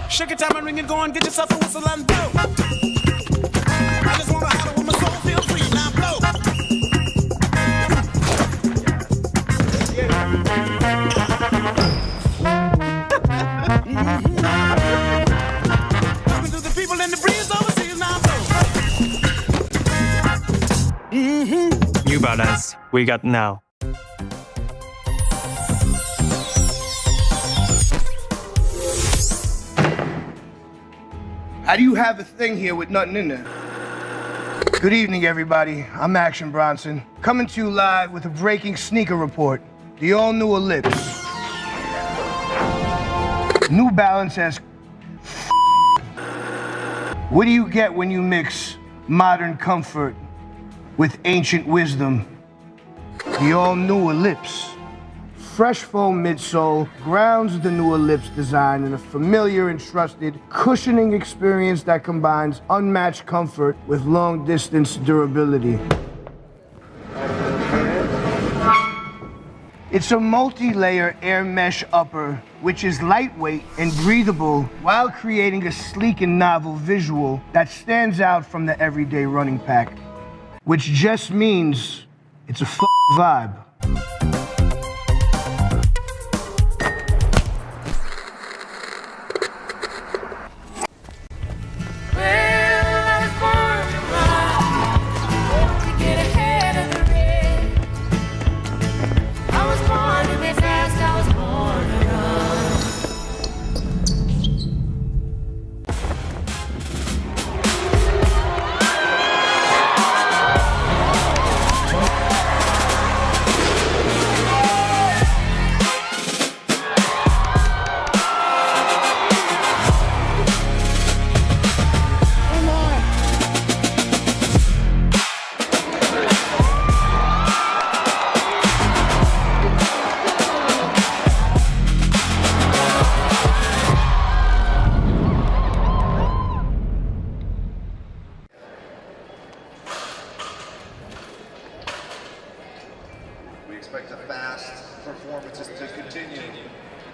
Shake it, time and ring it, go and get yourself a whistle and blow. I just wanna holler when my soul feels free, now blow. Talking to the people in the breeze overseas, now blow. New Balance, we got now. How do you have a thing here with nothing in there? Good evening, everybody. I'm Action Bronson, coming to you live with a breaking sneaker report. The all-new Ellipse. New Balance has What do you get when you mix modern comfort with ancient wisdom? The all-new Ellipse. Fresh foam midsole grounds the new Ellipse design in a familiar and trusted cushioning experience that combines unmatched comfort with long-distance durability. It's a multi-layer air mesh upper, which is lightweight and breathable while creating a sleek and novel visual that stands out from the everyday running pack, which just means it's a vibe.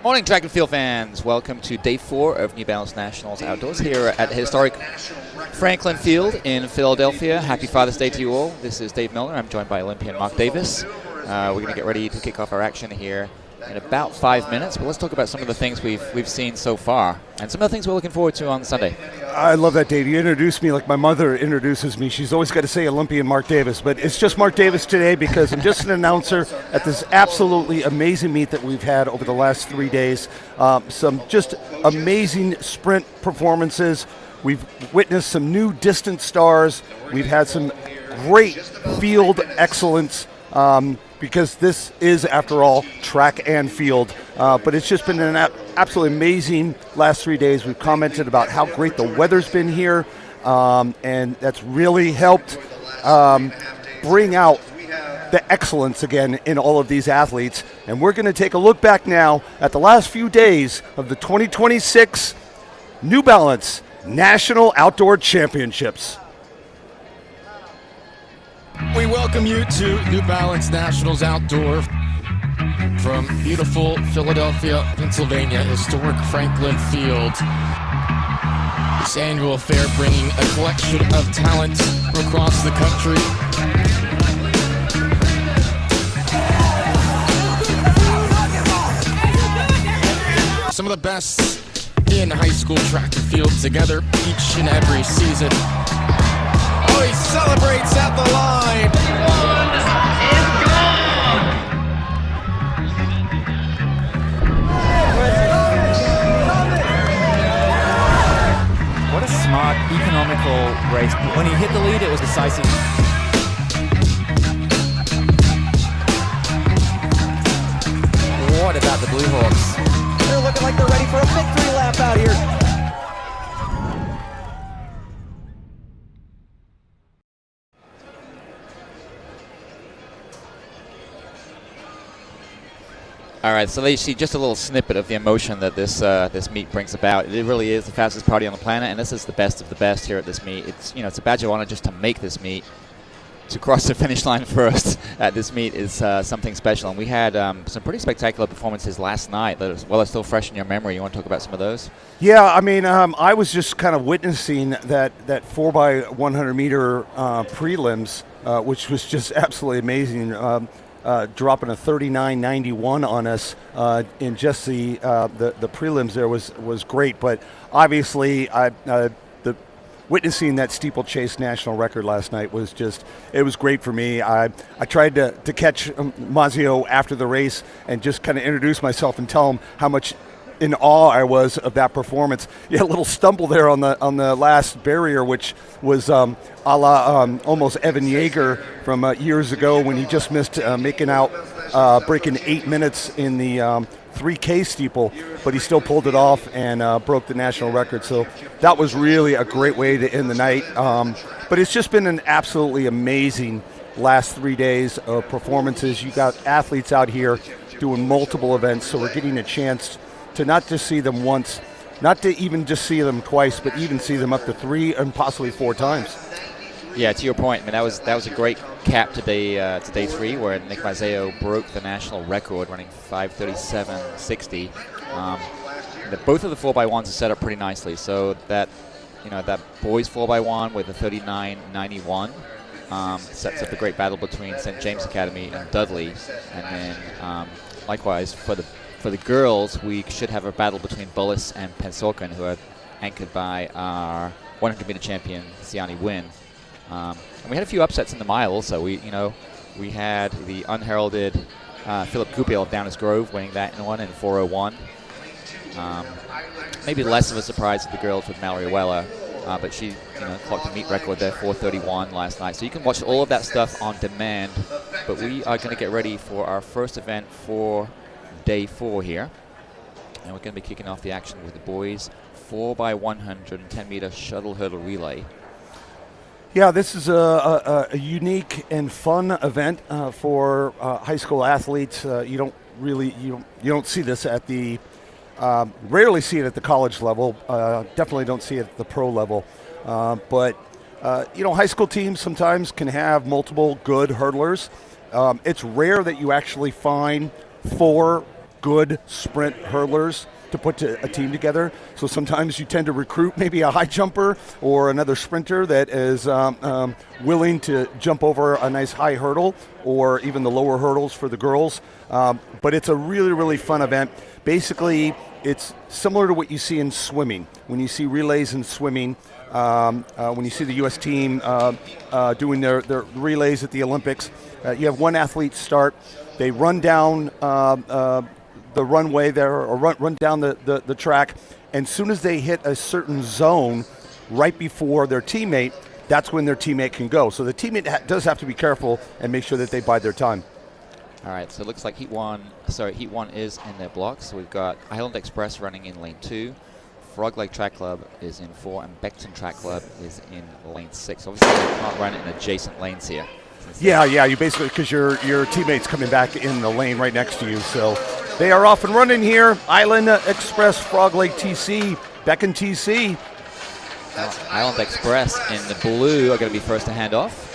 Morning, track and field fans. Welcome to day 4 of New Balance Nationals Outdoors here at historic Franklin Field in Philadelphia. Happy Father's Day to you all. This is Dave Milner. I'm joined by Olympian Mark Davis. We're going to get ready to kick off our action here in about 5 minutes, but let's talk about some of the things we've seen so far and some of the things we're looking forward to on Sunday. I love that, Dave. You introduced me like my mother introduces me. She's always got to say Olympian Mark Davis, but it's just Mark Davis today because I'm just an announcer at this absolutely amazing meet that we've had over the last 3 days. Some just amazing sprint performances. We've witnessed some new distance stars. We've had some great field excellence. Because this is, after all, track and field. But it's just been an absolutely amazing last 3 days. We've commented about how great the weather's been here, and that's really helped bring out the excellence again in all of these athletes. And we're going to take a look back now at the last few days of the 2026 New Balance National Outdoor Championships. We welcome you to New Balance Nationals Outdoor from beautiful Philadelphia, Pennsylvania, historic Franklin Field. This annual fair bringing a collection of talent from across the country. Some of the best in high school track and field together each and every season. Oh, he celebrates at the line. One is gone. What a smart, economical race. When he hit the lead, it was decisive. What about the Blue Hawks? They're looking like they're ready for a victory lap out here. All right, so they see just a little snippet of the emotion that this meet brings about. It really is the fastest party on the planet, and this is the best of the best here at this meet. It's it's a badge of honor just to make this meet, to cross the finish line first at this meet is something special. And we had some pretty spectacular performances last night that are still fresh in your memory. You want to talk about some of those? Yeah, I mean, I was just kind of witnessing that 4x100 meter prelims, which was just absolutely amazing. Dropping a 39.91 on us in just the prelims there was great. But obviously, witnessing that steeplechase national record last night was great for me. I tried to catch Mazio after the race and just kind of introduce myself and tell him how much in awe I was of that performance. He had a little stumble there on the last barrier, which was a la almost Evan Yeager from years ago when he just missed making out breaking 8 minutes in the 3K steeple, but he still pulled it off and broke the national record. So that was really a great way to end the night. But it's just been an absolutely amazing last 3 days of performances. You got athletes out here doing multiple events, so we're getting a chance to not just see them once, not to even just see them twice, but even see them up to 3 and possibly 4 times. Yeah, to your point, I mean, that was a great cap to day 3, where Nick Mazeo broke the national record, running 5:37.60. Both of the 4x1s are set up pretty nicely, so that boys 4x1 with a 39.91 sets up a great battle between St. James Academy and Dudley, and then likewise for the girls, we should have a battle between Bullis and Pensorkin, who are anchored by our 100-meter champion Siani Wynn. And we had a few upsets in the mile also. We had the unheralded Philip Goupil of Downers Grove winning that one in 4:01. Maybe less of a surprise to the girls with Mallory Weller, but she clocked a meet record there, 4:31 last night. So you can watch all of that stuff on demand. But we are going to get ready for our first event for day 4 here, and we're going to be kicking off the action with the boys 4x100 10-meter shuttle hurdle relay. Yeah, this is a unique and fun event for high school athletes. You don't see this at the rarely see it at the college level. Definitely don't see it at the pro level. But high school teams sometimes can have multiple good hurdlers. It's rare that you actually find 4 good sprint hurdlers to put a team together. So sometimes you tend to recruit maybe a high jumper or another sprinter that is willing to jump over a nice high hurdle or even the lower hurdles for the girls. But it's a really, really fun event. Basically, it's similar to what you see in swimming. When you see relays in swimming, when you see the U.S. team doing their relays at the Olympics, you have one athlete start. They run down the runway there, or run down the track, and as soon as they hit a certain zone right before their teammate, that's when their teammate can go. So the teammate does have to be careful and make sure that they bide their time. All right, so it looks like Heat 1 is in their blocks. So we've got Island Express running in lane 2, Frog Lake Track Club is in 4, and Beckton Track Club is in lane 6. Obviously, you can't run it in adjacent lanes here. Yeah, you basically, because your teammate's coming back in the lane right next to you. So they are off and running here. Island Express, Frog Lake TC, Beckon TC. Island Express in the blue are going to be first to hand off.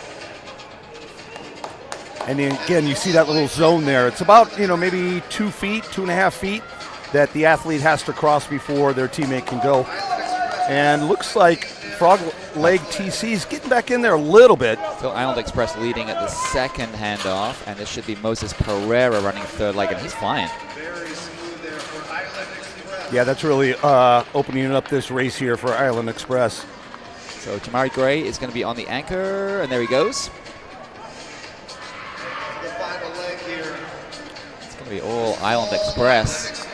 And then again, you see that little zone there. It's about, maybe 2 feet, 2.5 feet that the athlete has to cross before their teammate can go. And looks like Frog Lake TC is getting back in there a little bit. So Island Express leading at the second handoff, and this should be Moses Pereira running third leg, and he's flying. Yeah, that's really opening up this race here for Island Express. So Jamari Gray is going to be on the anchor, and there he goes. It's going to be all Island Express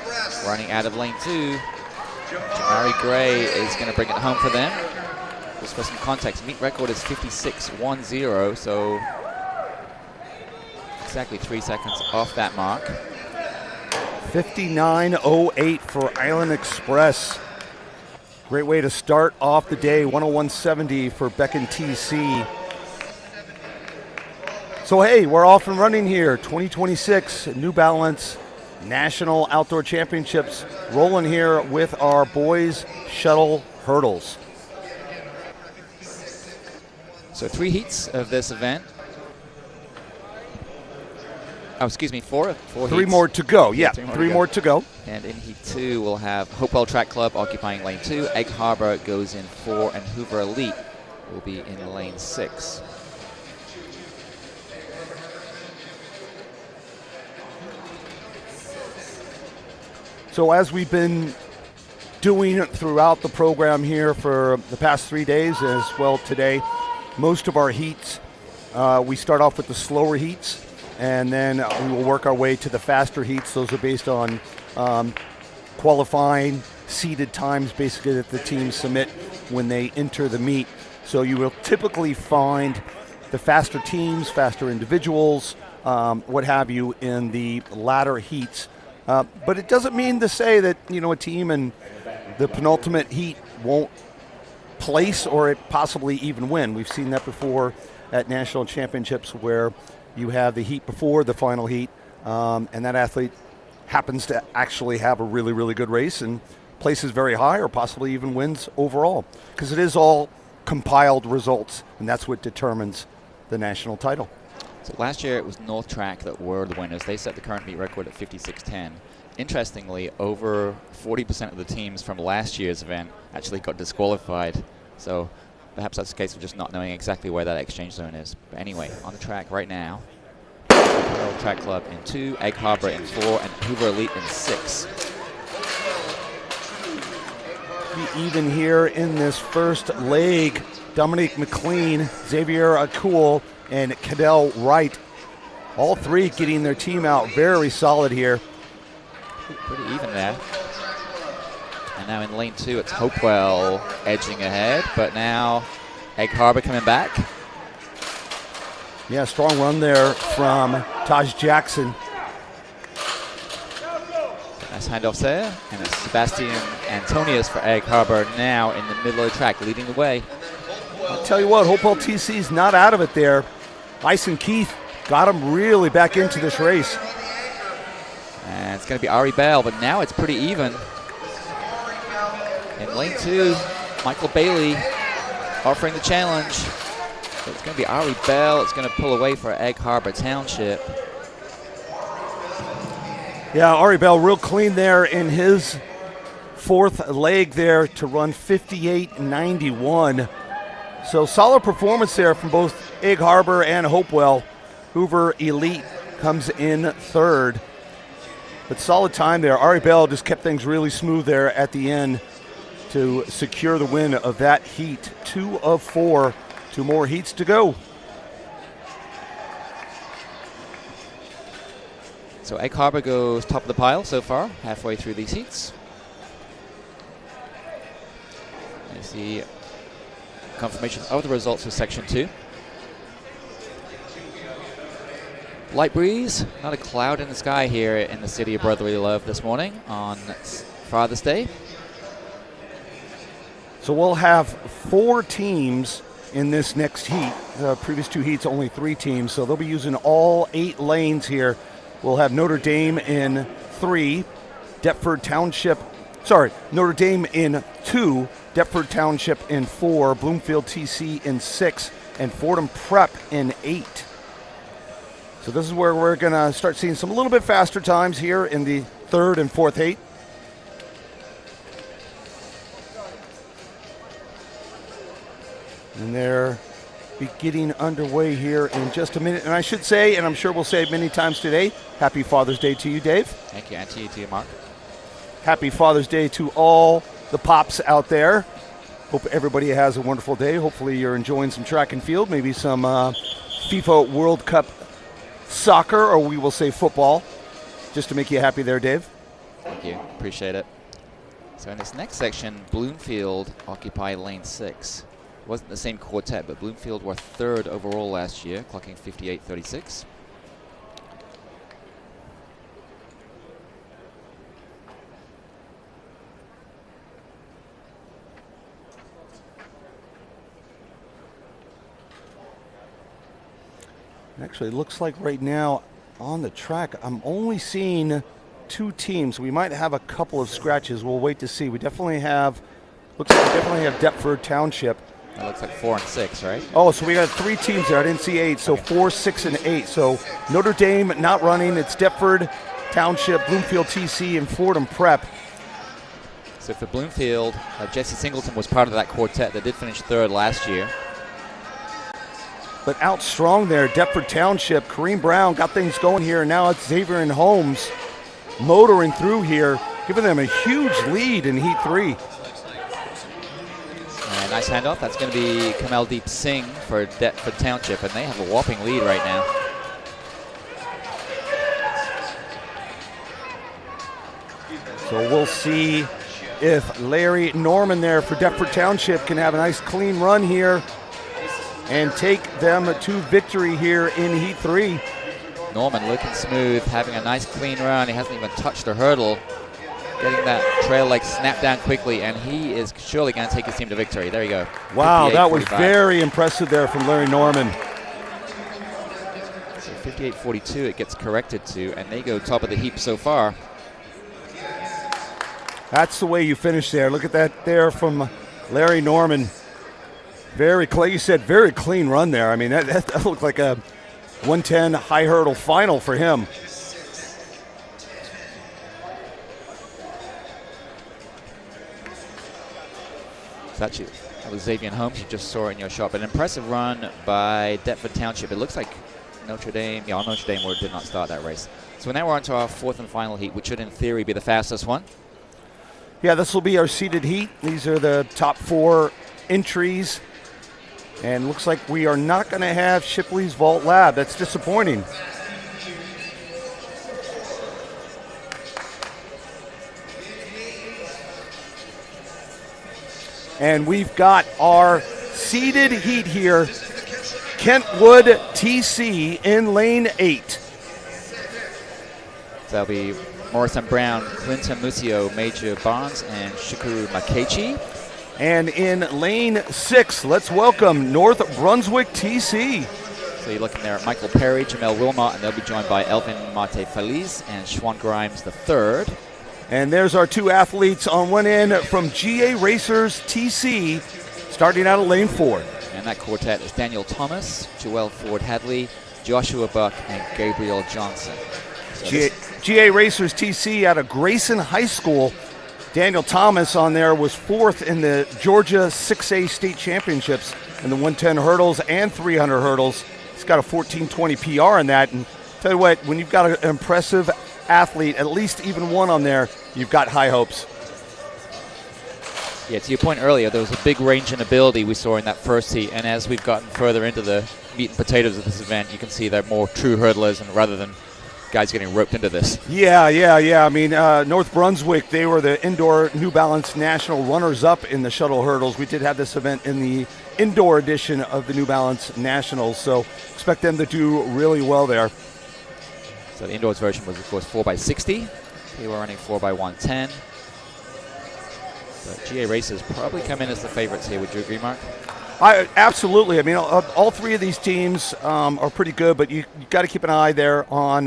running out of lane 2. Jamari Gray is going to bring it home for them. Just for some context, meet record is 56.10, so exactly 3 seconds off that mark. 59.08 for Island Express. Great way to start off the day, 101.70 for Beckon TC. So hey, we're off and running here, 2026 New Balance National Outdoor Championships rolling here with our boys shuttle hurdles. So 3 heats of this event. Oh, excuse me, four Three heats. more to go. Yeah, three more to go. And in Heat 2, we'll have Hopewell Track Club occupying lane 2. Egg Harbor goes in 4, and Hoover Elite will be in lane 6. So as we've been doing throughout the program here for the past 3 days, as well today, most of our heats, we start off with the slower heats, and then we will work our way to the faster heats. Those are based on qualifying seeded times, basically, that the teams submit when they enter the meet. So you will typically find the faster teams, faster individuals, what have you, in the latter heats. But it doesn't mean to say that, a team in the penultimate heat won't place or possibly even win. We've seen that before at national championships, where you have the heat before the final heat, and that athlete happens to actually have a really, really good race and places very high or possibly even wins overall, because it is all compiled results, and that's what determines the national title. So last year it was North Track that were the winners. They set the current meet record at 56:10. Interestingly, over 40% of the teams from last year's event actually got disqualified. So perhaps that's a case of just not knowing exactly where that exchange zone is. But anyway, on the track right now, Hopewell Track Club in 2, Egg Harbor in 4, and Hoover Elite in 6. Even here in this first leg, Dominique McLean, Xavier Akul, and Cadell Wright, all three getting their team out very solid here. Pretty even there. And now in lane 2, it's Hopewell edging ahead, but now Egg Harbor coming back. Yeah, strong run there from Taj Jackson. Nice handoffs there, and it's Sebastian Antonius for Egg Harbor now in the middle of the track, leading the way. I'll tell you what, Hopewell TC's not out of it there. Ison Keith got him really back into this race. And it's going to be Ari Bell, but now it's pretty even. In lane 2, Michael Bailey offering the challenge. So it's going to be Ari Bell. It's going to pull away for Egg Harbor Township. Yeah, Ari Bell real clean there in his fourth leg there to run 58.91. So solid performance there from both Egg Harbor and Hopewell. Hoover Elite comes in third. But solid time there. Ari Bell just kept things really smooth there at the end to secure the win of that heat. 2 of 4. 2 more heats to go. So Egg Harbor goes top of the pile so far, halfway through these heats. You see confirmation of the results for section 2. Light breeze, not a cloud in the sky here in the city of brotherly love this morning on Father's Day. So we'll have 4 teams in this next heat. The previous 2 heats, only 3 teams, so they'll be using all 8 lanes here. We'll have Notre Dame in 3, Notre Dame in 2, Deptford Township in 4, Bloomfield TC in 6, and Fordham Prep in 8. So this is where we're going to start seeing some a little bit faster times here in the 3rd and 4th heat. And they're getting underway here in just a minute. And I should say, and I'm sure we'll say it many times today, Happy Father's Day to you, Dave. Thank you, and to you, Mark. Happy Father's Day to all the pops out there. Hope everybody has a wonderful day. Hopefully you're enjoying some track and field, maybe some FIFA World Cup soccer, or we will say football, just to make you happy there, Dave. Thank you. Appreciate it. So in this next section, Bloomfield occupy lane 6. It wasn't the same quartet, but Bloomfield were 3rd overall last year, clocking 58.36. Actually, it looks like right now on the track, I'm only seeing 2 teams. We might have a couple of scratches. We'll wait to see. We definitely have, looks like we definitely have Deptford Township That looks like 4 and 6, right? Oh, so we got 3 teams there. I didn't see 8, so 4, 6, and 8. So Notre Dame not running. It's Deptford Township, Bloomfield TC, and Fordham Prep. So for Bloomfield, Jesse Singleton was part of that quartet that did finish 3rd last year. But out strong there, Deptford Township. Kareem Brown got things going here, and now it's Xavier and Holmes motoring through here, giving them a huge lead in Heat 3. And nice handoff. That's going to be Kamaldeep Singh for Deptford Township, and they have a whopping lead right now. So we'll see if Larry Norman there for Deptford Township can have a nice clean run here and take them to victory here in Heat 3. Norman looking smooth, having a nice clean run. He hasn't even touched a hurdle. Getting that trail leg snapped down quickly, and he is surely going to take his team to victory. There you go. Wow, that was very impressive there from Larry Norman. So 58.42 it gets corrected to, and they go top of the heap so far. That's the way you finish there. Look at that there from Larry Norman. Like you said, very clean run there. I mean, that looked like a 110 high hurdle final for him. That was Xavier Holmes you just saw in your shot. But an impressive run by Deptford Township. It looks like Notre Dame did not start that race. So now we're on to our 4th and final heat, which should in theory be the fastest one. Yeah, this will be our seeded heat. These are the top 4 entries. And looks like we are not going to have Shipley's Vault Lab. That's disappointing. And we've got our seeded heat here. Kentwood TC in lane 8. So that'll be Morrison Brown, Clinton Musio, Major Barnes, and Shukuru Makechi. And in lane 6, let's welcome North Brunswick TC. So you're looking there at Michael Perry, Jamel Wilmot, and they'll be joined by Elvin Mate Feliz and Schwan Grimes III. And there's our 2 athletes on one end from GA Racers TC, starting out of lane 4. And that quartet is Daniel Thomas, Joel Ford Hadley, Joshua Buck, and Gabriel Johnson. So GA Racers TC out of Grayson High School. Daniel Thomas on there was 4th in the Georgia 6A state championships in the 110 hurdles and 300 hurdles. He's got a 14:20 PR in that. And tell you what, when you've got an impressive athlete, at least even one on there, you've got high hopes. Yeah, to your point earlier, there was a big range in ability we saw in that first heat, and as we've gotten further into the meat and potatoes of this event, you can see they're more true hurdlers, and rather than guys getting roped into this. Yeah. I mean, North Brunswick, they were the indoor New Balance national runners-up in the shuttle hurdles. We did have this event in the indoor edition of the New Balance Nationals, so expect them to do really well there. So the indoors version was, of course, 4x60. They were running 4x110. But GA Racers probably come in as the favorites here. Would you agree, Mark? Absolutely. I mean, all 3 of these teams are pretty good, but you got to keep an eye there on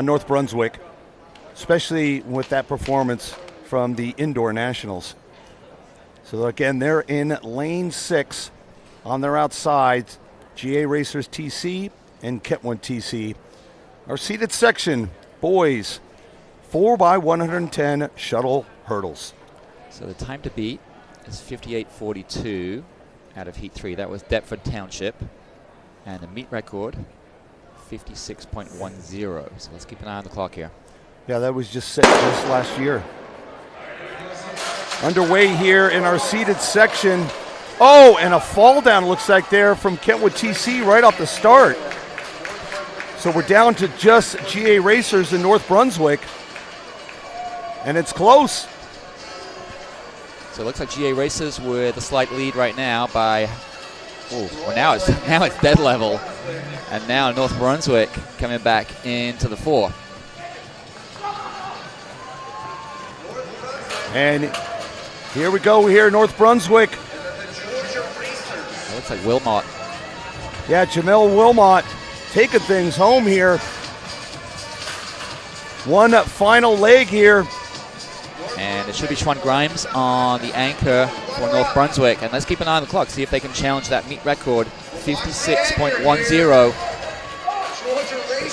North Brunswick, especially with that performance from the indoor nationals. So again, they're in lane 6 on their outside. GA Racers TC and Kentwood TC. Our seated section, boys, 4x110 shuttle hurdles. So the time to beat is 58.42 out of Heat 3. That was Deptford Township. And the meet record, 56.10. So let's keep an eye on the clock here. Yeah, that was just set just last year. Underway here in our seated section. Oh, and a fall down looks like there from Kentwood TC right off the start. So we're down to just GA Racers in North Brunswick. And it's close. So it looks like GA Racers with a slight lead right now by, well, now it's dead level. And now North Brunswick coming back into the 4. And here we go here, North Brunswick. It looks like Wilmot. Yeah, Jamel Wilmot taking things home here. One final leg here. And it should be Schwan Grimes on the anchor for North Brunswick. And let's keep an eye on the clock, see if they can challenge that meet record, 56.10.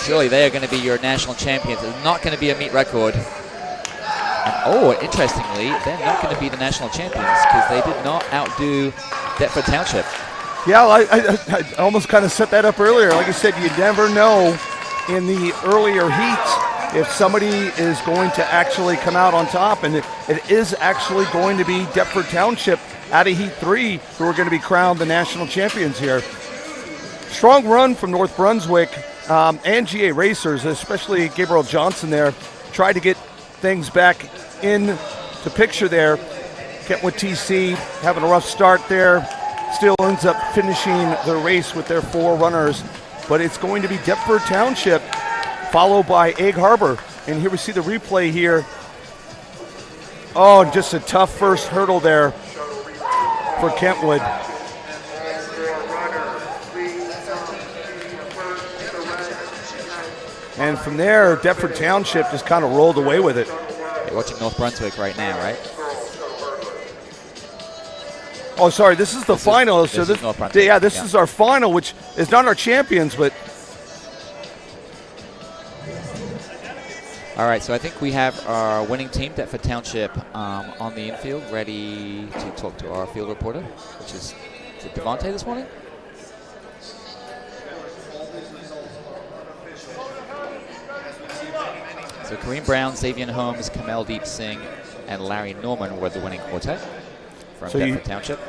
Surely they are going to be your national champions. It's not going to be a meet record. And interestingly, they're not going to be the national champions because they did not outdo Deptford Township. Yeah, I almost kind of set that up earlier. Like I said, you never know in the earlier heats if somebody is going to actually come out on top, and it is actually going to be Deptford Township out of Heat 3 who are going to be crowned the national champions here. Strong run from North Brunswick and GA Racers, especially Gabriel Johnson there, tried to get things back in the picture there. Kentwood TC having a rough start there, still ends up finishing the race with their 4 runners, but it's going to be Deptford Township followed by Egg Harbor. And here we see the replay here. Oh, just a tough first hurdle there for Kentwood. And from there, Deptford Township just kind of rolled away with it. You're watching North Brunswick right now, right? Oh, sorry, this is the final. This is North Brunswick. This is our final, which is not our champions, but... All right, so I think we have our winning team, Deptford Township, on the infield, ready to talk to our field reporter, which is it Devontae this morning? So Kareem Brown, Xavier Holmes, Kamel Deep Singh, and Larry Norman were the winning quartet from Deptford Township.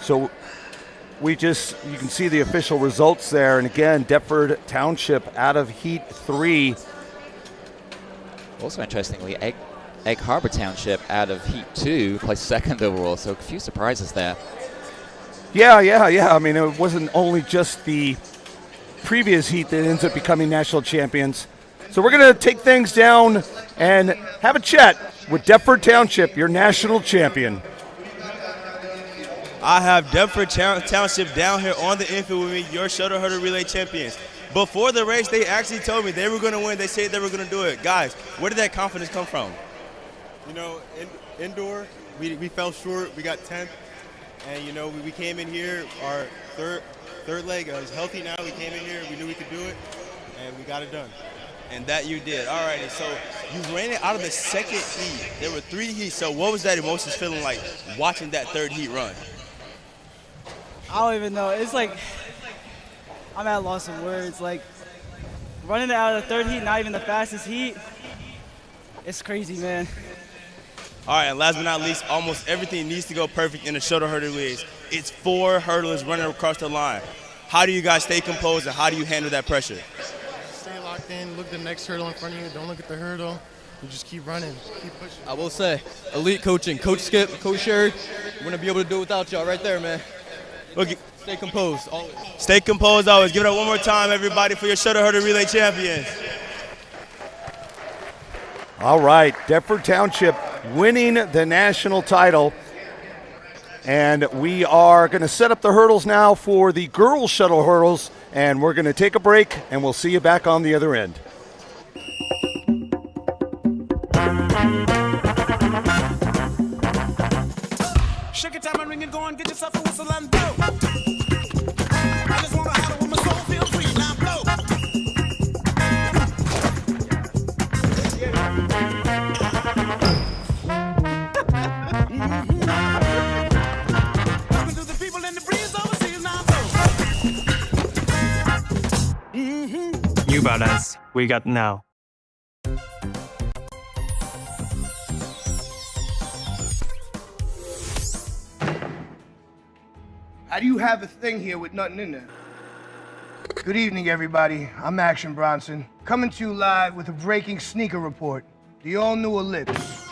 So you can see the official results there. And again, Deptford Township out of Heat 3. Also interestingly, Egg Harbor Township out of Heat 2 placed second overall, so a few surprises there. Yeah. I mean, it wasn't only just the previous heat that ends up becoming national champions. So we're going to take things down and have a chat with Deptford Township, your national champion. I have Deptford Township down here on the infield with me, your shuttle hurdle relay champions. Before the race, they actually told me they were going to win. They said they were going to do it. Guys, where did that confidence come from? You know, indoor, we fell short. We got 10th. And, you know, we came in here, our third leg is healthy now. We came in here, we knew we could do it, and we got it done. And that you did. All right, so you ran it out of the second heat. There were 3 heats, so what was that emotions feeling like watching that 3rd heat run? I don't even know. It's like, I'm at a loss of words. Like, running it out of the 3rd heat, not even the fastest heat, it's crazy, man. All right, and last but not least, almost everything needs to go perfect in the shuttle hurdle race. It's 4 hurdlers running across the line. How do you guys stay composed, and how do you handle that pressure? Stay locked in, look at the next hurdle in front of you, don't look at the hurdle. You just keep running, keep pushing. I will say, elite coaching. Coach Skip, Coach Sherry, we're going to be able to do it without y'all right there, man. Look, stay composed, always. Stay composed always. Give it up one more time, everybody, for your shuttle hurdle relay champions. All right, Deptford Township winning the national title. And we are going to set up the hurdles now for the girls' shuttle hurdles, and we're going to take a break, and we'll see you back on the other end. Shake it, time and ring it, go and get yourself a whistle and blow. I just wanna holler when my soul feels free, now blow. Talking to the people in the breeze overseas, now blow. New Balance, we got now. How do you have a thing here with nothing in there? Good evening, everybody. I'm Action Bronson, coming to you live with a breaking sneaker report. The all-new Ellipse.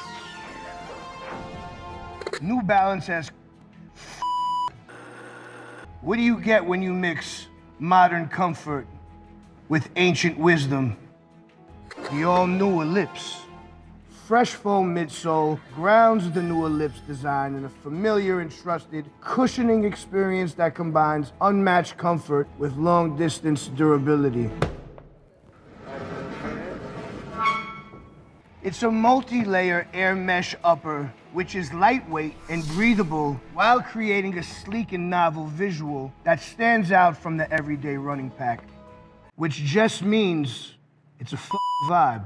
New Balance has What do you get when you mix modern comfort with ancient wisdom? The all-new Ellipse. Fresh foam midsole grounds the new Ellipse design in a familiar and trusted cushioning experience that combines unmatched comfort with long-distance durability. It's a multi-layer air mesh upper, which is lightweight and breathable while creating a sleek and novel visual that stands out from the everyday running pack, which just means it's a vibe.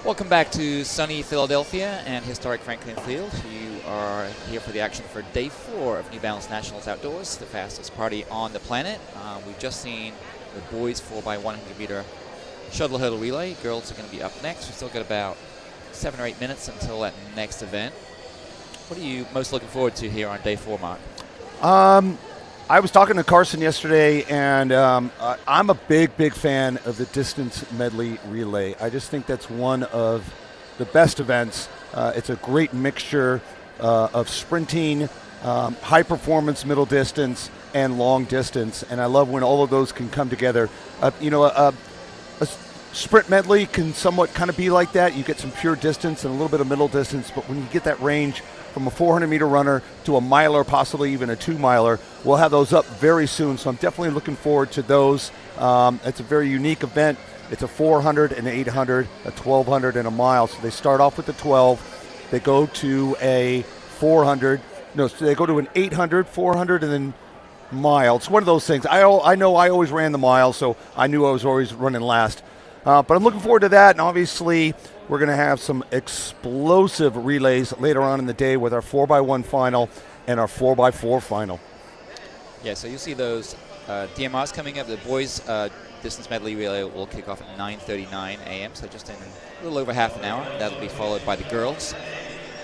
Welcome back to sunny Philadelphia and historic Franklin Field. You are here for the action for day 4 of New Balance Nationals Outdoors, the fastest party on the planet. We've just seen the boys 4x100 meter shuttle hurdle relay. Girls are going to be up next. We've still got about 7 or 8 minutes until that next event. What are you most looking forward to here on day 4, Mark? I was talking to Carson yesterday, and I'm a big fan of the distance medley relay. I just think that's one of the best events. It's a great mixture of sprinting, high performance middle distance, and long distance, and I love when all of those can come together. A sprint medley can somewhat kind of be like that. You get some pure distance and a little bit of middle distance, but when you get that range from a 400-meter runner to a miler, possibly even a 2-miler, we'll have those up very soon, so I'm definitely looking forward to those. It's a very unique event. It's a 400, an 800, a 1200, and a mile. So they start off with the 12. They go to a 400. No, so they go to an 800, 400, and then mile. It's one of those things. I know I always ran the mile, so I knew I was always running last. But I'm looking forward to that, and obviously we're going to have some explosive relays later on in the day with our 4x1 final and our 4x4 final. Yeah, so you'll see those DMRs coming up. The boys' distance medley relay will kick off at 9:39 a.m., so just in a little over half an hour. That'll be followed by the girls.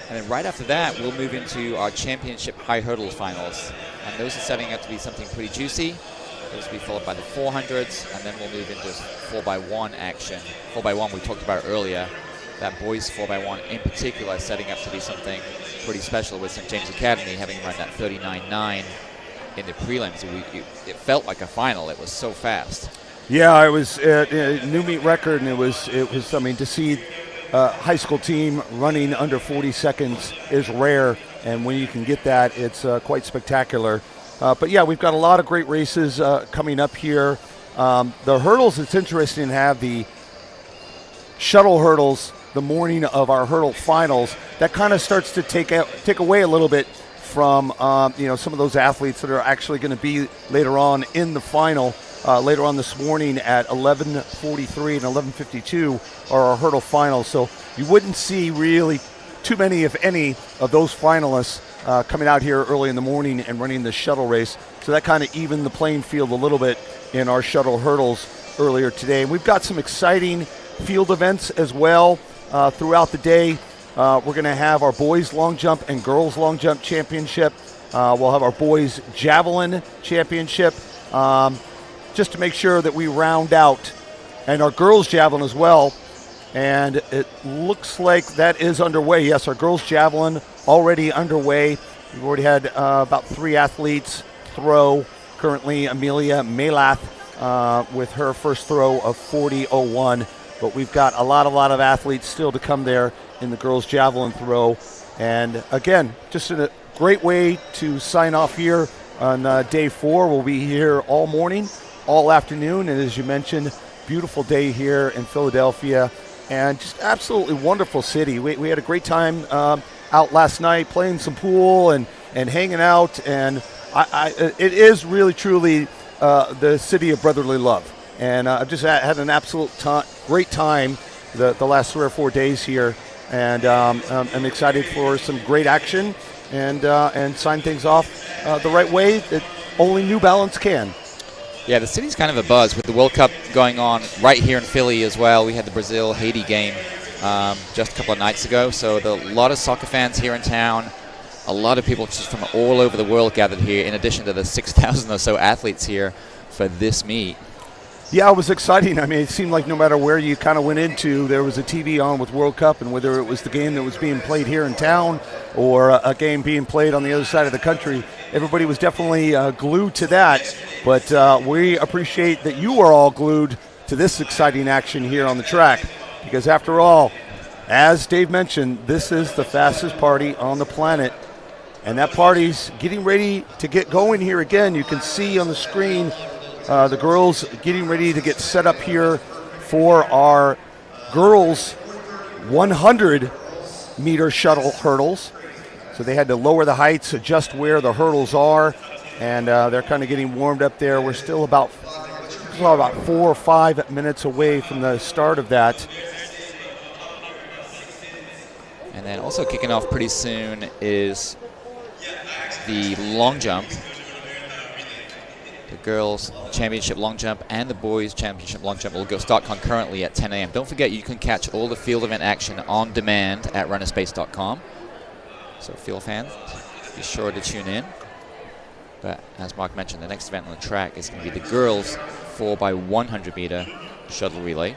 And then right after that, we'll move into our championship high hurdles finals. And those are setting up to be something pretty juicy. Those will be followed by the 400s, and then we'll move into 4x1 action. 4x1 we talked about earlier. That boys 4x1 in particular setting up to be something pretty special with St. James Academy having run that 39.9 in the prelims. It felt like a final. It was so fast. Yeah, it was a new meet record, and it was. I mean, to see a high school team running under 40 seconds is rare, and when you can get that, it's quite spectacular. But yeah, we've got a lot of great races coming up here. The hurdles, it's interesting to have the shuttle hurdles the morning of our hurdle finals. That kind of starts to take away a little bit from some of those athletes that are actually going to be later on in the final. Later on this morning at 11:43 and 11:52 are our hurdle finals. So you wouldn't see really too many, if any, of those finalists coming out here early in the morning and running the shuttle race. So that kind of evened the playing field a little bit in our shuttle hurdles earlier today. And we've got some exciting field events as well throughout the day. We're going to have our boys long jump and girls long jump championship. We'll have our boys javelin championship just to make sure that we round out, and our girls javelin as well. And it looks like that is underway. Yes, our girls javelin already underway. We've already had about 3 athletes throw. Currently, Amelia Malath with her first throw of 40.01. But we've got a lot of athletes still to come there in the girls javelin throw. And again, just a great way to sign off here on day 4. We'll be here all morning, all afternoon. And as you mentioned, beautiful day here in Philadelphia. And just absolutely wonderful city. We had a great time out last night playing some pool and hanging out. And it is really, truly the city of brotherly love. And I've just had an absolute great time the last 3 or 4 days here. And I'm excited for some great action and sign things off the right way that only New Balance can. Yeah, the city's kind of a buzz with the World Cup going on right here in Philly as well. We had the Brazil-Haiti game just a couple of nights ago, so a lot of soccer fans here in town. A lot of people just from all over the world gathered here, in addition to the 6,000 or so athletes here for this meet. Yeah, it was exciting. I mean, it seemed like no matter where you kind of went into, there was a TV on with World Cup, and whether it was the game that was being played here in town or a game being played on the other side of the country, everybody was definitely glued to that. But we appreciate that you are all glued to this exciting action here on the track, because after all, as Dave mentioned, this is the fastest party on the planet. And that party's getting ready to get going here again. You can see on the screen the girls getting ready to get set up here for our girls 100-meter shuttle hurdles. So they had to lower the heights, adjust where the hurdles are, and they're kind of getting warmed up there. We're still about 4 or 5 minutes away from the start of that. And then also kicking off pretty soon is the long jump. The girls' championship long jump and the boys' championship long jump will start concurrently at 10 a.m. Don't forget, you can catch all the field event action on demand at runnerspace.com. So field fans, be sure to tune in. But as Mark mentioned, the next event on the track is going to be the girls' 4x100-meter shuttle relay.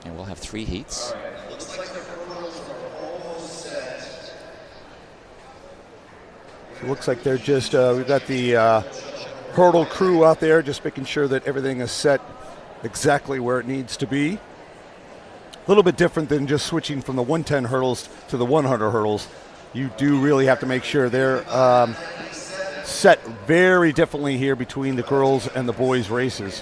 And we'll have 3 heats. It looks like they're just, we've got the hurdle crew out there just making sure that everything is set exactly where it needs to be. A little bit different than just switching from the 110 hurdles to the 100 hurdles. You do really have to make sure they're set very differently here between the girls and the boys races.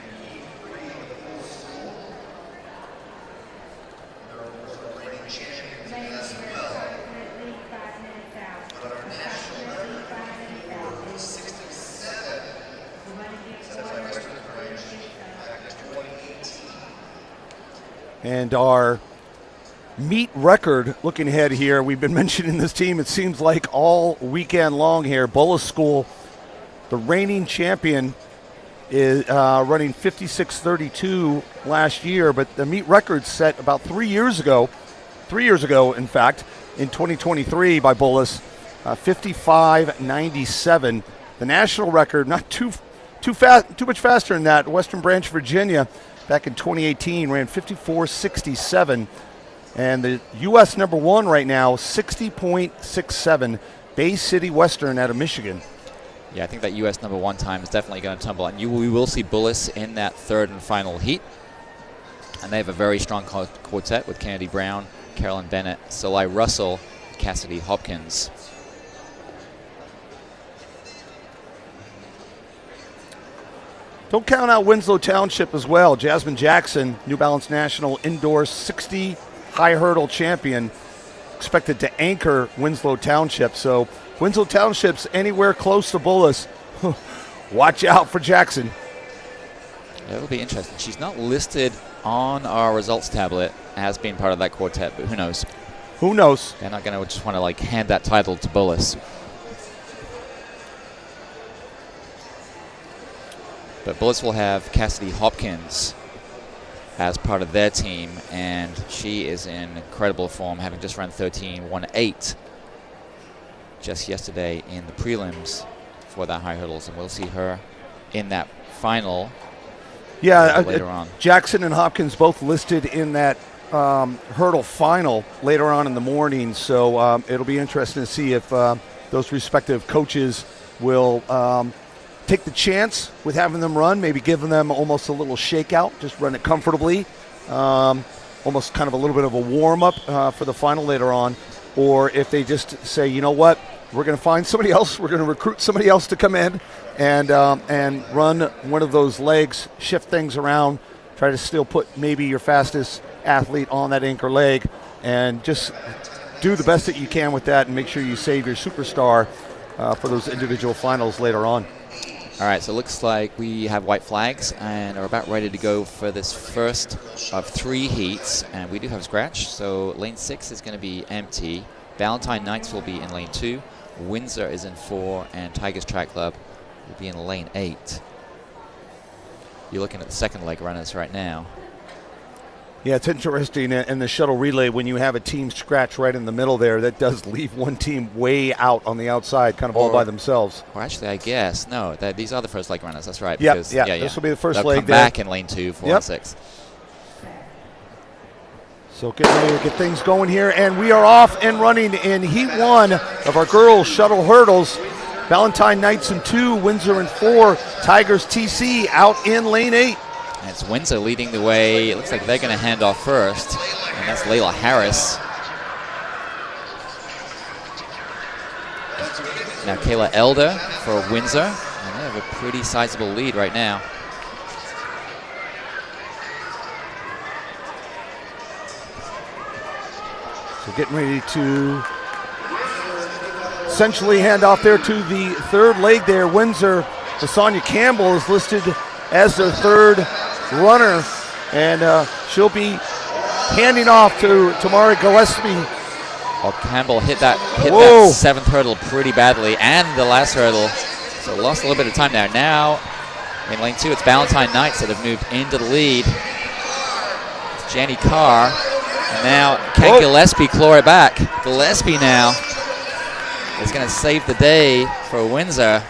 And our meet record, looking ahead here, we've been mentioning this team, it seems like all weekend long here. Bullis School, the reigning champion, is running 56:32 last year, but the meet record set about 3 years ago, in fact, in 2023 by Bullis, 55:97. The national record, not too much faster than that. Western Branch, Virginia, back in 2018, ran 54:67. And the U.S. number 1 right now, 60.67, Bay City Western out of Michigan. Yeah, I think that U.S. number 1 time is definitely going to tumble. And we will see Bullis in that third and final heat. And they have a very strong quartet with Kennedy Brown, Carolyn Bennett, Soleil Russell, Cassidy Hopkins. Don't count out Winslow Township as well. Jasmine Jackson, New Balance National Indoor 60 high hurdle champion, expected to anchor Winslow Township. So Winslow Township's anywhere close to Bullis. Watch out for Jackson. It'll be interesting. She's not listed on our results tablet as being part of that quartet, but who knows? Who knows? They're not going to just want to hand that title to Bullis. But Bullis will have Cassidy Hopkins as part of their team, and she is in incredible form, having just run 13:18 just yesterday in the prelims for that high hurdles, and we'll see her in that final later on. Jackson and Hopkins both listed in that hurdle final later on in the morning, so it'll be interesting to see if those respective coaches will take the chance with having them run, maybe giving them almost a little shakeout, just run it comfortably, almost kind of a little bit of a warm-up for the final later on, or if they just say, you know what, we're going to find somebody else, we're going to recruit somebody else to come in and run one of those legs, shift things around, try to still put maybe your fastest athlete on that anchor leg, and just do the best that you can with that and make sure you save your superstar for those individual finals later on. All right, so it looks like we have white flags and are about ready to go for this first of 3 heats. And we do have a scratch, so lane 6 is going to be empty. Valentine Knights will be in lane 2. Windsor is in 4, and Tigers Track Club will be in lane 8. You're looking at the second leg runners right now. Yeah, it's interesting in the shuttle relay when you have a team scratch right in the middle there. That does leave one team way out on the outside, kind of all by themselves. Or actually, I guess, no, these are the first leg runners. That's right. Yep, Because, yeah, this will be the 1st They'll leg come there. back in lane 2, 4, and 6. So getting ready to get things going here, and we are off and running in Heat 1 of our girls shuttle hurdles. Valentine Knights in 2, Windsor in 4, Tigers TC out in lane 8. And it's Windsor leading the way. It looks like they're going to hand off first, and that's Layla Harris. Now Kayla Elder for Windsor, and they have a pretty sizable lead right now. So getting ready to essentially hand off there to the 3rd leg there. Windsor, Lasagna Campbell is listed as their 3rd runner, and she'll be handing off to Tamara Gillespie. Well, Campbell hit that 7th hurdle pretty badly, and the last hurdle, so lost a little bit of time there. Now in lane 2, it's Valentine Knights that have moved into the lead. It's Jenny Carr, and now can Gillespie claw it back? Gillespie now is going to save the day for Windsor.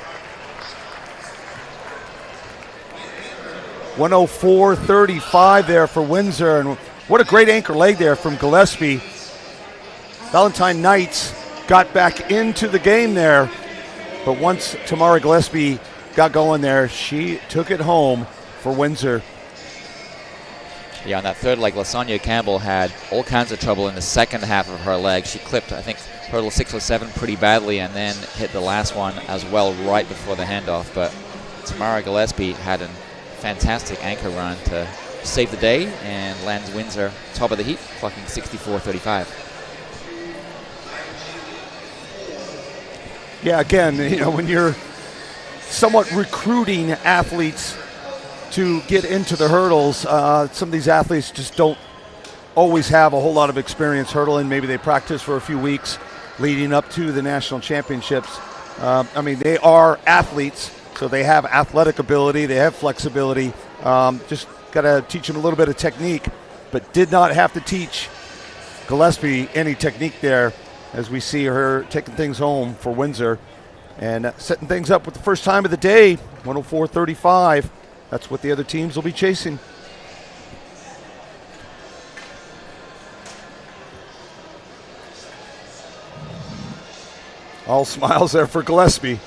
104.35 there for Windsor, and what a great anchor leg there from Gillespie. Valentine Knights got back into the game there, but once Tamara Gillespie got going there, she took it home for Windsor. Yeah, on that 3rd leg, Lasagna Campbell had all kinds of trouble in the second half of her leg. She clipped, I think, hurdle 6 or 7 pretty badly, and then hit the last one as well right before the handoff. But Tamara Gillespie had a fantastic anchor run to save the day and lands Windsor top of the heat, clocking 64.35. Yeah, again, when you're somewhat recruiting athletes to get into the hurdles, some of these athletes just don't always have a whole lot of experience hurdling. Maybe they practice for a few weeks leading up to the national championships. They are athletes, so they have athletic ability, they have flexibility. Just got to teach them a little bit of technique, but did not have to teach Gillespie any technique there, as we see her taking things home for Windsor and setting things up with the first time of the day, 104.35. That's what the other teams will be chasing. All smiles there for Gillespie.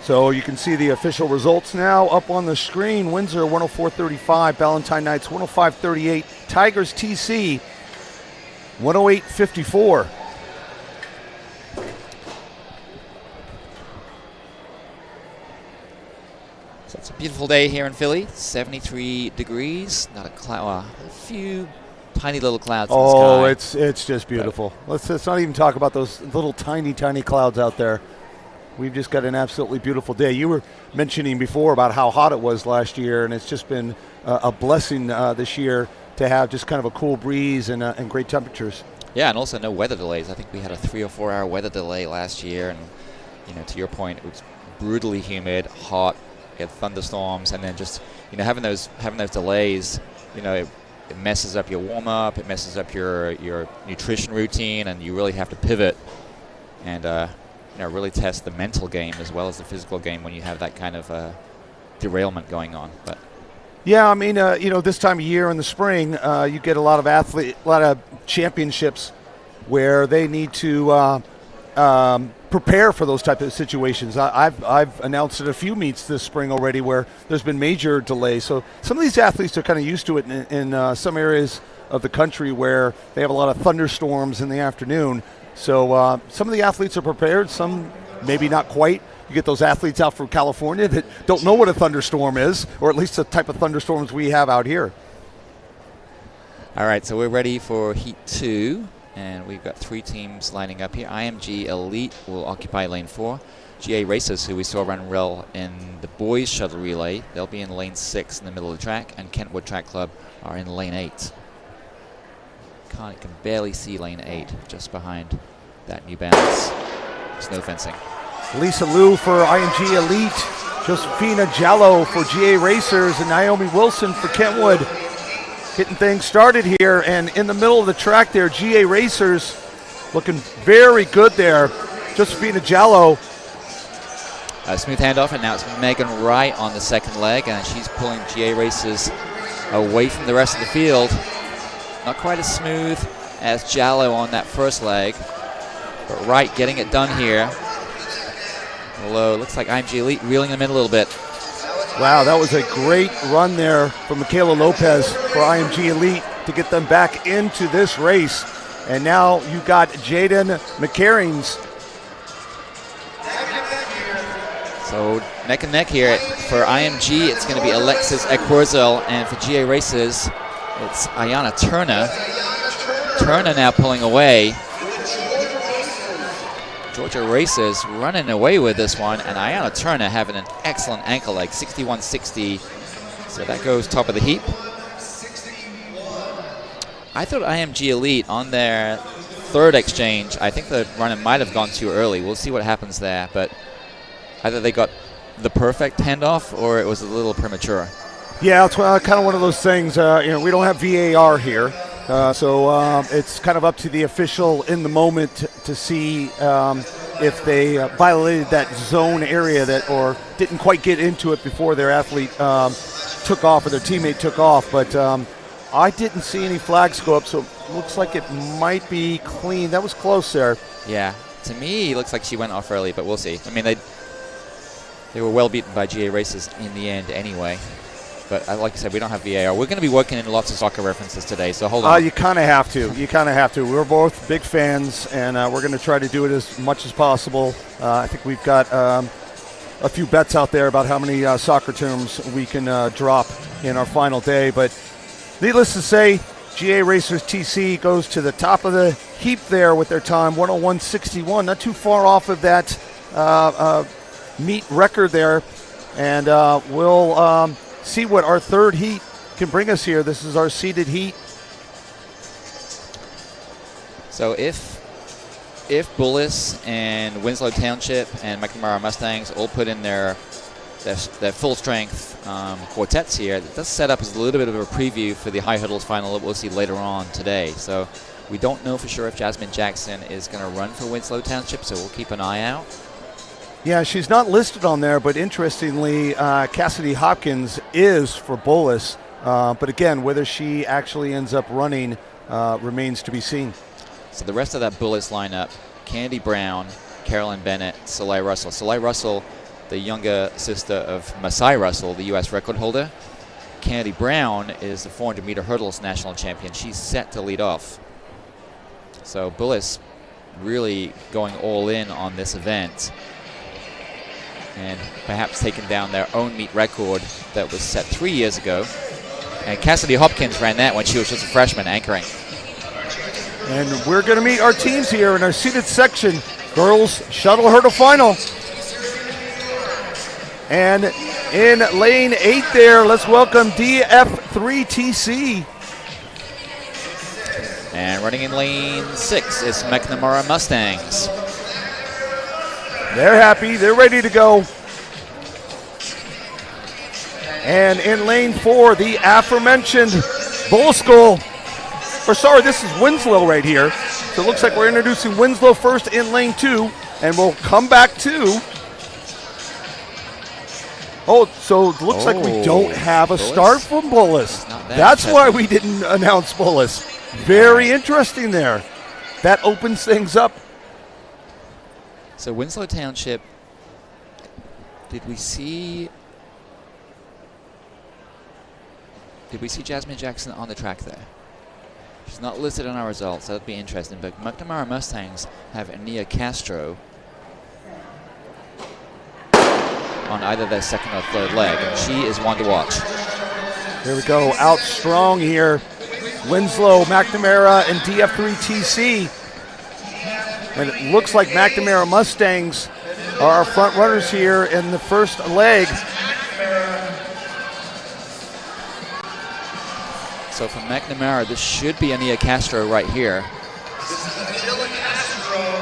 So you can see the official results now up on the screen. Windsor 104.35, Valentine Knights 105.38, Tigers TC 108.54. So it's a beautiful day here in Philly, 73 degrees, not a cloud, a few tiny little clouds in the sky. Oh, it's just beautiful. Let's not even talk about those little tiny clouds out there. We've just got an absolutely beautiful day. You were mentioning before about how hot it was last year, and it's just been a blessing this year to have just kind of a cool breeze and great temperatures. Yeah, and also no weather delays. I think we had a 3 or 4 hour weather delay last year, and to your point, it was brutally humid, hot. We had thunderstorms, and then just having those delays, it messes up your warm up, it messes up your nutrition routine, and you really have to pivot and really test the mental game as well as the physical game when you have that kind of derailment going on. But yeah, this time of year in the spring, you get a lot of championships where they need to prepare for those type of situations. I've announced at a few meets this spring already where there's been major delays. So some of these athletes are kind of used to it in some areas of the country where they have a lot of thunderstorms in the afternoon. So some of the athletes are prepared, some maybe not quite. You get those athletes out from California that don't know what a thunderstorm is, or at least the type of thunderstorms we have out here. All right, so we're ready for Heat 2. And we've got 3 teams lining up here. IMG Elite will occupy lane 4. GA Racers, who we saw run well in the boys shuttle relay, they'll be in lane 6 in the middle of the track, and Kentwood Track Club are in lane 8. Can barely see lane 8, just behind that New Balance snow fencing. Lisa Liu for IMG Elite, Josephina Jallo for GA Racers, and Naomi Wilson for Kentwood. Getting things started here, and in the middle of the track there, GA Racers looking very good there. Josephina Jallo. A smooth handoff, and now it's Megan Wright on the second leg, and she's pulling GA Racers away from the rest of the field. Not quite as smooth as Jallo on that first leg, but Wright getting it done here. Although it looks like IMG Elite reeling them in a little bit. Wow, that was a great run there from Michaela Lopez for IMG Elite to get them back into this race. And now you got Jaden McCarings. So neck and neck here for IMG. It's going to be Alexis Equerzel, and for GA Racers, it's Ayana Turner. Turner now pulling away. Georgia Racers running away with this one, and Ayana Turner having an excellent ankle leg, 61.60. So that goes top of the heap. I thought IMG Elite on their third exchange, I think the runner might have gone too early. We'll see what happens there, but either they got the perfect handoff or it was a little premature. Yeah, it's kind of one of those things. We don't have VAR here, so it's kind of up to the official in the moment to see if they violated that zone area or didn't quite get into it before their athlete took off or their teammate took off. But I didn't see any flags go up, so it looks like it might be clean. That was close there. Yeah, to me, it looks like she went off early, but we'll see. I mean, they were well beaten by GA Racers in the end anyway. But like I said, we don't have VAR. We're going to be working in lots of soccer references today, so hold on. You kind of have to. You kind of have to. We're both big fans, and we're going to try to do it as much as possible. I think we've got a few bets out there about how many soccer terms we can drop in our final day. But needless to say, GA Racers TC goes to the top of the heap there with their time, 101.61. Not too far off of that meet record there. And we'll see what our third heat can bring us here. This is our seeded heat. So if Bullis and Winslow Township and McNamara Mustangs all put in their full strength quartets here, it does set up as a little bit of a preview for the high hurdles final that we'll see later on today. So we don't know for sure if Jasmine Jackson is going to run for Winslow Township, so we'll keep an eye out. Yeah, she's not listed on there, but interestingly, Cassidy Hopkins is for Bullis. But again, whether she actually ends up running remains to be seen. So the rest of that Bullis lineup, Candy Brown, Carolyn Bennett, Soleil Russell. Soleil Russell, the younger sister of Masai Russell, the U.S. record holder. Candy Brown is the 400-meter hurdles national champion. She's set to lead off. So Bullis really going all in on this event, and perhaps taking down their own meet record that was set 3 years ago. And Cassidy Hopkins ran that when she was just a freshman anchoring. And we're going to meet our teams here in our seated section. Girls shuttle hurdle final. And in lane 8 there, let's welcome DF3TC. And running in lane 6 is McNamara Mustangs. They're happy. They're ready to go. And in lane 4, the aforementioned Bullskull. This is Winslow right here. So it looks like we're introducing Winslow first in lane 2, and we'll come back to. So it looks like we don't have a start from Bullis. That's why we didn't announce Bullis. Very interesting there. That opens things up. So Winslow Township, did we see Jasmine Jackson on the track there? She's not listed on our results, so that'd be interesting. But McNamara Mustangs have Ania Castro on either their second or third leg, and she is one to watch. Here we go, out strong here. Winslow, McNamara, and DF3TC. And it looks like McNamara Mustangs are our front runners here in the first leg. So for McNamara, this should be Ania Castro right here.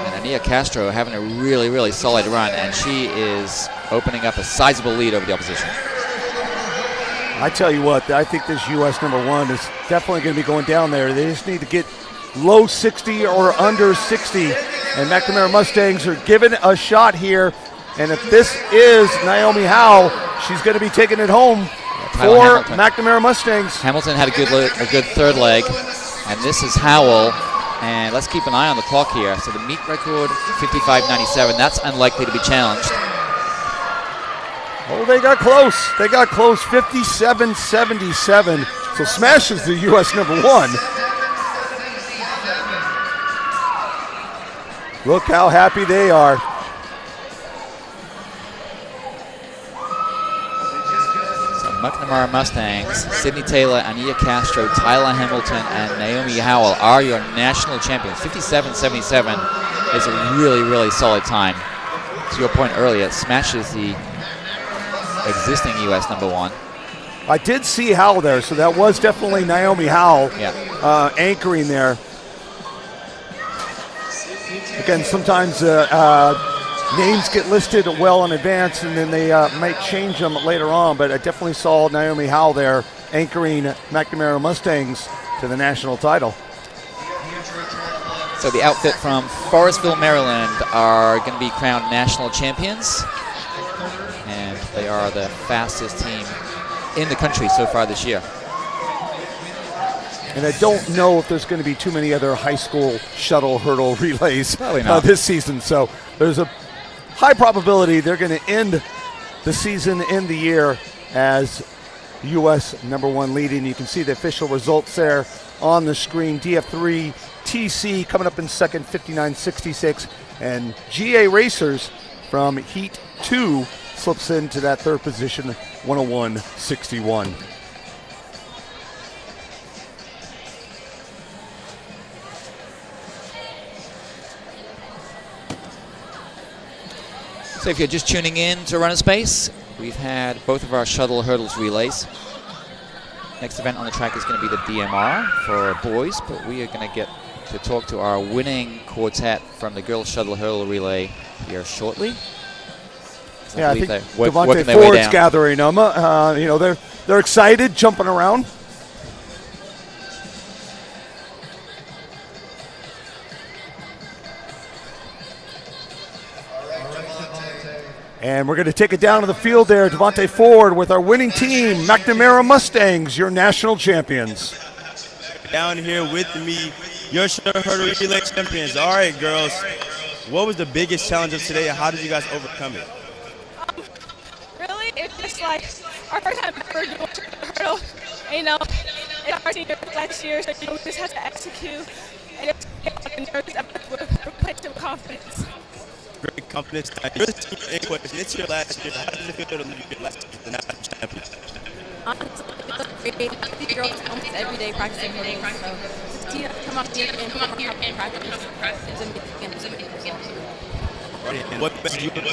And Ania Castro having a really, really solid run, and she is opening up a sizable lead over the opposition. I tell you what, I think this U.S. number 1 is definitely going to be going down there. They just need to get low 60 or under 60. And McNamara Mustangs are given a shot here. And if this is Naomi Howell, she's going to be taking it home for McNamara Mustangs. Hamilton had a good third leg, and this is Howell. And let's keep an eye on the clock here. So the meet record, 55.97. That's unlikely to be challenged. Oh, they got close. They got close, 57.77. So smashes the U.S. number 1. Look how happy they are. So McNamara Mustangs, Sydney Taylor, Ania Castro, Tyler Hamilton, and Naomi Howell are your national champions. 57.77 is a really, really solid time. To your point earlier, it smashes the existing U.S. number 1. I did see Howell there, so that was definitely Naomi Howell anchoring there. Again, sometimes names get listed well in advance, and then they might change them later on, but I definitely saw Naomi Howell there anchoring McNamara Mustangs to the national title. So the outfit from Forestville, Maryland are going to be crowned national champions. And they are the fastest team in the country so far this year. And I don't know if there's going to be too many other high school shuttle hurdle relays this season. So there's a high probability they're going to end the season, end the year as U.S. number 1 leading. You can see the official results there on the screen. DF3 TC coming up in second, 59.66. And GA Racers from Heat 2 slips into that third position, 101.61. So if you're just tuning in to Run in Space, we've had both of our shuttle hurdles relays. Next event on the track is going to be the DMR for boys, but we are going to get to talk to our winning quartet from the girls shuttle hurdle relay here shortly. Yeah, I think Devontae Ford's gathering them. You know, they're excited, jumping around. And we're going to take it down to the field there. Devontae Ford with our winning team, McNamara Mustangs, your national champions. Down here with me, your shuttle hurdle relay champions. All right, girls, what was the biggest challenge of today, and how did you guys overcome it? Really, it's just like our first time ever doing shuttle hurdle. You know, it's our senior last year, so we just have to execute and just get all the nerves up with replace with confidence. Great confidence. You're the team in question. It's your last year. How does it feel to leave your last year as the national champion? Honestly, it's girls almost every day practicing hurdles. So to come up here and practice. And what best you and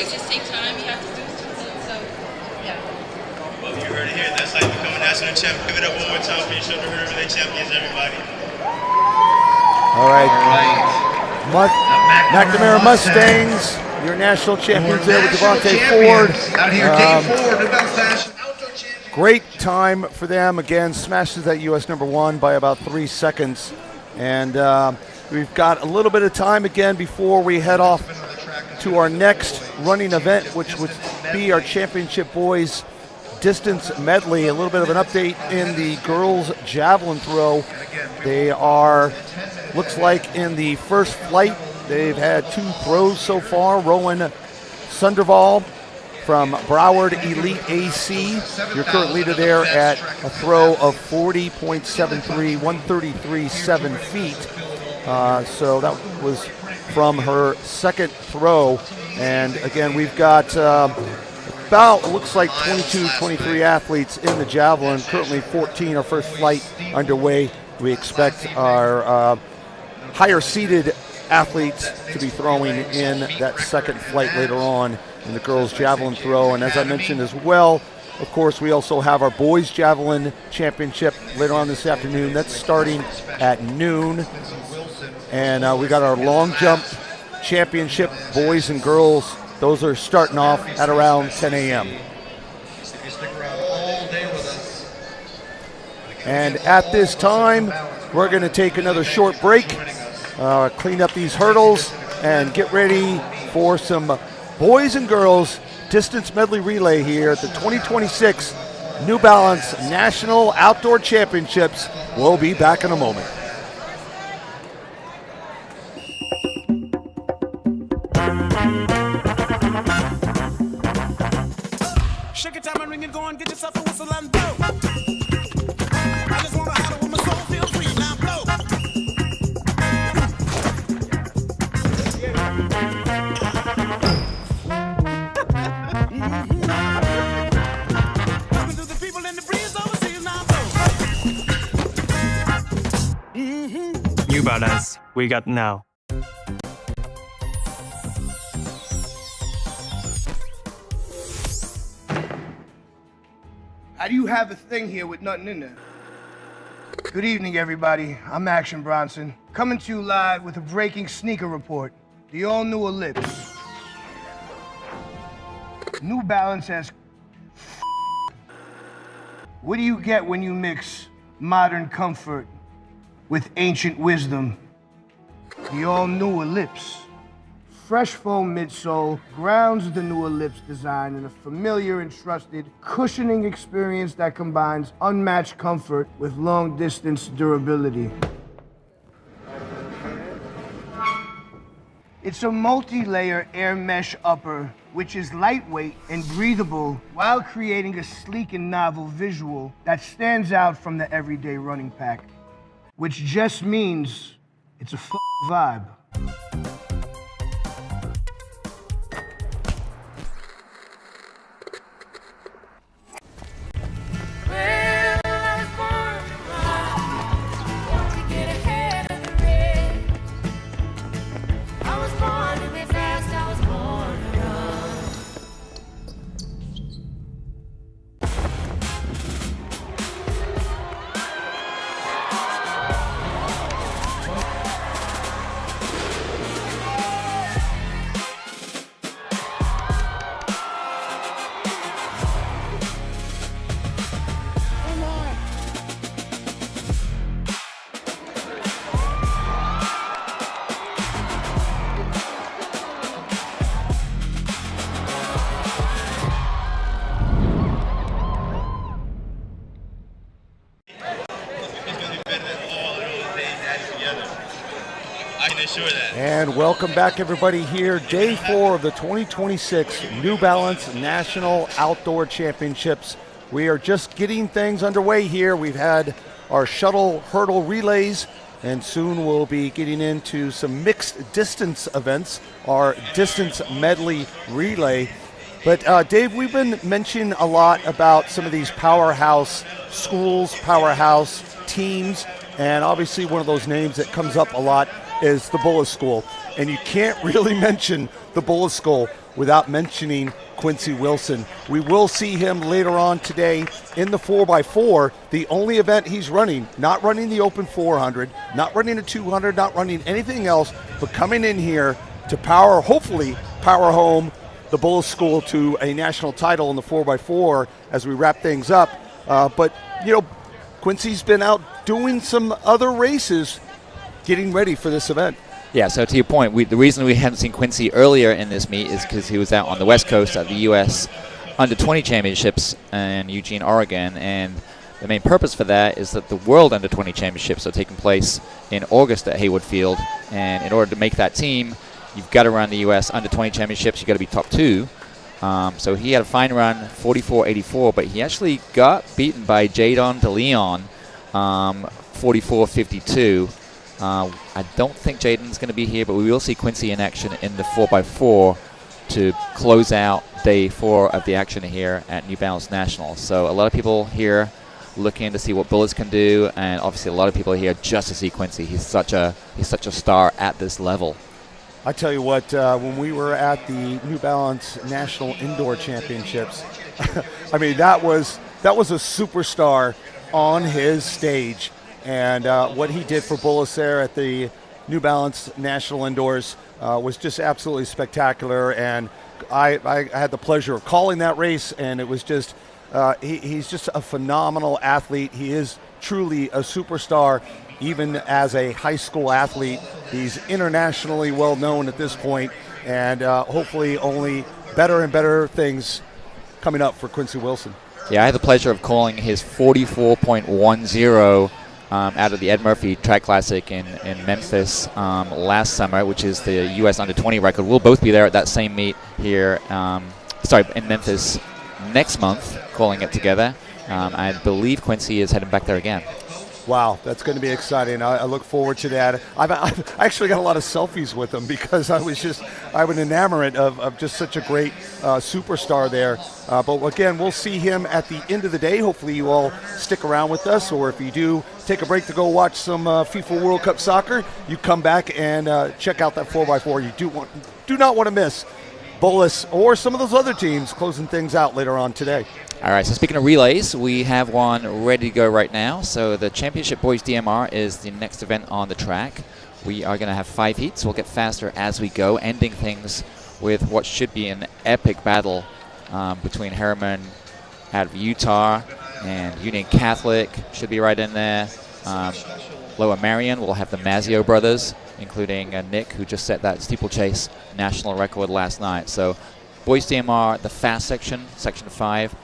just take time. You have to do something. So yeah. Well, you heard it here. That's how you become a national champion. Give it up one more time for your shuttle hurdle relay champions, everybody. All right. McNamara Mustangs, your national champions there with Devontae Ford. Out here, day 4, New Balance National Outdoor Champions. Great time for them. Again, smashes that U.S. number 1 by about 3 seconds. And we've got a little bit of time again before we head off to our next running event, which would be our championship boys distance medley. A little bit of an update in the girls javelin throw. They are, looks like in the first flight, they've had 2 throws so far. Rowan Sunderval from Broward Elite AC, your current leader there at a throw of 40.73, 133.7 feet. So that was from her second throw. And again, we've got about, looks like 22, 23 athletes in the javelin. Currently 14, our first flight underway. We expect our higher seeded athletes to be throwing in that second flight later on in the girls' javelin throw. And as I mentioned as well, of course, we also have our boys' javelin championship later on this afternoon. That's starting at noon. And we got our long jump championship, boys and girls. Those are starting off at around 10 a.m. And at this time, we're going to take another short break, clean up these hurdles, and get ready for some boys and girls distance medley relay here at the 2026 New Balance National Outdoor Championships. We'll be back in a moment. Shake it, time and ring it, go on, get yourself a whistle and blow. I just wanna holler when my soul feels free, now blow. Coming to the people in the breeze overseas, now blow. New Balance, we got now. How do you have a thing here with nothing in there? Good evening, everybody. I'm Action Bronson, coming to you live with a breaking sneaker report. The all-new Ellipse. New Balance has What do you get when you mix modern comfort with ancient wisdom? The all-new Ellipse. Fresh foam midsole grounds the new Ellipse design in a familiar and trusted cushioning experience that combines unmatched comfort with long-distance durability. It's a multi-layer air mesh upper, which is lightweight and breathable while creating a sleek and novel visual that stands out from the everyday running pack, which just means it's a vibe. And welcome back, everybody, here. Day 4 of the 2026 New Balance National Outdoor Championships. We are just getting things underway here. We've had our shuttle hurdle relays, and soon we'll be getting into some mixed distance events, our distance medley relay. But Dave, we've been mentioning a lot about some of these powerhouse schools, powerhouse teams, and obviously one of those names that comes up a lot is the Bullis School. And you can't really mention the Bullis School without mentioning Quincy Wilson. We will see him later on today in the 4x4, the only event he's running, not running the Open 400, not running a 200, not running anything else, but coming in here to hopefully power home the Bullis School to a national title in the 4x4 as we wrap things up. But, you know, Quincy's been out doing some other races getting ready for this event. Yeah, so to your point, the reason we hadn't seen Quincy earlier in this meet is because he was out on the West Coast at the U.S. Under-20 Championships in Eugene, Oregon, and the main purpose for that is that the World Under-20 Championships are taking place in August at Hayward Field, and in order to make that team, you've got to run the U.S. Under-20 Championships, you've got to be top 2. So he had a fine run, 44.84, but he actually got beaten by Jadon DeLeon, 44.52. I don't think Jaden's going to be here, but we will see Quincy in action in the 4x4 to close out day 4 of the action here at New Balance Nationals. So a lot of people here looking to see what Bullets can do, and obviously a lot of people here just to see Quincy. He's such a star at this level. I tell you what, when we were at the New Balance National Indoor Championships, I mean, that was a superstar on his stage. And what he did for Bullis there at the New Balance National Indoors was just absolutely spectacular. And I had the pleasure of calling that race, and it was just, he's just a phenomenal athlete. He is truly a superstar, even as a high school athlete. He's internationally well known at this point, and hopefully only better and better things coming up for Quincy Wilson. Yeah, I had the pleasure of calling his 44.10 out of the Ed Murphy Track Classic in Memphis last summer, which is the U.S. Under-20 record. We'll both be there at that same meet here, in Memphis next month, calling it together. I believe Quincy is heading back there again. Wow, that's going to be exciting. I look forward to that. I've actually got a lot of selfies with him because I was enamored of just such a great superstar there. But again, we'll see him at the end of the day. Hopefully you all stick around with us, or if you do take a break to go watch some FIFA World Cup soccer, you come back and check out that 4x4. You do not want to miss Bullis or some of those other teams closing things out later on today. All right, so speaking of relays, we have one ready to go right now. So the Championship Boys DMR is the next event on the track. We are going to have 5 heats. We'll get faster as we go, ending things with what should be an epic battle between Harriman out of Utah and Union Catholic. Should be right in there. Lower Marion will have the Mazzio brothers, including Nick, who just set that steeplechase national record last night. So Boys DMR, the fast section, section 5,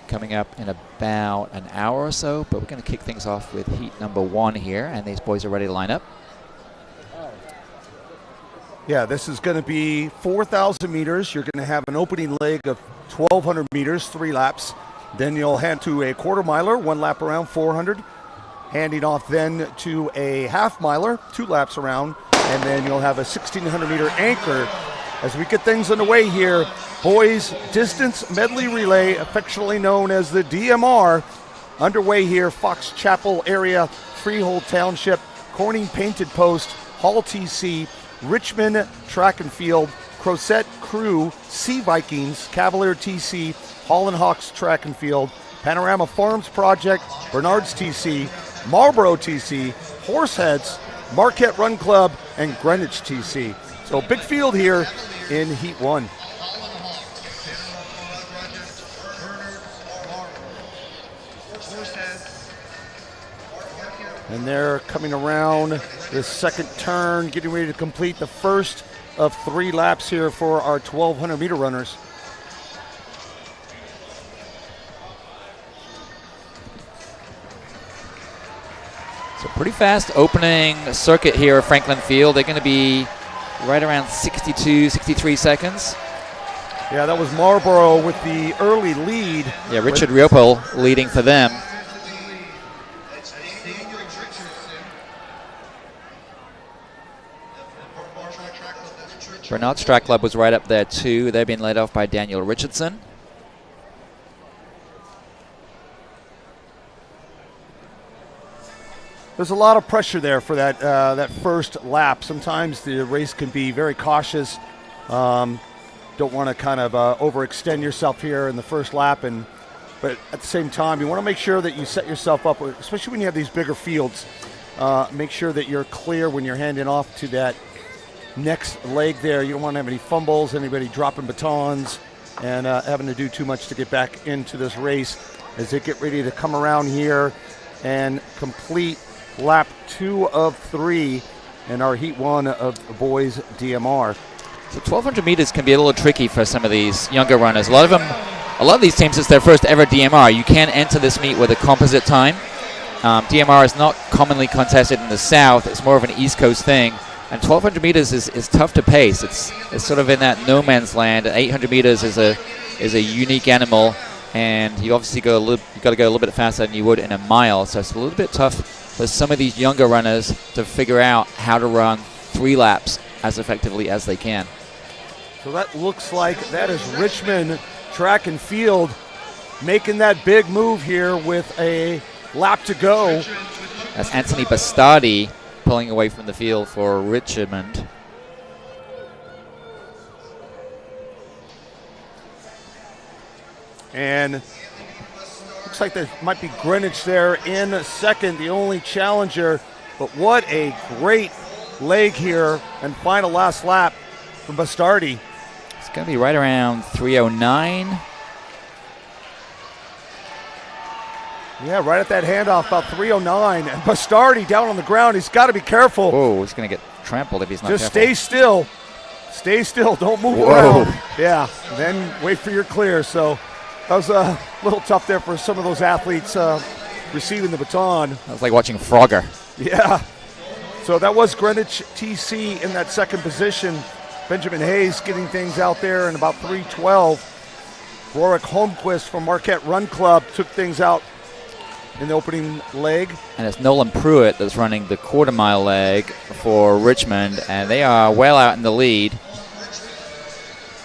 coming up in about an hour or so, but we're going to kick things off with heat number 1 here, and these boys are ready to line up. Yeah, this is going to be 4,000 meters. You're going to have an opening leg of 1,200 meters, 3 laps. Then you'll hand to a quarter miler, 1 lap around, 400. Handing off then to a half miler, 2 laps around. And then you'll have a 1,600 meter anchor. As we get things underway here, boys distance medley relay, affectionately known as the DMR, underway here, Fox Chapel area, Freehold Township, Corning Painted Post, Hall TC, Richmond Track and Field, Crozet Crew, Sea Vikings, Cavalier TC, Holland Hawks Track and Field, Panorama Farms Project, Bernard's TC, Marlboro TC, Horseheads, Marquette Run Club, and Greenwich TC. So big field here in Heat 1. And they're coming around this second turn, getting ready to complete the first of 3 laps here for our 1,200 meter runners. So pretty fast opening circuit here at Franklin Field. They're going to be right around 62, 63 seconds. Yeah, that was Marlboro with the early lead. Yeah, Richard Riopel leading for them. Bernard's Track Club was right up there too. They're being led off by Daniel Richardson. There's a lot of pressure there for that first lap. Sometimes the race can be very cautious. Don't want to kind of overextend yourself here in the first lap, but at the same time, you want to make sure that you set yourself up, especially when you have these bigger fields. Make sure that you're clear when you're handing off to that next leg there. You don't want to have any fumbles, anybody dropping batons, and having to do too much to get back into this race as they get ready to come around here and complete lap 2 of 3 in our Heat 1 of the boys DMR. So 1,200 meters can be a little tricky for some of these younger runners. A lot of these teams, it's their first ever DMR. You can enter this meet with a composite time. DMR is not commonly contested in the South. It's more of an East Coast thing. And 1,200 meters is tough to pace. It's sort of in that no man's land. 800 meters is a unique animal, and you obviously got to go a little bit faster than you would in a mile. So it's a little bit tough for some of these younger runners to figure out how to run 3 laps as effectively as they can. So that looks like that is Richmond Track and Field making that big move here with a lap to go. That's Anthony Bastardi pulling away from the field for Richmond. And looks like there might be Greenwich there in second, the only challenger. But what a great leg here and final last lap from Bastardi. It's going to be right around 309. Yeah, right at that handoff, about 309. And Bastardi down on the ground. He's got to be careful. Oh, he's going to get trampled if he's not Just careful. stay still. Stay still. Don't move Whoa. around. Yeah, and then wait for your clear. So that was a little tough there for some of those athletes receiving the baton. That was like watching Frogger. Yeah. So that was Greenwich TC in that second position. Benjamin Hayes getting things out there in about 3:12. Rorik Holmquist from Marquette Run Club took things out in the opening leg. And it's Nolan Pruitt that's running the quarter-mile leg for Richmond, and they are well out in the lead.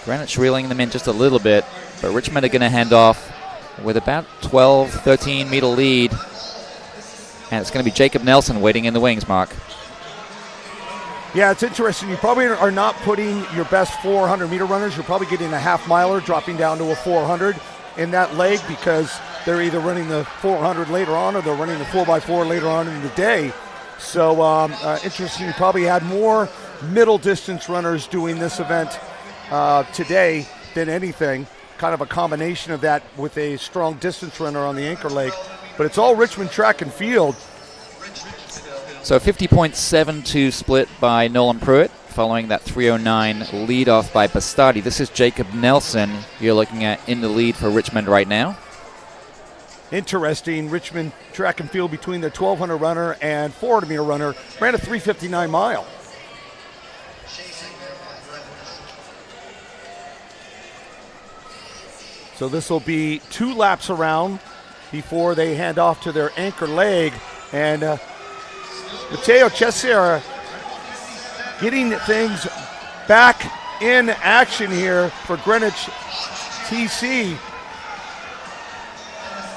Greenwich reeling them in just a little bit, but Richmond are going to hand off with about 12, 13-meter lead. And it's going to be Jacob Nelson waiting in the wings, Mark. Yeah, it's interesting. You probably are not putting your best 400-meter runners. You're probably getting a half-miler dropping down to a 400 in that leg because they're either running the 400 later on or they're running the 4x4 later on in the day. So interesting. You probably had more middle-distance runners doing this event today than anything. Kind of a combination of that with a strong distance runner on the anchor leg. But it's all Richmond Track and Field. So 50.72 split by Nolan Pruitt, following that 309 lead off by Bastardi. This is Jacob Nelson you're looking at in the lead for Richmond right now. Interesting. Richmond Track and Field between the 1,200 runner and 400-meter runner ran a 3:59 mile. So this will be 2 laps around before they hand off to their anchor leg. And Matteo Cesare getting things back in action here for Greenwich TC.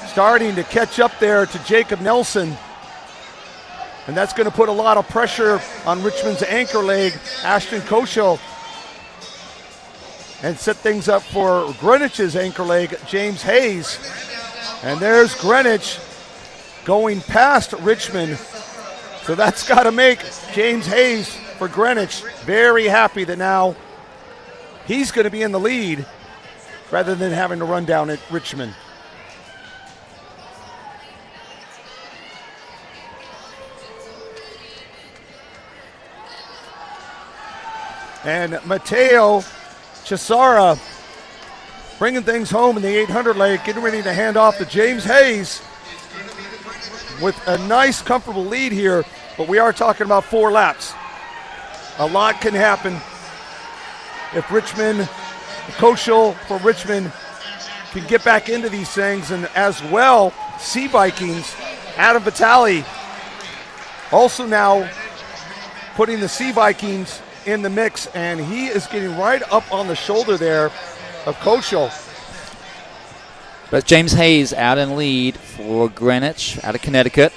Starting to catch up there to Jacob Nelson. And that's going to put a lot of pressure on Richmond's anchor leg, Ashton Koschel. And set things up for Greenwich's anchor leg, James Hayes. And there's Greenwich going past Richmond. So that's got to make James Hayes for Greenwich very happy that now he's going to be in the lead rather than having to run down at Richmond. And Matteo Cesara bringing things home in the 800 leg, getting ready to hand off to James Hayes with a nice, comfortable lead here, but we are talking about 4 laps. A lot can happen if Richmond, Koschel for Richmond can get back into these things, and as well, Sea Vikings, Adam Vitale, also now putting the Sea Vikings in the mix, and he is getting right up on the shoulder there of Koschel. But James Hayes out in lead for Greenwich out of Connecticut.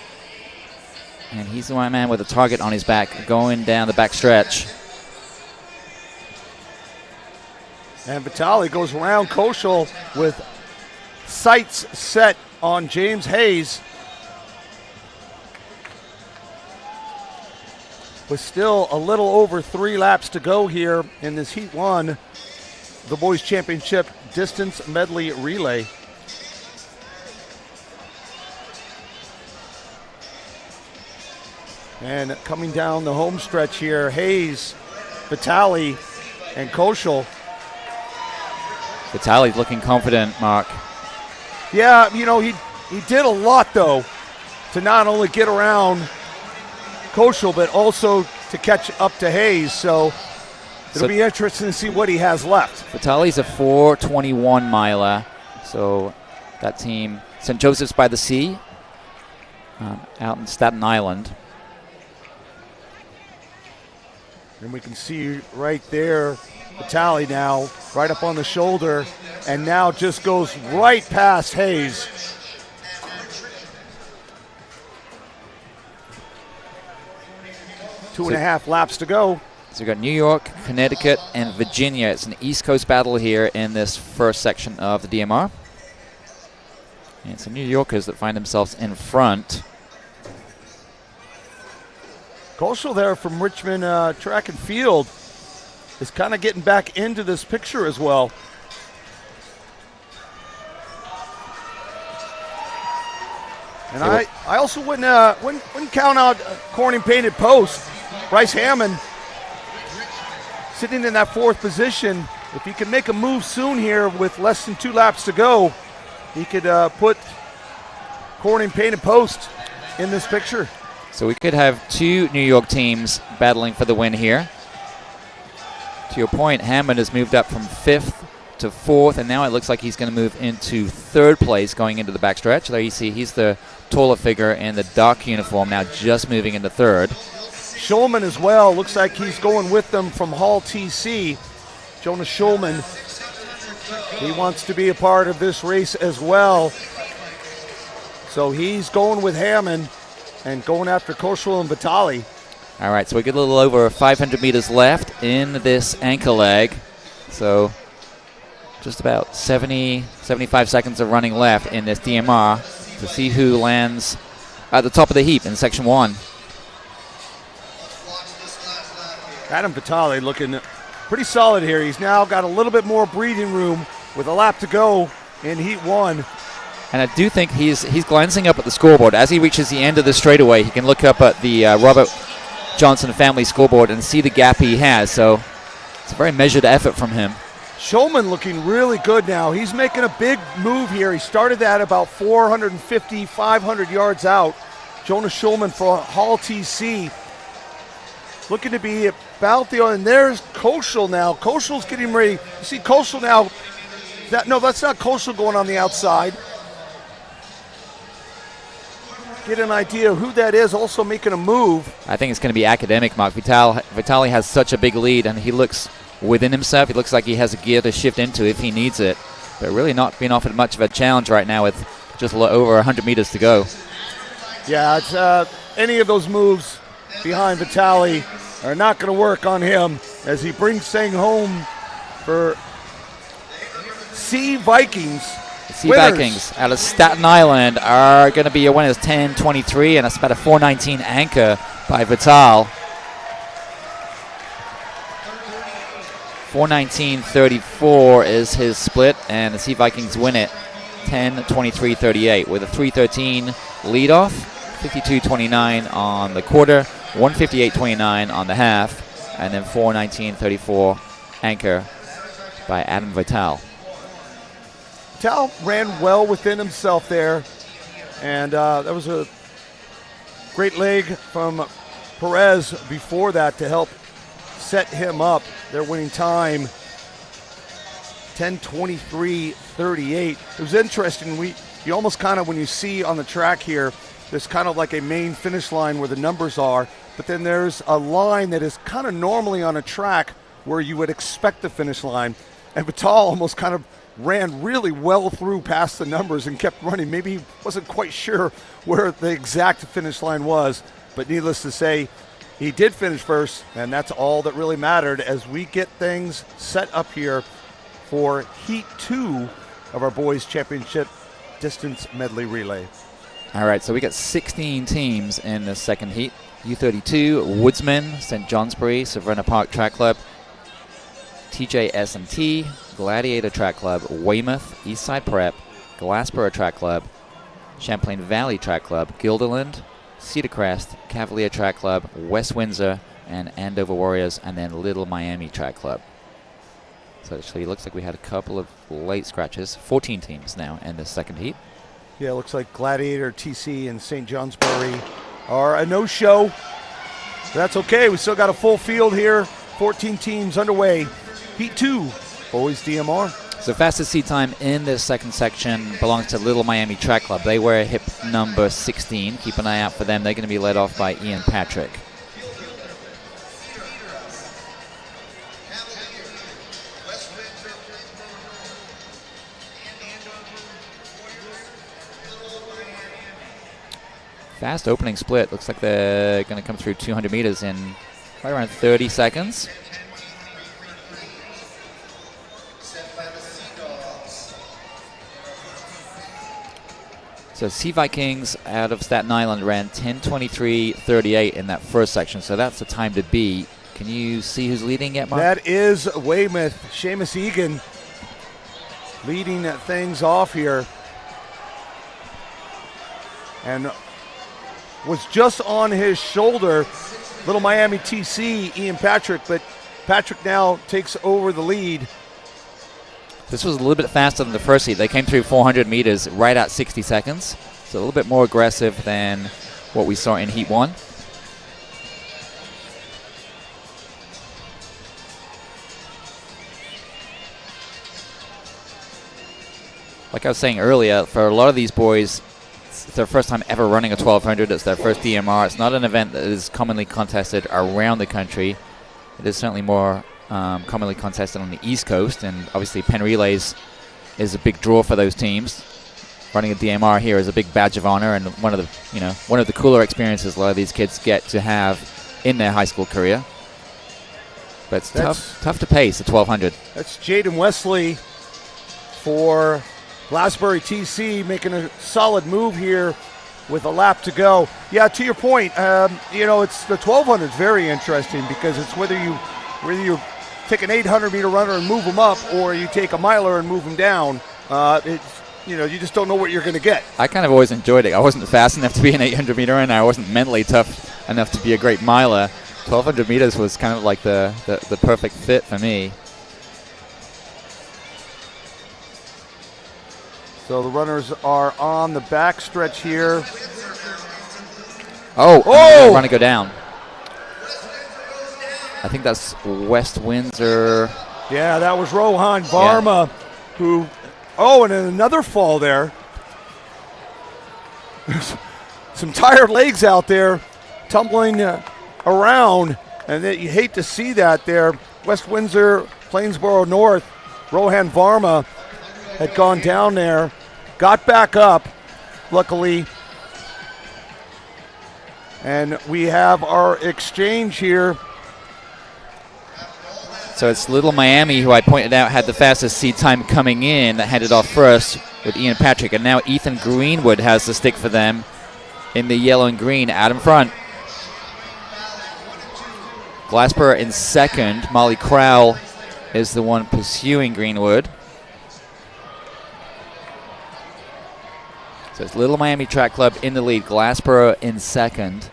And he's the right man with a target on his back going down the back stretch. And Vitale goes around Koschel with sights set on James Hayes. With still a little over 3 laps to go here in this Heat 1, the Boys Championship Distance Medley Relay. And coming down the home stretch here, Hayes, Vitale, and Koschel. Vitale's looking confident, Mark. Yeah, you know, he did a lot, though, to not only get around Koschel, but also to catch up to Hayes. So it'll be interesting to see what he has left. Vitale's a 4:21 miler. So that team, St. Joseph's by the Sea, out in Staten Island. And we can see right there Vitale now right up on the shoulder, and now just goes right past Hayes. Two and a half laps to go. So we've got New York, Connecticut, and Virginia. It's an East Coast battle here in this first section of the DMR. And it's the New Yorkers that find themselves in front. Koschel there from Richmond Track and Field is kind of getting back into this picture as well. And I also wouldn't count out Corning Painted Post. Bryce Hammond sitting in that fourth position. If he can make a move soon here with less than 2 laps to go, he could put Corning Painted Post in this picture. So we could have 2 New York teams battling for the win here. To your point, Hammond has moved up from 5th to 4th, and now it looks like he's going to move into 3rd place going into the backstretch. There you see he's the taller figure in the dark uniform, now just moving into 3rd. Schulman as well. Looks like he's going with them from Hall TC. Jonas Schulman. He wants to be a part of this race as well. So he's going with Hammond and going after Koschel and Vitale. All right, so we get a little over 500 meters left in this anchor leg. So just about 75 seconds of running left in this DMR to see who lands at the top of the heap in section 1. Adam Vitale looking pretty solid here. He's now got a little bit more breathing room with a lap to go in heat 1. And I do think he's glancing up at the scoreboard. As he reaches the end of the straightaway, he can look up at the Robert Johnson family scoreboard and see the gap he has. So it's a very measured effort from him. Schulman looking really good now. He's making a big move here. He started that about 450, 500 yards out. Jonas Schulman for Hall TC. Looking to be about the, and there's Koschel now. Koschel's getting ready. You see Koschel now. No, that's not Koschel going on the outside. Get an idea of who that is, also making a move. I think it's going to be academic, Mark. Vitale has such a big lead, and he looks within himself. He looks like he has a gear to shift into if he needs it, but really not being offered much of a challenge right now with just over 100 meters to go. Yeah, it's any of those moves behind Vitale are not going to work on him as he brings things home for Sea Vikings. The Sea Vikings out of Staten Island are going to be your winners, 10:23, and that's about a 4:19 anchor by Vitale. 4:19.34 is his split, and the Sea Vikings win it 10:23.38 with a 3:13 leadoff, 52.29 on the quarter, 158.29 on the half, and then 4:19.34 anchor by Adam Vitale. Vitale ran well within himself there, and that was a great leg from Perez before that to help set him up. Their winning time, 10:23.38. It was interesting. You almost kind of, when you see on the track here, there's kind of like a main finish line where the numbers are, but then there's a line that is kind of normally on a track where you would expect the finish line. And Vitale almost kind of ran really well through past the numbers and kept running. Maybe he wasn't quite sure where the exact finish line was, but needless to say, he did finish first, and that's all that really mattered as we get things set up here for Heat 2 of our Boys Championship Distance Medley Relay. All right, so we got 16 teams in the second heat. U32, Woodsman, St. Johnsbury, Savannah Park Track Club, TJS&T, Gladiator Track Club, Weymouth, Eastside Prep, Glassboro Track Club, Champlain Valley Track Club, Guilderland, Cedar Crest, Cavalier Track Club, West Windsor, and Andover Warriors, and then Little Miami Track Club. So actually it looks like we had a couple of late scratches. 14 teams now in the second heat. Yeah, it looks like Gladiator, TC, and St. Johnsbury are a no-show. That's okay. We still got a full field here. 14 teams underway. Heat 2, Boys DMR. So fastest seat time in this second section belongs to Little Miami Track Club. They wear hip number 16. Keep an eye out for them. They're going to be led off by Ian Patrick. Fast opening split. Looks like they're going to come through 200 meters in right around 30 seconds. So Sea Vikings out of Staten Island ran 10:23.38 in that first section. So that's the time to beat. Can you see who's leading yet, Mark? That is Weymouth. Seamus Egan leading things off here. And was just on his shoulder, Little Miami TC, Ian Patrick, but Patrick now takes over the lead. This was a little bit faster than the first heat. They came through 400 meters right at 60 seconds. So a little bit more aggressive than what we saw in Heat 1. Like I was saying earlier, for a lot of these boys, it's their first time ever running a 1200. It's their first DMR. It's not an event that is commonly contested around the country. It is certainly more commonly contested on the East Coast, and obviously Penn Relays is a big draw for those teams. Running a DMR here is a big badge of honor, and one of the cooler experiences a lot of these kids get to have in their high school career. But it's tough to pace at 1200. That's Jaden Wesley for Glassbury TC making a solid move here with a lap to go. Yeah, to your point, it's the 1200 is very interesting because it's whether you take an 800-meter runner and move them up, or you take a miler and move them down. You just don't know what you're going to get. I kind of always enjoyed it. I wasn't fast enough to be an 800-meter runner. I wasn't mentally tough enough to be a great miler. 1,200 meters was kind of like the perfect fit for me. So the runners are on the back stretch here. Oh! Run to go down. I think that's West Windsor. Yeah, that was Rohan Varma, who... Oh, and then another fall there. There's some tired legs out there tumbling around, and you hate to see that there. West Windsor, Plainsboro North, Rohan Varma had gone down there, got back up, luckily. And we have our exchange here. So it's Little Miami, who I pointed out had the fastest seed time coming in, that headed off first with Ian Patrick. And now Ethan Greenwood has the stick for them in the yellow and green out in front. Glassboro in second. Molly Crowell is the one pursuing Greenwood. So it's Little Miami Track Club in the lead. Glassboro in second.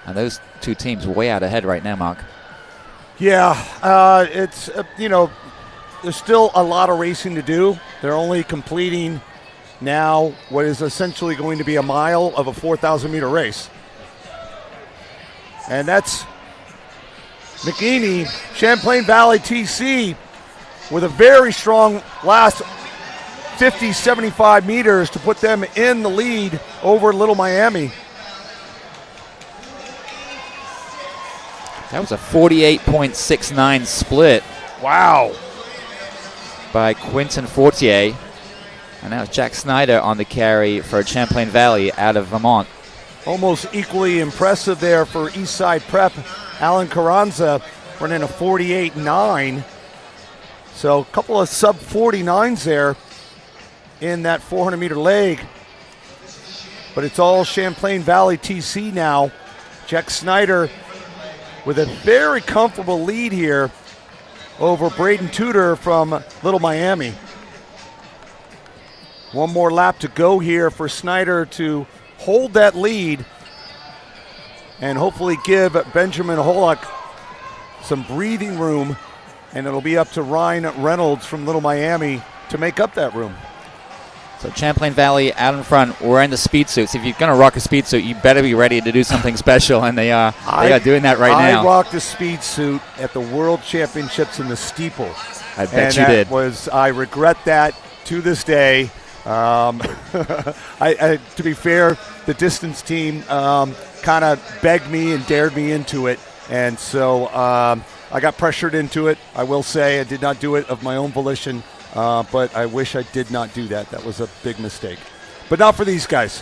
And those two teams way out ahead right now, Mark. Yeah, it's, there's still a lot of racing to do. They're only completing now what is essentially going to be a mile of a 4,000-meter race. And that's McGeaney, Champlain Valley TC, with a very strong last 50, 75 meters to put them in the lead over Little Miami. That was a 48.69 split. Wow. By Quinton Fortier. And now Jack Snyder on the carry for Champlain Valley out of Vermont. Almost equally impressive there for Eastside Prep. Alan Carranza running a 48.9. So a couple of sub 49s there in that 400-meter leg. But it's all Champlain Valley TC now. Jack Snyder with a very comfortable lead here over Braden Tudor from Little Miami. One more lap to go here for Snyder to hold that lead and hopefully give Benjamin Hollock some breathing room, and it'll be up to Ryan Reynolds from Little Miami to make up that room. So Champlain Valley out in front, wearing the speed suits. If you're going to rock a speed suit, you better be ready to do something special, and they are doing that right now. I rocked a speed suit at the World Championships in the steeple. I bet you did. I regret that to this day. To be fair, the distance team kind of begged me and dared me into it, and so I got pressured into it. I will say I did not do it of my own volition. But I wish I did not do that. That was a big mistake. But not for these guys.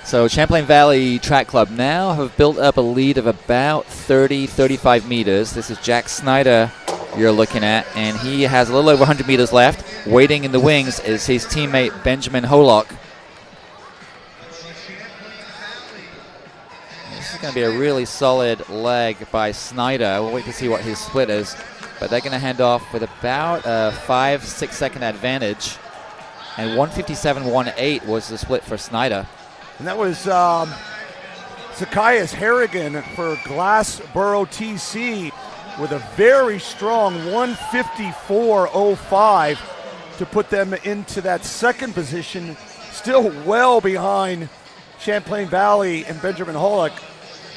So Champlain Valley Track Club now have built up a lead of about 30, 35 meters. This is Jack Snyder you're looking at, and he has a little over 100 meters left. Waiting in the wings is his teammate Benjamin Holock. This is going to be a really solid leg by Snyder. We'll wait to see what his split is, but they're going to hand off with about a 5-6 second advantage, and 157.18 was the split for Snyder. And that was Zacchaeus Harrigan for Glassboro TC with a very strong 154.05 to put them into that second position, still well behind Champlain Valley and Benjamin Holock,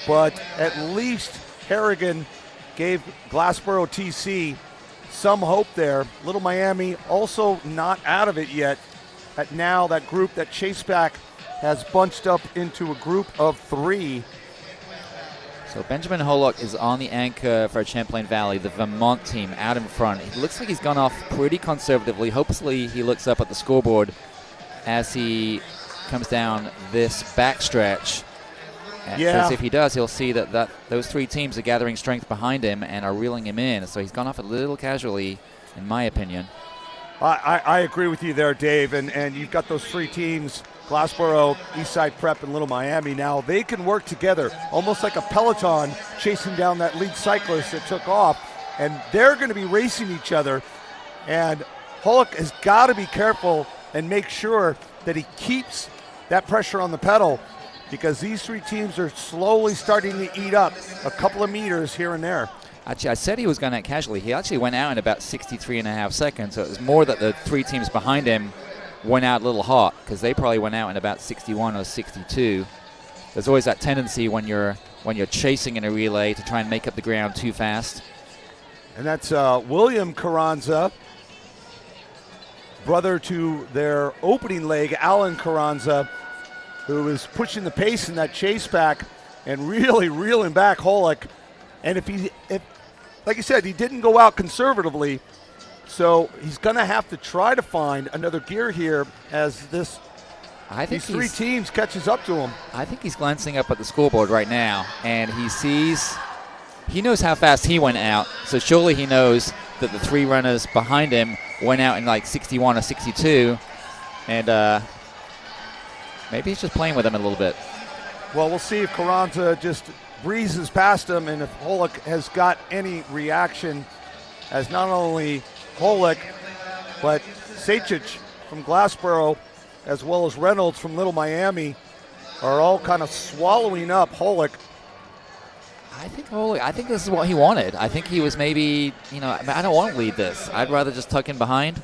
but at least Harrigan gave Glassboro TC some hope there. Little Miami also not out of it yet. Now that group, that chase back, has bunched up into a group of 3. So Benjamin Holock is on the anchor for Champlain Valley, the Vermont team out in front. It looks like he's gone off pretty conservatively. Hopefully he looks up at the scoreboard as he comes down this backstretch. Because if he does, he'll see that those 3 teams are gathering strength behind him and are reeling him in. So he's gone off a little casually, in my opinion. I agree with you there, Dave. And you've got those 3 teams, Glassboro, Eastside Prep, and Little Miami. Now they can work together, almost like a peloton chasing down that lead cyclist that took off. And they're going to be racing each other. And Holock has got to be careful and make sure that he keeps that pressure on the pedal, because these 3 teams are slowly starting to eat up a couple of meters here and there. Actually, I said he was going out casually. He actually went out in about 63.5 seconds, so it was more that the 3 teams behind him went out a little hot, because they probably went out in about 61 or 62. There's always that tendency when you're chasing in a relay to try and make up the ground too fast. And that's William Carranza, brother to their opening leg, Alan Carranza, who is pushing the pace in that chase back and really reeling back Holock. And if like you said, he didn't go out conservatively, so he's going to have to try to find another gear here as these 3 teams catches up to him. I think he's glancing up at the scoreboard right now, and he knows how fast he went out, so surely he knows that the 3 runners behind him went out in like 61 or 62, and maybe he's just playing with him a little bit. Well, we'll see if Carranza just breezes past him, and if Holock has got any reaction, as not only Holock, but Sejcic from Glassboro, as well as Reynolds from Little Miami, are all kind of swallowing up Holock. I think this is what he wanted. I think he was maybe, I don't want to lead this. I'd rather just tuck in behind.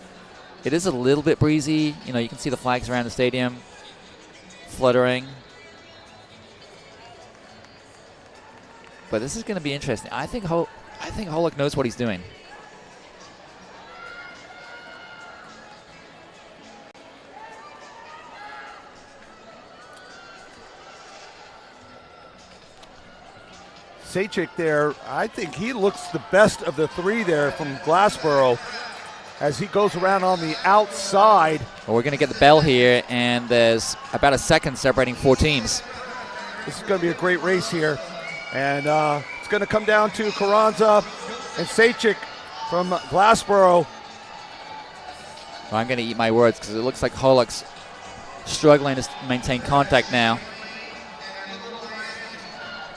It is a little bit breezy. You can see the flags around the stadium fluttering. But this is going to be interesting. I think Holock knows what he's doing. Sejcic there, I think he looks the best of the 3 there from Glassboro as he goes around on the outside. Well, we're going to get the bell here, and there's about a second separating 4 teams. This is going to be a great race here. And it's going to come down to Carranza and Sejcic from Glassboro. Well, I'm going to eat my words, because it looks like Holock's struggling to maintain contact now.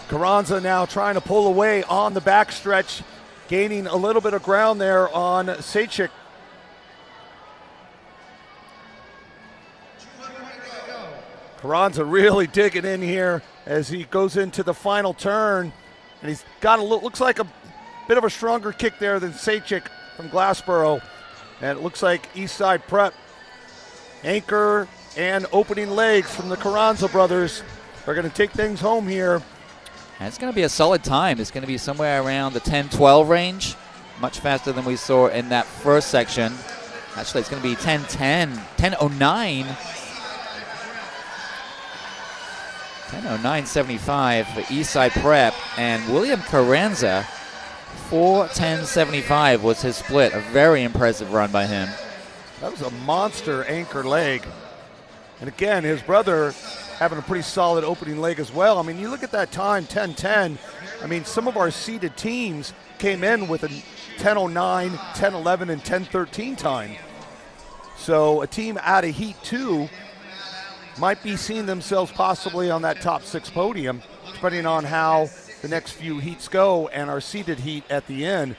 Carranza now trying to pull away on the backstretch, gaining a little bit of ground there on Sejcic. Carranza really digging in here as he goes into the final turn, and he's got looks like a bit of a stronger kick there than Sejcic from Glassboro, and it looks like Eastside Prep, anchor and opening legs from the Carranza brothers are going to take things home here. And it's going to be a solid time. It's going to be somewhere around the 10-12 range, much faster than we saw in that first section. Actually, it's going to be 10-10, 10:09. 10:09.75 for Eastside Prep, and William Carranza, 4:10.75 was his split. A very impressive run by him. That was a monster anchor leg. And again, his brother having a pretty solid opening leg as well. I mean, you look at that time, 10:10. I mean, some of our seeded teams came in with a 10:09, 10:11, and 10:13 time. So a team out of Heat 2 might be seeing themselves possibly on that top 6 podium, depending on how the next few heats go and our seeded heat at the end.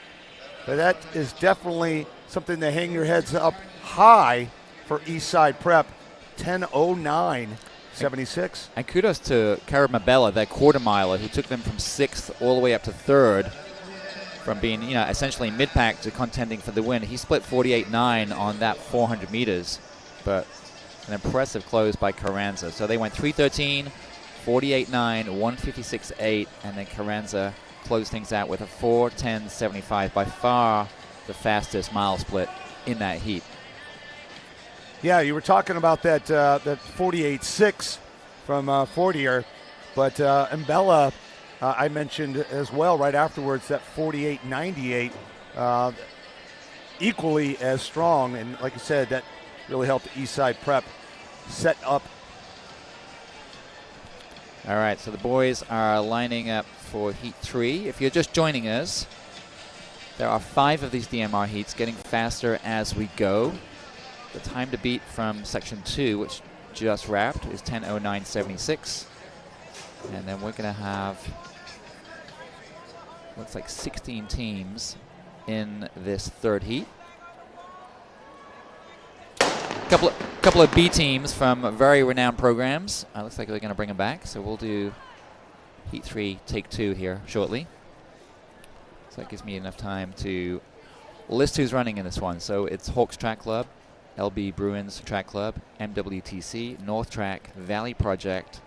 But that is definitely something to hang your heads up high for Eastside Prep, 10:09.76. And kudos to Caramabella, their quarter miler, who took them from 6th all the way up to 3rd, from being, essentially mid-pack to contending for the win. He split 48.9 on that 400 meters, but an impressive close by Carranza. So they went 3:13, 48.9, 156.8, and then Carranza closed things out with a 4:10.75, by far the fastest mile split in that heat. Yeah, you were talking about that 48.6 from Fortier, but Mbella, I mentioned as well right afterwards that 48.98, equally as strong, and like I said, that really helped Eastside Prep set up. All right, so the boys are lining up for Heat 3. If you're just joining us, there are 5 of these DMR heats, getting faster as we go. The time to beat from Section 2, which just wrapped, is 10:09.76. And then we're going to have, looks like 16 teams in this third heat. Couple of B teams from very renowned programs. Looks like they're going to bring them back, so we'll do Heat 3, Take 2 here shortly. So that gives me enough time to list who's running in this one. So it's Hawks Track Club, LB Bruins Track Club, MWTC, North Track, Valley Project,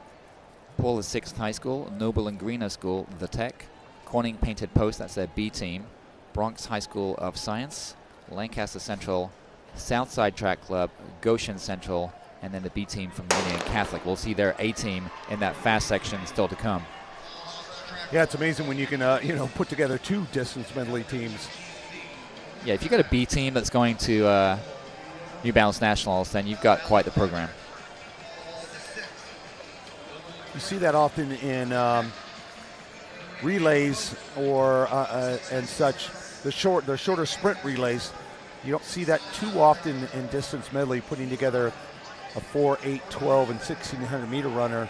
Paul VI High School, Noble and Greener School, The Tech, Corning Painted Post, that's their B team, Bronx High School of Science, Lancaster Central, Southside Track Club, Goshen Central, and then the B team from Union Catholic. We'll see their A team in that fast section still to come. Yeah, it's amazing when you can, put together 2 distance medley teams. Yeah, if you've got a B team that's going to New Balance Nationals, then you've got quite the program. You see that often in relays or and such, the shorter sprint relays. You don't see that too often in distance medley, putting together a 4, 8, 12, and 1,600 meter runner,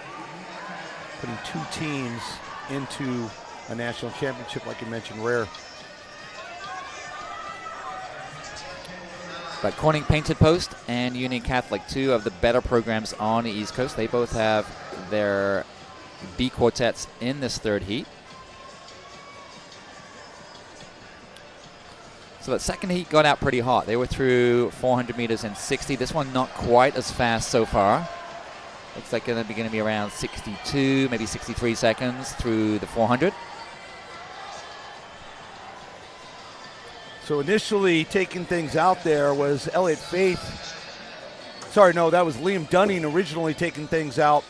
putting 2 teams into a national championship, like you mentioned, rare. But Corning Painted Post and Union Catholic, 2 of the better programs on the East Coast. They both have their B quartets in this third heat. So that second heat got out pretty hot. They were through 400 meters in 60. This one not quite as fast so far. Looks like they're going to be around 62, maybe 63 seconds through the 400. So initially taking things out there was Elliott Faith. Sorry, no, that was Liam Dunning originally taking things out.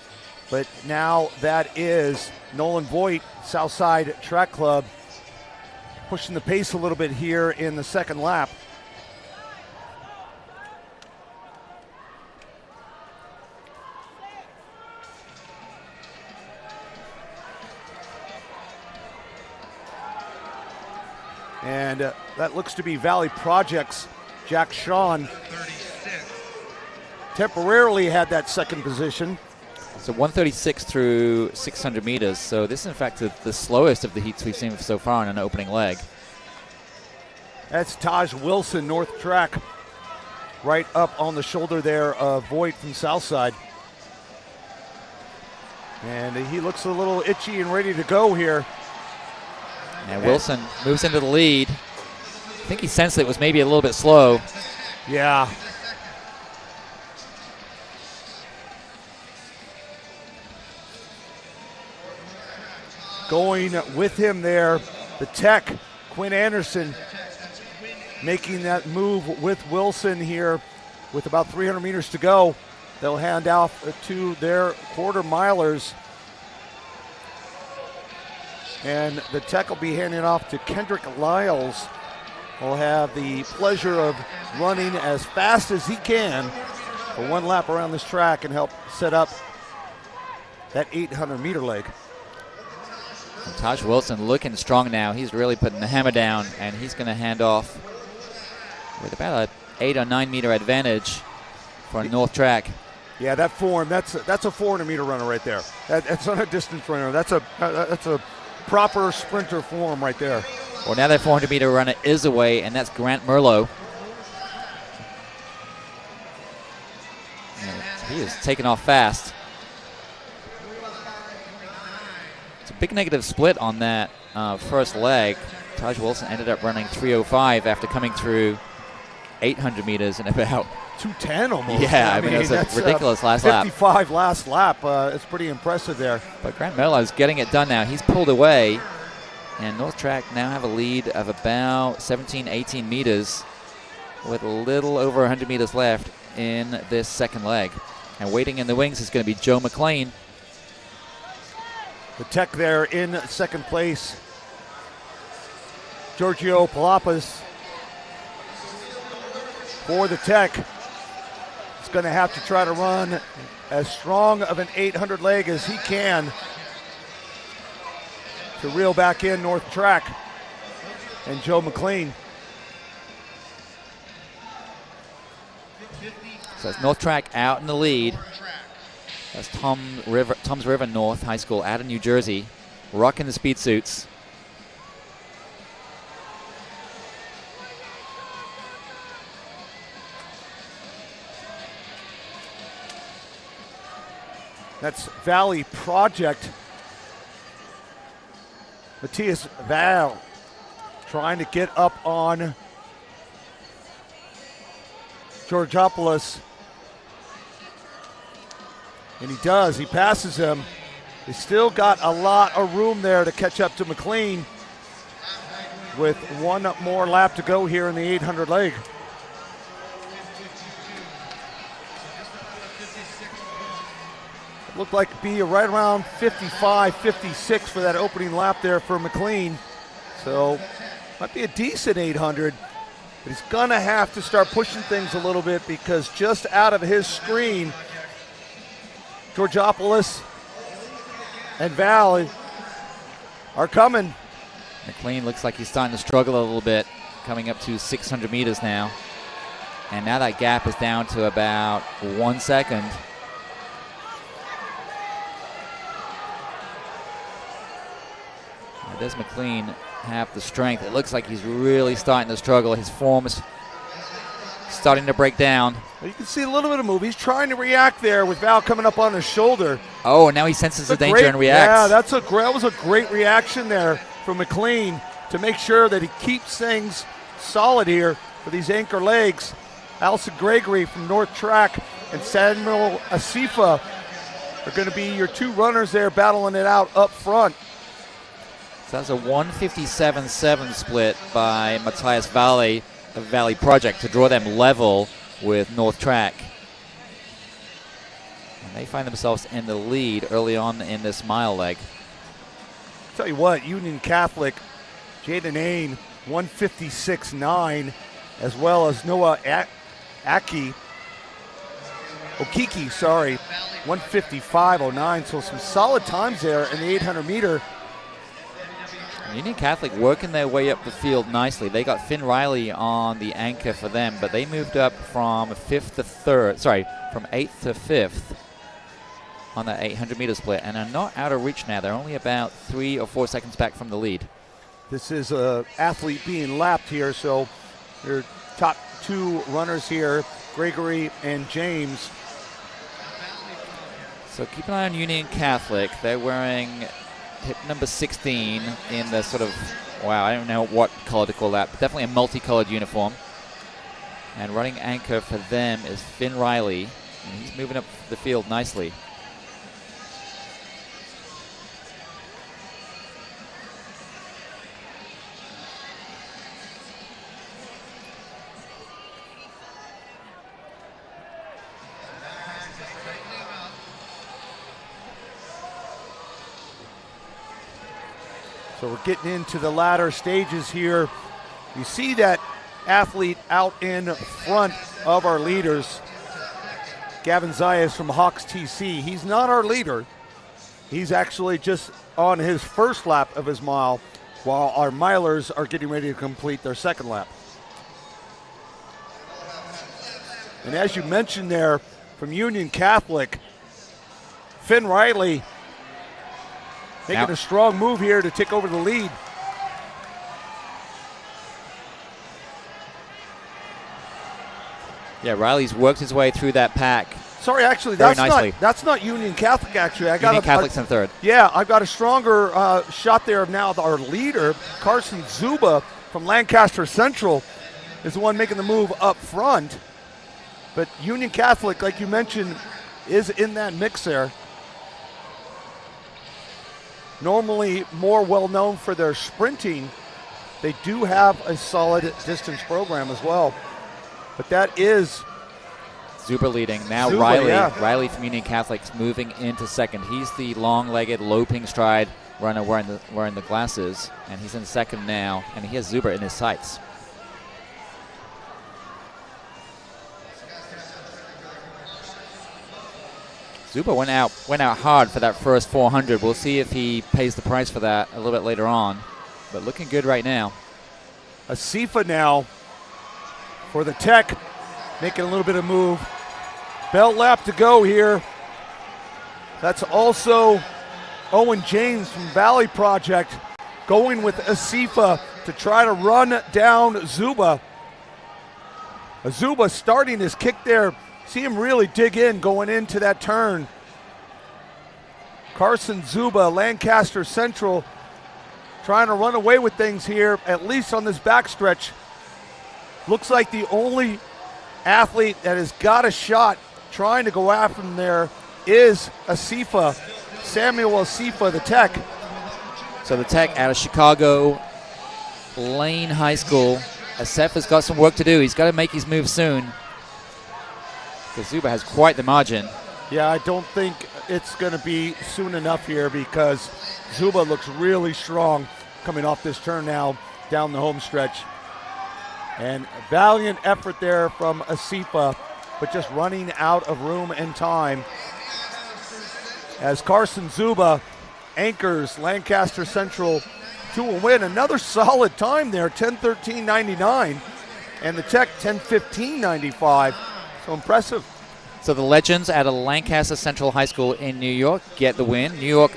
But now that is Nolan Voigt, Southside Track Club, pushing the pace a little bit here in the second lap. And that looks to be Valley Projects. Jack Shawn temporarily had that second position. So 136 through 600 meters. So this is, in fact, the slowest of the heats we've seen so far on an opening leg. That's Taj Wilson, North Track, right up on the shoulder there of Voigt from Southside. And he looks a little itchy and ready to go here. And Wilson moves into the lead. I think he sensed it was maybe a little bit slow. Yeah. Going with him there, the Tech, Quinn Anderson, making that move with Wilson here with about 300 meters to go. They'll hand off to their quarter milers. And the Tech will be handing off to Kendrick Lyles. Will have the pleasure of running as fast as he can for one lap around this track and help set up that 800-meter leg. And Taj Wilson looking strong now. He's really putting the hammer down, and he's going to hand off with about a 8 or 9 meter advantage for North Track. Yeah, that form, that's a 400-meter runner right there. That's not a distance runner. That's a proper sprinter form right there. Well, now that 400-meter runner is away, and that's Grant Merlot. And he is taking off fast. It's a big negative split on that first leg. Taj Wilson ended up running 3:05 after coming through 800 meters in about 2:10 almost. Yeah, I mean, it was a ridiculous last lap. 55 last lap. It's pretty impressive there. But Grant Merlot's getting it done now. He's pulled away, and North Track now have a lead of about 17, 18 meters with a little over 100 meters left in this second leg. And waiting in the wings is going to be Joe McLean. The Tech there in second place. Giorgio Palapas for the Tech. He's going to have to try to run as strong of an 800 leg as he can to reel back in North Track and Joe McLean. So it's North Track out in the lead. That's Toms River North High School out of New Jersey, rocking the speed suits. That's Valley Project. Matthias Val trying to get up on Georgopoulos. And he does. He passes him. He's still got a lot of room there to catch up to McLean with one more lap to go here in the 800 leg. It looked like it'd be right around 55, 56 for that opening lap there for McLean. So might be a decent 800. But he's going to have to start pushing things a little bit because just out of his screen, Georgopoulos and Val are coming. McLean looks like he's starting to struggle a little bit, coming up to 600 meters now. And now that gap is down to about 1 second. Now, does McLean have the strength? It looks like he's really starting to struggle. His form is starting to break down. You can see a little bit of move. He's trying to react there with Val coming up on his shoulder. Oh, and now he senses the danger and reacts. Yeah, that was a great reaction there from McLean to make sure that he keeps things solid here for these anchor legs. Allison Gregory from North Track and Samuel Asifa are going to be your two runners there battling it out up front. So that's a 157.7 split by Matthias Valley of Valley Project to draw them level with North Track. And they find themselves in the lead early on in this mile leg. Tell you what, Union Catholic, Jaden Ain, 156.9, as well as Noah Okiki, 155.09. So some solid times there in the 800 meter. Union Catholic working their way up the field nicely. They got Finn Riley on the anchor for them, but they moved up from 8th to 5th on that 800 meter split and are not out of reach now. They're only about 3 or 4 seconds back from the lead. This is an athlete being lapped here, so your top two runners here, Gregory and James. So keep an eye on Union Catholic. They're wearing hip number 16 in the sort of, wow, I don't know what color to call that, but definitely a multicolored uniform. And running anchor for them is Finn Riley, and he's moving up the field nicely. So we're getting into the latter stages here. You see that athlete out in front of our leaders. Gavin Zayas from Hawks TC. He's not our leader. He's actually just on his first lap of his mile, while our milers are getting ready to complete their second lap. And as you mentioned there, from Union Catholic, Finn Riley making a strong move here to take over the lead. Yeah, Riley's worked his way through that pack. Sorry, actually, very that's nicely. that's not Union Catholic. Actually, Union Catholic's in third. Yeah, I've got a stronger shot there of now. Our leader, Carson Zuba from Lancaster Central, is the one making the move up front. But Union Catholic, like you mentioned, is in that mix there. Normally more well known for their sprinting, they do have a solid distance program as well. But that is Zuber leading. Now Zuber, Riley. yeah. Riley from Union Catholic's moving into second. He's the long-legged, loping stride runner wearing the glasses, and he's in second now, and he has Zuber in his sights. Zuber went out hard for that first 400. We'll see if he pays the price for that a little bit later on, but looking good right now. Asifa now for the Tech, making a little bit of move. Bell lap to go here. That's also Owen James from Valley Project going with Asifa to try to run down Zuba. Zuba starting his kick there. See him really dig in going into that turn. Carson Zuba, Lancaster Central, trying to run away with things here, at least on this backstretch. Looks like the only athlete that has got a shot trying to go after him there is Asifa, Samuel Asifa, the Tech. So the Tech out of Chicago Lane High School. Asifa's got some work to do. He's got to make his move soon, because Zuba has quite the margin. Yeah, I don't think it's going to be soon enough here, because Zuba looks really strong coming off this turn now down the home stretch. And valiant effort there from Asifa, but just running out of room and time. As Carson Zuba anchors Lancaster Central to a win. Another solid time there, 10:13.99. And the Tech 10:15.95. So impressive. So the Legends out of Lancaster Central High School in New York get the win. New York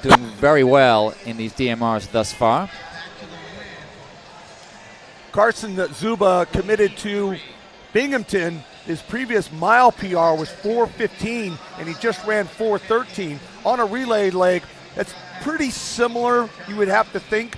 doing very well in these DMRs thus far. Carson Zuba committed to Binghamton. His previous mile PR was 4:15, and he just ran 4:13 on a relay leg. That's pretty similar, you would have to think,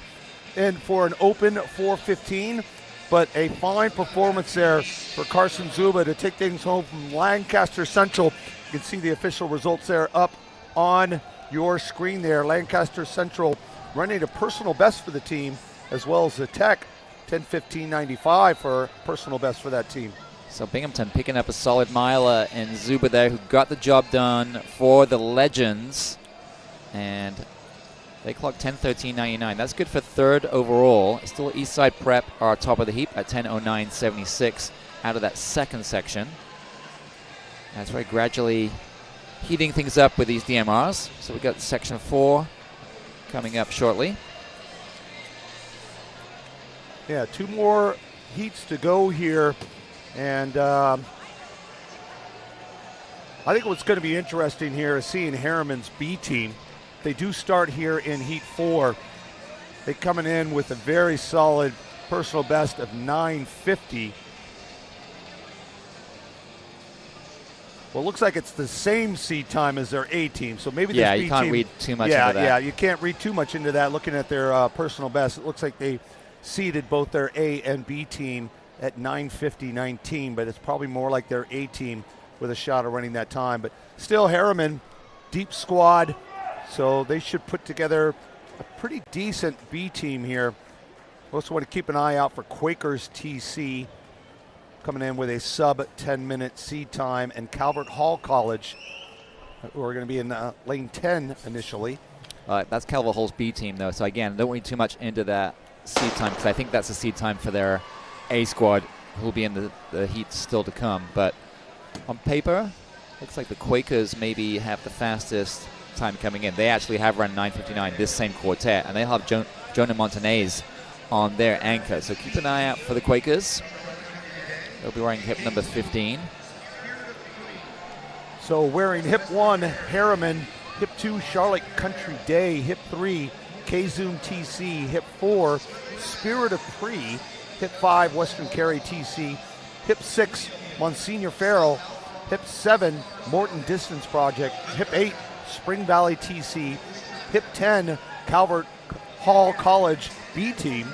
and for an open 4:15. But a fine performance there for Carson Zuba to take things home from Lancaster Central. You can see the official results there up on your screen there. Lancaster Central running a personal best for the team, as well as the Tech, 10:15.95 for personal best for that team. So Binghamton picking up a solid miler, and Zuba there, who got the job done for the Legends. And they clocked 10:13.99. That's good for third overall. Still Eastside Prep are top of the heap at 10:09.76 out of that second section. That's right, gradually heating things up with these DMRs. So we got section 4 coming up shortly. Yeah, 2 more heats to go here. And I think what's going to be interesting here is seeing Harriman's B team. They do start here in Heat 4. They're coming in with a very solid personal best of 9:50. Well, it looks like it's the same seed time as their A team, so maybe this B you can't team, read too much into that. Yeah, you can't read too much into that looking at their personal best. It looks like they seeded both their A and B team at 9:50.19, but it's probably more like their A team with a shot of running that time. But still, Harriman, deep squad, so they should put together a pretty decent B team here. Also want to keep an eye out for Quakers TC coming in with a sub 10-minute seed time, and Calvert Hall College, who are going to be in lane 10 initially. That's Calvert Hall's B team, though, so again, don't read too much into that seed time, because I think that's the seed time for their A squad, who will be in the heat still to come. But on paper, looks like the Quakers maybe have the fastest time coming in. They actually have run 9:59, this same quartet, and they'll have Jonah Montanez on their anchor. So keep an eye out for the Quakers. They'll be wearing hip number 15. So wearing hip 1, Harriman, hip 2, Charlotte Country Day, hip 3, K-Zoom TC, hip 4, Spirit of Pre, hip 5, Western Carry TC, hip 6, Monsignor Farrell, hip 7, Morton Distance Project, hip 8, Spring Valley TC, hip 10, Calvert Hall College B Team,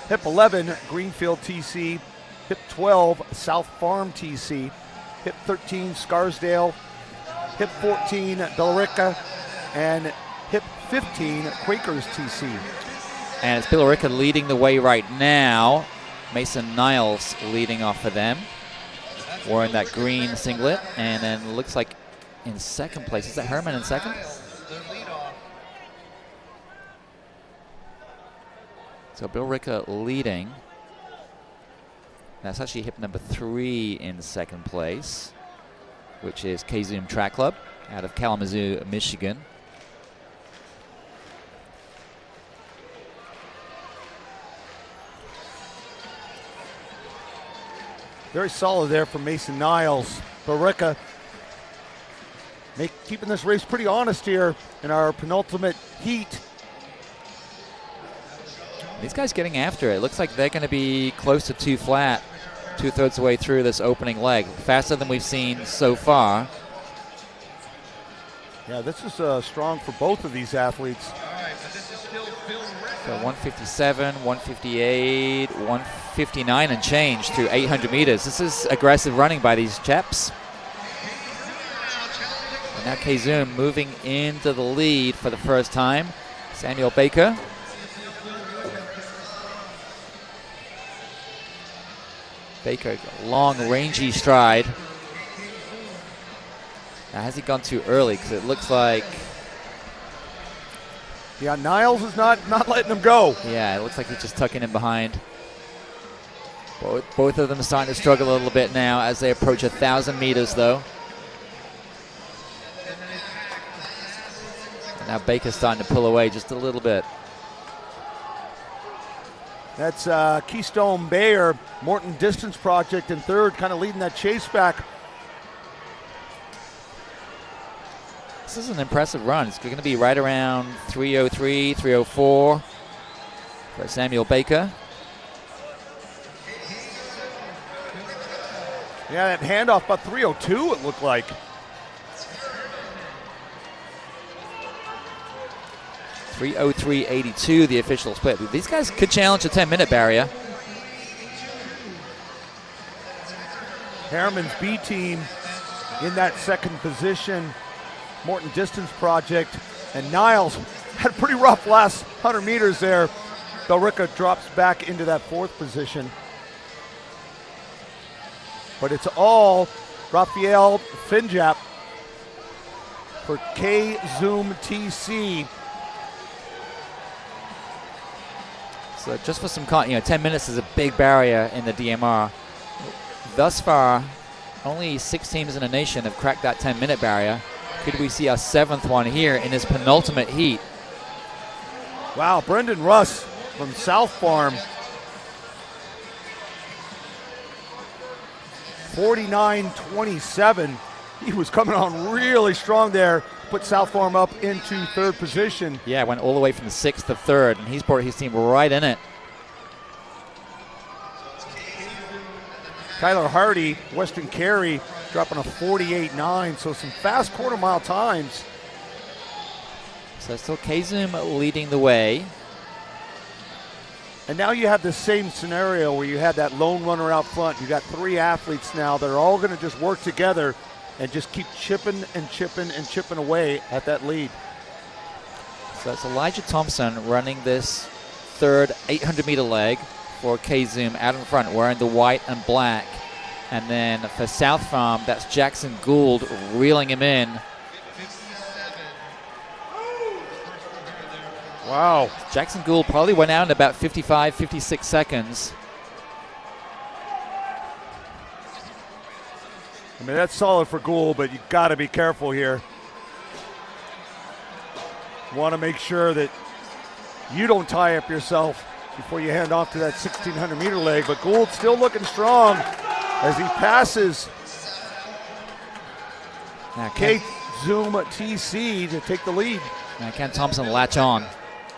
hip 11, Greenfield TC, hip 12, South Farm TC, hip 13, Scarsdale, hip 14, Billerica, and hip 15, Quakers TC. And it's Billerica leading the way right now. Mason Niles leading off for them, wearing that green singlet. And then looks like in second place, is that Herman in second? So Billerica leading. That's actually hip number 3 in second place, which is K-Zoom Track Club out of Kalamazoo, Michigan. Very solid there from Mason Niles. Billerica keeping this race pretty honest here in our penultimate heat. These guys getting after it. Looks like they're going to be close to 2 flat, 2/3 of the way through this opening leg. Faster than we've seen so far. Yeah, this is strong for both of these athletes. So 157, 158, 159 and change through 800 meters. This is aggressive running by these chaps. And now K-Zoom moving into the lead for the first time. Samuel Baker. Baker, long, rangy stride. Now, has he gone too early? Because it looks like... Yeah, Niles is not letting him go. Yeah, it looks like he's just tucking in behind. Both of them are starting to struggle a little bit now as they approach 1,000 meters, though. And now Baker's starting to pull away just a little bit. That's Keystone Bayer, Morton Distance Project in third, kind of leading that chase back. This is an impressive run. It's going to be right around 3:03, 3:04 for Samuel Baker. Yeah, that handoff about 3:02 it looked like. .3:03.82 the official split. These guys could challenge the 10-minute barrier. Harriman's B team in that second position. Morton Distance Project, and Niles had a pretty rough last 100 meters there. Billerica drops back into that fourth position. But it's all Raphael Finjap for K-Zoom TC. So just for some, 10 minutes is a big barrier in the DMR. Thus far, only 6 teams in the nation have cracked that 10-minute barrier. Could we see a 7th one here in this penultimate heat? Wow, Brendan Russ from South Farm. 49.27. He was coming on really strong there. Put South Farm up into third position. Yeah, went all the way from 6th to 3rd, and he's brought his team right in it. Kyler Hardy, Western Carry, dropping a 48.9, so some fast quarter mile times. So still K-Zoom leading the way. And now you have the same scenario where you had that lone runner out front. You got 3 athletes now that are all going to just work together and just keep chipping and chipping and chipping away at that lead. So that's Elijah Thompson running this third 800-meter leg for K-Zoom out in front, wearing the white and black. And then for South Farm, that's Jackson Gould reeling him in. Wow. Jackson Gould probably went out in about 55, 56 seconds. I mean, that's solid for Gould, but you got to be careful here. Want to make sure that you don't tie up yourself before you hand off to that 1,600-meter leg. But Gould still looking strong as he passes K-Zoom TC to take the lead. Now Ken Thompson latch on.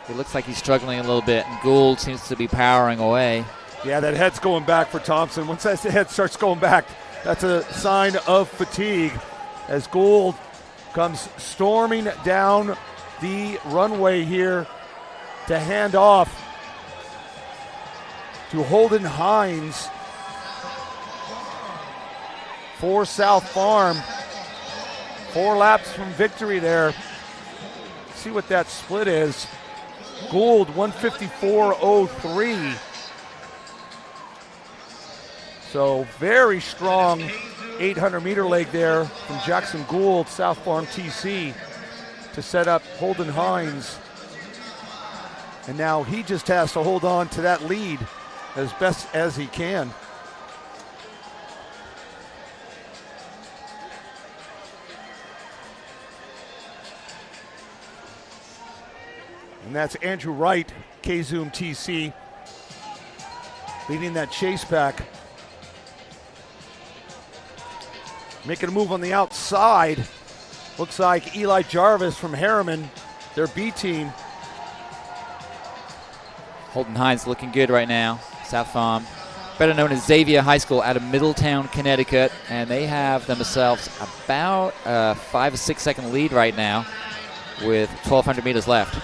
It looks like he's struggling a little bit, and Gould seems to be powering away. Yeah, that head's going back for Thompson. Once that head starts going back, that's a sign of fatigue as Gould comes storming down the runway here to hand off to Holden Hines for South Farm. 4 laps from victory there. Let's see what that split is. Gould 154.03. So very strong 800-meter leg there from Jackson Gould, South Farm TC, to set up Holden Hines. And now he just has to hold on to that lead as best as he can. And that's Andrew Wright, K-Zoom TC, leading that chase pack. Making a move on the outside. Looks like Eli Jarvis from Harriman, their B team. Holden Hines looking good right now. South Farm, better known as Xavier High School out of Middletown, Connecticut. And they have themselves about a 5 or 6 second lead right now with 1,200 meters left.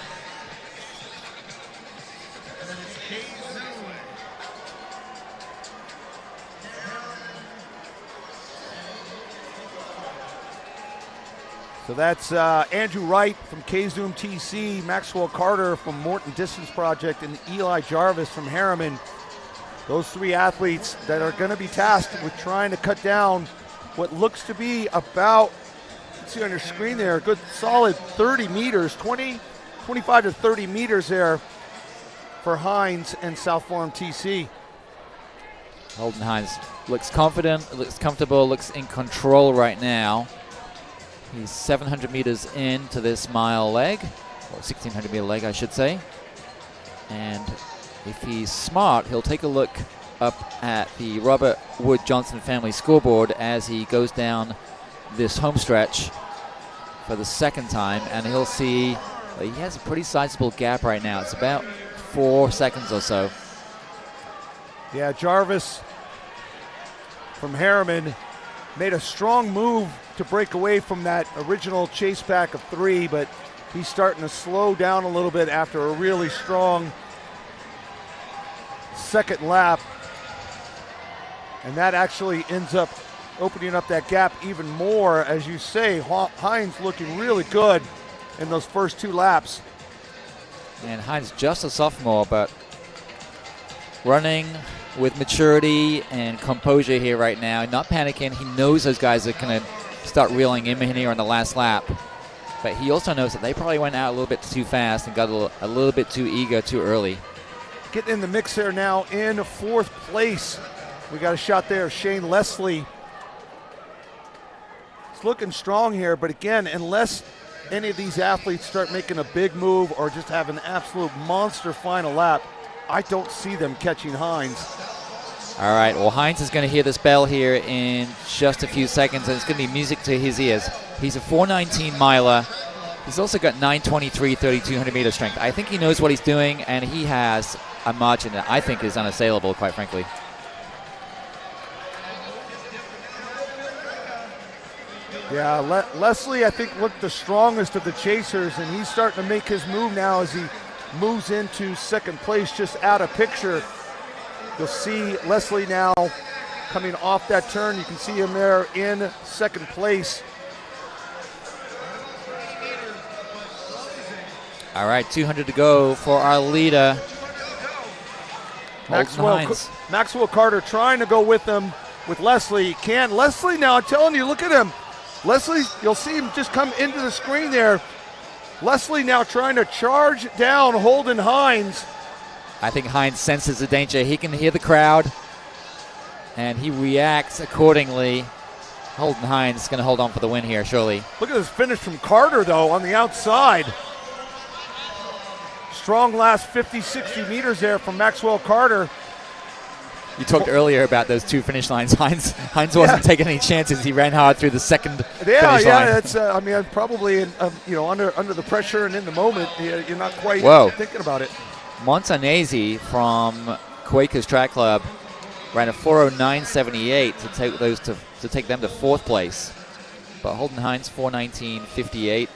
So that's Andrew Wright from K-Zoom TC, Maxwell Carter from Morton Distance Project, and Eli Jarvis from Harriman. Those 3 athletes that are going to be tasked with trying to cut down what looks to be about, you see on your screen there, a good solid 30 meters, 25 to 30 meters there for Hines and South Farm TC. Holden Hines looks confident, looks comfortable, looks in control right now. He's 700 meters into this mile leg, or 1,600 meter leg, I should say. And if he's smart, he'll take a look up at the Robert Wood Johnson family scoreboard as he goes down this home stretch for the second time, and he'll see he has a pretty sizable gap right now. It's about 4 seconds or so. Yeah, Jarvis from Harriman made a strong move to break away from that original chase pack of 3, but he's starting to slow down a little bit after a really strong second lap. And that actually ends up opening up that gap even more. As you say, Hines looking really good in those first 2 laps. And Hines just a sophomore, but running with maturity and composure here right now, not panicking. He knows those guys are going to start reeling him in here on the last lap. But he also knows that they probably went out a little bit too fast and got a little bit too eager too early. Getting in the mix there now in 4th place. We got a shot there of Shane Leslie. It's looking strong here, but again, unless any of these athletes start making a big move or just have an absolute monster final lap, I don't see them catching Hines. All right, well, Hines is going to hear this bell here in just a few seconds, and it's going to be music to his ears. He's a 4:19 miler. He's also got 9:23 3,200 meter strength. I think he knows what he's doing, and he has a margin that I think is unassailable, quite frankly. Yeah, Leslie, I think, looked the strongest of the chasers, and he's starting to make his move now as he moves into 2nd place, just out of picture. You'll see Leslie now coming off that turn. You can see him there in 2nd place. All right, 200 to go for our leader, Maxwell Carter trying to go with him with Leslie. Can Leslie now, I'm telling you, look at him. Leslie, you'll see him just come into the screen there. Leslie now trying to charge down Holden Hines. I think Hines senses the danger. He can hear the crowd, and he reacts accordingly. Holden Hines is going to hold on for the win here, surely. Look at this finish from Carter, though, on the outside. strong last 50, 60 meters there from Maxwell Carter. You talked earlier about those two finish lines. Hines wasn't taking any chances. He ran hard through the second finish line. That's. I mean, probably under the pressure and in the moment, you're not quite thinking about it. Montanese from Quakers Track Club ran a 4:09.78 to take them to fourth place. But Holden Hines 4:19.58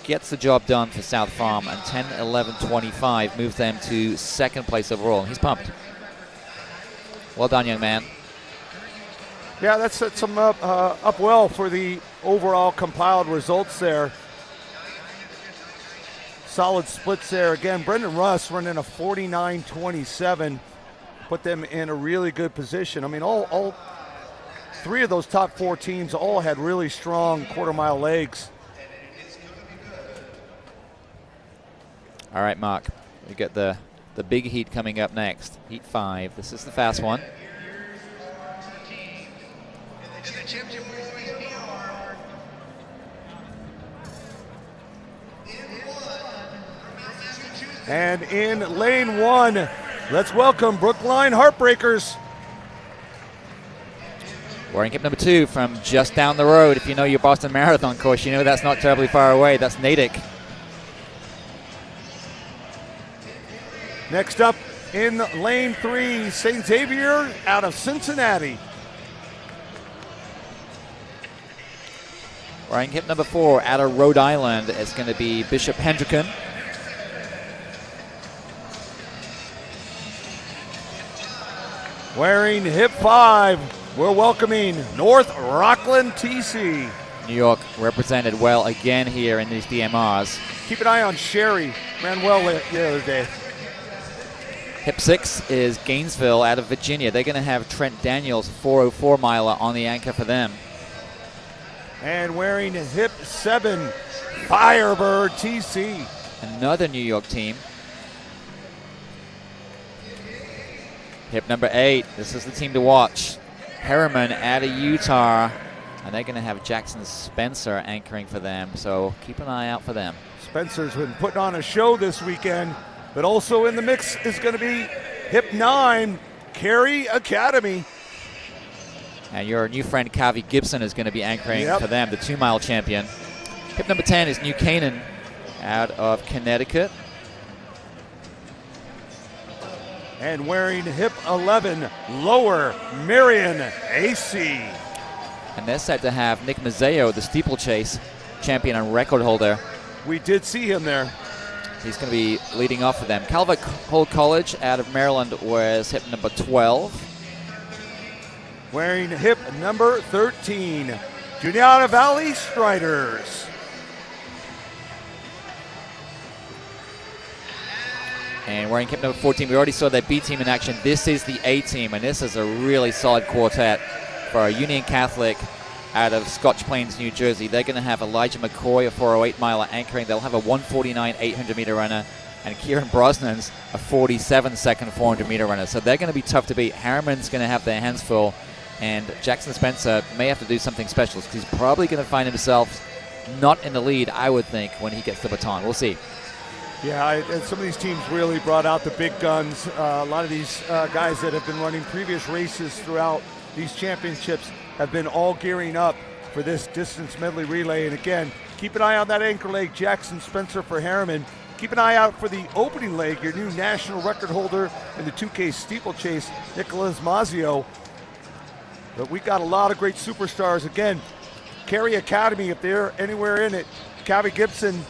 gets the job done for South Farm, and 10:11.25 moves them to second place overall. He's pumped. Well done, young man. Yeah, that sets him up well for the overall compiled results there. Solid splits there. Again, Brendan Russ running a 49.27, put them in a really good position. I mean, all three of those top four teams all had really strong quarter-mile legs. All right, Mark, we get the big heat coming up next. Heat 5. This is the fast one. And in lane 1, let's welcome Brookline Heartbreakers. Wearing kip number 2 from just down the road. If you know your Boston Marathon course, you know that's not terribly far away. That's Natick. Next up in lane 3, St. Xavier out of Cincinnati. Wearing hip number 4 out of Rhode Island, it's going to be Bishop Hendricken. Wearing hip 5, we're welcoming North Rockland TC. New York represented well again here in these DMRs. Keep an eye on Sherry, ran well the other day. Hip 6 is Gainesville out of Virginia. They're going to have Trent Daniels, 404 miler, on the anchor for them. And wearing hip 7, Firebird TC. Another New York team. Hip number 8, this is the team to watch. Harriman out of Utah. And they're going to have Jackson Spencer anchoring for them, so keep an eye out for them. Spencer's been putting on a show this weekend, but also in the mix is going to be hip 9, Cary Academy. And your new friend Kavi Gibson is going to be anchoring for them, the 2-mile champion. Hip number 10 is New Canaan out of Connecticut. And wearing hip 11, Lower Marion AC. And they're set to have Nick Mazzeo, the steeplechase champion and record holder. We did see him there. He's going to be leading off for them. Calvert Hall College out of Maryland wears hip number 12. Wearing hip number 13, Juniata Valley Striders. And wearing hip number 14, we already saw that B team in action. This is the A team, and this is a really solid quartet for a Union Catholic out of Scotch Plains, New Jersey. They're going to have Elijah McCoy, a 408 miler anchoring. They'll have a 149 800 meter runner, and Kieran Brosnan's a 47 second 400 meter runner. So they're going to be tough to beat. Harriman's going to have their hands full, and Jackson Spencer may have to do something special because he's probably going to find himself not in the lead, I would think, when he gets the baton. We'll see. Yeah, and some of these teams really brought out the big guns. A lot of these guys that have been running previous races throughout these championships have been all gearing up for this distance medley relay. And again, keep an eye on that anchor leg, Jackson Spencer for Harriman. Keep an eye out for the opening leg, your new national record holder in the 2K steeplechase, Nicholas Mazzio. But we got a lot of great superstars. Again, Cary Academy, if they're anywhere in it, Kavi Gibson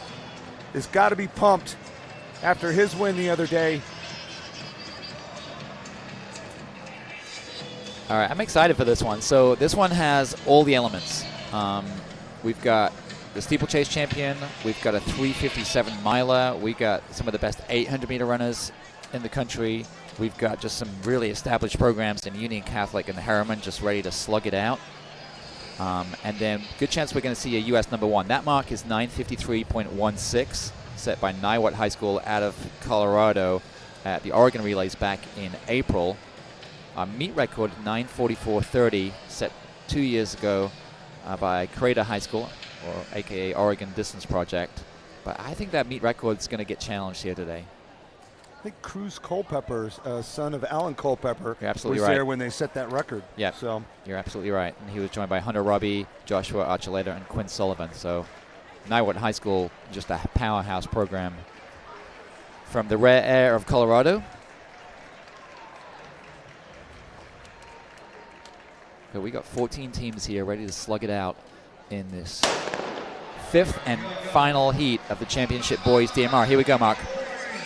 has got to be pumped after his win the other day. All right, I'm excited for this one. So this one has all the elements. We've got the steeplechase champion. We've got a 357 miler. We got some of the best 800 meter runners in the country. We've got just some really established programs in Union Catholic and the Harriman just ready to slug it out. And then good chance we're going to see a U.S. number 1. That mark is 953.16, set by Niwot High School out of Colorado at the Oregon Relays back in April. Our meet record, 9:44.30, set 2 years ago by Crater High School, or AKA Oregon Distance Project. But I think that meet record's going to get challenged here today. I think Cruz Culpepper, son of Alan Culpepper, You're absolutely was right. there when they set that record. Yeah, so you're absolutely right. And he was joined by Hunter Robbie, Joshua Archuleta, and Quinn Sullivan. So Niwot High School, just a powerhouse program from the rare air of Colorado. But we got 14 teams here ready to slug it out in this 5th and final heat of the championship boys DMR. Here we go, Mark.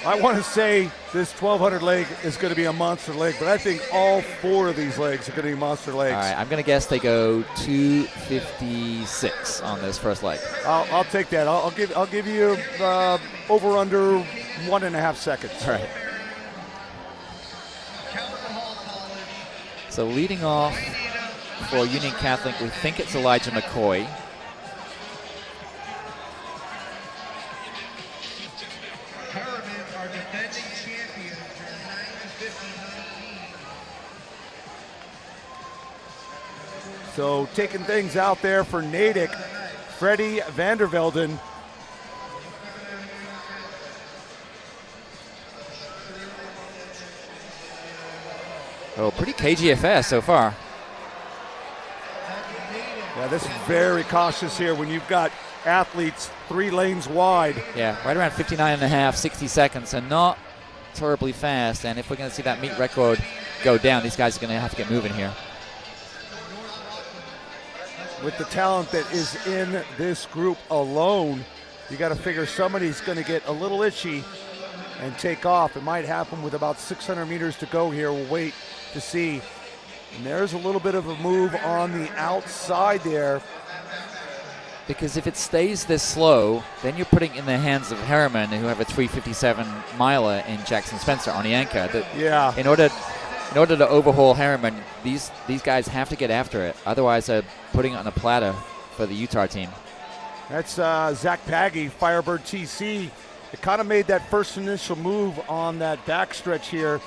I want to say this 1200 leg is going to be a monster leg, but I think all 4 of these legs are going to be monster legs. All right, I'm going to guess they go 2:56 on this first leg. I'll take that. I'll give you over under 1.5 seconds. All right. So leading off for Union Catholic, we think it's Elijah McCoy. So taking things out there for Natick, Freddie Vandervelden. Oh, pretty KGFS so far. Yeah, this is very cautious here when you've got athletes 3 lanes wide. Yeah, right around 59.5, 60 seconds, and not terribly fast. And if we're going to see that meet record go down, these guys are going to have to get moving here. With the talent that is in this group alone, you got to figure somebody's going to get a little itchy and take off. It might happen with about 600 meters to go here. We'll wait to see. And there's a little bit of a move on the outside there. Because if it stays this slow, then you're putting in the hands of Harriman, who have a 3:57 miler in Jackson Spencer on the anchor. Yeah. In order to overhaul Harriman, these guys have to get after it. Otherwise, they're putting it on a platter for the Utah team. That's Zach Paggy, Firebird TC. It kind of made that first initial move on that backstretch here.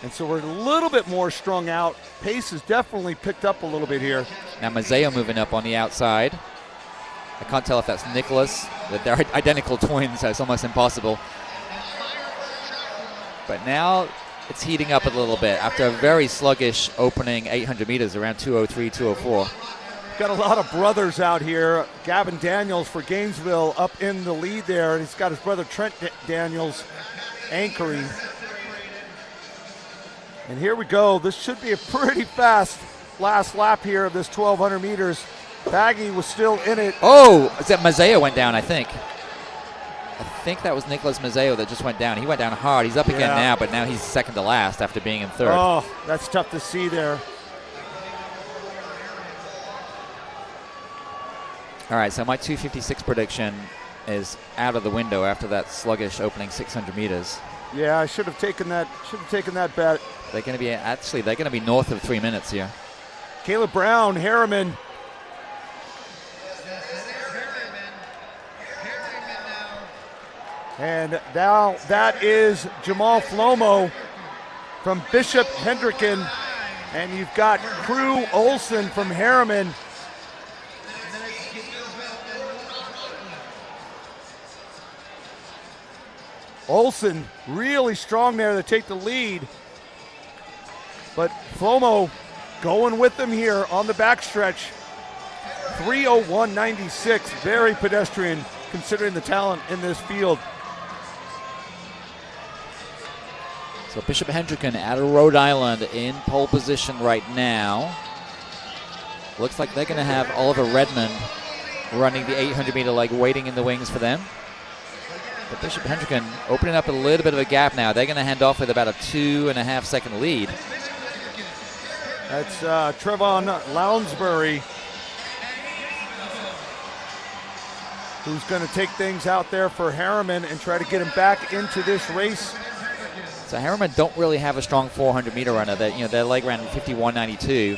And so we're a little bit more strung out. Pace has definitely picked up a little bit here. Now Mazzeo moving up on the outside. I can't tell if that's Nicholas. They're identical twins, so it's almost impossible. But now it's heating up a little bit after a very sluggish opening 800 meters, around 2:03, 2:04. Got a lot of brothers out here. Gavin Daniels for Gainesville up in the lead there, and he's got his brother Trent Daniels anchoring. And here we go. This should be a pretty fast last lap here of this 1,200 meters. Baggy was still in it. Oh, is that Mazzeo went down, I think. I think that was Nicholas Mazzeo that just went down. He went down hard. He's up again now, but now he's second to last after being in third. Oh, that's tough to see there. All right, so my 2:56 prediction is out of the window after that sluggish opening 600 meters. Yeah, I should have taken that. Bet. They're going to be north of 3 minutes here. Caleb Brown, Harriman. And now that is Jamal Flomo from Bishop Hendricken. And you've got Crew Olson from Harriman. Olson really strong there to take the lead. But Flomo going with them here on the backstretch. 3:01.96, very pedestrian considering the talent in this field. So Bishop Hendricken out of Rhode Island in pole position right now. Looks like they're going to have Oliver Redmond running the 800-meter leg, waiting in the wings for them. But Bishop Hendricken opening up a little bit of a gap now. They're going to hand off with about a 2.5 second lead. That's Trevon Lounsbury, who's going to take things out there for Harriman and try to get him back into this race. So Harriman don't really have a strong 400-meter runner. Their leg ran 51.92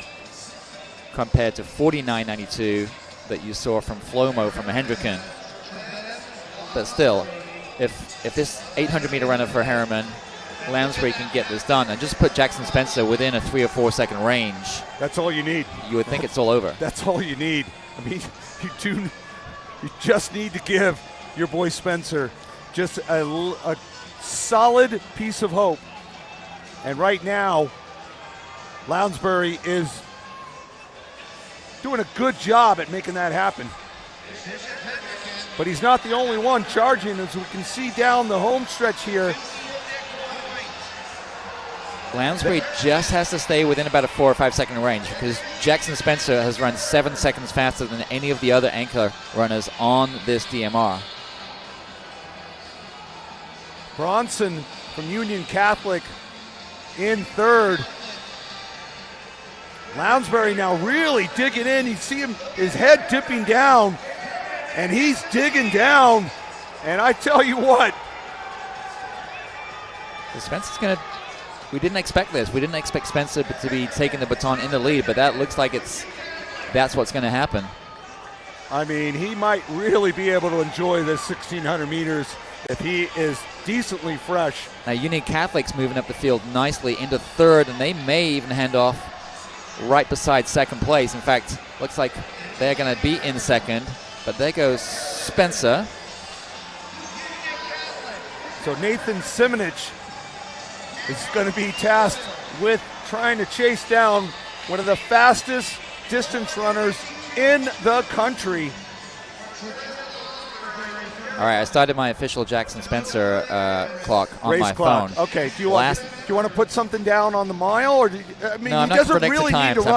compared to 49.92 that you saw from Flomo from Hendricken. But still, if this 800-meter runner for Harriman, Lounsbury, can get this done and just put Jackson Spencer within a 3 or 4 second range, that's all you need. You would think it's all over. That's all you need. I mean, you just need to give your boy Spencer. Just a solid piece of hope. And right now, Lounsbury is doing a good job at making that happen. But he's not the only one charging, as we can see down the home stretch here. Lounsbury just has to stay within about a 4 or 5 second range, because Jackson Spencer has run 7 seconds faster than any of the other anchor runners on this DMR. Bronson from Union Catholic in third. Lounsbury now really digging in. You see him, his head dipping down, and he's digging down. And I tell you what. Spencer's going to, we didn't expect this. We didn't expect Spencer to be taking the baton in the lead, but that looks like that's what's going to happen. I mean, he might really be able to enjoy this 1,600 meters if he is decently fresh. Now, Union Catholic's moving up the field nicely into third, and they may even hand off right beside second place. In fact, looks like they're going to be in second, but there goes Spencer. So Nathan Simonich is going to be tasked with trying to chase down one of the fastest distance runners in the country. All right, I started my official Jackson Spencer clock on Race my clock. phone. Okay, do you want to put something down on the mile, or I mean, no, I'm he not doesn't predicting really times. need to run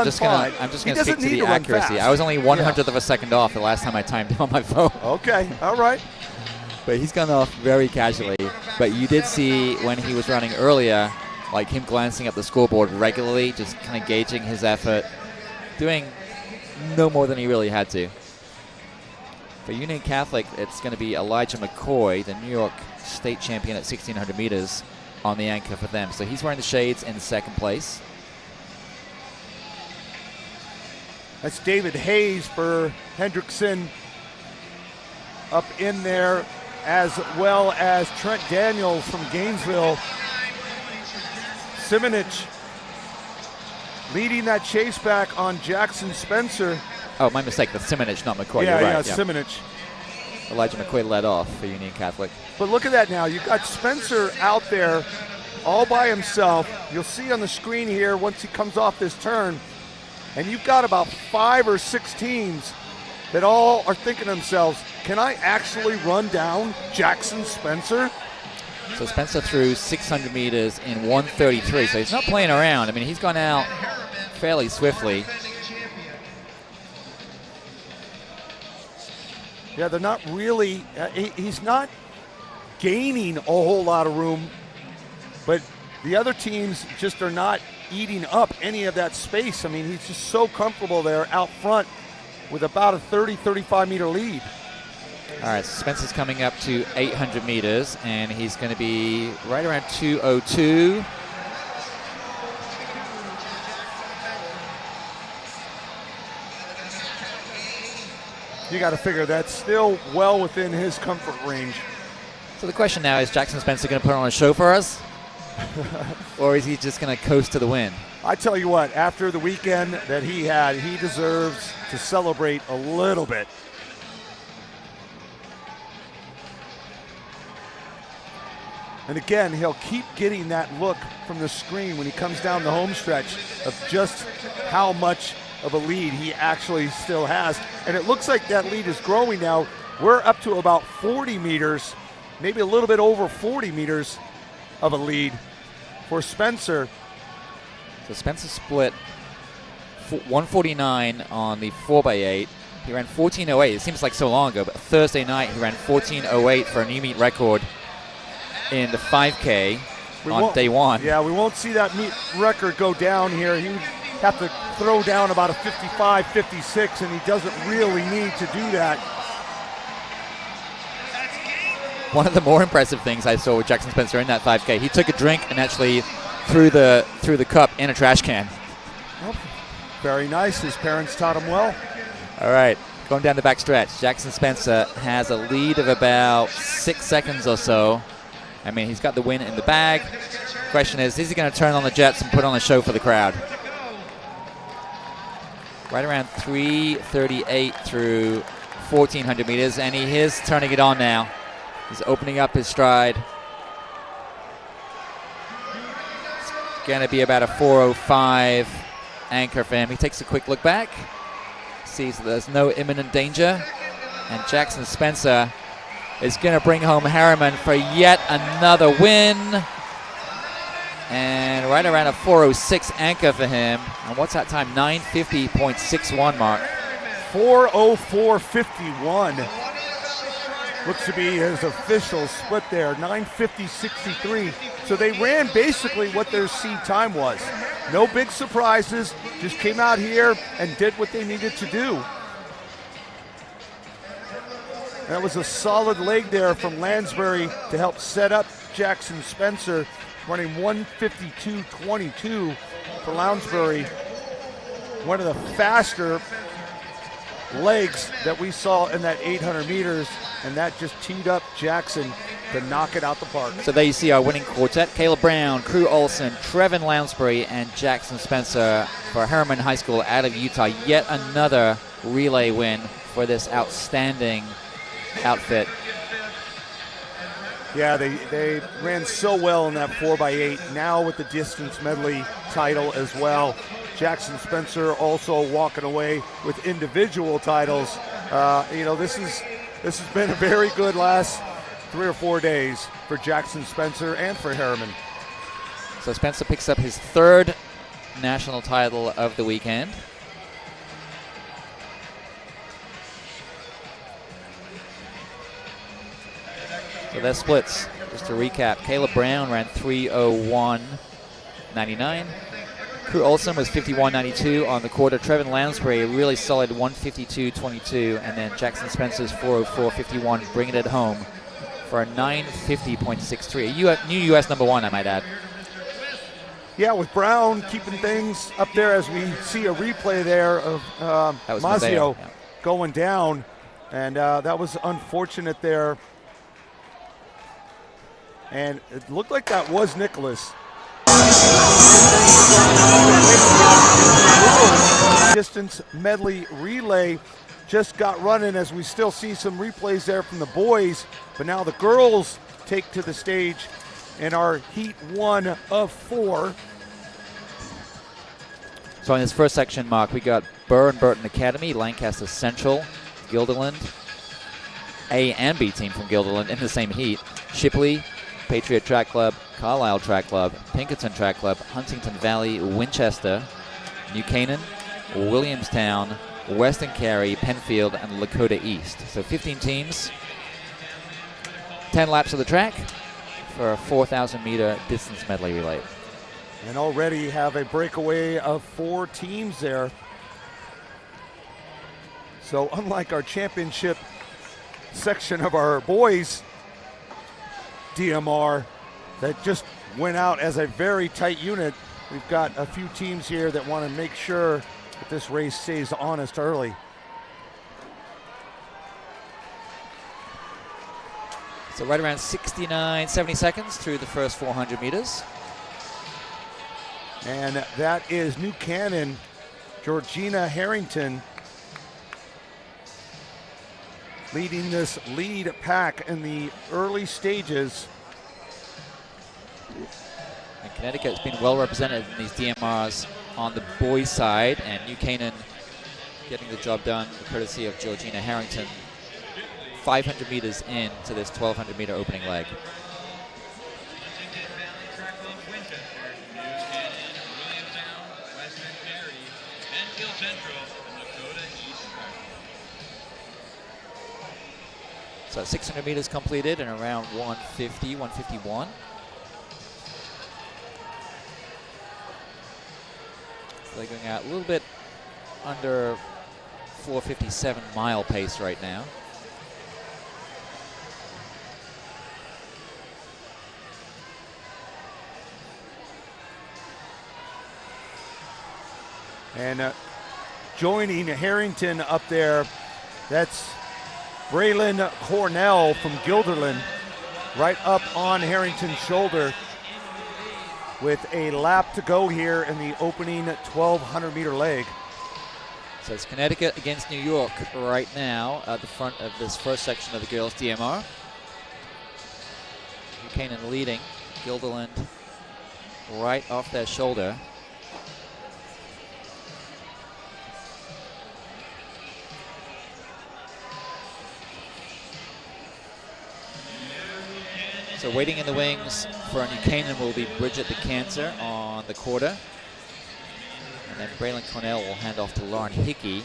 I'm just gonna stick to the accuracy. I was only 1/100th of a second off the last time I timed him on my phone. Okay, all right. But he's gone off very casually. But you did see when he was running earlier, like him glancing at the scoreboard regularly, just kind of gauging his effort, doing no more than he really had to. For Union Catholic, it's going to be Elijah McCoy, the New York state champion at 1,600 meters, on the anchor for them. So he's wearing the shades in second place. That's David Hayes for Hendrickson up in there, as well as Trent Daniels from Gainesville. Simonich leading that chase back on Jackson Spencer. Oh, my mistake. That's Simonich, not McCoy. Yeah, You're right. yeah, Simonich. Elijah McCoy led off for Union Catholic. But look at that now. You've got Spencer out there all by himself. You'll see on the screen here once he comes off this turn. And you've got about 5 or 6 teams that all are thinking to themselves, can I actually run down Jackson Spencer? So Spencer threw 600 meters in 1:33. So he's not playing around. I mean, he's gone out fairly swiftly. Yeah, they're not really, he's not gaining a whole lot of room, but the other teams just are not eating up any of that space. I mean, he's just so comfortable there out front with about a 30-35 meter lead. All right, so Spencer's coming up to 800 meters, and he's going to be right around 2:02. You got to figure that's still well within his comfort range. So the question now is, Jackson Spencer going to put on a show for us? Or is he just going to coast to the win? I tell you what, after the weekend that he had, he deserves to celebrate a little bit. And again, he'll keep getting that look from the screen when he comes down the home stretch of just how much of a lead he actually still has. And it looks like that lead is growing now. We're up to about 40 meters, maybe a little bit over 40 meters of a lead for Spencer. So Spencer split 149 on the 4x8. He ran 14:08. It seems like so long ago, but Thursday night he ran 14:08 for a new meet record in the 5K on day one. Yeah, we won't see that meet record go down here. He would have to throw down about a 55, 56, and he doesn't really need to do that. One of the more impressive things I saw with Jackson Spencer in that 5K, he took a drink and actually threw the cup in a trash can. Oh, very nice. His parents taught him well. All right, going down the back stretch. Jackson Spencer has a lead of about 6 seconds or so. I mean, he's got the win in the bag. Question is he going to turn on the jets and put on a show for the crowd? Right around 3:38 through 1,400 meters, and he is turning it on now. He's opening up his stride. It's going to be about a 4:05 anchor for him. He takes a quick look back, sees that there's no imminent danger, and Jackson Spencer is going to bring home Harriman for yet another win. And right around a 4:06 anchor for him. And what's that time? 9:50.61 mark. 4:04.51. Looks to be his official split there, 9:50.63. So they ran basically what their seed time was. No big surprises, just came out here and did what they needed to do. That was a solid leg there from Lansbury to help set up Jackson Spencer, running 1:52.22 for Lounsbury. One of the faster legs that we saw in that 800 meters, and that just teed up Jackson to knock it out the park. So there you see our winning quartet: Caleb Brown, Crew Olson, Trevin Lounsbury, and Jackson Spencer for Harriman High School out of Utah. Yet another relay win for this outstanding outfit. Yeah, they ran so well in that 4x8. Now with the distance medley title as well. Jackson Spencer also walking away with individual titles. This has been a very good last 3 or 4 days for Jackson Spencer and for Harriman. So Spencer picks up his third national title of the weekend. So that splits. Just to recap, Caleb Brown ran 3:01.99. Crew Olson was 51.92 on the quarter. Trevin Lounsbury, a really solid 1:52.22. And then Jackson Spencer's 4:04.51, bringing it home for a 9:50.63. New U.S. number one, I might add. Yeah, with Brown keeping things up there as we see a replay there of Mazzeo going down. And that was unfortunate there. And it looked like that was Nicholas. Distance medley relay just got running as we still see some replays there from the boys, but now the girls take to the stage in our heat 1 of 4. So in this first section, Mark, we got Burr and Burton Academy, Lancaster Central, Guilderland, A and B team from Guilderland in the same heat. Shipley, Patriot Track Club, Carlisle Track Club, Pinkerton Track Club, Huntington Valley, Winchester, New Canaan, Williamstown, Western Carey, Penfield, and Lakota East. So 15 teams, 10 laps of the track for a 4,000 meter distance medley relay. And already have a breakaway of 4 teams there. So unlike our championship section of our boys DMR that just went out as a very tight unit, we've got a few teams here that want to make sure that this race stays honest early. So right around 70 seconds through the first 400 meters. And that is New Canaan, Georgina Harrington, leading this lead pack in the early stages. And Connecticut has been well represented in these DMRs on the boys' side, and New Canaan getting the job done courtesy of Georgina Harrington. 500 meters into this 1,200 meter opening leg. So 600 meters completed in around 150, 151. So they're going out a little bit under 457 mile pace right now. And joining Harrington up there, that's Braylon Cornell from Guilderland, right up on Harrington's shoulder with a lap to go here in the opening 1,200 meter leg. So it's Connecticut against New York right now at the front of this first section of the girls' DMR. Buchanan leading, Guilderland right off their shoulder. So waiting in the wings for New Canaan will be Bridget DeCanter on the quarter. And then Braylon Cornell will hand off to Lauren Hickey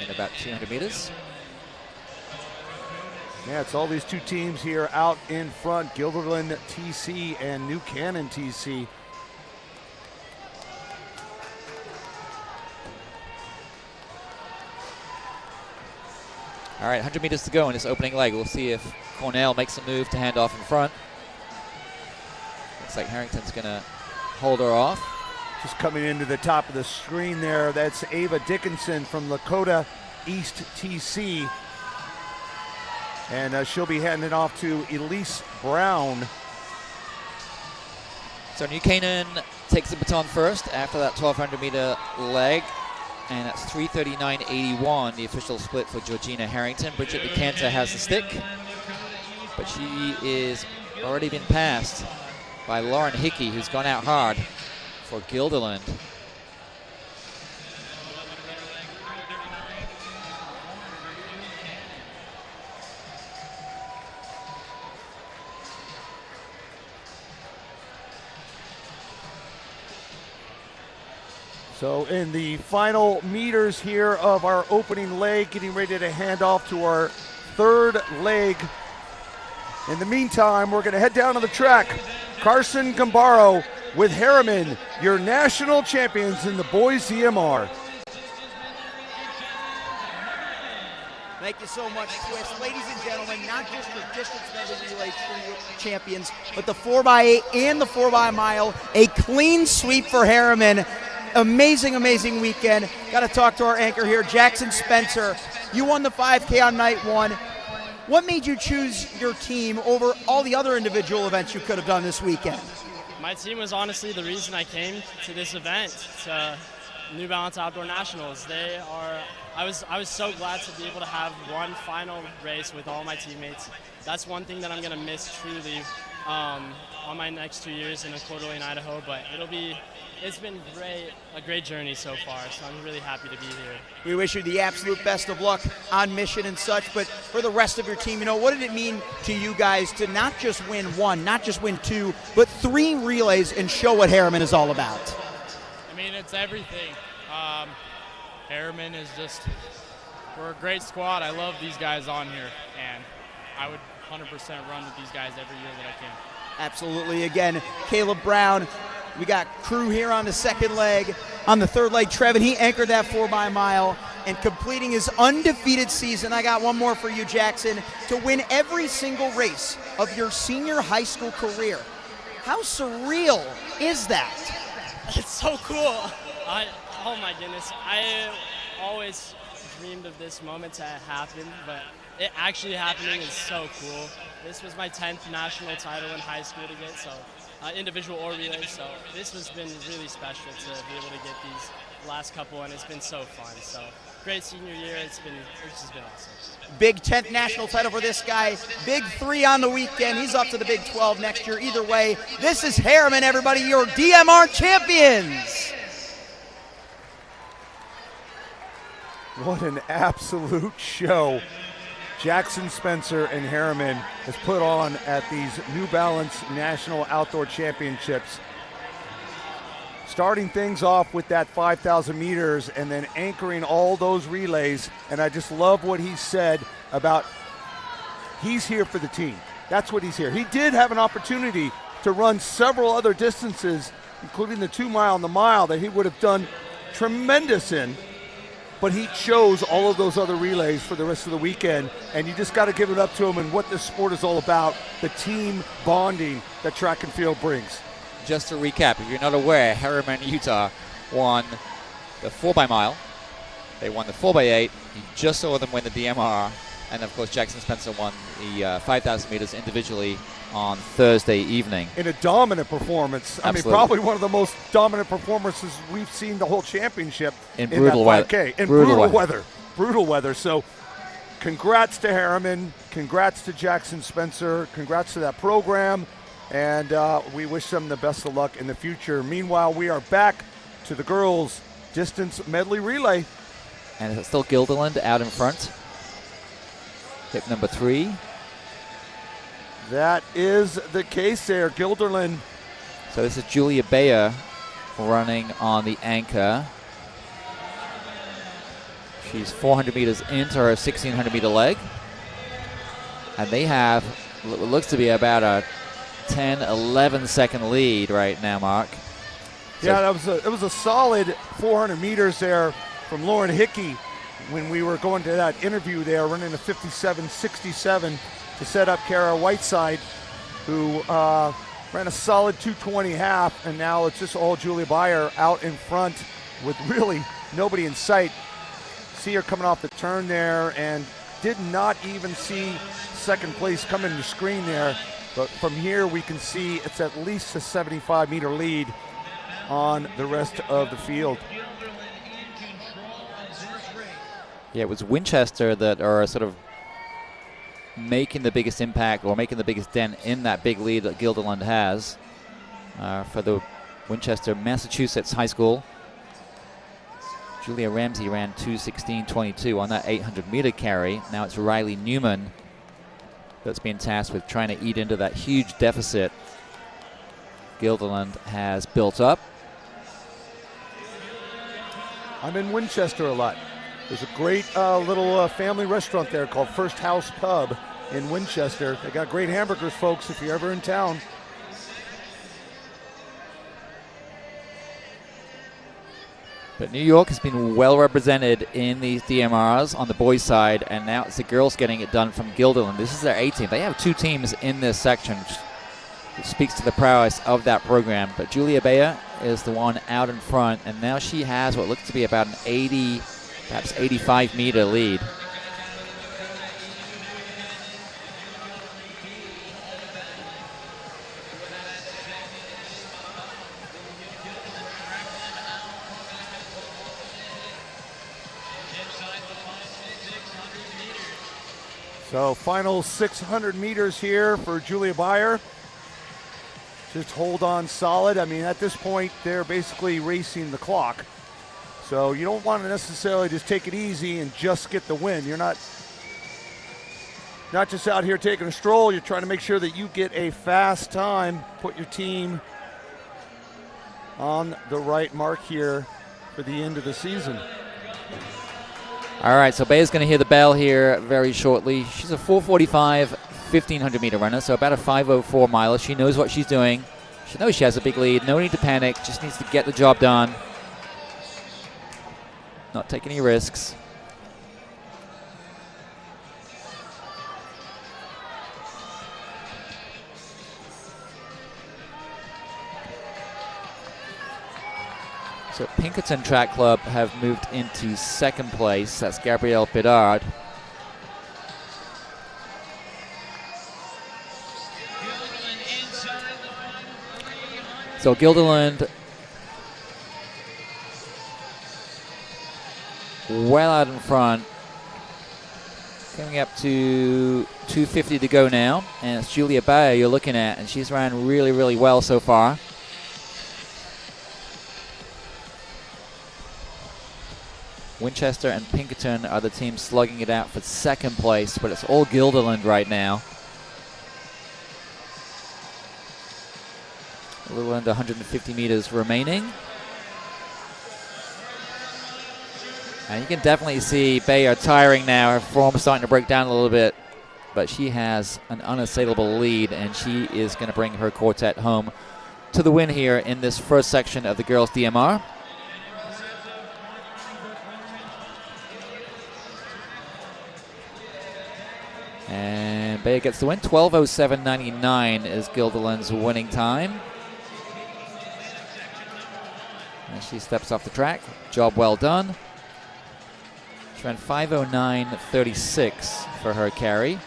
in about 200 meters. Yeah, it's all these two teams here out in front, Guilderland TC and New Canaan TC. All right, 100 meters to go in this opening leg. We'll see if Cornell makes a move to hand off in front. Looks like Harrington's gonna hold her off. Just coming into the top of the screen there, that's Ava Dickinson from Lakota East TC. And she'll be handing off to Elise Brown. So New Canaan takes the baton first after that 1,200 meter leg. And that's 3:39.81, the official split for Georgina Harrington. Bridget DeCanter has the stick, but she is already been passed by Lauren Hickey, who's gone out hard for Guilderland. So in the final meters here of our opening leg, getting ready to hand off to our third leg. In the meantime, we're going to head down to the track. Carson Gambaro with Harriman, your national champions in the boys DMR. Thank you so much, Twist. Ladies and gentlemen, not just your distance medley relay champions, but the 4x8 and the 4x mile. A clean sweep for Harriman. Amazing, amazing weekend. Got to talk to our anchor here, Jackson Spencer. You won the 5K on night one. What made you choose your team over all the other individual events you could have done this weekend? My team was honestly the reason I came to this event, to New Balance Outdoor Nationals. I was so glad to be able to have one final race with all my teammates. That's one thing that I'm going to miss truly on my next 2 years in Coeur d'Alene, Idaho, but it's been a great journey so far, so I'm really happy to be here. We wish you the absolute best of luck on mission and such, but for the rest of your team, what did it mean to you guys to not just win one, not just win two, but 3 relays and show what Harriman is all about? I mean, it's everything. Harriman is we're a great squad. I love these guys on here, and I would 100% run with these guys every year that I can. Absolutely. Again, Caleb Brown. We got Crew here on the second leg. On the third leg, Trevin, he anchored that 4x mile and completing his undefeated season. I got one more for you, Jackson, to win every single race of your senior high school career. How surreal is that? It's so cool. Oh my goodness. I always dreamed of this moment to happen, but it actually happening is so cool. This was my 10th national title in high school to get, so individual or relay, so this has been really special to be able to get these last couple, and it's been so fun. So great senior year. It's just been awesome. Big 10th national title for this guy. Big 3 on the weekend. He's up to the Big 12 next year. Either way, this is Harriman, everybody, your DMR champions. What an absolute show Jackson Spencer and Harriman has put on at these New Balance National Outdoor Championships. Starting things off with that 5,000 meters and then anchoring all those relays. And I just love what he said about he's here for the team. That's what he's here. He did have an opportunity to run several other distances, including the 2 mile and the mile that he would have done tremendous in. But he chose all of those other relays for the rest of the weekend, and you just got to give it up to him and what this sport is all about, the team bonding that track and field brings. Just to recap, if you're not aware, Harriman, Utah won the 4x mile. They won the 4x8. You just saw them win the DMR. And of course, Jackson Spencer won the 5,000 meters individually on Thursday evening. In a dominant performance. Absolutely. I mean, probably one of the most dominant performances we've seen the whole championship in brutal that 5K. weather. In brutal weather. Brutal weather. So congrats to Harriman. Congrats to Jackson Spencer. Congrats to that program. And we wish them the best of luck in the future. Meanwhile, we are back to the girls' distance medley relay. And it's still Gilderland out in front. Hip number 3. That is the case there, Gilderland. So this is Julia Bayer running on the anchor. She's 400 meters into her 1,600 meter leg. And they have what looks to be about a 10, 11 second lead right now, Mark. So yeah, it was a solid 400 meters there from Lauren Hickey when we were going to that interview there, running a 57.67 to set up Kara Whiteside, who ran a solid 2:20.5, and now it's just all Julia Bayer out in front with really nobody in sight. See her coming off the turn there, and did not even see second place come in the screen there. But from here we can see it's at least a 75-meter lead on the rest of the field. Yeah, it was Winchester that are sort of making the biggest impact or making the biggest dent in that big lead that Gilderland has for the Winchester, Massachusetts high school. Julia Ramsey ran 2:16.22 on that 800-meter carry. Now it's Riley Newman that's been tasked with trying to eat into that huge deficit Gilderland has built up. I'm in Winchester a lot. There's a great little family restaurant there called First House Pub in Winchester. They got great hamburgers, folks, if you're ever in town. But New York has been well represented in these DMRs on the boys' side, and now it's the girls getting it done from Gilderland. This is their A team. They have 2 teams in this section, which speaks to the prowess of that program. But Julia Bayer is the one out in front, and now she has what looks to be about an 80, perhaps 85-meter lead. So final 600 meters here for Julia Bayer. Just hold on solid. I mean, at this point, they're basically racing the clock. So you don't want to necessarily just take it easy and just get the win. You're not just out here taking a stroll. You're trying to make sure that you get a fast time, put your team on the right mark here for the end of the season. All right, so Bayer's going to hear the bell here very shortly. She's a 4:45 1,500-meter runner, so about a 5:04 miler. She knows what she's doing. She knows she has a big lead. No need to panic. Just needs to get the job done. Not take any risks. So Pinkerton Track Club have moved into second place. That's Gabrielle Bedard. So Gilderland well out in front. Coming up to 2:50 to go now. And it's Julia Bayer you're looking at, and she's ran really, really well so far. Winchester and Pinkerton are the teams slugging it out for second place, but it's all Gilderland right now. A little under 150 meters remaining. And you can definitely see Bayer tiring now. Her form is starting to break down a little bit, but she has an unassailable lead, and she is going to bring her quartet home to the win here in this first section of the girls' DMR. And Bayer gets the win. 12:07.99 is Gilderland's winning time. And she steps off the track. Job well done. She ran 5:09.36 for her carry.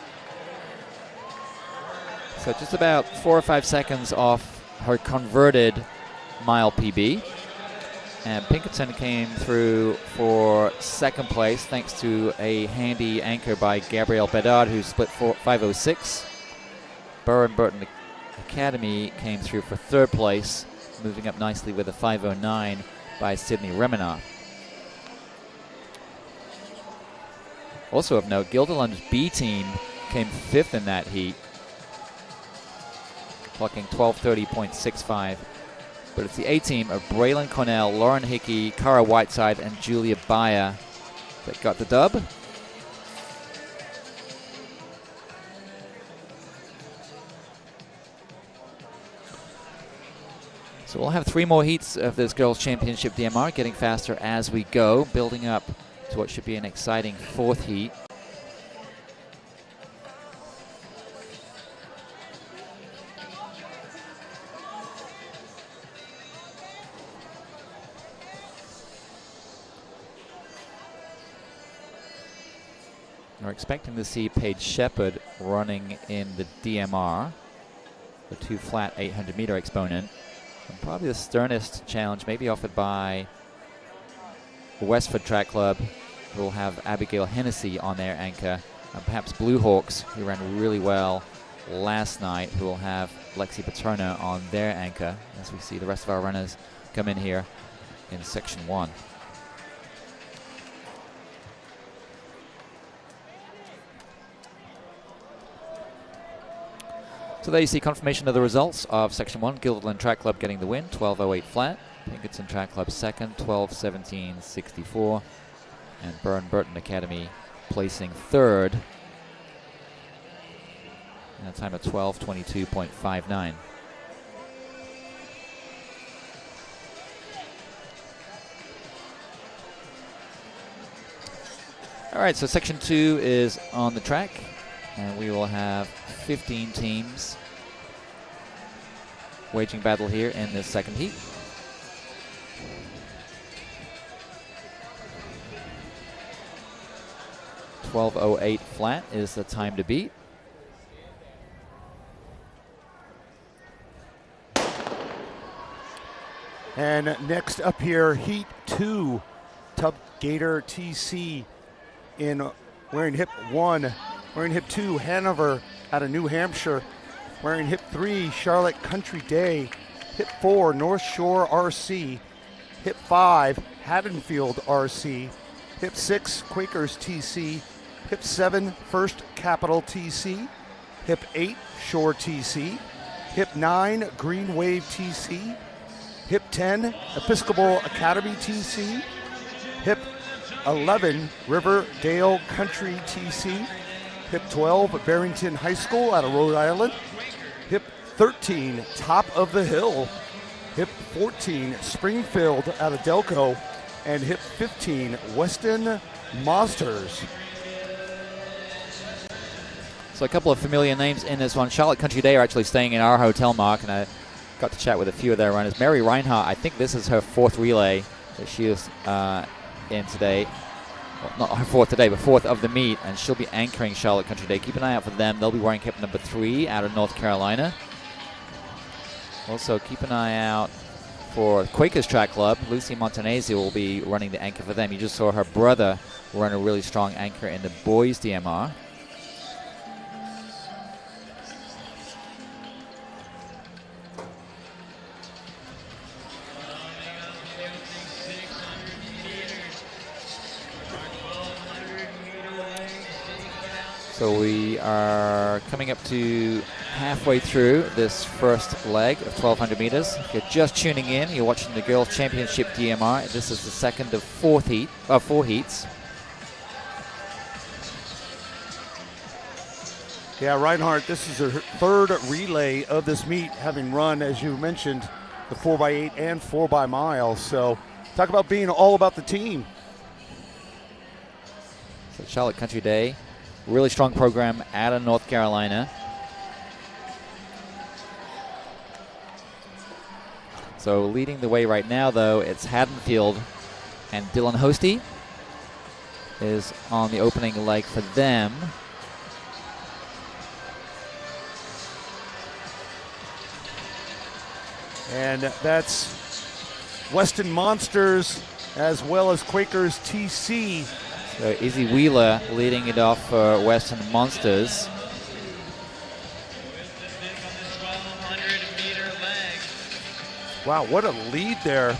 So just about 4 or 5 seconds off her converted mile PB. And Pinkerton came through for second place thanks to a handy anchor by Gabrielle Bedard, who split 5:06. Burr and Burton Academy came through for third place, moving up nicely with a 5:09 by Sydney Remenar. Also of note, Guilderland's B team came fifth in that heat, clocking 12:30.65. But it's the A team of Braylon Cornell, Lauren Hickey, Cara Whiteside, and Julia Bayer that got the dub. So we'll have 3 more heats of this Girls' Championship DMR, getting faster as we go, building up to what should be an exciting 4th heat. We're expecting to see Paige Shepard running in the DMR, the 2 flat 800-meter exponent. And probably the sternest challenge may be offered by Westford Track Club, who will have Abigail Hennessy on their anchor, and perhaps Blue Hawks, who ran really well last night, who will have Lexi Paterno on their anchor, as we see the rest of our runners come in here in Section 1. So there you see confirmation of the results of Section 1. Guilderland Track Club getting the win, 12:08 flat. Pinkerton Track Club second, 12:17.64. And Burr and Burton Academy placing third in a time of 12:22.59. All right, so Section 2 is on the track, and we will have 15 teams waging battle here in this second heat. .12:08 flat is the time to beat. And next up here, Heat 2, Tub Gator TC in wearing hip 1. Wearing hip 2, Hanover out of New Hampshire. Wearing hip 3, Charlotte Country Day. Hip 4, North Shore RC. Hip 5, Haddonfield RC. Hip 6, Quakers TC. Hip 7, First Capital TC. Hip 8, Shore TC. Hip 9, Green Wave TC. Hip 10, Episcopal Academy TC. Hip 11, Riverdale Country TC. Hip 12, Barrington High School out of Rhode Island. Hip 13, Top of the Hill. Hip 14, Springfield out of Delco. And Hip 15, Weston Monsters. So a couple of familiar names in this one. Charlotte Country Day are actually staying in our hotel, Mark, and I got to chat with a few of their runners. Mary Reinhardt, I think this is her 4th relay that she is in today. Well, not her 4th today, but 4th of the meet, and she'll be anchoring Charlotte Country Day. Keep an eye out for them. They'll be wearing hip number 3 out of North Carolina. Also, keep an eye out for Quakers Track Club. Lucy Montanesi will be running the anchor for them. You just saw her brother run a really strong anchor in the boys DMR. So we are coming up to halfway through this first leg of 1,200 meters. If you're just tuning in, you're watching the Girls' Championship DMR. This is the second of 4 heats. Yeah, Reinhardt, this is her 3rd relay of this meet, having run, as you mentioned, the 4x8 and 4x-mile. So talk about being all about the team. So Charlotte Country Day, really strong program out of North Carolina. So leading the way right now, though, it's Haddonfield and Dylan Hosty. is on the opening leg for them. And that's Weston Monsters as well as Quakers TC. So Izzy Wheeler leading it off for Western Monsters. Wow, what a lead there.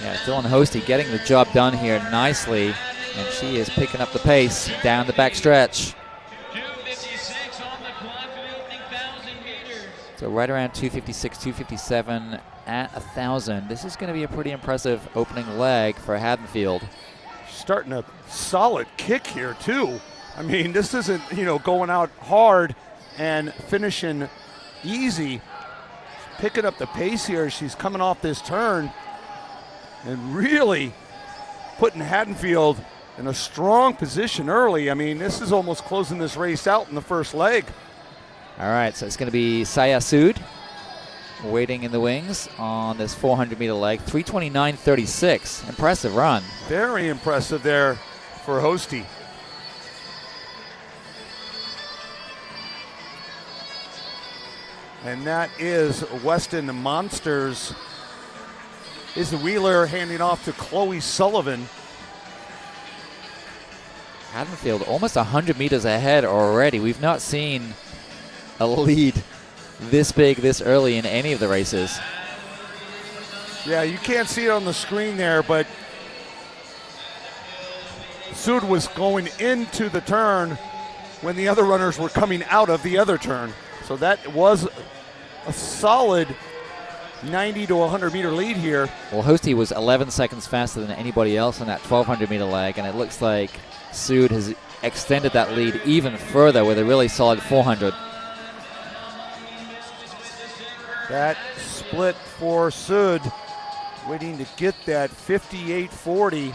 Yeah, Dylan Hosty getting the job done here nicely, and she is picking up the pace down the back stretch. So right around 256, 257 at 1,000. This is going to be a pretty impressive opening leg for Haddonfield. Starting a solid kick here too. I mean, this isn't, going out hard and finishing easy. Picking up the pace here. She's coming off this turn and really putting Haddonfield in a strong position early. I mean, this is almost closing this race out in the first leg. All right, so it's going to be Saya Sood waiting in the wings on this 400-meter leg. 3:29.36. Impressive run. Very impressive there for Hosty. And that is Weston Monsters. Is the Wheeler handing off to Chloe Sullivan. Haddonfield almost 100 meters ahead already. We've not seen a lead this big, this early in any of the races. Yeah, you can't see it on the screen there, but Sood was going into the turn when the other runners were coming out of the other turn. So that was a solid 90 to 100 meter lead here. Well, Hosty was 11 seconds faster than anybody else on that 1,200 meter leg, and it looks like Sood has extended that lead even further with a really solid 400. That split for Sood, waiting to get that 58.40.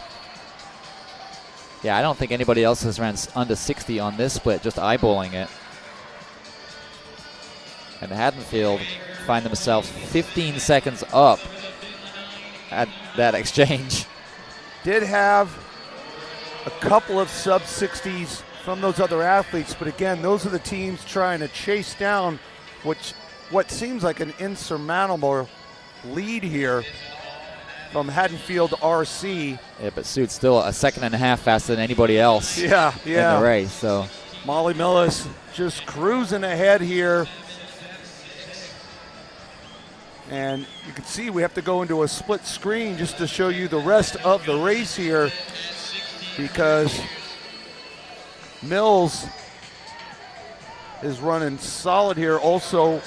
Yeah, I don't think anybody else has ran under 60 on this split, just eyeballing it. And Haddonfield find themselves 15 seconds up at that exchange. Did have a couple of sub-60s from those other athletes, but again, those are the teams trying to chase down what seems like an insurmountable lead here from Haddonfield RC. Yeah, but Sood's still a second and a half faster than anybody else in the race. So Molly Millis just cruising ahead here. And you can see we have to go into a split screen just to show you the rest of the race here, because Mills is running solid here also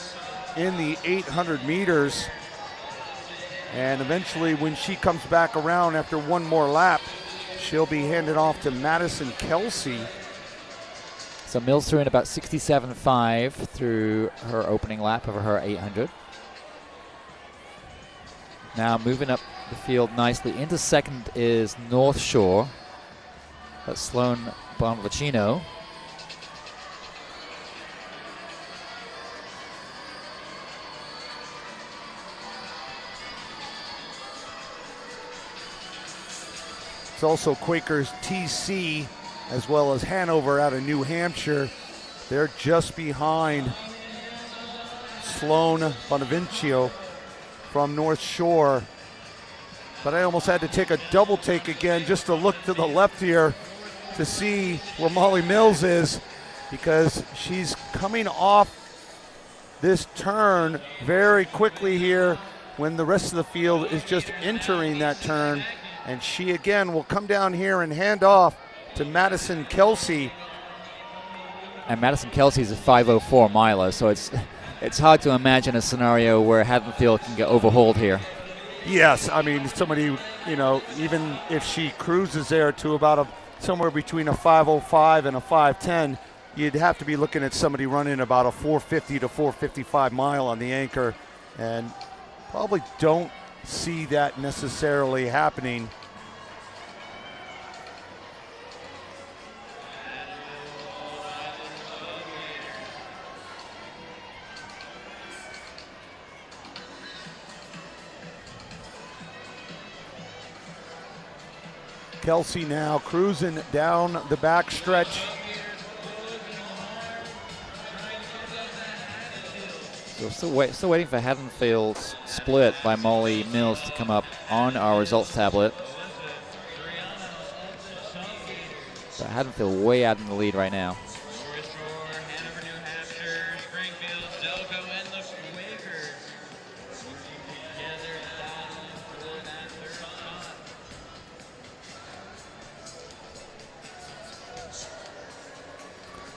in the 800 meters. And eventually when she comes back around after one more lap, she'll be handed off to Madison Kelsey. So Mills threw in about 67.5 through her opening lap of her 800. Now moving up the field nicely. Into second is North Shore. That's Sloan Bonvicino. It's also Quakers TC as well as Hanover out of New Hampshire. They're just behind Sloan Bonavencio from North Shore. But I almost had to take a double take again just to look to the left here to see where Molly Mills is, because she's coming off this turn very quickly here when the rest of the field is just entering that turn. And she again will come down here and hand off to Madison Kelsey. And Madison Kelsey's a 5:04 miler, so it's hard to imagine a scenario where Haddonfield can get overhauled here. Yes, I mean, somebody, even if she cruises there to about somewhere between a 5:05 and a 5:10, you'd have to be looking at somebody running about a 4:50 to 4:55 mile on the anchor, and probably don't see that necessarily happening. Kelsey now cruising down the back stretch. So still waiting for Haddonfield's split by Molly Mills to come up on our results tablet. So Haddonfield way out in the lead right now.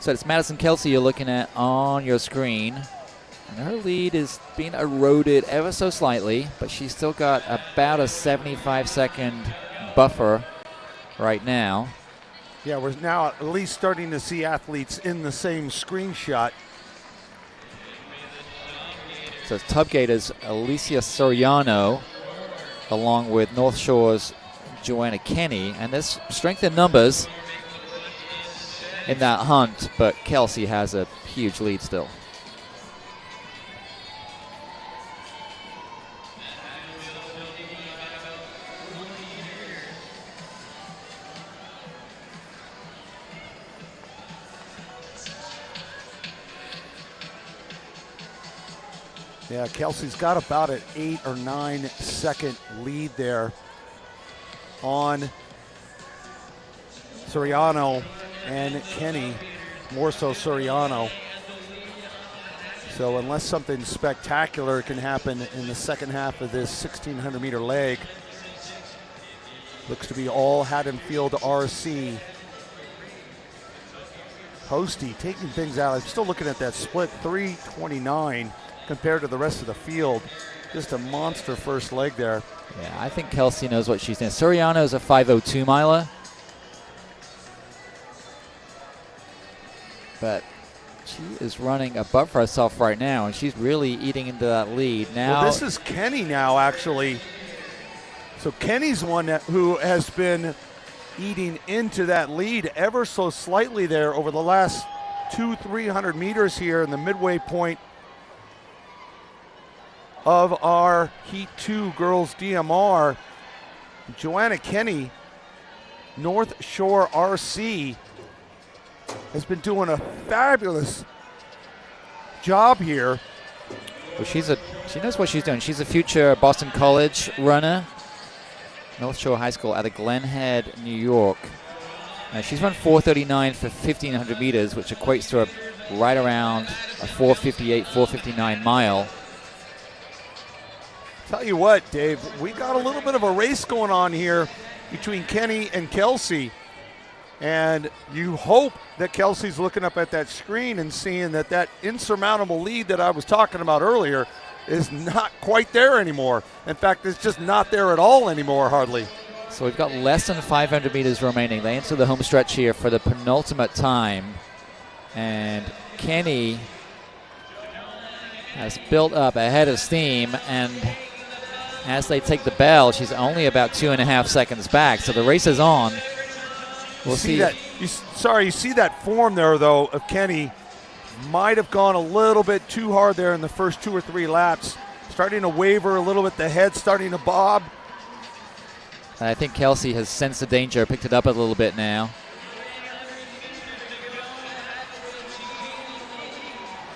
So it's Madison Kelsey you're looking at on your screen. And her lead is being eroded ever so slightly, but she's still got about a 75-second buffer right now. Yeah, we're now at least starting to see athletes in the same screenshot. So it's Tubgater's Alicia Soriano, along with North Shore's Joanna Kenny, and there's strength in numbers in that hunt, but Kelsey has a huge lead still. Yeah, Kelsey's got about an 8 or 9 second lead there on Soriano and Kenny, more so Soriano. So unless something spectacular can happen in the second half of this 1,600-meter leg, looks to be all Haddonfield RC. Posty taking things out. I'm still looking at that split, 3:29 compared to the rest of the field. Just a monster first leg there. Yeah, I think Kelsey knows what she's doing. Soriano's a 5:02 miler. But she is running above herself right now, and she's really eating into that lead. Now, well, this is Kenny now, actually. So Kenny's one who has been eating into that lead ever so slightly there over the last 200-300 meters here in the midway point of our Heat 2 girls DMR. Joanna Kenny, North Shore RC, has been doing a fabulous job here. Well, she knows what she's doing. She's a future Boston College runner, North Shore High School out of Glen Head, New York. She's run 4:39 for 1,500 meters, which equates to right around a 4:58, 4:59 mile. Tell you what, Dave, we got a little bit of a race going on here between Kenny and Kelsey. And you hope that Kelsey's looking up at that screen and seeing that that insurmountable lead that I was talking about earlier is not quite there anymore. In fact, it's just not there at all anymore, hardly. So we've got less than 500 meters remaining. They enter the home stretch here for the penultimate time. And Kenny has built up ahead of steam, and as they take the bell, she's only about 2.5 seconds back. So the race is on. We'll see that. You see that form there, though, of Kenny. Might have gone a little bit too hard there in the first 2 or 3 laps. Starting to waver a little bit, the head starting to bob. And I think Kelsey has sensed the danger, picked it up a little bit now.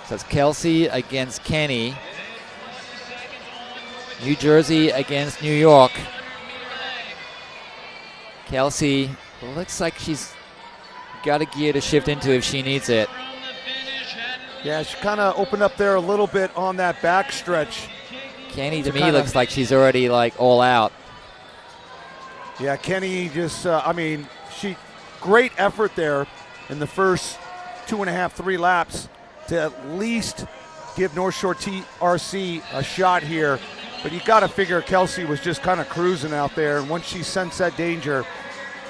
So it's Kelsey against Kenny. New Jersey against New York. Kelsey looks like she's got a gear to shift into if she needs it. Yeah, she kind of opened up there a little bit on that back stretch. Kenny, to me, looks like she's already all out. Yeah, Kenny just, great effort there in the first 2.5, 3 laps to at least give North Shore RC a shot here. But you got to figure Kelsey was just kind of cruising out there, and once she sensed that danger,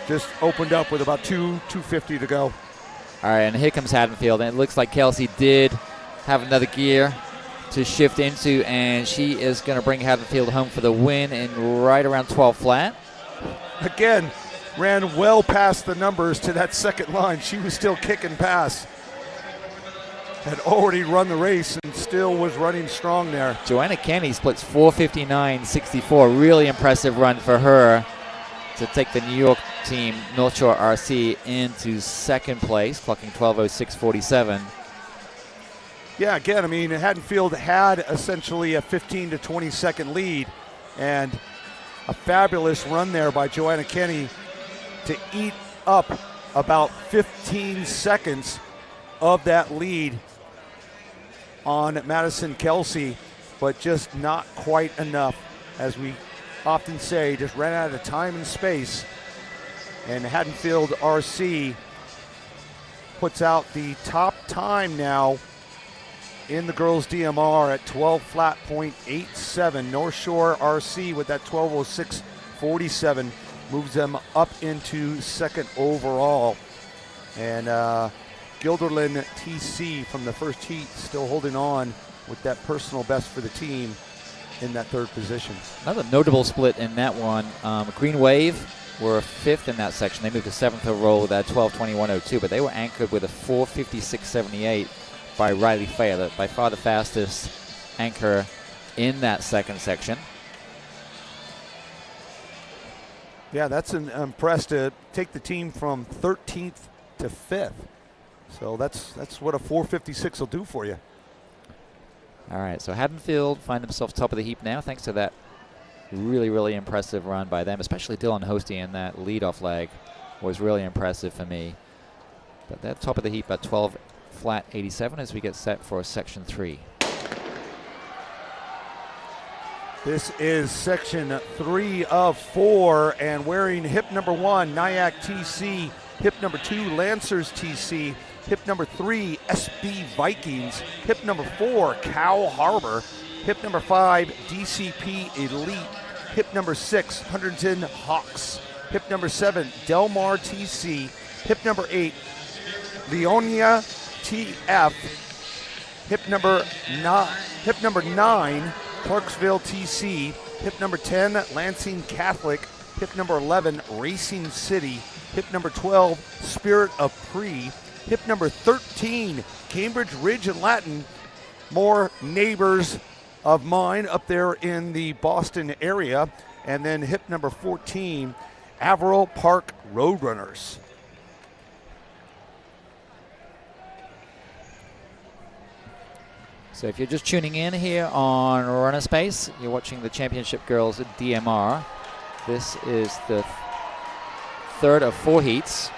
just opened up with about 2:50 to go. All right, and here comes Haddonfield, and it looks like Kelsey did have another gear to shift into, and she is going to bring Haddonfield home for the win in right around 12 flat. Again, ran well past the numbers to that second line. She was still kicking past. Had already run the race and still was running strong there. Joanna Kenny splits 4:59.64. Really impressive run for her. to take the New York team, North Shore RC, into second place, clocking 12:06.47. Yeah, again, I mean, Haddonfield had essentially a 15 to 20 second lead, and a fabulous run there by Joanna Kenny to eat up about 15 seconds of that lead on Madison Kelsey, but just not quite enough. As we often say, just ran out of time and space. And Haddonfield RC puts out the top time now in the girls DMR at 12 flat .87. North Shore RC with that 12:06.47 moves them up into second overall. And Guilderland TC from the first heat still holding on with that personal best for the team in that third position. Another notable split in that one. Green Wave were fifth in that section. They moved to seventh overall with that 12:21.02, but they were anchored with a 4:56.78 by Riley Fair, by far the fastest anchor in that second section. Yeah, that's an impress to take the team from 13th to 5th. So that's what a 4:56 will do for you. All right, so Haddonfield find themselves top of the heap now thanks to that really, really impressive run by them, especially Dylan Hosty in that leadoff leg was really impressive for me. But they're top of the heap at 12 flat 87 as we get set for section 3. This is section 3 of 4, and wearing hip number 1, Nyack TC, hip number 2, Lancers TC, hip number 3, SB Vikings, hip number 4, Cow Harbor, hip number 5, DCP Elite, hip number 6, Huntington Hawks, hip number 7, Delmar TC, hip number 8, Leonia TF, hip number 9, Clarksville TC, hip number 10, Lansing Catholic, hip number 11, Racing City, hip number 12, Spirit of Pre, hip number 13, Cambridge Ridge and Latin, more neighbors of mine up there in the Boston area, and then hip number 14, Averill Park Roadrunners. So if you're just tuning in here on Runner Space, you're watching the Championship Girls DMR. This is the third of 4 heats.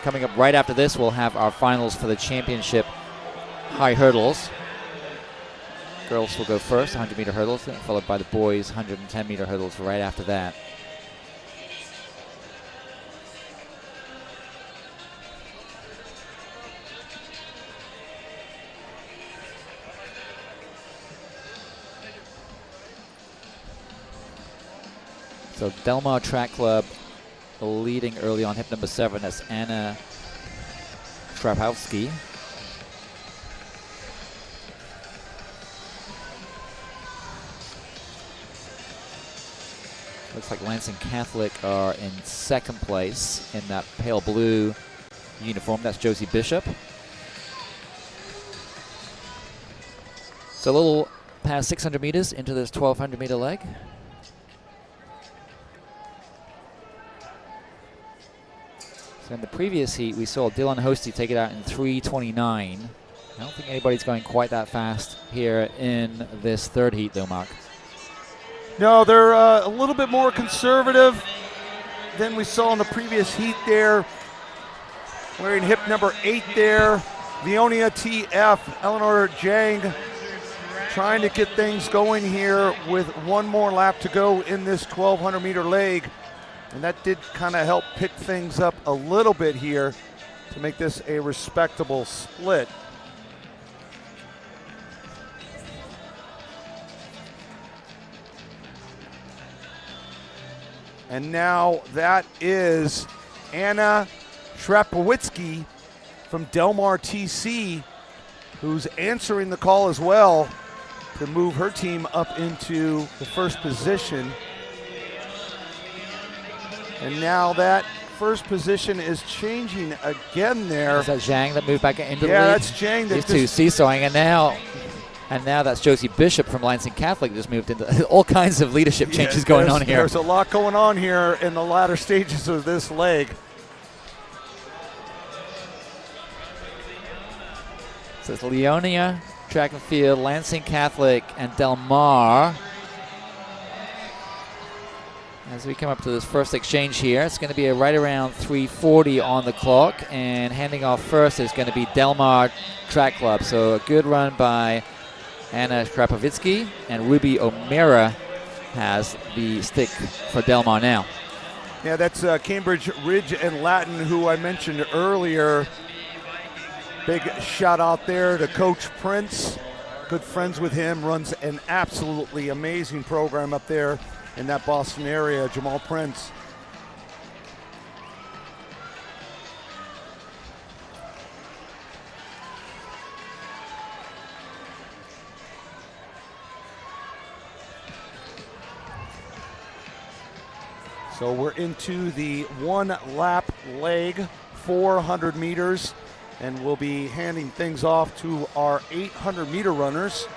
Coming up right after this, we'll have our finals for the championship high hurdles. Girls will go first, 100-meter hurdles, followed by the boys' 110-meter hurdles right after that. So Delmar Track Club leading early on, hip number 7, that's Anna Strapowski. Looks like Lansing Catholic are in second place in that pale blue uniform. That's Josie Bishop. So a little past 600 meters into this 1,200-meter leg. So in the previous heat, we saw Dylan Hosty take it out in 3:29. I don't think anybody's going quite that fast here in this third heat, though, Mark. No, they're a little bit more conservative than we saw in the previous heat there. Wearing hip number 8 there, Leonia TF, Eleanor Jang, trying to get things going here with one more lap to go in this 1,200-meter leg. And that did kind of help pick things up a little bit here to make this a respectable split. And now that is Anna Shrapowitsky from Delmar TC, who's answering the call as well to move her team up into the first position. And now that first position is changing again there. Is that Zhang that moved back into the lead? Yeah, that's Zhang. These two seesawing, and now And now that's Josie Bishop from Lansing Catholic just moved into all kinds of leadership changes going on here. There's a lot going on here in the latter stages of this leg. So it's Leonia, track and field, Lansing Catholic, and Del Mar. As we come up to this first exchange here, it's going to be right around 3:40 on the clock, and handing off first is going to be Del Mar Track Club. So a good run by Anna Krapovitsky, and Ruby O'Meara has the stick for Del Mar now. Yeah, that's Cambridge Ridge and Latin, who I mentioned earlier. Big shout out there to Coach Prince. Good friends with him, runs an absolutely amazing program up there in that Boston area, Jamal Prince. So we're into the 1 lap leg, 400 meters, and we'll be handing things off to our 800 meter runners.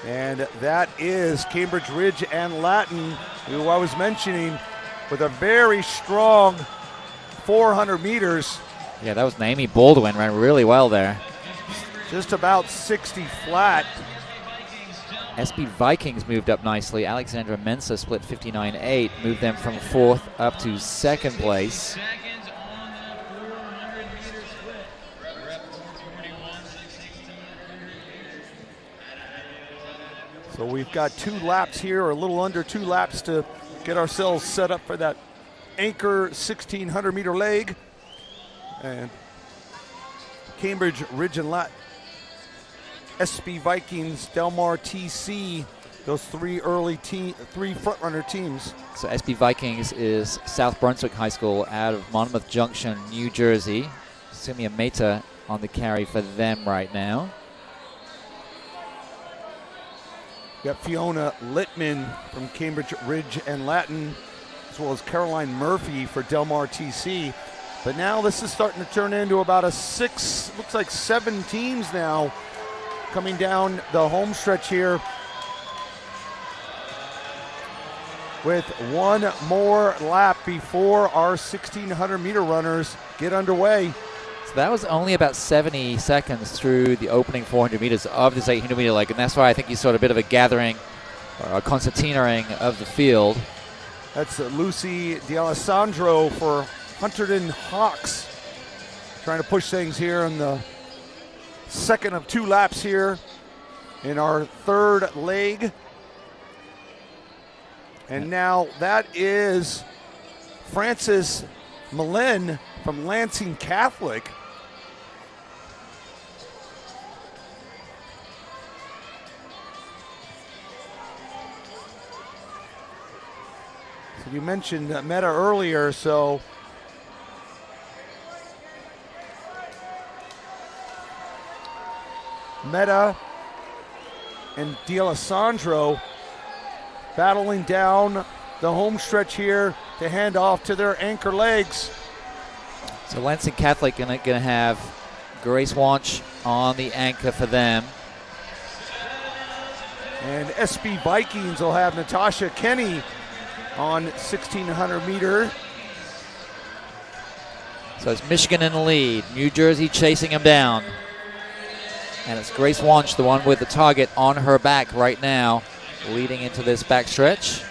And that is Cambridge Ridge and Latin, who I was mentioning, with a very strong 400 meters. Yeah, that was Naomi Baldwin, ran really well there. Just about 60 flat. SB Vikings moved up nicely. Alexandra Mensa split 59.8, moved them from 4th up to 2nd place. So we've got 2 laps here, or a little under 2 laps to get ourselves set up for that anchor 1,600 meter leg. And Cambridge Ridge and Latin, SB Vikings, Del Mar TC, those 3 front runner teams. So SB Vikings is South Brunswick High School out of Monmouth Junction, New Jersey. Sumia Mehta on the carry for them right now. Got Fiona Littman from Cambridge Ridge and Latin, as well as Caroline Murphy for Del Mar TC. But now this is starting to turn into about a 6, looks like 7 teams now coming down the home stretch here, with 1 more lap before our 1,600 meter runners get underway. So that was only about 70 seconds through the opening 400 meters of this 800 meter leg, and that's why I think you saw a bit of a gathering or a concertinaing of the field. That's Lucy D'Alessandro for Hunterdon Hawks, trying to push things here in the second of 2 laps here in our 3rd leg. And now that is Frances Malin from Lansing Catholic. So you mentioned Meta earlier, so Meta and D'Alessandro battling down the home stretch here to hand off to their anchor legs. So Lansing Catholic gonna have Grace Wanch on the anchor for them. And SB Vikings will have Natasha Kenny on 1,600 meter. So it's Michigan in the lead, New Jersey chasing him down. And it's Grace Wanch, the one with the target on her back right now, leading into this backstretch.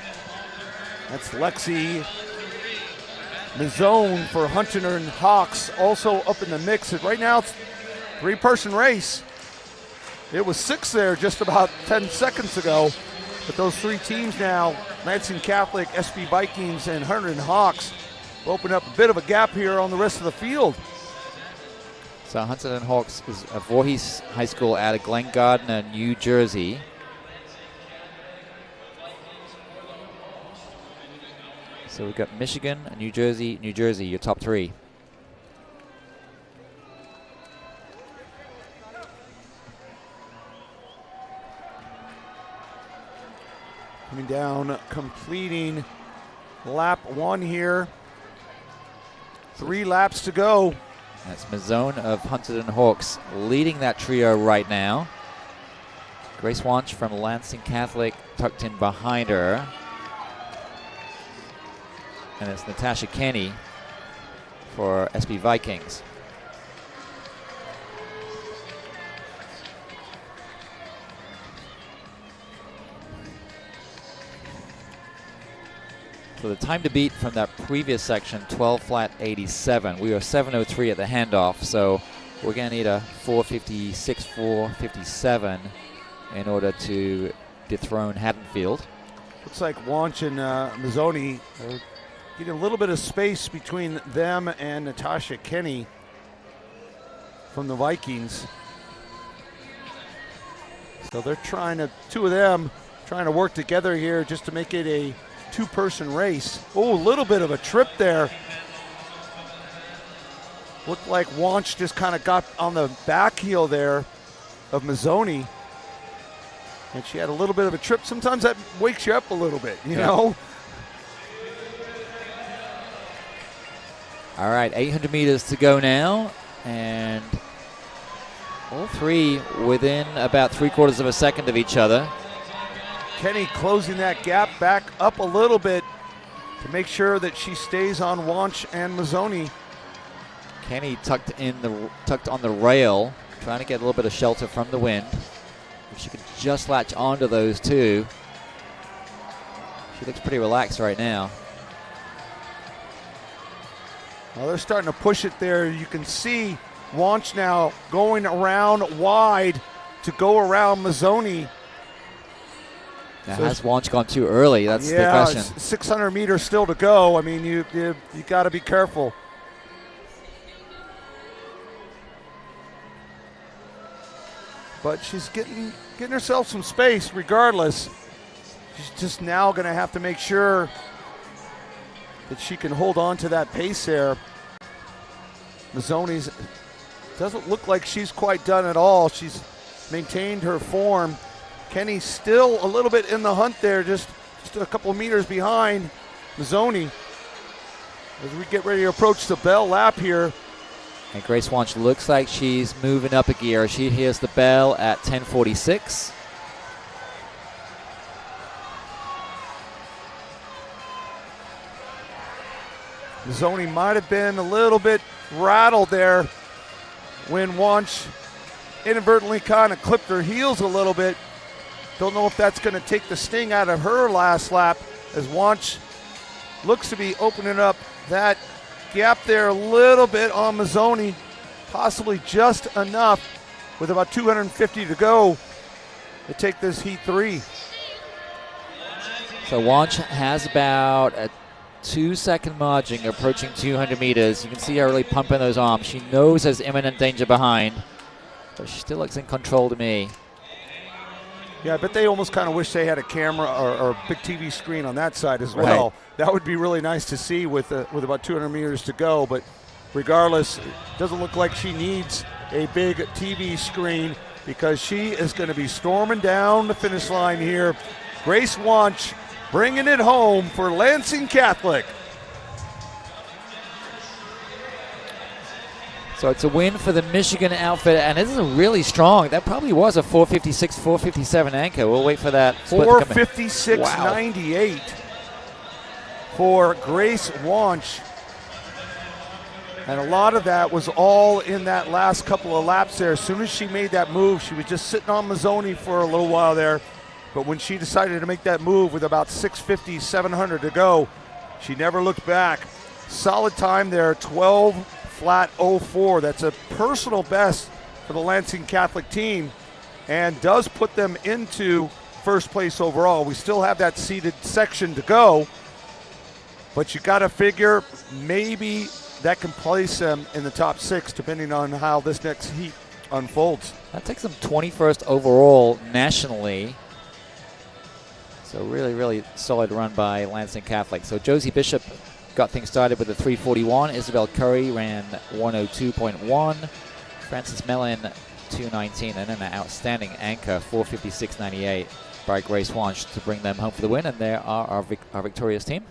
That's Lexi Mazzone for Hunterdon Hawks, also up in the mix. And right now it's a 3-person race. It was 6 there just about 10 seconds ago. But those 3 teams now, Lansing Catholic, SB Vikings, and Hunterdon Hawks, open up a bit of a gap here on the rest of the field. So Hunterdon Hawks is a Voorhees High School out of Glen Gardner, New Jersey. So we've got Michigan, New Jersey, your top 3. Coming down, completing lap 1 here. 3 laps to go. That's Mazzone of Hunterdon Hawks leading that trio right now. Grace Wanch from Lansing Catholic tucked in behind her. And it's Natasha Kenny for SB Vikings. So the time to beat from that previous section, 12 flat 87. We are 7:03 at the handoff, so we're going to need a 4:56, 4:57 in order to dethrone Haddonfield. Looks like Wanch and Mazzoni are getting a little bit of space between them and Natasha Kenny from the Vikings. So they're trying to, two of them trying to work together here just to make it a two-person race. Oh, a little bit of a trip there. Looked like Wanch just kind of got on the back heel there of Mazzoni. And she had a little bit of a trip. Sometimes that wakes you up a little bit, you know? All right, 800 meters to go now. And all three within about 3/4 of a second of each other. Kenny closing that gap back up a little bit to make sure that she stays on Wanch and Mazzoni. Kenny tucked on the rail, trying to get a little bit of shelter from the wind. If she could just latch onto those two. She looks pretty relaxed right now. Well, they're starting to push it there. You can see Wanch now going around wide to go around Mazzoni. Now, has Wanch gone too early? That's the question. 600 meters still to go. I mean, you got to be careful. But she's getting herself some space regardless. She's just now going to have to make sure that she can hold on to that pace there. Mazzoni's doesn't look like she's quite done at all. She's maintained her form. Kenny's still a little bit in the hunt there, just a couple of meters behind Mazzoni. As we get ready to approach the bell lap here. And Grace Wanch looks like she's moving up a gear. She hears the bell at 10:46. Mazzoni might have been a little bit rattled there when Wanch inadvertently kind of clipped her heels a little bit. Don't know if that's going to take the sting out of her last lap, as Wanch looks to be opening up that gap there a little bit on Mazzoni, possibly just enough with about 250 to go to take this heat 3. So Wanch has about a 2-second margin approaching 200 meters. You can see her really pumping those arms. She knows there's imminent danger behind, but she still looks in control to me. Yeah, I bet they almost kind of wish they had a camera or a big TV screen on that side as well. Right. That would be really nice to see with about 200 meters to go. But regardless, it doesn't look like she needs a big TV screen because she is going to be storming down the finish line here. Grace Wanch bringing it home for Lansing Catholic. So it's a win for the Michigan outfit, and this is really strong. That probably was a 4:56, 4:57 anchor. We'll wait for that. 4:56.98 for Grace Wanch. And a lot of that was all in that last couple of laps there. As soon as she made that move, she was just sitting on Mazzoni for a little while there. But when she decided to make that move with about 650, 700 to go, she never looked back. Solid time there, 12 flat 04. That's a personal best for the Lansing Catholic team and does put them into first place overall. We still have that seeded section to go, but you got to figure maybe that can place them in the top 6 depending on how this next heat unfolds. That takes them 21st overall nationally. So really, really solid run by Lansing Catholic. So Josie Bishop got things started with a 3:41. Isabel Curry ran 1:02.1. Frances Mellon 2:19, and then an outstanding anchor 4:56.98 by Grace Wanch to bring them home for the win. And there are our victorious team.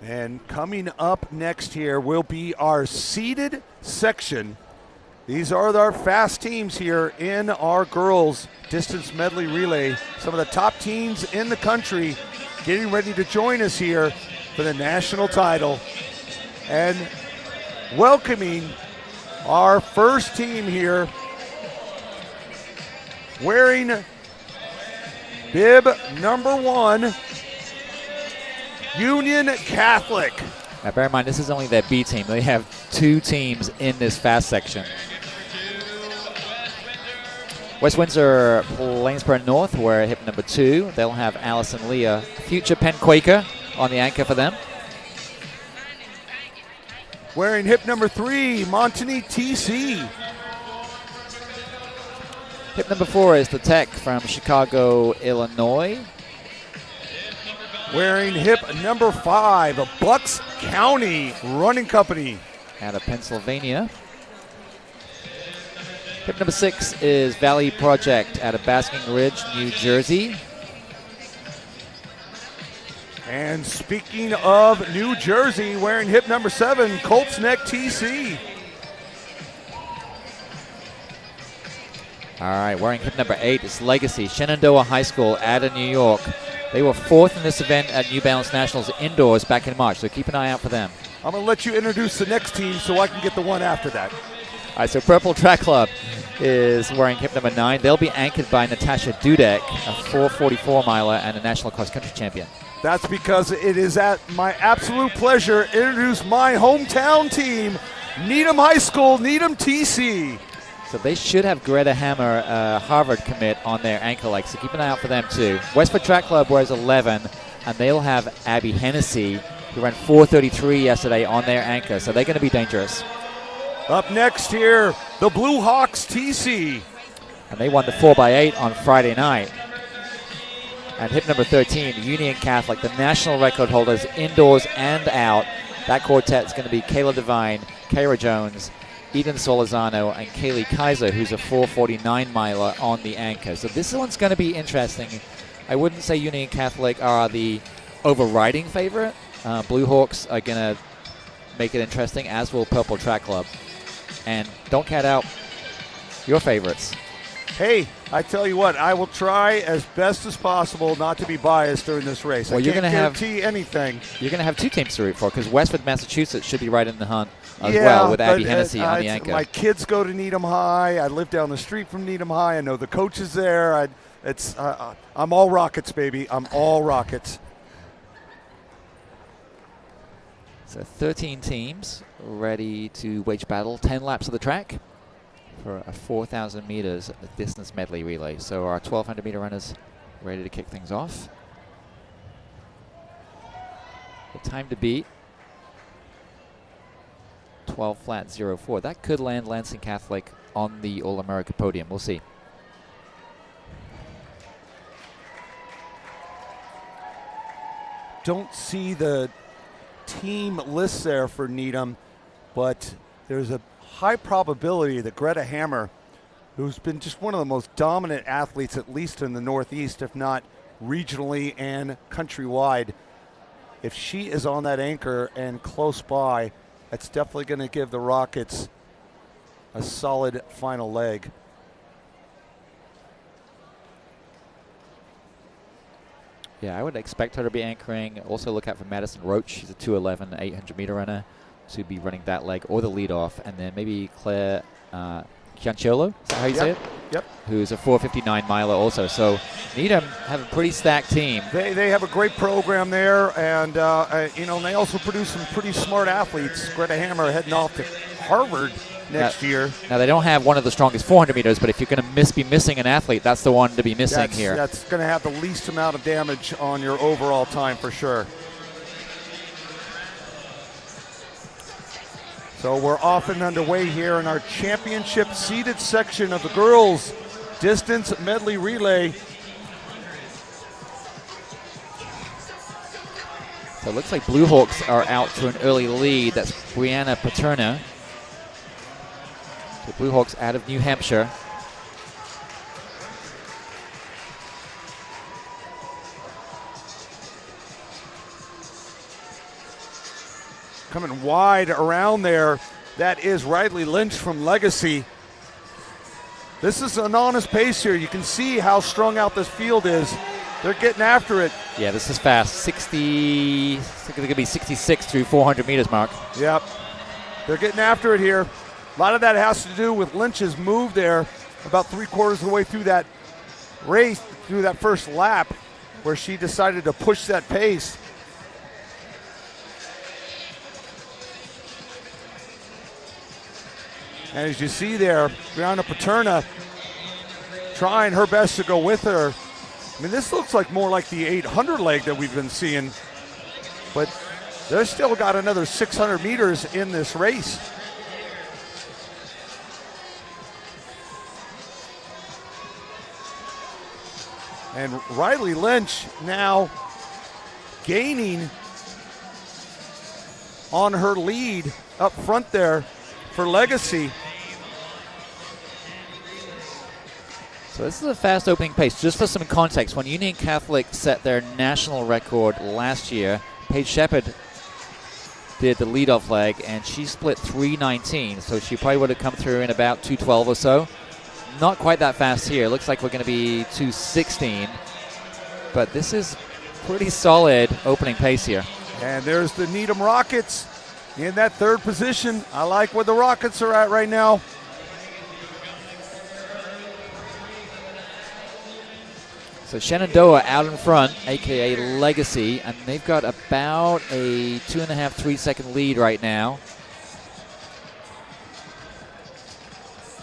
And coming up next here will be our seeded section. These are our fast teams here in our girls distance medley relay. Some of the top teams in the country getting ready to join us here for the national title. And welcoming our first team here, wearing bib number 1, Union Catholic. Now bear in mind, this is only their B team. They have 2 teams in this fast section. West Windsor, Plainsboro North, wear hip number 2. They'll have Allison Leah, future Penn Quaker, on the anchor for them. Wearing hip number 3, Montany TC. Hip number 4 is the Tech from Chicago, Illinois. Wearing hip number 5, Bucks County Running Company. Out of Pennsylvania. Hip number 6 is Valley Project out of Basking Ridge, New Jersey. And speaking of New Jersey, wearing hip number 7, Colts Neck TC. All right, wearing hip number 8 is Legacy, Shenandoah High School out of New York. They were 4th in this event at New Balance Nationals indoors back in March, so keep an eye out for them. I'm going to let you introduce the next team so I can get the one after that. All right, so Purple Track Club is wearing hip number 9. They'll be anchored by Natasha Dudek, a 444 miler and a national cross country champion. That's because it is at my absolute pleasure to introduce my hometown team, Needham High School, Needham TC. So they should have Greta Hammer, Harvard commit, on their anchor leg, so keep an eye out for them too. Westford Track Club wears 11, and they'll have Abby Hennessy, who ran 4:33 yesterday, on their anchor, so they're going to be dangerous. Up next here, the Blue Hawks TC. And they won the 4x8 on Friday night. And hip number 13, Union Catholic, the national record holders indoors and out. That quartet is going to be Kayla Devine, Kara Jones, Eden Solizano, and Kaylee Kaiser, who's a 449 miler on the anchor. So this one's going to be interesting. I wouldn't say Union Catholic are the overriding favorite. Blue Hawks are going to make it interesting, as will Purple Track Club. And don't count out your favorites. Hey, I tell you what, I will try as best as possible not to be biased during this race. Well, I can't guarantee anything. You're going to have 2 teams to root for, because Westford, Massachusetts should be right in the hunt as well, with Abby Hennessy on the anchor. My kids go to Needham High. I live down the street from Needham High. I know the coaches there. I'm all Rockets, baby. I'm all Rockets. So 13 teams ready to wage battle, 10 laps of the track for a 4,000 meters distance medley relay. So our 1,200 meter runners ready to kick things off. The time to beat, 12 flat 04. That could land Lansing Catholic on the All-America podium. We'll see. Don't see the team list there for Needham, but there's a high probability that Greta Hammer, who's been just one of the most dominant athletes, at least in the Northeast, if not regionally and countrywide, if she is on that anchor and close by, that's definitely going to give the Rockets a solid final leg. Yeah, I would expect her to be anchoring. Also look out for Madison Roach. She's a 2:11, 800-meter runner, to be running that leg or the lead off. And then maybe Claire Chianciolo, is that how you say it? Yep. Who's a 4:59 miler also. So Needham have a pretty stacked team. They have a great program there, and and they also produce some pretty smart athletes. Greta Hammer heading off to Harvard next year. Now they don't have one of the strongest 400 meters, but if you're going to be missing an athlete, that's the one to be missing here. That's going to have the least amount of damage on your overall time for sure. So we're off and underway here in our championship seeded section of the girls distance medley relay. So it looks like Blue Hawks are out to an early lead. That's Brianna Paterna. The Blue Hawks out of New Hampshire. coming wide around there. That is Riley Lynch from Legacy. This is an honest pace here. You can see how strung out this field is. They're getting after it. Yeah, this is fast. 60, I think it's going to be 66 through 400 meters, Mark. Yep. They're getting after it here. A lot of that has to do with Lynch's move there about 3/4 of the way through that race, through that first lap, where she decided to push that pace. And as you see there, Brianna Paterna trying her best to go with her. I mean, this looks like more like the 800 leg that we've been seeing, but they've still got another 600 meters in this race. And Riley Lynch now gaining on her lead up front there for Legacy. So this is a fast opening pace. Just for some context, when Union Catholic set their national record last year, Paige Shepard did the leadoff leg, and she split 3:19, so she probably would have come through in about 2:12 or so. Not quite that fast here. Looks like we're going to be 2:16, but this is pretty solid opening pace here. And there's the Needham Rockets in that third position. I like where the Rockets are at right now. So Shenandoah out in front, aka Legacy, and they've got about a 2.5, 3 second lead right now.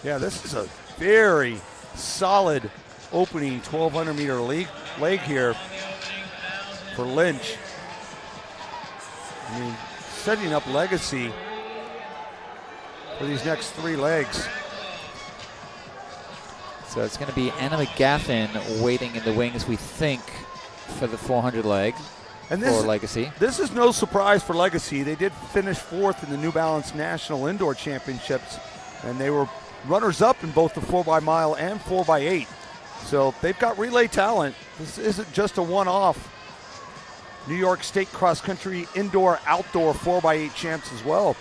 Yeah, this is a very solid opening 1,200 meter leg here for Lynch. I mean, setting up Legacy for these next 3 legs. So it's going to be Anna McGaffin waiting in the wings, we think, for the 400 leg and for Legacy. This is no surprise for Legacy. They did finish 4th in the New Balance National Indoor Championships, and they were runners-up in both the 4x and 4x8. So they've got relay talent. This isn't just a one-off. New York State Cross Country Indoor-Outdoor 4x8 champs as well.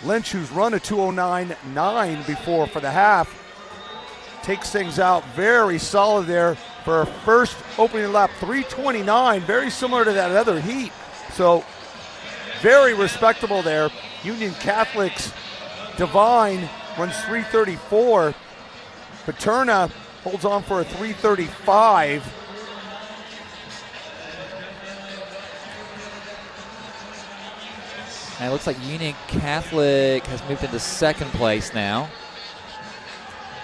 Lynch, who's run a 2:09.9 before for the half, takes things out very solid there for her first opening lap, 3:29, very similar to that other heat. So very respectable there. Union Catholic's Divine runs 3:34. Paterna holds on for a 3:35. And it looks like Union Catholic has moved into second place now.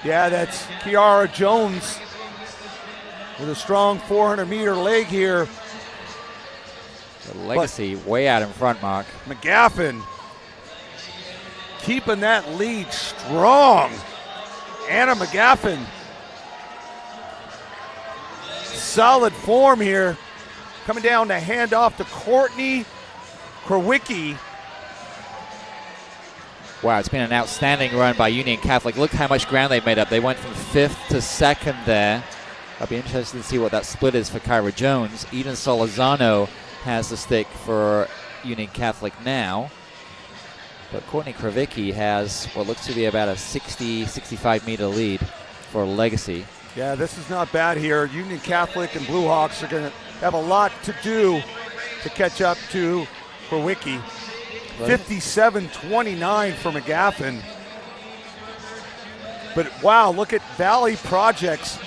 Yeah, that's Kiara Jones with a strong 400 meter leg here. The Legacy way out in front, Mark. McGaffin keeping that lead strong. Anna McGaffin. Solid form here. Coming down to hand off to Courtney Krawicki. Wow, it's been an outstanding run by Union Catholic. Look how much ground they've made up. They went from 5th to 2nd there. I'll be interested to see what that split is for Kyra Jones. Eden Solazano has the stick for Union Catholic now. But Courtney Krawicki has what looks to be about a 60, 65 meter lead for Legacy. Yeah, this is not bad here. Union Catholic and Blue Hawks are going to have a lot to do to catch up to Krawicki. 57-29 for McGaffin. But wow, look at Valley Projects.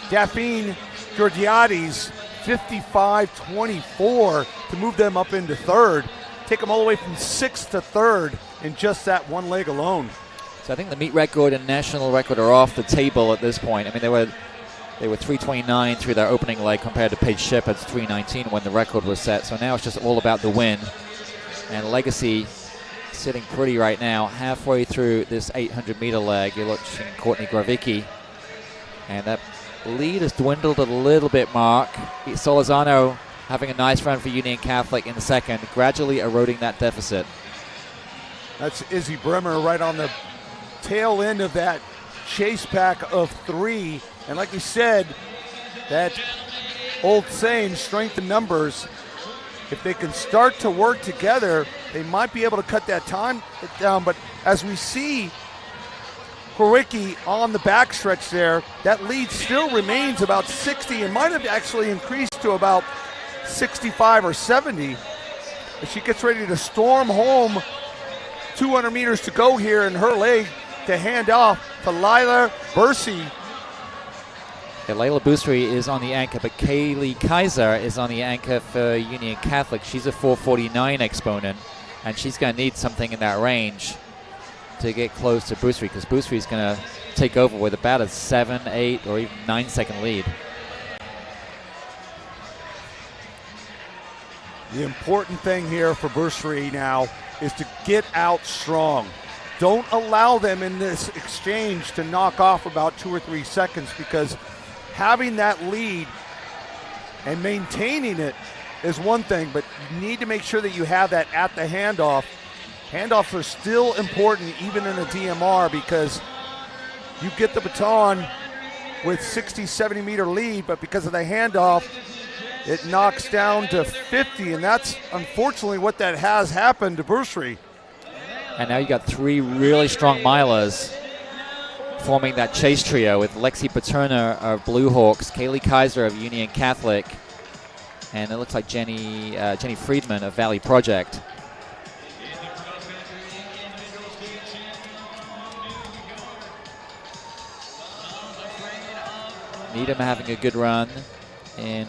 Daphne Georgiades, 55-24 to move them up into 3rd. Take them all the way from 6th to 3rd in just that one leg alone. So I think the meet record and national record are off the table at this point. I mean, they were 3:29 through their opening leg compared to Paige Shepard's 3:19 when the record was set. So now it's just all about the win. And Legacy sitting pretty right now, halfway through this 800 meter leg. You're watching Courtney Krawicki, and that lead has dwindled a little bit, Mark. Solazano having a nice run for Union Catholic in the 2nd, gradually eroding that deficit. That's Izzy Bremer right on the tail end of that chase pack of 3. And like you said, that old saying, strength in numbers. if they can start to work together, they might be able to cut that time down. But as we see Kowicki on the backstretch there, that lead still remains about 60 and might have actually increased to about 65 or 70. As she gets ready to storm home, 200 meters to go here in her leg to hand off to Lila Bursey. Yeah, Layla Boustry is on the anchor, but Kaylee Kaiser is on the anchor for Union Catholic. She's a 4:49 exponent, and she's going to need something in that range to get close to Boustry, because Boustry is going to take over with about a 7, 8, or even 9-second lead. The important thing here for Boustry now is to get out strong. Don't allow them in this exchange to knock off about 2 or 3 seconds, because having that lead and maintaining it is one thing, but you need to make sure that you have that at the handoff. Handoffs are still important even in a DMR, because you get the baton with 60, 70 meter lead, but because of the handoff, it knocks down to 50, and that's unfortunately what that has happened to Boustry. And now you got 3 really strong milers forming that chase trio with Lexi Paterna of Blue Hawks, Kaylee Kaiser of Union Catholic, and it looks like Jenny Friedman of Valley Project. Needham having a good run in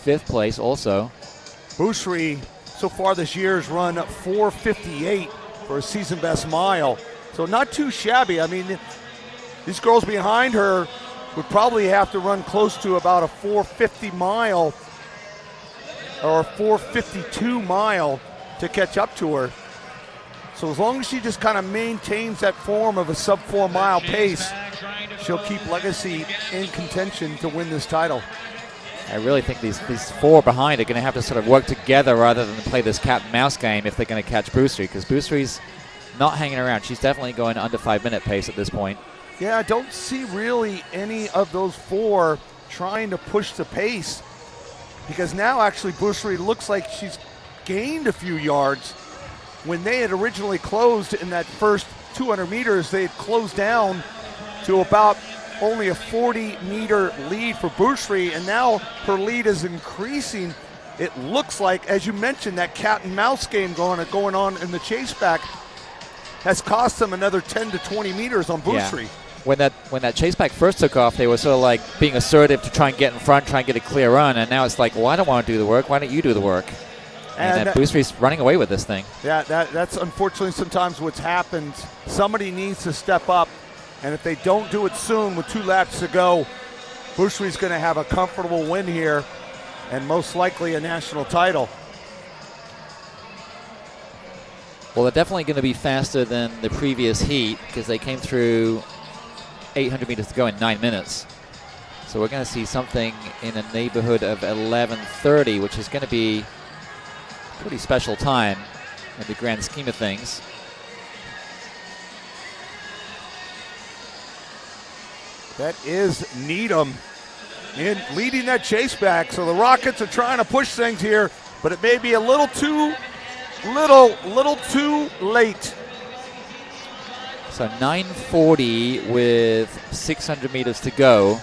5th place also. Boustry so far this year has run 4:58 for a season best mile, so not too shabby. I mean, these girls behind her would probably have to run close to about a 4:50 mile or a 4:52 mile to catch up to her. So as long as she just kind of maintains that form of a sub-4 mile pace, she'll keep Legacy in contention to win this title. I really think these 4 behind are going to have to sort of work together rather than play this cat and mouse game if they're going to catch Boustry, because Boustry's not hanging around. She's definitely going under 5-minute pace at this point. Yeah, I don't see really any of those 4 trying to push the pace, because now actually Boustry looks like she's gained a few yards. When they had originally closed in that first 200 meters, they had closed down to about only a 40-meter lead for Boustry, and now her lead is increasing. It looks like, as you mentioned, that cat and mouse game going on in the chase back has cost them another 10 to 20 meters on Boustry. Yeah. When that chase back first took off, they were sort of like being assertive to try and get in front, try and get a clear run, and now it's like, well, I don't want to do the work. Why don't you do the work? And Boustry's running away with this thing. Yeah, that's unfortunately sometimes what's happened. Somebody needs to step up, and if they don't do it soon with 2 laps to go, Boustry's going to have a comfortable win here and most likely a national title. Well, they're definitely going to be faster than the previous heat, because they came through 800 meters to go in 9 minutes. So we're going to see something in the neighborhood of 11:30, which is going to be a pretty special time in the grand scheme of things. That is Needham in leading that chase back. So the Rockets are trying to push things here, but it may be a little too late. So 9:40 with 600 meters to go.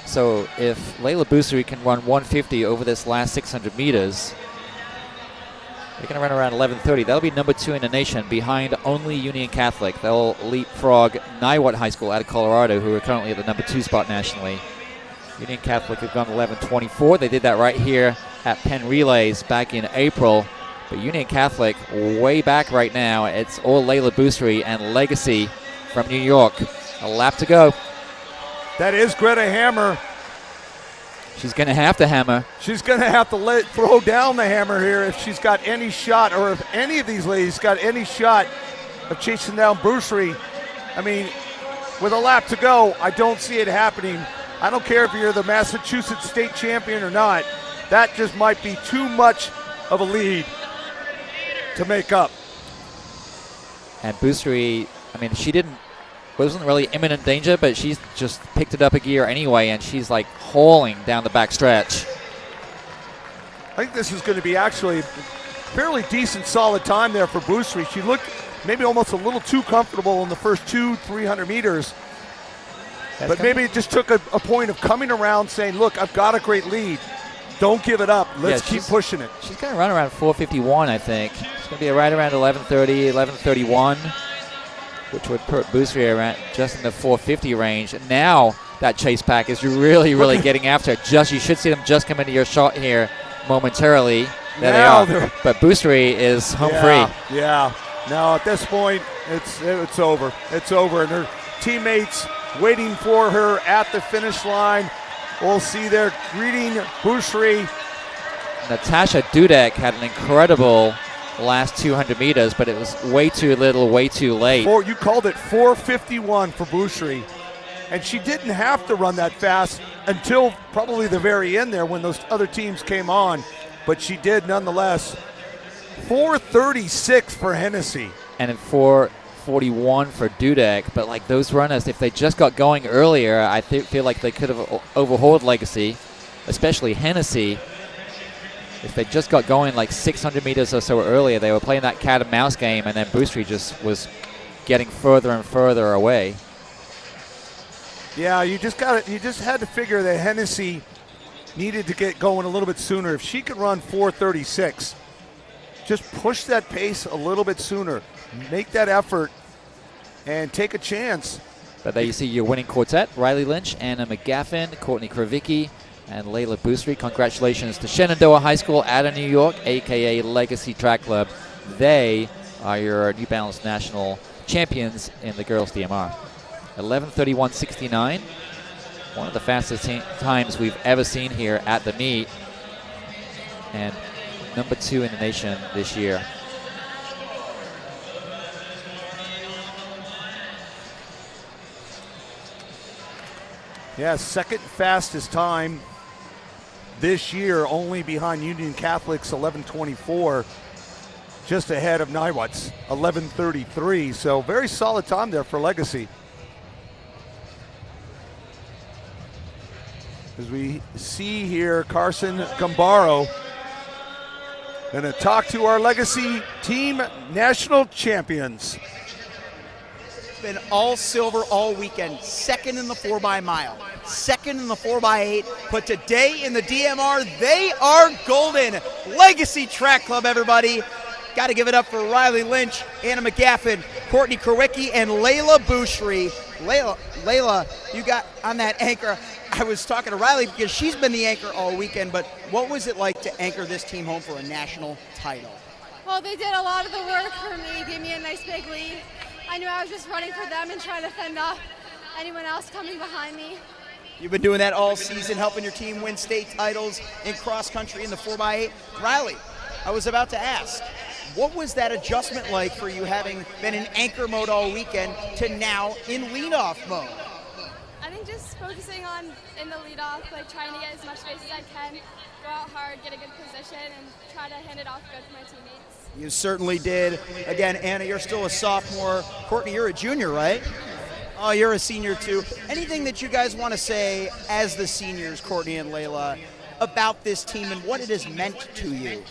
So if Layla Boustry can run 150 over this last 600 meters, they're going to run around 11:30. That'll be number 2 in the nation, behind only Union Catholic. They'll leapfrog Niwot High School out of Colorado, who are currently at the number 2 spot nationally. Union Catholic have gone 11:24. They did that right here at Penn Relays back in April. But Union Catholic way back right now. It's all Layla Boustry and Legacy from New York. A lap to go. That is Greta Hammer. She's going to have to hammer. She's going to have to throw down the hammer here if she's got any shot, or if any of these ladies got any shot of chasing down Boustry. I mean, with a lap to go, I don't see it happening. I don't care if you're the Massachusetts state champion or not. That just might be too much of a lead to make up. And Boustry, I mean, wasn't really imminent danger, but she's just picked it up a gear anyway, and she's like hauling down the back stretch. I think this is going to be actually a fairly decent, solid time there for Boostry. She looked maybe almost a little too comfortable in the first 200-300 meters. But maybe it just took a point of coming around saying, look, I've got a great lead. Don't give it up. Let's keep pushing it. She's going to run around 4:51, I think. It's going to be right around 11:30, 11:31, which would put Boostry around just in the 4:50 range. And now that chase pack is really getting after it. You should see them just come into your shot here momentarily. There they are. But Boostry is home free. Yeah. Now at this point, it's over. It's over. And her teammates waiting for her at the finish line. We'll see there greeting Boostry. Natasha Dudek had an incredible last 200 meters, but it was way too little, way too late. You called it 4:51 for Boostry. And she didn't have to run that fast until probably the very end there when those other teams came on. But she did nonetheless. 4:36 for Hennessy. And 4:41 for Dudek. But like those runners, if they just got going earlier, I feel like they could have overhauled Legacy, especially Hennessy. If they just got going like 600 meters or so earlier, they were playing that cat and mouse game, and then Boostry just was getting further and further away. Yeah, you just had to figure that Hennessy needed to get going a little bit sooner. If she could run 4:36, just push that pace a little bit sooner. Make that effort and take a chance. But there you see your winning quartet: Riley Lynch, Anna McGaffin, Courtney Kravicki, and Layla Boostry. Congratulations to Shenandoah High School out of New York, a.k.a. Legacy Track Club. They are your New Balance National champions in the girls' DMR. 11:31.69. One of the fastest times we've ever seen here at the meet. And number 2 in the nation this year. Yeah, second fastest time this year, only behind Union Catholic's 11:24, just ahead of Niwat's 11:33. So very solid time there for Legacy. As we see here, Carson Gambaro going to talk to our Legacy team national champions. Been all silver all weekend. Second in the 4x-mile, second in the 4x8, but today in the DMR, they are golden. Legacy Track Club, everybody. Got to give it up for Riley Lynch, Anna McGaffin, Courtney Krawicki, and Layla Boustry. Layla, you got on that anchor. I was talking to Riley because she's been the anchor all weekend, but what was it like to anchor this team home for a national title? Well, they did a lot of the work for me, gave me a nice big lead. I knew I was just running for them and trying to fend off anyone else coming behind me. You've been doing that all season, helping your team win state titles in cross country in the 4x8. Riley, I was about to ask, what was that adjustment like for you, having been in anchor mode all weekend to now in leadoff mode? I think just focusing on in the leadoff, like trying to get as much space as I can, go out hard, get a good position, and try to hand it off good to my teammates. You certainly did. Again, Anna, you're still a sophomore. Courtney, you're a junior, right? Oh, you're a senior too. Anything that you guys want to say as the seniors, Courtney and Layla, about this team and what it has meant to you?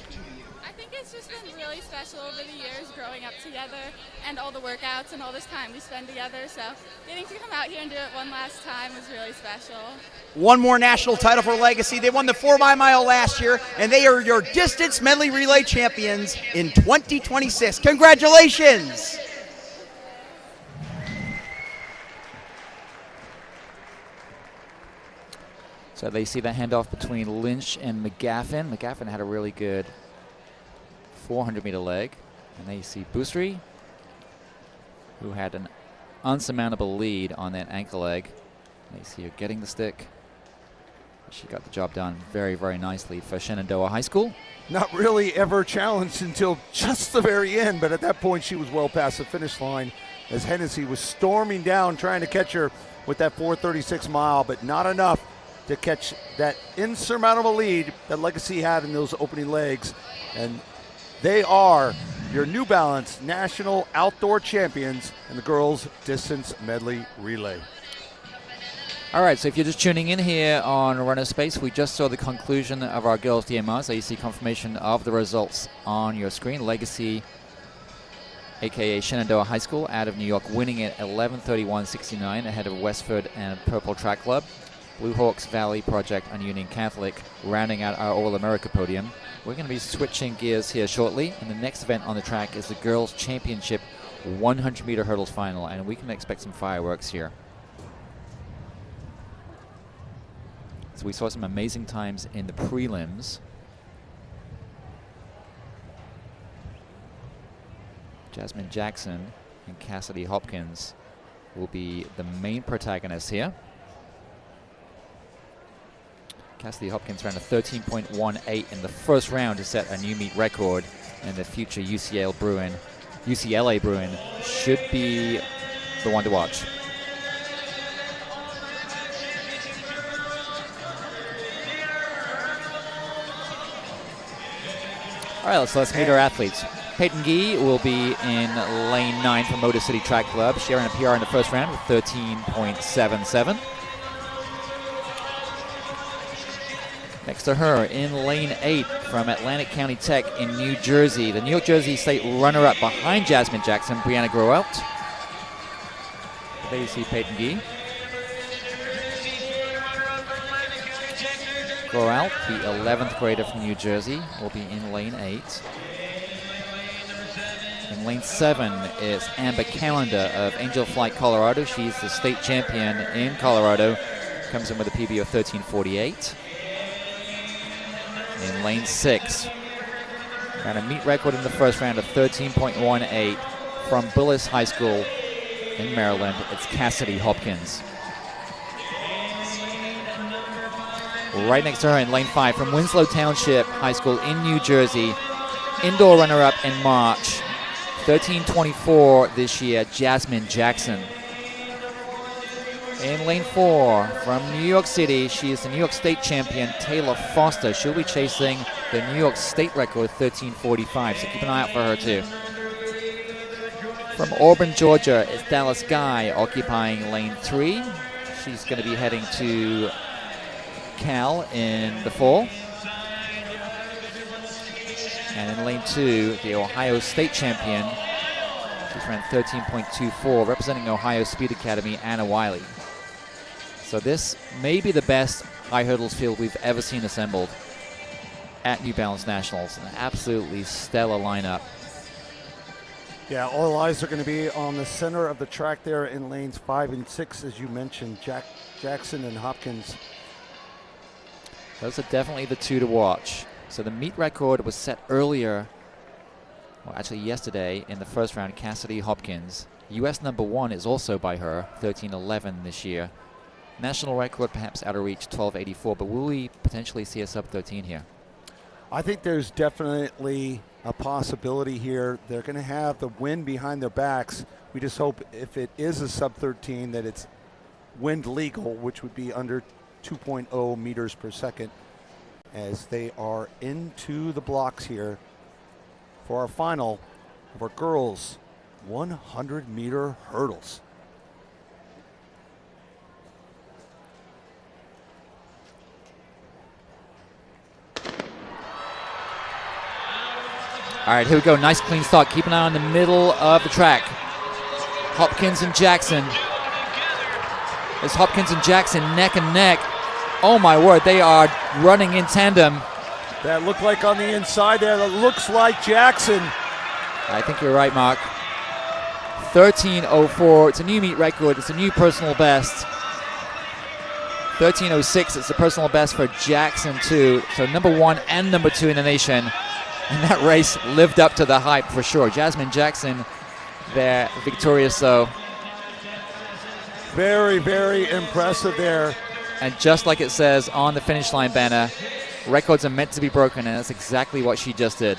I think it's just been really special over the years growing up together and all the workouts and all this time we spend together. So getting to come out here and do it one last time was really special. One more national title for Legacy. They won the 4x-mile last year, and they are your distance medley relay champions in 2026. Congratulations! So they see the handoff between Lynch and McGaffin. McGaffin had a really good 400-meter leg. And they see Boustry, who had an unsurmountable lead on that ankle leg. They see her getting the stick. She got the job done very, very nicely for Shenandoah High School. Not really ever challenged until just the very end, but at that point she was well past the finish line as Hennessy was storming down trying to catch her with that 4:36 mile, but not enough to catch that insurmountable lead that Legacy had in those opening legs. And they are your New Balance National Outdoor Champions in the girls' distance medley relay. All right, so if you're just tuning in here on Runner Space, we just saw the conclusion of our girls' DMR. So you see confirmation of the results on your screen. Legacy, a.k.a. Shenandoah High School out of New York, winning it 11:31.69 ahead of Westford and Purple Track Club. Blue Hawks Valley Project and Union Catholic rounding out our All-America podium. We're going to be switching gears here shortly, and the next event on the track is the Girls' Championship 100-meter hurdles final, and we can expect some fireworks here. So we saw some amazing times in the prelims. Jasmine Jackson and Cassidy Hopkins will be the main protagonists here. Cassidy Hopkins ran a 13.18 in the first round to set a new meet record, and the future UCLA Bruin should be the one to watch. All right, let's meet our athletes. Peyton Gee will be in lane 9 for Motor City Track Club. She ran a PR in the first round with 13.77. Next to her, in lane 8 from Atlantic County Tech in New Jersey, the New York Jersey State runner-up behind Jasmine Jackson, Brianna Groelt. There you see Peyton Gee. Groelt, the 11th grader from New Jersey, will be in lane 8. In lane 7 is Amber Callender of Angel Flight, Colorado. She's the state champion in Colorado. Comes in with a PB of 13:48. In lane 6, ran a meet record in the first round of 13.18 from Bullis High School in Maryland. It's Cassidy Hopkins. Right next to her in lane 5 from Winslow Township High School in New Jersey, indoor runner-up in March, 13:24 this year, Jasmine Jackson. In lane 4 from New York City, she is the New York State champion, Taylor Foster. She'll be chasing the New York State record, 13:45, so keep an eye out for her too. From Auburn, Georgia, it's Dallas Guy occupying lane 3. She's going to be heading to Cal in the fall. And in lane 2, the Ohio State champion, she's ran 13.24, representing Ohio Speed Academy, Anna Wiley. So this may be the best high hurdles field we've ever seen assembled at New Balance Nationals. An absolutely stellar lineup. Yeah, all eyes are going to be on the center of the track there in lanes 5 and 6, as you mentioned, Jackson and Hopkins. Those are definitely the two to watch. So the meet record was set earlier, well, actually yesterday in the first round, Cassidy Hopkins. U.S. number 1 is also by her, 13:11 this year. National record perhaps out of reach, 12:84, but will we potentially see a sub-13 here? I think there's definitely a possibility here. They're going to have the wind behind their backs. We just hope if it is a sub-13 that it's wind legal, which would be under 2.0 meters per second, as they are into the blocks here for our final of our girls 100-meter hurdles. All right, here we go. Nice clean start. Keep an eye on the middle of the track. Hopkins and Jackson. It's Hopkins and Jackson neck and neck. Oh my word, they are running in tandem. That looked like on the inside there, that looks like Jackson. I think you're right, Mark. 13:04, it's a new meet record, it's a new personal best. 13:06, it's the personal best for Jackson too. So number 1 and number 2 in the nation. And that race lived up to the hype for sure. Jasmine Jackson there, victorious though. Very, very impressive there. And just like it says on the finish line banner, records are meant to be broken, and that's exactly what she just did.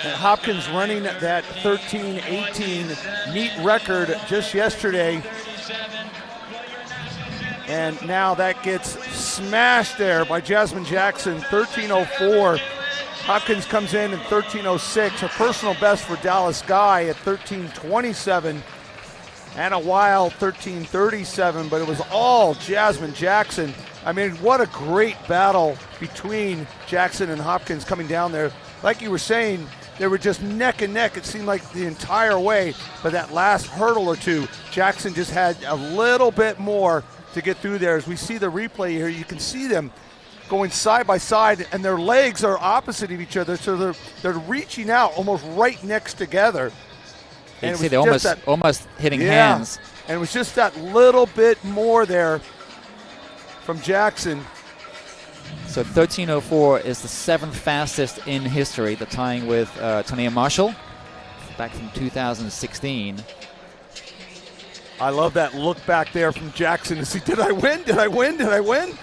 And Hopkins running that 13:18 meet record just yesterday. And now that gets smashed there by Jasmine Jackson, 13:04. Hopkins comes in at 13:06, a personal best for Dallas Guy at 13:27. and a wild 13:37, but it was all Jasmine Jackson. I mean, what a great battle between Jackson and Hopkins coming down there. Like you were saying, they were just neck and neck, it seemed like the entire way, but that last hurdle or two, Jackson just had a little bit more to get through there. As we see the replay here, you can see them going side by side, and their legs are opposite of each other, so they're reaching out almost right next together. You can see they're almost hitting hands. And it was just that little bit more there from Jackson. So 13:04 is the 7th fastest in history, the tying with Tania Marshall back from 2016. I love that look back there from Jackson to see, did I win? Did I win? Did I win?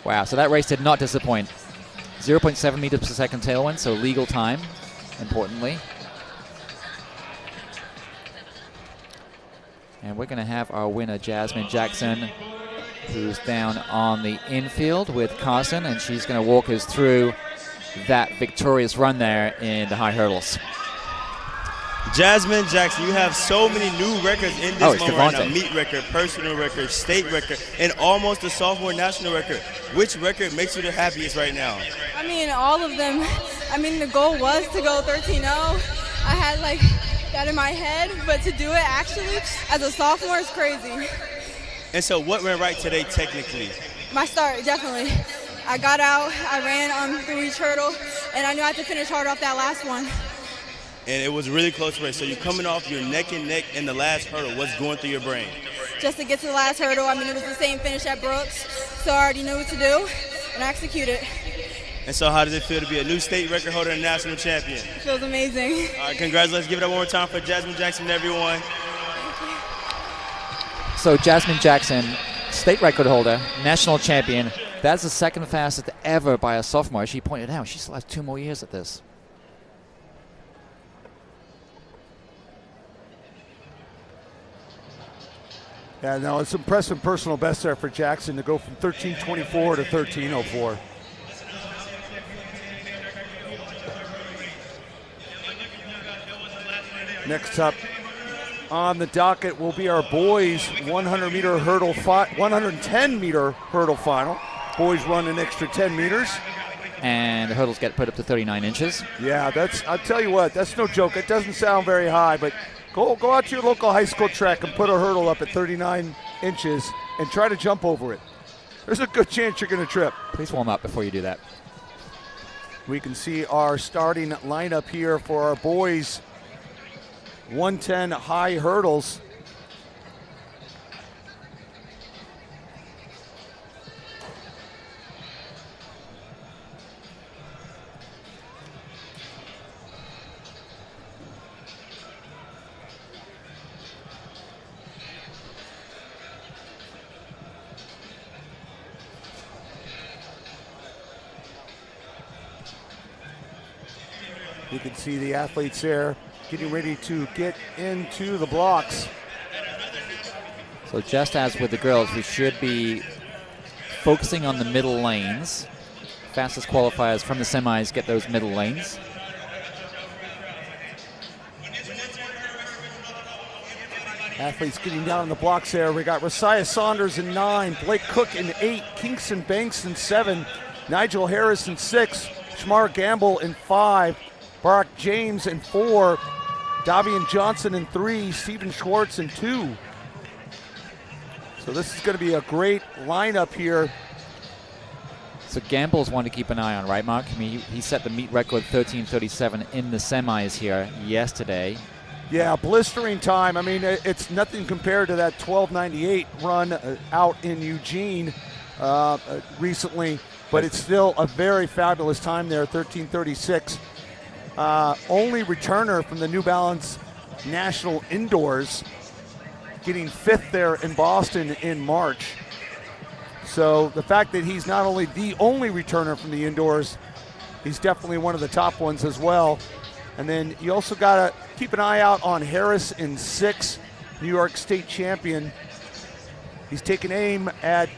Wow, so that race did not disappoint. 0.7 meters per second tailwind, so legal time, importantly. And we're going to have our winner, Jasmine Jackson, who's down on the infield with Carson, and she's going to walk us through that victorious run there in the high hurdles. Jasmine Jackson, you have so many new records in this moment right now. Devontae. Meet record, personal record, state record, and almost a sophomore national record. Which record makes you the happiest right now? I mean, all of them. I mean, the goal was to go 13-0. I had like that in my head, but to do it actually as a sophomore is crazy. And so what went right today technically? My start, definitely. I got out, I ran through each hurdle, and I knew I had to finish hard off that last one. And it was a really close race. So you're coming off your neck and neck in the last hurdle. What's going through your brain? Just to get to the last hurdle, I mean, it was the same finish at Brooks, so I already knew what to do, and I executed. And so how does it feel to be a new state record holder and national champion? It feels amazing. All right, congratulations. Give it up one more time for Jasmine Jackson and everyone. So Jasmine Jackson, state record holder, national champion. That's the 2nd fastest ever by a sophomore. She pointed out she still has 2 more years at this. Yeah, no, it's impressive personal best there for Jackson to go from 13:24 to 13:04. Next up on the docket will be our boys 100-meter hurdle, 110-meter hurdle final. Boys run an extra 10 meters. And the hurdles get put up to 39 inches. Yeah, I'll tell you what, that's no joke. It doesn't sound very high, but go out to your local high school track and put a hurdle up at 39 inches and try to jump over it. There's a good chance you're going to trip. Please warm up before you do that. We can see our starting lineup here for our boys 110 high hurdles. You can see the athletes there getting ready to get into the blocks. So just as with the girls, we should be focusing on the middle lanes. Fastest qualifiers from the semis get those middle lanes. Athletes getting down in the blocks there. We got Rasiah Saunders in 9, Blake Cook in 8, Kingston Banks in 7, Nigel Harris in 6, Shamar Gamble in 5, Barack James in 4, Davian Johnson in 3, Stephen Schwartz in 2. So this is going to be a great lineup here. So Gamble's one to keep an eye on, right, Mark? I mean, he set the meet record 13:37 in the semis here yesterday. Yeah, blistering time. I mean, it's nothing compared to that 12:98 run out in Eugene recently, but it's still a very fabulous time there, 13:36. Only returner from the New Balance National Indoors, getting 5th there in Boston in March. So the fact that he's not only the only returner from the indoors, he's definitely one of the top ones as well. And then you also got to keep an eye out on Harris in 6, New York State champion. He's taking aim at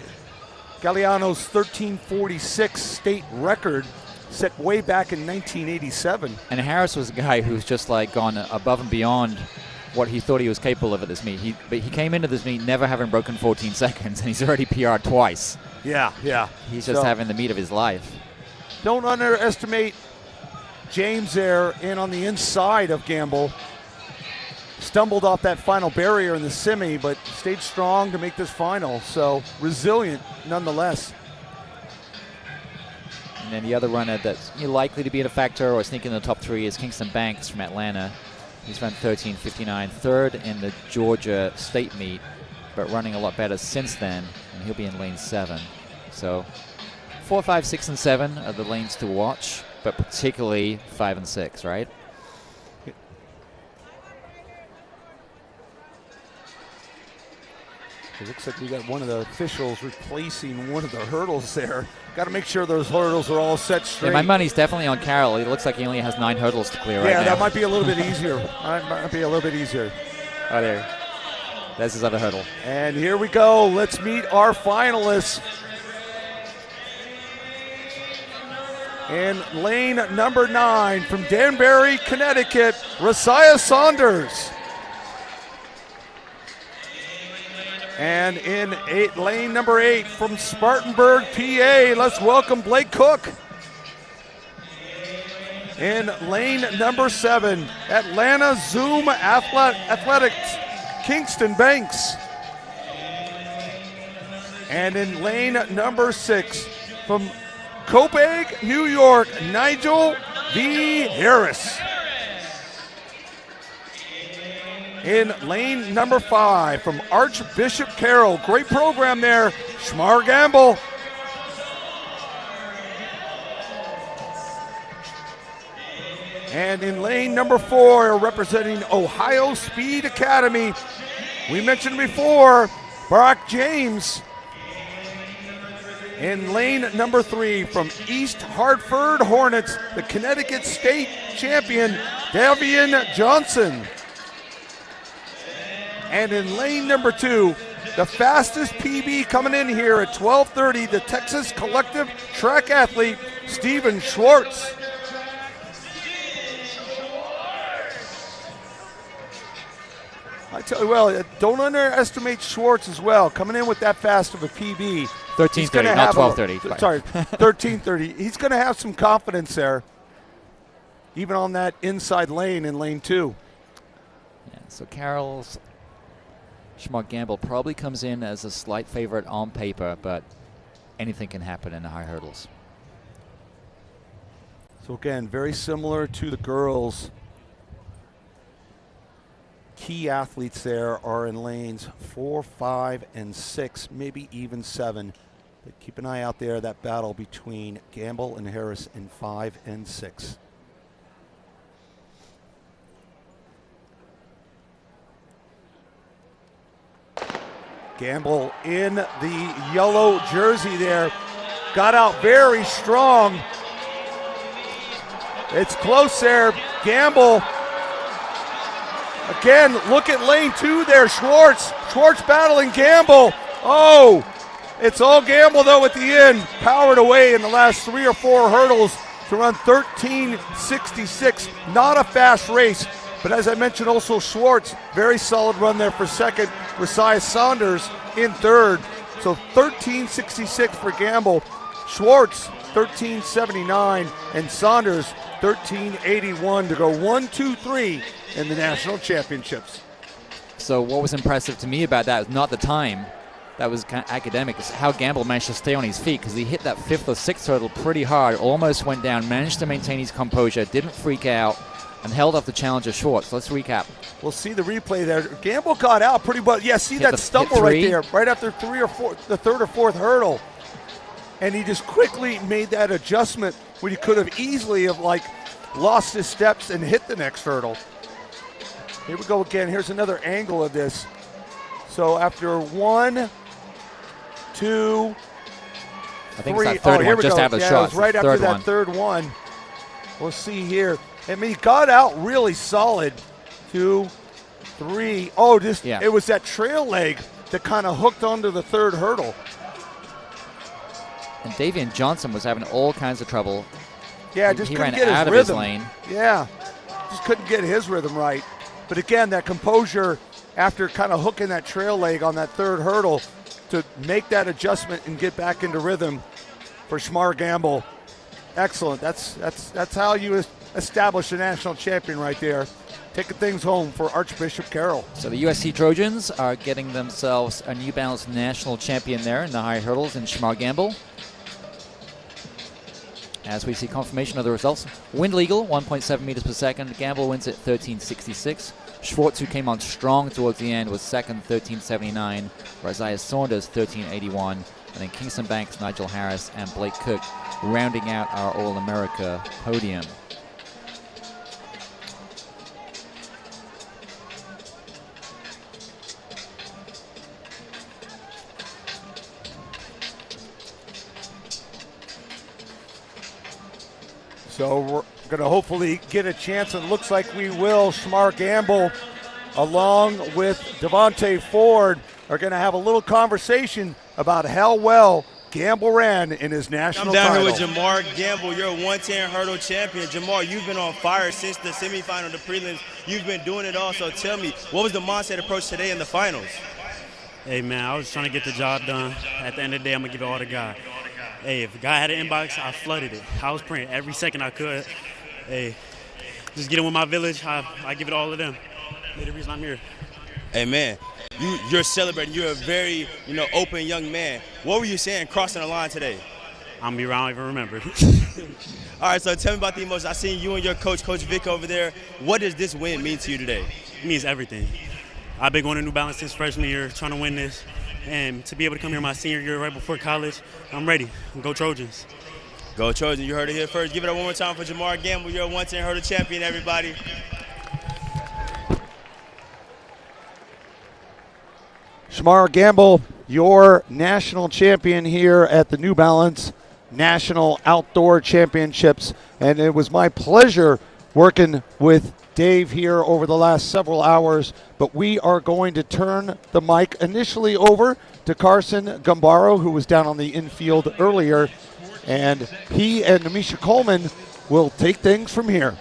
Galliano's 13:46 state record, set way back in 1987. And Harris was a guy who's just like gone above and beyond what he thought he was capable of at this meet. But he came into this meet never having broken 14 seconds, and he's already PR'd twice. Yeah. He's just having the meet of his life. Don't underestimate James there in on the inside of Gamble. Stumbled off that final barrier in the semi, but stayed strong to make this final. So resilient nonetheless. And then the other runner that's likely to be a factor or sneak in the top 3 is Kingston Banks from Atlanta. He's run 13:59, third in the Georgia State meet, but running a lot better since then, and he'll be in lane 7. So 4, 5, 6, and 7 are the lanes to watch, but particularly 5 and 6, right? It looks like we got one of the officials replacing one of the hurdles there. Got to make sure those hurdles are all set straight. Yeah, my money's definitely on Carroll. It looks like he only has 9 hurdles to clear right now. Yeah, that might be a little bit easier. Might be a little bit easier. Oh, there's his other hurdle. And here we go. Let's meet our finalists. In lane number 9 from Danbury, Connecticut, Rasiah Saunders. And in lane number 8 from Spartanburg, PA, let's welcome Blake Cook. In lane number 7, Atlanta Zoom Athletics, Kingston Banks. And in lane number 6 from Copiague, New York, Nigel V. Harris. In lane number 5 from Archbishop Carroll, great program there, Shmar Gamble. And in lane number 4, representing Ohio Speed Academy, we mentioned before, Brock James. In lane number 3 from East Hartford Hornets, the Connecticut State champion, Davian Johnson. And in lane number 2, the fastest PB coming in here at 12:30, the Texas Collective track athlete, Steven Schwartz. I tell you, well, don't underestimate Schwartz as well, coming in with that fast of a PB. 13:30, not 12:30. Sorry, 13:30. He's going to have some confidence there, even on that inside lane in lane 2. Yeah, so Carroll's Shmar Gamble probably comes in as a slight favorite on paper, but anything can happen in the high hurdles. So again, very similar to the girls. Key athletes there are in lanes 4, 5, and 6, maybe even 7. But keep an eye out there, that battle between Gamble and Harris in 5 and 6. Gamble in the yellow jersey there. Got out very strong. It's close there. Gamble. Again, look at lane 2 there. Schwartz battling Gamble. Oh, it's all Gamble though at the end. Powered away in the last 3 or 4 hurdles to run 13:66. Not a fast race. But as I mentioned also, Schwartz, very solid run there for second. Rasiah Saunders in third. So 13:66 for Gamble. Schwartz, 13:79. And Saunders, 13:81 to go 1, 2, 3 in the national championships. So what was impressive to me about that was not the time. That was kind of academic. It's how Gamble managed to stay on his feet, because he hit that 5th or 6th hurdle pretty hard, almost went down, managed to maintain his composure, didn't freak out, and held off the challenger Schwartz. Let's recap. We'll see the replay there. Gamble got out pretty well. Yeah, see that stumble right there, right after the 3rd or 4th hurdle. And he just quickly made that adjustment when he could have easily have lost his steps and hit the next hurdle. Here we go again. Here's another angle of this. So after 1, 2, I think 3. It's that third one, just out of the shot. It was right after that third one. We'll see here. I mean, he got out really solid. 2, 3. Oh, it was that trail leg that kind of hooked onto the 3rd hurdle. And Davian Johnson was having all kinds of trouble. Yeah, just he couldn't ran get out his of rhythm. his lane. Yeah, just couldn't get his rhythm right. But again, that composure after kind of hooking that trail leg on that third hurdle to make that adjustment and get back into rhythm for Shmar Gamble. Excellent. That's how you establish a national champion right there. Taking things home for Archbishop Carroll. So the USC Trojans are getting themselves a New Balance national champion there in the high hurdles in Shmar Gamble. As we see confirmation of the results. Wind legal, 1.7 meters per second. Gamble wins at 13.66. Schwartz, who came on strong towards the end, was second, 13.79. Isaiah Saunders, 13.81. And then Kingston Banks, Nigel Harris, and Blake Cook rounding out our All-America podium. So we're going to hopefully get a chance, and it looks like we will. Shmar Gamble, along with Devontae Ford, are going to have a little conversation about how well Gamble ran in his national title. I'm down here with Jamar Gamble, your 110 hurdle champion. Jamar, you've been on fire since the semifinal, the prelims. You've been doing it all, so tell me, what was the mindset approach today in the finals? Hey, man, I was trying to get the job done. At the end of the day, I'm going to give it all to God. Hey, if a guy had an inbox, I flooded it. I was praying every second I could. Hey, just get in with my village. I give it all to them. They're the reason I'm here. Hey, man, you're celebrating. You're a very, open young man. What were you saying crossing the line today? I'm going to be around, I don't even remember. All right, so tell me about the emotions. I seen you and your coach, Coach Vic, over there. What does this win mean to you today? It means everything. I've been going to New Balance since freshman year, trying to win this. And to be able to come here my senior year right before college, I'm ready. Go Trojans. Go Trojans. You heard it here first. Give it up one more time for Jamar Gamble. You're a 110 hurdle champion, everybody. Shmar Gamble, your national champion here at the New Balance National Outdoor Championships. And it was my pleasure working with Dave here over the last several hours, but we are going to turn the mic initially over to Carson Gambaro, who was down on the infield earlier, and he and Namisha Coleman will take things from here.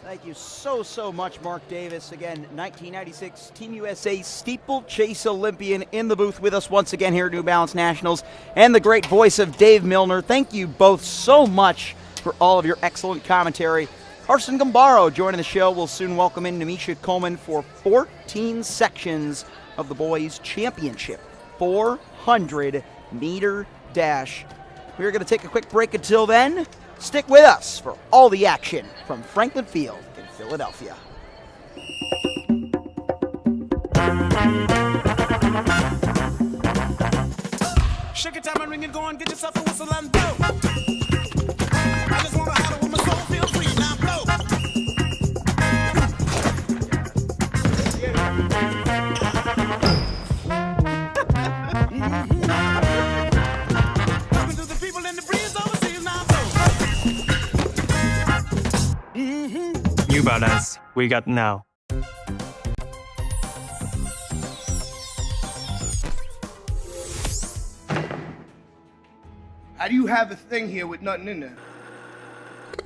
Thank you so much, Mark Davis. Again, 1996 Team USA steeplechase Olympian in the booth with us once again here at New Balance Nationals, and the great voice of Dave Milner. Thank you both so much for all of your excellent commentary. Carson Gambaro joining the show. We'll soon welcome in Namisha Coleman for 14 sections of the boys' championship 400-meter dash. We're going to take a quick break until then. Stick with us for all the action from Franklin Field in Philadelphia. Shake it time and ring it, go on, get yourself a whistle and blow. I just wanna have it when my soul feels free, now blow. Talking to the people in the breeze overseas, now blow. New Balance, we got now. How do you have a thing here with nothing in there?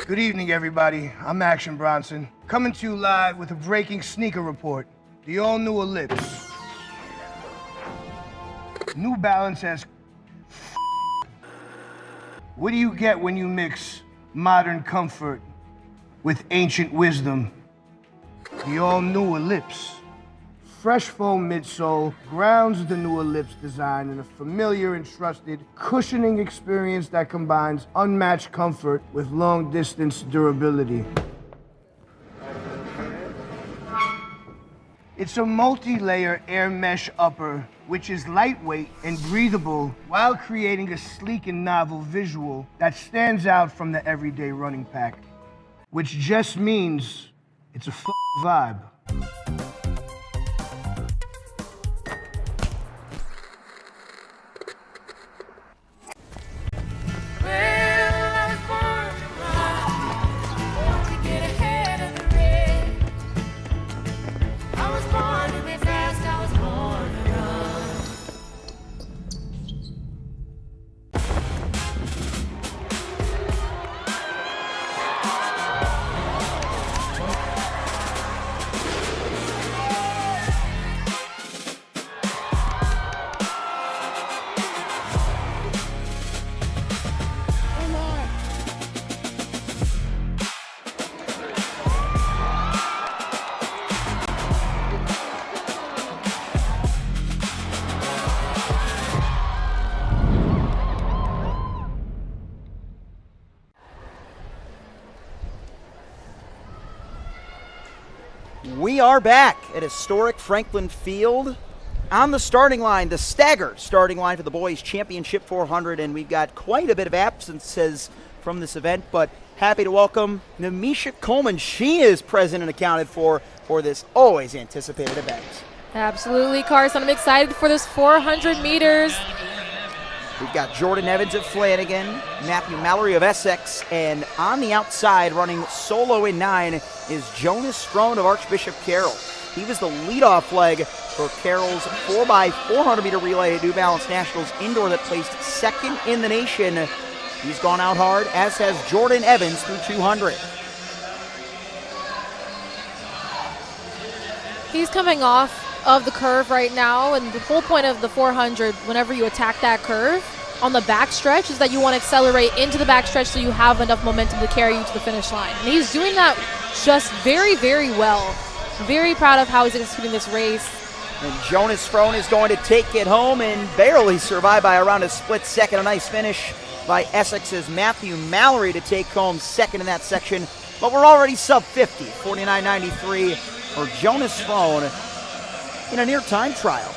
Good evening, everybody. I'm Action Bronson, coming to you live with a breaking sneaker report. The all-new Ellipse. New Balance has What do you get when you mix modern comfort with ancient wisdom? The all-new Ellipse. Fresh foam midsole grounds the new Ellipse design in a familiar and trusted cushioning experience that combines unmatched comfort with long-distance durability. It's a multi-layer air mesh upper, which is lightweight and breathable while creating a sleek and novel visual that stands out from the everyday running pack, which just means it's a vibe. We are back at historic Franklin Field. On the starting line, the stagger starting line for the boys championship 400, and we've got quite a bit of absences from this event, but happy to welcome Namisha Coleman. She is present and accounted for this always anticipated event. Absolutely, Carson. I'm excited for this 400 meters. We've got Jordan Evans of Flanagan, Matthew Mallory of Essex, and on the outside running solo in 9 is Jonas Frone of Archbishop Carroll. He was the leadoff leg for Carroll's 4x400 meter relay at New Balance Nationals indoor that placed second in the nation. He's gone out hard, as has Jordan Evans through 200. He's coming off of the curve right now, and the whole point of the 400, whenever you attack that curve on the backstretch, is that you want to accelerate into the backstretch so you have enough momentum to carry you to the finish line. And he's doing that just very, very well. Very proud of how he's executing this race. And Jonas Frone is going to take it home and barely survive by around a split second. A nice finish by Essex's Matthew Mallory to take home second in that section. But we're already sub 50, 49.93 for Jonas Frone in a near time trial.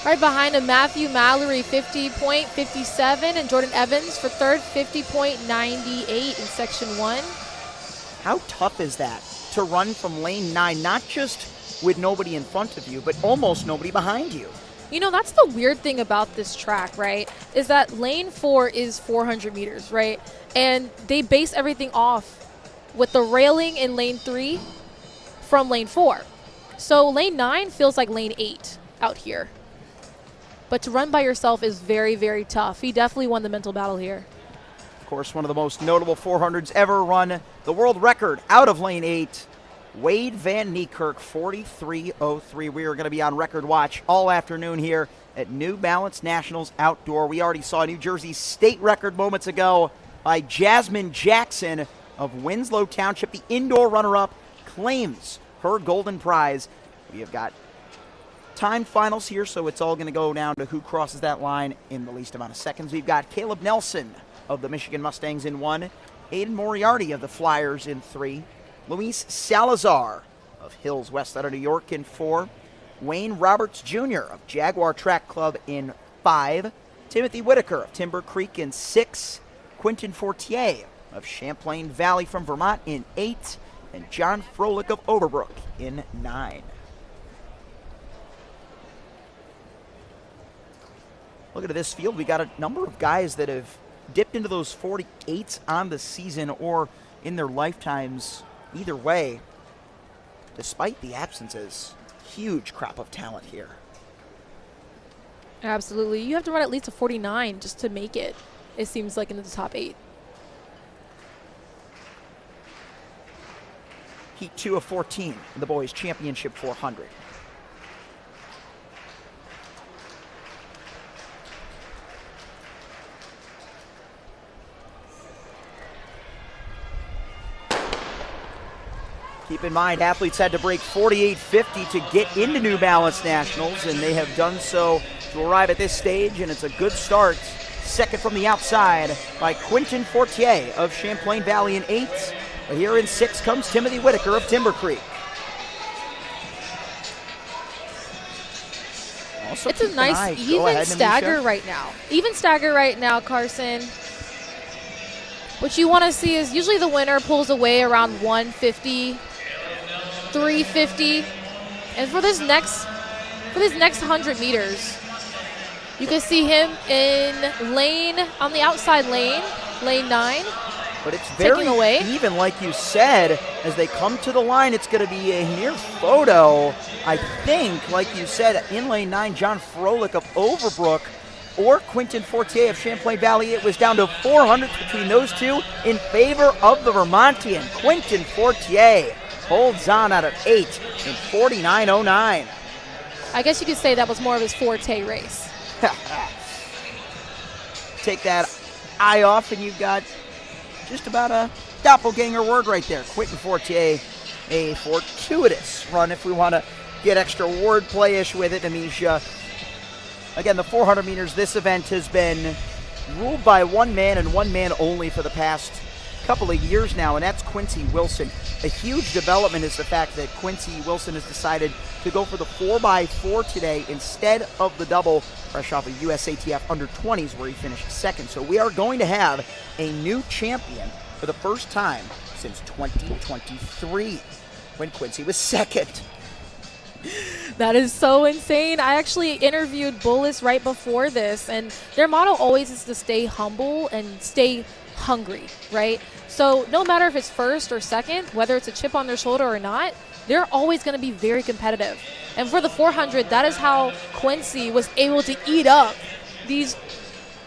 Right behind him, Matthew Mallory, 50.57, and Jordan Evans for third, 50.98 in section 1. How tough is that to run from lane 9, not just with nobody in front of you, but almost nobody behind you? You know, that's the weird thing about this track, right? Is that lane 4 is 400 meters, right? And they base everything off with the railing in lane 3 from lane 4. So lane 9 feels like lane 8 out here. But to run by yourself is very, very tough. He definitely won the mental battle here. Of course, one of the most notable 400s ever run, the world record out of lane 8, Wade Van Niekerk, 43.03. We are going to be on record watch all afternoon here at New Balance Nationals Outdoor. We already saw New Jersey's state record moments ago by Jasmine Jackson of Winslow Township. The indoor runner-up claims her golden prize. We have got time finals here, so it's all going to go down to who crosses that line in the least amount of seconds. We've got Caleb Nelson of the Michigan Mustangs in 1, Aiden Moriarty of the Flyers in 3, Luis Salazar of Hills West out of New York in 4, Wayne Roberts Jr. of Jaguar Track Club in 5, Timothy Whitaker of Timber Creek in 6, Quentin Fortier of Champlain Valley from Vermont in 8, and John Froelich of Overbrook in 9. Look at this field. We got a number of guys that have dipped into those 48s on the season or in their lifetimes. Either way, despite the absences, huge crop of talent here. Absolutely. You have to run at least a 49 just to make it, it seems like, into the top 8. Heat 2 of 14, the boys' championship 400. Keep in mind, athletes had to break 48.50 to get into New Balance Nationals, and they have done so to arrive at this stage, and it's a good start. Second from the outside by Quentin Fortier of Champlain Valley in 8. But here in 6 comes Timothy Whitaker of Timber Creek. Also it's a nice even stagger right now. Even stagger right now, Carson. What you want to see is usually the winner pulls away around 150, 350. And for this next 100 meters, you can see him in on the outside lane 9. But it's very even, like you said. As they come to the line, it's going to be a near photo, I think, like you said, in lane 9, John Froelich of Overbrook or Quentin Fortier of Champlain Valley. It was down to 400 between those two in favor of the Vermontian. Quentin Fortier holds on out of 8 in 49.09. I guess you could say that was more of his forte race. Take that eye off and you've got just about a doppelganger word right there. Quentin Fortier, a fortuitous run if we want to get extra wordplay-ish with it, Amisha. Again, the 400 meters, this event has been ruled by one man and one man only for the past couple of years now, and that's Quincy Wilson. A huge development is the fact that Quincy Wilson has decided to go for the 4x4 today instead of the double, fresh off a USATF under 20s where he finished second. So we are going to have a new champion for the first time since 2023 when Quincy was second. That is so insane. I actually interviewed Bullis right before this, and their motto always is to stay humble and stay hungry, right? So no matter if it's first or second, whether it's a chip on their shoulder or not, they're always going to be very competitive. And for the 400, that is how Quincy was able to eat up these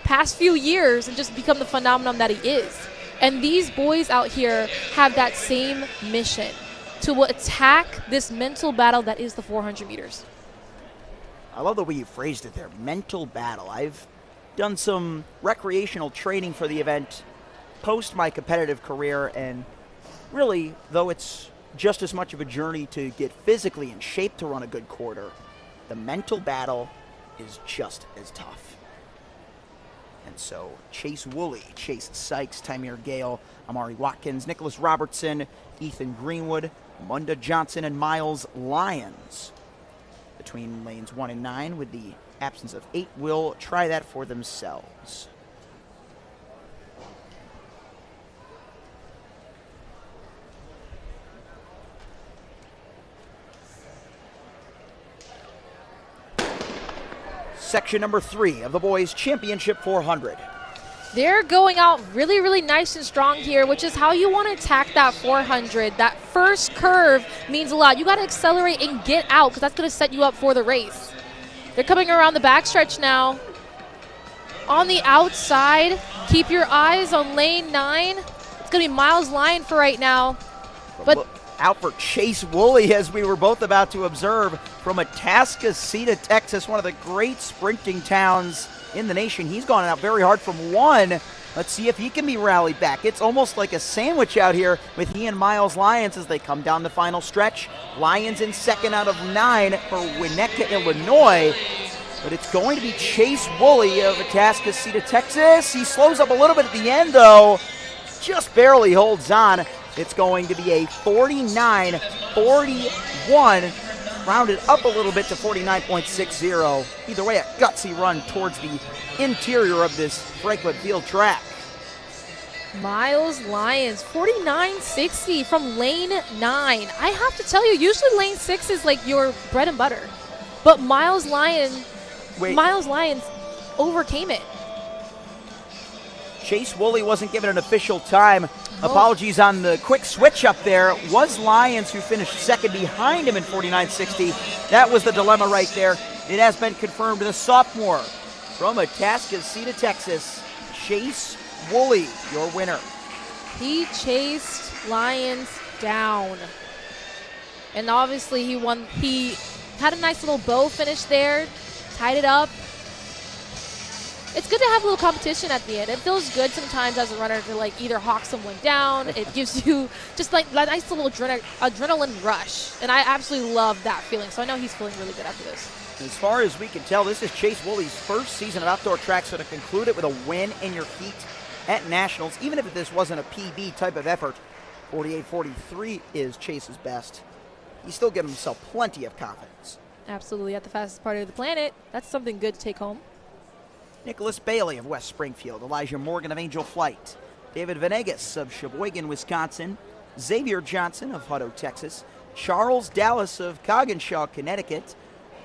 past few years and just become the phenomenon that he is. And these boys out here have that same mission to attack this mental battle that is the 400 meters. I love the way you phrased it there, mental battle. I've done some recreational training for the event post my competitive career, and really, though it's just as much of a journey to get physically in shape to run a good quarter, the mental battle is just as tough. And so Chase Woolley, Chase Sykes, Tymir Gale, Amari Watkins, Nicholas Robertson, Ethan Greenwood, Munda Johnson, and Miles Lyons between lanes 1 and 9, with the absence of 8 will try that for themselves. Section number 3 of the boys' championship 400. They're going out really, really nice and strong here, which is how you want to attack that 400. That first curve means a lot. You got to accelerate and get out because that's going to set you up for the race. They're coming around the backstretch now. On the outside, keep your eyes on lane 9. It's going to be Miles Lyon for right now. But look out for Chase Woolley, as we were both about to observe, from Atascocita, Texas, one of the great sprinting towns in the nation. He's gone out very hard from 1. Let's see if he can be rallied back. It's almost like a sandwich out here with he and Miles Lyons as they come down the final stretch. Lyons in second out of 9 for Winnetka, Illinois. But it's going to be Chase Woolley of Atascocita, Texas. He slows up a little bit at the end, though. Just barely holds on. It's going to be a 49-41, rounded up a little bit to 49.60. Either way, a gutsy run towards the interior of this Franklin Field track. Miles Lyons, 49.60 from lane 9. I have to tell you, usually lane 6 is like your bread and butter. But Miles Lyons overcame it. Chase Woolley wasn't given an official time. Apologies on the quick switch up there. It was Lyons who finished second behind him in 49.60. That was the dilemma right there. It has been confirmed. The sophomore from Atascocita, Texas, Chase Woolley, your winner. He chased Lyons down. And obviously he won. He had a nice little bow finish there, tied it up. It's good to have a little competition at the end. It feels good sometimes as a runner to like either hawk someone down. It gives you just like a nice little adrenaline rush. And I absolutely love that feeling. So I know he's feeling really good after this. As far as we can tell, this is Chase Woolley's first season of outdoor track, so to conclude it with a win in your heat at Nationals, even if this wasn't a PB type of effort, 48.43 is Chase's best. He's still giving himself plenty of confidence. Absolutely, at the fastest part of the planet. That's something good to take home. Nicholas Bailey of West Springfield, Elijah Morgan of Angel Flight, David Venegas of Sheboygan, Wisconsin, Xavier Johnson of Hutto, Texas, Charles Dallas of Coggenshaw, Connecticut,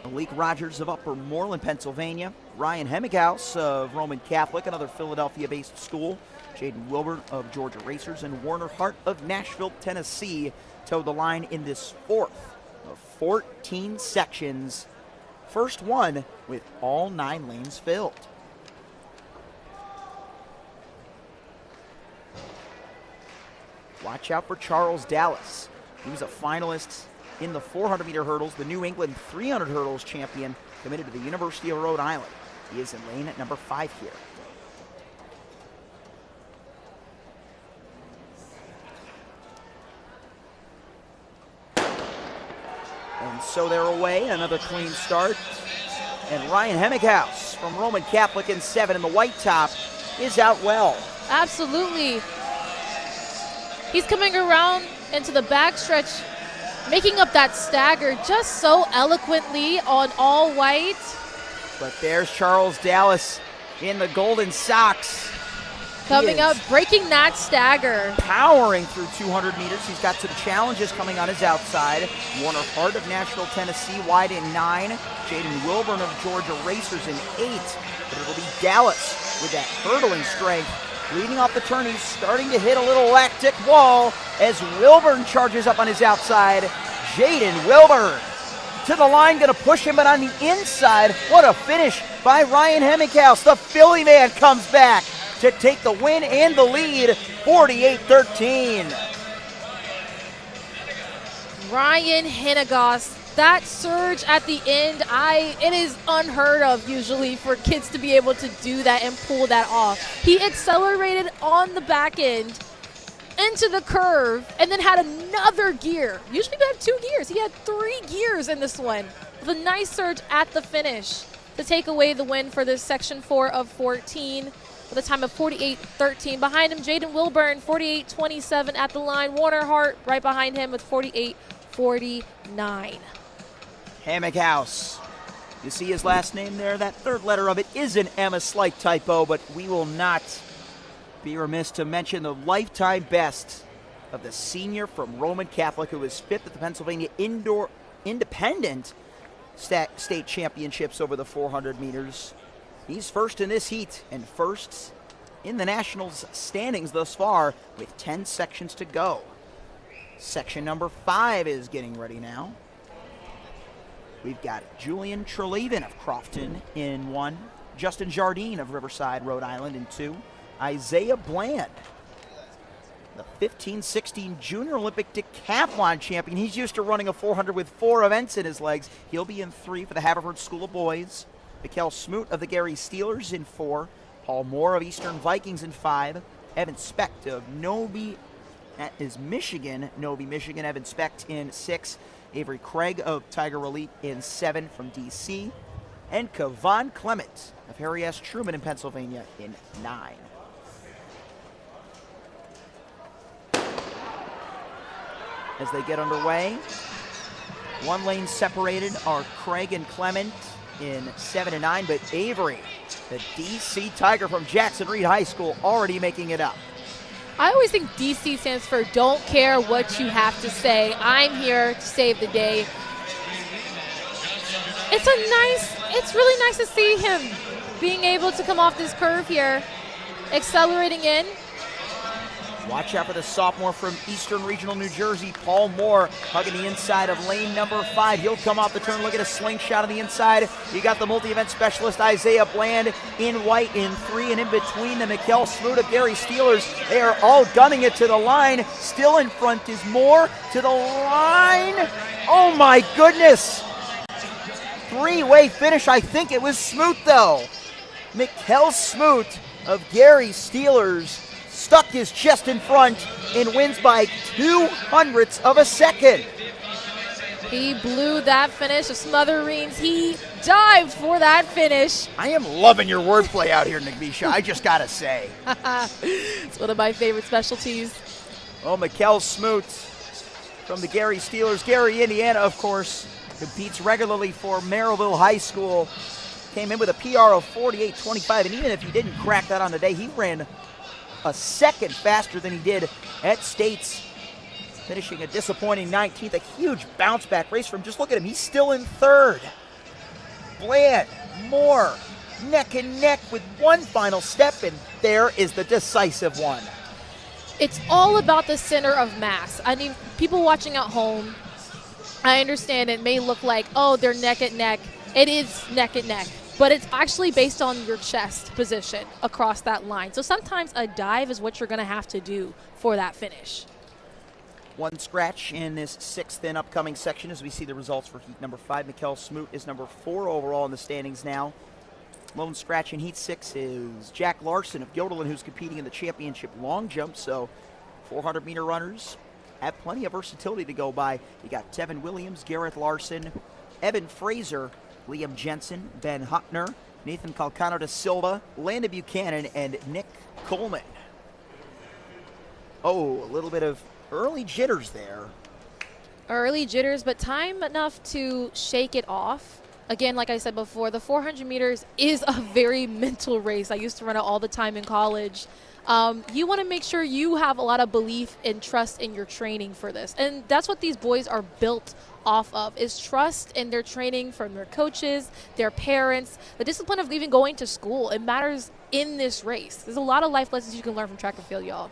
Malik Rogers of Upper Moreland, Pennsylvania, Ryan Hemighouse of Roman Catholic, another Philadelphia-based school, Jaden Wilbur of Georgia Racers, and Warner Hart of Nashville, Tennessee towed the line in this fourth of 14 sections. First one with all 9 lanes filled. Watch out for Charles Dallas. He was a finalist in the 400-meter hurdles, the New England 300 hurdles champion, committed to the University of Rhode Island. He is in lane at number 5 here. And so they're away, another clean start. And Ryan Hemighouse from Roman Catholic in 7 in the white top is out well. Absolutely. He's coming around into the backstretch, making up that stagger just so eloquently on all white. But there's Charles Dallas in the golden socks. Coming up, breaking that stagger. Powering through 200 meters. He's got some challenges coming on his outside. Warner Hart of Nashville, Tennessee, wide in 9. Jaden Wilburn of Georgia Racers in 8. But it'll be Dallas with that hurdling strength. Leading off the turn, he's starting to hit a little lactic wall as Wilburn charges up on his outside. Jaden Wilburn to the line, going to push him, but on the inside, what a finish by Ryan Hemminghaus. The Philly man comes back to take the win and the lead, 48-13. Ryan Hemminghaus, that surge at the end, it is unheard of usually for kids to be able to do that and pull that off. He accelerated on the back end into the curve and then had another gear. Usually we have 2 gears. He had 3 gears in this one with a nice surge at the finish to take away the win for this section 4 of 14 with a time of 48-13. Behind him, Jaden Wilburn, 48-27 at the line. Warner Hart right behind him with 48-49. Hemminghaus. You see his last name there? That third letter of it is an M, a slight typo, but we will not be remiss to mention the lifetime best of the senior from Roman Catholic, who was 5th at the Pennsylvania Indoor Independent State Championships over the 400 meters. He's first in this heat and first in the Nationals standings thus far with 10 sections to go. Section number 5 is getting ready now. We've got Julian Trelevin of Crofton in 1, Justin Jardine of Riverside, Rhode Island in 2, Isaiah Bland, the 15-16 Junior Olympic Decathlon champion. He's used to running a 400 with 4 events in his legs. He'll be in 3 for the Haverford School of Boys. Mikkel Smoot of the Gary Steelers in 4. Paul Moore of Eastern Vikings in 5. Evan Specht of Novi, that is Michigan, Novi, Michigan. Evan Specht in 6. Avery Craig of Tiger Elite in 7 from D.C. And Kevon Clement of Harry S. Truman in Pennsylvania in 9. As they get underway, 1 lane separated are Craig and Clement in 7 and 9, but Avery, the D.C. Tiger from Jackson Reed High School, already making it up. I always think DC stands for don't care what you have to say. I'm here to save the day. It's really nice to see him being able to come off this curve here, accelerating in. Watch out for the sophomore from Eastern Regional New Jersey, Paul Moore, hugging the inside of lane number 5. He'll come off the turn. Look at a slingshot on the inside. You got the multi-event specialist Isaiah Bland in white in 3, and in between the Mikkel Smoot of Gary Steelers. They are all gunning it to the line. Still in front is Moore to the line. Oh my goodness. 3-way finish. I think it was Smoot though. Mikkel Smoot of Gary Steelers stuck his chest in front and wins by 0.02 of a second. He blew that finish of smothereens. He dived for that finish. I am loving your wordplay out here, Nagmisha. I just gotta say. It's one of my favorite specialties. Oh, Mikkel Smoot from the Gary Steelers. Gary, Indiana, of course, competes regularly for Merrillville High School. Came in with a PR of 48.25, and even if he didn't crack that on the day, he ran a second faster than he did at States, finishing a disappointing 19th. A huge bounce back race from, just look at him, he's still in 3rd. Bland, Moore, neck and neck with one final step, and there is the decisive one. It's all about the center of mass. I mean, people watching at home, I understand it may look like, oh, they're neck and neck. It is neck and neck. But it's actually based on your chest position across that line. So sometimes a dive is what you're going to have to do for that finish. One scratch in this 6th and upcoming section as we see the results for heat number 5. Mikkel Smoot is number 4 overall in the standings now. Lone scratch in heat 6 is Jack Larson of Gilderland, who's competing in the championship long jump. So 400-meter runners have plenty of versatility to go by. You got Tevin Williams, Gareth Larson, Evan Fraser, Liam Jensen, Ben Huckner, Nathan Calcano da Silva, Landon Buchanan, and Nick Coleman. Oh, a little bit of early jitters there. Early jitters, but time enough to shake it off. Again, like I said before, the 400 meters is a very mental race. I used to run it all the time in college. You want to make sure you have a lot of belief and trust in your training for this. And that's what these boys are built off of, is trust in their training from their coaches, their parents, the discipline of even going to school. It matters in this race. There's a lot of life lessons you can learn from track and field, y'all.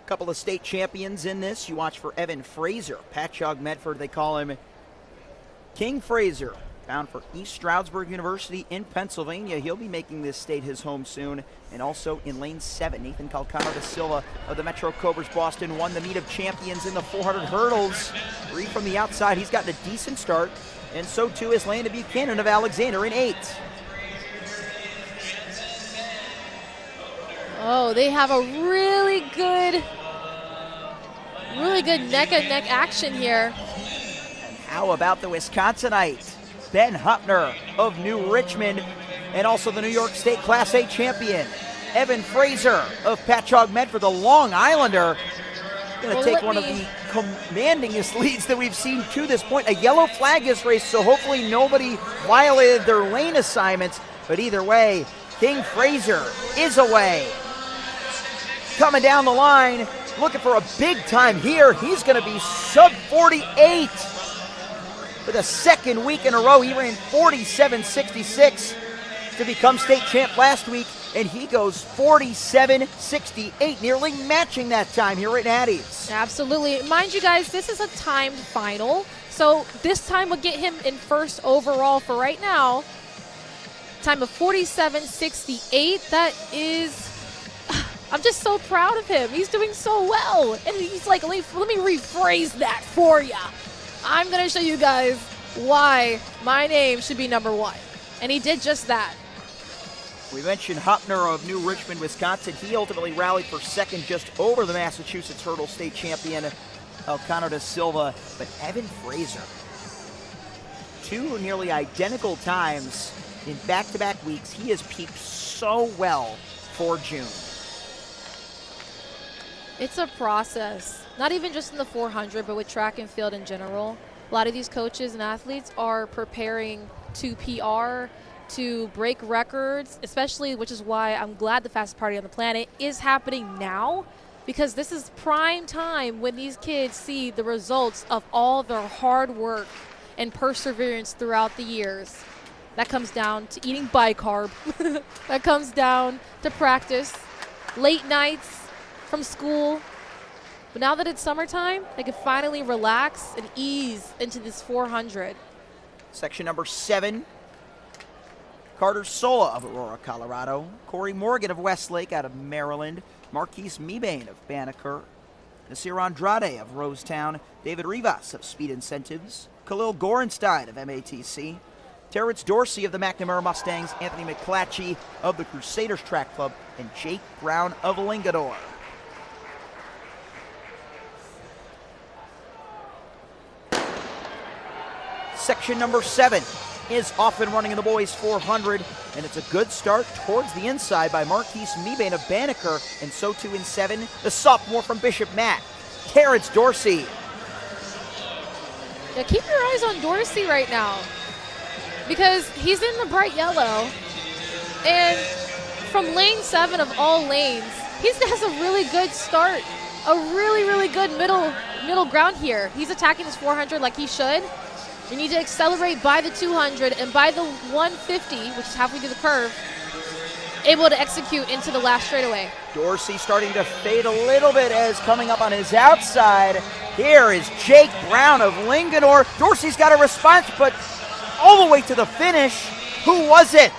Couple of state champions in this. You watch for Evan Fraser, Patchogue Medford. They call him King Fraser, bound for East Stroudsburg University in Pennsylvania. He'll be making this state his home soon. And also in lane 7, Nathan Calcano da Silva of the Metro Cobras Boston won the meet of champions in the 400 hurdles. 3 from the outside. He's gotten a decent start. And so too is Landon Buchanan of Alexander in 8. Oh, they have a really good neck-and-neck action here. And how about the Wisconsinite, Ben Huppner of New Richmond, and also the New York State Class A champion, Evan Fraser of Patchogue Medford, the Long Islander. Going to take one of the commandingest leads that we've seen to this point. A yellow flag is raised, so hopefully nobody violated their lane assignments. But either way, King Fraser is away. Coming down the line, looking for a big time here. He's going to be sub 48 for the second week in a row. He ran 47.66 to become state champ last week, and he goes 47.68, nearly matching that time here at Natty's. Absolutely. Mind you guys, this is a timed final, so this time will get him in first overall for right now. Time of 47.68. That is... I'm just so proud of him. He's doing so well. And he's like, let me rephrase that for you. I'm going to show you guys why my name should be number 1. And he did just that. We mentioned Huppner of New Richmond, Wisconsin. He ultimately rallied for second just over the Massachusetts Hurdle State champion, Calcano da Silva. But Evan Fraser, 2 nearly identical times in back-to-back weeks. He has peaked so well for June. It's a process, not even just in the 400, but with track and field in general. A lot of these coaches and athletes are preparing to PR, to break records, especially, which is why I'm glad the fastest party on the planet is happening now, because this is prime time when these kids see the results of all their hard work and perseverance throughout the years. That comes down to eating bicarb. That comes down to practice, late nights from school. But now that it's summertime, they can finally relax and ease into this 400. Section number 7, Carter Sola of Aurora, Colorado, Corey Morgan of Westlake out of Maryland, Marquise Mebane of Banneker, Nasir Andrade of Rosetown, David Rivas of Speed Incentives, Khalil Gorenstein of MATC, Terrence Dorsey of the McNamara Mustangs, Anthony McClatchy of the Crusaders Track Club, and Jake Brown of Lingador. Section number 7 is off and running in the boys 400, and it's a good start towards the inside by Marquise Mebane of Banneker, and so too in 7, the sophomore from Bishop Matt, Terrence Dorsey. Yeah, keep your eyes on Dorsey right now, because he's in the bright yellow, and from lane 7 of all lanes, he has a really good start, a really good middle ground here. He's attacking this 400 like he should. You need to accelerate by the 200 and by the 150, which is halfway through the curve, able to execute into the last straightaway. Dorsey starting to fade a little bit as coming up on his outside. Here is Jake Brown of Linganore. Dorsey's got a response, but all the way to the finish. Who was it?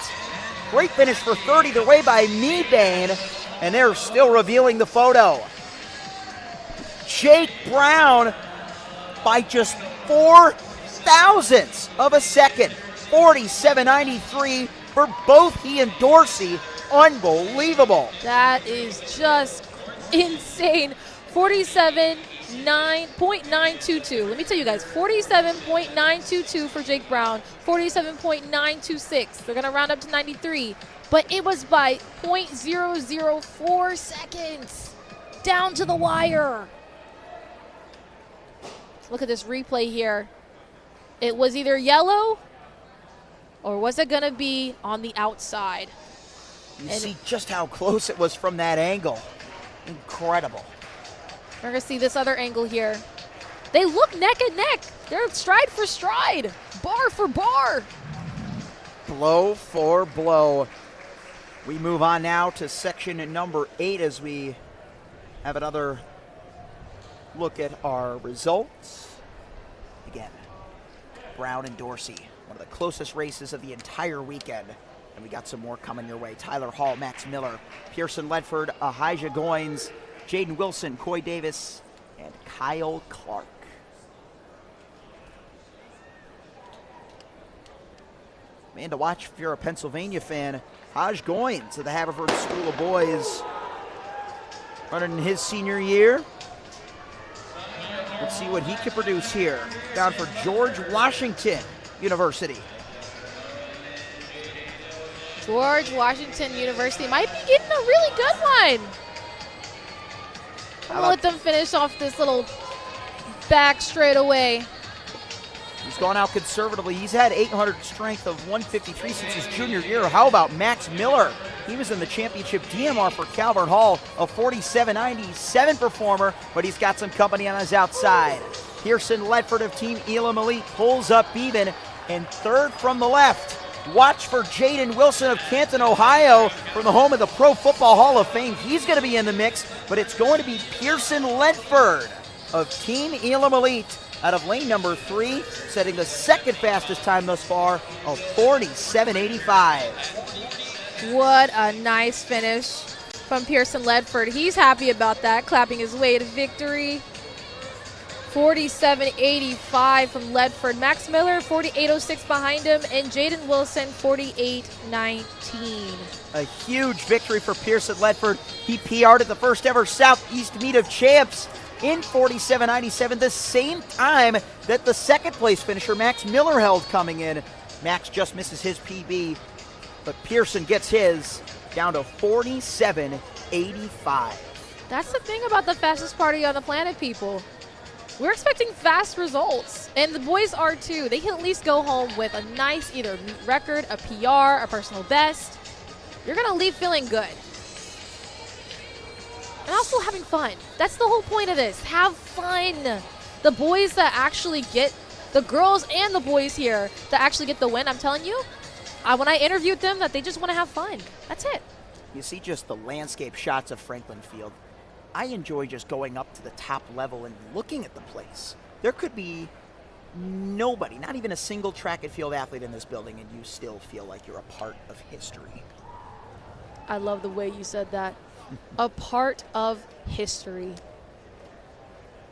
Great finish for third either way by Mebane, and they're still revealing the photo. Jake Brown by just 4 thousandths of a second. 47.93 for both he and Dorsey. Unbelievable. That is just insane. 47.922. Let me tell you guys, 47.922 for Jake Brown, 47.926. They're going to round up to 93, but it was by 0.004 seconds. down to the wire. Look at this replay here. It was either yellow or was it going to be on the outside? You see just how close it was from that angle. Incredible. We're going to see this other angle here. They look neck and neck. They're stride for stride, bar for bar. Blow for blow. We move on now to section number 8 as we have another look at our results. Again, Brown and Dorsey, one of the closest races of the entire weekend. And we got some more coming your way. Tyler Hall, Max Miller, Pearson Ledford, Ahijah Goins, Jaden Wilson, Coy Davis, and Kyle Clark. Man to watch if you're a Pennsylvania fan. Haj Goins of the Haverford School of Boys, running in his senior year. Let's see what he can produce here. Down for George Washington University. George Washington University might be getting a really good one. I'm going to let them finish off this little back straightaway. He's gone out conservatively. He's had 800 strength of 153 since his junior year. How about Max Miller? He was in the championship DMR for Calvert Hall, a 47.97 performer, but he's got some company on his outside. Pearson Ledford of Team Elam Elite pulls up even, and third from the left. Watch for Jaden Wilson of Canton, Ohio, from the home of the Pro Football Hall of Fame. He's going to be in the mix, but it's going to be Pearson Ledford of Team Elam Elite out of lane number 3, setting the second fastest time thus far of 47.85. What a nice finish from Pearson Ledford. He's happy about that, clapping his way to victory. 47.85 from Ledford. Max Miller, 48.06 behind him, and Jaden Wilson, 48.19. A huge victory for Pearson Ledford. He PR'd at the first ever Southeast Meet of Champs in 47.97, the same time that the second place finisher Max Miller held coming in. Max just misses his PB, but Pearson gets his down to 47.85. That's the thing about the fastest party on the planet, people. We're expecting fast results, and the boys are too. They can at least go home with a nice either meet record, a PR, a personal best. You're going to leave feeling good. And also having fun. That's the whole point of this. Have fun. The boys that actually get, the girls and the boys here that actually get the win, I'm telling you, when I interviewed them, that they just want to have fun. That's it. You see just the landscape shots of Franklin Field. I enjoy just going up to the top level and looking at the place. There could be nobody, not even a single track and field athlete in this building, and you still feel like you're a part of history. I love the way you said that. A part of history.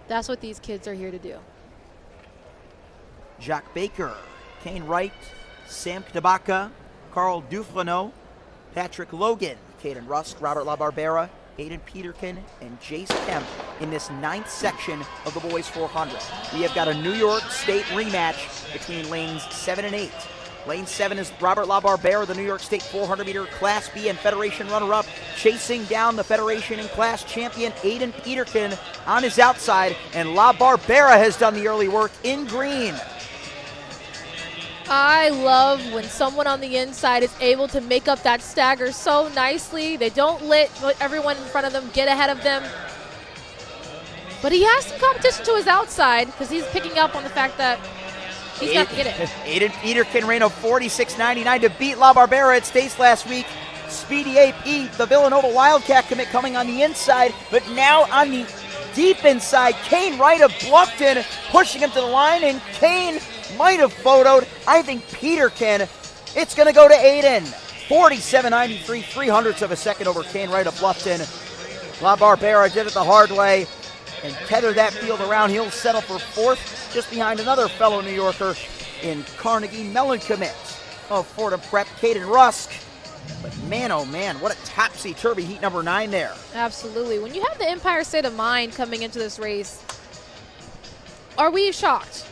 That's what these kids are here to do. Jacques Baker, Kane Wright, Sam Ktabaka, Carl Dufresneau, Patrick Logan, Caden Rusk, Robert LaBarbera, Aiden Peterkin, and Jace Kemp in this 9th section of the boys 400. We have got a New York State rematch between lanes 7 and 8. Lane 7 is Robert LaBarbera, the New York State 400-meter Class B and Federation runner-up, chasing down the Federation and Class champion Aiden Peterkin on his outside, and LaBarbera has done the early work in green. I love when someone on the inside is able to make up that stagger so nicely. They don't let everyone in front of them get ahead of them. But he has some competition to his outside because he's picking up on the fact that he's got to get it. Aiden Peterkin ran a 46.99 to beat LaBarbera at States last week. Speedy AP, the Villanova Wildcat commit, coming on the inside, but now on the deep inside, Kane Wright of Bluffton pushing him to the line, and Kane might have photoed. I think Peterkin, it's going to go to Aiden. 47.93, 300ths of a second over Kane Wright of Bluffton. LaBarbera did it the hard way and tether that field around. He'll settle for 4th, just behind another fellow New Yorker in Carnegie Mellon commit of Fordham Prep, Caden Rusk. But man, oh man, what a topsy-turvy heat number 9 there. Absolutely. When you have the Empire state of mind coming into this race, are we shocked?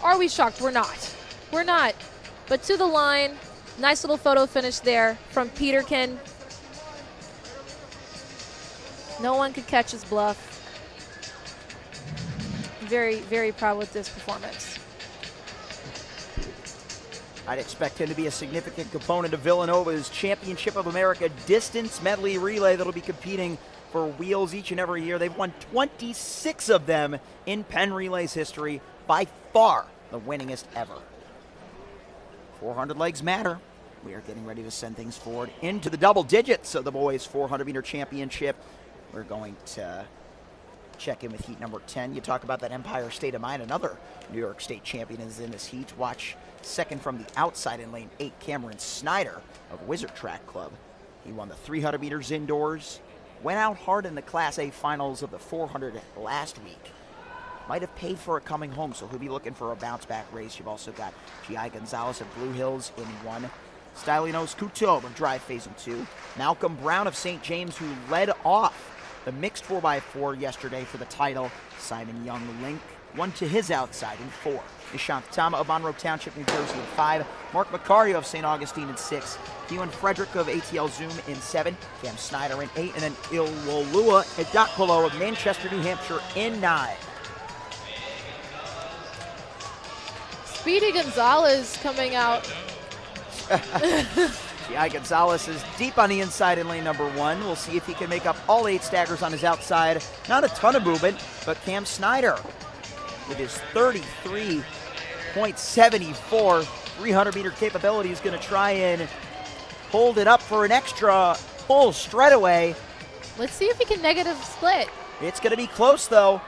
Are we shocked? We're not. We're not. But to the line, nice little photo finish there from Peterkin. No one could catch his bluff. Very, very proud with this performance. I'd expect him to be a significant component of Villanova's Championship of America distance medley relay that'll be competing for wheels each and every year. They've won 26 of them in Penn Relay's history, by far the winningest ever. 400 legs matter. We are getting ready to send things forward into the double digits of the boys' 400-meter championship. We're going to check in with heat number 10. You talk about that Empire State of Mind. Another New York State champion is in this heat. Watch second from the outside in lane 8, Cameron Snyder of Wizard Track Club. He won the 300 meters indoors, went out hard in the Class A finals of the 400 last week. Might have paid for it coming home, so he'll be looking for a bounce-back race. You've also got G.I. Gonzalez of Blue Hills in 1. Stylinos Kutub of Drive Phase in 2. Malcolm Brown of St. James, who led off the mixed 4x4 yesterday for the title. Simon Young-Link won to his outside in 4. Nishant Tama of Monroe Township, New Jersey in 5. Mark Macario of St. Augustine in 6. Ewan Frederick of ATL Zoom in 7. Cam Snyder in 8. And then Ilwolua Edakpolo of Manchester, New Hampshire in 9. Speedy Gonzalez coming out. G.I. Gonzalez is deep on the inside in lane number 1. We'll see if he can make up all 8 staggers on his outside. Not a ton of movement, but Cam Snyder with his 33.74 300-meter capability is going to try and hold it up for an extra full straightaway. Let's see if he can negative split. It's going to be close, though.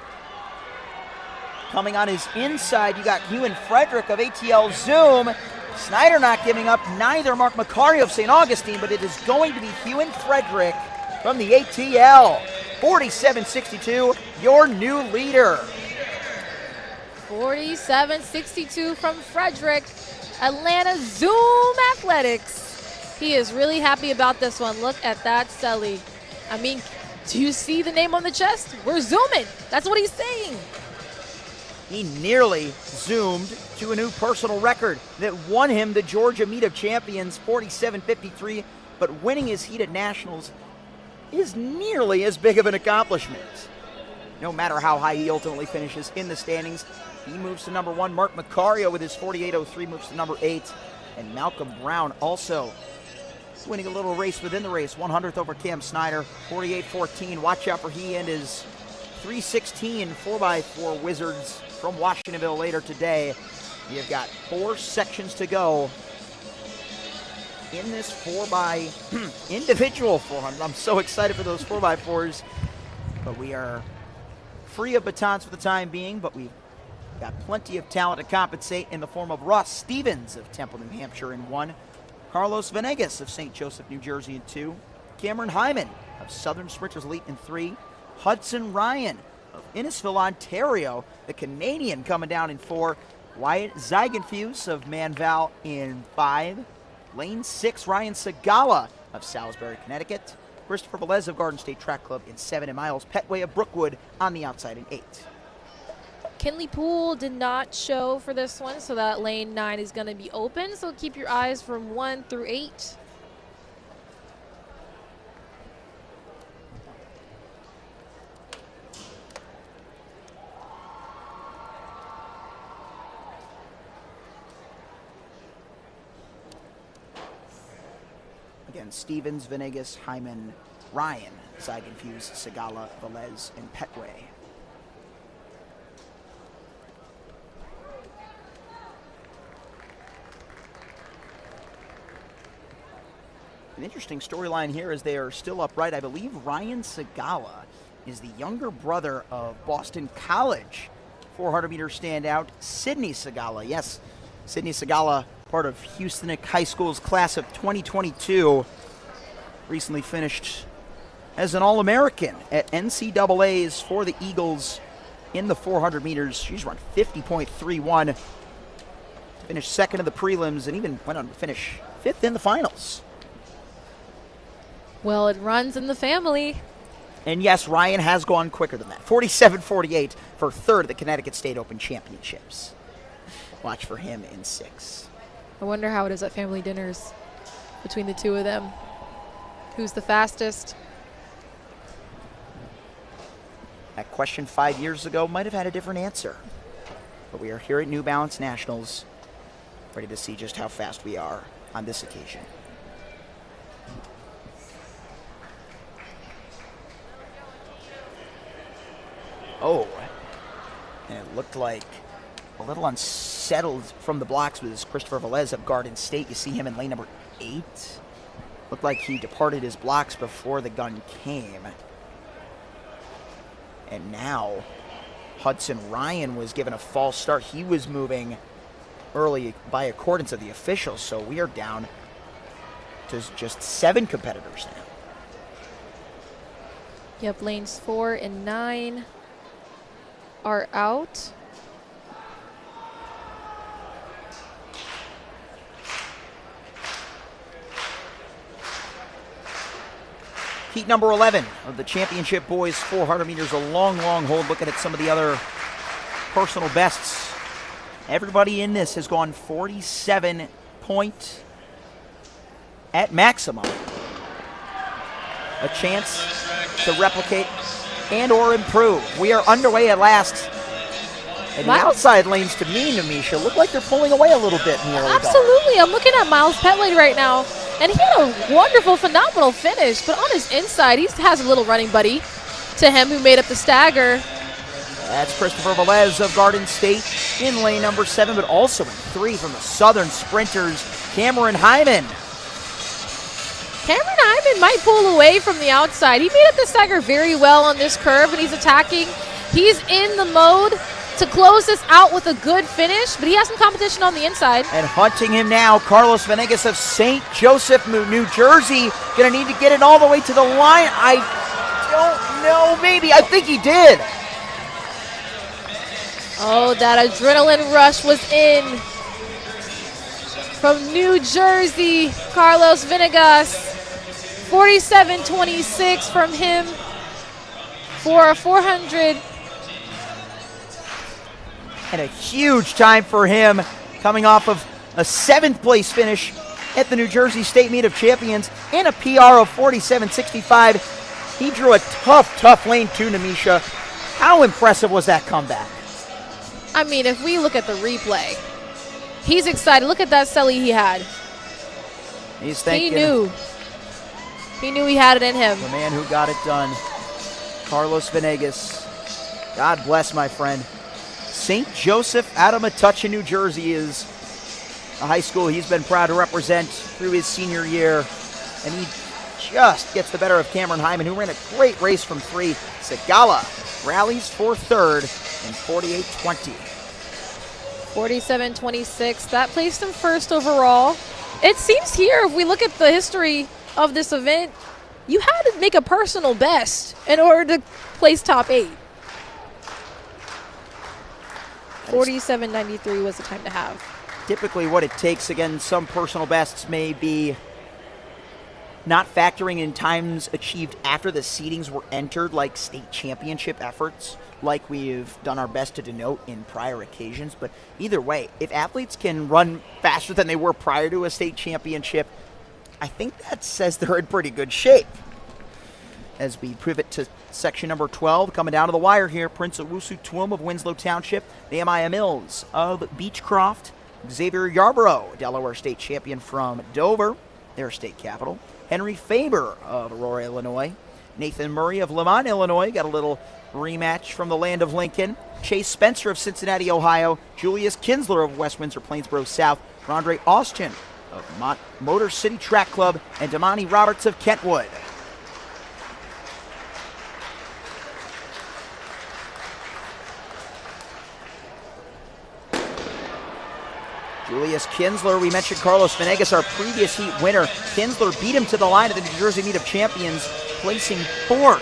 Coming on his inside, you got Ewan Frederick of ATL Zoom. Snyder not giving up, neither Mark Macario of St. Augustine, but it is going to be Ewan Frederick from the ATL. 47.62, your new leader. 47.62 from Frederick. Atlanta Zoom Athletics. He is really happy about this one. Look at that celly. I mean, do you see the name on the chest? We're zooming. That's what he's saying. He nearly zoomed to a new personal record that won him the Georgia Meet of Champions, 47.53, but winning his heat at Nationals is nearly as big of an accomplishment. No matter how high he ultimately finishes in the standings, he moves to number 1. Mark Macario with his 48.03 moves to number 8. And Malcolm Brown also winning a little race within the race, 100th over Cam Snyder, 48.14. Watch out for he and his 3:16 4x4 Wizards from Washingtonville later today. You've got 4 sections to go in this 4x individual 400. I'm so excited for those 4x4s, but we are free of batons for the time being, but we've got plenty of talent to compensate in the form of Ross Stevens of Temple, New Hampshire in 1, Carlos Venegas of St. Joseph, New Jersey in 2, Cameron Hyman of Southern Sprinters Elite in 3, Hudson Ryan of Innisfil, Ontario, the Canadian, coming down in 4. Wyatt Zeigenfuse of Manval in 5. Lane 6, Ryan Segala of Salisbury, Connecticut. Christopher Velez of Garden State Track Club in 7. And Miles Petway of Brookwood on the outside in 8. Kinley Poole did not show for this one, so that lane 9 is going to be open. So keep your eyes from 1 through 8. Again, Stevens, Venegas, Hyman, Ryan, Zeigenfuse, Segala, Velez, and Petway. An interesting storyline here is they are still upright. I believe Ryan Segala is the younger brother of Boston College 400-meter standout Sydney Segala. Yes, Sydney Segala, part of Houstonic High School's class of 2022, recently finished as an All-American at NCAA's for the Eagles in the 400 meters. She's run 50.31, finished second in the prelims, and even went on to finish 5th in the finals. Well, it runs in the family. And yes, Ryan has gone quicker than that. 47.48 for 3rd at the Connecticut State Open Championships. Watch for him in 6. I wonder how it is at family dinners between the two of them. Who's the fastest? That question 5 years ago might have had a different answer. But we are here at New Balance Nationals, ready to see just how fast we are on this occasion. Oh, and it looked like a little unsettled from the blocks was Christopher Velez of Garden State. You see him in lane number 8. Looked like he departed his blocks before the gun came. And now Hudson Ryan was given a false start. He was moving early by accordance of the officials, so we are down to just 7 competitors now. Yep, lanes 4 and 9 are out. Heat number 11 of the championship boys 400 meters, a long hold. Looking at some of the other personal bests. Everybody in this has gone 47 point at maximum. A chance to replicate and or improve. We are underway at last. And the outside lanes to me, Namisha, look like they're pulling away a little bit in the early Absolutely. I'm looking at Miles Petlade right now, and he had a wonderful, phenomenal finish. But on his inside, he has a little running buddy to him who made up the stagger. That's Christopher Velez of Garden State in lane number 7, but also in 3 from the Southern Sprinters, Cameron Hyman. Cameron Hyman might pull away from the outside. He made up the stagger very well on this curve, and he's attacking. He's in the mode to close this out with a good finish, but he has some competition on the inside. And hunting him now, Carlos Venegas of St. Joseph, New Jersey. Gonna need to get it all the way to the line. I don't know, maybe. I think he did. Oh, that adrenaline rush was in. From New Jersey, Carlos Venegas. 47.26 from him for a 400. And a huge time for him, coming off of a 7th place finish at the New Jersey State Meet of Champions and a PR of 47.65. He drew a tough lane too, Namisha. How impressive was that comeback? I mean, if we look at the replay, he's excited. Look at that celly he had. He's thinking. He knew he had it in him. The man who got it done, Carlos Venegas. God bless, my friend. St. Joseph out of Metuchen, New Jersey is a high school he's been proud to represent through his senior year. And he just gets the better of Cameron Hyman, who ran a great race from 3. Segala rallies for 3rd in 48.20. 47.26. That placed him 1st overall. It seems here, if we look at the history of this event, you had to make a personal best in order to place top 8. 47.93 was the time to have. Typically what it takes. Again, some personal bests may be not factoring in times achieved after the seedings were entered, like state championship efforts, like we've done our best to denote in prior occasions. But either way, if athletes can run faster than they were prior to a state championship, I think that says they're in pretty good shape. As we pivot to section number 12, coming down to the wire here, Prince Owusu Twum of Winslow Township, Nehemiah Mills of Beechcroft, Xavier Yarborough, Delaware State champion from Dover, their state capital, Henry Faber of Aurora, Illinois, Nathan Murray of Lemont, Illinois, got a little rematch from the land of Lincoln, Chase Spencer of Cincinnati, Ohio, Julius Kinsler of West Windsor, Plainsboro South, Rondre Austin of Motor City Track Club, and Damani Roberts of Kentwood. Julius Kinsler, we mentioned Carlos Venegas, our previous heat winner. Kinsler beat him to the line at the New Jersey Meet of Champions, placing 4th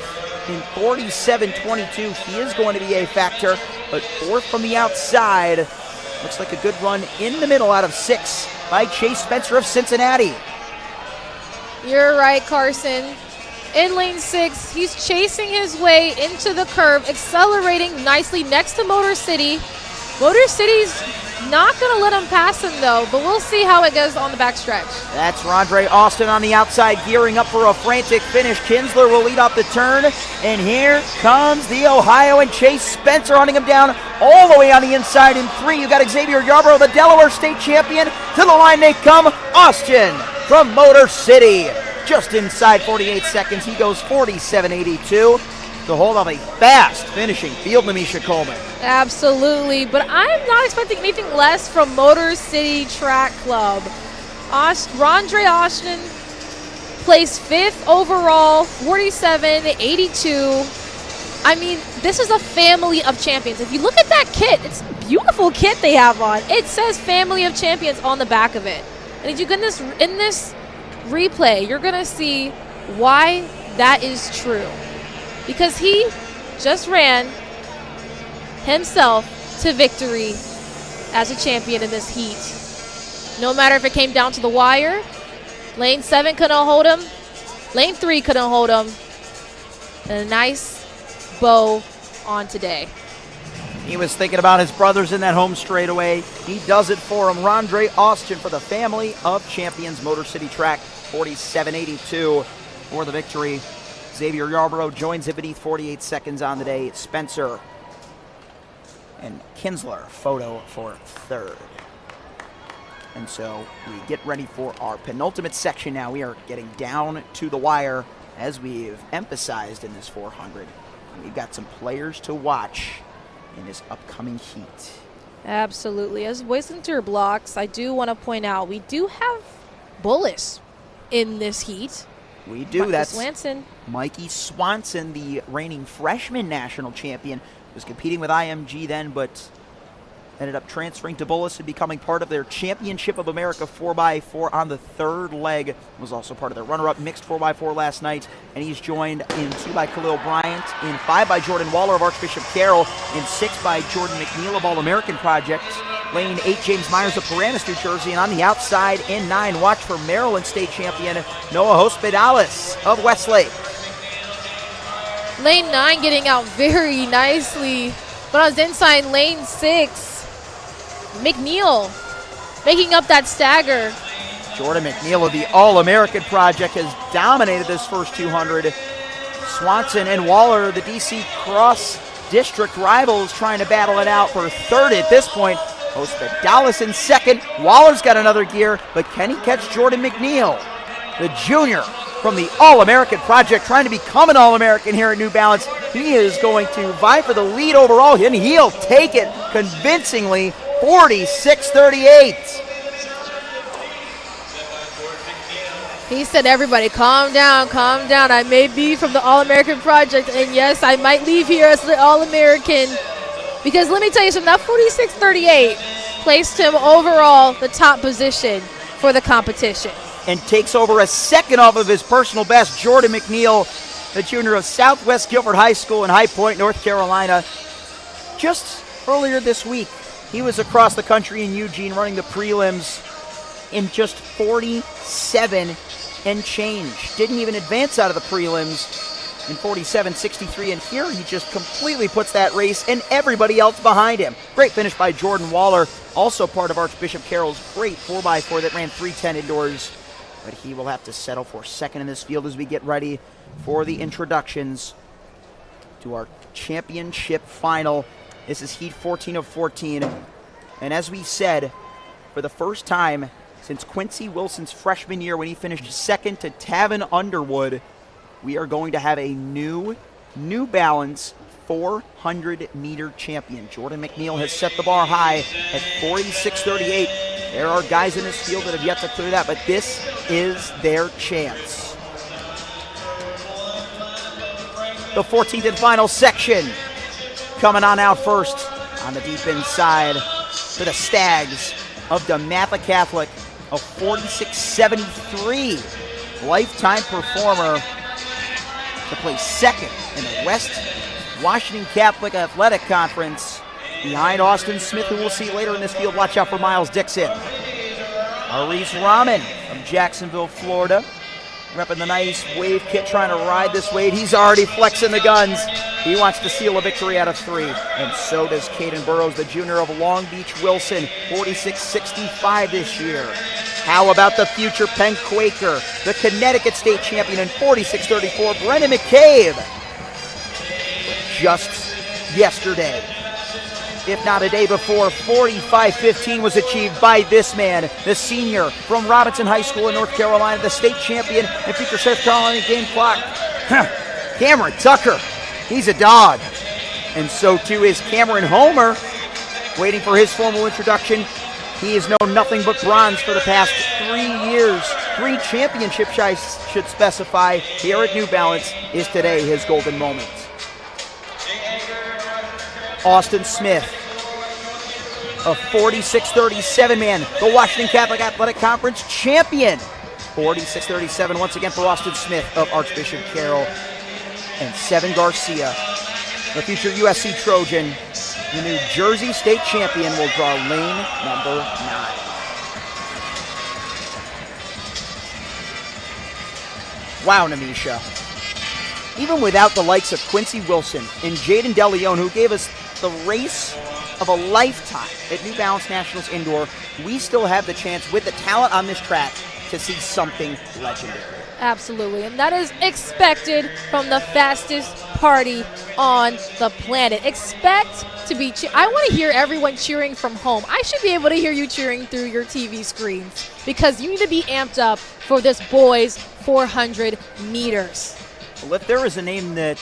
in 47.22. He is going to be a factor, but 4th from the outside. Looks like a good run in the middle out of 6 by Chase Spencer of Cincinnati. You're right, Carson. In lane 6, he's chasing his way into the curve, accelerating nicely next to Motor City. Motor City's Not going to let him pass him, though, but we'll see how it goes on the backstretch. That's Rondre Austin on the outside, gearing up for a frantic finish. Kinsler will lead off the turn, and here comes the Ohioan Chase Spencer, hunting him down all the way on the inside in 3. You got Xavier Yarborough, the Delaware State champion. To the line they come. Austin from Motor City. Just inside 48 seconds, he goes 47.82. The hold of a fast finishing field, Namisha Coleman. Absolutely, but I'm not expecting anything less from Motor City Track Club. Rondre Austin placed 5th overall, 47.82. I mean, this is a family of champions. If you look at that kit, it's a beautiful kit they have on. It says Family of Champions on the back of it. And if you get in this replay, you're going to see why that is true. Because he just ran himself to victory as a champion in this heat. No matter if it came down to the wire, lane 7 couldn't hold him, lane 3 couldn't hold him, and a nice bow on today. He was thinking about his brothers in that home straightaway. He does it for him. Rondre Austin for the Family of Champions, Motor City Track, 47.82 for the victory. Xavier Yarborough joins him beneath 48 seconds on the day. Spencer and Kinsler photo for 3rd. And so we get ready for our penultimate section now. We are getting down to the wire, as we've emphasized in this 400. We've got some players to watch in this upcoming heat. Absolutely. As we listen to your blocks, I do want to point out we do have Bullis in this heat. We do. That's Swanson. Mikey Swanson, the reigning freshman national champion, was competing with IMG then, but ended up transferring to Bullis and becoming part of their Championship of America 4x4 on the 3rd leg. Was also part of their runner-up mixed 4x4 last night, and he's joined in 2 by Khalil Bryant, in 5 by Jordan Waller of Archbishop Carroll, in 6 by Jordan McNeil of All-American Project. Lane 8, James Myers of Paramus, New Jersey, and on the outside in 9, watch for Maryland State champion Noah Hospitalis of Westlake. Lane 9 getting out very nicely, but on his inside, lane 6, McNeil making up that stagger. Jordan McNeil of the All-American Project has dominated this first 200. Swanson and Waller, the DC Cross District rivals, trying to battle it out for 3rd at this point. Hospitalis in 2nd. Waller's got another gear, but can he catch Jordan McNeil, the junior from the All-American Project, trying to become an All-American here at New Balance? He is going to vie for the lead overall, and he'll take it convincingly, 46.38. He said, everybody, calm down, calm down. I may be from the All-American Project, and yes, I might leave here as the All-American. Because let me tell you something, that 46.38 placed him overall the top position for the competition. And takes over a 2nd off of his personal best, Jordan McNeil, the junior of Southwest Guilford High School in High Point, North Carolina. Just earlier this week, he was across the country in Eugene running the prelims in just 47 and change. Didn't even advance out of the prelims in 47.63, and here he just completely puts that race and everybody else behind him. Great finish by Jordan Waller, also part of Archbishop Carroll's great 4x4 that ran 3:10 indoors. But he will have to settle for 2nd in this field as we get ready for the introductions to our championship final. This is heat 14 of 14. And as we said, for the first time since Quincy Wilson's freshman year when he finished 2nd to Tavin Underwood, we are going to have a New Balance 400-meter champion. Jordan McNeil has set the bar high at 46.38. There are guys in this field that have yet to clear that, but this is their chance. The 14th and final section coming on out first on the deep inside for the Stags of DeMatha Catholic, a 46.73 lifetime performer to place 2nd in the West Washington Catholic Athletic Conference, behind Austin Smith, who we'll see later in this field. Watch out for Miles Dixon. Aris Rahman from Jacksonville, Florida, repping the nice wave kit, trying to ride this wave. He's already flexing the guns. He wants to seal a victory out of 3, and so does Caden Burrows, the junior of Long Beach Wilson, 46.65 this year. How about the future Penn Quaker, the Connecticut State champion in 46.34, Brendan McCabe? Just yesterday, if not a day before, 45.15 was achieved by this man, the senior from Robinson High School in North Carolina, the state champion and future South Carolina game clock. Cameron Tucker, he's a dog. And so too is Cameron Homer, waiting for his formal introduction. He has known nothing but bronze for the past 3 years. 3 championships, I should specify, here at New Balance. Is today his golden moment. Austin Smith, a 46.37 man, the Washington Catholic Athletic Conference champion. 46.37 once again for Austin Smith of Archbishop Carroll. And 7 Garcia, the future USC Trojan, the New Jersey State champion, will draw lane number 9. Wow, Namisha. Even without the likes of Quincy Wilson and Jaden DeLeon, who gave us the race of a lifetime at New Balance Nationals Indoor, we still have the chance with the talent on this track to see something legendary. Absolutely, and that is expected from the fastest party on the planet. Expect to be I want to hear everyone cheering from home. I should be able to hear you cheering through your TV screens because you need to be amped up for this boys 400 meters. Well, if there is a name that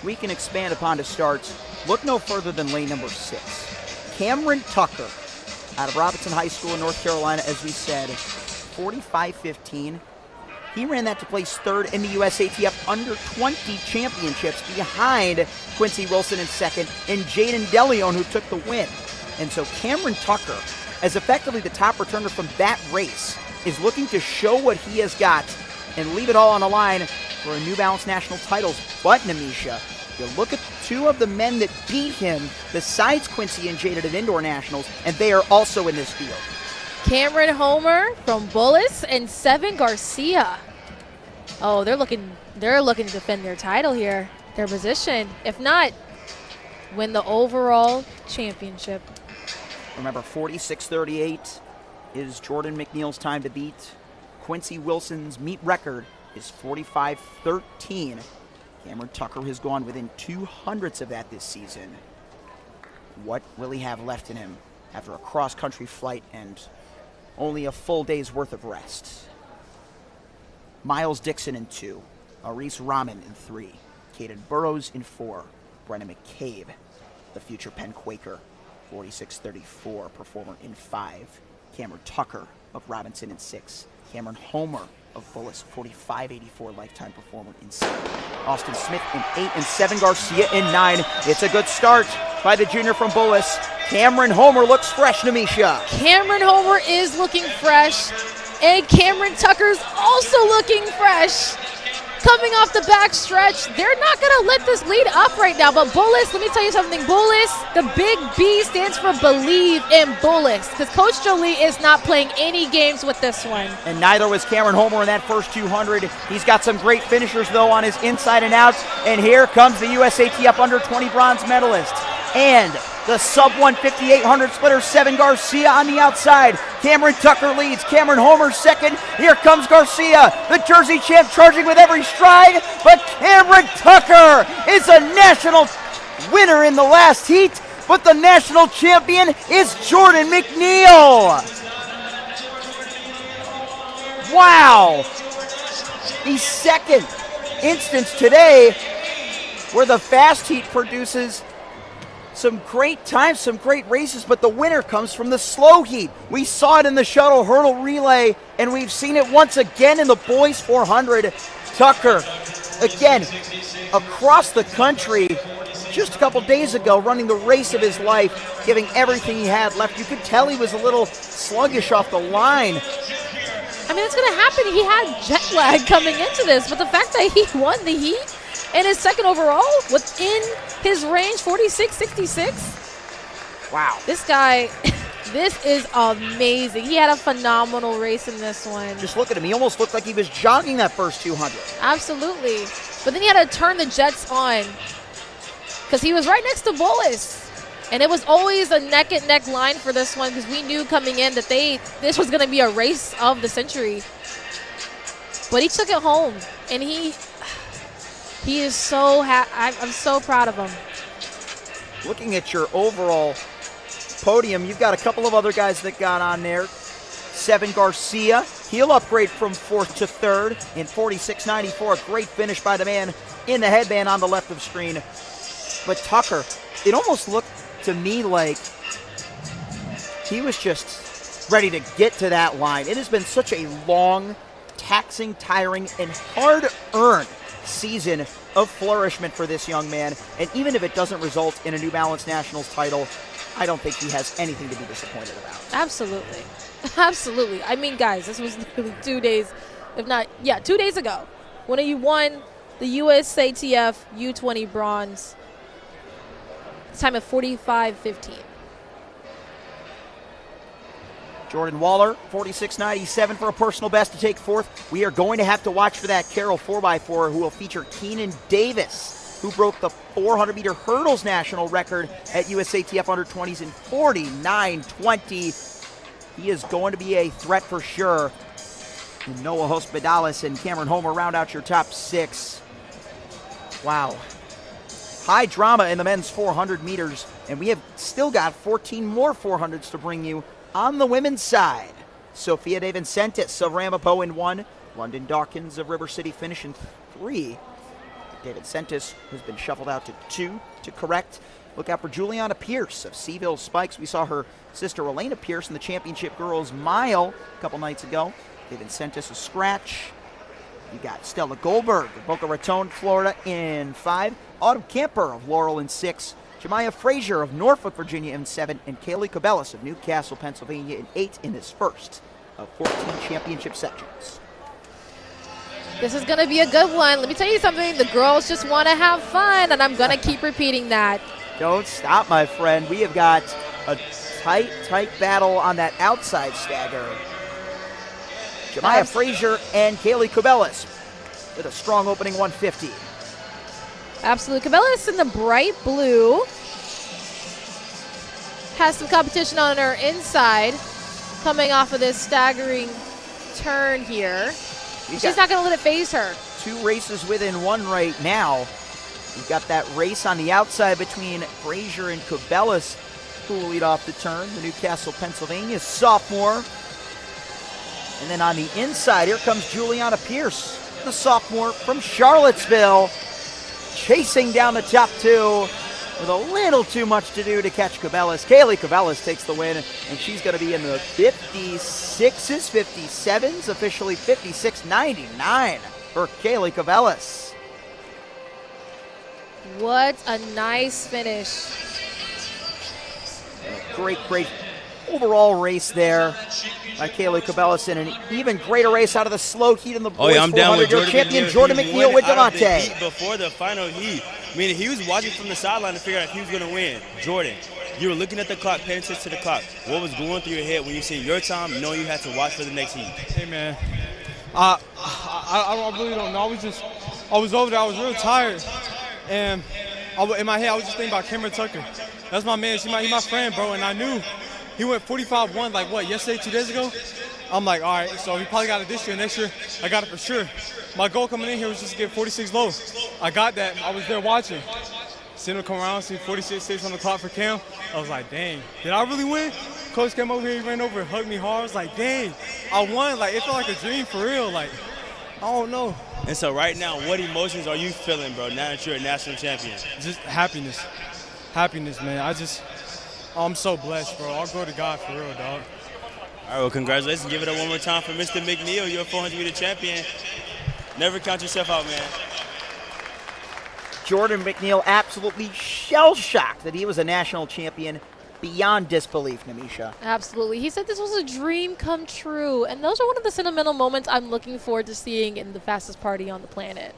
we can expand upon to start, look no further than lane number 6. Cameron Tucker out of Robinson High School in North Carolina, as we said, 45.15. He ran that to place 3rd in the USATF under 20 championships behind Quincy Wilson in 2nd and Jaden DeLeon, who took the win. And so Cameron Tucker, as effectively the top returner from that race, is looking to show what he has got and leave it all on the line for a New Balance National titles. But, Namisha, you look at 2 of the men that beat him besides Quincy and Jaden at Indoor Nationals, and they are also in this field. Cameron Homer from Bullis and 7 Garcia. Oh, they're looking to defend their title here, their position. If not, win the overall championship. Remember, 46.38 is Jordan McNeil's time to beat. Quincy Wilson's meet record is 45.13. Cameron Tucker has gone within 200ths of that this season. What will he have left in him after a cross-country flight and only a full day's worth of rest? Miles Dixon in 2, Aris Rahman in 3, Caden Burrows in 4, Brennan McCabe, the future Penn Quaker, 46.34 performer in 5, Cameron Tucker of Robinson in 6, Cameron Homer of Bullis, 45.84 lifetime performer in 7, Austin Smith in 8, and 7 Garcia in 9. It's a good start by the junior from Bullis. Cameron Homer looks fresh, Namisha. Cameron Homer is looking fresh, and Cameron Tucker's also looking fresh. Coming off the back stretch, they're not going to let this lead up right now, but Bullis, let me tell you something, Bullis, the big B stands for believe in Bullis, because Coach Jolie is not playing any games with this one. And neither was Cameron Homer in that first 200. He's got some great finishers, though, on his inside and outs, and here comes the USATF under 20 bronze medalist. And the sub-150 800 splitter, 7 Garcia on the outside. Cameron Tucker leads. Cameron Homer second. Here comes Garcia, the Jersey champ, charging with every stride. But Cameron Tucker is a national winner in the last heat. But the national champion is Jordan McNeil. Wow. The second instance today where the fast heat produces some great times, some great races, but the winner comes from the slow heat. We saw it in the shuttle hurdle relay, and we've seen it once again in the boys 400. Tucker, again, across the country, just a couple days ago, running the race of his life, giving everything he had left. You could tell he was a little sluggish off the line. I mean, it's going to happen. He had jet lag coming into this, but the fact that he won the heat and his second overall within his range, 46.66. Wow. This guy, this is amazing. He had a phenomenal race in this one. Just look at him. He almost looked like he was jogging that first 200. Absolutely. But then he had to turn the jets on because he was right next to Bullis. And it was always a neck-and-neck line for this one because we knew coming in that this was going to be a race of the century. But he took it home, and he is so I'm so proud of him. Looking at your overall podium, you've got a couple of other guys that got on there. Seven Garcia, he'll upgrade from 4th to 3rd in 46.94. A great finish by the man in the headband on the left of screen. But Tucker, it almost looked to me like he was just ready to get to that line. It has been such a long, taxing, tiring, and hard-earned season of flourishment for this young man. And even if it doesn't result in a New Balance Nationals title, I don't think he has anything to be disappointed about. Absolutely. Absolutely. I mean, guys, this was literally 2 days, if not, 2 days ago when you won the USATF U20 bronze. Time of 45:15. Jordan Waller, 46.97 for a personal best to take 4th. We are going to have to watch for that Carroll 4x4, who will feature Keenan Davis, who broke the 400-meter hurdles national record at USATF under-20s in 49:20. He is going to be a threat for sure. And Noah Hospitalis and Cameron Homer round out your top 6. Wow. High drama in the men's 400 meters, and we have still got 14 more 400s to bring you on the women's side. Sophia De Vincentis of Ramapo in 1. London Dawkins of River City finish in 3. De Vincentis has been shuffled out to 2 to correct. Look out for Juliana Pierce of Seaville Spikes. We saw her sister Elena Pierce in the championship girls mile a couple nights ago. De Vincentis a scratch. You got Stella Goldberg of Boca Raton, Florida in 5. Autumn Camper of Laurel in 6. Jemiah Frazier of Norfolk, Virginia in 7. And Kaylee Cabellis of Newcastle, Pennsylvania in 8 in this first of 14 championship sections. This is going to be a good one. Let me tell you something. The girls just want to have fun, and I'm going to keep repeating that. Don't stop, my friend. We have got a tight battle on that outside stagger. Jemiah Frazier and Kaylee Cabellis with a strong opening 150. Absolutely. Cabellis in the bright blue. Has some competition on her inside coming off of this staggering turn here. She's not going to let it phase her. 2 races within 1 right now. We've got that race on the outside between Frazier and Cabellis, who will lead off the turn. The Newcastle, Pennsylvania sophomore. And then on the inside, here comes Juliana Pierce, the sophomore from Charlottesville, chasing down the top 2 with a little too much to do to catch Cabellis. Kaylee Cabellis takes the win, and she's going to be in the 56s, 57s, officially 56.99 for Kaylee Cabellis. What a nice finish. And a great overall race there by Kaylee Cabellis, and an even greater race out of the slow heat in the boys 400. I'm down with Jordan champion McNeil. Jordan McNeil with Devontae. Before the final heat, I mean, he was watching from the sideline to figure out if he was going to win. Jordan, you were looking at the clock, paying attention to the clock. What was going through your head when you see your time, knowing you had to watch for the next heat? Hey, man. I really don't know. I was over there. I was real tired. And in my head, I was just thinking about Cameron Tucker. That's my man. He's my friend, bro. And I knew he went 45-1, like, yesterday, 2 days ago? I'm like, all right, so he probably got it this year. Next year, I got it for sure. My goal coming in here was just to get 46 low. I got that. I was there watching. Seeing him come around, see 46.6 on the clock for Cam. I was like, dang, did I really win? Coach came over here, he ran over and hugged me hard. I was like, dang, I won. Like, it felt like a dream for real. Like, I don't know. And so right now, what emotions are you feeling, bro, now that you're a national champion? Just happiness. Happiness, man. I'm so blessed, bro. I'll go to God for real, dog. All right, well, congratulations. Give it up one more time for Mr. McNeil. You're a 400-meter champion. Never count yourself out, man. Jordan McNeil absolutely shell-shocked that he was a national champion. Beyond disbelief, Namisha. Absolutely. He said this was a dream come true. And those are one of the sentimental moments I'm looking forward to seeing in the fastest party on the planet.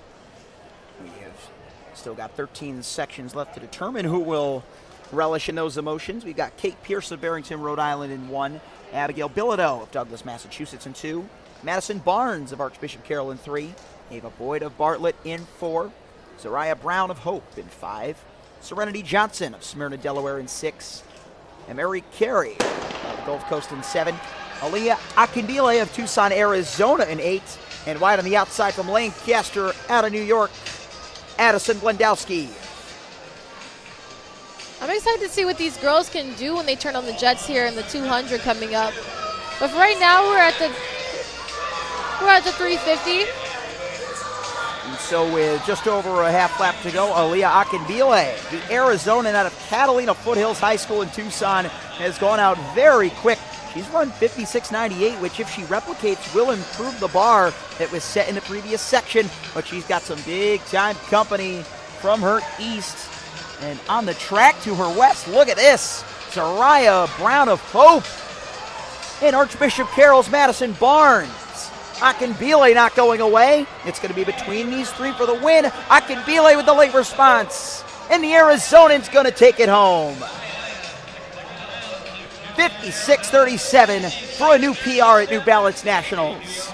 We have still got 13 sections left to determine who will relish in those emotions. We've got Kate Pierce of Barrington, Rhode Island in 1. Abigail Bilodeau of Douglas, Massachusetts in 2. Madison Barnes of Archbishop Carroll in 3. Ava Boyd of Bartlett in 4. Zariah Brown of Hope in 5. Serenity Johnson of Smyrna, Delaware in 6. And Mary Carey of the Gulf Coast in 7. Aaliyah Akindele of Tucson, Arizona in 8. And wide on the outside from Lancaster out of New York, Addison Blendowski. I'm excited to see what these girls can do when they turn on the jets here in the 200 coming up. But for right now, we're at the 350. And so with just over a half lap to go, Aaliyah Akindele, the Arizonan out of Catalina Foothills High School in Tucson, has gone out very quick. She's run 56.98, which if she replicates will improve the bar that was set in the previous section. But she's got some big-time company from her east. And on the track to her west, look at this. Zariah Brown of Hope and Archbishop Carroll's Madison Barnes. Akindele not going away. It's going to be between these three for the win. Akindele with the late response. And the Arizonan's going to take it home. 56.37 for a new PR at New Balance Nationals.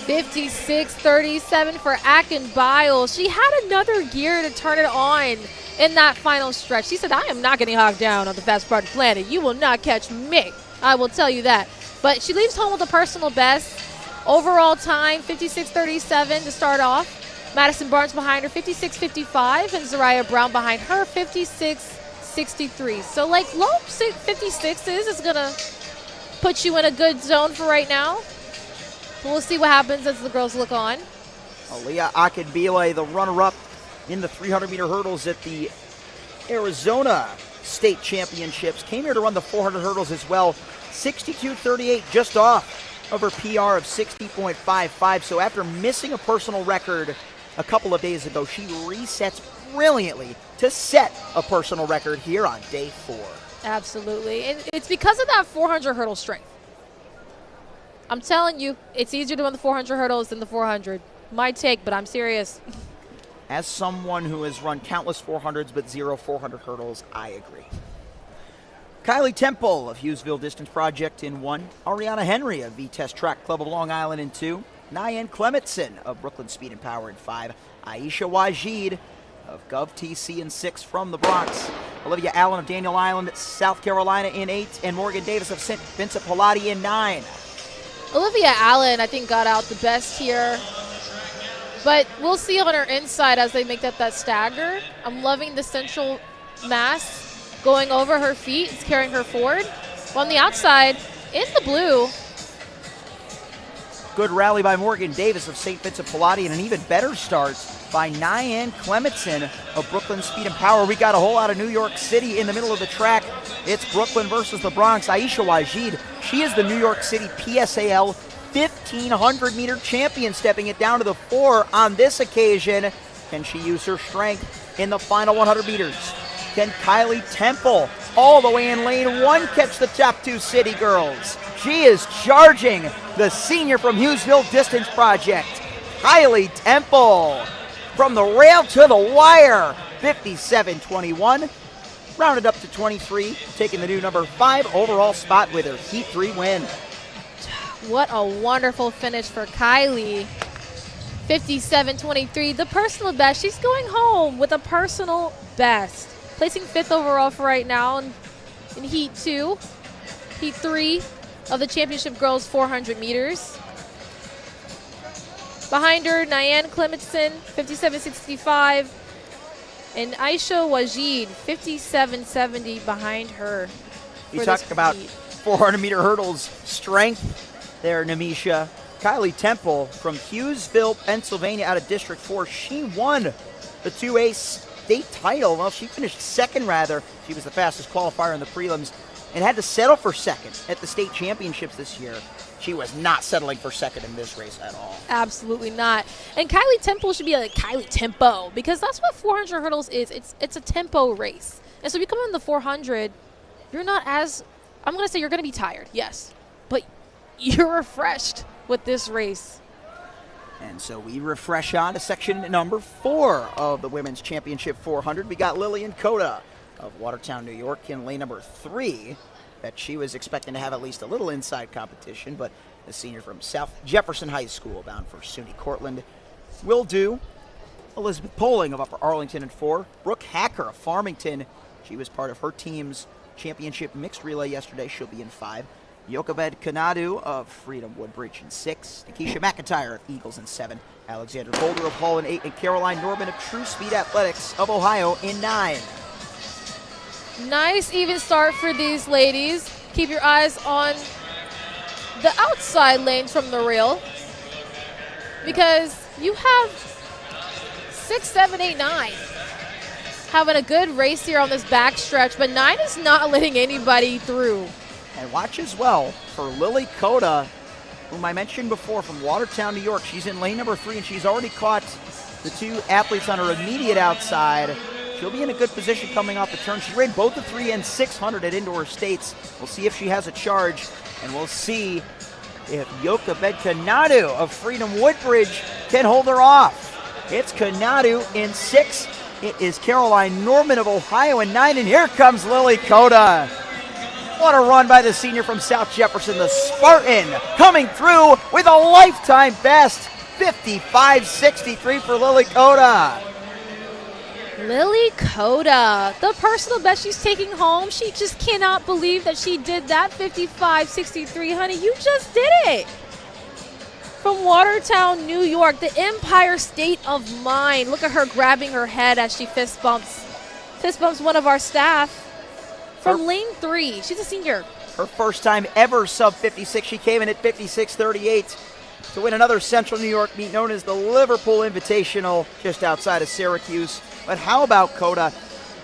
56.37 for Akindele. She had another gear to turn it on in that final stretch. She said, I am not getting hogged down on the fast part of the planet. You will not catch me. I will tell you that. But she leaves home with a personal best. Overall time, 56.37 to start off. Madison Barnes behind her, 56.55. And Zariah Brown behind her, 56.63. So like low 56s is going to put you in a good zone for right now. We'll see what happens as the girls look on. Aaliyah Akindele, the runner-up in the 300-meter hurdles at the Arizona State Championships. Came here to run the 400 hurdles as well. 62.38, just off of her PR of 60.55. So after missing a personal record a couple of days ago, she resets brilliantly to set a personal record here on day 4. Absolutely. And it's because of that 400 hurdle strength. I'm telling you, it's easier to run the 400 hurdles than the 400. My take, but I'm serious. As someone who has run countless 400s but 0 400 hurdles, I agree. Kylie Temple of Hughesville Distance Project in 1. Ariana Henry of V-Test Track Club of Long Island in 2. Nyan Clementson of Brooklyn Speed and Power in 5. Aisha Wajid of GovTC in 6 from the Bronx. Olivia Allen of Daniel Island, South Carolina in 8. And Morgan Davis of St. Vincent Pallotti in 9. Olivia Allen, I think, got out the best here. But we'll see on her inside as they make that stagger. I'm loving the central mass going over her feet. It's carrying her forward. On the outside, in the blue. Good rally by Morgan Davis of St. Vincent Pallotti, and an even better start by Nyan Clementson of Brooklyn Speed and Power. We got a whole lot of New York City in the middle of the track. It's Brooklyn versus the Bronx. Aisha Wajid, she is the New York City PSAL 1,500-meter champion, stepping it down to the 4 on this occasion. Can she use her strength in the final 100 meters? Can Kylie Temple, all the way in lane 1, catch the top 2 city girls? She is charging the senior from Hughesville Distance Project. Kylie Temple from the rail to the wire, 57.21. Rounded up to 23, taking the new number 5 overall spot with her Heat 3 win. What a wonderful finish for Kylie. 57.23, the personal best. She's going home with a personal best. Placing 5th overall for right now in Heat 2. Heat 3 of the championship girls 400 meters. Behind her, Nyan Clementson, 57.65. And Aisha Wajid, 57.70 behind her. You talk about 400-meter hurdles strength there, Namisha. Kylie Temple from Hughesville, Pennsylvania, out of District 4. She won the 2A state title. Well, she finished second, rather. She was the fastest qualifier in the prelims and had to settle for second at the state championships this year. She was not settling for second in this race at all. Absolutely not. And Kylie Temple should be like Kylie Tempo, because that's what 400 hurdles is. It's a tempo race. And so if you come in the 400, you're not as, I'm going to say you're going to be tired, yes. But you're refreshed with this race. And so we refresh on to section number 4 of the Women's Championship 400. We got Lillian Cota of Watertown, New York in lane number 3. That she was expecting to have at least a little inside competition, but the senior from South Jefferson High School bound for SUNY Cortland will do. Elizabeth Poling of Upper Arlington in 4. Brooke Hacker of Farmington. She was part of her team's championship mixed relay yesterday. She'll be in 5. Jochebed Kanadu of Freedom Woodbridge in 6. Nikisha McIntyre of Eagles in 7. Alexander Boulder of Hall in 8. And Caroline Norman of True Speed Athletics of Ohio in 9. Nice even start for these ladies. Keep your eyes on the outside lanes from the rail, because you have 6, 7, 8, 9 having a good race here on this back stretch, but 9 is not letting anybody through. And watch as well for Lily Coda, whom I mentioned before, from Watertown, New York. She's in lane number 3, and she's already caught the 2 athletes on her immediate outside. She'll be in a good position coming off the turn. She ran both the 3 and 600 at indoor states. We'll see if she has a charge, and we'll see if Jochebed Kanadu of Freedom Woodbridge can hold her off. It's Kanadu in 6. It is Caroline Norman of Ohio in 9, and here comes Lily Coda. What a run by the senior from South Jefferson, the Spartan, coming through with a lifetime best, 55.63 for Lily Coda. Lily Coda, the personal best she's taking home. She just cannot believe that she did that 55.63. Honey, you just did it. From Watertown, New York, the Empire State of Mind. Look at her grabbing her head as she fist bumps one of our staff from lane 3. She's a senior. Her first time ever sub 56. She came in at 56.38 to win another Central New York meet known as the Liverpool Invitational just outside of Syracuse. But how about Coda?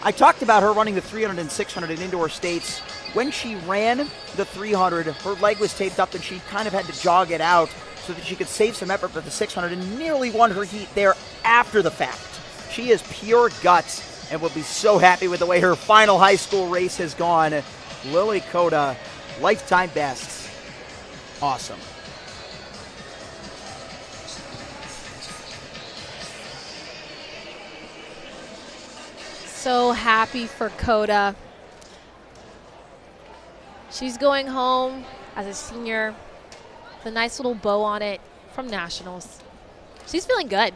I talked about her running the 300 and 600 in indoor states. When she ran the 300, her leg was taped up and she kind of had to jog it out so that she could save some effort for the 600 and nearly won her heat there after the fact. She is pure guts and will be so happy with the way her final high school race has gone. Lily Coda, lifetime best. Awesome. So happy for Coda. She's going home as a senior with a nice little bow on it from nationals. She's feeling good.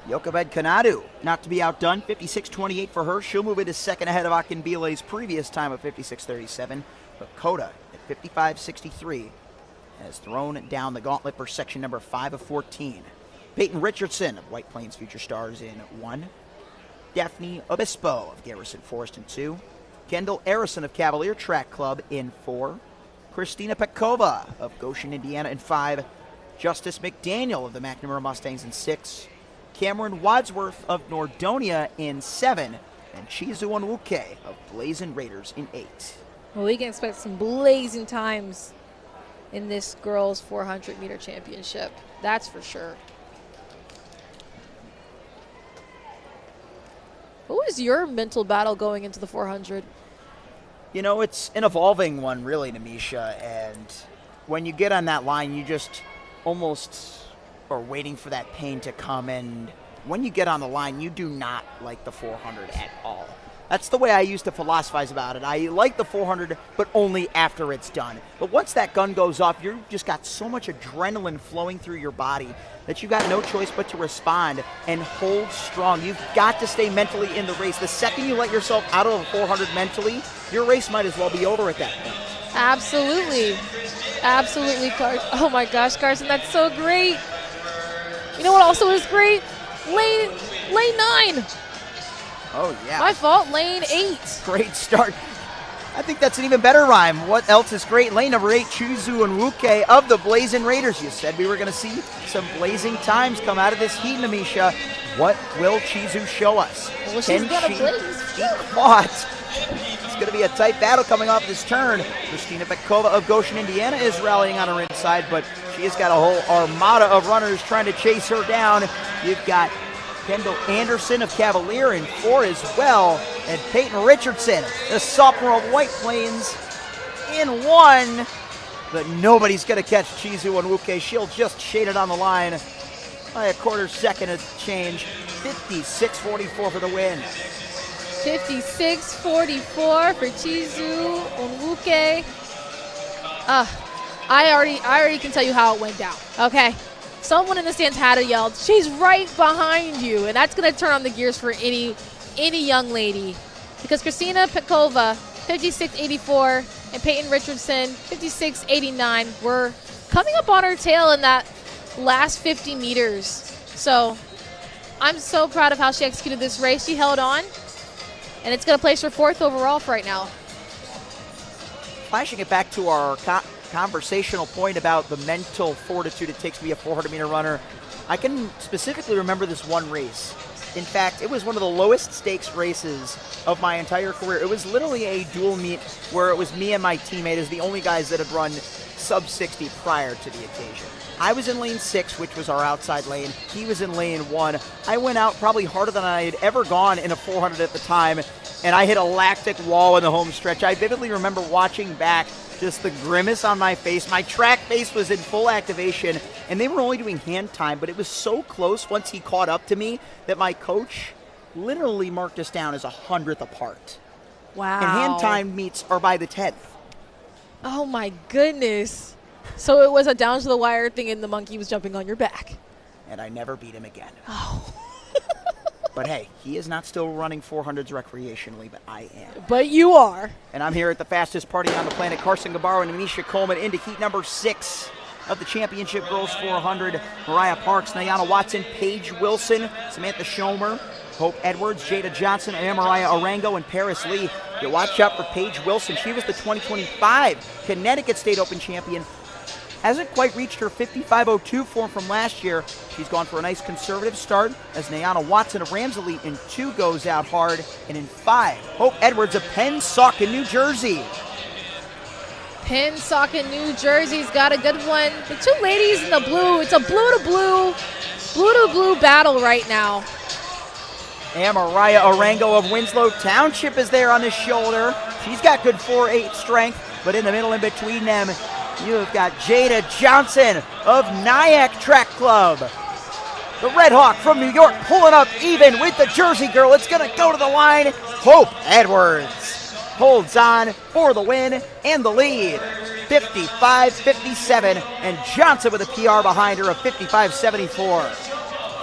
Jochebed Kanadu, not to be outdone, 56.28 for her. She'll move into second ahead of Akinbile's previous time of 56.37. But Coda at 55.63 has thrown down the gauntlet for section number 5 of 14. Peyton Richardson of White Plains Future Stars in 1. Daphne Obispo of Garrison Forest in 2. Kendall Arison of Cavalier Track Club in 4. Christina Pekova of Goshen, Indiana in 5. Justice McDaniel of the McNamara Mustangs in 6. Cameron Wadsworth of Nordonia in 7. And Chizu Onwuke of Blazing Raiders in 8. Well, we can expect some blazing times in this girls 400 meter championship. That's for sure. What was your mental battle going into the 400? You know, it's an evolving one, really, Namisha. And when you get on that line, you just almost are waiting for that pain to come. And when you get on the line, you do not like the 400 at all. That's the way I used to philosophize about it. I like the 400, but only after it's done. But once that gun goes off, you've just got so much adrenaline flowing through your body that you've got no choice but to respond and hold strong. You've got to stay mentally in the race. The second you let yourself out of the 400 mentally, your race might as well be over at that point. Absolutely. Absolutely, Carson. Oh my gosh, Carson, that's so great. You know what also is great? Lane 9. Oh, yeah. My fault, lane 8. Great start. I think that's an even better rhyme. What else is great? Lane number 8, Chizu Onwuke of the Blazing Raiders. You said we were going to see some blazing times come out of this heat, Namisha. What will Chizu show us? Well, she's going to blaze. Be caught? It's going to be a tight battle coming off this turn. Christina Pekova of Goshen, Indiana is rallying on her inside, but she has got a whole armada of runners trying to chase her down. You've got Kendall Anderson of Cavalier in 4 as well, and Peyton Richardson, the sophomore of White Plains, in 1. But nobody's going to catch Chizu Onwuke. She'll just shade it on the line by a quarter second of change. 56.44 for the win. 56.44 for Chizu Onwuke. I already can tell you how it went down. Okay, someone in the stands had to yell, she's right behind you. And that's going to turn on the gears for any young lady. Because Christina Pekova, 56.84, and Peyton Richardson, 56.89, were coming up on her tail in that last 50 meters. So I'm so proud of how she executed this race. She held on, and it's going to place her 4th overall for right now. Flashing it back to our conversational point about the mental fortitude it takes to be a 400-meter runner, I can specifically remember this one race. In fact, it was one of the lowest stakes races of my entire career. It was literally a dual meet where it was me and my teammate as the only guys that had run sub 60 prior to the occasion. I was in lane 6, which was our outside lane. He was in lane 1. I went out probably harder than I had ever gone in a 400 at the time, and I hit a lactic wall in the home stretch. I vividly remember watching back just the grimace on my face. My track face was in full activation, and they were only doing hand time, but it was so close once he caught up to me that my coach literally marked us down as 100th apart. Wow. And hand time meets are by the 10th. Oh, my goodness. So it was a down to the wire thing, and the monkey was jumping on your back. And I never beat him again. Oh. But hey, he is not still running 400s recreationally, but I am. But you are. And I'm here at the fastest party on the planet. Carson Gabaro and Anisha Coleman into heat number 6 of the championship girls 400. Mariah Parks, Nayana Watson, Paige Wilson, Samantha Schomer, Hope Edwards, Jada Johnson, Mariah Arango, and Paris Lee. You watch out for Paige Wilson. She was the 2025 Connecticut State Open champion. Hasn't quite reached her 55.02 form from last year. She's gone for a nice conservative start as Nayana Watson of Rams Elite in 2 goes out hard. And in 5, Hope Edwards of Pennsauken, New Jersey. Pennsauken, New Jersey's got a good one. The 2 ladies in the blue, it's a blue-to-blue battle right now. And Mariah Arango of Winslow Township is there on his shoulder. She's got good 4.8 strength, but in the middle in between them, you've got Jada Johnson of Nyack Track Club. The Red Hawk from New York pulling up even with the Jersey girl. It's going to go to the line. Hope Edwards holds on for the win and the lead. 55-57, and Johnson with a PR behind her of 55-74.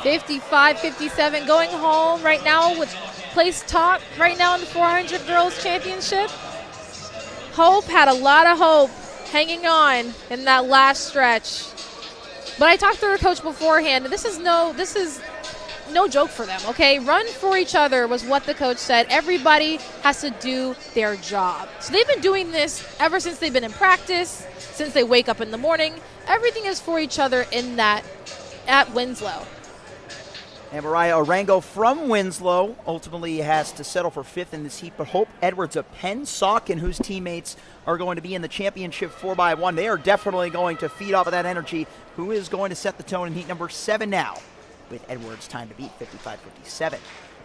55-57, going home right now with place top right now in the 400 Girls Championship. Hope had a lot of hope hanging on in that last stretch. But I talked to her coach beforehand, and this is no joke for them, okay? Run for each other was what the coach said. Everybody has to do their job. So they've been doing this ever since they've been in practice, since they wake up in the morning. Everything is for each other in that at Winslow. And Mariah Arango from Winslow ultimately has to settle for 5th in this heat, but Hope Edwards of Pennsauken, whose teammates are going to be in the championship 4x1, they are definitely going to feed off of that energy. Who is going to set the tone in heat number 7 now, with Edwards' time to beat 55-57.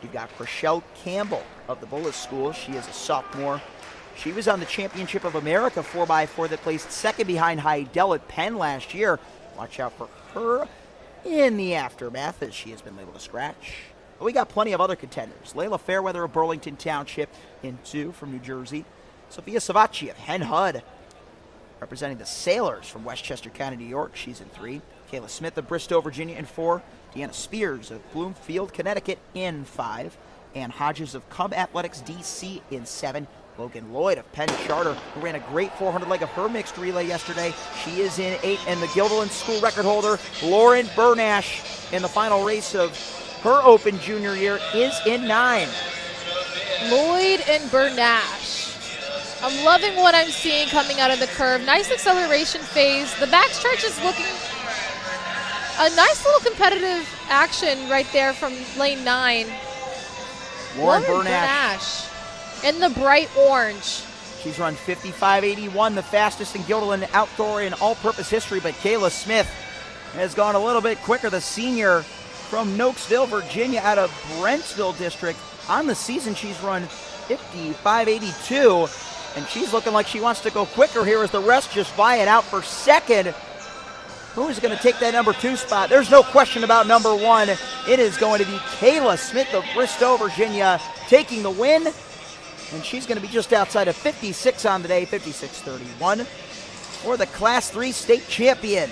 You've got Rochelle Campbell of the Bullis School. She is a sophomore. She was on the Championship of America 4x4 that placed 2nd behind Heidel at Penn last year. Watch out for her in the aftermath, as she has been labeled a scratch. But we got plenty of other contenders. Layla Fairweather of Burlington Township in 2 from New Jersey. Sophia Savacci of Hen Hud, representing the Sailors from Westchester County, New York. She's in 3. Kayla Smith of Bristow, Virginia in 4. Deanna Spears of Bloomfield, Connecticut in 5. Ann Hodges of Cub Athletics, DC in 7. Logan Lloyd of Penn Charter, who ran a great 400 leg of her mixed relay yesterday. She is in 8, and the Gilderland School record holder, Lauren Bernash, in the final race of her Open junior year, is in 9. Lloyd and Bernash. I'm loving what I'm seeing coming out of the curve. Nice acceleration phase. The backstretch is looking a nice little competitive action right there from lane 9. Lauren Bernash. In the bright orange. She's run 55.81, the fastest in Gilderland outdoor in all-purpose history, but Kayla Smith has gone a little bit quicker. The senior from Nokesville, Virginia, out of Brentsville District. On the season, she's run 55.82, and she's looking like she wants to go quicker here as the rest just vying out for 2nd. Who's going to take that number 2 spot? There's no question about number 1. It is going to be Kayla Smith of Bristow, Virginia, taking the win. And she's going to be just outside of 56 on the day, 56.31, for the Class 3 state champion.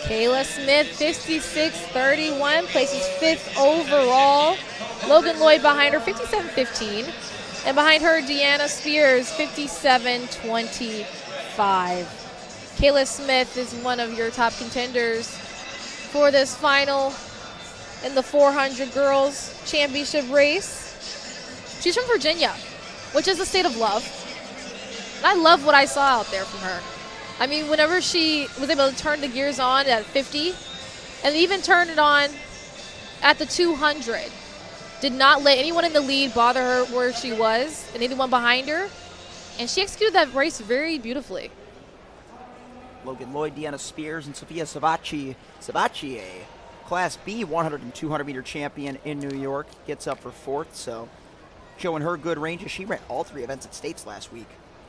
Kayla Smith, 56.31, places 5th overall. Logan Lloyd behind her, 57.15. And behind her, Deanna Spears, 57.25. Kayla Smith is one of your top contenders for this final in the 400 girls championship race. She's from Virginia, which is a state of love. And I love what I saw out there from her. I mean, whenever she was able to turn the gears on at 50 and even turn it on at the 200, did not let anyone in the lead bother her where she was and anyone behind her. And she executed that race very beautifully. Logan Lloyd, Deanna Spears, and Sophia Sabatier, Class B 100 and 200 meter champion in New York, gets up for 4th, so showing her good ranges. She ran all 3 events at States last week.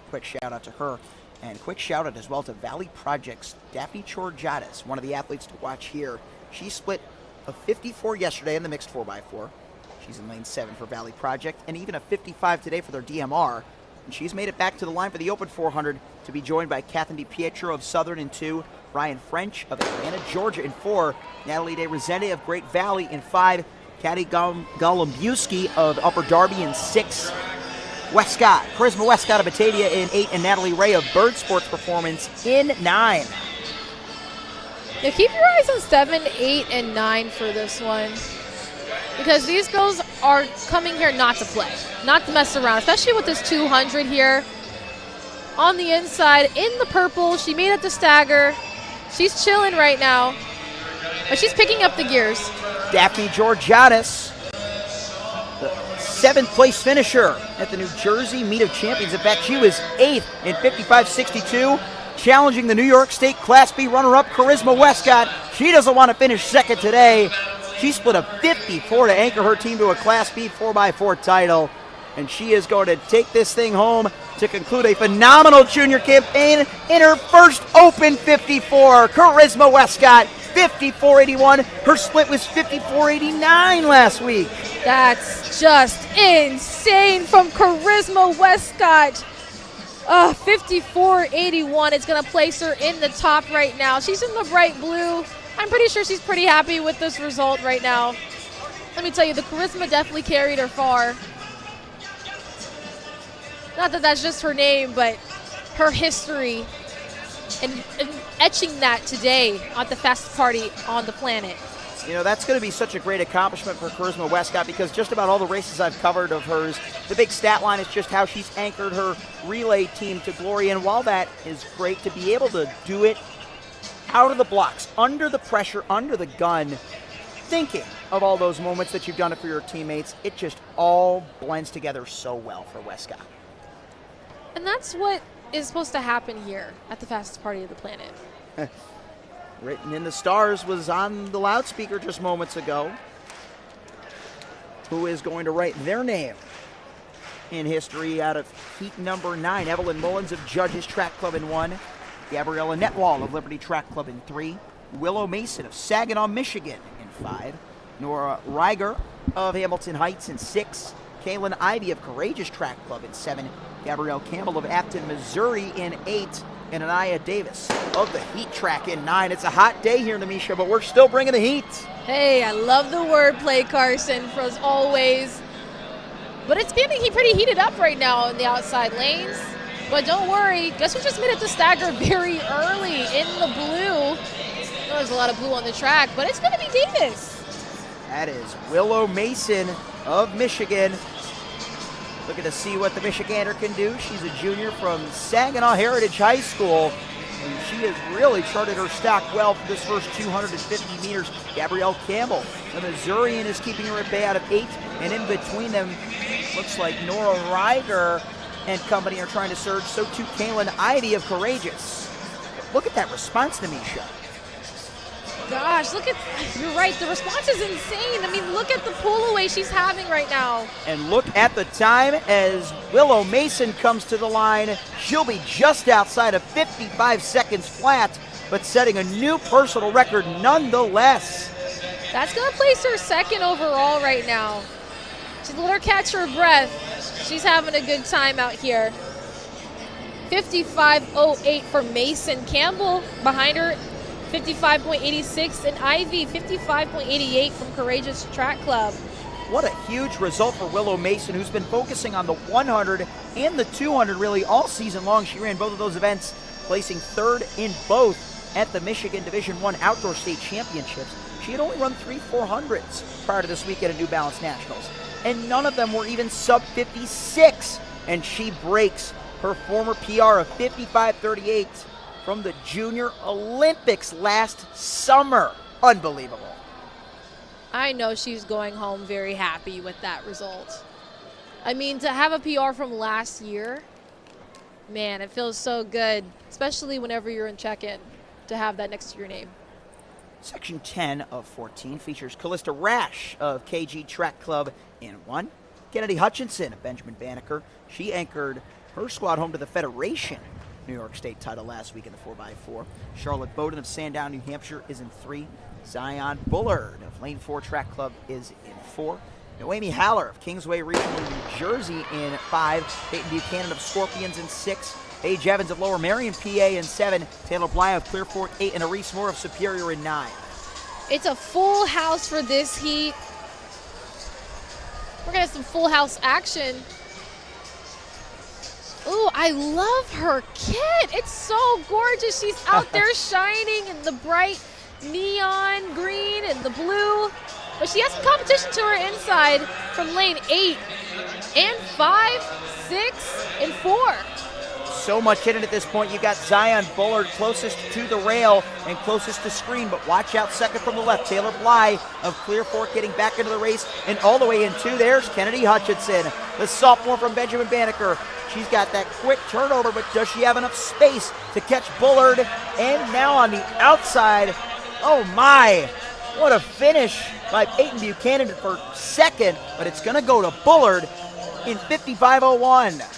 Quick shout out to her. And quick shout out as well to Valley Project's Daphne Georgiadis, one of the athletes to watch here. She split a 54 yesterday in the mixed 4x4. She's in lane 7 for Valley Project, and even a 55 today for their DMR. And she's made it back to the line for the Open 400 to be joined by Catherine DiPietro of Southern in 2, Ryan French of Atlanta, Georgia in 4, Natalie De Resende of Great Valley in 5, Caddy Golombuski of Upper Darby in 6, Westcott, Charisma Westcott of Batavia in 8, and Natalie Ray of Bird Sports Performance in 9. Now keep your eyes on 7, 8, and 9 for this one, because these girls are coming here not to play, not to mess around, especially with this 200 here. On the inside, in the purple, she made it to stagger. She's chilling right now, but she's picking up the gears. Daphne Georgiadis, the 7th place finisher at the New Jersey Meet of Champions. In fact, she was 8th in 55.62, challenging the New York State Class B runner-up Charisma Westcott. She doesn't want to finish 2nd today. She split a 54 to anchor her team to a Class B 4x4 title, and she is going to take this thing home to conclude a phenomenal junior campaign in her first Open 54. Charisma Westcott, 54.81. Her split was 54.89 last week. That's just insane from Charisma Westcott. 54.81. It's going to place her in the top right now. She's in the bright blue. I'm pretty sure she's pretty happy with this result right now. Let me tell you, the Charisma definitely carried her far. Not that that's just her name, but her history and etching that today at the fastest party on the planet. You know, that's going to be such a great accomplishment for Charisma Westcott, because just about all the races I've covered of hers, the big stat line is just how she's anchored her relay team to glory. And while that is great to be able to do it out of the blocks, under the pressure, under the gun, thinking of all those moments that you've done it for your teammates, it just all blends together so well for Westcott. And that's what is supposed to happen here at the fastest party of the planet. Written in the stars was on the loudspeaker just moments ago. Who is going to write their name in history out of heat number 9? Evelyn Mullins of Judges Track Club in 1. Gabriella Netwall of Liberty Track Club in 3. Willow Mason of Saginaw, Michigan in 5. Nora Reiger of Hamilton Heights in 6. Kaylin Ivey of Courageous Track Club in 7. Gabrielle Campbell of Afton, Missouri in 8. And Anaya Davis of the Heat Track in 9. It's a hot day here in the Misha, but we're still bringing the heat. Hey, I love the wordplay, Carson, for as always. But it's getting pretty heated up right now in the outside lanes. But don't worry, guess who just made it to stagger very early in the blue? There's a lot of blue on the track, but it's going to be Davis. That is Willow Mason of Michigan. Looking to see what the Michigander can do. She's a junior from Saginaw Heritage High School, and she has really charted her stock well for this first 250 meters. Gabrielle Campbell, the Missourian, is keeping her at bay out of 8, and in between them, looks like Nora Reiger and company are trying to surge. So too Kaylin Ivey of Courageous. But look at that response to Misha. Gosh, you're right, the response is insane. I mean, look at the pull away she's having right now. And look at the time as Willow Mason comes to the line. She'll be just outside of 55 seconds flat, but setting a new personal record nonetheless. That's going to place her 2nd overall right now. Just let her catch her breath. She's having a good time out here. 55.08 for Mason Campbell behind her. 55.86, and Ivy 55.88 from Courageous Track Club. What a huge result for Willow Mason, who's been focusing on the 100 and the 200 really all season long. She ran both of those events, placing third in both at the Michigan Division I Outdoor State Championships. She had only run 3 400s prior to this weekend at New Balance Nationals, and none of them were even sub 56. And she breaks her former PR of 55.38 from the Junior Olympics last summer. Unbelievable. I know she's going home very happy with that result. I mean, to have a PR from last year, man, it feels so good, especially whenever you're in check-in, to have that next to your name. Section 10 of 14 features Callista Rash of KG Track Club in 1. Kennedy Hutchinson of Benjamin Banneker. She anchored her squad home to the Federation New York State title last week in the 4x4. Charlotte Bowden of Sandown, New Hampshire is in 3. Zion Bullard of Lane 4 Track Club is in 4. Noemi Haller of Kingsway Regional, New Jersey in 5. Peyton Buchanan of Scorpions in 6. Paige Evans of Lower Merion, PA in 7. Taylor Bly of Clear Fork 8. And Arise Moore of Superior in 9. It's a full house for this heat. We're going to have some full house action. Ooh, I love her kit. It's so gorgeous. She's out there shining in the bright neon green and the blue. But she has some competition to her inside from lane 8 and 5, 6, and 4. So much in it at this point. You got Zion Bullard closest to the rail and closest to screen, but watch out second from the left. Taylor Bly of Clear Fork getting back into the race, and all the way in 2, there's Kennedy Hutchinson, the sophomore from Benjamin Banneker. She's got that quick turnover, but does she have enough space to catch Bullard? And now on the outside, oh my, what a finish by Peyton Buchanan for second, but it's going to go to Bullard in 55.01.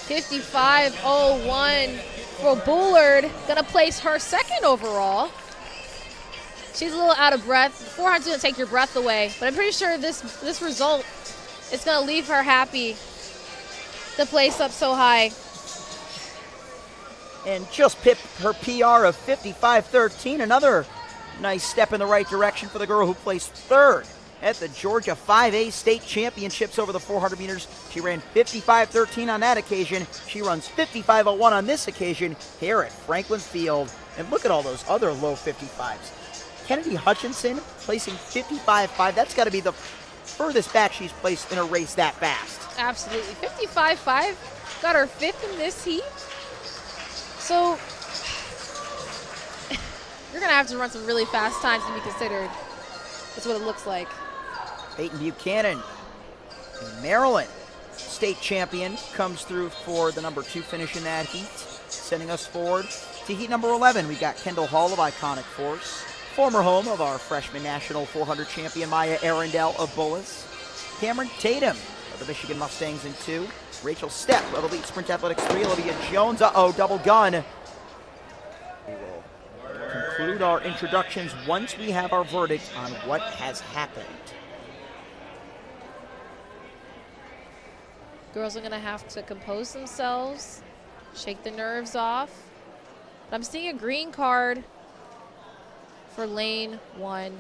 55.01 for Bullard, going to place her second overall. She's a little out of breath. 400's going to take your breath away, but I'm pretty sure this result is going to leave her happy to place up so high. And just pipped her PR of 55.13. Another nice step in the right direction for the girl who placed third at the Georgia 5A State Championships over the 400 meters. She ran 55.13 on that occasion. She runs 55.01 on this occasion here at Franklin Field. And look at all those other low 55s. Kennedy Hutchinson placing 55.5. That's got to be the furthest back she's placed in a race that fast. Absolutely. 55.5. Got her 5th in this heat. So you're going to have to run some really fast times to be considered. That's what it looks like. Peyton Buchanan, in Maryland, state champion, comes through for the number 2 finish in that heat, sending us forward to heat number 11. We got Kendall Hall of Iconic Force, former home of our freshman national 400 champion Maya Arundel of Bullis, Cameron Tatum of the Michigan Mustangs in 2, Rachel Stepp of Elite Sprint Athletics 3, Olivia Jones, double gun. We will conclude our introductions once we have our verdict on what has happened. Girls are going to have to compose themselves, shake the nerves off. I'm seeing a green card for lane 1.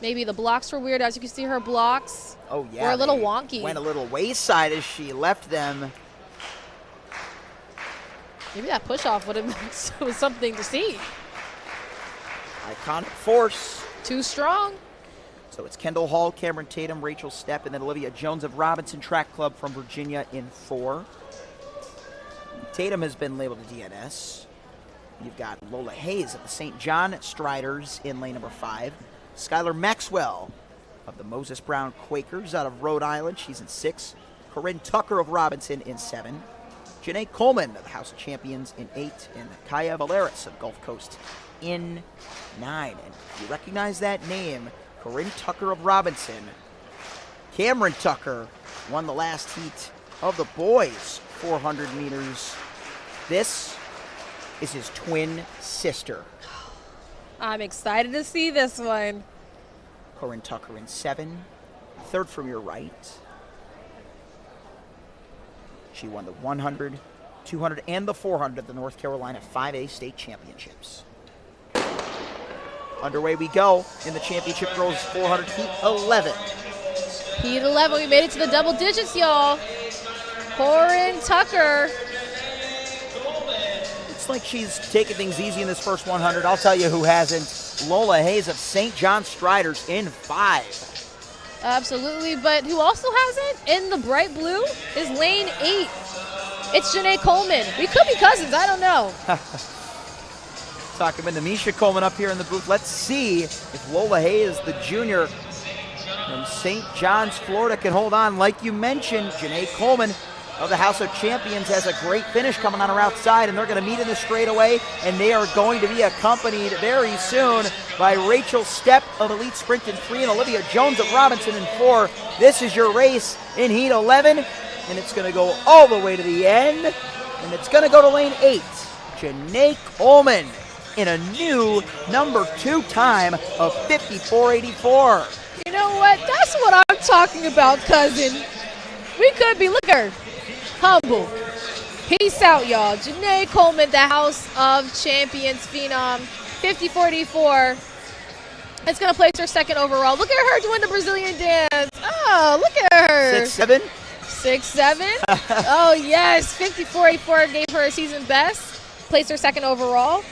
Maybe the blocks were weird. As you can see, her blocks were a little wonky. Went a little wayside as she left them. Maybe that push-off would have been something to see. Iconic Force. Too strong. So it's Kendall Hall, Cameron Tatum, Rachel Stepp, and then Olivia Jones of Robinson Track Club from Virginia in 4. Tatum has been labeled a DNS. You've got Lola Hayes of the St. John Striders in lane number 5. Skylar Maxwell of the Moses Brown Quakers out of Rhode Island. She's in 6. Corinne Tucker of Robinson in 7. Janae Coleman of the House of Champions in 8. And Kaya Valeris of Gulf Coast in 9. And you recognize that name, Corinne Tucker of Robinson. Cameron Tucker won the last heat of the boys 400 meters. This is his twin sister. I'm excited to see this one. Corinne Tucker in 7. Third from your right. She won the 100, 200, and the 400 at the North Carolina 5A State Championships. Underway we go in the championship girls 400 heat 11. Heat 11, we made it to the double digits, y'all. Corin Tucker. It's like she's taking things easy in this first 100. I'll tell you who hasn't. Lola Hayes of St. John Striders in 5. Absolutely, but who also hasn't in the bright blue is lane 8. It's Janae Coleman. We could be cousins, I don't know. Talking with Misha Coleman up here in the booth. Let's see if Lola Hayes, the junior from St. John's, Florida, can hold on. Like you mentioned, Janae Coleman of the House of Champions has a great finish coming on her outside, and they're going to meet in the straightaway, and they are going to be accompanied very soon by Rachel Stepp of Elite Sprint in 3 and Olivia Jones of Robinson in 4. This is your race in Heat 11, and it's going to go all the way to the end, and it's going to go to lane 8. Janae Coleman in a new number 2 time of 54.84. You know what? That's what I'm talking about, cousin. We could be, look at her, humble. Peace out, y'all. Janae Coleman, the House of Champions phenom, 54.84. It's going to place her second overall. Look at her doing the Brazilian dance. Oh, look at her. 6'7"? 6'7". Oh, yes. 54.84 gave her a season best. Placed her second overall.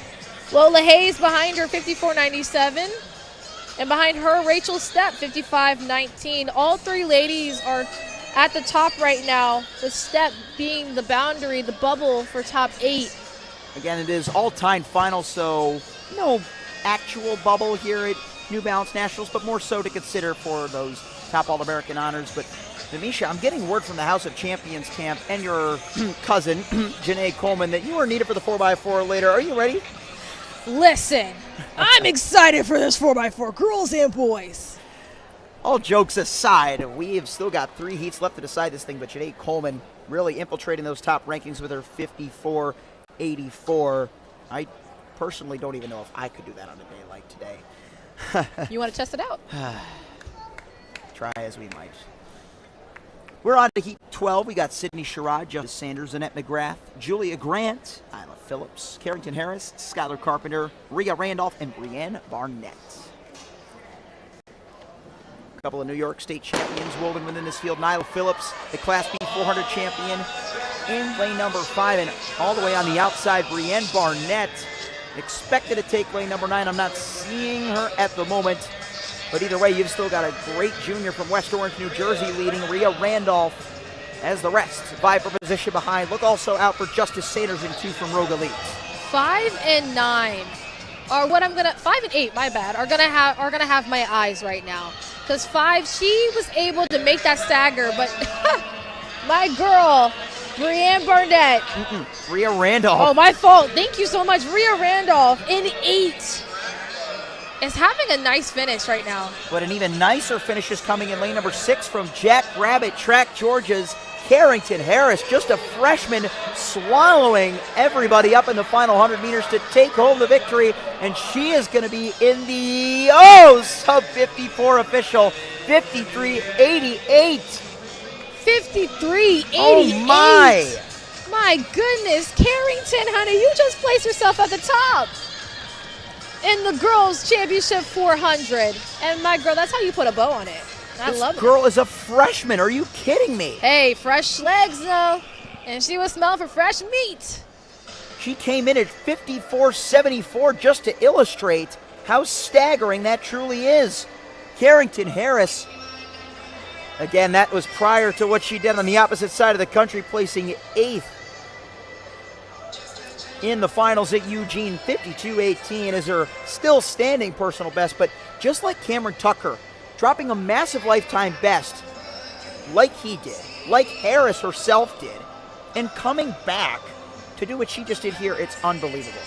Lola Hayes behind her, 54.97. And behind her, Rachel Stepp, 55.19. All 3 ladies are at the top right now, with Stepp being the boundary, the bubble for top 8. Again, it is all-time final, so no actual bubble here at New Balance Nationals, but more so to consider for those top All-American honors. But Demisha, I'm getting word from the House of Champions camp and your cousin, Janae Coleman, that you are needed for the 4x4 later. Are you ready? Listen, I'm excited for this 4x4, girls and boys. All jokes aside, we have still got 3 heats left to decide this thing, but Janae Coleman really infiltrating those top rankings with her 54.84. I personally don't even know if I could do that on a day like today. You want to test it out? Try as we might. We're on to Heat 12. We got Sydney Sherrod, Justice Sanders, Annette McGrath, Julia Grant, Isla Phillips, Carrington Harris, Skylar Carpenter, Rhea Randolph, and Brienne Barnett. A couple of New York State champions woven within this field. Nyla Phillips, the Class B 400 champion, in lane number 5, and all the way on the outside, Brienne Barnett, expected to take lane number 9. I'm not seeing her at the moment. But either way, you've still got a great junior from West Orange, New Jersey, leading Rhea Randolph as the rest vie for position behind. Look also out for Justice Sanders in 2 from Rogue Elite. 5 and 9 are what I'm gonna. 5 and 8, my bad, are gonna have my eyes right now. Because 5, she was able to make that stagger, but my girl, Brienne Barnett. Rhea Randolph. Oh, my fault. Thank you so much, Rhea Randolph in 8. Is having a nice finish right now. But an even nicer finish is coming in lane number 6 from Jack Rabbit Track Georgia's Carrington Harris, just a freshman, swallowing everybody up in the final 100 meters to take home the victory, and she is going to be in the sub 54 official, 53.88. 53.88. Oh my! My goodness, Carrington, honey, you just placed yourself at the top in the girls' championship 400. And my girl, that's how you put a bow on it. I love it. This girl is a freshman. Are you kidding me? Hey, fresh legs, though. And she was smelling for fresh meat. She came in at 54.74 just to illustrate how staggering that truly is. Carrington Harris, again, that was prior to what she did on the opposite side of the country, placing 8th in the finals at Eugene. 52.18 is her still standing personal best, but just like Cameron Tucker, dropping a massive lifetime best like he did, like Harris herself did, and coming back to do what she just did here, it's unbelievable.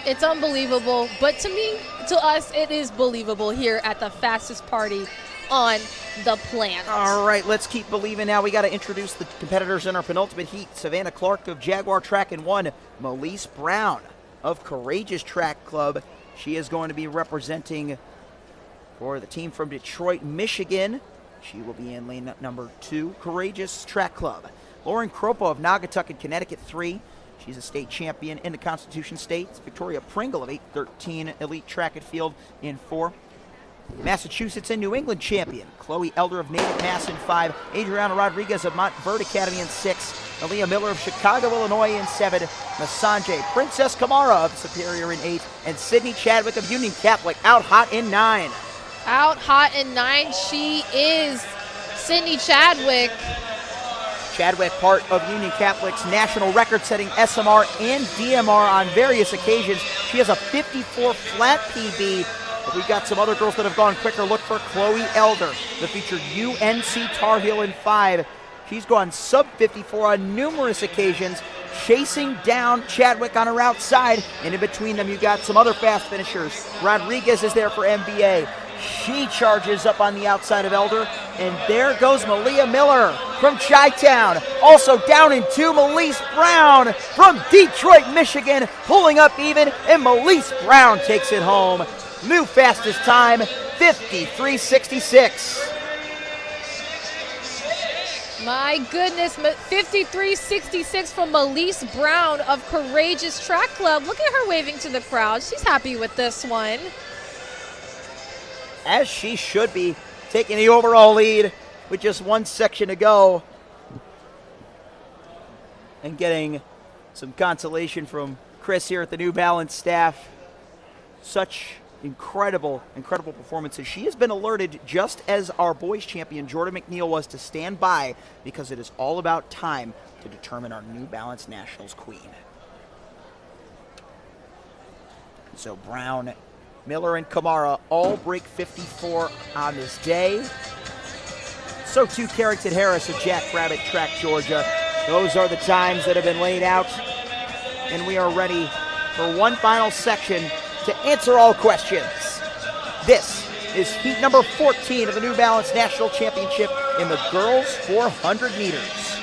It's unbelievable, but to me, to us, it is believable here at the fastest party on the planet. All right, let's keep believing now. We got to introduce the competitors in our penultimate heat. Savannah Clark of Jaguar Track and 1, Melise Brown of Courageous Track Club. She is going to be representing for the team from Detroit, Michigan. She will be in lane number 2, Courageous Track Club. Lauren Kropo of Naugatuck, Connecticut, 3. She's a state champion in the Constitution States. Victoria Pringle of 8:13 elite track and field in 4. Massachusetts and New England champion Chloe Elder of Natick, Mass in 5. Adriana Rodriguez of Montverde Academy in 6. Aaliyah Miller of Chicago, Illinois in 7. Masanje Princess Kamara of Superior in 8. And Sydney Chadwick of Union Catholic out hot in 9. Out hot in 9, she is Sydney Chadwick. Chadwick, part of Union Catholic's national record-setting SMR and DMR on various occasions. She has a 54 flat PB. But we've got some other girls that have gone quicker. Look for Chloe Elder, the featured UNC Tar Heel in 5. She's gone sub-54 on numerous occasions, chasing down Chadwick on her outside. And in between them, you got some other fast finishers. Rodriguez is there for MBA. She charges up on the outside of Elder, and there goes Malia Miller from Chi-Town. Also down in 2, Melise Brown from Detroit, Michigan, pulling up even, and Melise Brown takes it home. New fastest time, 53:66. My goodness, 53:66 from Melise Brown of Courageous Track Club. Look at her waving to the crowd. She's happy with this one. As she should be, taking the overall lead with just one section to go. And getting some consolation from Chris here at the New Balance staff. Such incredible performances. She has been alerted, just as our boys champion Jordan McNeil was, to stand by, because it is all about time to determine our New Balance Nationals queen. So Brown, Miller, and Kamara all break 54 on this day. So too Carrington Harris of Jack Rabbit Track, Georgia. Those are the times that have been laid out, and we are ready for one final section to answer all questions. This is heat number 14 of the New Balance National Championship in the girls 400 meters.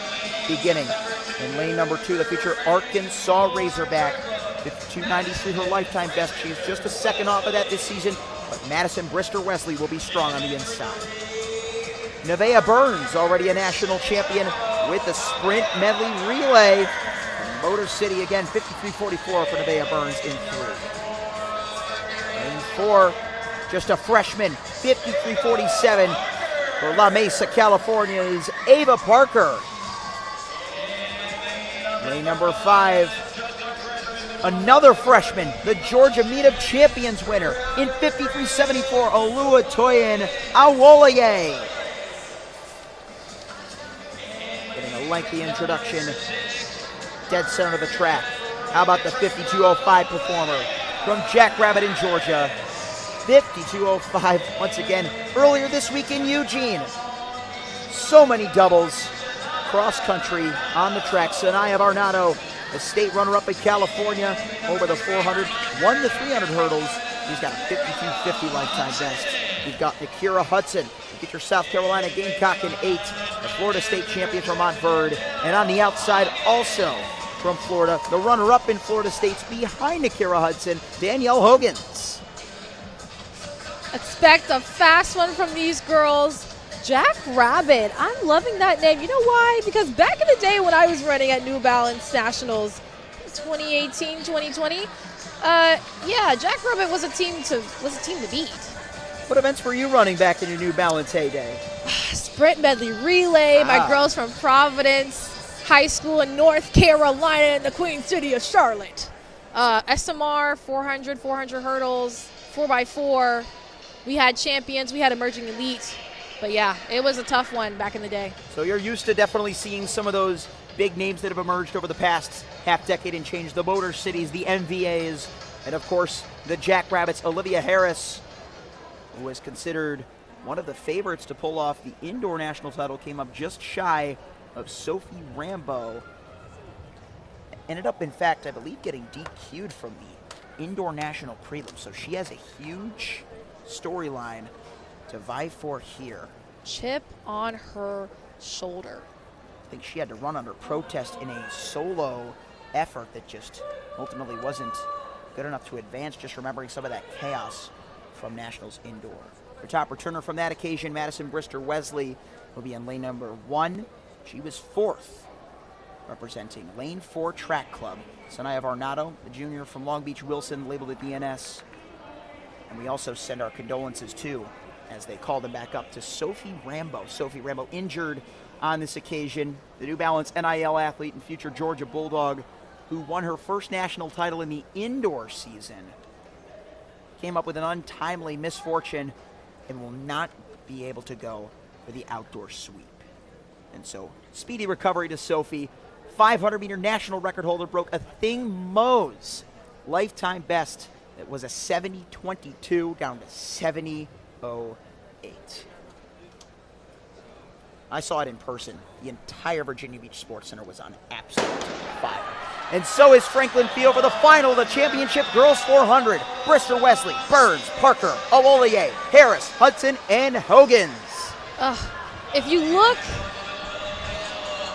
Beginning in lane number 2, the feature Arkansas Razorback. 52.93 her lifetime best. She's just a second off of that this season, but Madison Brister Wesley will be strong on the inside. Nevaeh Burns, already a national champion with the sprint medley relay. From Motor City again, 53.44 for Nevaeh Burns in 3. Lane 4, just a freshman, 53.47 for La Mesa, California's Ava Parker. Lane number 5, another freshman, the Georgia Meet of Champions winner in 53.74, Oluwatoyin Awolaye. Getting a lengthy introduction, dead center of the track. How about the 52.05 performer from Jackrabbit in Georgia? 52.05 once again earlier this week in Eugene. So many doubles, cross country on the track. Sanaya Varnado, the state runner-up in California, over the 400, won the 300 hurdles. She's got a 52.50 lifetime best. We've got Nakira Hudson, feature South Carolina Gamecock in 8, the Florida state champion from Montverde, and on the outside also from Florida, the runner-up in Florida State's behind Nakira Hudson, Danielle Hogans. Expect a fast one from these girls. Jack Rabbit, I'm loving that name. You know why? Because back in the day when I was running at New Balance Nationals, 2018, 2020, yeah, Jack Rabbit was a team to beat. What events were you running back in your New Balance heyday? Sprint medley relay. My girls from Providence High School in North Carolina in the Queen City of Charlotte. SMR, 400 hurdles, 4x4. We had champions. We had emerging elite. But yeah, it was a tough one back in the day. So you're used to definitely seeing some of those big names that have emerged over the past half decade and changed, the Motor Cities, the MVAs, and of course the Jackrabbits. Olivia Harris, who was considered one of the favorites to pull off the indoor national title, came up just shy of Sophie Rambo. Ended up, in fact, I believe, getting DQ'd from the indoor national prelim. So she has a huge storyline to vie for here. Chip on her shoulder. I think she had to run under protest in a solo effort that just ultimately wasn't good enough to advance, just remembering some of that chaos from Nationals indoor. Her top returner from that occasion, Madison Brister Wesley, will be in lane number 1. She was 4th representing Lane 4 Track Club. Sanaya Varnado, the junior from Long Beach Wilson, labeled at DNS. And we also send our condolences too, as they call them back up, to Sophie Rambo. Sophie Rambo injured on this occasion, the New Balance NIL athlete and future Georgia Bulldog, who won her first national title in the indoor season. Came up with an untimely misfortune and will not be able to go for the outdoor sweep. And so, speedy recovery to Sophie. 500-meter national record holder broke a Thing Mo's lifetime best. It was a 70.22 down to 70.08. I saw it in person. The entire Virginia Beach Sports Center was on absolute fire. And so is Franklin Field for the final of the championship Girls 400. Brister Wesley, Burns, Parker, Awoliye, Harris, Hudson, and Hogans. If you look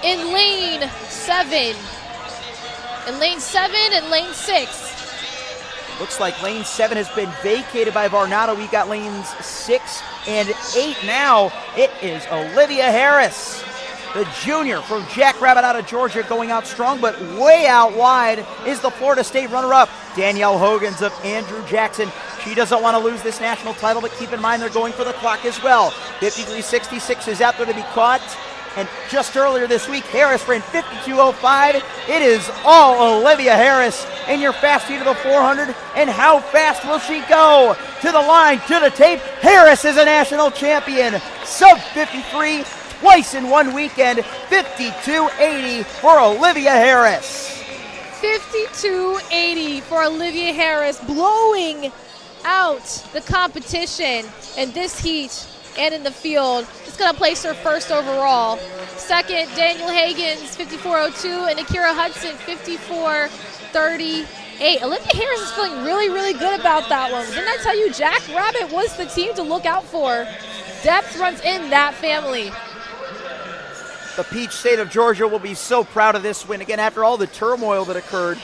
in lane 7 and lane 6. Looks like lane 7 has been vacated by Varnado. We got lanes 6 and 8 now. It is Olivia Harris, the junior from Jackrabbit out of Georgia, going out strong, but way out wide is the Florida State runner-up, Danielle Hogans of Andrew Jackson. She doesn't want to lose this national title, but keep in mind they're going for the clock as well. 53.66 is out there to be caught. And just earlier this week, Harris ran 52.05. It is all Olivia Harris in your fast heat of the 400. And how fast will she go? To the line, to the tape. Harris is a national champion. Sub 53 twice in one weekend. 52.80 for Olivia Harris. 52.80 for Olivia Harris, blowing out the competition in this heat and in the field. It's going to place her first overall. Second, Daniel Hagans, 54.02, and Akira Hudson, 54.38. Olivia Harris is feeling really, really good about that one. Didn't I tell you Jackrabbit was the team to look out for? Depth runs in that family. The Peach State of Georgia will be so proud of this win. Again, after all the turmoil that occurred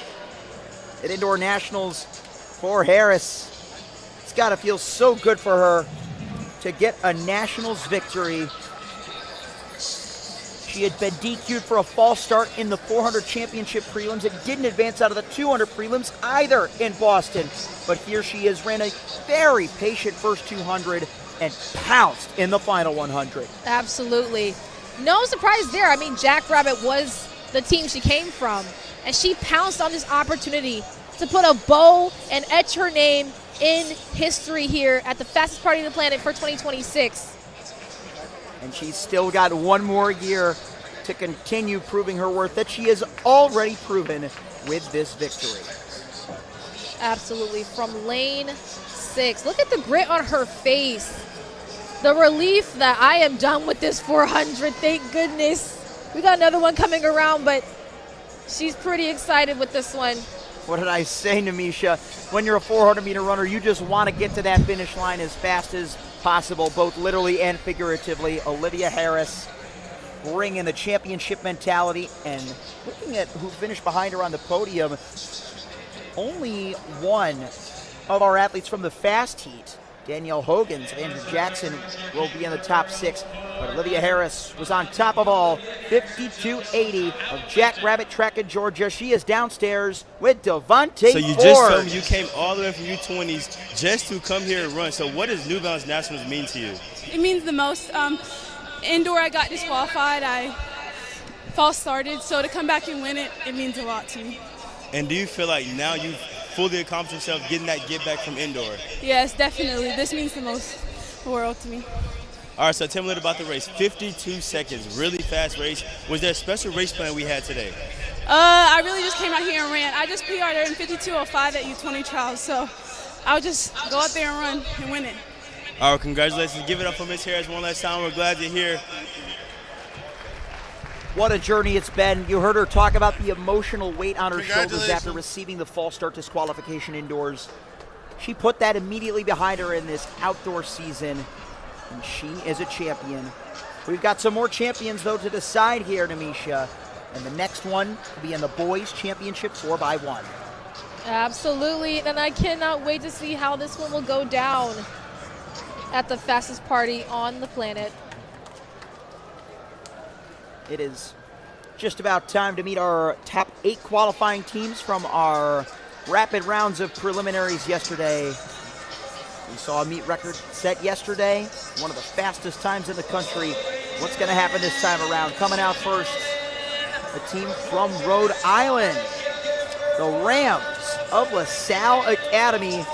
at Indoor Nationals for Harris, it's got to feel so good for her to get a Nationals victory. She had been DQ'd for a false start in the 400 championship prelims. It didn't advance out of the 200 prelims either in Boston. But here she is, ran a very patient first 200 and pounced in the final 100. Absolutely. No surprise there. I mean, Jackrabbit was the team she came from, and she pounced on this opportunity to put a bow and etch her name in history here at the fastest party on the planet for 2026. And she's still got one more year to continue proving her worth that she has already proven with this victory. Absolutely. From lane 6. Look at the grit on her face. The relief that I am done with this 400. Thank goodness. We got another one coming around, but she's pretty excited with this one. What did I say, Namisha? When you're a 400-meter runner, you just want to get to that finish line as fast as possible, both literally and figuratively. Olivia Harris bringing the championship mentality, and looking at who finished behind her on the podium, only one of our athletes from the fast heat, Danielle Hogans of Andrew Jackson, will be in the top 6. But Olivia Harris was on top of all, 52.80 of Jackrabbit Track in Georgia. She is downstairs with Devontae So you Ford. just told me you came all the way from U20s just to come here and run. So what does New Balance Nationals mean to you? It means the most. Indoor, I got disqualified. I false started. So to come back and win it, it means a lot to me. And do you feel like now you've fully accomplished yourself getting that get back from indoor? Yes, definitely. This means the most world to me. All right, so tell me a little about the race. 52 seconds, really fast race. Was there a special race plan we had today? I really just came out here and ran. I just PR'd in 52.05 at U20 trials, so I'll just go out there and run and win it. All right, congratulations. Give it up for Miss Harris one last time. We're glad you're here. What a journey it's been. You heard her talk about the emotional weight on her shoulders after receiving the false start disqualification indoors. She put that immediately behind her in this outdoor season, and she is a champion. We've got some more champions, though, to decide here, Namisha, and the next one will be in the boys' championship 4x1. Absolutely, and I cannot wait to see how this one will go down at the fastest party on the planet. It is Just about time to meet our top 8 qualifying teams from our rapid rounds of preliminaries yesterday. We saw a meet record set yesterday, one of the fastest times in the country. What's going to happen this time around? Coming out first, a team from Rhode Island. The Rams of LaSalle Academy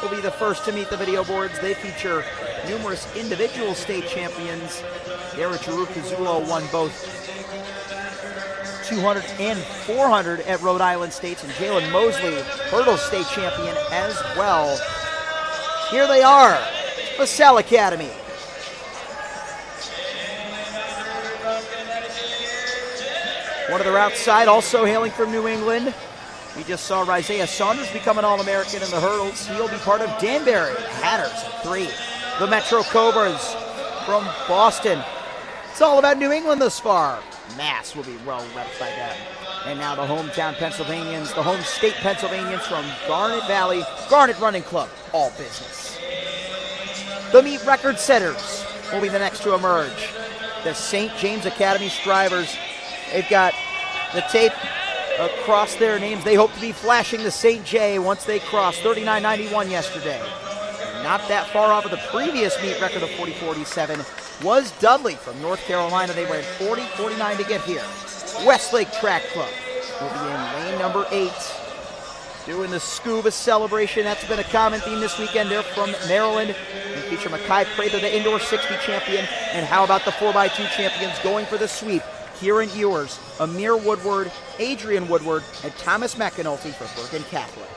will be the first to meet the video boards. They feature numerous individual state champions. Garrett Giroux-Kazzulo won both 200 and 400 at Rhode Island States, and Jalen Mosley, hurdle state champion as well. Here they are, LaSalle Academy. One of their outside, also hailing from New England. We just saw Isaiah Saunders become an All-American in the hurdles. He'll be part of Danbury Hatters at 3. The Metro Cobras from Boston. It's all about New England thus far. Mass will be well repped by them. And now the hometown Pennsylvanians, the home state Pennsylvanians from Garnet Valley, Garnet Running Club, all business. The meet record setters will be the next to emerge. The St. James Academy Strivers. They've got the tape across their names. They hope to be flashing the St. J once they cross 39.91 yesterday. Not that far off of the previous meet record of 40.47 was Dudley from North Carolina. They ran 40.49 to get here. Westlake Track Club will be in lane number 8, doing the scuba celebration. That's been a common theme this weekend. They're from Maryland. They feature Mackay Prather, the indoor 60 champion. And how about the 4x2 champions going for the sweep? Kieran Ewers, Amir Woodward, Adrian Woodward, and Thomas McAnulty for Bergen Catholic.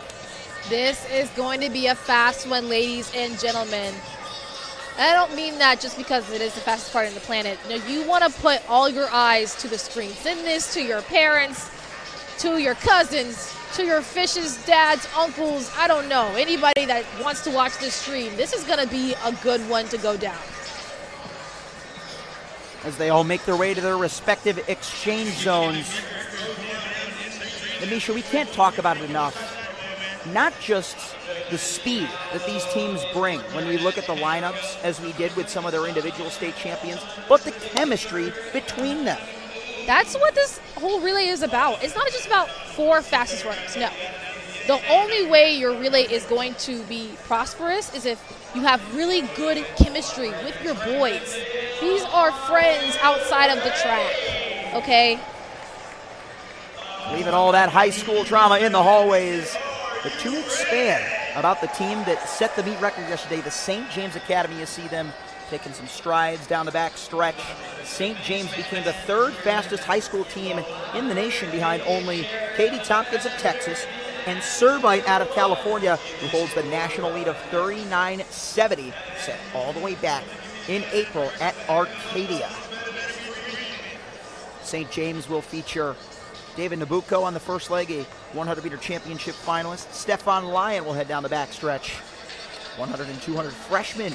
This is going to be a fast one, ladies and gentlemen. And I don't mean that just because it is the fastest part on the planet. No, you want to put all your eyes to the screen. Send this to your parents, to your cousins, to your fishes, dads, uncles, I don't know. Anybody that wants to watch this stream. This is going to be a good one to go down. As they all make their way to their respective exchange zones. Misha, we can't talk about it enough. Not just the speed that these teams bring when we look at the lineups, as we did with some of their individual state champions, but the chemistry between them. That's what this whole relay is about. It's not just about 4 fastest runners, no. The only way your relay is going to be prosperous is if you have really good chemistry with your boys. These are friends outside of the track, okay? Leaving all that high school drama in the hallways, but to expand about the team that set the meet record yesterday, the St. James Academy. You see them taking some strides down the back stretch. St. James became the 3rd fastest high school team in the nation, behind only Katie Tompkins of Texas and Servite out of California, who holds the national lead of 39.70, set all the way back in April at Arcadia. St. James will feature David Nabucco on the first leg, a 100-meter championship finalist. Stefan Lyon will head down the backstretch. 100 and 200 freshman.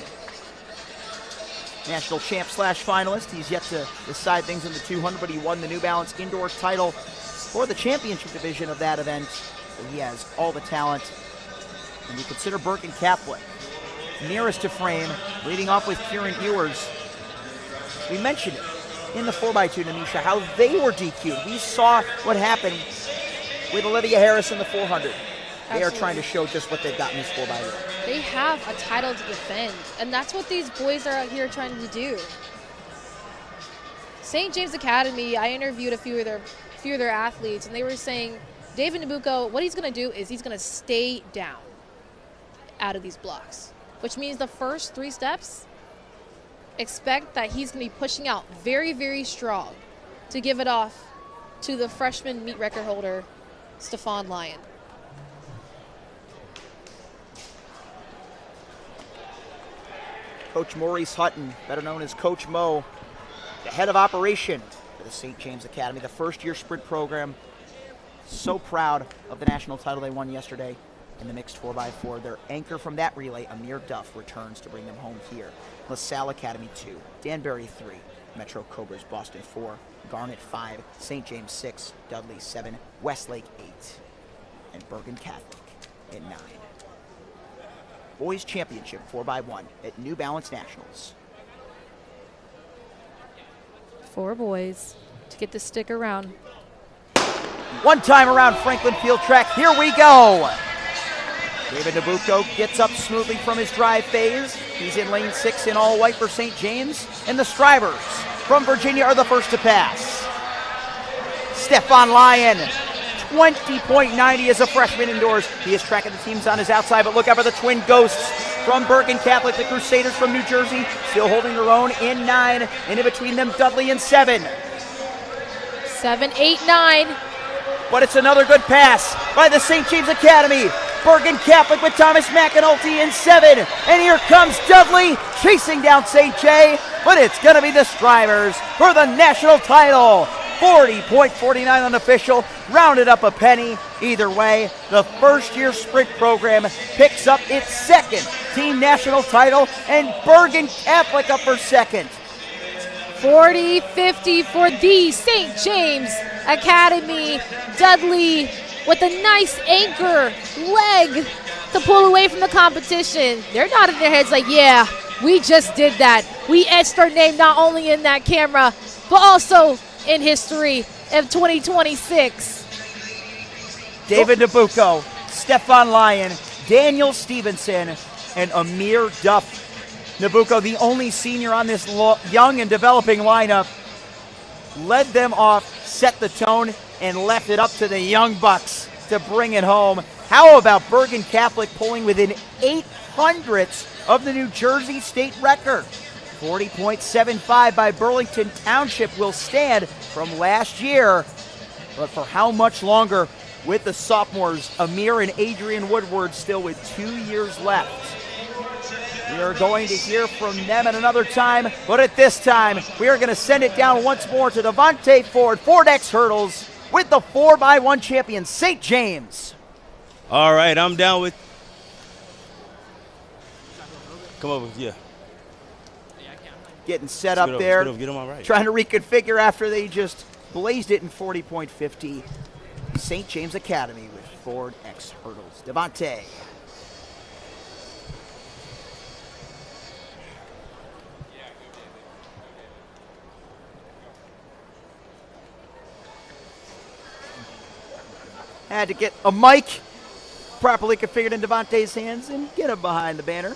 National champ / finalist. He's yet to decide things in the 200, but he won the New Balance indoor title for the championship division of that event. So he has all the talent. And you consider Bergen Catholic nearest to frame, leading off with Kieran Ewers. We mentioned it in the 4x2, Namisha, how they were DQ'd. We saw what happened with Olivia Harris in the 400. They are trying to show just what they've got in this 4x1. They have a title to defend, and that's what these boys are out here trying to do. St. James Academy, I interviewed a few of their athletes, and they were saying David Nabucco, what he's going to do is he's going to stay down out of these blocks, which means the first 3 steps, expect that he's going to be pushing out very, very strong to give it off to the freshman meet record holder, Stefan Lyon. Coach Maurice Hutton, better known as Coach Mo, the head of operation for the St. James Academy, the first-year sprint program. So proud of the national title they won yesterday in the mixed 4x4. Their anchor from that relay, Amir Duff, returns to bring them home here. LaSalle Academy 2, Danbury 3, Metro Cobras Boston 4, Garnet 5, St. James 6, Dudley 7, Westlake 8, and Bergen Catholic at 9. Boys Championship 4x1 at New Balance Nationals. 4 boys, to get to stick around. One time around Franklin Field Track. Here we go. David Nabucco gets up smoothly from his drive phase. He's in lane 6 in all white for St. James. And the Strivers from Virginia are the first to pass. Stefan Lyon, 20.90 as a freshman indoors. He is tracking the teams on his outside, but look out for the Twin Ghosts from Bergen Catholic. The Crusaders from New Jersey still holding their own in 9. And in between them, Dudley in 7. 7, 8, 9. But it's another good pass by the St. James Academy. Bergen Catholic with Thomas McAnulty in 7. And here comes Dudley chasing down St. J. But it's going to be the Strivers for the national title. 40.49 unofficial. Rounded up a penny. Either way, the first-year sprint program picks up its second team national title. And Bergen Catholic up for second. 40-50 for the St. James Academy. Dudley with a nice anchor leg to pull away from the competition. They're nodding their heads like, yeah, we just did that. We etched our name not only in that camera, but also in history of 2026. David Nabucco, Stefan Lyon, Daniel Stevenson, and Amir Duff. Nabucco, the only senior on this young and developing lineup, led them off, set the tone, and left it up to the young bucks to bring it home. How about Bergen Catholic pulling within 800ths of the New Jersey state record? 40.75 by Burlington Township will stand from last year. But for how much longer with the sophomores, Amir and Adrian Woodward still with 2 years left? We are going to hear from them at another time, but at this time, we are going to send it down once more to Devontae Ford, Ford X Hurdles, with the 4x1 champion, St. James. All right, I'm down with. Come over, yeah. Getting set up there, get him all right. Trying to reconfigure after they just blazed it in 40.50. St. James Academy with Ford X Hurdles. Devontae. Had to get a mic properly configured in Devontae's hands and get him behind the banner.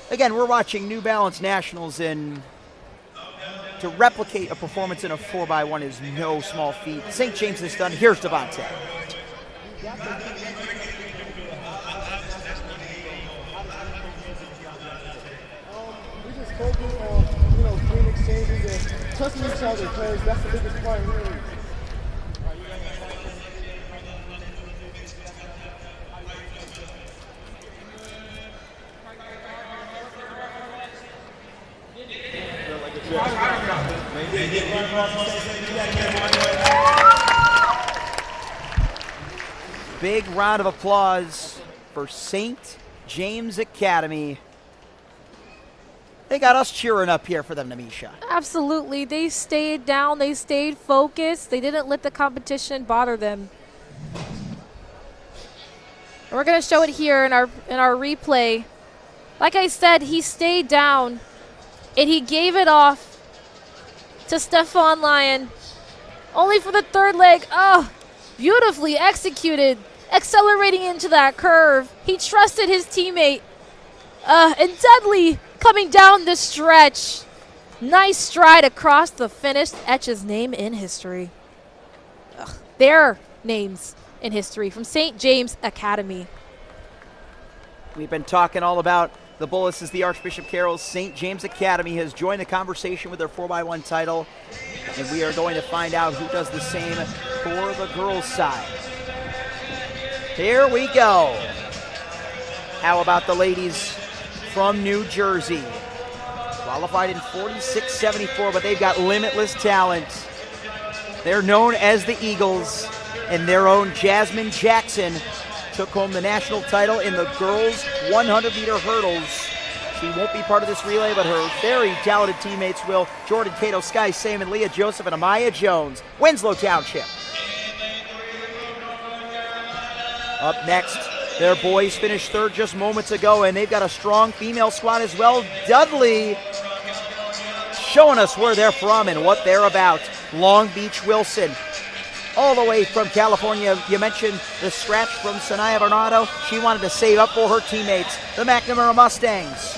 Again, we're watching New Balance Nationals, and to replicate a performance in a 4x1 is no small feat. St. James is done. Here's Devontae. We just focus on, clean exchanges and trusting each other, because that's the biggest part really. Big round of applause for St. James Academy. They got us cheering up here for them, Namisha. Absolutely. They stayed down. They stayed focused. They didn't let the competition bother them. And we're going to show it here in our replay. Like I said, he stayed down, and he gave it off to Stefan Lyon. Only for the third leg. Oh, beautifully executed. Accelerating into that curve. He trusted his teammate. And Dudley coming down the stretch. Nice stride across the finish. Etches name in history. Their names in history from St. James Academy. We've been talking all about the Bullets as the Archbishop Carroll's St. James Academy has joined the conversation with their 4x1 title, and we are going to find out who does the same for the girls' side. Here we go. How about the ladies from New Jersey? Qualified in 46.74, but they've got limitless talent. They're known as the Eagles, and their own Jasmine Jackson took home the national title in the girls' 100-meter hurdles. She won't be part of this relay, but her very talented teammates will. Jordan Cato, Sky Saman, Leah Joseph, and Amaya Jones. Winslow Township. Up next, their boys finished third just moments ago, and they've got a strong female squad as well. Dudley showing us where they're from and what they're about. Long Beach Wilson. All the way from California, you mentioned the scratch from Sanaya Bernardo. She wanted to save up for her teammates, the McNamara Mustangs.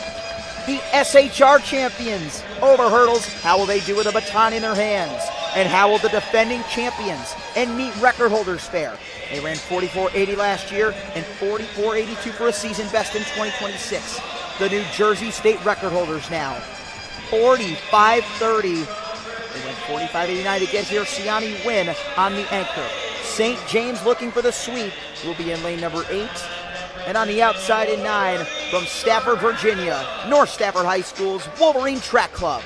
The SHR champions over hurdles. How will they do with a baton in their hands? And how will the defending champions and meet record holders fare? They ran 44.80 last year and 44.82 for a season best in 2026. The New Jersey State record holders now. 45.30. They went 45.89 to get here. Siani Wynn on the anchor. St. James looking for the sweep. Will be in lane number 8. And on the outside in 9 from Stafford, Virginia, North Stafford High School's Wolverine Track Club.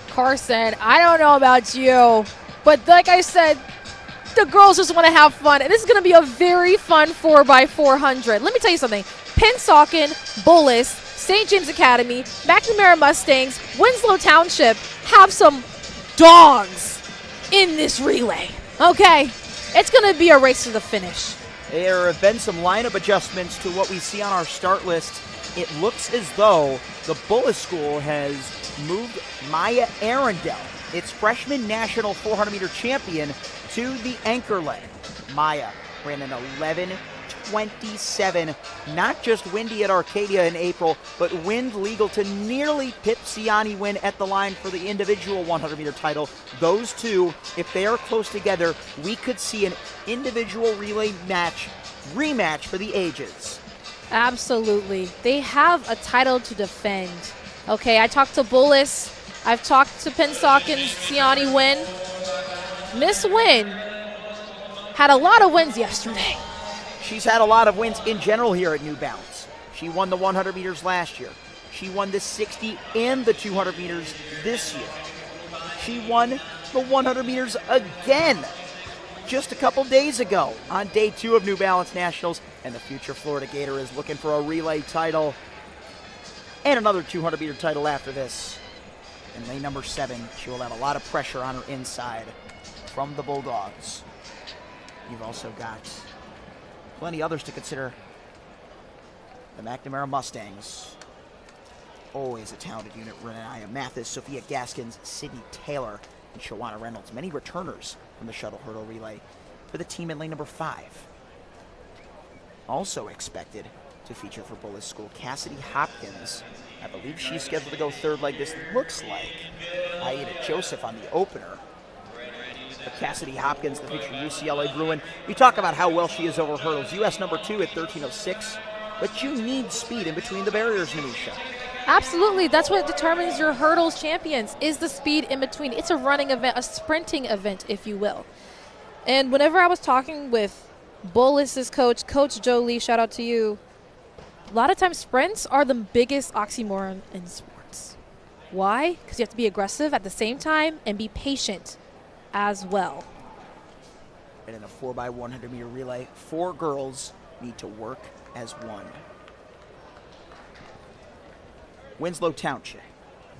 Carson, I don't know about you, but like I said, the girls just want to have fun. And this is going to be a very fun 4x400. Let me tell you something. Pennsauken, Bullis, St. James Academy, McNamara Mustangs, Winslow Township have some dogs in this relay. Okay? It's going to be a race to the finish. There have been some lineup adjustments to what we see on our start list. It looks as though the Bullis School has moved Maya Arundel, its freshman national 400-meter champion, to the anchor leg. Maya ran an 11:27, not just windy at Arcadia in April, but wind legal to nearly pip Siani Wynn at the line for the individual 100-meter title. Those two, if they are close together, we could see an individual relay rematch for the ages. Absolutely. They have a title to defend. Okay, I talked to Bullis. I've talked to Pensauken's Siani Wynn. Miss Wynn had a lot of wins yesterday. She's had a lot of wins in general here at New Balance. She won the 100 meters last year. She won the 60 and the 200 meters this year. She won the 100 meters again just a couple days ago on day 2 of New Balance Nationals. And the future Florida Gator is looking for a relay title and another 200-meter title after this. In lane number 7, she will have a lot of pressure on her inside from the Bulldogs. You've also got plenty others to consider. The McNamara Mustangs, always a talented unit. Renaya Mathis, Sophia Gaskins, Sydney Taylor, and Shawana Reynolds. Many returners from the shuttle hurdle relay for the team in lane number 5. Also expected to feature for Bullis School, Cassidy Hopkins. I believe she's scheduled to go third leg. This looks like Aida Joseph on the opener. But Cassidy Hopkins, the future UCLA Bruin. You talk about how well she is over hurdles. U.S. number 2 at 13.06. But you need speed in between the barriers, Namisha. Absolutely. That's what determines your hurdles champions, is the speed in between. It's a running event, a sprinting event, if you will. And whenever I was talking with Bullis' coach, Coach Joe Lee, shout out to you, a lot of times sprints are the biggest oxymoron in sports. Why? Because you have to be aggressive at the same time and be patient as well. And in a 4x100 meter relay, 4 girls need to work as one. Winslow Township,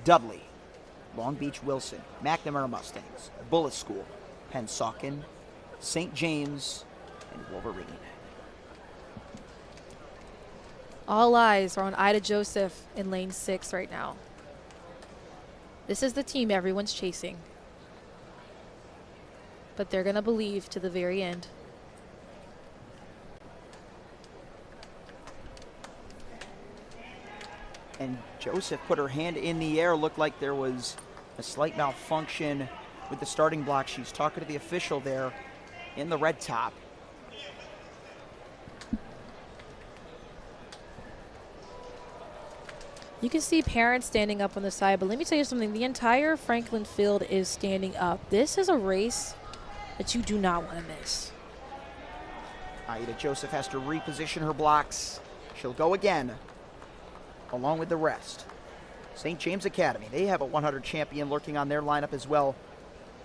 Dudley, Long Beach Wilson, McNamara Mustangs, Bullis School, Pensauken, St. James, and Wolverine. All eyes are on Aida Joseph in lane 6 right now. This is the team everyone's chasing. But they're going to believe to the very end. And Joseph put her hand in the air. Looked like there was a slight malfunction with the starting block. She's talking to the official there in the red top. You can see parents standing up on the side, but let me tell you something. The entire Franklin field is standing up. This is a race that you do not want to miss. Aida Joseph has to reposition her blocks. She'll go again, along with the rest. St. James Academy, they have a 100 champion lurking on their lineup as well.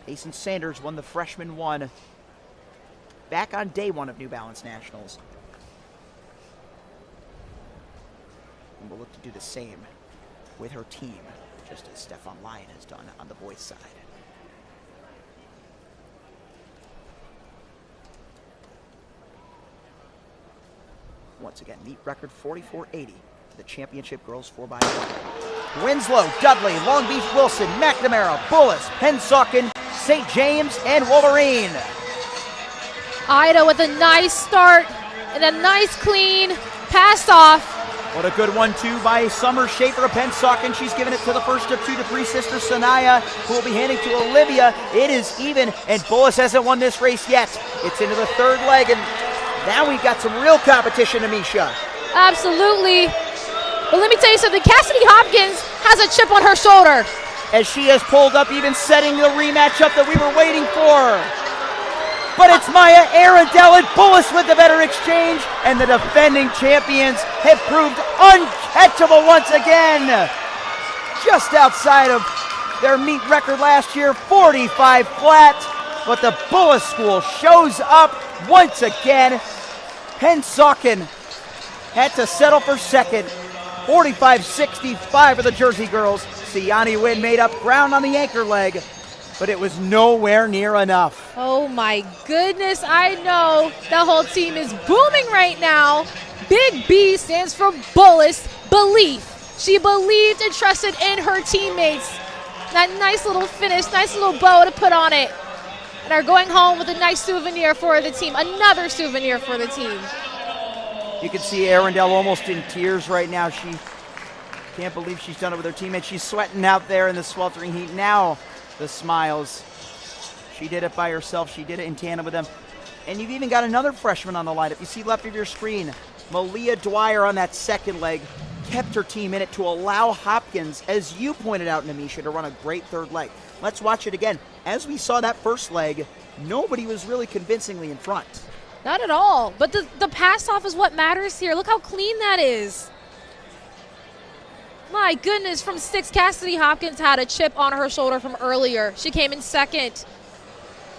Payson Sanders won the freshman one back on day 1 of New Balance Nationals. And we'll look to do the same with her team, just as Stefan Lyon has done on the boys' side. Once again, meet record 44.80 for the championship girls 4x1. Winslow, Dudley, Long Beach, Wilson, McNamara, Bullis, Pennsauken, St. James, and Wolverine. Ida with a nice start and a nice clean pass off. What a good 1-2 by Summer Schaefer of Pennsauken. She's given it to the first of two to three sister Sanaya, who will be handing to Olivia. It is even, and Bullis hasn't won this race yet. It's into the third leg, and now we've got some real competition, Amisha. Absolutely. But let me tell you something, Cassidy Hopkins has a chip on her shoulder. As she has pulled up, even setting the rematch up that we were waiting for. But it's Maya Arundel and Bullis with the better exchange, and the defending champions have proved uncatchable once again. Just outside of their meet record last year, 45 flat, but the Bullis school shows up once again. Pennsauken had to settle for second, 45-65 for the Jersey girls. Siani Wynn made up ground on the anchor leg, but it was nowhere near enough. Oh my goodness, I know the whole team is booming right now. Big B stands for Bullis, belief. She believed and trusted in her teammates. That nice little finish, nice little bow to put on it. And are going home with a nice souvenir for the team, another souvenir for the team. You can see Arundel almost in tears right now. She can't believe she's done it with her teammates. She's sweating out there in the sweltering heat. Now the smiles. She did it by herself. She did it in tandem with them. And you've even got another freshman on the lineup. You see left of your screen, Malia Dwyer on that second leg kept her team in it to allow Hopkins, as you pointed out, Namisha, to run a great third leg. Let's watch it again. As we saw that first leg, nobody was really convincingly in front. Not at all, but the pass off is what matters here. Look how clean that is. My goodness, from 6, Cassidy Hopkins had a chip on her shoulder from earlier. She came in second,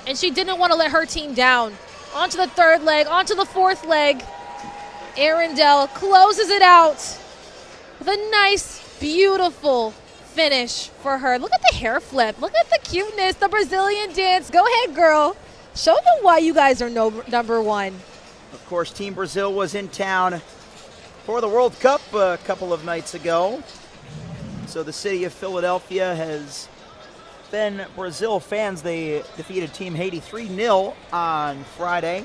and she didn't want to let her team down. Onto the third leg, onto the fourth leg. Arundel closes it out with a nice, beautiful finish for her. Look at the hair flip. Look at the cuteness, the Brazilian dance. Go ahead, girl. Show them why you guys are number one. Of course, Team Brazil was in town for the World Cup a couple of nights ago. So the city of Philadelphia has been Brazil fans. They defeated Team Haiti 3-0 on Friday.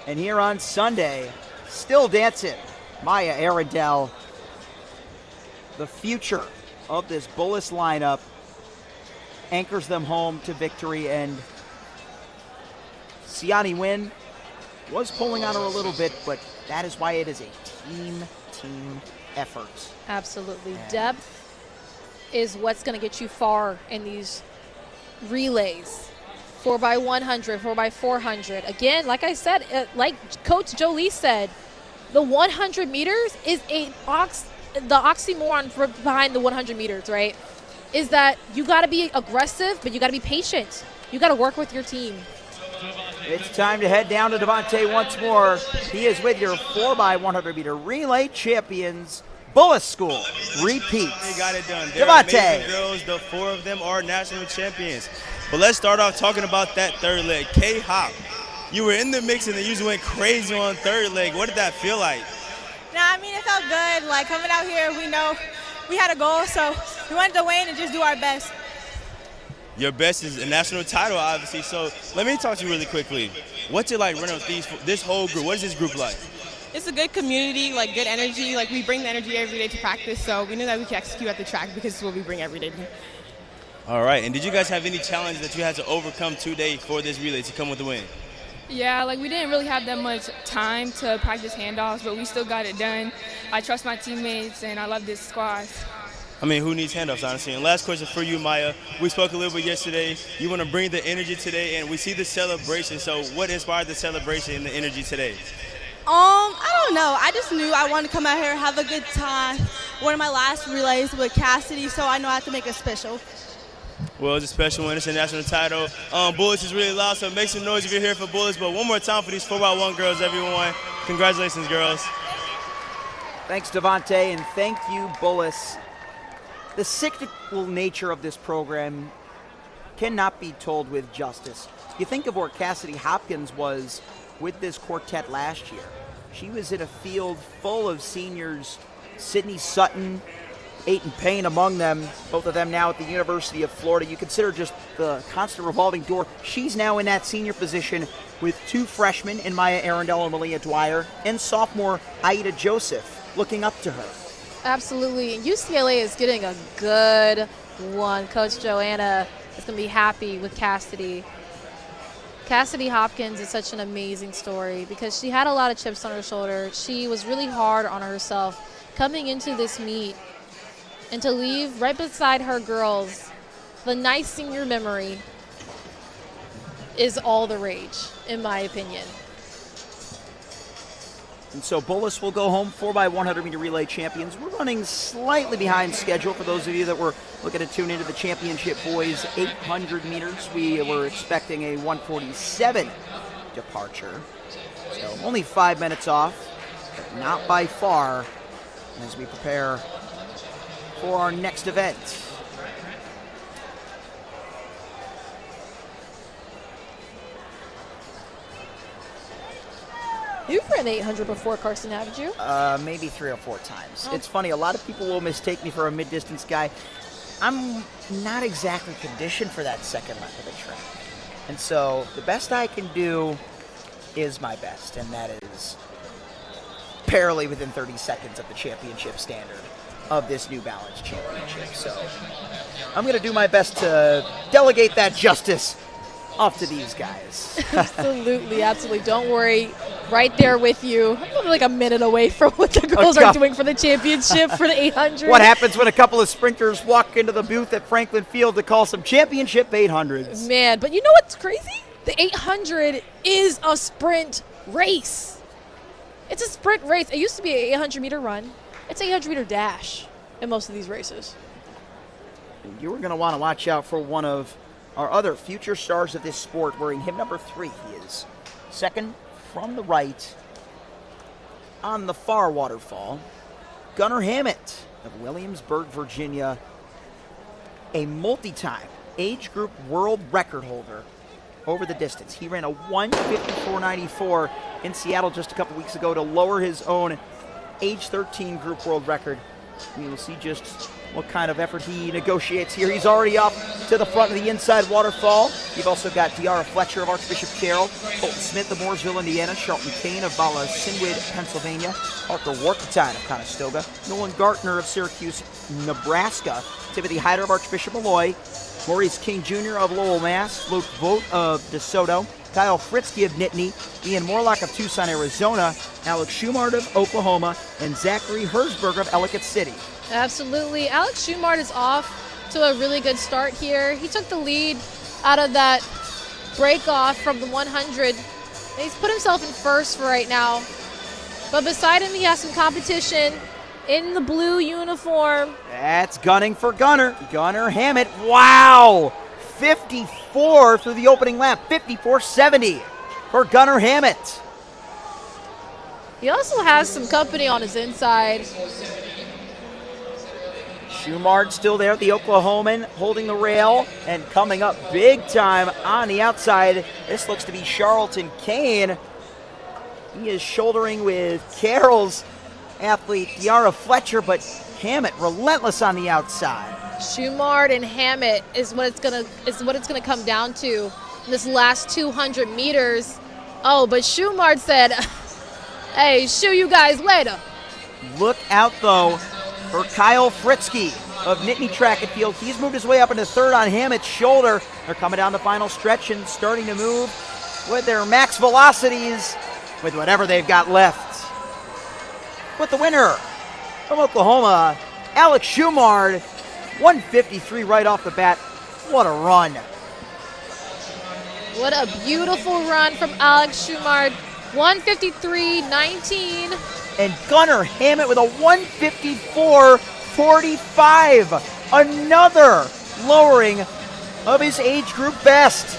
And here on Sunday, still dancing, Maya Arundel, the future of this Bullis lineup, anchors them home to victory. And Siani Wynn was pulling on her a little bit, but that is why it is a team effort. Absolutely. Depth is what's going to get you far in these relays. 4x100, 4x400. Again, like I said, like Coach Jolie said, the 100 meters is the oxymoron behind the 100 meters, right? Is that you got to be aggressive, but you got to be patient. You got to work with your team. It's time to head down to Devontae once more. He is with your 4x100 meter relay champions. Bullis School repeats. They got it done. They're Devontae. amazing girls. The 4 of them are national champions. But let's start off talking about that third leg. K-Hop, you were in the mix and then you went crazy on third leg. What did that feel like? I mean, it felt good. Like, coming out here, we know we had a goal, so we wanted to win and just do our best. Your best is a national title, obviously. So let me talk to you really quickly. What's it like running with this whole group? What is this group like? It's a good community, like good energy. Like, we bring the energy every day to practice, so we knew that we could execute at the track because it's what we bring every day. All right. And did you guys have any challenge that you had to overcome today for this relay to come with the win? Yeah, like, we didn't really have that much time to practice handoffs, but we still got it done. I trust my teammates, and I love this squad. I mean, who needs handoffs, honestly? And last question for you, Maya. We spoke a little bit yesterday. You want to bring the energy today, and we see the celebration. So what inspired the celebration and the energy today? I don't know. I just knew I wanted to come out here and have a good time. One of my last relays with Cassidy, so I know I have to make it special. Well, it's a special one. It's a national title. Bullis is really loud, so make some noise if you're here for Bullis. But one more time for these 4x1 girls, everyone. Congratulations, girls. Thanks, Devontae, and thank you, Bullis. The cyclical nature of this program cannot be told with justice. You think of where Cassidy Hopkins was with this quartet last year. She was in a field full of seniors, Sydney Sutton, Aiton Payne among them, both of them now at the University of Florida. You consider just the constant revolving door. She's now in that senior position with 2 freshmen in Maya Arundel and Malia Dwyer, and sophomore Aida Joseph looking up to her. Absolutely. And UCLA is getting a good one. Coach Joanna is going to be happy with Cassidy. Cassidy Hopkins is such an amazing story because she had a lot of chips on her shoulder. She was really hard on herself coming into this meet, and to leave right beside her girls the nice senior memory is all the rage, in my opinion. And so Bullis will go home 4x100 meter relay champions. We're running slightly behind schedule for those of you that were looking to tune into the championship boys 800 meters. We were expecting a 1:47 departure. So only 5 minutes off, but not by far as we prepare for our next event. You've ran 800 before, Carson, haven't you? Maybe 3 or 4 times. Oh. It's funny, a lot of people will mistake me for a mid-distance guy. I'm not exactly conditioned for that second lap of the track. And so the best I can do is my best, and that is barely within 30 seconds of the championship standard of this New Balance championship. So I'm going to do my best to delegate that justice off to these guys. Absolutely, absolutely. Don't worry. Right there with you. I'm only like a minute away from what the girls are doing for the championship for the 800. What happens when a couple of sprinters walk into the booth at Franklin Field to call some championship 800s? Man, but you know what's crazy? The 800 is a sprint race. It's a sprint race. It used to be an 800 meter run. It's an 800 meter dash in most of these races. You're going to want to watch out for one of our other future stars of this sport, wearing hymn number 3. He is second from the right on the far waterfall. Gunnar Hammett of Williamsburg, Virginia, a multi-time age group world record holder over the distance. He ran a 1:54.94 in Seattle just a couple weeks ago to lower his own age 13 group world record. We will see just what kind of effort he negotiates here. He's already up to the front of the inside waterfall. You've also got De'Ara Fletcher of Archbishop Carroll, Colton Smith of Mooresville, Indiana, Shelton Kane of Bala Sinwid, Pennsylvania, Parker Warkentine of Conestoga, Nolan Gartner of Syracuse, Nebraska, Timothy Hyder of Archbishop Malloy, Maurice King Jr. of Lowell, Mass, Luke Vogt of DeSoto, Kyle Fritzky of Nittany, Ian Morlock of Tucson, Arizona, Alex Schumart of Oklahoma, and Zachary Herzberg of Ellicott City. Absolutely. Alex Schumart is off to a really good start here. He took the lead out of that break off from the 100. He's put himself in first for right now. But beside him, he has some competition in the blue uniform. That's gunning for Gunnar. Gunnar Hammett. Wow! 54 through the opening lap. 54.70 for Gunnar Hammett. He also has some company on his inside. Schumart still there, the Oklahoman holding the rail and coming up big time on the outside. This looks to be Charlton Kane. He is shouldering with Carroll's athlete De'Ara Fletcher, but Hammett relentless on the outside. Schumart and Hammett is what it's gonna come down to in this last 200 meters. Oh, but Schumart said, "Hey, shoot you guys later." Look out though for Kyle Fritzky of Nittany Track and Field. He's moved his way up into third on Hammett's shoulder. They're coming down the final stretch and starting to move with their max velocities with whatever they've got left. But the winner from Oklahoma, Alex Schumart, 153 right off the bat. What a run. What a beautiful run from Alex Schumart. 153.19. And Gunnar Hammett with a 154.45. Another lowering of his age group best.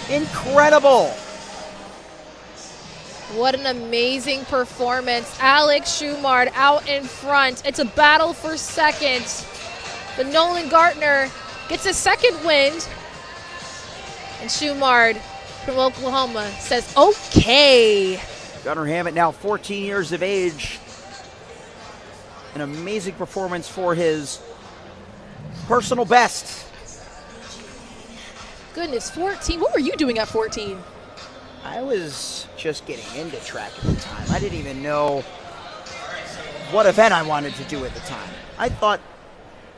Incredible. What an amazing performance. Alex Schumart out in front. It's a battle for second. But Nolan Gartner gets a second wind. And Schumart from Oklahoma says, okay. Gunnar Hammett now 14 years of age. an amazing performance for his personal best. Goodness, 14. What were you doing at 14? I was just getting into track at the time. I didn't even know what event I wanted to do at the time. I thought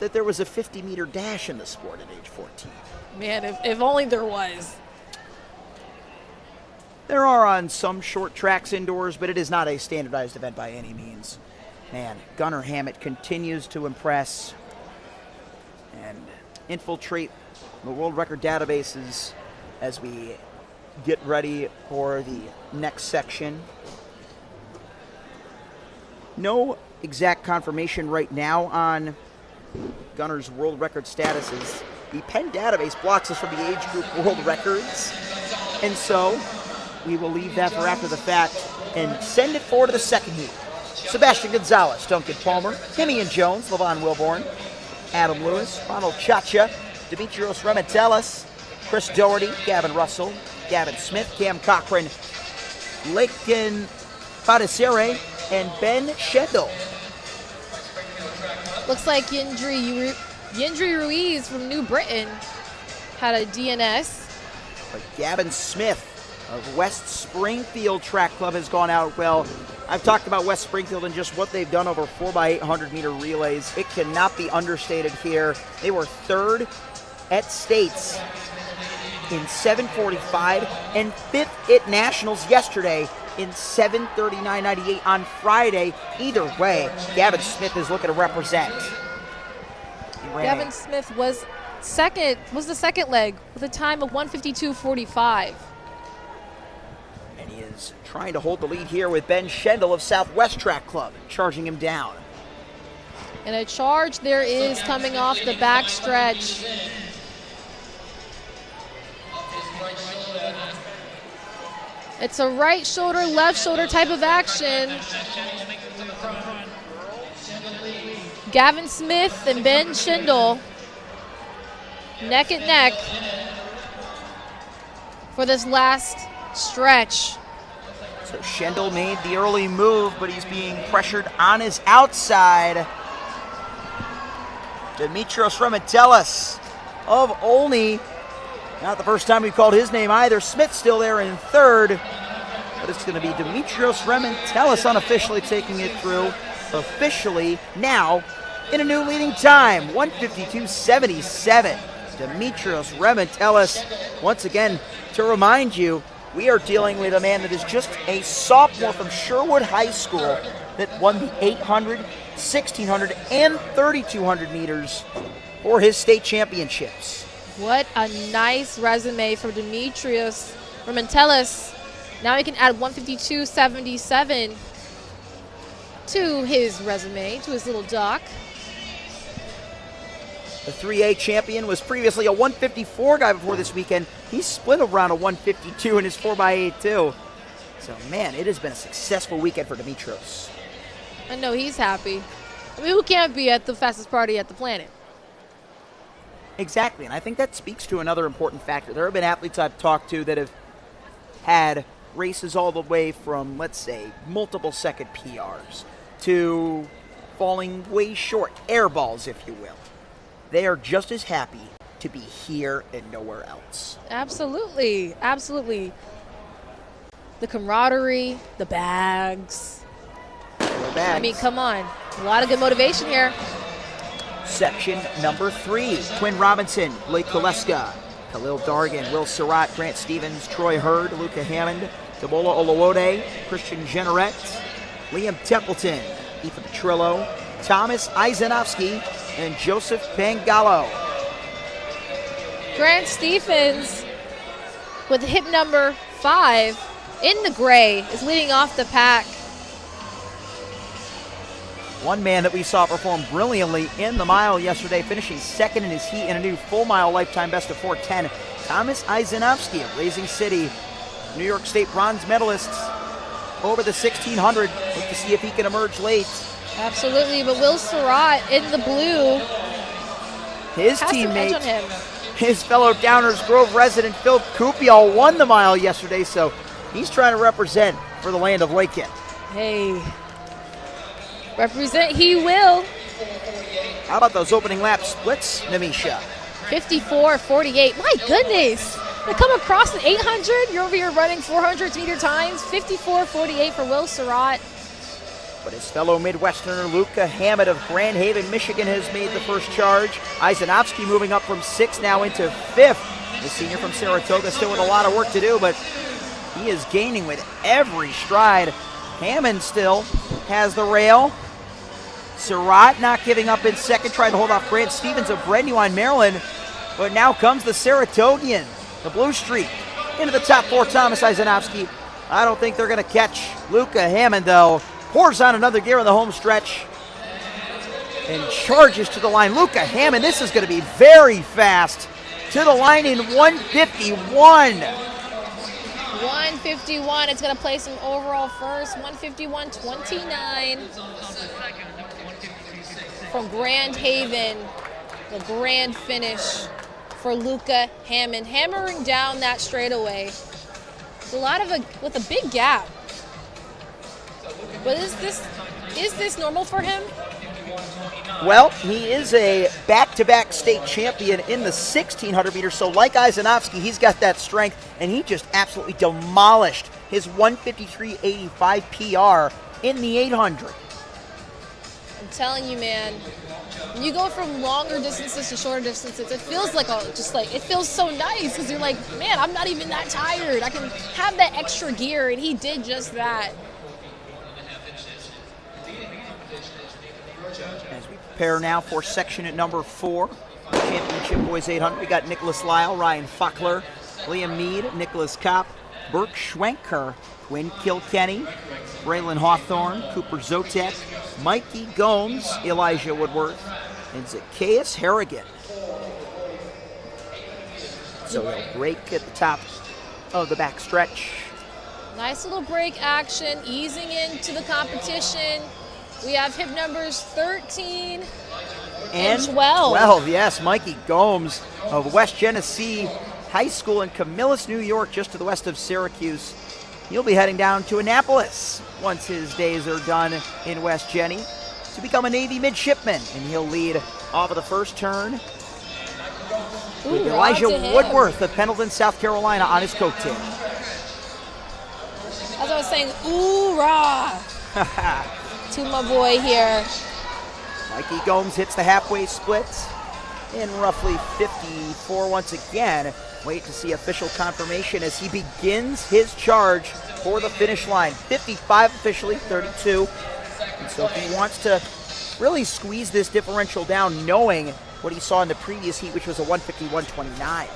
that there was a 50-meter dash in the sport at age 14. Man, if only there was. There are on some short tracks indoors, but it is not a standardized event by any means. Man, Gunnar Hammett continues to impress and infiltrate the world record databases as we get ready for the next section. No exact confirmation right now on Gunnar's world record statuses. The Penn database blocks us from the age group world records, and so we will leave that for after the fact and send it forward to the second heat. Sebastian Gonzalez, Duncan Palmer, Hemian Jones, Levon Wilborn, Adam Lewis, Ronald Chacha, Dimitrios Remetelis, Chris Doherty, Gavin Russell, Gavin Smith, Cam Cochran, Lakin Padisere, and Ben Shendel. Looks like Yindri Ruiz from New Britain had a DNS. But Gavin Smith of West Springfield Track Club has gone out well. I've talked about West Springfield and just what they've done over 4x800 meter relays. It cannot be understated here. They were third at States in 7:45 and fifth at Nationals yesterday in 7:39.98 on Friday. Either way, Gavin Smith is looking to represent. Gavin Smith was the second leg with a time of 1:52.45. And he is trying to hold the lead here with Ben Shendel of Southwest Track Club, charging him down. And a charge there is coming off the back stretch. It's a right shoulder, left shoulder type of action. Gavin Smith and Ben Shendel neck and neck for this last stretch. So Shendel made the early move, but he's being pressured on his outside. Dimitrios Remetelis of Olney. Not the first time we've called his name either. Smith still there in third. But it's going to be Dimitrios Remetelis unofficially taking it through. Officially now in a new leading time, 1:52.77. Dimitrios Remetelis, once again, to remind you, we are dealing with a man that is just a sophomore from Sherwood High School that won the 800, 1600, and 3200 meters for his state championships. What a nice resume for Dimitrios Remetelis. Now he can add 1:52.77 to his resume, to his little doc. The 3A champion was previously a 154 guy before this weekend. He split around a 152 in his 4x8 too. So man, it has been a successful weekend for Dimitrios. I know he's happy. I mean, who can't be at the fastest party at the planet? Exactly, and I think that speaks to another important factor. There have been athletes I've talked to that have had races all the way from, let's say, multiple second PRs to falling way short, air balls, if you will. They are just as happy to be here and nowhere else. Absolutely, absolutely. The camaraderie, the bags. I mean, come on. A lot of good motivation here. Section number 3, Quinn Robinson, Blake Koleska, Khalil Dargan, Will Surratt, Grant Stevens, Troy Hurd, Luca Hammond, Debola Olawode, Christian Jennerette, Liam Templeton, Ethan Petrillo, Thomas Eisenowski, and Joseph Pangallo. Grant Stephens with hip number 5 in the gray is leading off the pack. One man that we saw perform brilliantly in the mile yesterday, finishing second in his heat in a new full mile lifetime best of 4:10. Thomas Eisenowski of Raising City, New York State bronze medalists over the 1600. Look to see if he can emerge late. Absolutely, but Will Surratt in the blue. His teammate, his fellow Downers Grove resident Phil Kupial won the mile yesterday, so he's trying to represent for the land of Lakin. Hey. Represent he will. How about those opening lap splits, Namisha? 54.48. My goodness. They come across an 800. You're over here running 400-meter times. 54.48 for Will Surratt. But his fellow Midwesterner Luca Hammett of Grand Haven, Michigan has made the first charge. Isanovsky moving up from 6th now into 5th. The senior from Saratoga still with a lot of work to do, but he is gaining with every stride. Hammond still has the rail. Surratt not giving up in second, trying to hold off Grant Stevens of Brandywine, Maryland. But now comes the Saratogian, the Blue Streak, into the top 4, Thomas Isanovsky. I don't think they're going to catch Luca Hammond, though. Pours on another gear in the home stretch and charges to the line. Luca Hammond, this is going to be very fast. To the line in 151. 151. It's going to place him overall first. 151.29 from Grand Haven. The grand finish for Luca Hammond, hammering down that straightaway. A lot of with a big gap. But is this normal for him? Well, he is a back-to-back state champion in the 1,600 meters, so like Isanovsky, he's got that strength, and he just absolutely demolished his 153.85 PR in the 800. I'm telling you, man, when you go from longer distances to shorter distances, it feels like it feels so nice because you're like, man, I'm not even that tired. I can have that extra gear, and he did just that. As we prepare now for section at number 4, Championship Boys 800, we got Nicholas Lyle, Ryan Fuckler, Liam Mead, Nicholas Kopp, Burke Schwenker, Quinn Kilkenny, Braylon Hawthorne, Cooper Zotek, Mikey Gomes, Elijah Woodworth, and Zacchaeus Harrigan. So they'll break at the top of the back stretch. Nice little break action, easing into the competition. We have hip numbers 13 and 12. 12, yes. Mikey Gomes of West Genesee High School in Camillus, New York, just to the west of Syracuse. He'll be heading down to Annapolis once his days are done in West Genny to become a Navy midshipman, and he'll lead off of the first turn with Elijah Woodworth of Pendleton, South Carolina on his coattail. As I was saying, ooh-rah to my boy here. Mikey Gomes hits the halfway split in roughly 54 once again. Wait to see official confirmation as he begins his charge for the finish line. 55 officially, 32. And so if he wants to really squeeze this differential down, knowing what he saw in the previous heat, which was a 151.29.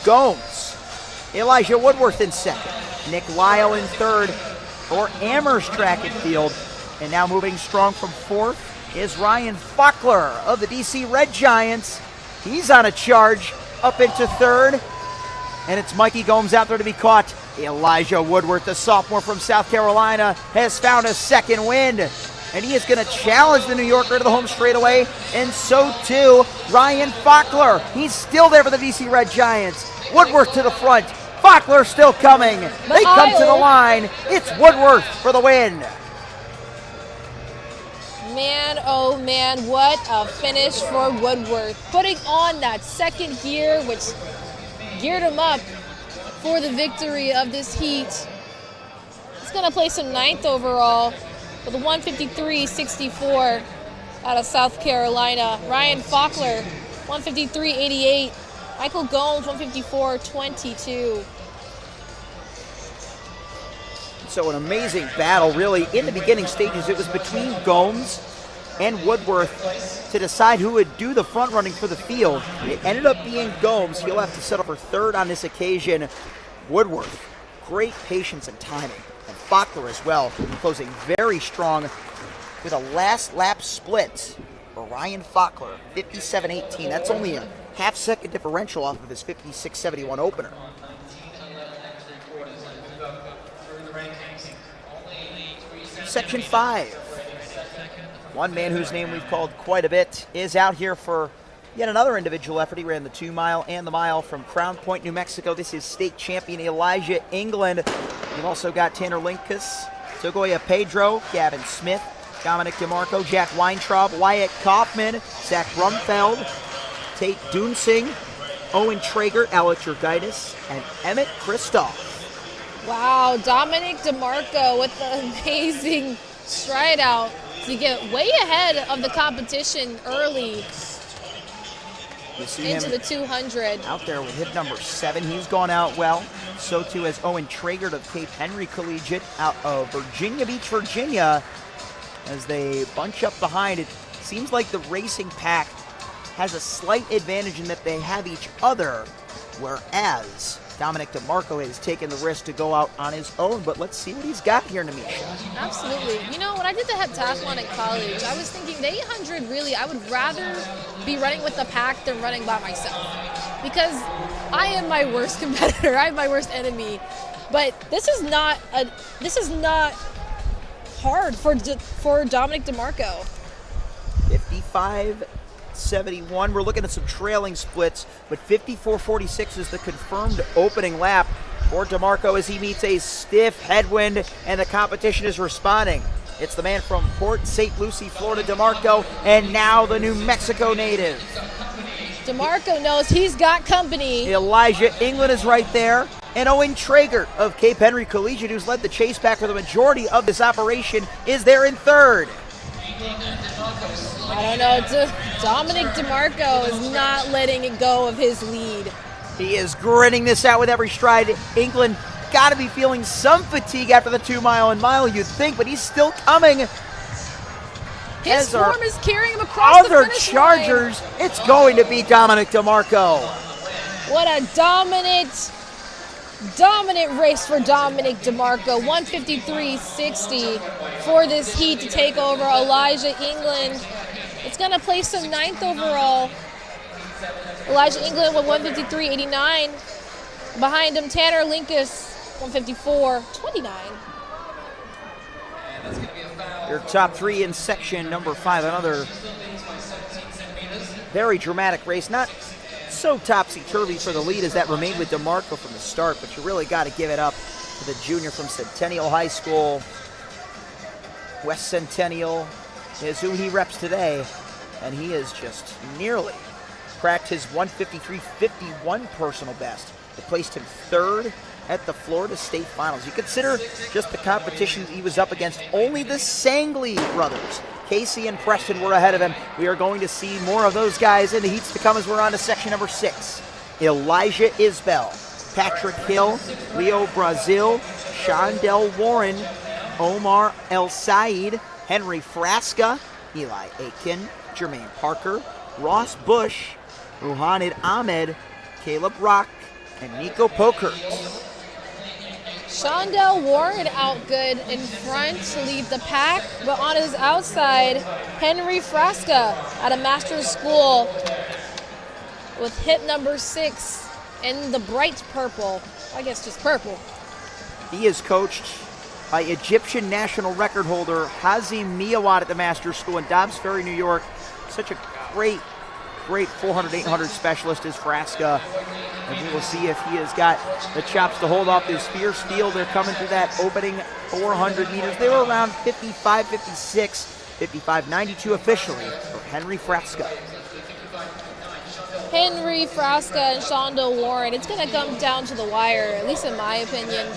Gomes, Elijah Woodworth in second, Nick Lyle in third for Amherst Track and Field. And now moving strong from fourth is Ryan Fockler of the DC Red Giants. He's on a charge up into third. And it's Mikey Gomes out there to be caught. Elijah Woodworth, the sophomore from South Carolina, has found a second wind. And he is going to challenge the New Yorker to the home straightaway. And so too, Ryan Fockler. He's still there for the DC Red Giants. Woodworth to the front. Fockler still coming. They come to the line. It's Woodworth for the win. Man, oh man, what a finish for Woodworth. Putting on that second gear, which geared him up for the victory of this heat. It's going to place him 9th overall with a 153.64 out of South Carolina. Ryan Fockler, 153.88. Michael Gomes, 154.22. So an amazing battle, really. In the beginning stages, it was between Gomes and Woodworth to decide who would do the front running for the field. It ended up being Gomes. He'll have to settle for third on this occasion. Woodworth, great patience and timing. And Fockler as well, closing very strong with a last lap split for Ryan Fockler, 57.18. That's only a half-second differential off of his 56.71 opener. Section 5. One man whose name we've called quite a bit is out here for yet another individual effort. He ran the 2-mile and the mile from Crown Point, New Mexico. This is state champion Elijah England. You've also got Tanner Linkus, Segoya Pedro, Gavin Smith, Dominic DeMarco, Jack Weintraub, Wyatt Kaufman, Zach Brumfeld, Tate Dunsing, Owen Traeger, Alex Urgaitis, and Emmett Kristoff. Wow, Dominic DeMarco with the amazing stride out to get way ahead of the competition early You see into him the 200. out there with hit number 7. He's gone out well. So too has Owen Traeger of Cape Henry Collegiate out of Virginia Beach, Virginia. As they bunch up behind, it seems like the racing pack has a slight advantage in that they have each other, whereas Dominic DeMarco has taken the risk to go out on his own, but let's see what he's got here, Namisha. Absolutely. You know, when I did the heptathlon in college, I was thinking the 800 really, I would rather be running with the pack than running by myself, because I am my worst competitor. I am my worst enemy. But this is not hard for Dominic DeMarco. 55.71. We're looking at some trailing splits, but 54.46 is the confirmed opening lap for DeMarco as he meets a stiff headwind, and the competition is responding. It's the man from Port St. Lucie, Florida, DeMarco, and now the New Mexico native. DeMarco knows he's got company. Elijah England is right there. And Owen Traeger of Cape Henry Collegiate, who's led the chase back for the majority of this operation, is there in third. I don't know. Dominic DeMarco is not letting it go of his lead. He is grinning this out with every stride. England got to be feeling some fatigue after the 2 mile and mile, you'd think, but he's still coming. His form is carrying him across the finish line. Other Chargers, it's going to be Dominic DeMarco. What a dominant race for Dominic DeMarco. 153.60 for this heat to take over Elijah England. It's going to place him 9th overall. Elijah England with 153.89. Behind him, Tanner Linkus, 154.29. Your top 3 in section number 5. Another very dramatic race. Not so topsy-turvy for the lead as that remained with DeMarco from the start, but you really got to give it up to the junior from Centennial High School. West Centennial is who he reps today, and he has just nearly cracked his 153.51 personal best. It placed him 3rd at the Florida State Finals. You consider just the competition he was up against, only the Sangley brothers, Casey and Preston, were ahead of him. We are going to see more of those guys in the heats to come as we're on to section number 6. Elijah Isbell, Patrick Hill, Leo Brazil, Shondell Warren, Omar El Said, Henry Frasca, Eli Aiken, Jermaine Parker, Ross Bush, Ruhanid Ahmed, Caleb Rock, and Nico Pokert. Shondell Warren out good in front to lead the pack, but on his outside, Henry Frasca at a master's school with hit number 6 in the bright purple. I guess just purple. He is coached by Egyptian national record holder Hazim Miyawad at the master's school in Dobbs Ferry, New York. Such a great 400, 800 specialist is Frasca. And we will see if he has got the chops to hold off this fierce field. They're coming through that opening 400 meters. They were around 55, 56, 55, 92 officially for Henry Frasca. Henry Frasca and Shondell Warren. It's going to come down to the wire, at least in my opinion.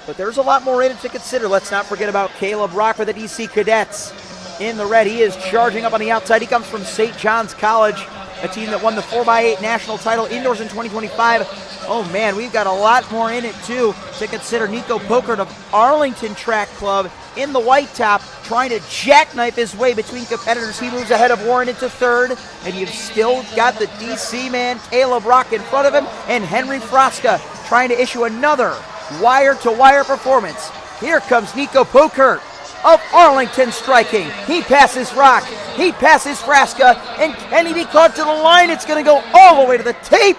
But there's a lot more in it to consider. Let's not forget about Caleb Rock for the DC Cadets. In the red, he is charging up on the outside. He comes from St. John's College, a team that won the 4x8 national title indoors in 2025. Oh man, we've got a lot more in it too to consider. Nico Pokert of Arlington Track Club in the white top, trying to jackknife his way between competitors. He moves ahead of Warren into 3rd, and you've still got the DC man, Caleb Rock, in front of him, and Henry Frasca trying to issue another wire-to-wire performance. Here comes Nico Pokert of Arlington striking. He passes Rock, he passes Frasca, and can he be caught to the line? It's going to go all the way to the tape.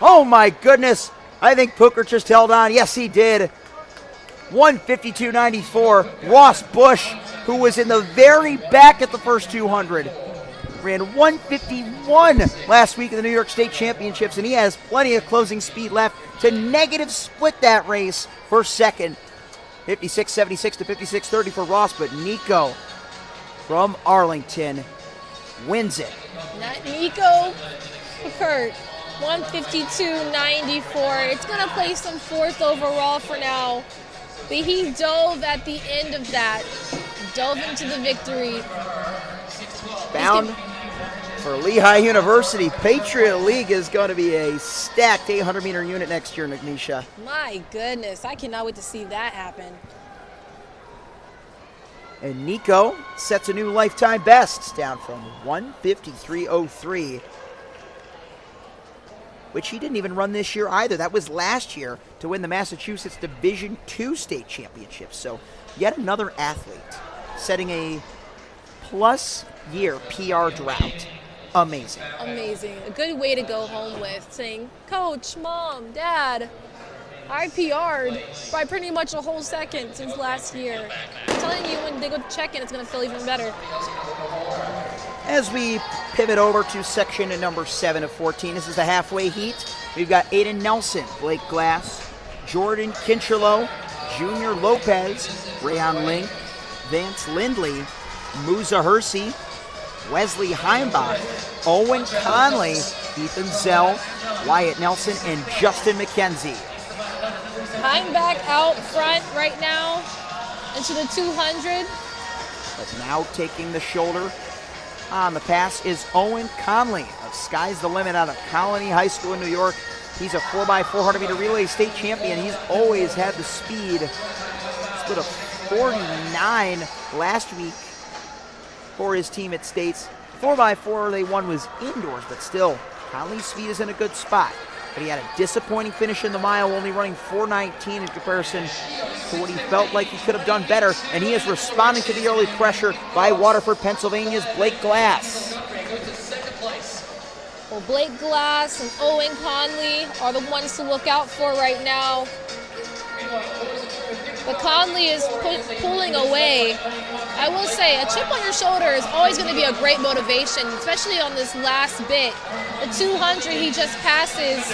Oh my goodness. I think Pokert just held on. Yes, he did. 152.94. Ross Bush, who was in the very back at the first 200, ran 151 last week in the New York State Championships, and he has plenty of closing speed left to negative split that race for 2nd. 56-76 to 56-30 for Ross, but Nico from Arlington wins it. Not Nico Kurt, 152.94. It's going to place him 4th overall for now. But he dove at the end of that, dove into the victory. Bound for Lehigh University. Patriot League is going to be a stacked 800-meter unit next year, Nagnisha. My goodness, I cannot wait to see that happen. And Nico sets a new lifetime best, down from 153.03, which he didn't even run this year either. That was last year to win the Massachusetts Division II state championship. So yet another athlete setting a plus year PR drought. Amazing. Amazing. A good way to go home with, saying, Coach, Mom, Dad, I PR'd by pretty much a whole second since last year. I'm telling you, when they go check in, it's going to feel even better. As we pivot over to section number 7 of 14, this is the halfway heat. We've got Aiden Nelson, Blake Glass, Jordan Kincherlow, Junior Lopez, Rayon Link, Vance Lindley, Musa Hersey, Wesley Heimbach, Owen Conley, Ethan Zell, Wyatt Nelson, and Justin McKenzie. Heimbach out front right now into the 200. But now taking the shoulder on the pass is Owen Conley of Sky's the Limit out of Colony High School in New York. He's a 4x400 meter relay state champion. He's always had the speed. Split a 49 last week for his team at States. 4x4 they won was indoors, but still, Conley's speed is in a good spot. But he had a disappointing finish in the mile, only running 4:19 in comparison to what he felt like he could have done better. And he is responding to the early pressure by Waterford, Pennsylvania's Blake Glass. Well, Blake Glass and Owen Conley are the ones to look out for right now. But Conley is pulling away. I will say, a chip on your shoulder is always going to be a great motivation, especially on this last bit. The 200 he just passes.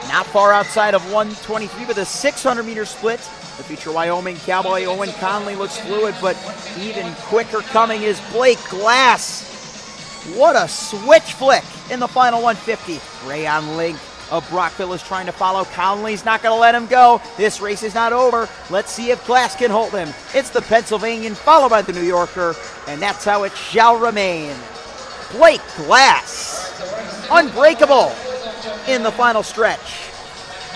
Not far outside of 123, but the 600-meter split. The future Wyoming Cowboy Owen Conley looks fluid, but even quicker coming is Blake Glass. What a switch flick in the final 150. Rayon Link of Brockville is trying to follow. Conley's not going to let him go. This race is not over. Let's see if Glass can hold him. It's the Pennsylvanian followed by the New Yorker, and that's how it shall remain. Blake Glass, unbreakable in the final stretch.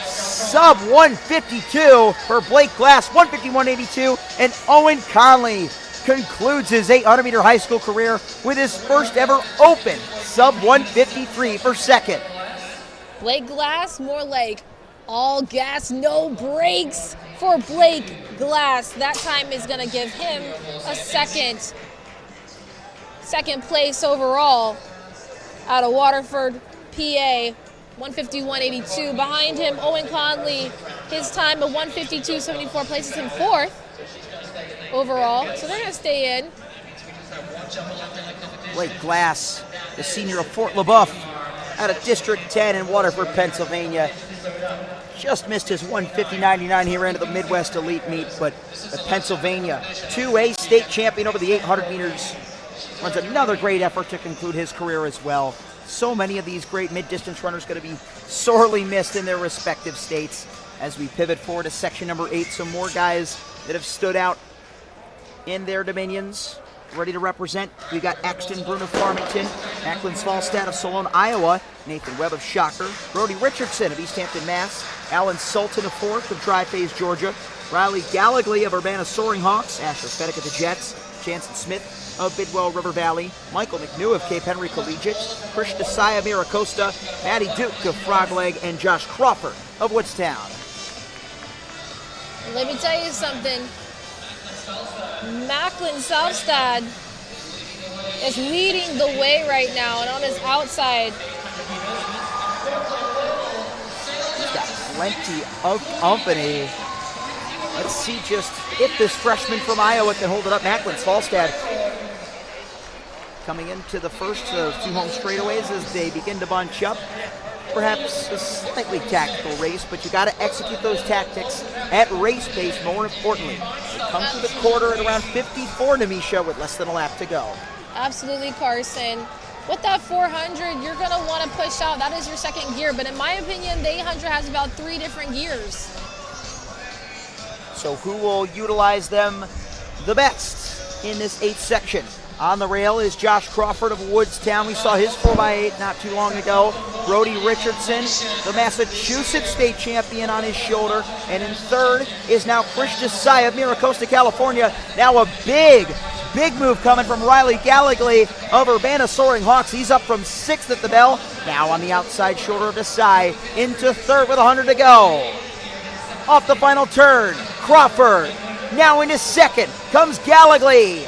Sub 152 for Blake Glass, 151.82, and Owen Conley concludes his 800-meter high school career with his first ever open sub 153 for second. Blake Glass, more like all gas, no brakes for Blake Glass. That time is going to give him a second place overall out of Waterford, PA, 151.82. Behind him, Owen Conley, his time of 152.74 places him 4th overall. So they're going to stay in. Blake Glass, the senior of Fort LaBeouf, out of District 10 in Waterford, Pennsylvania. Just missed his 150.99 here into the Midwest Elite Meet, but the Pennsylvania 2A state champion over the 800 meters runs another great effort to conclude his career as well. So many of these great mid-distance runners going to be sorely missed in their respective states. As we pivot forward to section number 8, some more guys that have stood out in their dominions. Ready to represent, we've got Axton Bruno Farmington, Ackland Svalstad of Solon, Iowa, Nathan Webb of Shocker, Brody Richardson of East Hampton, Mass, Alan Sultan of Fork of Tri-Phase, Georgia, Riley Gallagly of Urbana Soaring Hawks, Asher Fedek of the Jets, Jansen Smith of Bidwell River Valley, Michael McNew of Cape Henry Collegiate, Krish Desai of Miracosta, Maddie Duke of Frog Leg, and Josh Crawford of Woodstown. Let me tell you something. Macklin Southstad is leading the way right now, and on his outside. He's got plenty of company. Let's see just if this freshman from Iowa can hold it up. Macklin Southstad coming into the first of 2 home straightaways as they begin to bunch up. perhaps a slightly tactical race, but you got to execute those tactics at race pace, more importantly. We come to the quarter at around 54, Namisha, with less than a lap to go. Absolutely, Carson. With that 400, you're going to want to push out. That is your second gear, but in my opinion, the 800 has about 3 different gears. So who will utilize them the best in this 8th section? On the rail is Josh Crawford of Woodstown. We saw his 4x8 not too long ago. Brody Richardson, the Massachusetts state champion, on his shoulder. And in third is now Chris Desai of Miracosta, California. Now a big move coming from Riley Gallagly of Urbana Soaring Hawks. He's up from 6th at the bell. Now on the outside shoulder of Desai into third with 100 to go. Off the final turn, Crawford. Now into second comes Gallagly.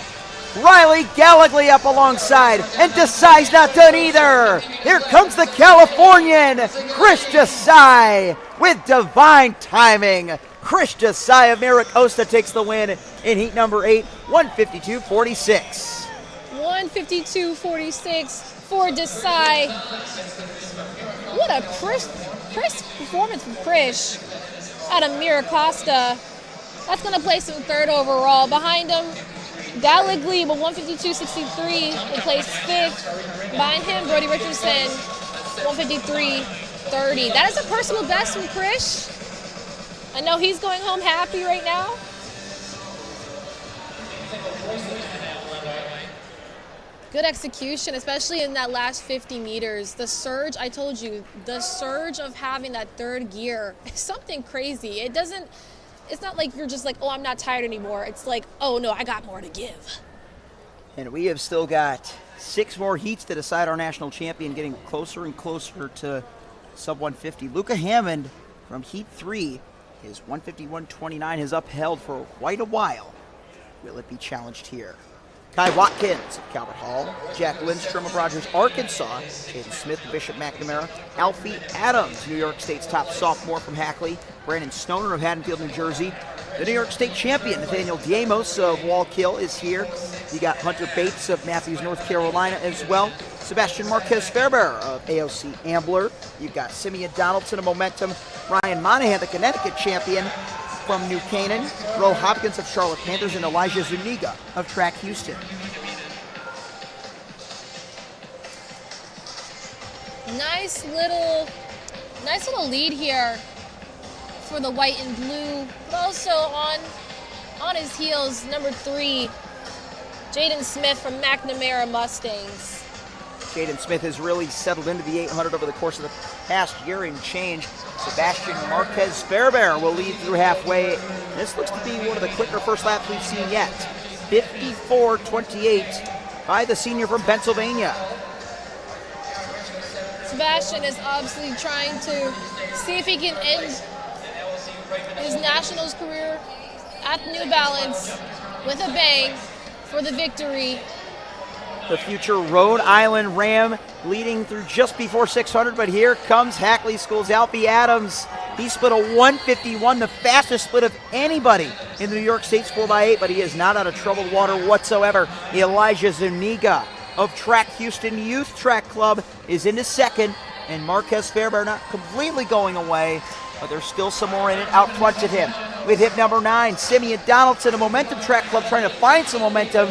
Riley Gallagly up alongside, and Desai's not done either. Here comes the Californian, Chris Desai, with divine timing. Chris Desai of Miracosta takes the win in heat number 8, 152.46. 152.46 for Desai. What a crisp performance from Chris out of Miracosta. That's going to place him third overall. Behind him, Gallagly with 152.63 will place 5th. Behind him, Brody Richardson, 153.30. That is a personal best from Chris. I know he's going home happy right now. Good execution, especially in that last 50 meters. The surge, I told you, the surge of having that third gear is something crazy. It's not like you're just like, oh, I'm not tired anymore. It's like, oh no, I got more to give. And we have still got 6 more heats to decide our national champion, getting closer and closer to sub 150. Luca Hammond from heat 3, his 151.29 has upheld for quite a while. Will it be challenged here? Kai Watkins of Calvert Hall, Jack Lindstrom of Rogers, Arkansas, Jaden Smith of Bishop McNamara, Alfie Adams, New York State's top sophomore from Hackley, Brandon Stoner of Haddonfield, New Jersey. The New York State champion, Nathaniel Diemos of Wallkill, is here. You got Hunter Bates of Matthews, North Carolina as well. Sebastian Marquez Fairbear of AOC Ambler. You've got Simeon Donaldson of Momentum. Ryan Monahan, the Connecticut champion from New Canaan. Ro Hopkins of Charlotte Panthers, and Elijah Zuniga of Track Houston. Nice little lead here for the white and blue, but also on his heels, number 3, Jaden Smith from McNamara Mustangs. Jaden Smith has really settled into the 800 over the course of the past year and change. Sebastian Marquez Fairbear will lead through halfway. This looks to be one of the quicker first laps we've seen yet. 54.28 by the senior from Pennsylvania. Sebastian is obviously trying to see if he can end his nationals career at New Balance with a bang for the victory. The future Rhode Island Ram leading through just before 600, but here comes Hackley School's Alfie Adams. He split a 151, the fastest split of anybody in the New York State's 4x8, but he is not out of troubled water whatsoever. Elijah Zuniga of Track Houston Youth Track Club is into second, and Marquez Fairbear not completely going away, but there's still some more in it out front of him. With hip number 9, Simeon Donaldson of Momentum Track Club trying to find some momentum.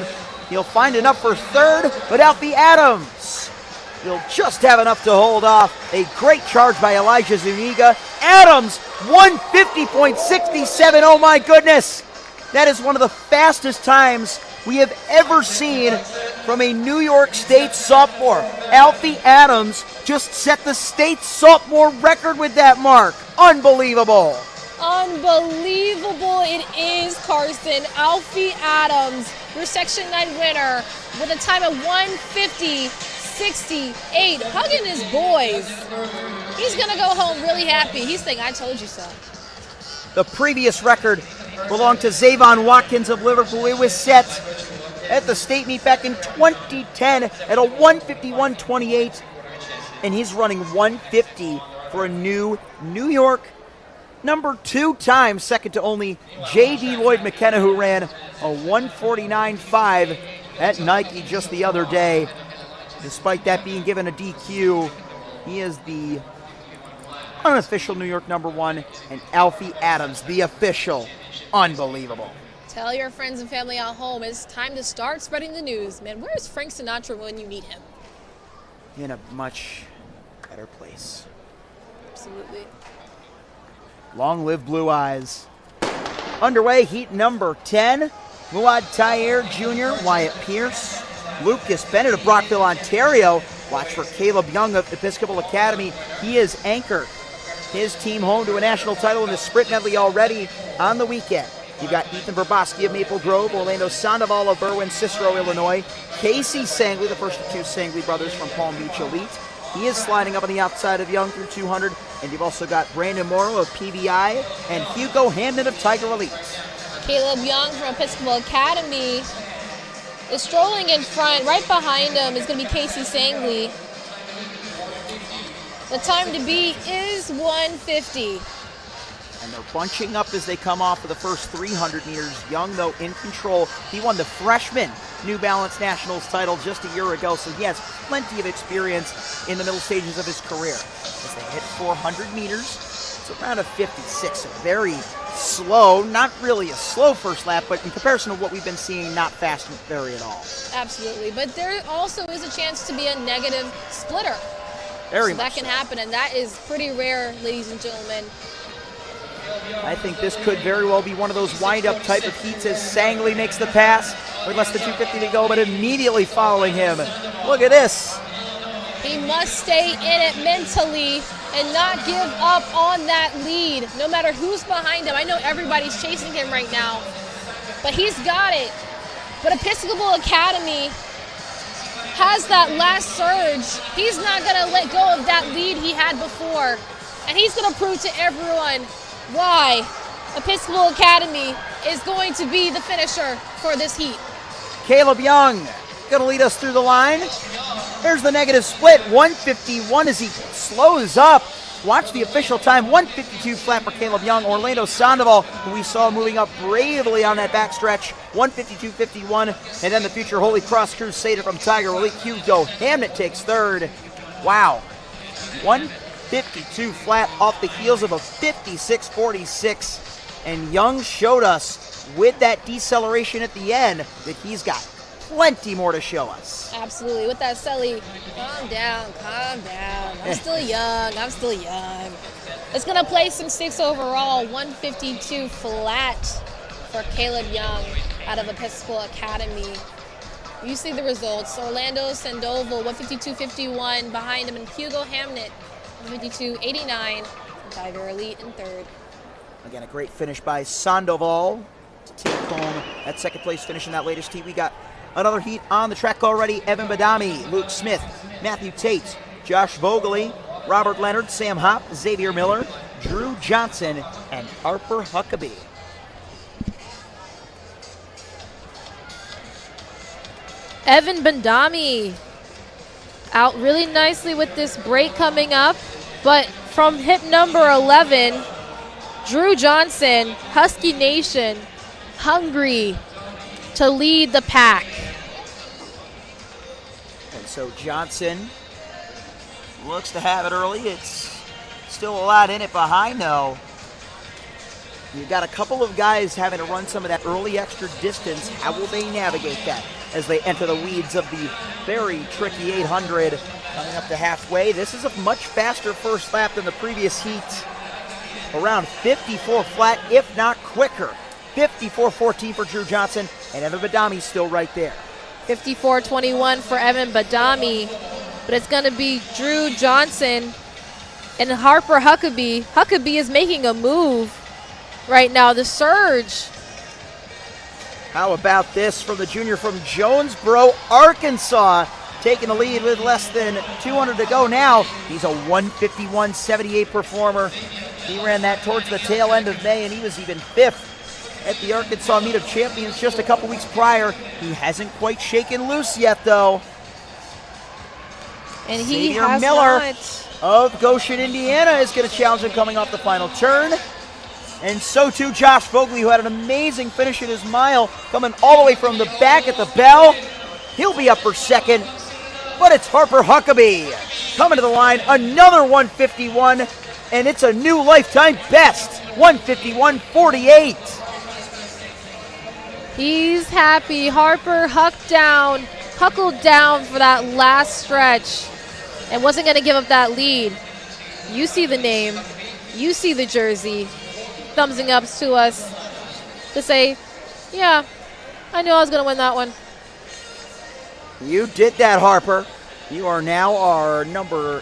He'll find enough for third, but Alfie Adams will just have enough to hold off. A great charge by Elijah Zuniga. Adams, 150.67. Oh my goodness. That is one of the fastest times we have ever seen from a New York State sophomore. Alfie Adams just set the state sophomore record with that mark. Unbelievable. Unbelievable it is, Carson. Alfie Adams, your Section 9 winner, with a time of 150.68. Hugging his boys. He's going to go home really happy. He's thinking, I told you so. The previous record belonged to Zavon Watkins of Liverpool. It was set at the state meet back in 2010 at a 151.28. And he's running 150 for a new New York number 2 time, second to only J.D. Lloyd McKenna, who ran a 149.5 at Nike just the other day. Despite that being given a DQ, he is the unofficial New York #1, and Alfie Adams, the official. Unbelievable. Tell your friends and family at home it's time to start spreading the news. Man, where's Frank Sinatra when you need him? In a much better place. Absolutely. Long live Blue Eyes. Underway, heat number 10. Muad Tayer Jr., Wyatt Pierce, Lucas Bennett of Brockville, Ontario. Watch for Caleb Young of Episcopal Academy. He is anchored his team home to a national title in the sprint medley already on the weekend. You've got Ethan Verboski of Maple Grove, Orlando Sandoval of Berwyn, Cicero, Illinois, Casey Sangley, the first of two Sangley brothers from Palm Beach Elite. He is sliding up on the outside of Young through 200. And you've also got Brandon Morrow of PBI and Hugo Hamden of Tiger Elite. Caleb Young from Episcopal Academy is strolling in front. Right behind him is going to be Casey Sangley. The time to beat is 150. And they're bunching up as they come off of the first 300 meters. Young, though, in control. He won the freshman New Balance Nationals title just a year ago, so he has plenty of experience in the middle stages of his career. As they hit 400 meters, it's around a 56, so very slow. Not really a slow first lap, but in comparison to what we've been seeing, not fast and very at all. Absolutely, but there also is a chance to be a negative splitter. Very so much that can so. happen, and that is pretty rare, ladies and gentlemen. I think this could very well be one of those wind-up type of heats as Sangley makes the pass with less than 250 to go, but immediately following him. Look at this. He must stay in it mentally and not give up on that lead, no matter who's behind him. I know everybody's chasing him right now, but he's got it. But Episcopal Academy has that last surge. He's not going to let go of that lead he had before, and he's going to prove to everyone why Episcopal Academy is going to be the finisher for this heat. Caleb Young going to lead us through the line. There's the negative split, 151 as he slows up. Watch the official time, 152 flat for Caleb Young. Orlando Sandoval, who we saw moving up bravely on that backstretch, 152.51. And then the future Holy Cross Crusader from Tiger Elite, Hugo Hamnet takes third. Wow, 152 flat off the heels of a 56.46. And Young showed us with that deceleration at the end that he's got plenty more to show us. Absolutely. With that Selly, calm down, calm down. I'm still young. It's going to place him 6th overall, 152 flat for Caleb Young out of Episcopal Academy. You see the results. Orlando Sandoval, 152.51 behind him, and Hugo Hamnet, 152.89. Tiger Elite in third. Again, a great finish by Sandoval to take home that second place finish in that latest heat. We got another heat on the track already. Evan Badami, Luke Smith, Matthew Tate, Josh Vogely, Robert Leonard, Sam Hopp, Xavier Miller, Drew Johnson, and Harper Huckabee. Evan Bandami out really nicely with this break coming up, but from hip number 11, Drew Johnson, Husky Nation, hungry to lead the pack. And so Johnson looks to have it early. It's still a lot in it behind, though. You've got a couple of guys having to run some of that early extra distance. How will they navigate that as they enter the weeds of the very tricky 800 coming up to halfway? This is a much faster first lap than the previous heat. Around 54 flat, if not quicker. 54.14 for Drew Johnson, and Evan Badami still right there. 54.21 for Evan Badami, but it's going to be Drew Johnson and Harper Huckabee. Huckabee is making a move right now. The surge. How about this from the junior from Jonesboro, Arkansas, taking the lead with less than 200 to go now. He's a 151.78 performer. He ran that towards the tail end of May, and he was even 5th at the Arkansas Meet of Champions just a couple weeks prior. He hasn't quite shaken loose yet, though. And he Xavier has Miller not. of Goshen, Indiana, is going to challenge him coming off the final turn. And so too Josh Vogely, who had an amazing finish at his mile, coming all the way from the back at the bell. He'll be up for second. but it's Harper Huckabee coming to the line, another 151, and it's a new lifetime best, 151.48. He's happy. Harper huckled down for that last stretch and wasn't going to give up that lead. You see the name. You see the jersey. Thumbsing ups to us to say, yeah, I knew I was going to win that one. You did that, Harper. You are now our number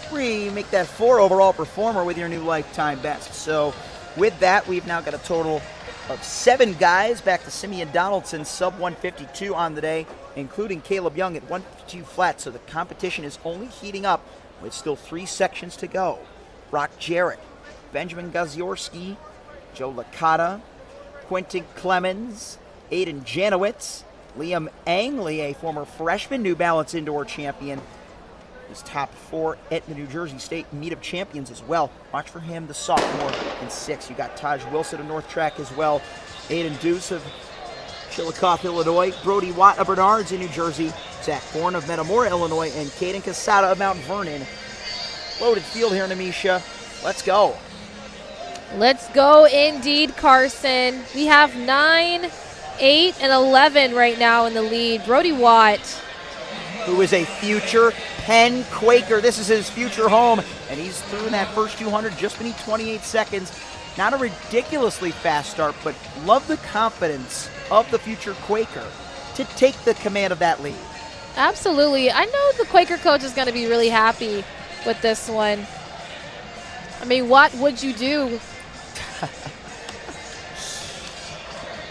3, make that 4 overall performer with your new lifetime best. So with that, we've now got a total of 7 guys back to Simeon Donaldson, sub 152 on the day, including Caleb Young at 152 flat. So the competition is only heating up with still 3 sections to go. Brock Jarrett, Benjamin Gaziorski, Joe Licata, Quentin Clemens, Aiden Janowitz, Liam Angley, a former freshman New Balance indoor champion, is top 4 at the New Jersey State Meet of Champions as well. Watch for him, the sophomore, in 6. You got Taj Wilson of North Track as well. Aiden Deuce of Chillicothe, Illinois. Brody Watt of Bernards in New Jersey. Zach Bourne of Metamora, Illinois. And Caden Casada of Mount Vernon. Loaded field here in Amisha. Let's go. Let's go indeed, Carson. We have 9, 8, and 11 right now in the lead. Brody Watt, who is a future Penn Quaker. This is his future home, and he's through in that first 200 just beneath 28 seconds. Not a ridiculously fast start, but love the confidence of the future Quaker to take the command of that lead. absolutely. I know the Quaker coach is going to be really happy with this one. I mean, what would you do?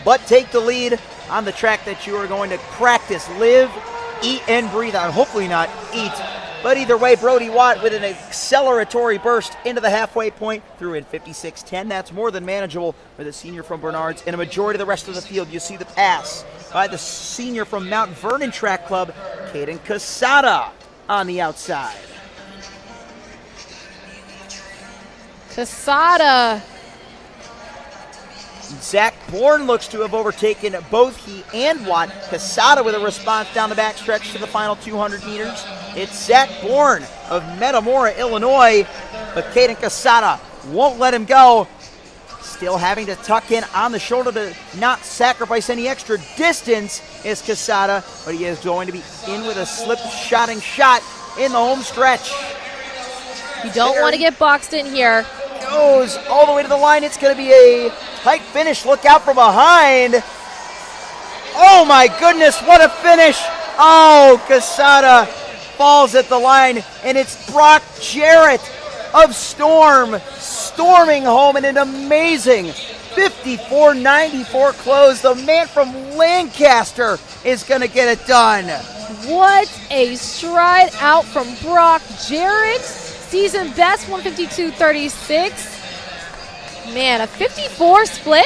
But take the lead on the track that you are going to practice, live, eat, and breathe on. Hopefully not eat. But either way, Brody Watt with an acceleratory burst into the halfway point, threw in 56.10. That's more than manageable for the senior from Bernards. And a majority of the rest of the field, you see the pass by the senior from Mount Vernon Track Club, Caden Casada, on the outside. Casada. Zach Bourne looks to have overtaken both he and Watt. Casada with a response down the backstretch to the final 200 meters. It's Zach Bourne of Metamora, Illinois, but Caden Casada won't let him go. Still having to tuck in on the shoulder to not sacrifice any extra distance is Casada, but he is going to be in with a slip-shotting shot in the home stretch. You don't want to get boxed in here. Goes all the way to the line. It's going to be a tight finish. Look out from behind. Oh my goodness, what a finish. Oh, Casada falls at the line, and it's Brock Jarrett of Storm storming home in an amazing 54.94 close. The man from Lancaster is going to get it done. What a stride out from Brock Jarrett. Season best 152.36. Man, a 54 split?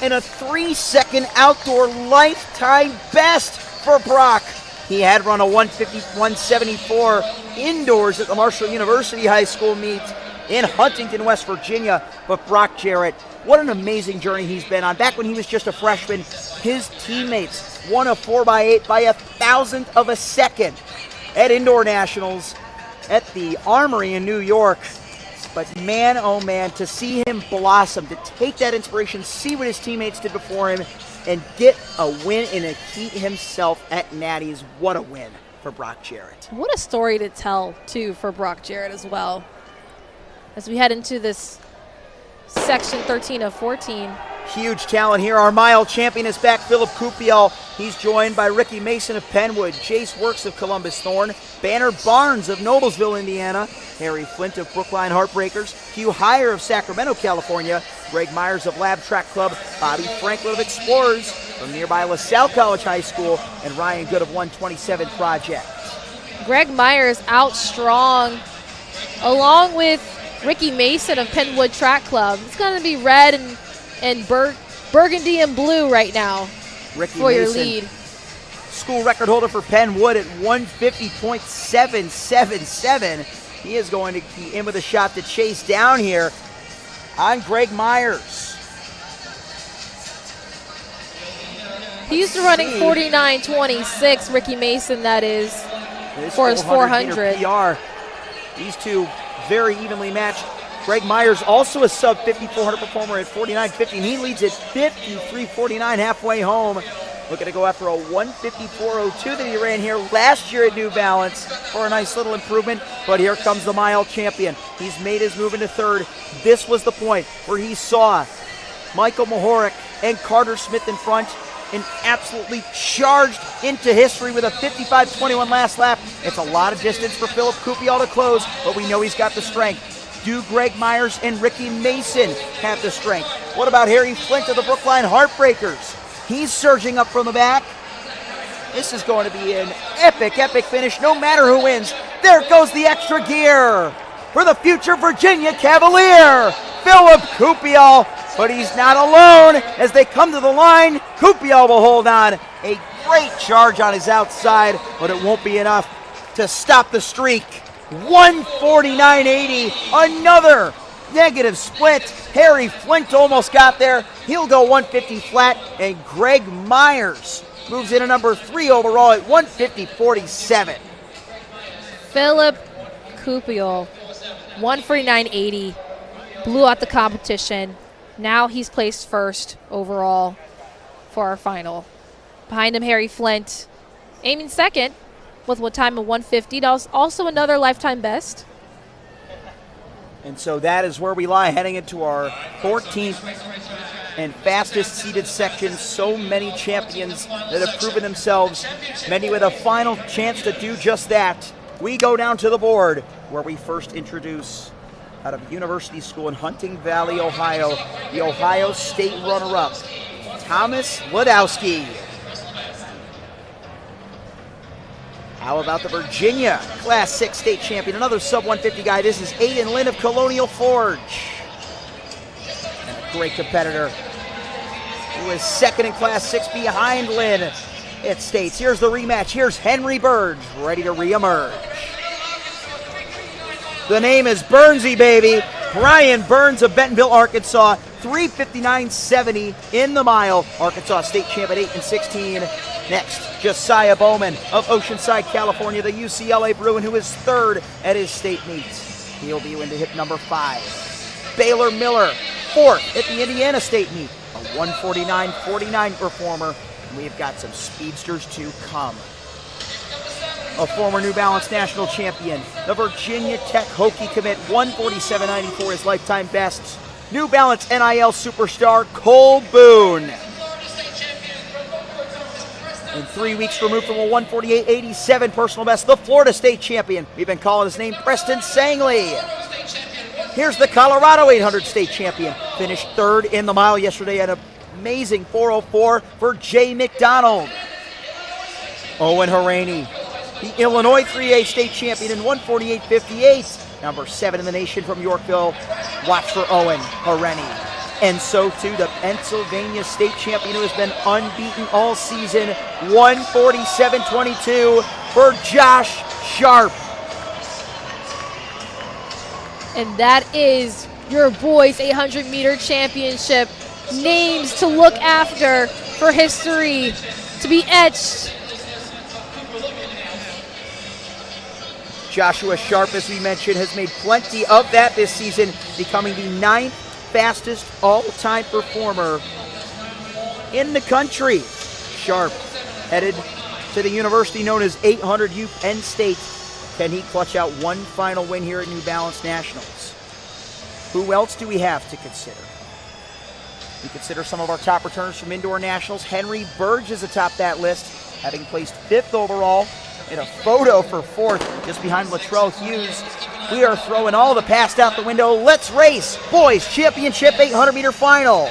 And a 3-second outdoor lifetime best for Brock. He had run a 150-174 indoors at the Marshall University High School meet in Huntington, West Virginia. But Brock Jarrett, what an amazing journey he's been on. Back when he was just a freshman, his teammates won a 4x8 by 1,000th of a second at Indoor Nationals at the Armory in New York. But man, oh man, to see him blossom, to take that inspiration, see what his teammates did before him, and get a win in a heat himself at Natty's. What a win for Brock Jarrett. What a story to tell, too, for Brock Jarrett as well. As we head into this section 13 of 14. Huge talent here. Our mile champion is back, Philip Kupiel. He's joined by Ricky Mason of Penwood, Jace Works of Columbus Thorn, Banner Barnes of Noblesville, Indiana, Harry Flint of Brookline Heartbreakers, Hugh Heyer of Sacramento, California, Greg Myers of Lab Track Club, Bobby Franklin of Explorers from nearby LaSalle College High School, and Ryan Good of 127 Project. Greg Myers out strong, along with Ricky Mason of Penwood Track Club. It's going to be red and burgundy and blue right now Ricky for Mason, your lead. School record holder for Penwood at 150.777. He is going to be in with a shot to chase down here on Greg Myers. He used to running 49.26, Ricky Mason, that is. for his 400. PR. These two very evenly matched. Greg Myers, also a sub 5400 performer at 49.50, and he leads at 53.49 halfway home. Looking to go after a 154.02 that he ran here last year at New Balance for a nice little improvement. But here comes the mile champion. He's made his move into third. This was the point where he saw Michael Mahorek and Carter Smith in front and absolutely charged into history with a 55.21 last lap. It's a lot of distance for Philip Kupial to close, but we know he's got the strength. Do Greg Myers and Ricky Mason have the strength? What about Harry Flint of the Brookline Heartbreakers? He's surging up from the back. This is going to be an epic, epic finish no matter who wins. There goes the extra gear for the future Virginia Cavalier, Philip Kupial. But he's not alone as they come to the line. Kupial will hold on. A great charge on his outside, but it won't be enough to stop the streak. 149.80, another negative split. Harry Flint almost got there. He'll go 150 flat, and Greg Myers moves into number 3 overall at 150.47. Philip Kupial, 149.80, blew out the competition. Now he's placed first overall for our final. Behind him, Harry Flint, aiming second with a time of 150. That was also another lifetime best. And so that is where we lie heading into our 14th and fastest seeded section. So many champions that have proven themselves, many with a final chance to do just that. We go down to the board where we first introduce, out of University School in Hunting Valley, Ohio, the Ohio State runner-up, Thomas Ladowski. How about the Virginia Class 6 state champion, another sub-150 guy. This is Aiden Lynn of Colonial Forge. And a great competitor who is second in Class 6 behind Lynn at states. Here's the rematch. Here's Henry Burge, ready to reemerge. The name is Burnsy, baby. Brian Burns of Bentonville, Arkansas. 3:59.70 in the mile. Arkansas state champ at 8 and 16. Next, Josiah Bowman of Oceanside, California, the UCLA Bruin, who is third at his state meet. He'll be into hit number 5. Baylor Miller, fourth at the Indiana State meet. A 149.49 performer. We've got some speedsters to come. A former New Balance national champion, the Virginia Tech Hokie commit, 147.94 his lifetime best. New Balance NIL superstar Cole Boone. And 3 weeks removed from a 148.87 personal best, the Florida State champion. We've been calling his name Preston Sangley. Here's the Colorado 800 state champion. Finished third in the mile yesterday at an amazing 4:04 for Jay McDonald. Owen Harani, the Illinois 3A state champion in 148.58. Number 7 in the nation from Yorkville. Watch for Owen Harani. And so too the Pennsylvania state champion who has been unbeaten all season, 147.22 for Josh Sharp. And that is your boys' 800-meter championship. Names to look after for history to be etched. Joshua Sharp, as we mentioned, has made plenty of that this season, becoming the 9th fastest all-time performer in the country. Sharp headed to the university known as 800U Penn State. Can he clutch out one final win here at New Balance Nationals? Who else do we have to consider? We consider some of our top returners from indoor nationals. Henry Burge is atop that list, having placed 5th overall in a photo for 4th, just behind Latrell Hughes. We are throwing all the past out the window. Let's race. Boys Championship 800-meter final.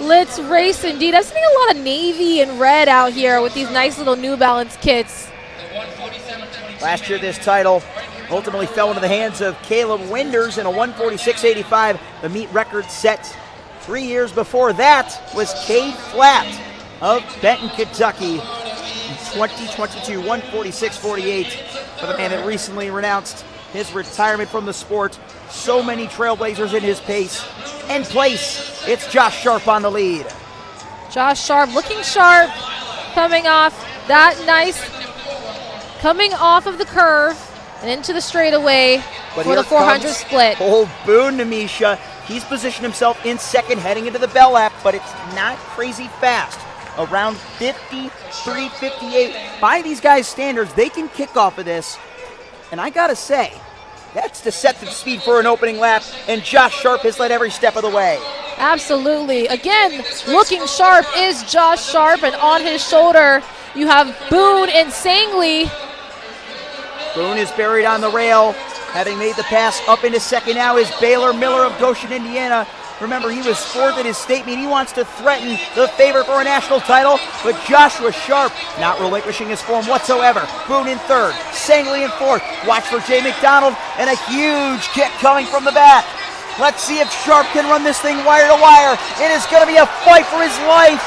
Let's race indeed. I'm seeing a lot of navy and red out here with these nice little New Balance kits. Last year this title ultimately fell into the hands of Caleb Winders in a 146.85. The meet record set 3 years before that was Cade Flatt of Benton, Kentucky. In 2022, 146.48 for the man that recently renounced his retirement from the sport. So many trailblazers in his pace and place. It's Josh Sharp on the lead. Josh Sharp looking sharp, coming off that nice coming off of the curve and into the straightaway for the 400 split. Old Boone Namisha. He's positioned himself in second heading into the bell lap, but it's not crazy fast. Around 53, 58. By these guys' standards, they can kick off of this. And I gotta say, that's deceptive speed for an opening lap, and Josh Sharp has led every step of the way. Absolutely. Again, looking sharp is Josh Sharp, and on his shoulder, you have Boone and Sangley. Boone is buried on the rail. Having made the pass up into second now is Baylor Miller of Goshen, Indiana. Remember, he was fourth at his state meet. He wants to threaten the favorite for a national title, but Joshua Sharp not relinquishing his form whatsoever. Boone in third, Sangley in fourth. Watch for Jay McDonald, and a huge kick coming from the back. Let's see if Sharp can run this thing wire to wire. It is going to be a fight for his life.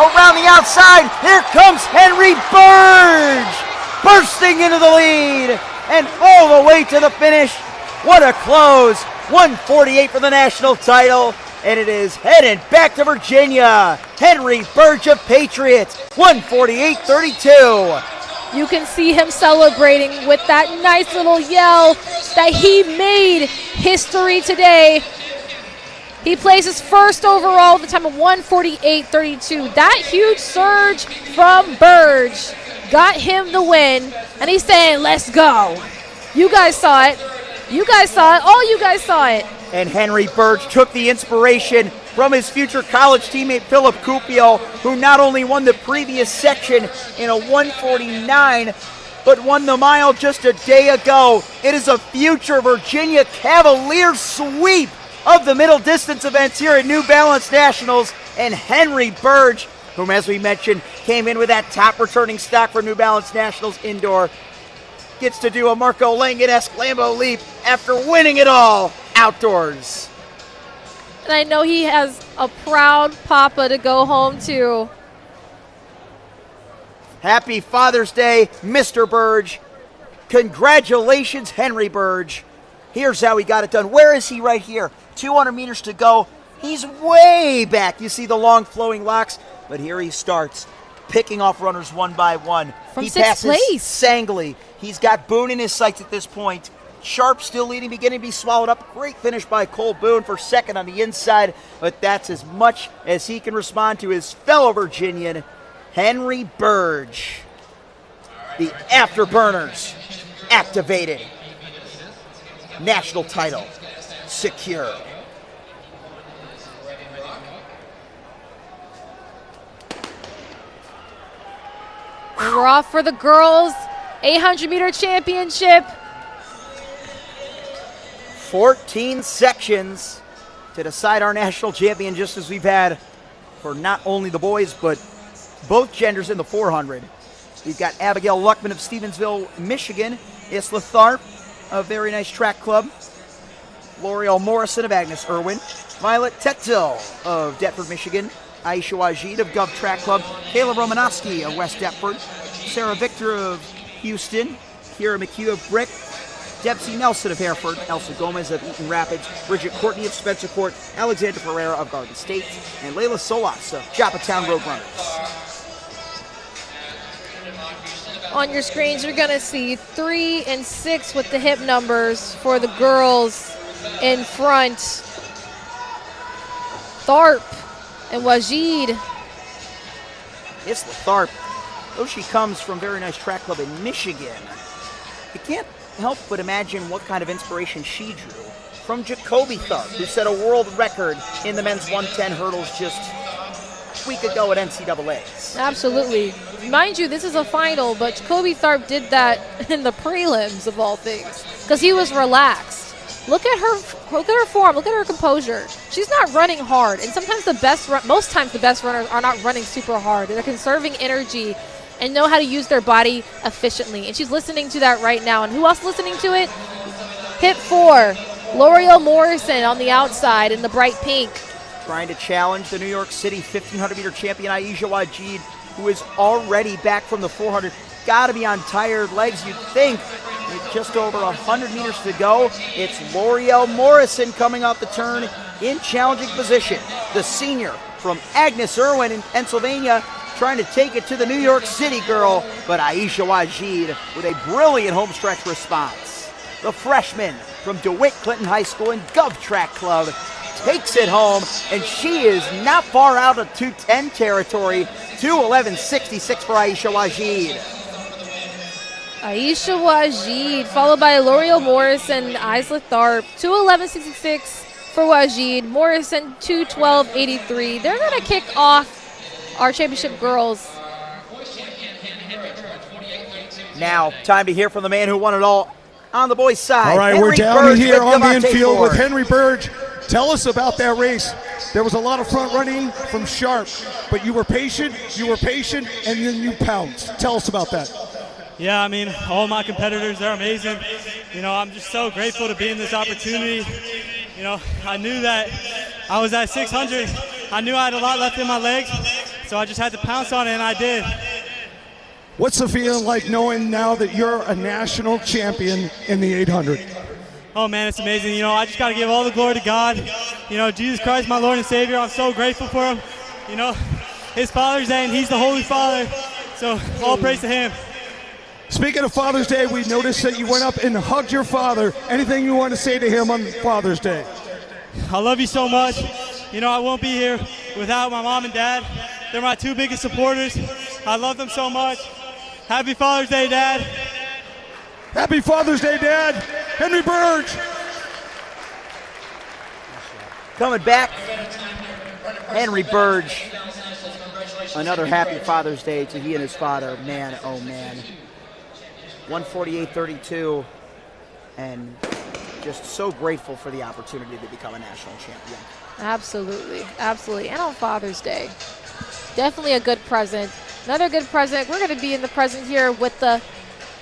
Around the outside, here comes Henry Burge, bursting into the lead, and all the way to the finish. What a close. 148 for the national title, and it is headed back to Virginia. Henry Burge of Patriots, 148.32. You can see him celebrating with that nice little yell that he made history today. He places first overall with a time of 148.32. That huge surge from Burge got him the win, and he's saying, let's go. You guys saw it. You guys saw it. All you guys saw it. And Henry Burge took the inspiration from his future college teammate Philip Cupio, who not only won the previous section in a 149, but won the mile just a day ago. It is a future Virginia Cavalier sweep of the middle distance events here at New Balance Nationals. And Henry Burge, whom, as we mentioned, came in with that top returning stock for New Balance Nationals indoor, gets to do a Marco Langan-esque Lambo leap after winning it all outdoors. And I know he has a proud papa to go home to. Happy Father's Day, Mr. Burge. Congratulations, Henry Burge. Here's how he got it done. Where is he? Right here. 200 meters to go. He's way back. You see the long flowing locks, but here he starts, picking off runners one by one. From he sixth passes place. Sangley. He's got Boone in his sights at this point. Sharp still leading, beginning to be swallowed up. Great finish by Cole Boone for second on the inside, but that's as much as he can respond to his fellow Virginian, Henry Burge. The afterburners activated. National title secured. And we're off for the girls' 800-meter championship. 14 sections to decide our national champion, just as we've had for not only the boys, but both genders in the 400. We've got Abigail Luckman of Stevensville, Michigan, Isla Tharp of Very Nice Track Club, L'Oreal Morrison of Agnes Irwin, Violet Tetzel of Deptford, Michigan, Aisha Wajid of Gov Track Club, Kayla Romanowski of West Deptford, Sarah Victor of Houston, Kira McHugh of Brick, Debsy Nelson of Hereford, Elsa Gomez of Eaton Rapids, Bridget Courtney of Spencer Court, Alexander Ferreira of Garden State, and Layla Solas of Joppatown Roadrunners. On your screens, you're going to see 3 and 6 with the hip numbers for the girls in front. Tharp and Wajid. Isla Tharp, though she comes from Very Nice Track Club in Michigan, you can't help but imagine what kind of inspiration she drew from Jacoby Tharp, who set a world record in the men's 110 hurdles just a week ago at NCAA's. Absolutely. Mind you, this is a final, but Jacoby Tharp did that in the prelims of all things because he was relaxed. Look at her form. Look at her composure. She's not running hard, and sometimes most times the best runners are not running super hard. They're conserving energy and know how to use their body efficiently. And she's listening to that right now. And who else listening to it? Hit 4, L'Oreal Morrison on the outside in the bright pink. Trying to challenge the New York City 1,500-meter champion Aisha Wajid, who is already back from the 400. Got to be on tired legs, you'd think. With just over 100 meters to go, it's L'Oreal Morrison coming off the turn in challenging position. The senior from Agnes Irwin in Pennsylvania trying to take it to the New York City girl, but Aisha Wajid with a brilliant home stretch response. The freshman from DeWitt Clinton High School and Gov Track Club takes it home, and she is not far out of 210 territory. 2:11.66 for Aisha Wajid. Aisha Wajid, followed by L'Oreal Morrison, Isla Tharp, 2:11.66 for Wajid. Morrison, 2:12.83. They're going to kick off our championship girls. Now, time to hear from the man who won it all on the boys' side. All right, Henry we're down Burge here with on the Devontae infield Ford. with Henry Burge. Tell us about that race. There was a lot of front running from Sharp, but you were patient, and then you pounced. Tell us about that. Yeah, I mean, all my competitors, they're amazing. You know, I'm just so grateful to be in this opportunity. You know, I knew that I was at 600. I knew I had a lot left in my legs, so I just had to pounce on it, and I did. What's the feeling like knowing now that you're a national champion in the 800? Oh, man, it's amazing. You know, I just got to give all the glory to God. You know, Jesus Christ, my Lord and Savior, I'm so grateful for him. You know, his Father's Day, and he's the Holy Father, so all praise to him. Speaking of Father's Day, we noticed that you went up and hugged your father. Anything you want to say to him on Father's Day? I love you so much. You know, I won't be here without my mom and dad. They're my two biggest supporters. I love them so much. Happy Father's Day, Dad. Happy Father's Day, Dad. Henry Burge. Coming back, Henry Burge. Another happy Father's Day to he and his father. Man, oh man. 148.32, and just so grateful for the opportunity to become a national champion. Absolutely, absolutely. And on Father's Day, definitely a good present. Another good present. We're going to be in the present here with the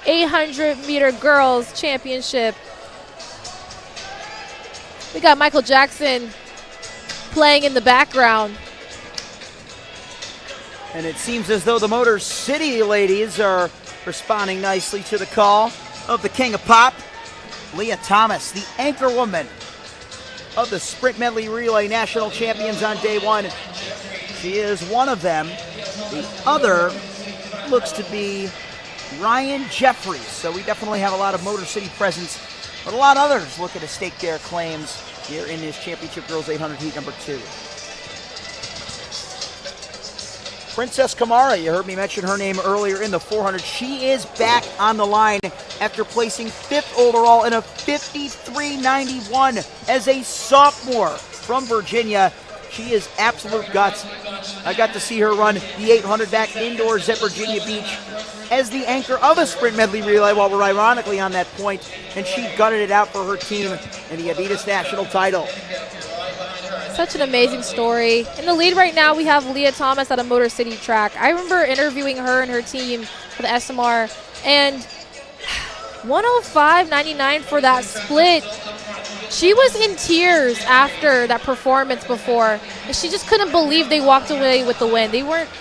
800-meter girls championship. We got Michael Jackson playing in the background. And it seems as though the Motor City ladies are responding nicely to the call of the King of Pop, Leah Thomas, the anchor woman of the Sprint Medley Relay National Champions on day one. She is one of them. The other looks to be Ryan Jeffries. So we definitely have a lot of Motor City presence, but a lot of others looking to stake their claims here in this Championship Girls 800 heat number 2. Princess Kamara, you heard me mention her name earlier in the 400. She is back on the line after placing 5th overall in a 53.91 as a sophomore from Virginia. She is absolute guts. I got to see her run the 800 back indoors at Virginia Beach as the anchor of a sprint medley relay while we're ironically on that point, and she gutted it out for her team in the Adidas National title. Such an amazing story. In the lead right now, we have Leah Thomas at a Motor City track. I remember interviewing her and her team for the SMR, and 105.99 for that split. She was in tears after that performance before, and she just couldn't believe they walked away with the win.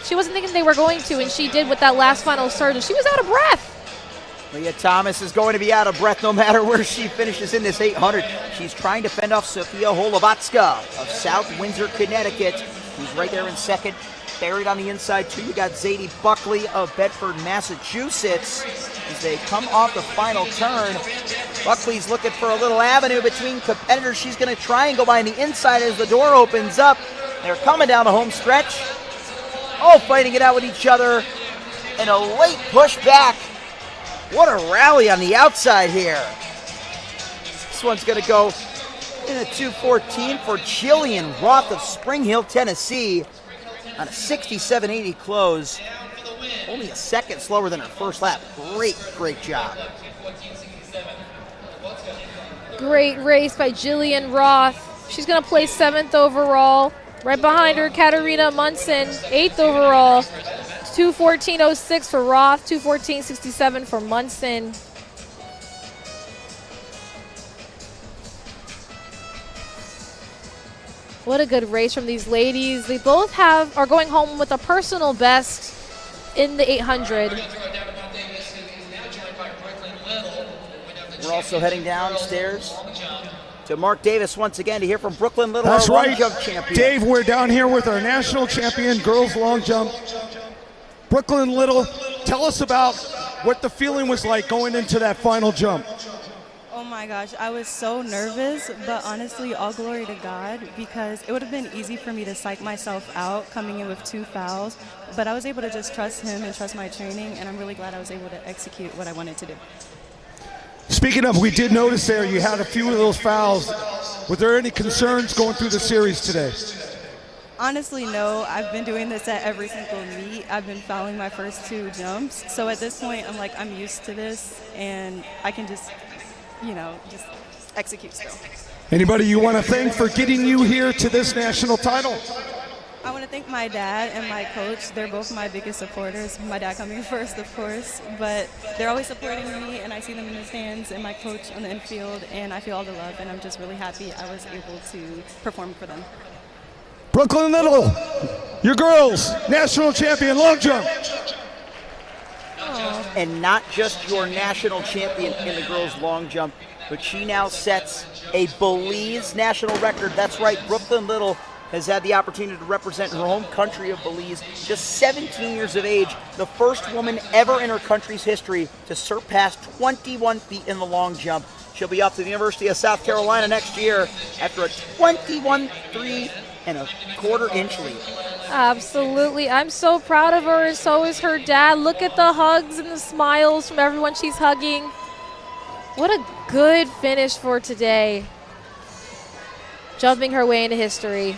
She wasn't thinking they were going to, and she did with that last final surge, and she was out of breath. Leah Thomas is going to be out of breath no matter where she finishes in this 800. She's trying to fend off Sophia Holovatska of South Windsor, Connecticut, who's right there in second. Buried on the inside, too, you got Zadie Buckley of Bedford, Massachusetts. As they come off the final turn, Buckley's looking for a little avenue between competitors. She's going to try and go by on the inside as the door opens up. They're coming down the home stretch, all fighting it out with each other, and a late push back. What a rally on the outside here. This one's going to go in a 2:14 for Jillian Roth of Spring Hill, Tennessee on a 67.80 close. Only a second slower than her first lap. Great job. Great race by Jillian Roth. She's going to place 7th overall. Right behind her, Katarina Munson, 8th overall. 2:14.06 for Roth, 2:14.67 for Munson. What a good race from these ladies. They both are going home with a personal best in the 800. We're also heading downstairs to Mark Davis once again to hear from Brooklyn Little, That's our right. long jump champion. Dave, we're down here with our national champion, girls long jump. Brooklyn Little, tell us about what the feeling was like going into that final jump. Oh my gosh, I was so nervous, but honestly, all glory to God, because it would have been easy for me to psych myself out coming in with 2 fouls, but I was able to just trust him and trust my training, and I'm really glad I was able to execute what I wanted to do. Speaking of, we did notice there you had a few of those fouls. Were there any concerns going through the series today? Honestly, no. I've been doing this at every single meet. I've been fouling my first 2 jumps, so at this point, I'm like, I'm used to this, and I can just just execute still. Anybody you want to thank for getting you here to this national title? I want to thank my dad and my coach. They're both my biggest supporters. My dad coming first, of course, but they're always supporting me, and I see them in the stands, and my coach on the infield, and I feel all the love, and I'm just really happy I was able to perform for them. Brooklyn Little, your girls, national champion long jump. And not just your national champion in the girls' long jump, but she now sets a Belize national record. That's right, Brooklyn Little has had the opportunity to represent her home country of Belize. Just 17 years of age, the first woman ever in her country's history to surpass 21 feet in the long jump. She'll be off to the University of South Carolina next year after a 21.3 inch lead. Absolutely. I'm so proud of her, and so is her dad. Look at the hugs and the smiles from everyone she's hugging. What a good finish for today. Jumping her way into history.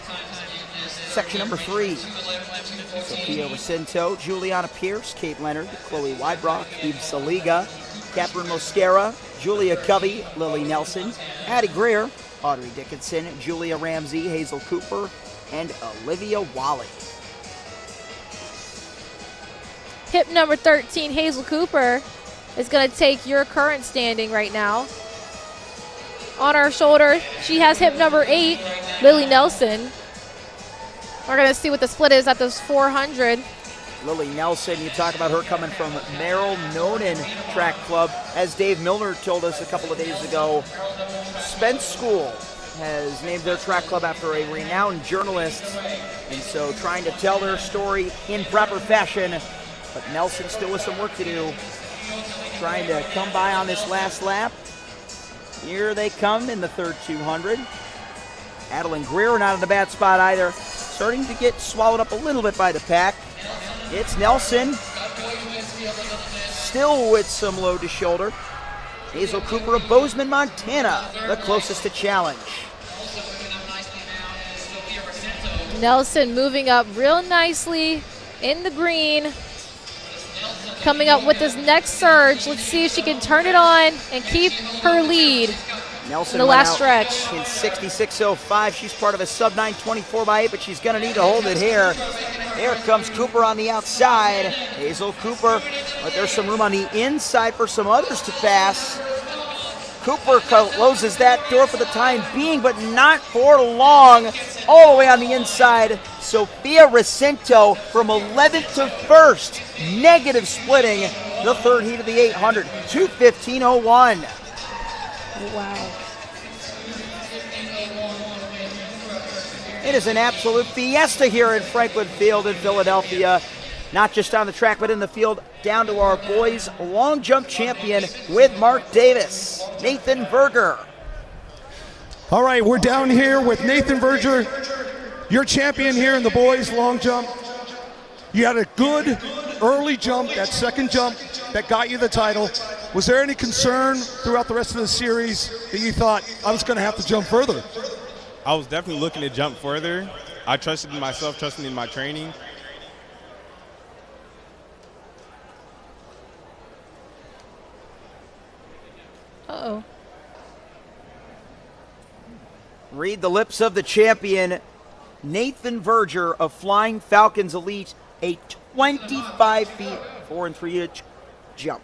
Section number 3. Sophia Jacinto, Juliana Pierce, Kate Leonard, Chloe Wybrock, Eve Saliga, Catherine Mosquera, Julia Covey, Lily Nelson, Addie Greer, Audrey Dickinson, Julia Ramsey, Hazel Cooper, and Olivia Wally. Hip number 13, Hazel Cooper, is going to take your current standing right now. On her shoulder, she has hip number 8, Lily Nelson. We're going to see what the split is at this 400. Lily Nelson, you talk about her coming from Merrill Nonan Track Club. As Dave Milner told us a couple of days ago, Spence School has named their track club after a renowned journalist, and so trying to tell their story in proper fashion, but Nelson still with some work to do, trying to come by on this last lap. Here they come in the third 200. Adeline Greer not in a bad spot either, starting to get swallowed up a little bit by the pack. It's Nelson, still with some load to shoulder. Hazel Cooper of Bozeman, Montana, the closest to challenge. Nelson moving up real nicely in the green. Coming up with this next surge. Let's see if she can turn it on and keep her lead. Nelson in the last stretch. In 66.05, she's part of a sub-9 24x8, but she's going to need to hold it here. Here comes Cooper on the outside. Hazel Cooper, but there's some room on the inside for some others to pass. Cooper closes that door for the time being, but not for long. All the way on the inside, Sophia Jacinto from 11th to 1st. Negative splitting the third heat of the 800, 2:15.01. Wow. It is an absolute fiesta here at Franklin Field in Philadelphia. Not just on the track, but in the field, down to our boys' long jump champion with Mark Davis, Nathan Berger. All right, we're down here with Nathan Berger, your champion here in the boys' long jump. You had a good early jump, that second jump that got you the title. Was there any concern throughout the rest of the series that you thought, I was going to have to jump further? I was definitely looking to jump further. I trusted in myself, trusted in my training. Uh-oh. Read the lips of the champion, Nathan Berger of Flying Falcons Elite, a 25 feet 4 3/8 jump.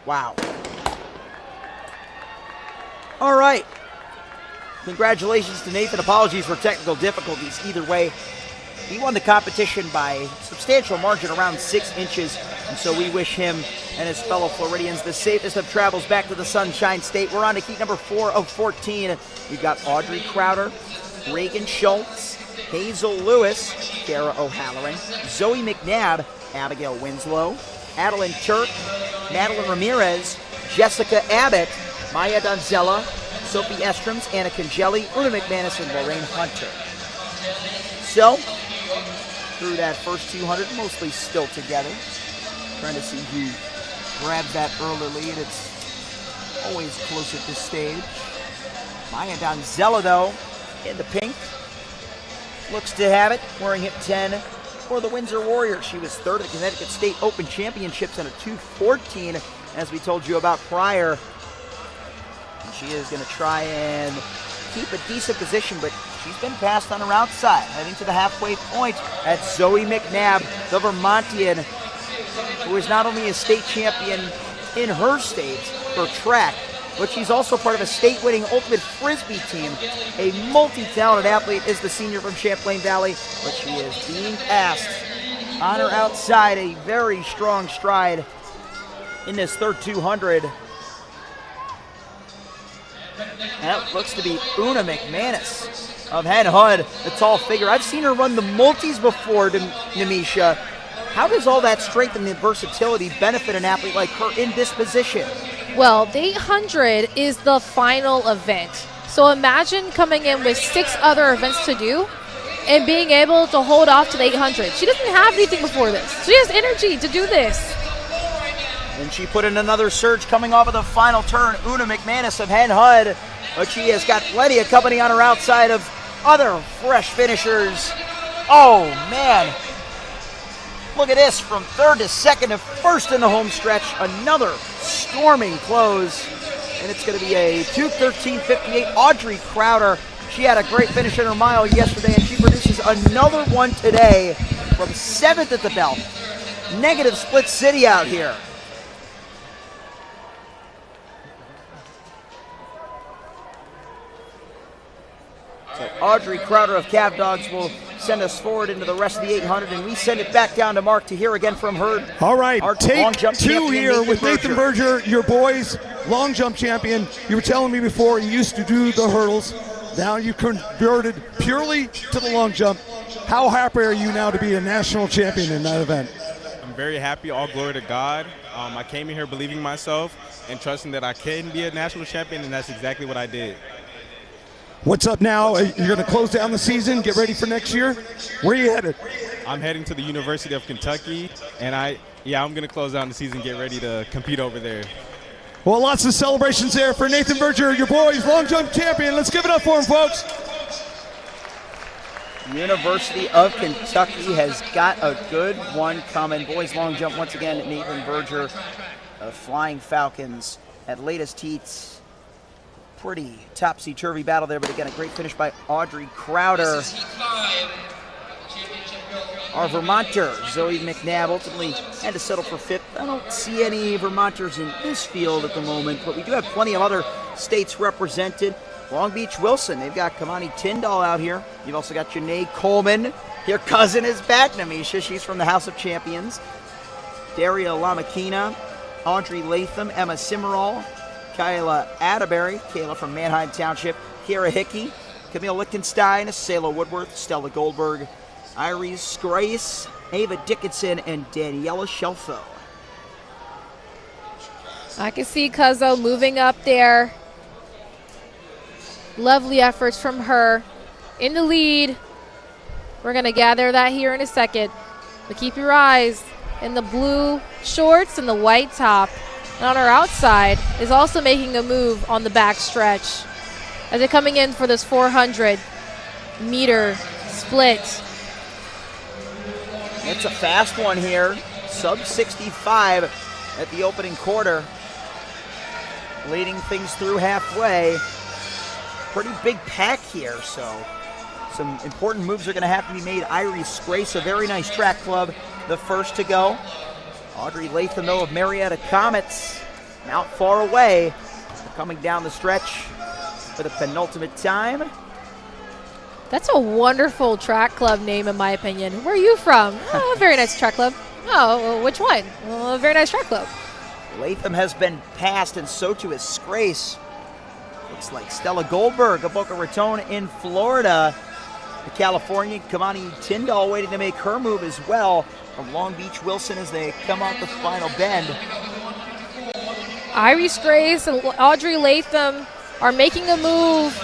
Wow. All right. Congratulations to Nathan. Apologies for technical difficulties. Either way, he won the competition by substantial margin, around 6 inches. And so we wish him and his fellow Floridians the safest of travels back to the Sunshine State. We're on to heat number 4 of 14. We've got Audrey Crowder, Reagan Schultz, Hazel Lewis, Kara O'Halloran, Zoe McNabb, Abigail Winslow, Adeline Turk, Madeline Ramirez, Jessica Abbott, Maya Donzella, Sophie Estroms, Anna Congelli, Una McManus, and Lorraine Hunter. So, through that first 200, mostly still together. Trying to see who grabs that early lead. It's always close at this stage. Maya Donzella, though, in the pink. Looks to have it, wearing hip 10 for the Windsor Warriors. She was third at the Connecticut State Open Championships in a 2:14, as we told you about prior. And she is going to try and keep a decent position, but she's been passed on her outside, heading to the halfway point at Zoe McNabb, the Vermontian, who is not only a state champion in her state for track, but she's also part of a state-winning Ultimate Frisbee team. A multi-talented athlete is the senior from Champlain Valley, but she is being passed on her outside. A very strong stride in this third 200. That looks to be Una McManus of Hen Hud, the tall figure. I've seen her run the multis before, Namisha. How does all that strength and versatility benefit an athlete like her in this position? Well, the 800 is the final event. So imagine coming in with 6 other events to do and being able to hold off to the 800. She doesn't have anything before this. She has energy to do this. And she put in another surge coming off of the final turn. Una McManus of Hen Hud, but she has got plenty of company on her outside of other fresh finishers. Oh, man. Look at this, from third to second to first in the home stretch. Another storming close. And it's going to be a 2:13.58. Audrey Crowder, she had a great finish in her mile yesterday, and she produces another one today from 7th at the bell. Negative Split City out here. So Audrey Crowder of Cav Dogs will send us forward into the rest of the 800, and we send it back down to Mark to hear again from her. All right, our take long jump 2 here with Nathan Berger, your boys' long jump champion. You were telling me before you used to do the hurdles. Now you converted purely to the long jump. How happy are you now to be a national champion in that event? I'm very happy. All glory to God. I came in here believing myself and trusting that I can be a national champion, and that's exactly what I did. What's up now? You're going to close down the season, get ready for next year? Where are you headed? I'm heading to the University of Kentucky, and I'm going to close down the season, get ready to compete over there. Well, lots of celebrations there for Nathan Berger, your boys' long jump champion. Let's give it up for him, folks. University of Kentucky has got a good one coming. Boys long jump once again, Nathan Berger of Flying Falcons at latest heats. Pretty topsy-turvy battle there, but again, a great finish by Audrey Crowder. Our Vermonter, Zoe McNabb, ultimately had to settle for 5th. I don't see any Vermonters in this field at the moment, but we do have plenty of other states represented. Long Beach Wilson, they've got Kamani Tyndall out here. You've also got Janae Coleman. Your cousin is back, Namisha. She's from the House of Champions. Daria Lamakina, Audrey Latham, Emma Simmerall, Kyla Atterbury, Kayla from Manheim Township, Kira Hickey, Camille Lichtenstein, Sayla Woodworth, Stella Goldberg, Iris Grace, Ava Dickinson, and Daniela Shelfo. I can see Cuzzo moving up there. Lovely efforts from her. In the lead. We're going to gather that here in a second. But keep your eyes in the blue shorts and the white top. And on her outside is also making a move on the back stretch as they're coming in for this 400-meter split. It's a fast one here. Sub 65 at the opening quarter. Leading things through halfway. Pretty big pack here, so some important moves are going to have to be made. Iris Grace, a very nice track club, the first to go. Audrey Latham, though, of Marietta Comets, not far away. Coming down the stretch for the penultimate time. That's a wonderful track club name, in my opinion. Where are you from? Oh, a very nice track club. Oh, well, which one? Well, a very nice track club. Latham has been passed, and so too is Grace. Looks like Stella Goldberg of Boca Raton in Florida. the Californian Kamani Tyndall waiting to make her move as well from Long Beach Wilson as they come out the final bend. Iris Grace and Audrey Latham are making a move,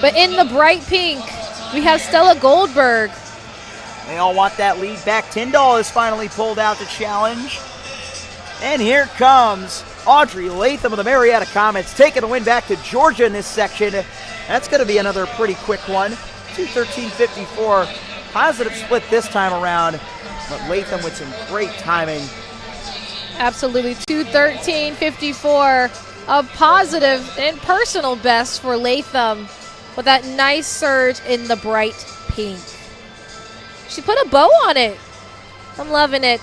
but in the bright pink, we have Stella Goldberg. They all want that lead back. Tyndall has finally pulled out the challenge. And here comes Audrey Latham of the Marietta Comets, taking the win back to Georgia in this section. That's going to be another pretty quick one. 2:13.54. Positive split this time around, but Latham with some great timing. Absolutely, 2:13.54. A positive and personal best for Latham with that nice surge in the bright pink. She put a bow on it. I'm loving it.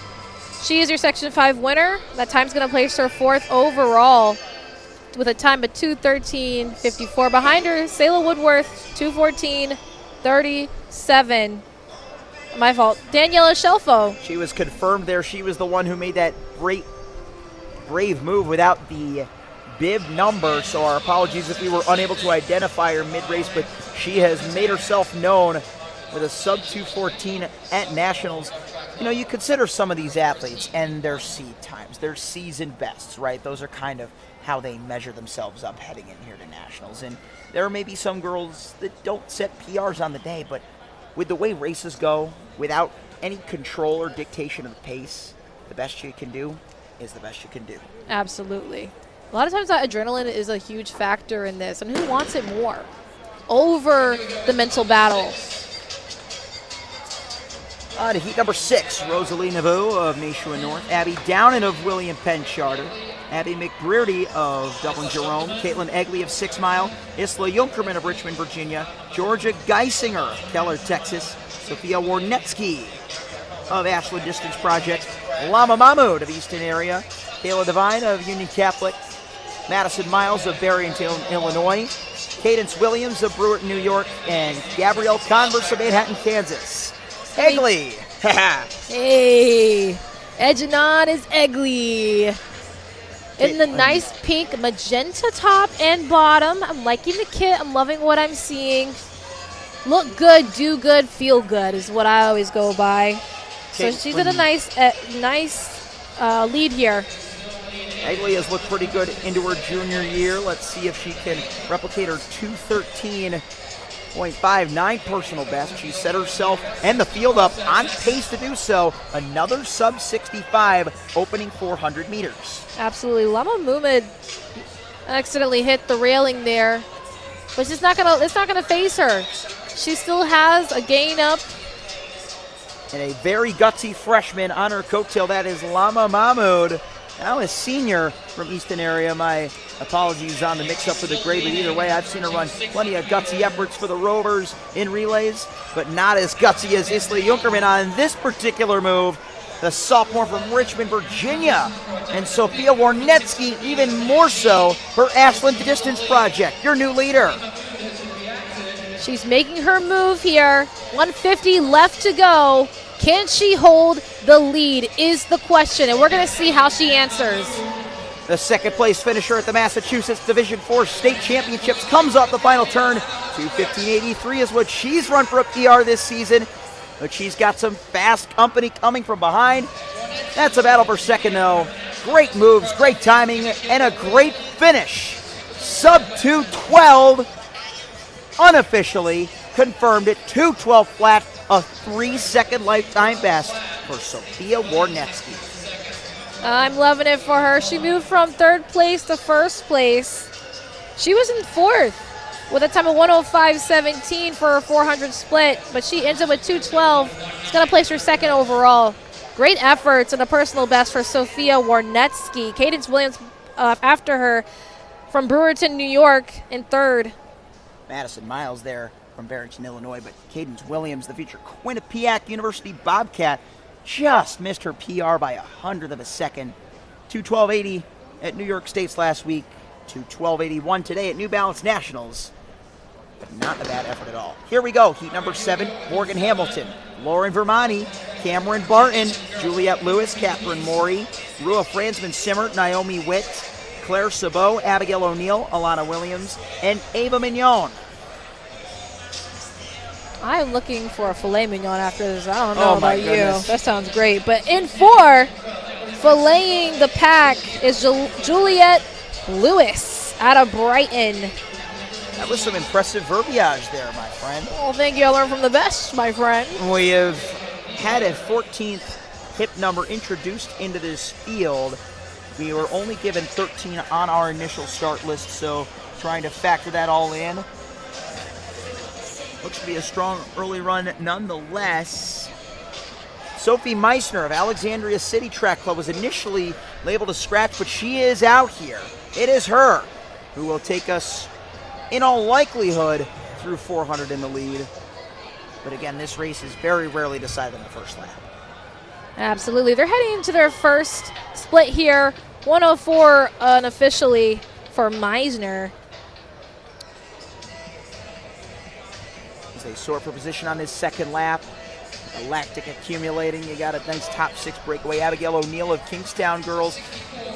She is your Section 5 winner. That time's going to place her 4th overall with a time of 2:13.54. Behind her, Sayla Woodworth, 2:14.37. My fault. Daniela Shelfo. She was confirmed there. She was the one who made that great, brave move without the bib number, so our apologies if we were unable to identify her mid-race, but she has made herself known with a sub 2:14 at Nationals. You know, you consider some of these athletes and their seed times, their season bests, right? Those are kind of how they measure themselves up heading in here to Nationals. And there may be some girls that don't set PRs on the day, but with the way races go, without any control or dictation of the pace, the best you can do is the best you can do. Absolutely. A lot of times that adrenaline is a huge factor in this, and who wants it more over the mental battle? On to heat number 6, Rosalie Naveau of Nashua North, Abby Downen of William Penn Charter, Abby McBrearty of Dublin Jerome, Caitlin Egley of 6 Mile, Isla Junkerman of Richmond, Virginia, Georgia Geisinger of Keller, Texas, Sophia Warnetsky of Ashland Distance Project, Lama Mahmood of Easton Area, Kayla Devine of Union Catholic, Madison Miles of Barrington, Illinois, Cadence Williams of Brewerton, New York, and Gabrielle Converse of Manhattan, Kansas. Egley. Hey, edging on is Egley. In the nice pink magenta top and bottom. I'm liking the kit. I'm loving what I'm seeing. Look good, do good, feel good is what I always go by. So she's in a nice lead here. Egley has looked pretty good into her junior year. Let's see if she can replicate her 2:13.59 personal best. She set herself and the field up on pace to do so. Another sub 65 opening 400 meters. Absolutely. Lama Muhammad accidentally hit the railing there, but it's not gonna phase her. She still has a gain up. And a very gutsy freshman on her coattail. That is Lama Mahmood. Now a senior from Easton area. My apologies on the mix-up for the grade, but either way, I've seen her run plenty of gutsy efforts for the Rovers in relays, but not as gutsy as Isla Junkerman on this particular move. The sophomore from Richmond, Virginia. And Sophia Warnetsky, even more so, for Ashland Distance Project, your new leader. She's making her move here. 150 left to go. Can she hold the lead is the question, and we're going to see how she answers. The second place finisher at the Massachusetts Division IV State Championships comes off the final turn. 2:15.83 is what she's run for a PR this season, but she's got some fast company coming from behind. That's a battle for second, though. Great moves, great timing, and a great finish. Sub 2:12, unofficially confirmed at 2:12 flat, a 3-second lifetime best for Sophia Warnetsky. I'm loving it for her. She moved from 3rd place to 1st place. She was in 4th with a time of 105.17 for her 400 split, but she ends up with 2:12. It's going to place her 2nd overall. Great efforts and a personal best for Sophia Warnetsky. Cadence Williams after her from Brewerton, New York, in 3rd. Madison Miles there from Barrington, Illinois, but Cadence Williams, the future Quinnipiac University Bobcat, just missed her PR by 100th of a second. 2:12.80 at New York State's last week, 2:12.81 today at New Balance Nationals. But not a bad effort at all. Here we go, heat number 7, Morgan Hamilton, Lauren Vermani, Cameron Barton, Juliette Lewis, Catherine Morey, Rua Franzman Simmert, Naomi Witt, Claire Sabot, Abigail O'Neill, Alana Williams, and Ava Mignon. I'm looking for a filet mignon after this. I don't know Oh, my about goodness. you. That sounds great. But in 4, filleting the pack is Juliet Lewis out of Brighton. That was some impressive verbiage there, my friend. Well, thank you. I learned from the best, my friend. We have had a 14th hip number introduced into this field. We were only given 13 on our initial start list, so trying to factor that all in. Looks to be a strong early run nonetheless. Sophie Meissner of Alexandria City Track Club was initially labeled a scratch, but she is out here. It is her who will take us, in all likelihood, through 400 in the lead. But again, this race is very rarely decided in the first lap. Absolutely. They're heading into their first split here. 104 unofficially for Meissner. As they sort for position on his second lap. The lactic accumulating. You got a nice top 6 breakaway. Abigail O'Neill of Kingstown Girls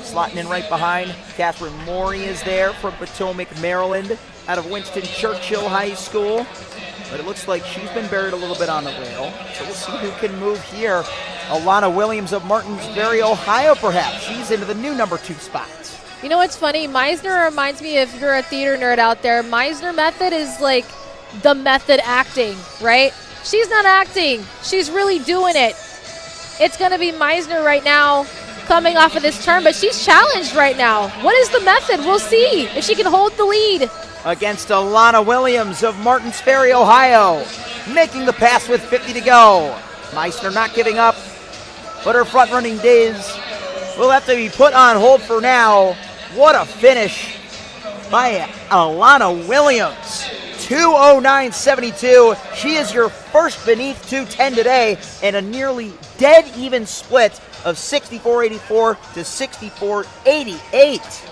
slotting in right behind. Catherine Morey is there from Potomac, Maryland, out of Winston Churchill High School. But it looks like she's been buried a little bit on the rail. So we'll see who can move here. Alana Williams of Martinsbury, Ohio, perhaps. She's into the new number 2 spot. You know what's funny? Meissner reminds me, if you're a theater nerd out there, Meissner method is like the method acting, right? She's not acting. She's really doing it. It's going to be Meissner right now coming off of this turn, but she's challenged right now. What is the method? We'll see if she can hold the lead. Against Alana Williams of Martins Ferry, Ohio, making the pass with 50 to go. Meissner not giving up, but her front-running days will have to be put on hold for now. What a finish by Alana Williams. 2:09.72. She is your first beneath 2:10 today, and a nearly dead even split of 64.84 to 64.88.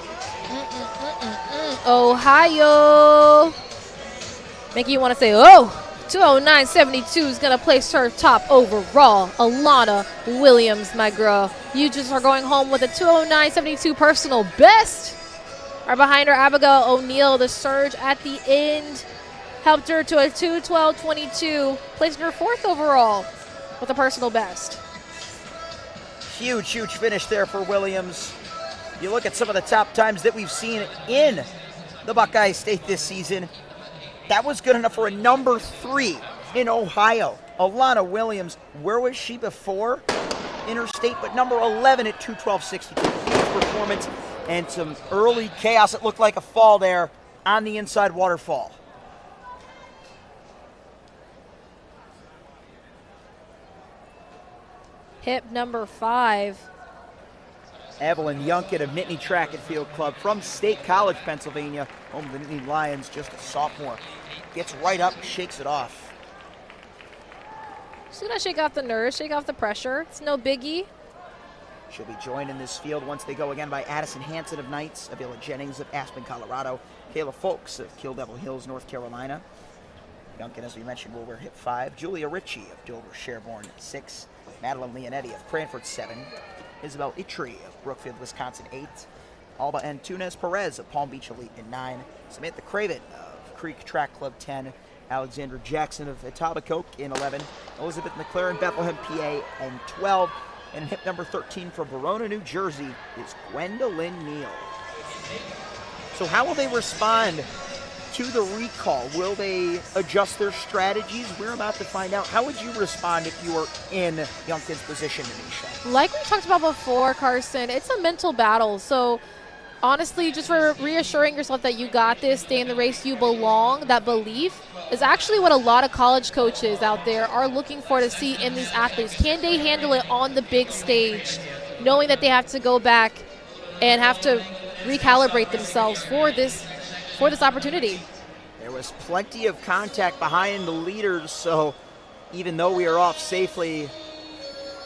Ohio. Making you want to say, oh, 209.72 is going to place her top overall. Alana Williams, my girl. You just are going home with a 209.72 personal best. Right behind her, Abigail O'Neill. The surge at the end helped her to a 2:12.22, placing her 4th overall with a personal best. Huge, huge finish there for Williams. You look at some of the top times that we've seen in the Buckeye State this season. That was good enough for a number 3 in Ohio. Alana Williams, where was she before? Interstate, but number 11 at 2:12.62. Huge performance and some early chaos. It looked like a fall there on the inside waterfall. Hip number 5. Evelyn Yunkin of Nittany Track and Field Club from State College, Pennsylvania, home of the Nittany Lions, just a sophomore. Gets right up, shakes it off. She's going to shake off the nerves, shake off the pressure. It's no biggie. She'll be joined in this field once they go again by Addison Hanson of Knights, Avila Jennings of Aspen, Colorado, Kayla Folks of Kill Devil Hills, North Carolina. Yunkin, as we mentioned, will wear hip 5. Julia Ritchie of Dover Sherborne, 6. Madeline Leonetti of Cranford, 7. Isabel Itri of Brookfield, Wisconsin, 8. Alba Antunes Perez of Palm Beach Elite in 9. Samantha Craven of Creek Track Club, 10. Alexandra Jackson of Etobicoke in 11. Elizabeth McLaren, Bethlehem, PA, in 12. And hip number 13 from Verona, New Jersey is Gwendolyn Neal. So how will they respond to the recall? Will they adjust their strategies? We're about to find out. How would you respond if you were in Yunkin's position, Anisha? Like we talked about before, Carson, it's a mental battle. So honestly, just for reassuring yourself that you got this, stay in the race, you belong, that belief is actually what a lot of college coaches out there are looking for to see in these athletes. Can they handle it on the big stage, knowing that they have to go back and have to recalibrate themselves for this opportunity? There was plenty of contact behind the leaders, so even though we are off safely,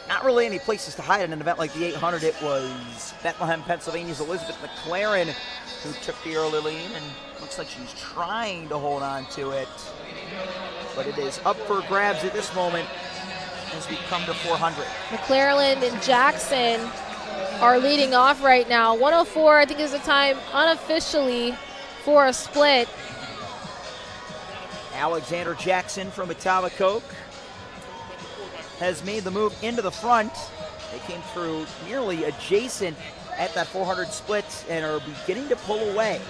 not really any places to hide in an event like the 800. It was Bethlehem, Pennsylvania's Elizabeth McLaren who took the early lead, and looks like she's trying to hold on to it. But it is up for grabs at this moment as we come to 400. McLaren and Jackson are leading off right now. 104, I think, is the time unofficially for a split. Alexander Jackson from Etobicoke has made the move into the front. They came through nearly adjacent at that 400 split and are beginning to pull away.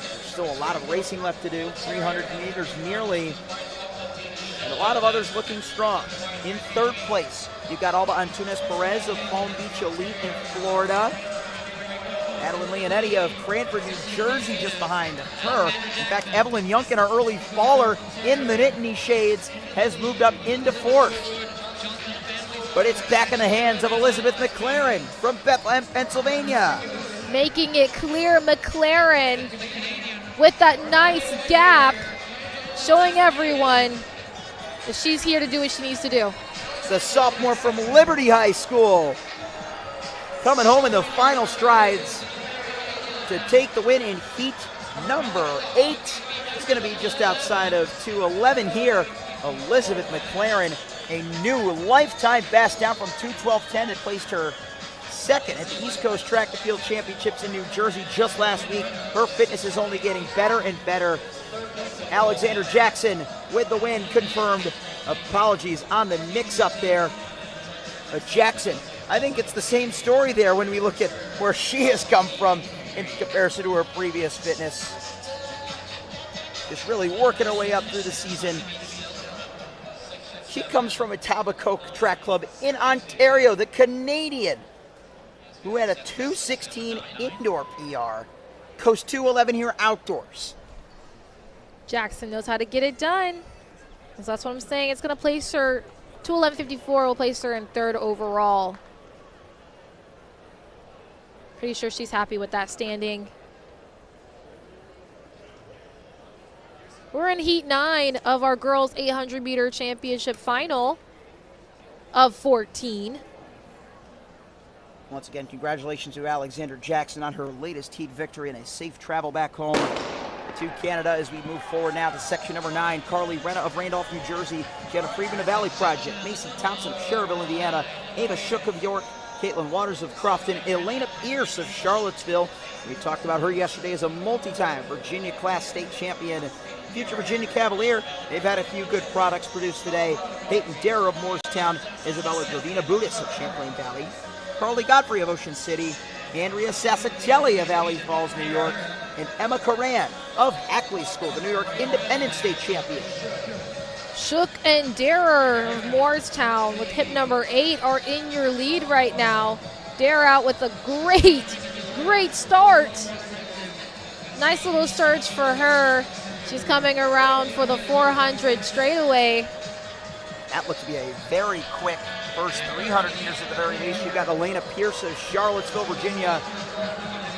There's still a lot of racing left to do, 300 meters nearly, and a lot of others looking strong. In third place, you've got Alba Antunes Perez of Palm Beach Elite in Florida. Madeline Leonetti of Cranford, New Jersey, just behind her. In fact, Evelyn Yunkin, our early faller in the Nittany Shades, has moved up into fourth. But it's back in the hands of Elizabeth McLaren from Bethlehem, Pennsylvania. Making it clear, McLaren with that nice gap, showing everyone that she's here to do what she needs to do. The sophomore from Liberty High School coming home in the final strides to take the win in heat number 8. It's going to be just outside of 2:11 here. Elizabeth McLaren, a new lifetime best down from 2:12.10 that placed her second at the East Coast Track and Field Championships in New Jersey just last week. Her fitness is only getting better and better. Alexander Jackson with the win, confirmed. Apologies on the mix-up there. But Jackson, I think it's the same story there when we look at where she has come from in comparison to her previous fitness. Just really working her way up through the season. She comes from Etobicoke Track Club in Ontario, the Canadian, who had a 2:16 indoor PR. Coast 2:11 here outdoors. Jackson knows how to get it done. So that's what I'm saying. It's going to place her, 2:11.54 will place her in third overall. Pretty sure she's happy with that standing. We're in heat 9 of our girls 800 meter championship final of 14. Once again, congratulations to Alexander Jackson on her latest heat victory and a safe travel back home to Canada as we move forward now to section number 9. Carly Renna of Randolph, New Jersey. Jenna Friedman of Valley Project. Mason Thompson of Cherville, Indiana. Ava Shook of York. Caitlin Waters of Crofton. Elena Pierce of Charlottesville. We talked about her yesterday as a multi-time Virginia class state champion. Future Virginia Cavalier. They've had a few good products produced today. Peyton Dare of Morristown. Isabella Gravina Budis of Champlain Valley. Carly Godfrey of Ocean City. Andrea Sassatelli of Valley Falls, New York. And Emma Coran of Hackley School, the New York Independent State Champion. Shook and Darer of Morristown with hip number 8 are in your lead right now. Dare out with a great start. Nice little surge for her. She's coming around for the 400 straightaway. That looked to be a very quick first 300 meters at the very least. You've got Elena Pierce of Charlottesville, Virginia.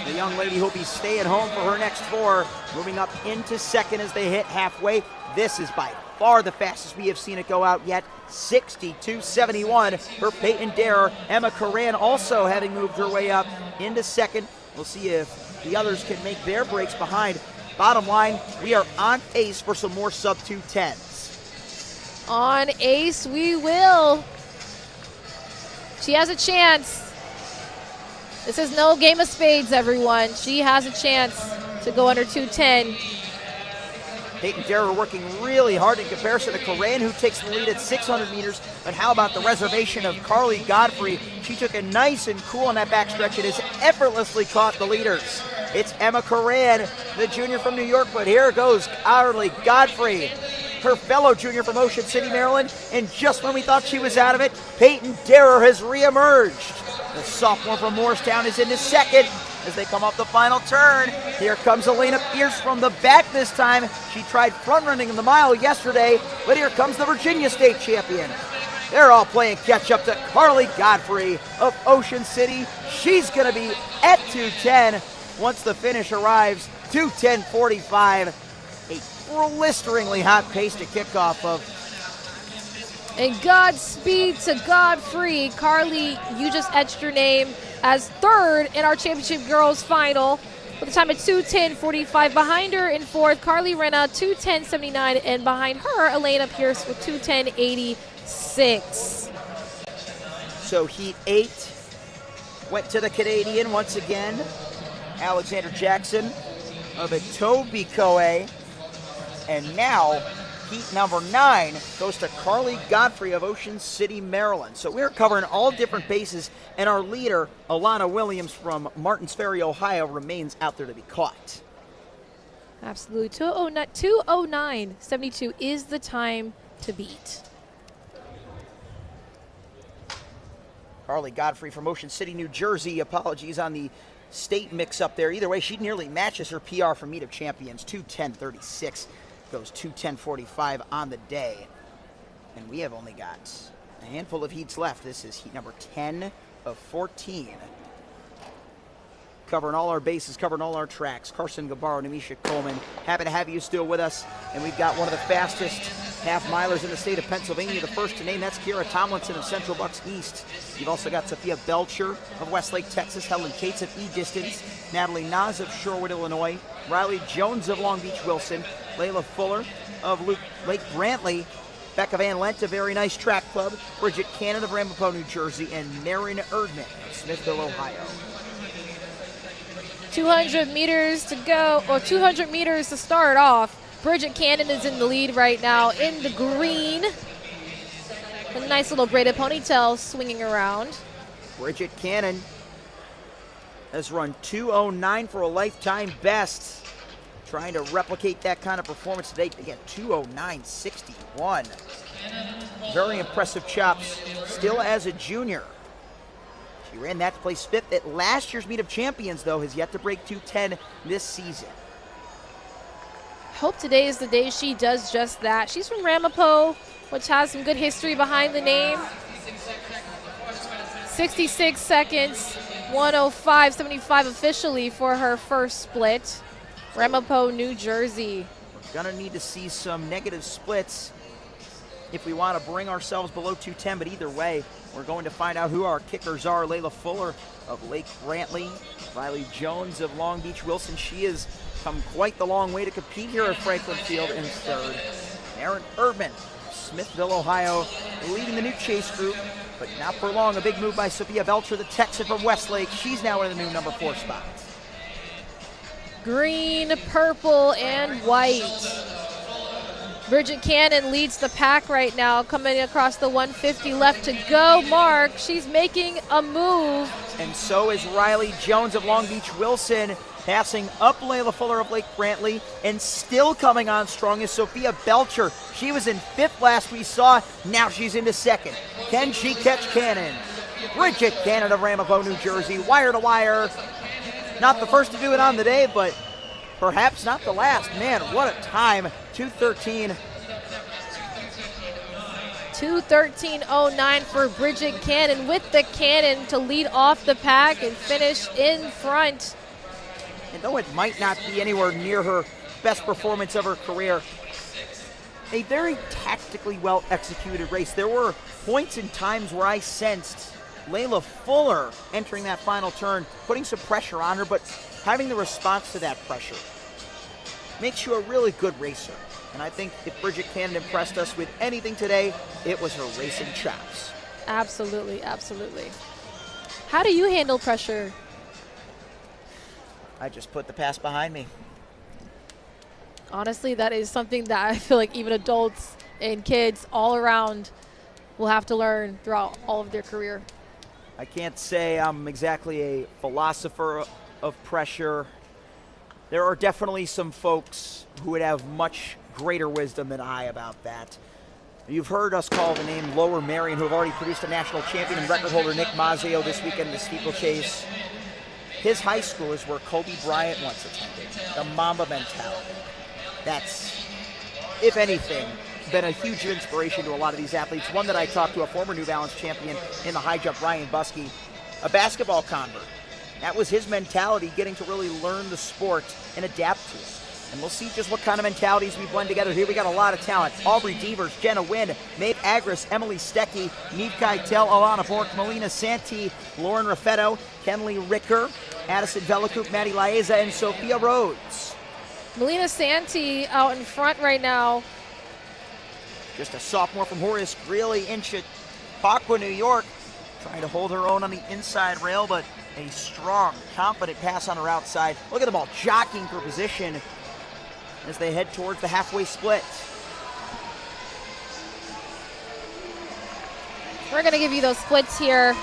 The young lady who'll be staying home for her next 4, moving up into second as they hit halfway. This is by far the fastest we have seen it go out yet. 62.71 for Peyton Dare. Emma Coran also having moved her way up into second. We'll see if the others can make their breaks behind. Bottom line, we are on pace for some more sub 210s. On ace we will. She has a chance. This is no game of spades, everyone. She has a chance to go under 210. Peyton Dare working really hard in comparison to Coran, who takes the lead at 600 meters. But how about the reservation of Carly Godfrey? She took it nice and cool on that backstretch and has effortlessly caught the leaders. It's Emma Coran, the junior from New York, but here goes Carly Godfrey, her fellow junior from Ocean City, Maryland. And just when we thought she was out of it, Peyton Dare has reemerged. The sophomore from Morristown is into second as they come up the final turn. Here comes Elena Pierce from the back this time. She tried front running in the mile yesterday, but here comes the Virginia State champion. They're all playing catch up to Carly Godfrey of Ocean City. She's gonna be at 210 once the finish arrives. 2:10.45, a blisteringly hot pace to kick off of. And Godspeed to Godfrey. Carly, you just etched your name as third in our championship girls final with a time of 2:10.45. Behind her in fourth, Carly Renna, 2:10.79, and behind her, Elena Pierce with 2:10.86. So heat 8 went to the Canadian once again, Alexander Jackson of Etobicoke, and now Heat number 9 goes to Carly Godfrey of Ocean City, Maryland. So we're covering all different bases, and our leader, Alana Williams from Martins Ferry, Ohio, remains out there to be caught. Absolutely. 209.72 is the time to beat. Carly Godfrey from Ocean City, New Jersey. Apologies on the state mix-up there. Either way, she nearly matches her PR for Meet of Champions. 2:10.36 goes 2:10.45 on the day. And we have only got a handful of heats left. This is heat number 10 of 14. Covering all our bases, covering all our tracks. Carson Gabbaro, Namisha Coleman, happy to have you still with us. And we've got one of the fastest half-milers in the state of Pennsylvania. The first to name, that's Kira Tomlinson of Central Bucks East. You've also got Sophia Belcher of Westlake, Texas. Helen Cates of E-Distance. Natalie Naz of Shorewood, Illinois. Riley Jones of Long Beach, Wilson. Layla Fuller of Lake Brantley. Becca Van Lent of Very Nice Track Club. Bridget Cannon of Ramapo, New Jersey. And Marin Erdman of Smithville, Ohio. 200 meters to go, or 200 meters to start off. Bridget Cannon is in the lead right now in the green. A nice little braided ponytail swinging around. Bridget Cannon has run 2:09 for a lifetime best. Trying to replicate that kind of performance today. Again, 2:09.61. Very impressive chops, still as a junior. She ran that to place 5th at last year's Meet of Champions, though, has yet to break 2:10 this season. Hope today is the day she does just that. She's from Ramapo, which has some good history behind the name. 66 seconds, 1:05.75 officially for her first split. Ramapo, New Jersey. We're gonna need to see some negative splits if we want to bring ourselves below 2:10, but either way, we're going to find out who our kickers are. Layla Fuller of Lake Brantley, Riley Jones of Long Beach, Wilson. She has come quite the long way to compete here at Franklin Field in 3rd. Marin Erdman, Smithville, Ohio, leading the new chase group, but not for long. A big move by Sophia Belcher, the Texan from Westlake. She's now in the new number 4 spot. Green, purple, and white. Bridget Cannon leads the pack right now, coming across the 150 left to go mark. She's making a move. And so is Riley Jones of Long Beach, Wilson, passing up Layla Fuller of Lake Brantley, and still coming on strong is Sophia Belcher. She was in 5th last we saw, now she's into 2nd. Can she catch Cannon? Bridget Cannon of Ramapo, New Jersey, wire to wire. Not the first to do it on the day, but perhaps not the last. Man, what a time. 2:13. 2:13.09 for Bridget Cannon, with the cannon to lead off the pack and finish in front. And though it might not be anywhere near her best performance of her career, a very tactically well executed race. There were points and times where I sensed Layla Fuller entering that final turn, putting some pressure on her, but having the response to that pressure makes you a really good racer. And I think if Bridget Cannon impressed us with anything today, it was her racing chops. Absolutely, absolutely. How do you handle pressure? I just put the pass behind me. Honestly, that is something that I feel like even adults and kids all around will have to learn throughout all of their career. I can't say I'm exactly a philosopher of pressure. There are definitely some folks who would have much greater wisdom than I about that. You've heard us call the name Lower Marion, who have already produced a national champion and record holder Nick Mazzeo this weekend in the steeplechase. His high school is where Kobe Bryant once attended. The Mamba mentality. That's, if anything, been a huge inspiration to a lot of these athletes. One that I talked to, a former New Balance champion in the high jump, Ryan Buskey, a basketball convert. That was his mentality, getting to really learn the sport and adapt to it. And we'll see just what kind of mentalities we blend together here. We got a lot of talent. Aubrey Devers, Jenna Wynn, Maeve Agris, Emily Stecky, Neve Keitel, Alana Bork, Melina Santee, Lauren Raffetto, Kenley Ricker, Addison Velacoop, Maddie Laeza, and Sophia Rhodes. Melina Santee out in front right now. Just a sophomore from Horace Greeley in Chautauqua, New York, trying to hold her own on the inside rail, but a strong, confident pass on her outside. Look at them all jockeying for position as they head towards the halfway split. We're going to give you those splits here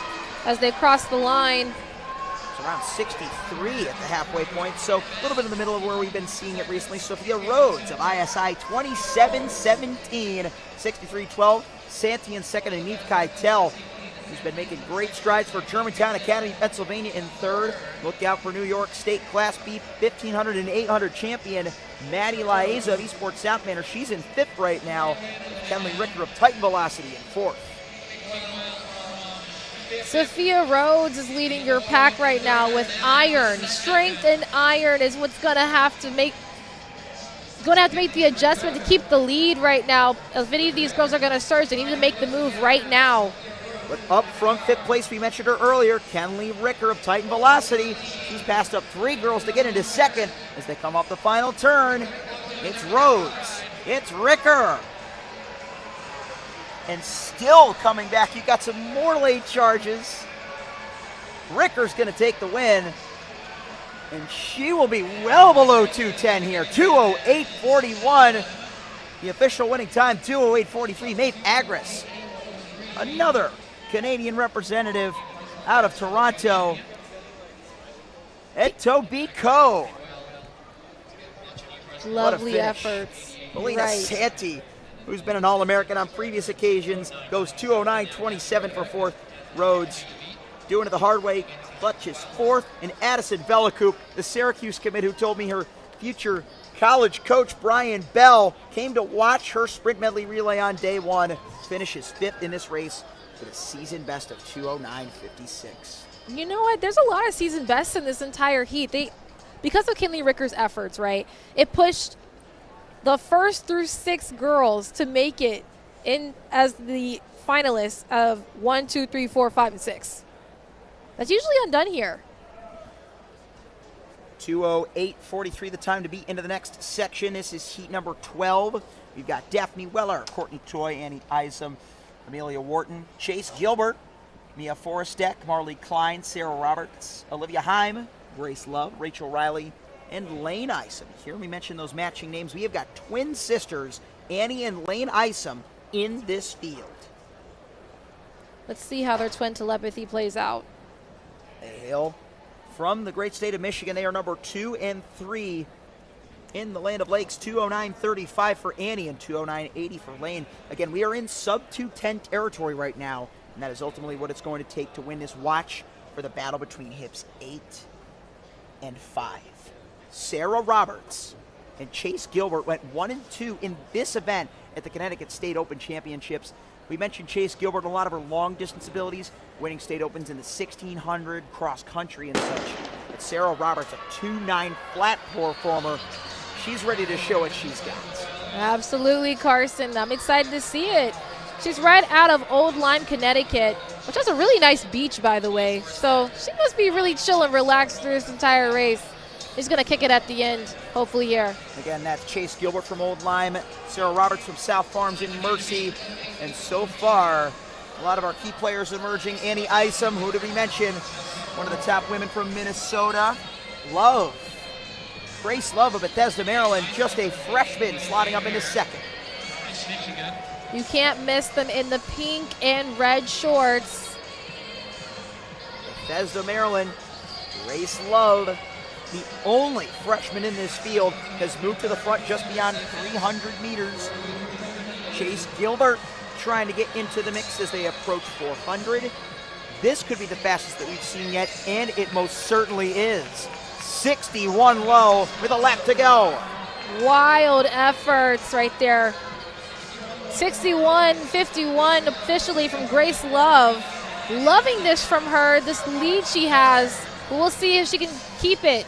as they cross the line. It's around 63 at the halfway point, so a little bit in the middle of where we've been seeing it recently. Sophia Rhodes of ISI, 27-17, 63-12. Santi in second, and Neve Keitel, who's been making great strides for Germantown Academy, Pennsylvania in third. Look out for New York State Class B 1500 and 800 champion Maddie Laeza of Esports South Manor. She's in fifth right now. Kenley Ricker of Titan Velocity in fourth. Sophia Rhodes is leading your pack right now with iron. Strength and iron is what's going to have to make the adjustment to keep the lead right now. If any of these girls are going to surge, they need to make the move right now. But up front, fifth place, we mentioned her earlier, Kenley Ricker of Titan Velocity. She's passed up 3 girls to get into second as they come off the final turn. It's Rhodes. It's Ricker. And still coming back, you got some more late charges. Ricker's going to take the win. And she will be well below 2:10 here. 2:08.41. The official winning time, 2:08.43. Maeve Agris, another Canadian representative out of Toronto. Etobicoke. Lovely efforts. Melina Santi, who's been an All-American on previous occasions, goes 2:09.27 for fourth. Rhodes doing it the hard way, clutches fourth. And Addison Velacoop, the Syracuse commit who told me her future college coach Brian Bell came to watch her sprint medley relay on day one, finishes fifth in this race with a season best of 2:09.56. You know what? There's a lot of season bests in this entire heat. Because of Kenley Ricker's efforts, right? It pushed the first through 6 girls to make it in as the finalists of 1, 2, 3, 4, 5, and 6. That's usually undone here. 2:08.43 the time to be into the next section. This is heat number 12. We've got Daphne Weller, Courtney Toy, Annie Isom, Amelia Wharton, Chase Gilbert, Mia Forrestek, Marley Klein, Sarah Roberts, Olivia Heim, Grace Love, Rachel Riley, and Lane Isom. Here we mention those matching names. We have got twin sisters, Annie and Lane Isom, in this field. Let's see how their twin telepathy plays out. They hail from the great state of Michigan. They are number 2 and 3 in the Land of Lakes. 2:09.35 for Annie and 2:09.80 for Lane. Again, we are in sub 2:10 territory right now, and that is ultimately what it's going to take to win this. Watch for the battle between hips 8 and 5. Sarah Roberts and Chase Gilbert went 1 and 2 in this event at the Connecticut State Open Championships. We mentioned Chase Gilbert, a lot of her long distance abilities, winning state opens in the 1600, cross country and such. But Sarah Roberts, a 2.9 flat performer, she's ready to show what she's got. Absolutely, Carson. I'm excited to see it. She's right out of Old Lyme, Connecticut, which has a really nice beach, by the way. So she must be really chill and relaxed through this entire race. She's going to kick it at the end, hopefully here. Again, that's Chase Gilbert from Old Lyme, Sarah Roberts from South Farms in Mercy. And so far, a lot of our key players emerging. Annie Isom, who did we mention? One of the top women from Minnesota. Love. Grace Love of Bethesda, Maryland, just a freshman, slotting up into second. You can't miss them in the pink and red shorts. Bethesda, Maryland, Grace Love, the only freshman in this field, has moved to the front just beyond 300 meters. Chase Gilbert trying to get into the mix as they approach 400. This could be the fastest that we've seen yet, and it most certainly is. 61 low with a lap to go. Wild efforts right there. 61.51 officially from Grace Love. Loving this from her, this lead she has. We'll see if she can keep it.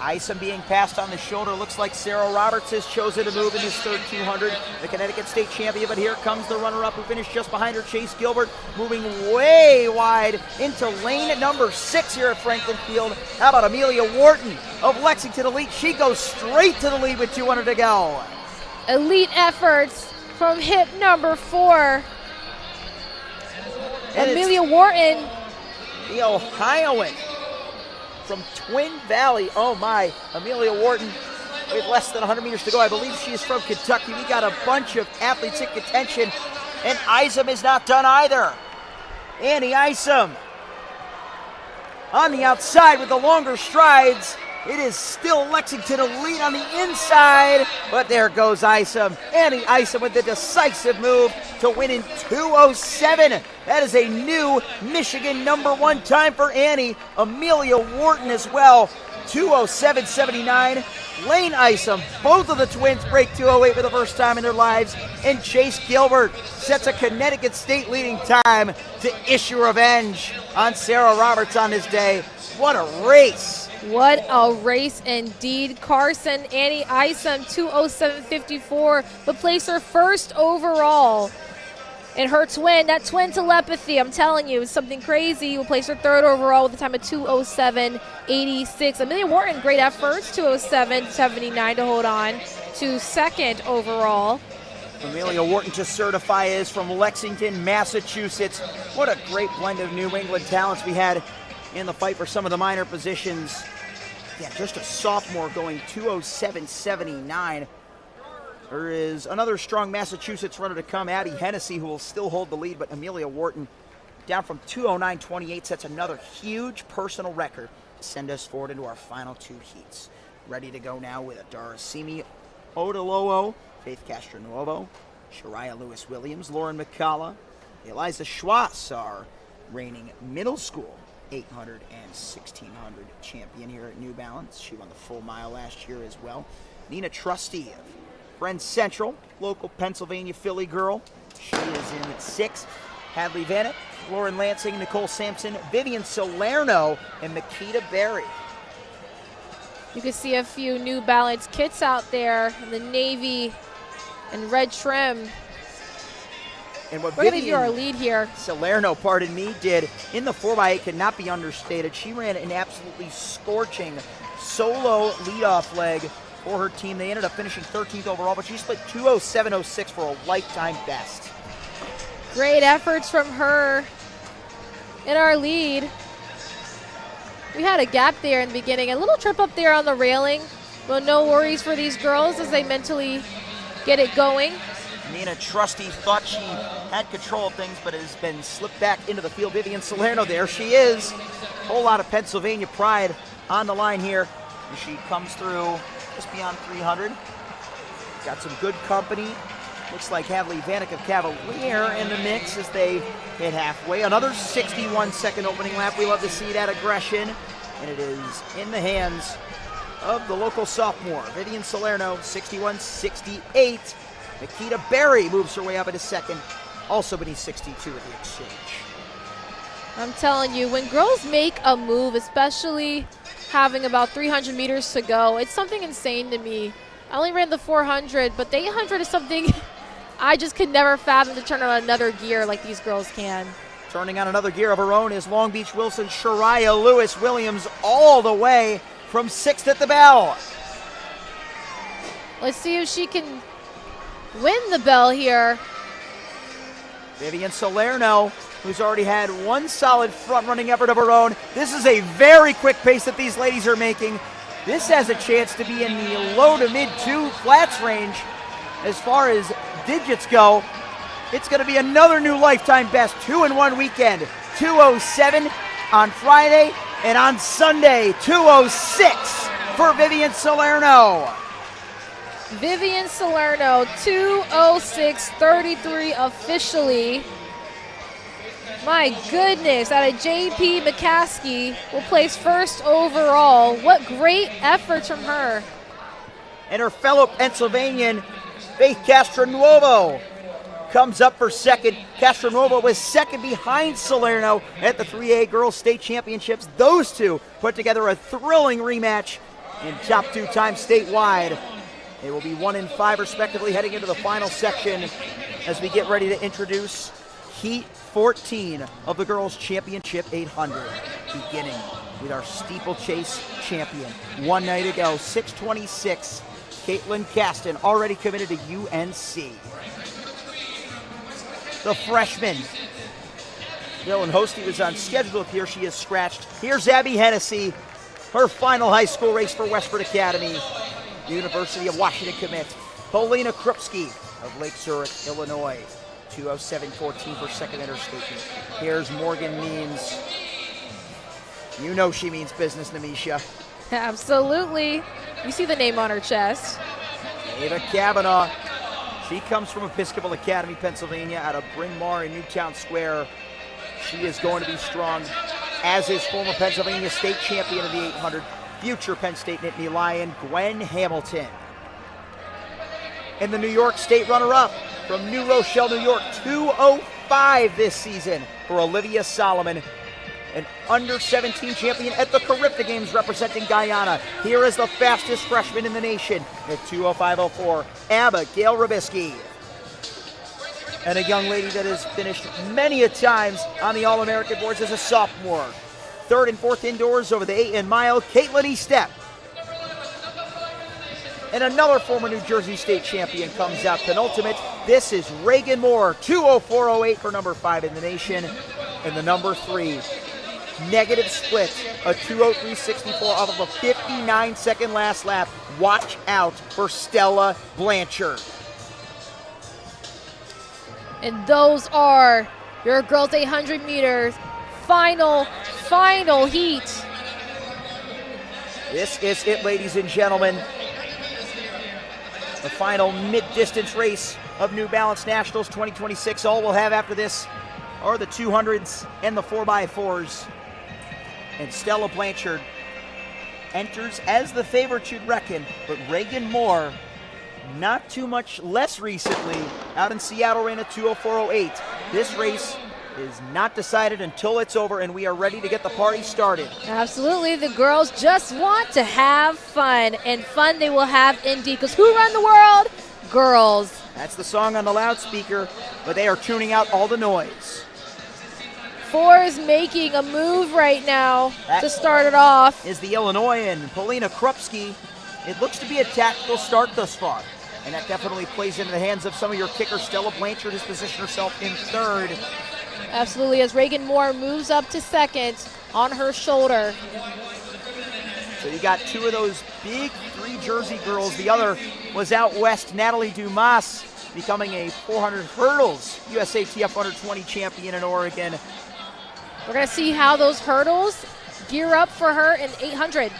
Isom being passed on the shoulder. Looks like Sarah Roberts has chosen to move in this third 200. The Connecticut State champion, but here comes the runner-up who finished just behind her, Chase Gilbert, moving way wide into lane number 6 here at Franklin Field. How about Amelia Wharton of Lexington Elite? She goes straight to the lead with 200 to go. Elite efforts from hip number 4. And Amelia Wharton. The Ohioan from Twin Valley. Oh my, Amelia Wharton with less than 100 meters to go. I believe she is from Kentucky. We got a bunch of athletes in contention. And Isom is not done either. Annie Isom on the outside with the longer strides. It is still Lexington elite on the inside, but there goes Isom. Annie Isom with the decisive move to win in 2:07. That is a new Michigan #1 time for Annie. Amelia Wharton as well, 2:07.79. Lane Isom, both of the twins break 2:08 for the first time in their lives, and Chase Gilbert sets a Connecticut State leading time to issue revenge on Sarah Roberts on this day. What a race! What a race indeed. Carson, Annie Isom, 2:07.54, would place her first overall. And her twin, that twin telepathy, I'm telling you, is something crazy. Will place her third overall with a time of 2:07.86. Amelia Wharton, great efforts, 2:07.79 to hold on to second overall. Amelia Wharton to certify is from Lexington, Massachusetts. What a great blend of New England talents we had in the fight for some of the minor positions. Yeah, just a sophomore going 2:07.79. There is another strong Massachusetts runner to come, Addie Hennessy, who will still hold the lead, but Amelia Wharton down from 2:09.28 sets another huge personal record to send us forward into our final two heats. Ready to go now with Darasimi Odolowo, Faith Castronuovo, Shariah Lewis-Williams, Lauren McCullough, Eliza Schwartz, our reigning middle school 800 and 1600 champion here at New Balance. She won the full mile last year as well. Nina Trusty of Friends Central, local Pennsylvania Philly girl. She is in at 6. Hadley Vanek, Lauren Lansing, Nicole Sampson, Vivian Salerno, and Makita Berry. You can see a few New Balance kits out there in the navy and red trim. And what We're going to do our lead here. Salerno, pardon me, did in the 4x8 cannot be understated. She ran an absolutely scorching solo leadoff leg for her team. They ended up finishing 13th overall, but she split 2:07.06 for a lifetime best. Great efforts from her in our lead. We had a gap there in the beginning. A little trip up there on the railing, but no worries for these girls as they mentally get it going. Nina Trusty thought she had control of things, but has been slipped back into the field. Vivian Salerno, there she is. Whole lot of Pennsylvania pride on the line here. And she comes through just beyond 300. Got some good company. Looks like Hadley Vanek of Cavalier in the mix as they hit halfway. Another 61-second opening lap. We love to see that aggression. And it is in the hands of the local sophomore, Vivian Salerno, 61-68. Makita Berry moves her way up into second, also beneath 62 at the exchange. I'm telling you, when girls make a move, especially having about 300 meters to go, it's something insane to me. I only ran the 400, but the 800 is something I just could never fathom to turn on another gear like these girls can. Turning on another gear of her own is Long Beach Wilson Shariah Lewis-Williams all the way from 6th at the bell. Let's see if she can win the bell here. Vivian Salerno, who's already had one solid front-running effort of her own. This is a very quick pace that these ladies are making. This has a chance to be in the low to mid-2 flats range as far as digits go. It's going to be another new lifetime best, 2-in-1 weekend. 2:07 on Friday, and on Sunday, 2:06 for Vivian Salerno. Vivian Salerno, 2:06.33 officially. My goodness, out of J.P. McCaskey will place first overall. What great efforts from her. And her fellow Pennsylvanian, Faith Castronuovo, comes up for second. Castronuovo was second behind Salerno at the 3A Girls State Championships. Those two put together a thrilling rematch in top 2 times statewide. They will be 1 and 5 respectively heading into the final section as we get ready to introduce Heat 14 of the Girls Championship 800, beginning with our steeplechase champion. One night ago, 626, Caitlin Caston, already committed to UNC. The freshman, Dylan Hosty, was on schedule to appear. She is scratched. Here's Abby Hennessy, her final high school race for Westford Academy. University of Washington commit. Paulina Krupski of Lake Zurich, Illinois. 2:07.14 for second interstate. Here's Morgan Means. You know she means business, Namisha. Absolutely. You see the name on her chest. Ava Kavanaugh. She comes from Episcopal Academy, Pennsylvania, out of Bryn Mawr in Newtown Square. She is going to be strong, as is former Pennsylvania state champion of the 800, future Penn State Nittany Lion, Gwen Hamilton. And the New York State runner-up from New Rochelle, New York, 2:05 this season for Olivia Solomon, an under-17 champion at the Carifta Games representing Guyana. Here is the fastest freshman in the nation at 2:05.04, Abigail Rybisky. And a young lady that has finished many a times on the All-American boards as a sophomore. Third and fourth indoors over the 8 mile, Caitlin Estep. And another former New Jersey State champion comes out penultimate. This is Reagan Moore, 2:04.08 for number 5 in the nation. And the number 3, negative split, a 2:03.64 off of a 59-second last lap. Watch out for Stella Blanchard. And those are your girls 800 meters final heat. This is it, ladies and gentlemen. The final mid-distance race of New Balance Nationals 2026. All we'll have after this are the 200s and the 4x4s. And Stella Blanchard enters as the favorite, you'd reckon, but Reagan Moore, not too much less recently, out in Seattle, ran a 2:04.08. This race is not decided until it's over, and we are ready to get the party started. Absolutely. The girls just want to have fun, and fun they will have indeed, because who run the world? Girls. That's the song on the loudspeaker, but they are tuning out all the noise. 4 is making a move right now to start it off. Is the Illinoisan, Polina Krupski. It looks to be a tactical start thus far, and that definitely plays into the hands of some of your kickers. Stella Blanchard has positioned herself in third. Absolutely, as Reagan Moore moves up to second on her shoulder. So you got two of those big 3 Jersey girls. The other was out west, Natalie Dumas, becoming a 400 hurdles USATF under 20 champion in Oregon. We're going to see how those hurdles gear up for her in 800.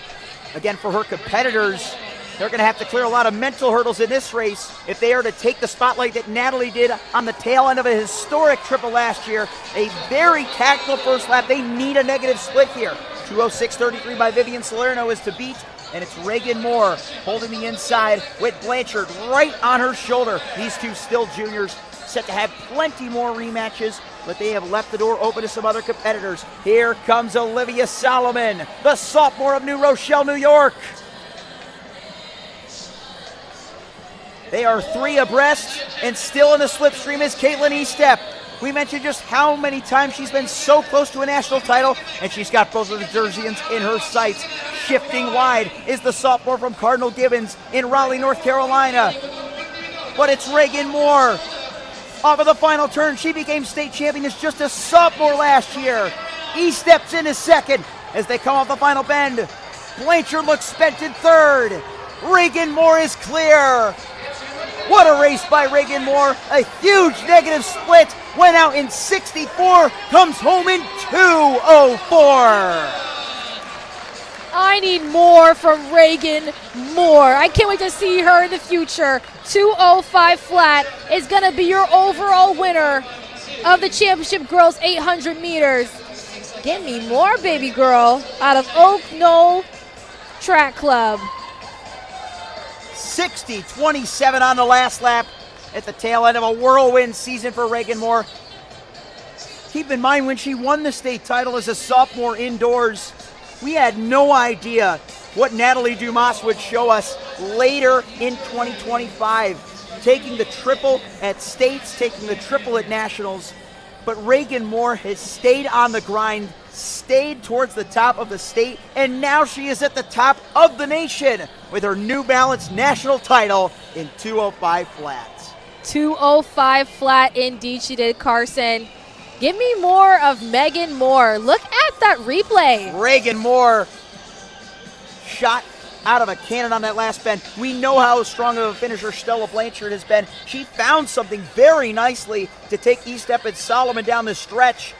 Again, for her competitors, they're going to have to clear a lot of mental hurdles in this race if they are to take the spotlight that Natalie did on the tail end of a historic triple last year. A very tactical first lap. They need a negative split here. 2:06.33 by Vivian Salerno is to beat, and it's Reagan Moore holding the inside with Blanchard right on her shoulder. These two still juniors, set to have plenty more rematches, but they have left the door open to some other competitors. Here comes Olivia Solomon, the sophomore of New Rochelle, New York. They are 3 abreast, and still in the slipstream is Caitlin Estep. We mentioned just how many times she's been so close to a national title, and she's got both of the Jerseyans in her sights. Shifting wide is the sophomore from Cardinal Gibbons in Raleigh, North Carolina. But it's Reagan Moore. Off of the final turn, she became state champion as just a sophomore last year. Estep's into second as they come off the final bend. Blanchard looks spent in third. Reagan Moore is clear. What a race by Reagan Moore. A huge negative split. Went out in 64, comes home in 2:04. I need more from Reagan Moore. I can't wait to see her in the future. 2:05 flat is going to be your overall winner of the championship girls 800 meters. Give me more, baby girl, out of Oak Knoll Track Club. 60-27 on the last lap at the tail end of a whirlwind season for Reagan Moore. Keep in mind, when she won the state title as a sophomore indoors, we had no idea what Natalie Dumas would show us later in 2025. Taking the triple at states, taking the triple at nationals. But Reagan Moore has stayed on the grind, stayed towards the top of the state, and now she is at the top of the nation with her New Balance national title in 2:05 flat. 2:05 flat indeed she did, Carson. Give me more of Megan Moore. Look at that replay. Reagan Moore shot out of a cannon on that last bend. We know how strong of a finisher Stella Blanchard has been. She found something very nicely to take E-Step and Solomon down the stretch.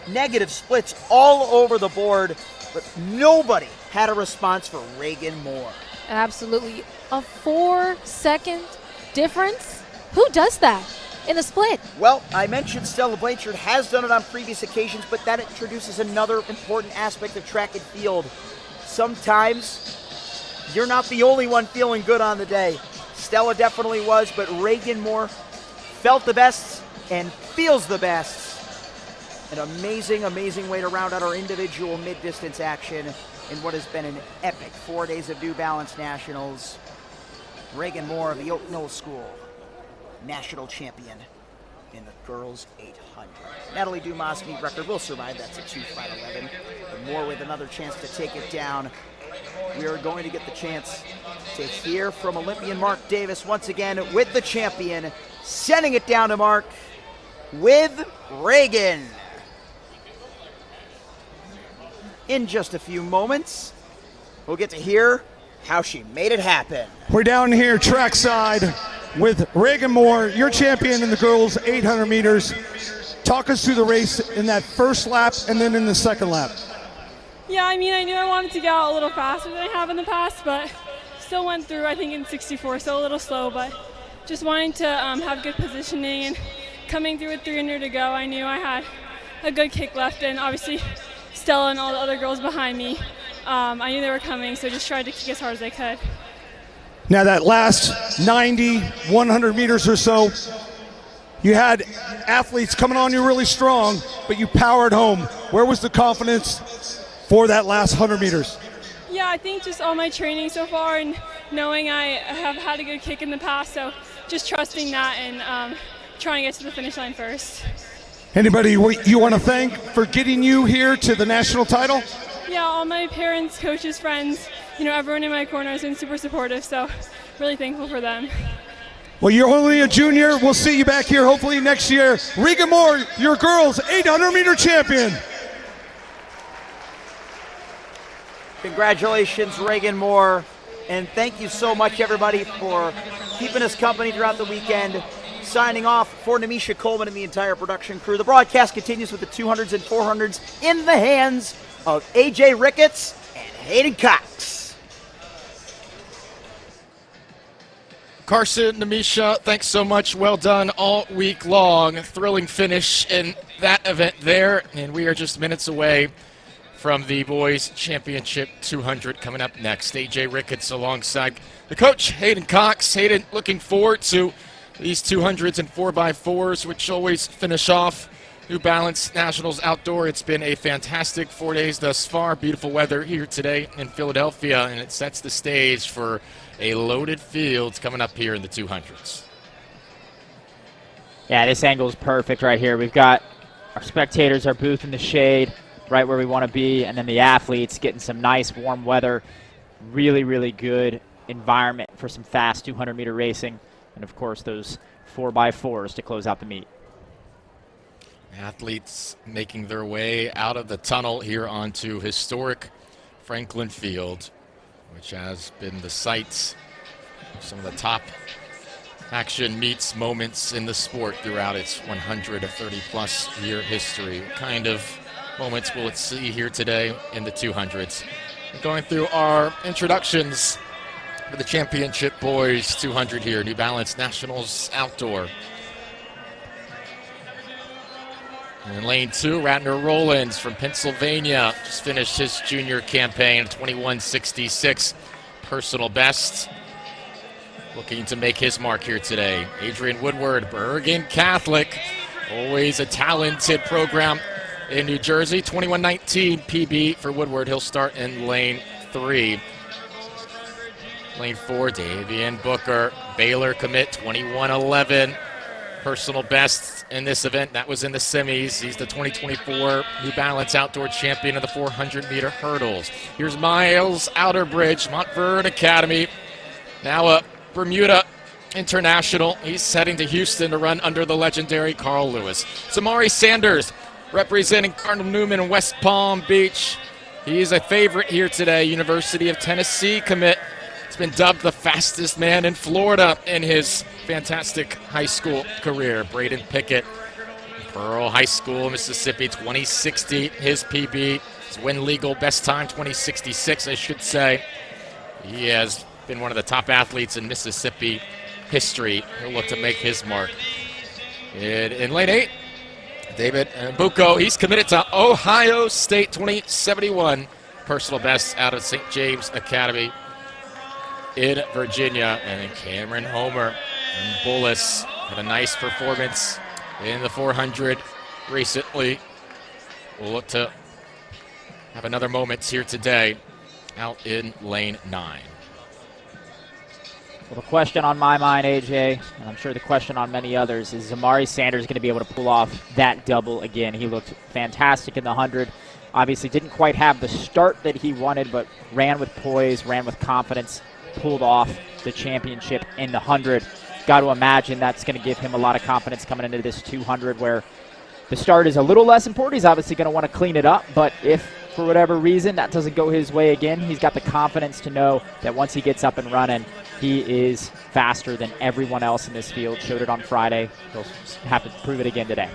Negative splits all over the board, but nobody had a response for Reagan Moore. Absolutely. A 4-second difference? Who does that in a split? Well, I mentioned Stella Blanchard has done it on previous occasions, but that introduces another important aspect of track and field. Sometimes you're not the only one feeling good on the day. Stella definitely was, but Reagan Moore felt the best and feels the best. An amazing, amazing way to round out our individual mid-distance action in what has been an epic 4 days of New Balance Nationals. Reagan Moore of the Oak Knoll School, national champion in the girls 800. Natalie Dumas' meet record will survive. That's a 2:5:11. But Moore with another chance to take it down. We are going to get the chance to hear from Olympian Mark Davis once again with the champion, sending it down to Mark with Reagan. In just a few moments, we'll get to hear how she made it happen. We're down here trackside with Reagan Moore, your champion in the girls 800 meters. Talk us through the race in that first lap and then in the second lap. Yeah, I mean, I knew I wanted to get out a little faster than I have in the past, but still went through, I think, in 64, so a little slow, but just wanting to have good positioning, and coming through with 300 to go, I knew I had a good kick left, and obviously Stella and all the other girls behind me, I knew they were coming, so just tried to kick as hard as I could. Now that last 90, 100 meters or so, you had athletes coming on you really strong, but you powered home. Where was the confidence for that last 100 meters? Yeah, I think just all my training so far and knowing I have had a good kick in the past, so just trusting that and trying to get to the finish line first. Anybody you want to thank for getting you here to the national title? Yeah, all my parents, coaches, friends, everyone in my corner has been super supportive, so really thankful for them. Well, you're only a junior. We'll see you back here hopefully next year. Reagan Moore, your girls 800-meter champion. Congratulations, Reagan Moore. And thank you so much, everybody, for keeping us company throughout the weekend. Signing off for Namisha Coleman and the entire production crew. The broadcast continues with the 200s and 400s in the hands of AJ Ricketts and Hayden Cox. Carson, Namisha, thanks so much. Well done all week long. Thrilling finish in that event there. And we are just minutes away from the boys championship 200 coming up next. AJ Ricketts alongside the coach, Hayden Cox. Hayden, looking forward to these 200s and 4x4s, which always finish off New Balance Nationals Outdoor. It's been a fantastic 4 days thus far. Beautiful weather here today in Philadelphia, and it sets the stage for a loaded field coming up here in the 200s. Yeah, this angle is perfect right here. We've got our spectators, our booth in the shade, right where we want to be, and then the athletes getting some nice warm weather. Really, really good environment for some fast 200-meter racing. And, of course, those 4x4s to close out the meet. Athletes making their way out of the tunnel here onto historic Franklin Field, which has been the site of some of the top action meets moments in the sport throughout its 130-plus year history. What kind of moments will it see here today in the 200s? We're going through our introductions for the championship boys 200 here, New Balance Nationals Outdoor. And in lane 2, Ratner Rollins from Pennsylvania just finished his junior campaign, 21.66 personal best. Looking to make his mark here today. Adrian Woodward, Bergen Catholic, always a talented program in New Jersey. 21.19 PB for Woodward. He'll start in lane 3. Lane 4, Davian Booker, Baylor commit, 21.11. Personal best in this event. That was in the semis. He's the 2024 New Balance Outdoor Champion of the 400-meter hurdles. Here's Miles Outerbridge, Montverde Academy. Now a Bermuda International. He's heading to Houston to run under the legendary Carl Lewis. Samari Sanders representing Cardinal Newman in West Palm Beach. He is a favorite here today. University of Tennessee commit. He's been dubbed the fastest man in Florida in his fantastic high school career. Braden Pickett, Pearl High School, Mississippi, 2060, his PB. His win legal best time, 2066, I should say. He has been one of the top athletes in Mississippi history. He'll look to make his mark. In lane 8, David Mbuko, he's committed to Ohio State, 2071. Personal best out of St. James Academy in Virginia. And then Cameron Homer and Bullis had a nice performance in the 400 recently. We'll look to have another moment here today out in lane 9. Well, the question on my mind, AJ, and I'm sure the question on many others, is Zamari Sanders going to be able to pull off that double again? He looked fantastic in the 100. Obviously didn't quite have the start that he wanted, but ran with poise, ran with confidence, pulled off the championship in the 100. Got to imagine that's going to give him a lot of confidence coming into this 200, where the start is a little less important. He's obviously going to want to clean it up, but if for whatever reason that doesn't go his way again, he's got the confidence to know that once he gets up and running, he is faster than everyone else in this field. Showed it on Friday. He'll have to prove it again today.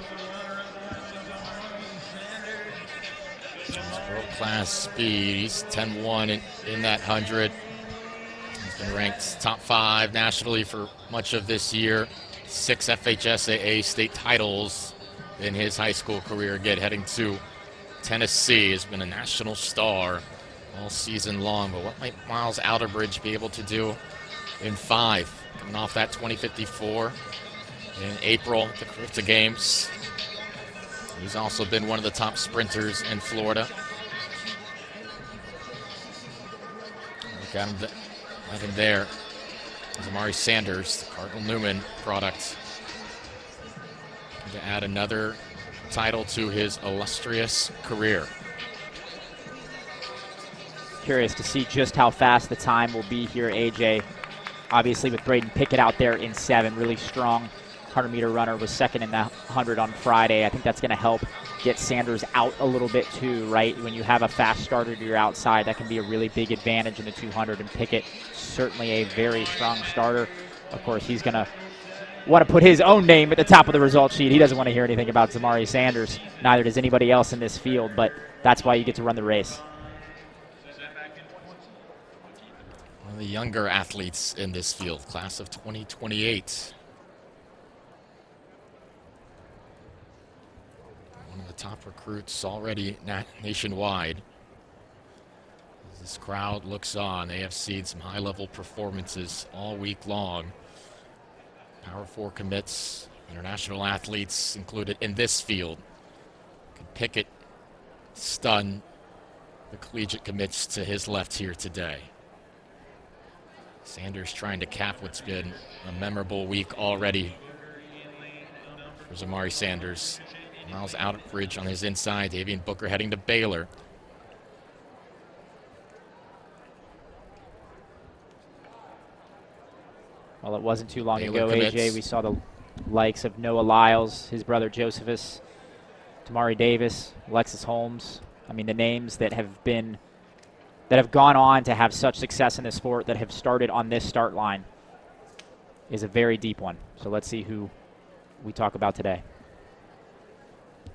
World-class speed. He's 10-1 in that 100. He's been ranked top 5 nationally for much of this year. 6 FHSAA state titles in his high school career. Again, heading to Tennessee. Has been a national star all season long. But what might Miles Outerbridge be able to do in 5? Coming off that 2054 in April at the Crifta Games. He's also been one of the top sprinters in Florida. Look at him there. Zamari Sanders, the Cardinal Newman product. To add another title to his illustrious career. Curious to see just how fast the time will be here, AJ. Obviously with Braden Pickett out there in 7, really strong 100-meter runner, was second in the 100 on Friday. I think that's going to help get Sanders out a little bit too, right? When you have a fast starter to your outside, that can be a really big advantage in the 200, and Pickett, certainly a very strong starter. Of course, he's going to want to put his own name at the top of the result sheet. He doesn't want to hear anything about Zamari Sanders. Neither does anybody else in this field, but that's why you get to run the race. One of the younger athletes in this field, class of 2028. One of the top recruits already nationwide. As this crowd looks on, they have seen some high-level performances all week long. Power 4 commits, international athletes included in this field. Could Pickett stun the collegiate commits to his left here today? Sanders trying to cap what's been a memorable week already for Zamari Sanders. Miles Outerbridge on his inside. Davian Booker heading to Baylor. Well, it wasn't too long Baylor ago, commits. AJ, we saw the likes of Noah Lyles, his brother Josephus, Tamari Davis, Alexis Holmes. I mean, the names that have gone on to have such success in this sport, that have started on this start line, is a very deep one. So let's see who we talk about today.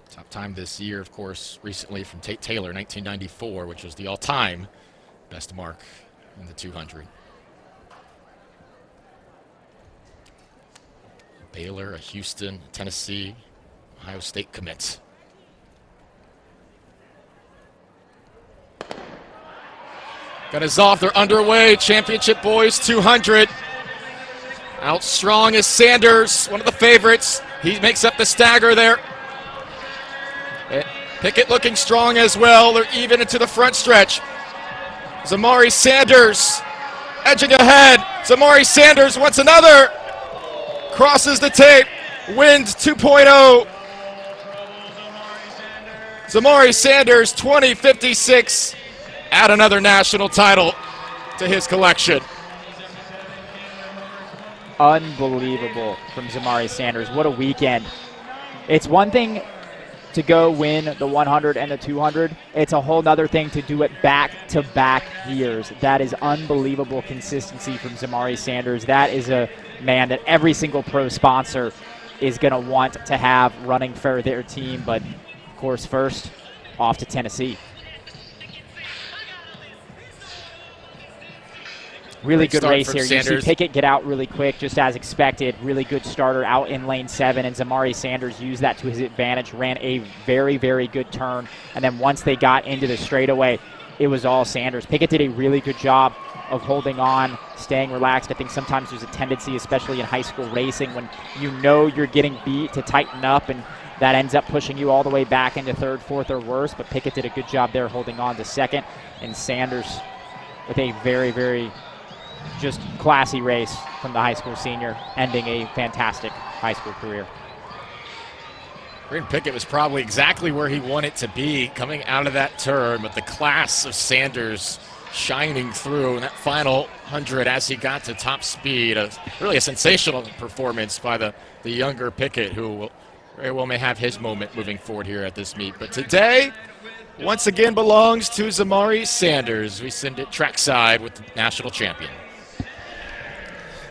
Top time this year, of course, recently from Tate Taylor, 1994, which was the all-time best mark in the 200. Baylor, a Houston, Tennessee, Ohio State commit. Got his off, they're underway. Championship boys 200. Out strong is Sanders, one of the favorites. He makes up the stagger there. Pickett looking strong as well. They're even into the front stretch. Zamari Sanders edging ahead. Zamari Sanders wants another. Crosses the tape. Wins 2.0. Zamari Sanders, 2056. Add another national title to his collection. Unbelievable from Zamari Sanders. What a weekend. It's one thing to go win the 100 and the 200. It's a whole nother thing to do it back-to-back years. That is unbelievable consistency from Zamari Sanders. That is a man that every single pro sponsor is going to want to have running for their team. But, of course, first, off to Tennessee. Really good race here. You see Pickett get out really quick, just as expected. Really good starter out in lane 7, and Zamari Sanders used that to his advantage, ran a very, very good turn. And then once they got into the straightaway, it was all Sanders. Pickett did a really good job of holding on, staying relaxed. I think sometimes there's a tendency, especially in high school racing, when you know you're getting beat, to tighten up, and that ends up pushing you all the way back into 3rd, 4th, or worse. But Pickett did a good job there holding on to 2nd, and Sanders with a very, very just classy race from the high school senior, ending a fantastic high school career. Braden Pickett was probably exactly where he wanted to be coming out of that turn, but the class of Sanders shining through in that final 100 as he got to top speed. Really a sensational performance by the younger Pickett, who will very well may have his moment moving forward here at this meet. But today, once again, belongs to Zamari Sanders. We send it trackside with the national champion.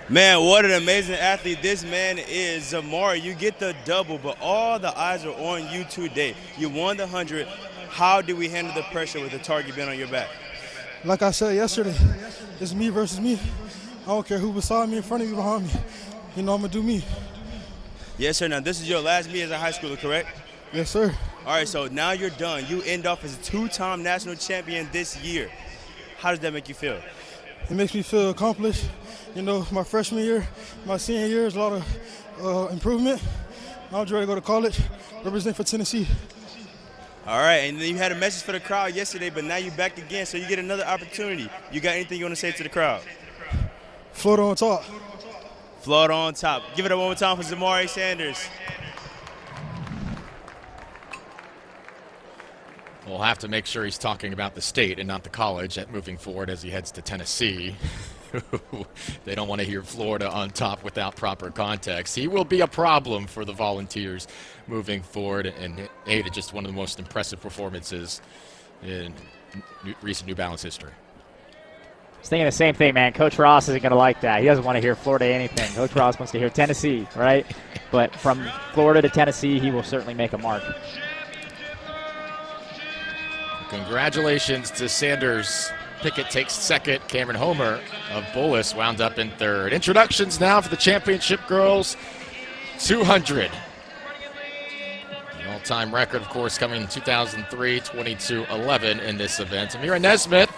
Man, what an amazing athlete this man is. Zamari, you get the double, but all the eyes are on you today. You won the 100. How did we handle the pressure with the target being on your back? Like I said yesterday, it's me versus me. I don't care who beside me, in front of me, behind me. You know, I'm going to do me. Yes, sir. Now, this is your last meet as a high schooler, correct? Yes, sir. All right, so now you're done. You end off as a 2-time national champion this year. How does that make you feel? It makes me feel accomplished. You know, my freshman year, my senior year is a lot of improvement. I was ready to go to college, represent for Tennessee. All right, and then you had a message for the crowd yesterday, but now you're back again, so you get another opportunity. You got anything you want to say to the crowd? Florida on top. Florida on top. Give it up one more time for Zamari Sanders. We'll have to make sure he's talking about the state and not the college moving forward as he heads to Tennessee. They don't want to hear Florida on top without proper context. He will be a problem for the Volunteers moving forward, and just one of the most impressive performances in recent New Balance history. I was thinking the same thing, man. Coach Ross isn't going to like that. He doesn't want to hear Florida anything. Coach Ross wants to hear Tennessee, right? But from Florida to Tennessee, he will certainly make a mark. Congratulations to Sanders. Pickett takes 2nd. Cameron Homer of Bullis wound up in 3rd. Introductions now for the championship girls 200. An all-time record, of course, coming in 2003, 22-11 in this event. Amira Nesmith,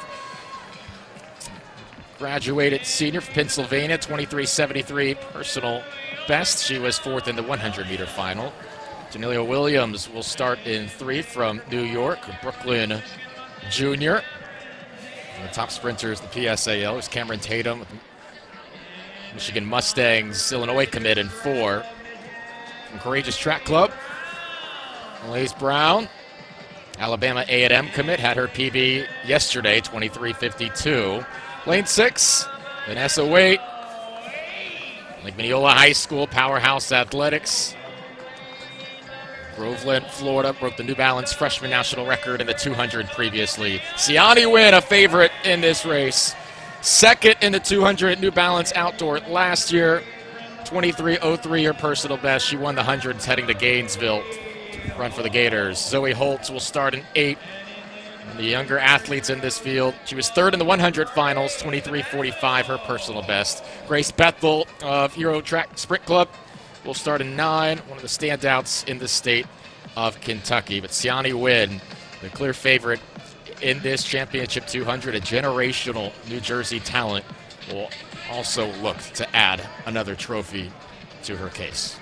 graduated senior from Pennsylvania, 23.73 personal best. She was 4th in the 100-meter final. Janelia Williams will start in 3 from New York, Brooklyn junior. And the top sprinters, the PSAL, is Cameron Tatum with the Michigan Mustangs, Illinois commit in 4. From Courageous Track Club, Lace Brown, Alabama A&M commit, had her PB yesterday, 23.52. Lane 6, Vanessa Waite, Lake Mineola High School, Powerhouse Athletics. Groveland, Florida, broke the New Balance freshman national record in the 200 previously. Siani Wynn, a favorite in this race. 2nd in the 200 New Balance outdoor last year. 23.03 her personal best. She won the 100s heading to Gainesville to run for the Gators. Zoe Holtz will start in 8. And the younger athletes in this field, she was 3rd in the 100 finals, 23.45 her personal best. Grace Bethel of Hero Track Sprint Club will start in 9, one of the standouts in the state of Kentucky. But Siani Wynn, the clear favorite in this championship 200, a generational New Jersey talent, will also look to add another trophy to her case.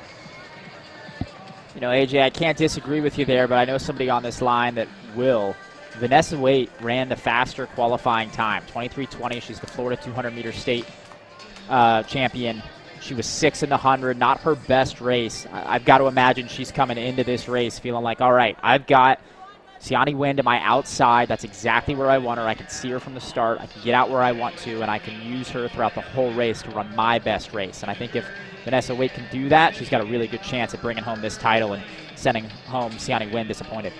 You know, AJ, I can't disagree with you there, but I know somebody on this line that will. Vanessa Waite ran the faster qualifying time, 23:20. She's the Florida 200-meter state champion. She was 6th in the 100, not her best race. I've got to imagine she's coming into this race feeling like, all right, I've got Siani Wynn to my outside. That's exactly where I want her. I can see her from the start. I can get out where I want to, and I can use her throughout the whole race to run my best race. And I think if Vanessa Waite can do that, she's got a really good chance at bringing home this title and sending home Siani Wynn disappointed.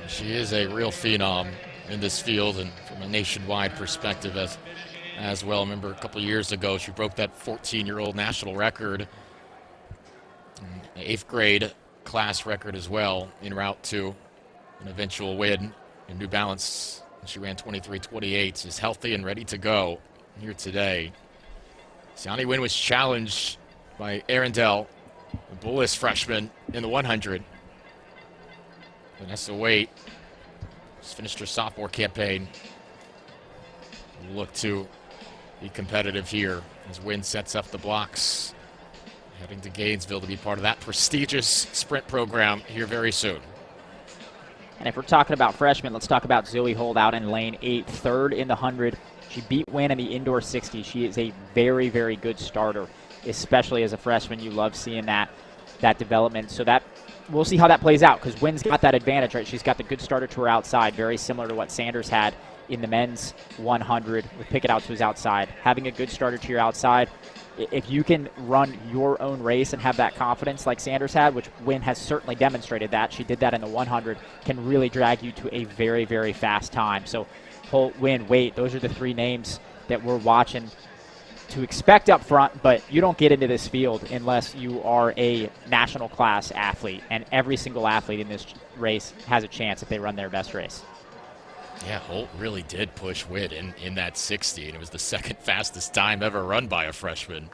She is a real phenom in this field and from a nationwide perspective as well. I remember a couple years ago, she broke that 14-year-old national record, an 8th grade class record as well, en route to an eventual win in New Balance. She ran 23:28, is healthy and ready to go here today. Siani Wynn was challenged by Arundel, the Bullis freshman, in the 100. Vanessa Waite just finished her sophomore campaign. Look to be competitive here as Wynn sets up the blocks, heading to Gainesville to be part of that prestigious sprint program here very soon. And if we're talking about freshmen, let's talk about Zoe Hold out in lane 8, 3rd in the 100. She beat Wynn in the indoor 60. She is a very, very good starter, especially as a freshman. You love seeing that development. So that we'll see how that plays out, because Wynn's got that advantage, right? She's got the good starter to her outside, very similar to what Sanders had in the men's 100 with Pickett out to his outside. Having a good starter to your outside, if you can run your own race and have that confidence like Sanders had, which Wynn has certainly demonstrated that, she did that in the 100, can really drag you to a very, very fast time. So Holt, Wynn, Waite, those are the 3 names that we're watching to expect up front, but you don't get into this field unless you are a national class athlete, and every single athlete in this race has a chance if they run their best race. Yeah, Holt really did push Wynn in that 60, and it was the 2nd fastest time ever run by a freshman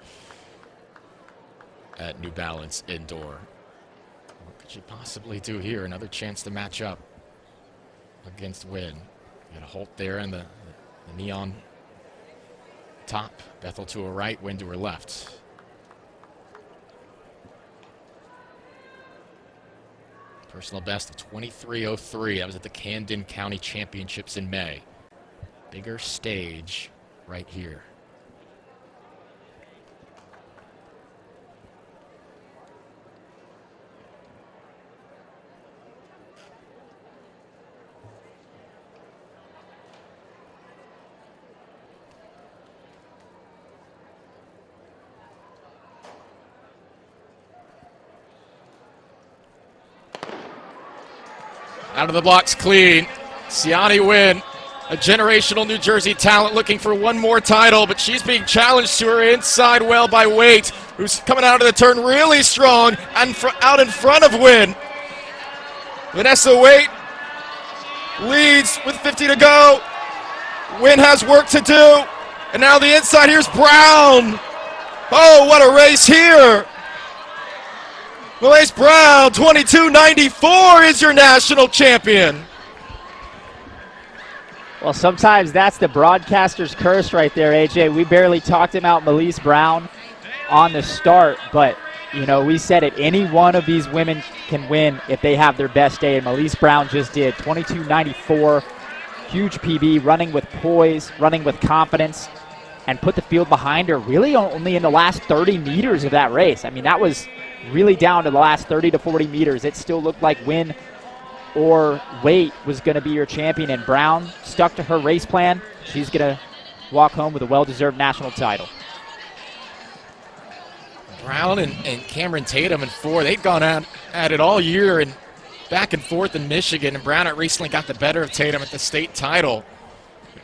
at New Balance Indoor. What could she possibly do here? Another chance to match up against Wynn. Got a Holt there in the neon top. Bethel to her right, Wynn to her left. Personal best of 23:03. That was at the Camden County Championships in May. Bigger stage right here. Out of the blocks clean. Siani Wynn, a generational New Jersey talent looking for one more title, but she's being challenged to her inside well by Waite, who's coming out of the turn really strong and out in front of Wynn. Vanessa Waite leads with 50 to go. Wynn has work to do. And now the inside, here's Brown. Oh, what a race here. Malaise Brown, 22:94 is your national champion. Well, sometimes that's the broadcaster's curse right there, AJ. We barely talked about Malaise Brown on the start, but, you know, we said it. Any one of these women can win if they have their best day, and Malaise Brown just did. 22:94, huge PB, running with poise, running with confidence, and put the field behind her really only in the last 30 meters of that race. I mean, that was really down to the last 30 to 40 meters. It still looked like Wynn or Waite was going to be your champion, and Brown stuck to her race plan. She's going to walk home with a well-deserved national title. Brown and Cameron Tatum in 4, they'd gone at it all year and back and forth in Michigan, and Brown had recently got the better of Tatum at the state title.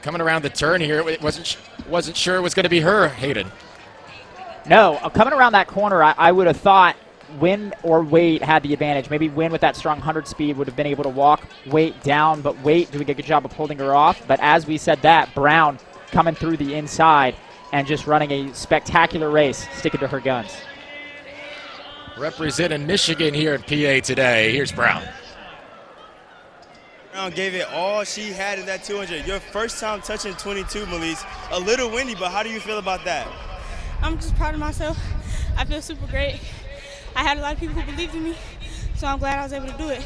Coming around the turn here, it wasn't sure it was going to be her, Hayden. No, coming around that corner, I would have thought Wynn or Waite had the advantage. Maybe Wynn with that strong 100 speed would have been able to walk Waite down, but Waite doing a good job of holding her off. But as we said that, Brown coming through the inside and just running a spectacular race, sticking to her guns. Representing Michigan here in PA today. Here's Brown. Brown gave it all she had in that 200. Your first time touching 22, Malaise. A little windy, but how do you feel about that? I'm just proud of myself. I feel super great. I had a lot of people who believed in me, so I'm glad I was able to do it.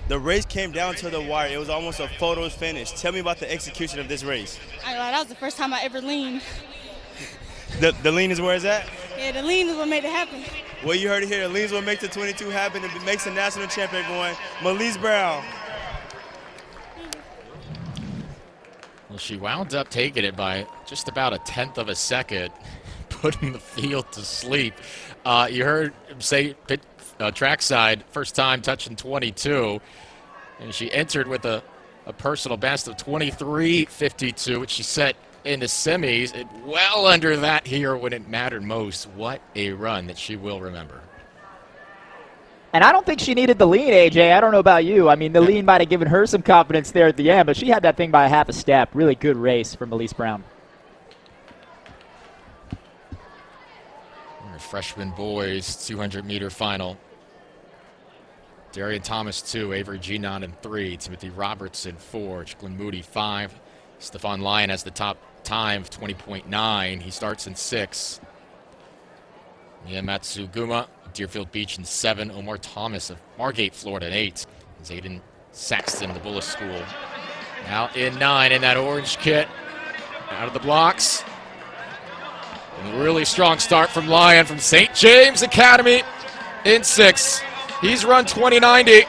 The race came down to the wire. It was almost a photos finish. Tell me about the execution of this race. That was the first time I ever leaned. The lean is where it's at? Yeah, the lean is what made it happen. Well, you heard it here. Leans will make the 22 happen and makes the national champion going. Melise Brown. Well, she wound up taking it by just about 1/10 of a second, putting the field to sleep. You heard him say trackside, first time touching 22, and she entered with a personal best of 23:52, which she set in the semis, and well under that here when it mattered most. What a run that she will remember. And I don't think she needed the lean, AJ. I don't know about you. I mean, the lean might have given her some confidence there at the end, but she had that thing by a half a step. Really good race from Melise Brown. Our freshman boys 200-meter final. Darian Thomas 2, Avery Genon in 3, Timothy Roberts in 4, Jacqueline Moody 5. Stefan Lyon has the top time of 20.9. He starts in 6. Mia Matsuguma, Deerfield Beach in 7. Omar Thomas of Margate, Florida in 8. Zayden Saxton, the Bullis School. Now in 9 in that orange kit. Out of the blocks. And a really strong start from Lyon from St. James Academy in 6. He's run 20.90.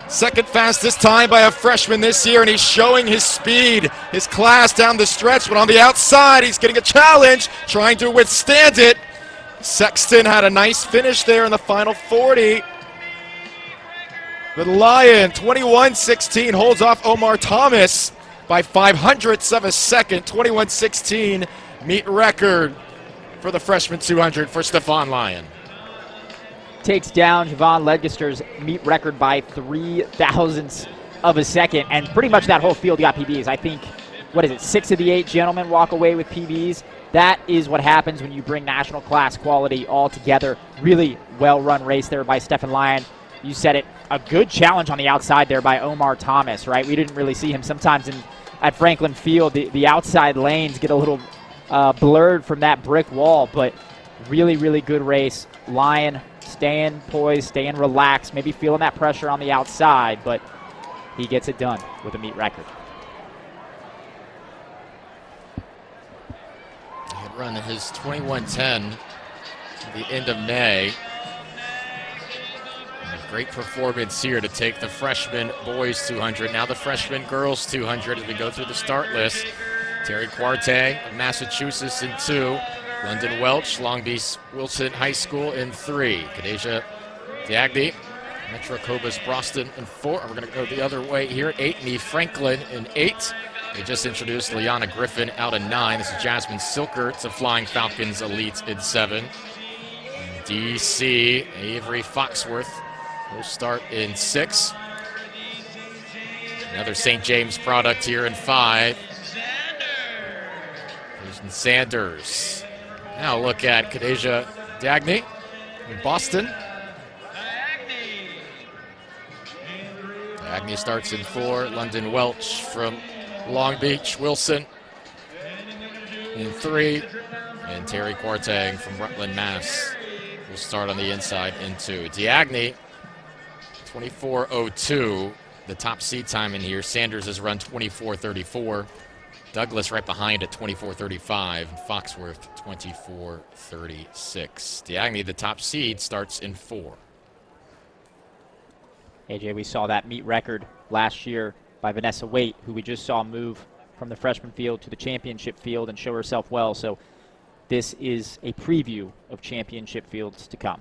Second fastest time by a freshman this year, and he's showing his speed, his class down the stretch. But on the outside, he's getting a challenge, trying to withstand it. Sexton had a nice finish there in the final 40. But Lyon, 21.16, holds off Omar Thomas by 0.05 of a second. 21.16 meet record for the freshman 200 for Stefan Lyon. Takes down Javon Ledgester's meet record by 0.03 of a second, and pretty much that whole field got PBs. I think, 6 of the 8 gentlemen walk away with PBs. That is what happens when you bring national class quality all together. Really well-run race there by Stefan Lyon. You said it, a good challenge on the outside there by Omar Thomas, right? We didn't really see him sometimes at Franklin Field. The outside lanes get a little blurred from that brick wall, but really, really good race. Lyon staying poised, staying relaxed, maybe feeling that pressure on the outside, but he gets it done with a meet record. He had run his 21.10 at the end of May. And a great performance here to take the freshman boys 200, now the freshman girls 200 as we go through the start list. Terry Quarte of Massachusetts in 2. London Welch, Long Beach Wilson High School in 3. Kadeja Diagni, Metro Cobus Boston in 4. We're going to go the other way here at 8. Nee Franklin in 8. They just introduced Liana Griffin out in 9. This is Jasmine Silker to Flying Falcons Elite in 7. And DC, Avery Foxworth will start in 6. Another St. James product here in 5. Sanders. Now look at Kadeja Diagni in Boston. Diagni starts in 4. London Welch from Long Beach Wilson in 3. And Terry Quartang from Rutland, Mass. will start on the inside in 2. Diagni, 24.02, the top seed time in here. Sanders has run 24.34. Douglas right behind at 24.35, and Foxworth 24.36. Diagni, the top seed, starts in 4. AJ, we saw that meet record last year by Vanessa Waite, who we just saw move from the freshman field to the championship field and show herself well. So this is a preview of championship fields to come.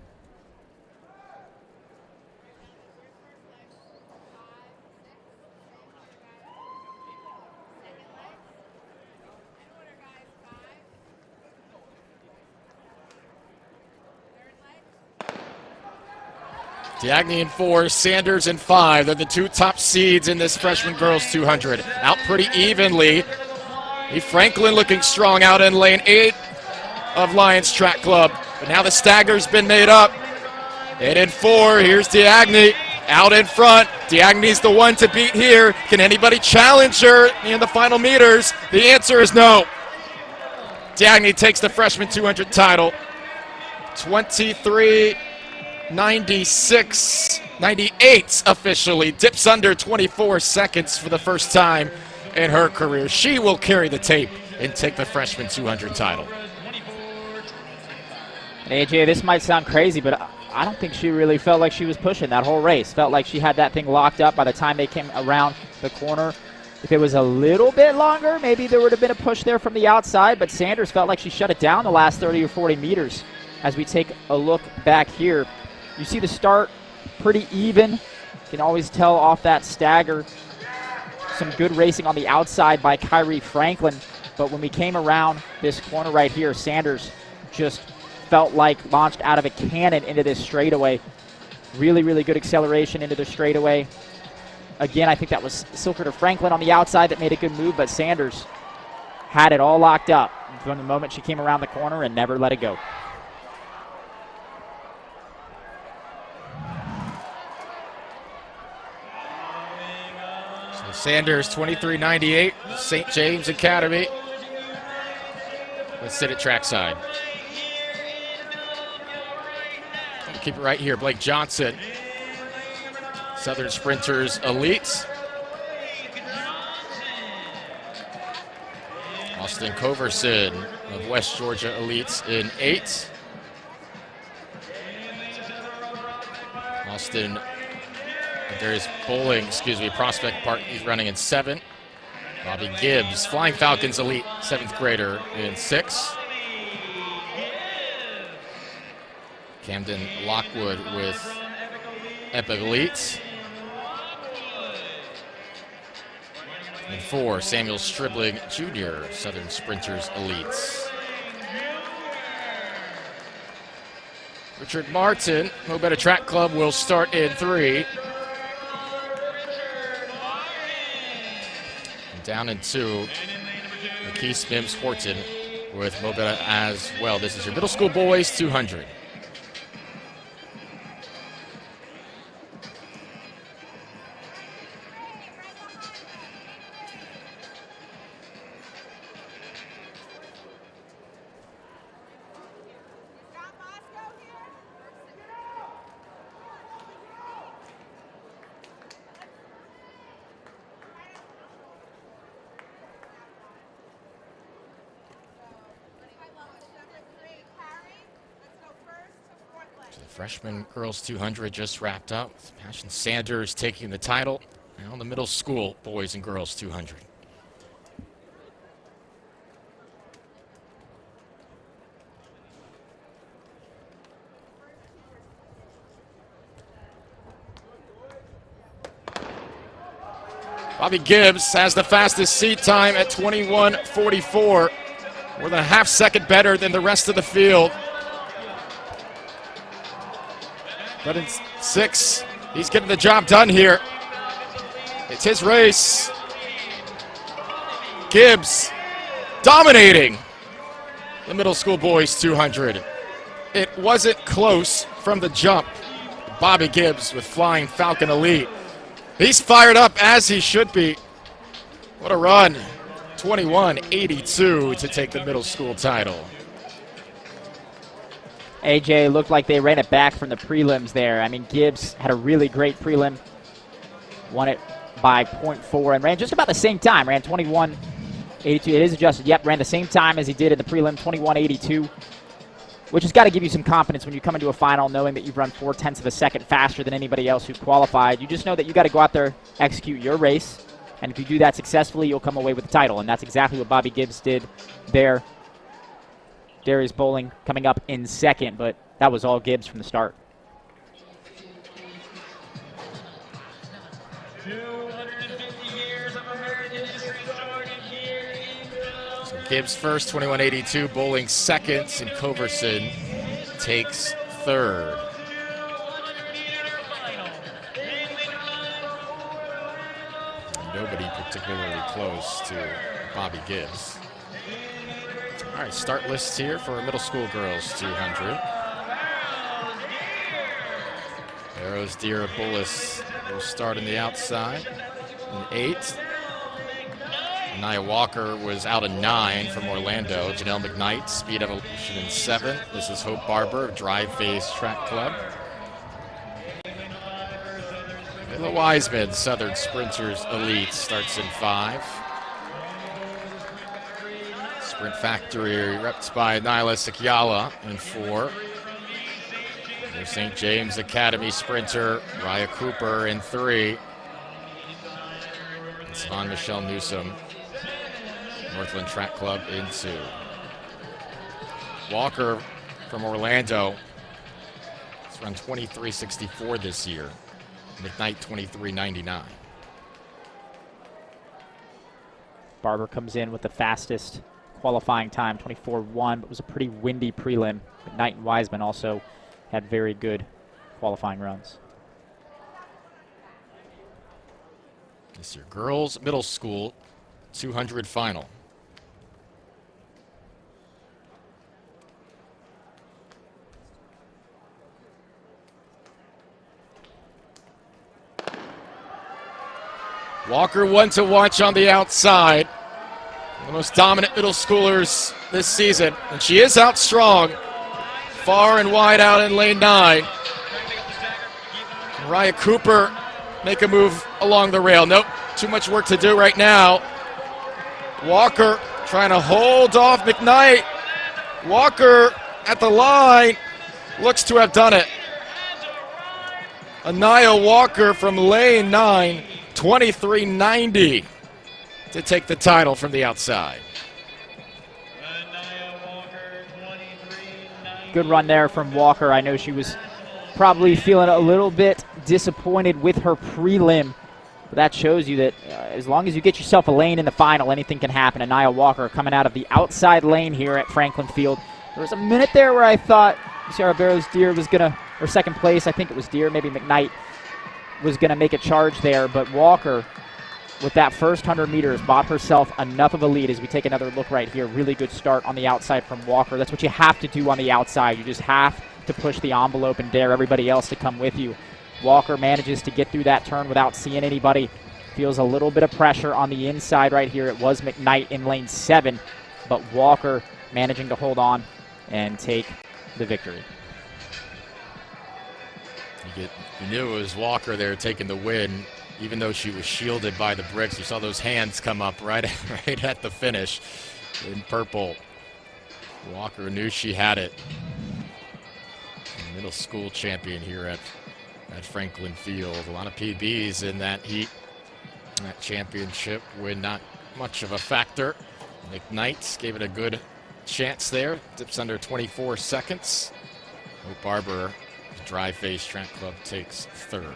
Diagni in 4, Sanders in 5. They're the 2 top seeds in this freshman girls 200. Out pretty evenly. Franklin looking strong out in lane 8 of Lions Track Club. But now the stagger's been made up. And in 4, here's Diagni out in front. Diagni's the one to beat here. Can anybody challenge her in the final meters? The answer is no. Diagni takes the freshman 200 title. 23.98 officially. Dips under 24 seconds for the first time in her career. She will carry the tape and take the freshman 200 title. AJ, this might sound crazy, but I don't think she really felt like she was pushing that whole race. Felt like she had that thing locked up by the time they came around the corner. If it was a little bit longer, maybe there would have been a push there from the outside, but Sanders felt like she shut it down the last 30 or 40 meters. As we take a look back here, you see the start pretty even. You can always tell off that stagger. Some good racing on the outside by Kyrie Franklin, but when we came around this corner right here, Sanders just felt like launched out of a cannon into this straightaway. Really, really good acceleration into the straightaway. Again, I think that was Silker to Franklin on the outside that made a good move, but Sanders had it all locked up from the moment she came around the corner and never let it go. So Sanders, 23.98, St. James Academy. Let's sit at trackside. Keep it right here, Blake Johnson. Southern Sprinters Elites. Austin Coverson of West Georgia Elites in 8. Austin, Darius Bowling, Prospect Park, he's running in 7. Bobby Gibbs, Flying Falcons Elite 7th grader in 6. Camden Lockwood with Epic Elites. And 4, Samuel Stribling Jr., Southern Sprinters Elites. Richard Martin, Mobetta Track Club will start in 3. And down in 2, McKee Mims Horton with Mobetta as well. This is your middle school boys 200. Freshman girls 200 just wrapped up. Passion Sanders taking the title. Now the middle school boys and girls 200. Bobby Gibbs has the fastest seat time at 21:44. More than a half second better than the rest of the field. But in 6, he's getting the job done here. It's his race. Gibbs dominating the middle school boys 200. It wasn't close from the jump. Bobby Gibbs with Flying Falcon Elite. He's fired up as he should be. What a run. 21:82 to take the middle school title. AJ looked like they ran it back from the prelims there. I mean, Gibbs had a really great prelim. Won it by 0.4 and ran just about the same time. Ran 21:82. It is adjusted. Yep, ran the same time as he did in the prelim, 21:82. Which has got to give you some confidence when you come into a final knowing that you've run 0.4 of a second faster than anybody else who qualified. You just know that you got to go out there, execute your race. And if you do that successfully, you'll come away with the title. And that's exactly what Bobby Gibbs did there. Darius Bowling coming up in 2nd, but that was all Gibbs from the start. So Gibbs first, 21:82. Bowling 2nd, and Coverson takes 3rd. Nobody particularly close to Bobby Gibbs. All right, start lists here for middle school girls 200. Arrows Deer Bullis will start on the outside in 8. Nia Walker was out of 9 from Orlando. Janelle McKnight, Speed Evolution in 7. This is Hope Barber of Drive Phase Track Club. Layla Wiseman, Southern Sprinters Elite, starts in 5. Sprint Factory repped by Nyla Sikyala in 4. There's St. James Academy sprinter Raya Cooper in 3. And Savon Michelle Newsom, Northland Track Club in 2. Walker from Orlando has run 23.64 this year. McKnight 23.99. Barber comes in with the fastest qualifying time, 24.1, but it was a pretty windy prelim. McKnight and Wiseman also had very good qualifying runs. This year, girls middle school 200 final. Walker one to watch on the outside. One of the most dominant middle schoolers this season. And she is out strong. Far and wide out in lane 9. Raya Cooper make a move along the rail. Nope, too much work to do right now. Walker trying to hold off McKnight. Walker at the line. Looks to have done it. Anaya Walker from lane 9. 23.90 to take the title from the outside. Good run there from Walker. I know she was probably feeling a little bit disappointed with her prelim. But that shows you that as long as you get yourself a lane in the final, anything can happen. Anaya Walker coming out of the outside lane here at Franklin Field. There was a minute there where I thought Sierra Barrows Deer was going to, or second place, I think it was Deer, maybe McKnight, was going to make a charge there, but Walker, with that first 100 meters, bought herself enough of a lead as we take another look right here. Really good start on the outside from Walker. That's what you have to do on the outside. You just have to push the envelope and dare everybody else to come with you. Walker manages to get through that turn without seeing anybody. Feels a little bit of pressure on the inside right here. It was McKnight in lane 7, but Walker managing to hold on and take the victory. You knew it was Walker there taking the win, even though she was shielded by the bricks. You saw those hands come up right at the finish in purple. Walker knew she had it. Middle school champion here at Franklin Field. A lot of PBs in that heat. That championship win not much of a factor. McKnight gave it a good chance there. Dips under 24 seconds. Hope Barber, Dry Face Track Club, takes 3rd.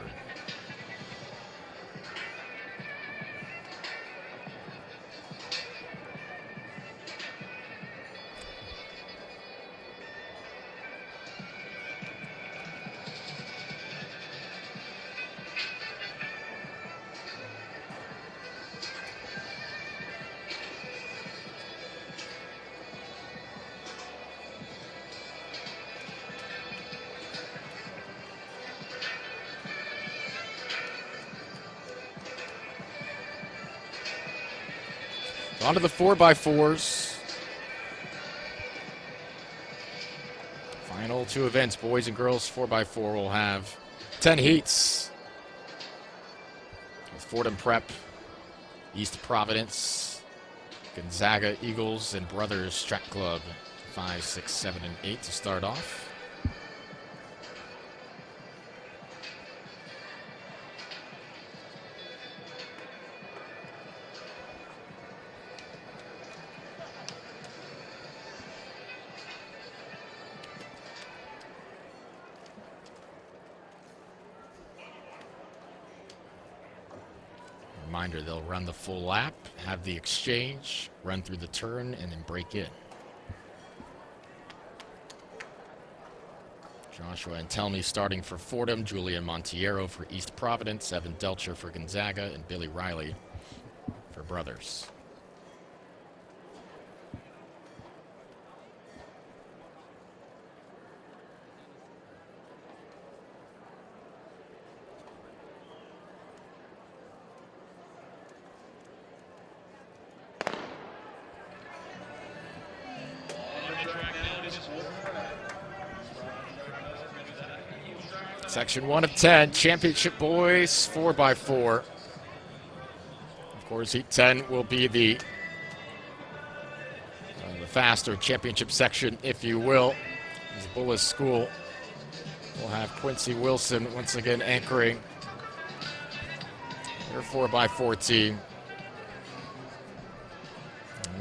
On to the 4x4s. Final 2 events, boys and girls 4x4 will have 10 heats. With Fordham Prep, East Providence, Gonzaga Eagles, and Brothers Track Club 5, 6, 7, and 8 to start off. Reminder, they'll run the full lap, have the exchange, run through the turn, and then break in. Joshua and Telmy starting for Fordham, Julian Montiero for East Providence, Evan Delcher for Gonzaga, and Billy Riley for Brothers. Section 1 of 10, championship boys 4x4. Of course, Heat 10 will be the faster championship section, if you will. As Bullis School We'll have Quincy Wilson once again anchoring their 4x4 team.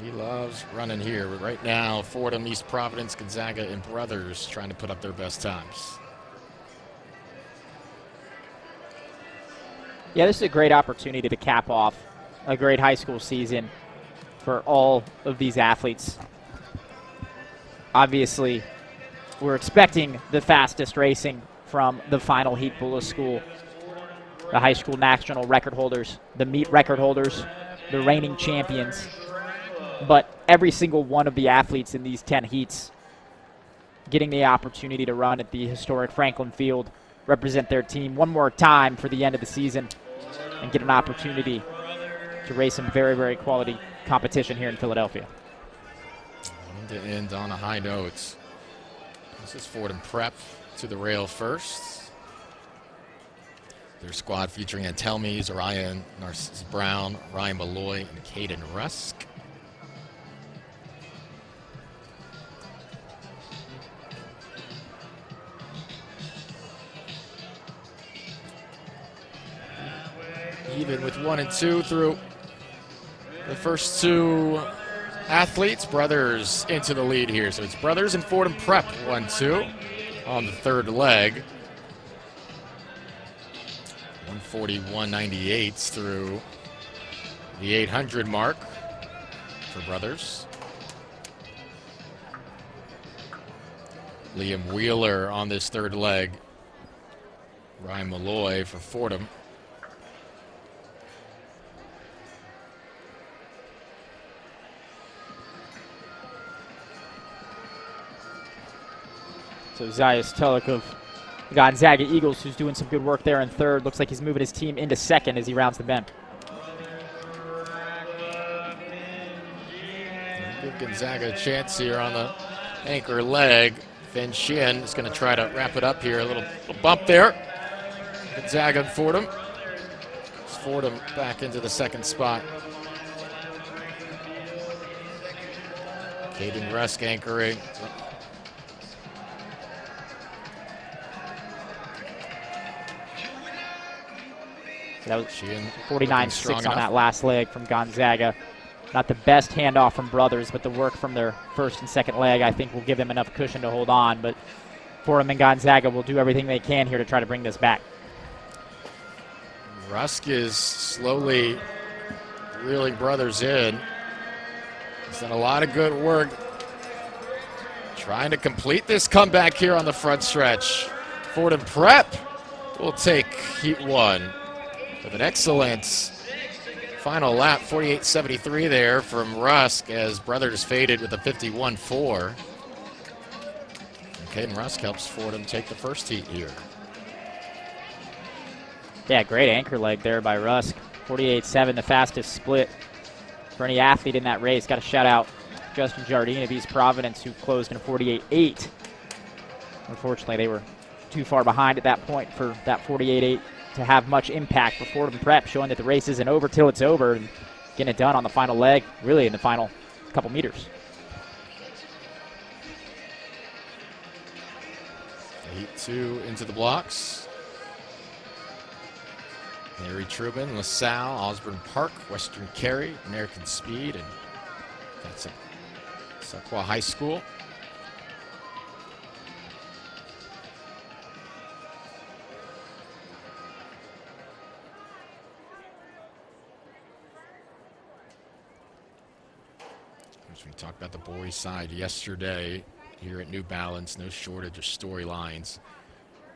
He loves running here, but right now, Fordham, East Providence, Gonzaga, and Brothers trying to put up their best times. Yeah, this is a great opportunity to cap off a great high school season for all of these athletes. Obviously, we're expecting the fastest racing from the final heat pool of school. The high school national record holders, the meet record holders, the reigning champions. But every single one of the athletes in these 10 heats getting the opportunity to run at the historic Franklin Field, represent their team one more time for the end of the season, and get an opportunity to race some very, very quality competition here in Philadelphia. To end on a high note. This is Fordham Prep to the rail first. Their squad featuring Antelmes, Orion, Narcissus Brown, Ryan Malloy, and Caden Rusk. Even with 1 and 2 through the first two athletes. Brothers into the lead here. So it's Brothers and Fordham Prep 1-2 on the third leg. 141.98 through the 800 mark for Brothers. Liam Wheeler on this third leg. Ryan Malloy for Fordham. So Zayas Tulloch of Gonzaga Eagles, who's doing some good work there in third. Looks like he's moving his team into second as he rounds the bend. Give Gonzaga a chance here on the anchor leg. Finn Shin is going to try to wrap it up here. A little bump there. Gonzaga and Fordham. It's Fordham back into the second spot. Caden Rusk anchoring. So that was 49-6 on that last leg from Gonzaga. Not the best handoff from Brothers, but the work from their first and second leg, I think, will give them enough cushion to hold on. But Fordham and Gonzaga will do everything they can here to try to bring this back. Rusk is slowly reeling Brothers in. He's done a lot of good work trying to complete this comeback here on the front stretch. Fordham Prep will take heat one with an excellent final lap, 48.73 there from Rusk as Brothers faded with a 51.4. Caden Rusk helps Fordham take the first heat here. Yeah, great anchor leg there by Rusk. 48.7, the fastest split for any athlete in that race. Got to shout out Justin Jardine of East Providence, who closed in a 48.8. Unfortunately, they were too far behind at that point for that 48.8 to have much impact for Fordham Prep, showing that the race isn't over till it's over and getting it done on the final leg, really in the final couple meters. Heat two into the blocks. Harry Truman, LaSalle, Osborne Park, Western Carey, American Speed, and that's Sequoia High School. We talked about the boys' side yesterday here at New Balance. No shortage of storylines.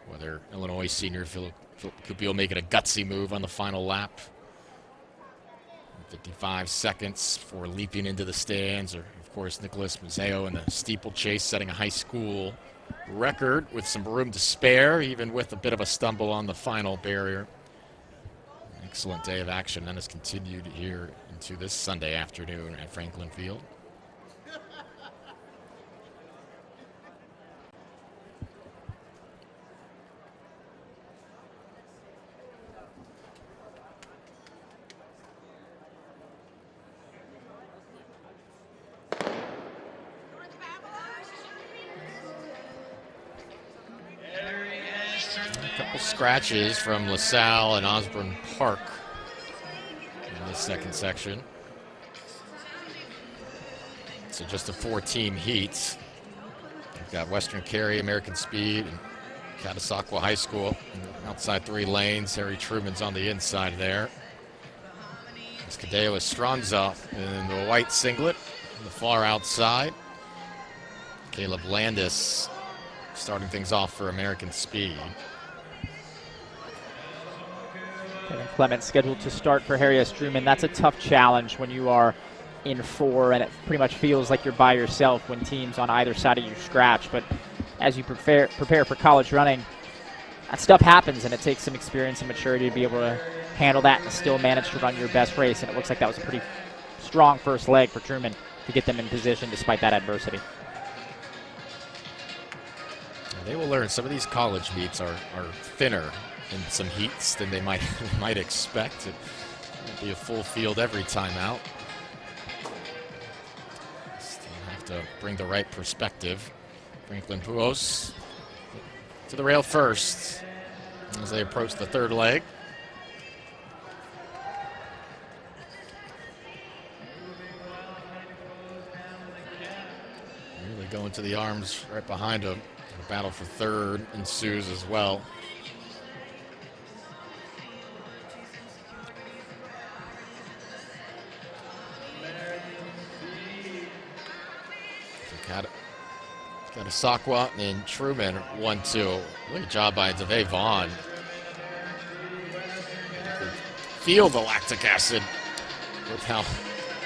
Whether Illinois senior Philip Kupil making a gutsy move on the final lap. 55 seconds for leaping into the stands. Or, of course, Nicholas Mazzeo in the steeplechase setting a high school record with some room to spare, even with a bit of a stumble on the final barrier. Excellent day of action, and has continued here into this Sunday afternoon at Franklin Field. couple scratches from LaSalle and Osborne Park in this second section. So just a 4-team heat. We've got Western Carey, American Speed, and Catasauqua High School. Outside 3 lanes, Harry Truman's on the inside there. Escudero Estranza in the white singlet on the far outside. Caleb Landis starting things off for American Speed. Kevin Clement scheduled to start for Harry S. Truman. That's a tough challenge when you are in 4 and it pretty much feels like you're by yourself when teams on either side of you scratch. But as you prepare for college running, that stuff happens, and it takes some experience and maturity to be able to handle that and still manage to run your best race. And it looks like that was a pretty strong first leg for Truman to get them in position despite that adversity. They will learn some of these college meets are thinner in some heats than they might expect. It won't be a full field every time out. Still have to bring the right perspective. Franklin Puos to the rail first as they approach the third leg. Really going to the arms right behind him. The battle for third ensues as well. Catasauqua and Truman 1-2. Good job by DeVay Vaughn. Feel the lactic acid with how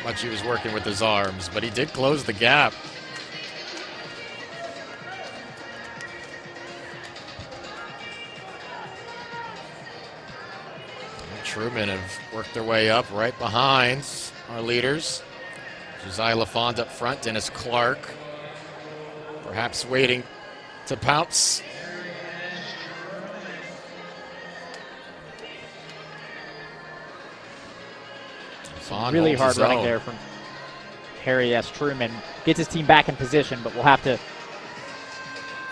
much he was working with his arms, but he did close the gap. And Truman have worked their way up right behind our leaders. Josiah LaFond up front, Dennis Clark perhaps waiting to pounce. Really hard running there from Harry S. Truman. Gets his team back in position, but we'll have to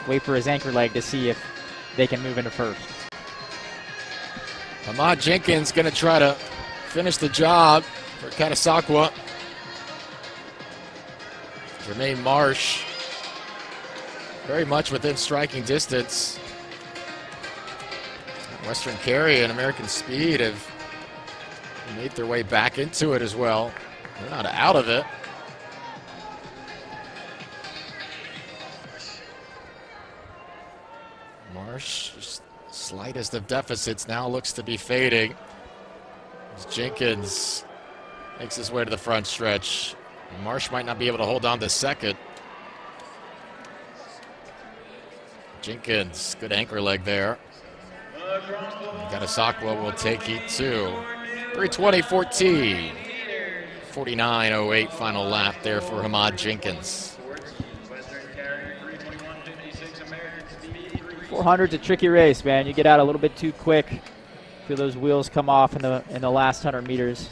wait for his anchor leg to see if they can move into first. Ahmad Jenkins going to try to finish the job for Catasauqua. Jermaine Marsh very much within striking distance. Western Carey and American Speed have made their way back into it as well. They're not out of it. Marsh, just slightest of deficits, now looks to be fading. As Jenkins makes his way to the front stretch. Marsh might not be able to hold on to second. Jenkins, good anchor leg there. Catasauqua will take heat 2. 3:20.14. 49.08 final lap there for Ahmad Jenkins. 400's a tricky race, man. You get out a little bit too quick. Feel those wheels come off in the last 100 meters.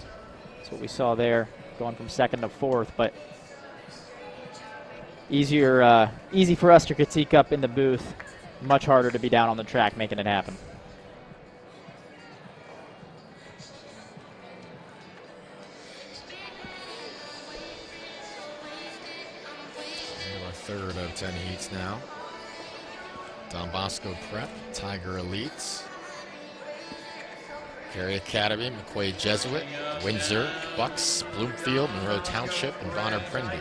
That's what we saw there, going from second to fourth. But easy for us to critique up in the booth. Much harder to be down on the track making it happen. Our third of 10 heats now. Don Bosco Prep, Tiger Elites, Carey Academy, McQuaid Jesuit, Windsor, Bucks, Bloomfield, Monroe Township, and Bonner Prenby.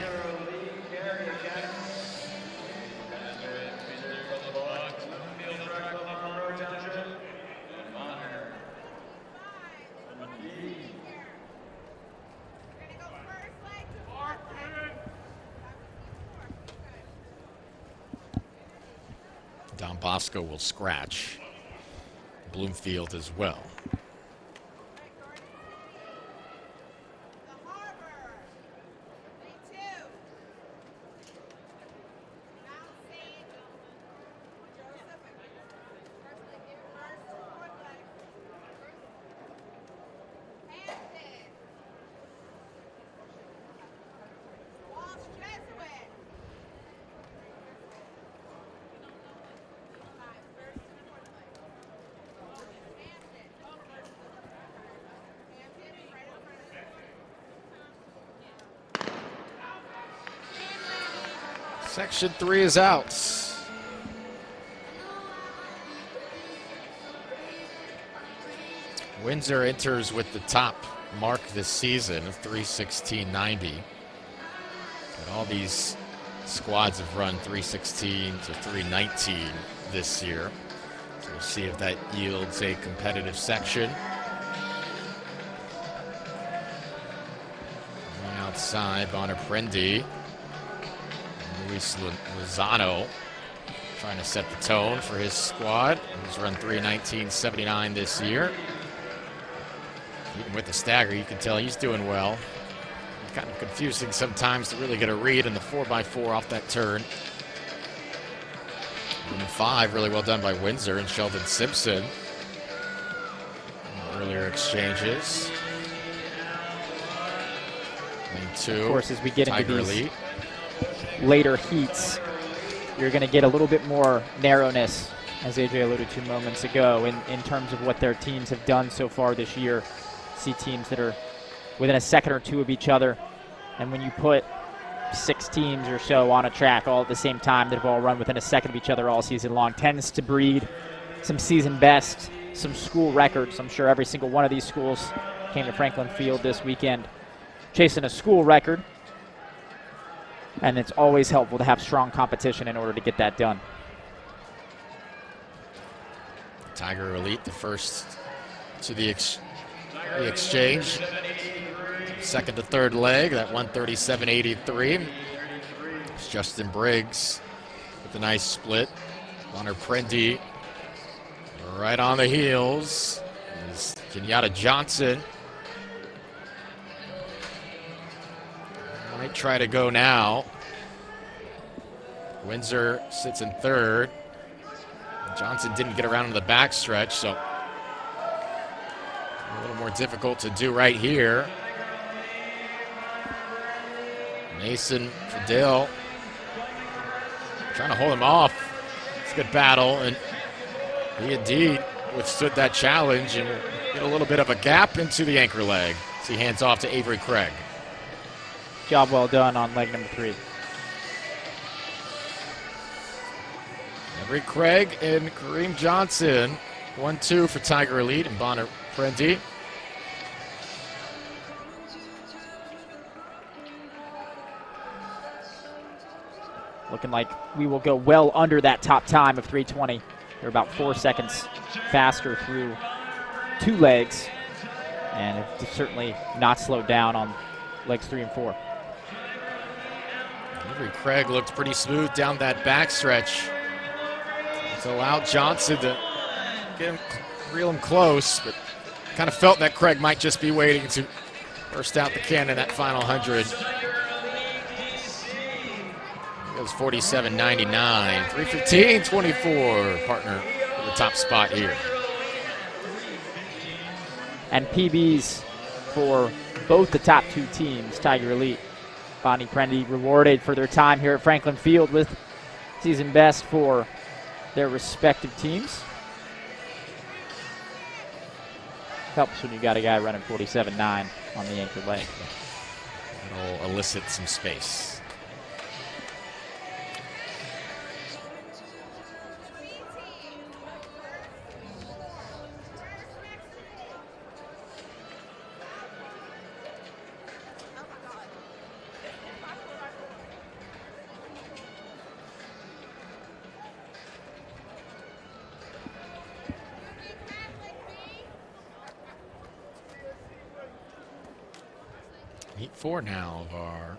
Don Bosco will scratch. Bloomfield as well. Section 3 is out. Windsor enters with the top mark this season of 3:16.90. And all these squads have run 3:16 to 3:19 this year. So we'll see if that yields a competitive section. On the outside, Bonner Prendy. Luis Lozano trying to set the tone for his squad. He's run 3:19.79 this year. Even with the stagger, you can tell he's doing well. Kind of confusing sometimes to really get a read in the 4x4 off that turn. And 5, really well done by Windsor and Sheldon Simpson. Earlier exchanges. Lane 2, of course, as we get Tiger into these Elite. later heats, you're going to get a little bit more narrowness, as AJ alluded to moments ago, in terms of what their teams have done so far this year. See teams that are within a second or two of each other, and when you put 6 teams or so on a track all at the same time that have all run within a second of each other all season long, tends to breed some season best, some school records. I'm sure every single one of these schools came to Franklin Field this weekend chasing a school record, and it's always helpful to have strong competition in order to get that done. Tiger Elite, the first to the exchange. Second to third leg, that 137.83. It's Justin Briggs with a nice split. Bonner Prendy right on the heels. Is Kenyatta Johnson. Might try to go now. Windsor sits in third. Johnson didn't get around in the backstretch, so a little more difficult to do right here. Mason Fidel trying to hold him off. It's a good battle, and he indeed withstood that challenge and get a little bit of a gap into the anchor leg. So he hands off to Avery Craig. Job well done on leg number 3. Avery Craig and Kareem Johnson. 1-2 for Tiger Elite and Bonner Prendy. Looking like we will go well under that top time of 3:20. They're about 4 seconds faster through 2 legs, and it's certainly not slowed down on legs 3 and 4. Avery Craig looked pretty smooth down that backstretch. It's allowed Johnson to get him, reel him close, but kind of felt that Craig might just be waiting to burst out the cannon that final 100. It was 47.99, 3:15.24, partner for the top spot here. And PBs for both the top 2 teams, Tiger Elite, Bonnie Prendy, rewarded for their time here at Franklin Field with season best for their respective teams. Helps when you got a guy running 47.9 on the anchor leg. That'll elicit some space. Heat 4 now of our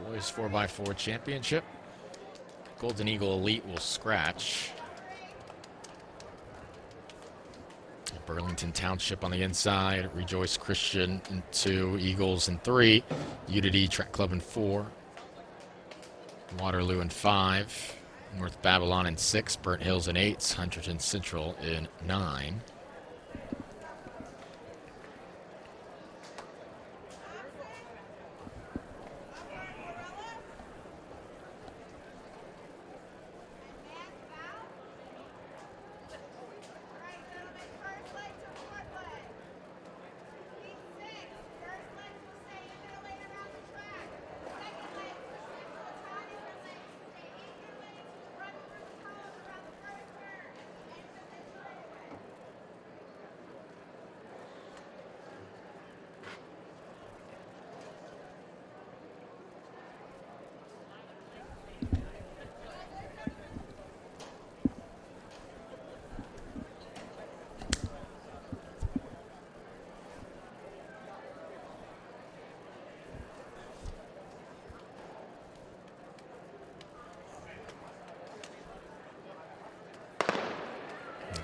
boys 4x4 championship. Golden Eagle Elite will scratch. Burlington Township on the inside, Rejoice Christian in 2, Eagles in 3, Unity Track Club in 4, Waterloo in 5, North Babylon in 6, Burnt Hills in 8, Hunterton Central in 9.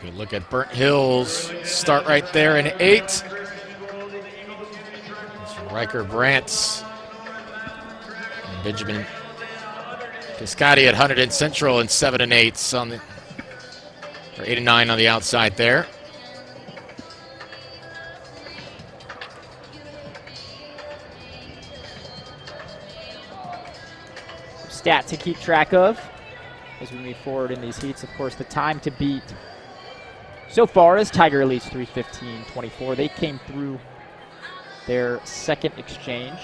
Good look at Burnt Hills. Start right there in 8. Riker Brantz and Benjamin Piscotti at Hunterdon Central in 7 and 8 on the, or 8 and 9 on the outside there. Stat to keep track of as we move forward in these heats. Of course, the time to beat so far is Tiger Elite's 3:15.24. They came through their second exchange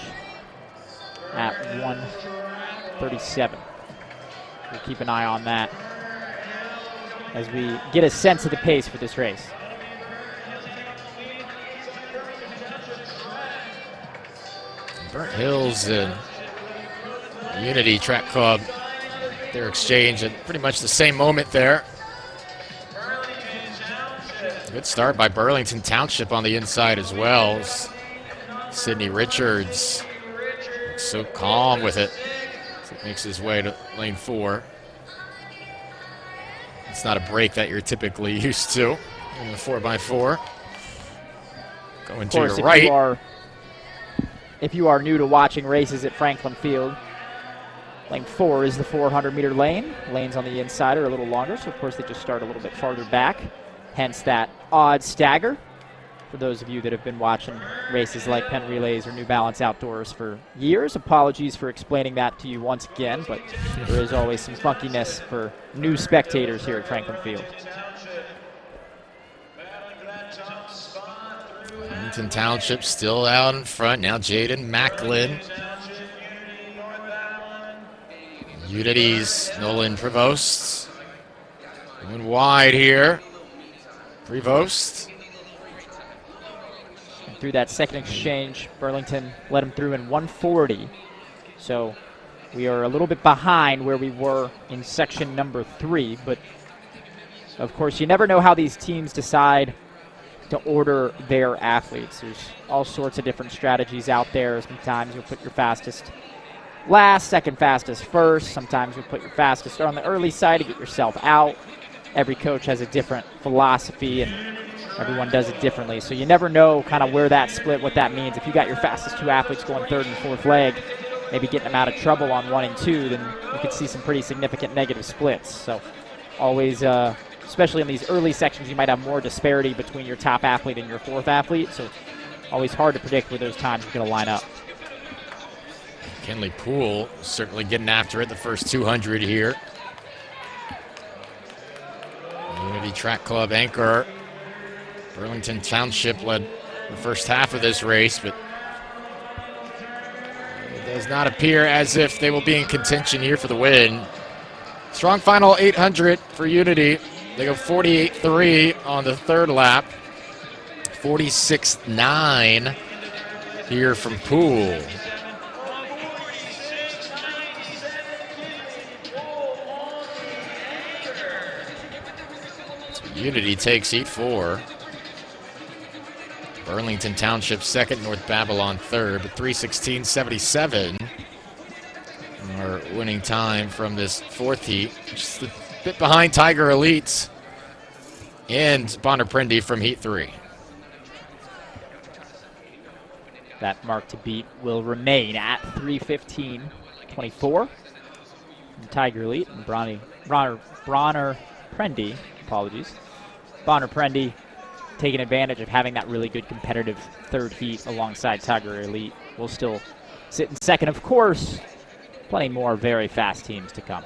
at 1:37. We'll keep an eye on that as we get a sense of the pace for this race. Burnt Hills and Unity Track Club, their exchange at pretty much the same moment there. Good start by Burlington Township on the inside as well. Sidney Richards looks so calm with it as he makes his way to lane 4. It's not a break that you're typically used to in the 4x4. Going to your right. If you are new to watching races at Franklin Field, lane 4 is the 400-meter lane. Lanes on the inside are a little longer, so of course they just start a little bit farther back. Hence that odd stagger. For those of you that have been watching races like Penn Relays or New Balance Outdoors for years, apologies for explaining that to you once again, but there is always some funkiness for new spectators here at Franklin Field. Burlington Township still out in front. Now Jaden Macklin. Unity's Nolan Prevost. Going wide here. Prevost. And through that second exchange, Burlington led him through in 1:40. So we are a little bit behind where we were in section number 3. But of course, you never know how these teams decide to order their athletes. There's all sorts of different strategies out there. Sometimes you'll put your fastest last, second fastest first. Sometimes you'll put your fastest on the early side to get yourself out. Every coach has a different philosophy, and everyone does it differently. So you never know kind of where that split, what that means. If you got your fastest 2 athletes going 3rd and 4th leg, maybe getting them out of trouble on 1 and 2, then you could see some pretty significant negative splits. So always, especially in these early sections, you might have more disparity between your top athlete and your 4th athlete. So always hard to predict where those times are going to line up. Kenley Poole certainly getting after it the first 200 here. Unity Track Club anchor. Burlington Township led the first half of this race, but it does not appear as if they will be in contention here for the win. Strong final 800 for Unity. They go 48.3 on the 3rd lap. 46.9 here from Poole. Unity takes heat 4. Burlington Township 2nd, North Babylon 3rd, but 3:16.77. Our winning time from this 4th heat. Just a bit behind Tiger Elite and Bonner Prendy from heat 3. That mark to beat will remain at 3:15.24. Tiger Elite and Bonner Prendy, apologies. Bonner Prendy taking advantage of having that really good competitive 3rd heat alongside Tiger Elite. Will still sit in 2nd, of course. Plenty more very fast teams to come.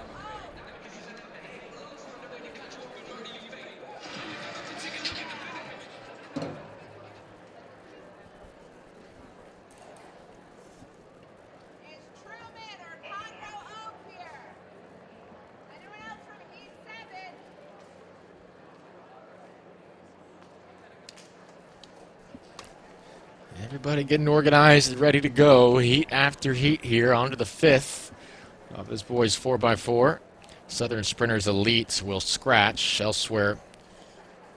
Everybody getting organized and ready to go. Heat after heat here, on to the 5th of this boys 4x4. Southern Sprinters Elite will scratch. Elsewhere,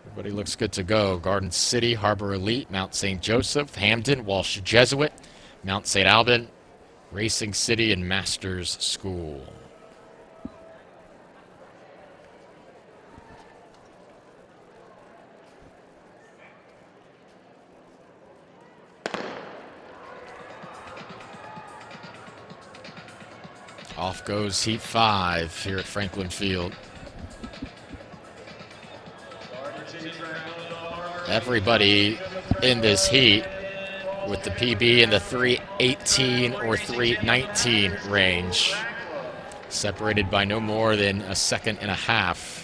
everybody looks good to go. Garden City, Harbor Elite, Mount St. Joseph, Hamden, Walsh Jesuit, Mount St. Alban, Racing City, and Masters School. Off goes heat 5 here at Franklin Field. Everybody in this heat with the PB in the 3:18 or 3:19 range, separated by no more than a second and a half.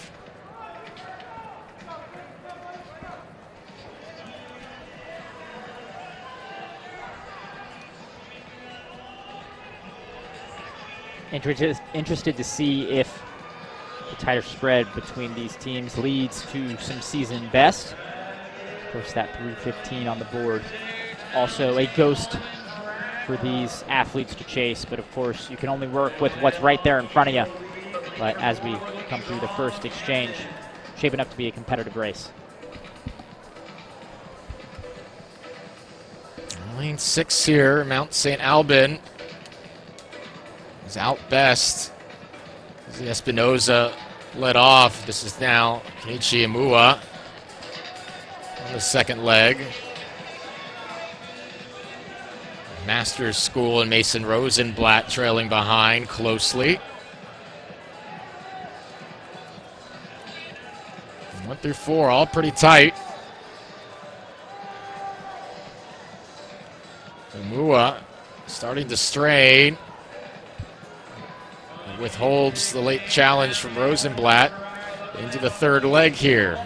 Interested to see if the tighter spread between these teams leads to some season best. Of course, that 3:15 on the board. Also a ghost for these athletes to chase, but of course you can only work with what's right there in front of you. But as we come through the first exchange, shaping up to be a competitive race. Lane 6 here, Mount St. Alban is out best. As Espinoza led off. This is now Keiichi Imua on the second leg. Masters School and Mason Rosenblatt trailing behind closely. 1 through 4, all pretty tight. Imua starting to strain. Withholds the late challenge from Rosenblatt into the third leg here.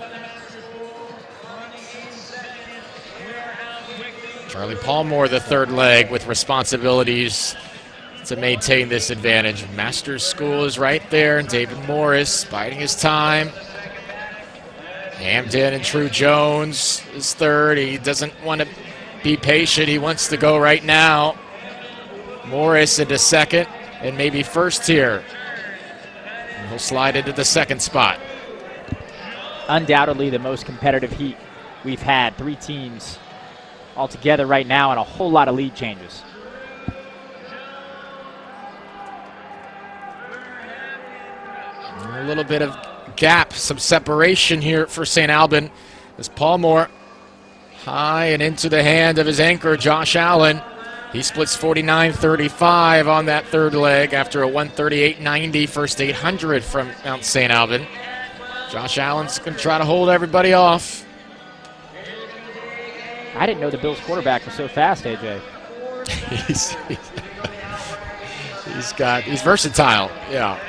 Charlie Palmore, the third leg, with responsibilities to maintain this advantage. Masters School is right there, and David Morris biding his time. Hamden and True Jones is third. He doesn't want to be patient. He wants to go right now. Morris into second and maybe first here. And he'll slide into the second spot. Undoubtedly the most competitive heat we've had. 3 teams all together right now and a whole lot of lead changes. A little bit of gap, some separation here for St. Alban as Palmore high and into the hand of his anchor, Josh Allen. He splits 49.35 on that third leg after a 138.90 first 800 from Mount St. Alban. Josh Allen's going to try to hold everybody off. I didn't know the Bills quarterback was so fast, AJ. He's versatile, yeah.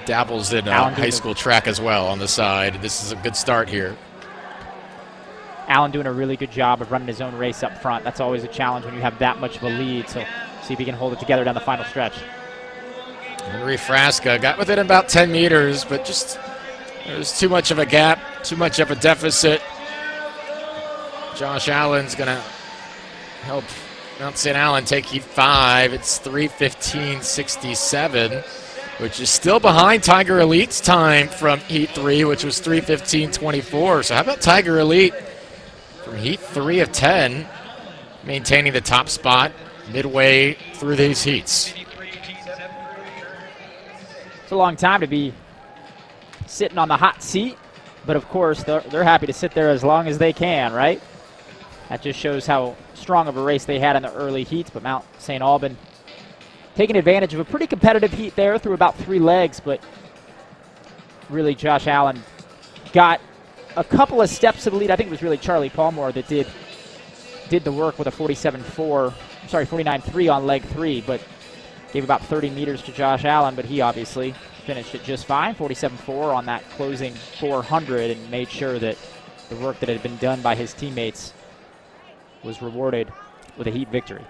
Dabbles in high school track as well on the side. This is a good start here. Allen doing a really good job of running his own race up front. That's always a challenge when you have that much of a lead. So see if he can hold it together down the final stretch. Henry Frasca got within about 10 meters, but just there's too much of a gap, too much of a deficit. Josh Allen's going to help Mount St. Allen take heat 5. It's 3:15.67, which is still behind Tiger Elite's time from heat 3, which was 3:15.24. So how about Tiger Elite from heat 3 of 10, maintaining the top spot midway through these heats. It's a long time to be sitting on the hot seat, but of course they're happy to sit there as long as they can, right? That just shows how strong of a race they had in the early heats, but Mount St. Alban taking advantage of a pretty competitive heat there through about 3 legs, but really Josh Allen got a couple of steps to the lead. I think it was really Charlie Palmore that did the work with a 49.3 on leg 3, but gave about 30 meters to Josh Allen, but he obviously finished it just fine, 47.4 on that closing 400, and made sure that the work that had been done by his teammates was rewarded with a heat victory.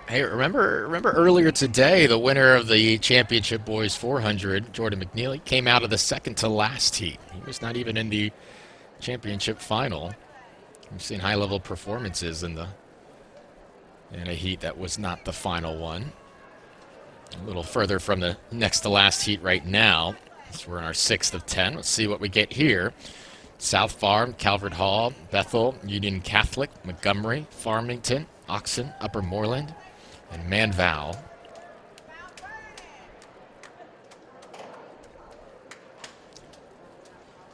Hey, remember earlier today, the winner of the championship boys 400, Jordan McNeely, came out of the second to last heat. He was not even in the championship final. We've seen high-level performances in a heat that was not the final one. A little further from the next to last heat right now. So we're in our 6th of 10. Let's see what we get here. South Farm, Calvert Hall, Bethel, Union Catholic, Montgomery, Farmington, Oxon, Upper Moreland, and Manval.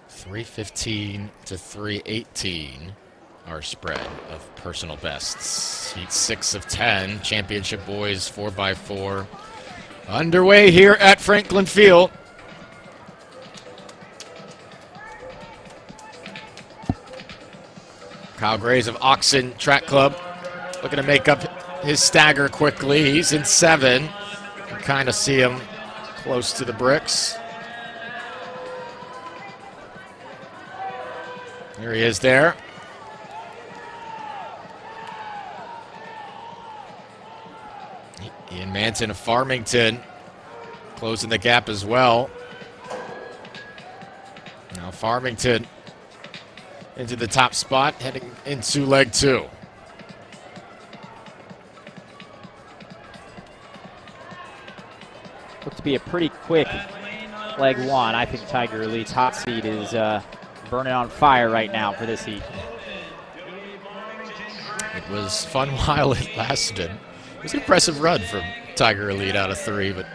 $3:15 to $3:18. our spread of personal bests. Heat 6 of 10, championship boys 4x4. Underway here at Franklin Field. Kyle Graves of Oxon Track Club looking to make up his stagger quickly. He's in 7. You can kind of see him close to the bricks. There he is there. Ian Manton of Farmington closing the gap as well. Now Farmington into the top spot, heading into leg 2. Looks to be a pretty quick leg 1. I think Tiger Elite's hot seat is burning on fire right now for this heat. It was fun while it lasted. It was an impressive run from Tiger Elite out of 3, but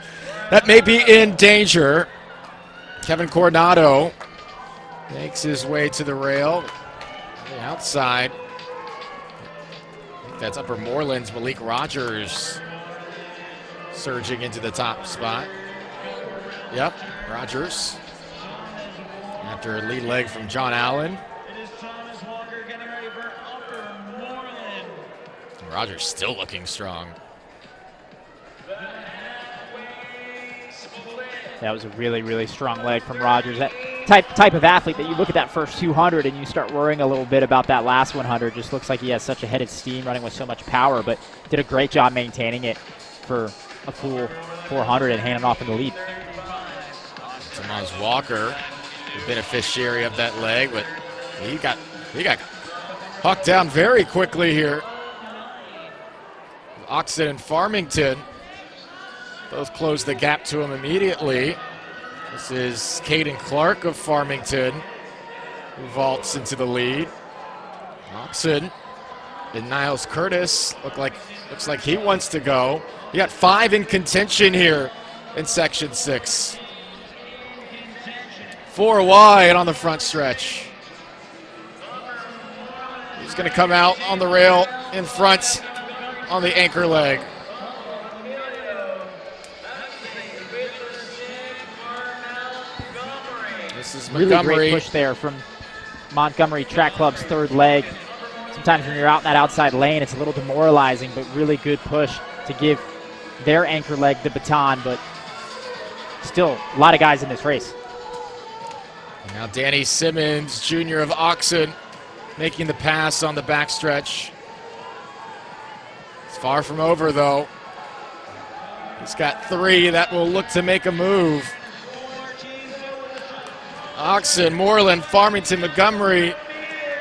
that may be in danger. Kevin Coronado makes his way to the rail. On the outside, I think that's Upper Moreland's Malik Rogers surging into the top spot. Yep, Rogers. After a lead leg from John Allen. Rogers still looking strong. That was a really, really strong leg from Rogers. That type of athlete that you look at that first 200 and you start worrying a little bit about that last 100. Just looks like he has such a head of steam running with so much power, but did a great job maintaining it for a full 400 and handing off in the lead. Tomas Walker, the beneficiary of that leg, but he got hucked down very quickly here. Oxon and Farmington both closed the gap to him immediately. This is Caden Clark of Farmington who vaults into the lead. Oxon and Niles Curtis looks like he wants to go. You got 5 in contention here in Section 6. 4 wide on the front stretch. He's going to come out on the rail in front on the anchor leg. This is Montgomery. Really great push there from Montgomery Track Club's 3rd leg. Sometimes when you're out in that outside lane, it's a little demoralizing, but really good push to give their anchor leg the baton, but still a lot of guys in this race. Now Danny Simmons, Jr. of Oxon, making the pass on the backstretch. It's far from over, though. He's got 3 that will look to make a move. Oxon, Moreland, Farmington, Montgomery,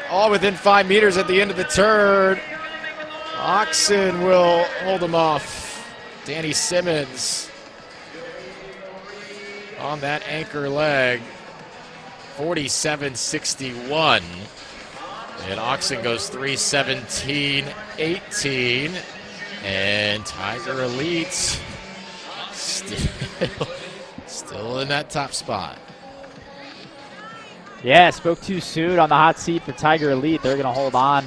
all within 5 meters at the end of the turn. Oxon will hold him off. Danny Simmons on that anchor leg. 47.61. And Oxon goes 3:17.18. And Tiger Elite still in that top spot. Yeah, spoke too soon on the hot seat for Tiger Elite. They're going to hold on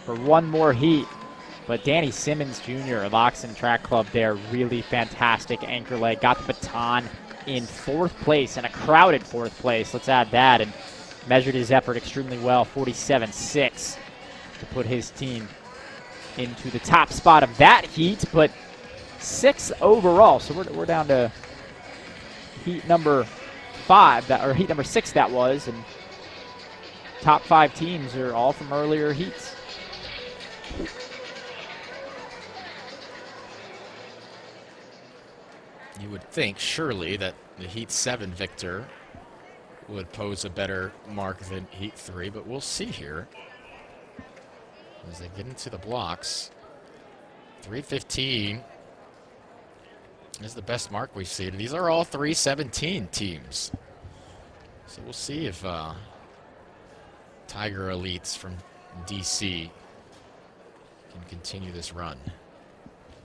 for one more heat. But Danny Simmons Jr. of Oxon Track Club there, really fantastic anchor leg. Got the baton in 4th place, and a crowded 4th place. Let's add that, and measured his effort extremely well, 47.6 to put his team into the top spot of that heat, but 6th overall. So we're down to heat number 5, or heat number 6 that was, and top 5 teams are all from earlier heats. You would think, surely, that the Heat 7 victor would pose a better mark than Heat 3, but we'll see here as they get into the blocks. 3:15 is the best mark we've seen. These are all 3:17 teams. So we'll see if Tiger Elites from DC can continue this run.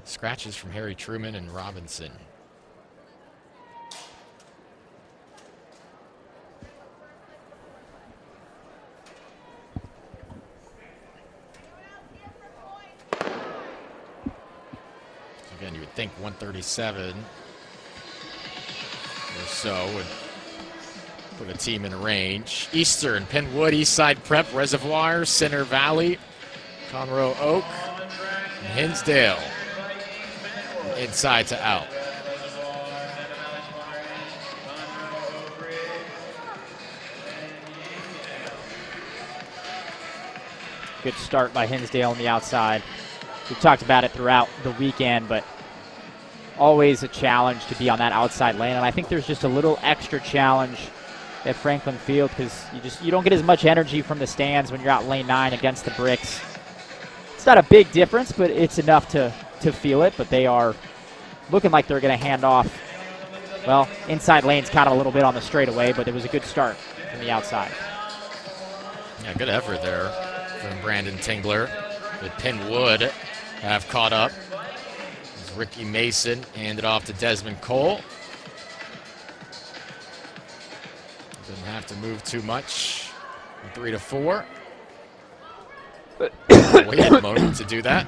Scratches from Harry Truman and Robinson. think 137 or so would put a team in range. Eastern, Penwood, Eastside Prep, Reservoir, Center Valley, Conroe Oak, and Hinsdale. Inside to out. Good start by Hinsdale on the outside. We've talked about it throughout the weekend, but always a challenge to be on that outside lane. And I think there's just a little extra challenge at Franklin Field because you don't get as much energy from the stands when you're out lane 9 against the bricks. It's not a big difference, but it's enough to feel it. But they are looking like they're going to hand off. Well, inside lane's kind of a little bit on the straightaway, but it was a good start from the outside. Yeah, good effort there from Brandon Tingler. With Penwood have caught up. As Ricky Mason handed off to Desmond Cole. Didn't have to move too much. 3 to 4. Wait a moment to do that.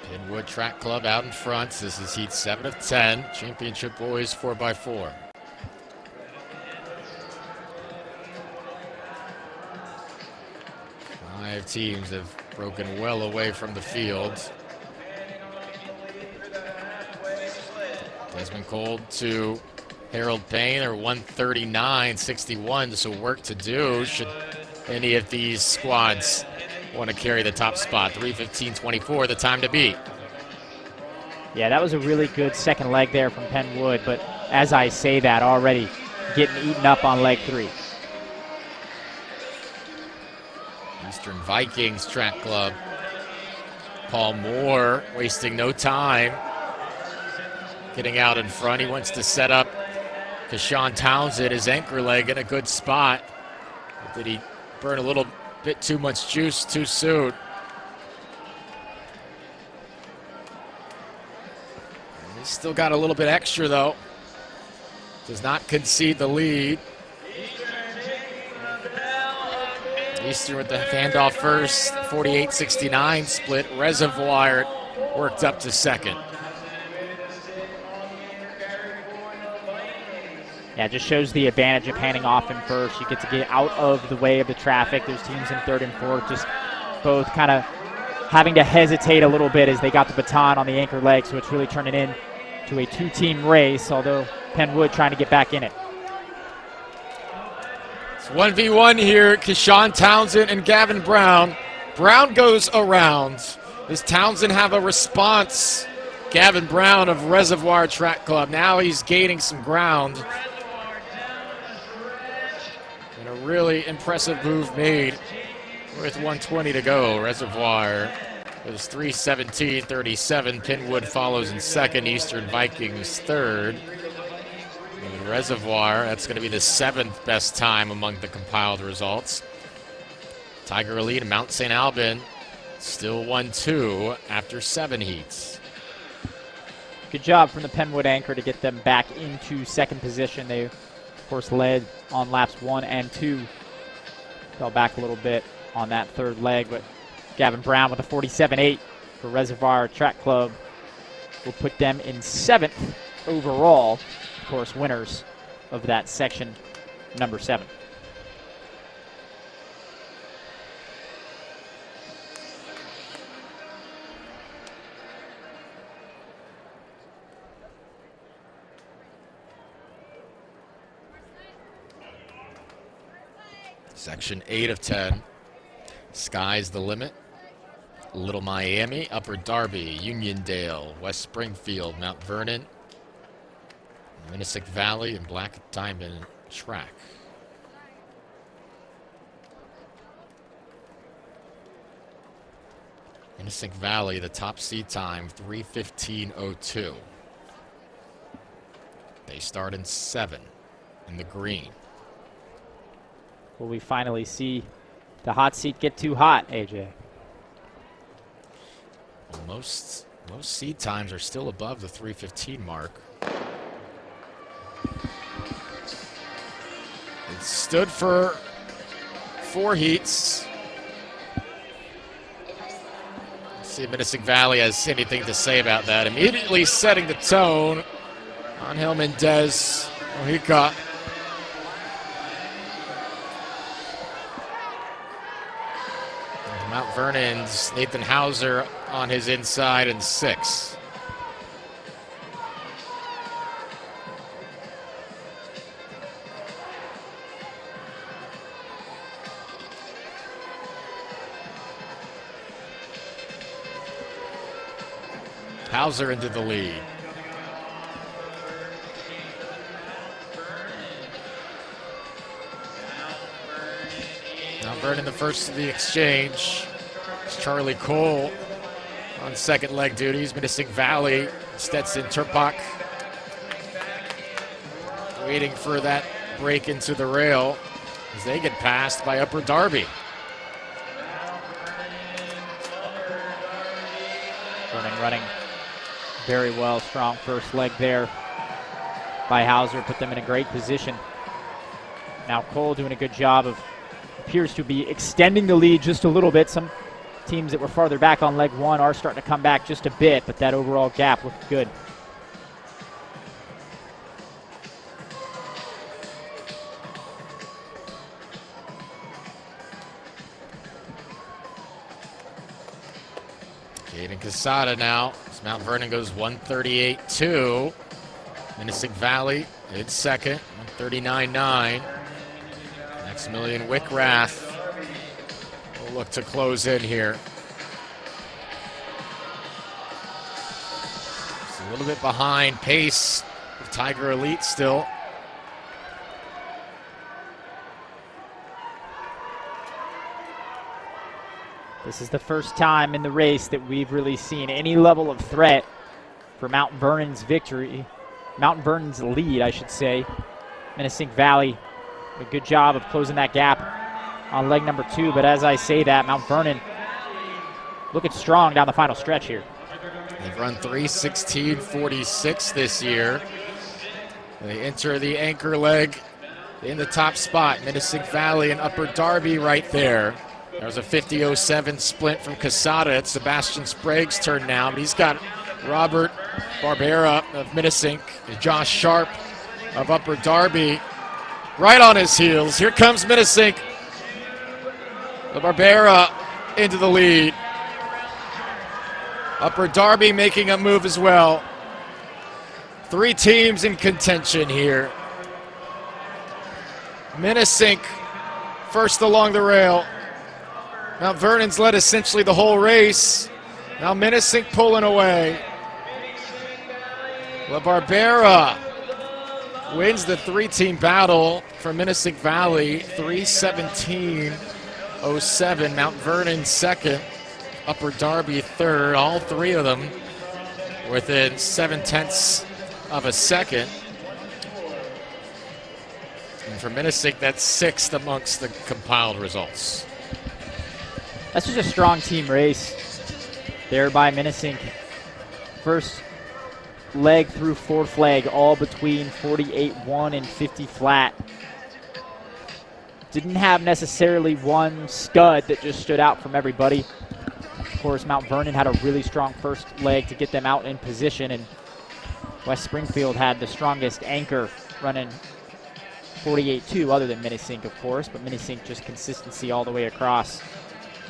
Penwood Track Club out in front. This is heat 7 of 10. Championship boys 4x4. Five teams have broken well away from the field. Desmond Cole to Harold Payne, or 139.61, so work to do should any of these squads want to carry the top spot. 3:15.24, the time to beat. Yeah, that was a really good second leg there from Penwood, but as I say that, already getting eaten up on leg 3. Eastern Vikings Track Club. Paul Moore wasting no time. Getting out in front. He wants to set up Keshawn Townsend, his anchor leg, in a good spot. But did he burn a little bit too much juice too soon? He's still got a little bit extra, though. Does not concede the lead. Eastern with the handoff first, 48-69 split. Reservoir worked up to second. Yeah, it just shows the advantage of handing off in first. You get to get out of the way of the traffic. There's teams in third and fourth just both kind of having to hesitate a little bit as they got the baton on the anchor leg, so it's really turning into a two-team race, although Penwood trying to get back in it. 1v1 here, Keshawn Townsend and Gavin Brown. Brown goes around. Does Townsend have a response? Gavin Brown of Reservoir Track Club. Now he's gaining some ground. And a really impressive move made with 1:20 to go. Reservoir is 3:17.37. Penwood follows in second. Eastern Vikings third. And Reservoir, that's going to be the 7th best time among the compiled results. Tiger Elite and Mount St. Alban still 1-2 after 7 heats. Good job from the Penwood anchor to get them back into second position. They, of course, led on laps 1 and 2. Fell back a little bit on that third leg, but Gavin Brown with a 47.8 for Reservoir Track Club will put them in 7th overall. Of course, winners of that section number 7. Section 8 of 10. Sky's the limit. Little Miami, Upper Darby, Uniondale, West Springfield, Mount Vernon, Minnesota Valley, and Black Diamond Track. Minnesota Valley, the top seed time, 3:15.02. They start in 7 in the green. Will we finally see the hot seat get too hot, AJ? Well, most seed times are still above the 3:15 mark. It stood for 4 heats. See if Menacing Valley has anything to say about that. Immediately setting the tone on Mendez. Mojica. Mount Vernon's Nathan Hauser on his inside and 6. Hauser into the lead. Mount Vernon the first of the exchange. It's Charlie Cole on second leg duties. Menacing Valley, Stetson Turpak waiting for that break into the rail as they get passed by Upper Darby. Running very well. Strong first leg there by Hauser. Put them in a great position. Now Cole doing a good job of, appears to be extending the lead just a little bit. Some teams that were farther back on leg one are starting to come back just a bit, but that overall gap looked good. Caden Casada now. As Mount Vernon goes 138.2. Menacing Valley in second, 139.9. Maximilian Wickrath will look to close in here. It's a little bit behind pace with Tiger Elite still. This is the first time in the race that we've really seen any level of threat for Mount Vernon's victory. Mount Vernon's lead, I should say. Menacing Valley, a good job of closing that gap on leg number 2. But as I say that, Mount Vernon looking strong down the final stretch here. They've run 3:16.46 this year. They enter the anchor leg in the top spot. Menacing Valley and Upper Darby right there. There was a 50.07 splint from Casada. It's Sebastian Sprague's turn now, but he's got Robert Barbera of Menacing, Josh Sharp of Upper Darby right on his heels. Here comes Menacing. The Barbera into the lead. Upper Darby making a move as well. 3 teams in contention here. Menacing first along the rail. Mount Vernon's led essentially the whole race. Now Menacing pulling away. La Barbera wins the 3-team battle for Menacing Valley. 3:17.07. Mount Vernon second. Upper Darby third. All 3 of them within 0.7 of a second. And for Menacing, that's 6th amongst the compiled results. That's just a strong team race there by Menacing. First leg through 4th leg, all between 48.1 and 50 flat. Didn't have necessarily one stud that just stood out from everybody. Of course, Mount Vernon had a really strong first leg to get them out in position, and West Springfield had the strongest anchor running 48.2, other than Menacing, of course, but Menacing just consistency all the way across.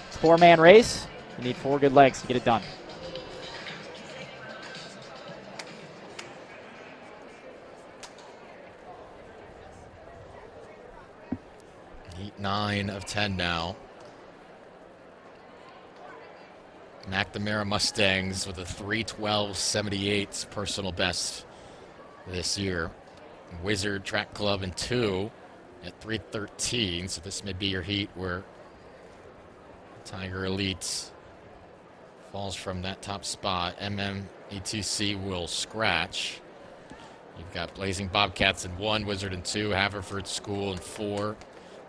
It's a 4-man race. You need 4 good legs to get it done. Heat 9 of 10 now. McNamara Mustangs with a 3:12.78 personal best this year. Wizard Track Club in 2 at 3:13, so this may be your heat where Tiger Elite falls from that top spot. ETC will scratch. You've got Blazing Bobcats in 1, Wizard in 2, Haverford School in 4,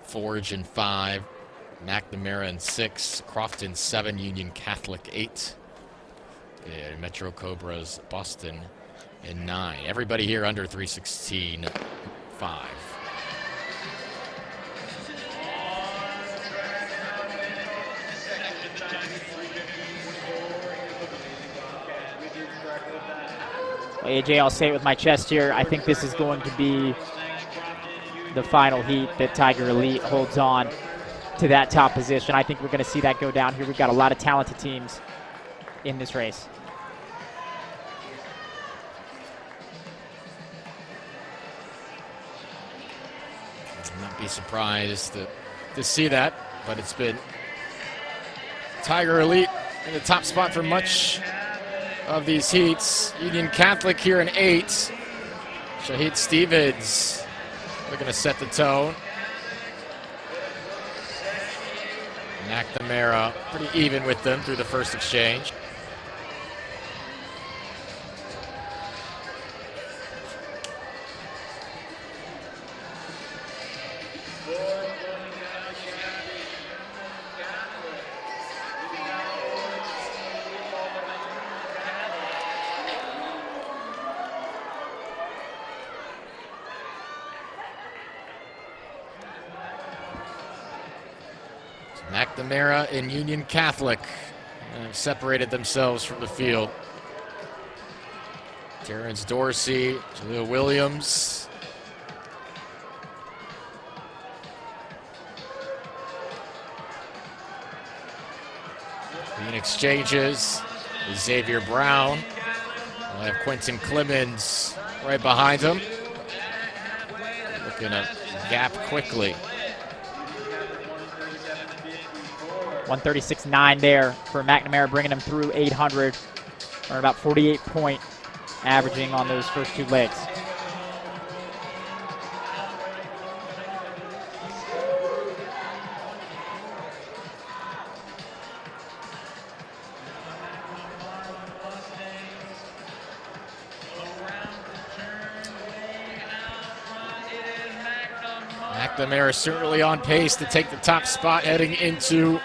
Forge in 5, McNamara in 6, Crofton 7, Union Catholic 8, and Metro Cobras Boston in 9. Everybody here under 3:16.5. Well, AJ, I'll say it with my chest here. I think this is going to be the final heat that Tiger Elite holds on to that top position. I think we're going to see that go down here. We've got a lot of talented teams in this race. I'll not be surprised to see that, but it's been Tiger Elite in the top spot for much of these heats. Union Catholic here in 8. Shahid Stevens looking to set the tone. McNamara pretty even with them through the first exchange. McNamara and Union Catholic have separated themselves from the field. Terrence Dorsey, Jaleel Williams. Clean exchanges. Xavier Brown. We'll have Quentin Clemens right behind him. Looking to gap quickly. 136.9 there for McNamara, bringing him through 800, or about 48 point averaging on those first 2 legs. McNamara certainly on pace to take the top spot heading into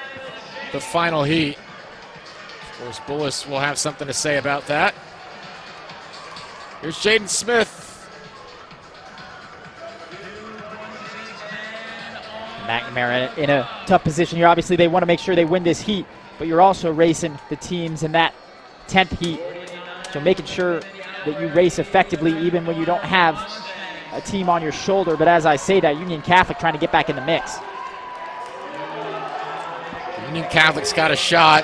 the final heat. Of course, Bullis will have something to say about that. Here's Jaden Smith. McNamara in a tough position here. Obviously, they want to make sure they win this heat, but you're also racing the teams in that 10th heat. So making sure that you race effectively even when you don't have a team on your shoulder. But as I say that, Union Catholic trying to get back in the mix. Union Catholic's got a shot.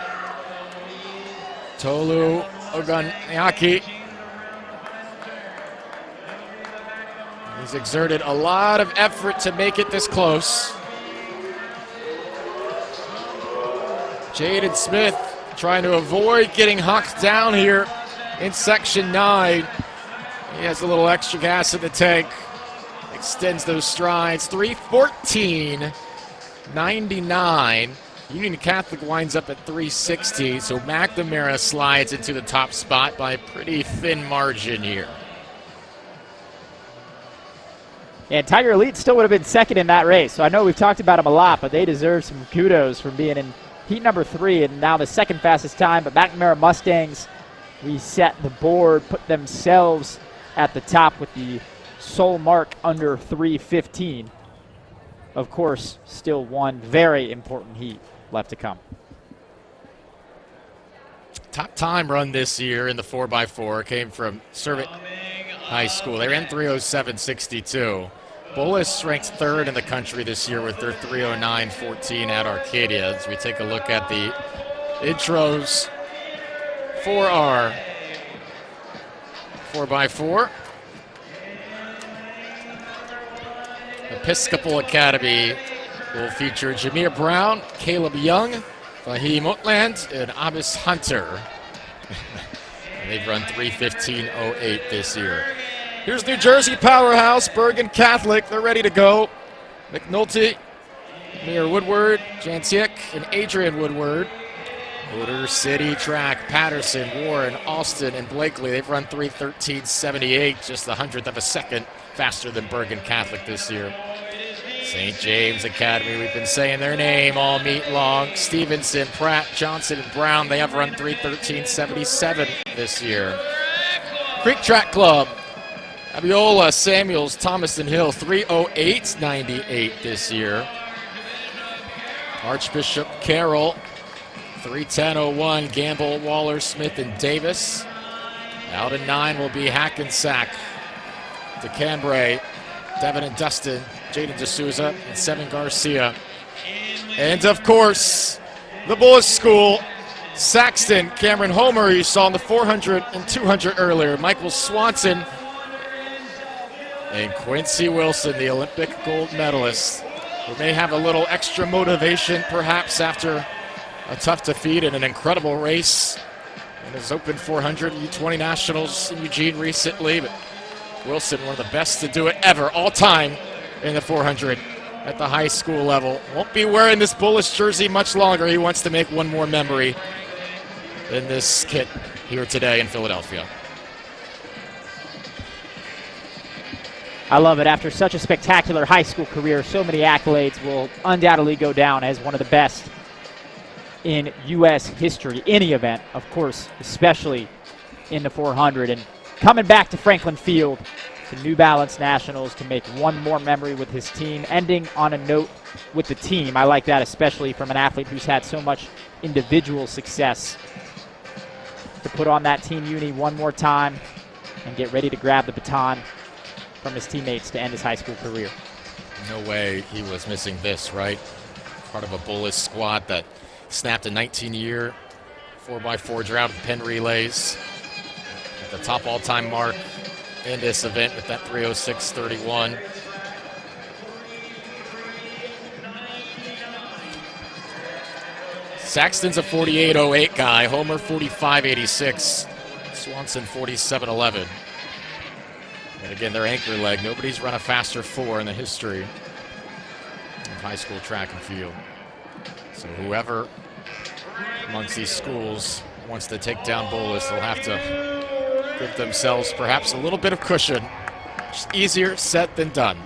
Tolu Ogunnyaki. He's exerted a lot of effort to make it this close. Jaden Smith trying to avoid getting hucked down here in section 9. He has a little extra gas in the tank. Extends those strides. 3:14.99. Union Catholic winds up at 3:60, so McNamara slides into the top spot by a pretty thin margin here. And Tiger Elite still would have been second in that race, so I know we've talked about them a lot, but they deserve some kudos from being in heat number 3 and now the second fastest time. But McNamara Mustangs reset the board, put themselves at the top with the sole mark under 3:15. Of course, still one very important heat left to come. Top time run this year in the 4x4 came from Servite High School. They ran 3:07.62. Bullis ranked 3rd in the country this year with their 3:09.14 at Arcadia. As we take a look at the intros for our 4x4. Episcopal Academy will feature Jameer Brown, Caleb Young, Fahim Utland, and Abbas Hunter. They've run 3:15.08 this year. Here's New Jersey powerhouse, Bergen Catholic. They're ready to go. McNulty, Amir Woodward, Jansiek, and Adrian Woodward. Motor City Track, Patterson, Warren, Austin, and Blakely. They've run 3:13.78, just the 100th of a second faster than Bergen Catholic this year. St. James Academy, we've been saying their name all meet long. Stevenson, Pratt, Johnson, and Brown, they have run 3:13.77 this year. Creek Track Club, Abiola, Samuels, Thomas, and Hill, 3:08.98 this year. Archbishop Carroll, 3:10.01, Gamble, Waller, Smith, and Davis. Out in 9 will be Hackensack, DeCambray, Devin and Dustin, Jaden D'Souza, and Seven Garcia. And of course, the Bullis School, Saxton, Cameron Homer, you saw in the 400 and 200 earlier, Michael Swanson, and Quincy Wilson, the Olympic gold medalist, who may have a little extra motivation perhaps after a tough defeat in an incredible race in his Open 400 U20 Nationals in Eugene recently. But Wilson, one of the best to do it ever, all time in the 400 at the high school level. Won't be wearing this Bullis jersey much longer. He wants to make one more memory in this kit here today in Philadelphia. I love it. After such a spectacular high school career, so many accolades, will undoubtedly go down as one of the best in U.S. history, any event, of course, especially in the 400. And coming back to Franklin Field, the New Balance Nationals, to make one more memory with his team, ending on a note with the team. I like that, especially from an athlete who's had so much individual success. To put on that team uni one more time and get ready to grab the baton from his teammates to end his high school career. No way he was missing this, right? Part of a Bullis squad that snapped a 19-year 4x4 drought of Penn relays at the top all-time mark in this event with that 3:06:31. Saxton's a 48:08 guy, Homer 45:86, Swanson 47:11. And again, their anchor leg, nobody's run a faster 4 in the history of high school track and field. So whoever amongst these schools wants to take down Bullis, they'll have to give themselves perhaps a little bit of cushion. Just easier said than done.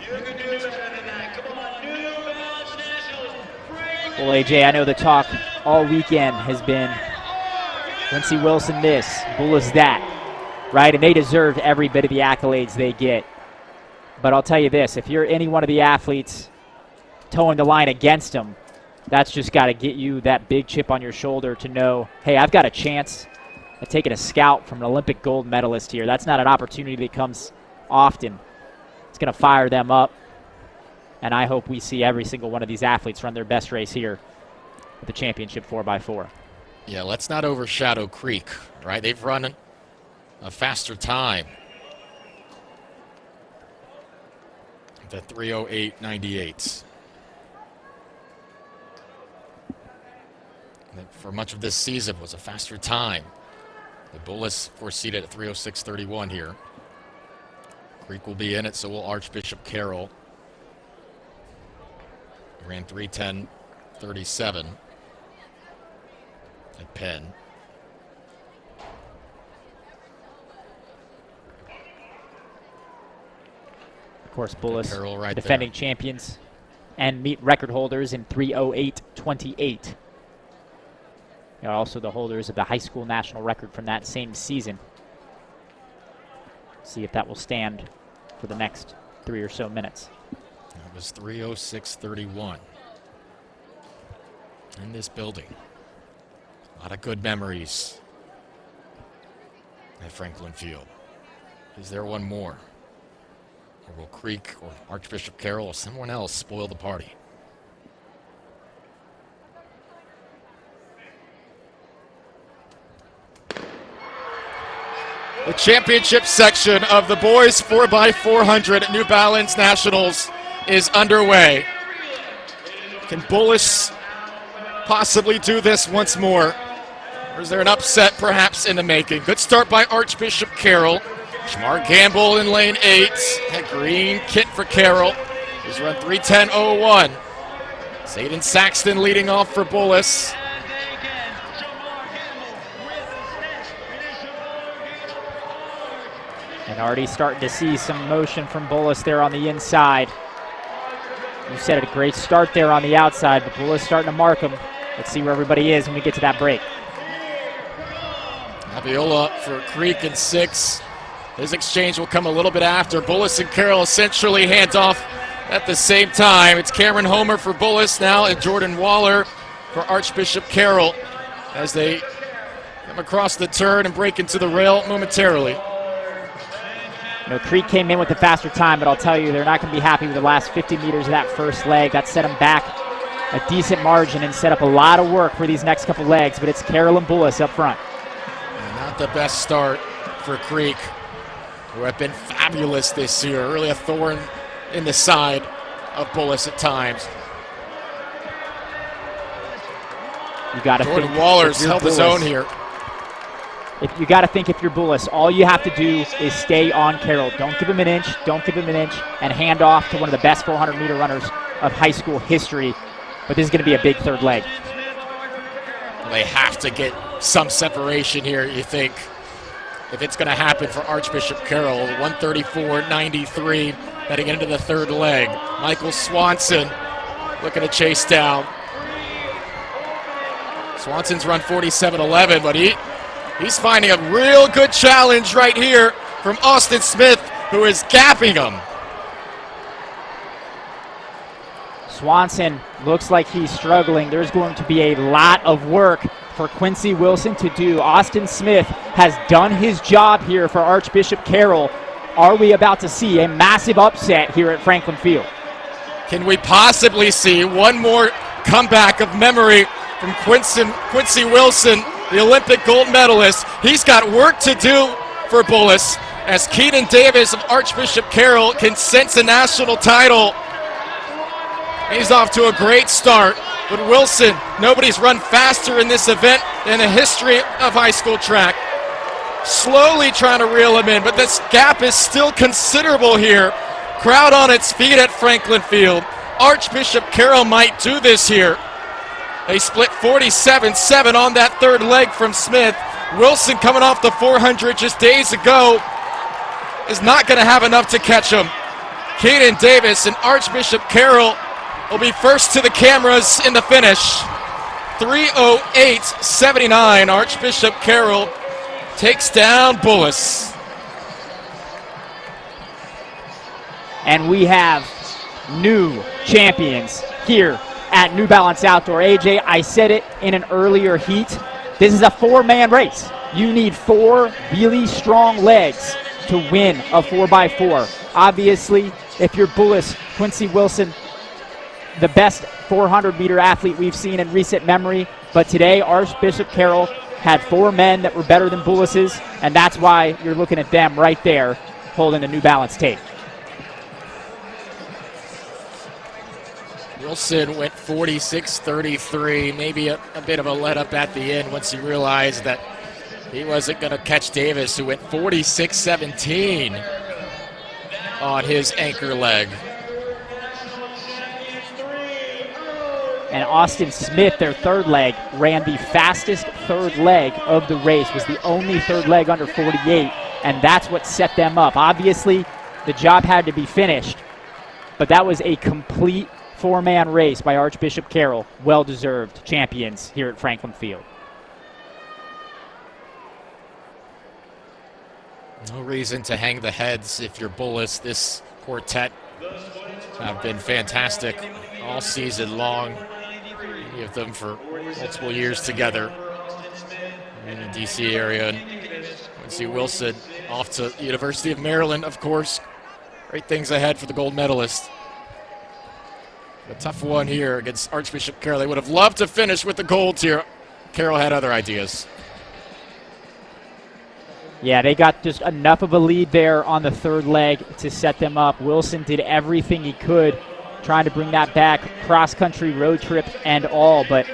Well, AJ, I know the talk all weekend has been Quincy Wilson this, Bullis that, right? And they deserve every bit of the accolades they get. But I'll tell you this, if you're any one of the athletes towing the line against them, that's just got to get you that big chip on your shoulder to know, hey, I've got a chance at taking a scout from an Olympic gold medalist here. That's not an opportunity that comes often. It's going to fire them up. And I hope we see every single one of these athletes run their best race here at the championship 4x4. Yeah, let's not overshadow Creek, right? They've run a faster time. The 3:08:98. That for much of this season was a faster time. The Bullis foreseated at 3:06:31 here. Creek will be in it, so will Archbishop Carroll. Ran 3:10:37 at Penn. Of course, Bullis, right defending champions and meet record holders in 3:08:28. They are also the holders of the high school national record from that same season. See if that will stand for the next 3 or so minutes. It was 3:06:31 in this building. A lot of good memories at Franklin Field. Is there one more? Or will Creek or Archbishop Carroll or someone else spoil the party? The championship section of the boys 4x400 New Balance Nationals is underway. Can Bullis possibly do this once more? Or is there an upset perhaps in the making? Good start by Archbishop Carroll. Shamar Gamble in lane 8. A green kit for Carroll. He's run 3:10:01. Zayden Saxton leading off for Bullis. And already starting to see some motion from Bullis there on the inside. You said a great start there on the outside, but Bullis starting to mark him. Let's see where everybody is when we get to that break. Aviola for Creek in 6. His exchange will come a little bit after. Bullis and Carroll essentially hand off at the same time. It's Cameron Homer for Bullis now and Jordan Waller for Archbishop Carroll as they come across the turn and break into the rail momentarily. Creek came in with the faster time, but I'll tell you, they're not going to be happy with the last 50 meters of that first leg. That set them back a decent margin and set up a lot of work for these next couple legs, but it's Carroll and Bullis up front. Not the best start for Creek, who have been fabulous this year. Really a thorn in the side of Bullis at times. You got to Jordan Waller's held his own here. If you got to think if you're Bullis, all you have to do is stay on Carroll. Don't give him an inch, and hand off to one of the best 400-meter runners of high school history. But this is going to be a big third leg. They have to get some separation here, you think, if it's going to happen for Archbishop Carroll. 134.93 heading into the third leg. Michael Swanson looking to chase down. Swanson's run 47.11, but he's finding a real good challenge right here from Austin Smith, who is gapping him. Swanson looks like he's struggling. There's going to be a lot of work for Quincy Wilson to do. Austin Smith has done his job here for Archbishop Carroll. Are we about to see a massive upset here at Franklin Field? Can we possibly see one more comeback of memory from Quincy Wilson, the Olympic gold medalist? He's got work to do for Bullis as Keaton Davis of Archbishop Carroll can sense a national title. He's off to a great start, but Wilson, nobody's run faster in this event in the history of high school track. Slowly trying to reel him in, but this gap is still considerable here. Crowd on its feet at Franklin Field. Archbishop Carroll might do this here. They split 47-7 on that third leg from Smith. Wilson, coming off the 400 just days ago, is not going to have enough to catch him. Keaton Davis and Archbishop Carroll will be first to the cameras in the finish. 3:08.79. Archbishop Carroll takes down Bullis. And we have new champions here at New Balance Outdoor. AJ, I said it in an earlier heat. This is a four-man race. You need four really strong legs to win a 4x4. Obviously, if you're Bullis, Quincy Wilson, the best 400-meter athlete we've seen in recent memory. But today, Archbishop Carroll had four men that were better than Bullis's, and that's why you're looking at them right there holding the New Balance tape. Wilson went 46.33, maybe a bit of a let up at the end once he realized that he wasn't going to catch Davis, who went 46.17 on his anchor leg. And Austin Smith, their third leg, ran the fastest third leg of the race, was the only third leg under 48, and that's what set them up. Obviously, the job had to be finished, but that was a complete four-man race by Archbishop Carroll. Well-deserved champions here at Franklin Field. No reason to hang the heads if you're Bullis. This quartet have been fantastic all season long. Many of them for multiple years together in the D.C. area. And Quincy Wilson off to the University of Maryland, of course. Great things ahead for the gold medalist. A tough one here against Archbishop Carroll. They would have loved to finish with the golds here. Carroll had other ideas. Yeah, they got just enough of a lead there on the third leg to set them up. Wilson did everything he could, trying to bring that back, cross-country road trip and all, but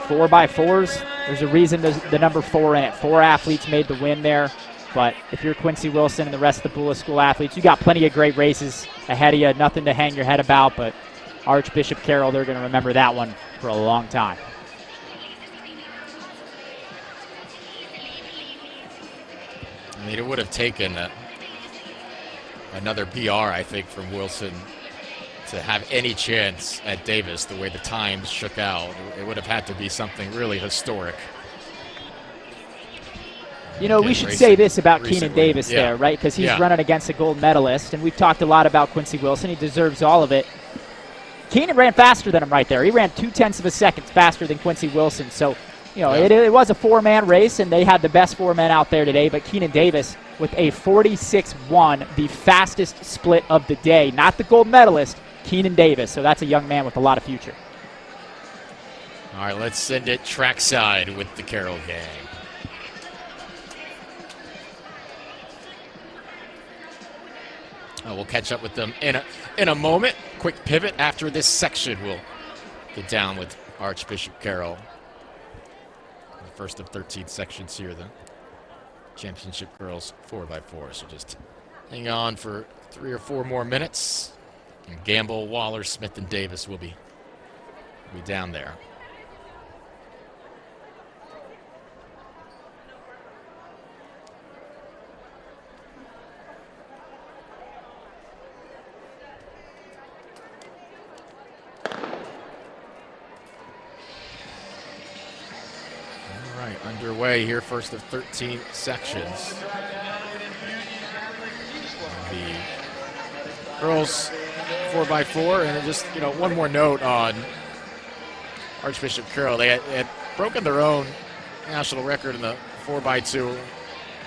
4x4s, there's a reason there's the number 4 in it. 4 athletes made the win there, but if you're Quincy Wilson and the rest of the Bullis School athletes, you got plenty of great races ahead of you, nothing to hang your head about, but Archbishop Carroll, they're going to remember that one for a long time. I mean, it would have taken another PR, I think, from Wilson to have any chance at Davis the way the times shook out. It would have had to be something really historic. You know, we should say this about Keenan Davis there, right? Because he's running against a gold medalist, and we've talked a lot about Quincy Wilson. He deserves all of it. Keenan ran faster than him right there. He ran 0.2 seconds faster than Quincy Wilson. So You know, it was a four-man race, and they had the best four men out there today, but Keenan Davis with a 46-1, the fastest split of the day. Not the gold medalist, Keenan Davis. So that's a young man with a lot of future. All right, let's send it trackside with the Carroll gang. We'll catch up with them in a moment. Quick pivot after this section. We'll get down with Archbishop Carroll. The first of 13 sections here, the championship girls 4x4. So just hang on for 3 or 4 more minutes. And Gamble, Waller, Smith, and Davis will be down there. Underway here, first of 13 sections. The girls 4x4, and just, you know, one more note on Archbishop Carroll. They had broken their own national record in the 4x2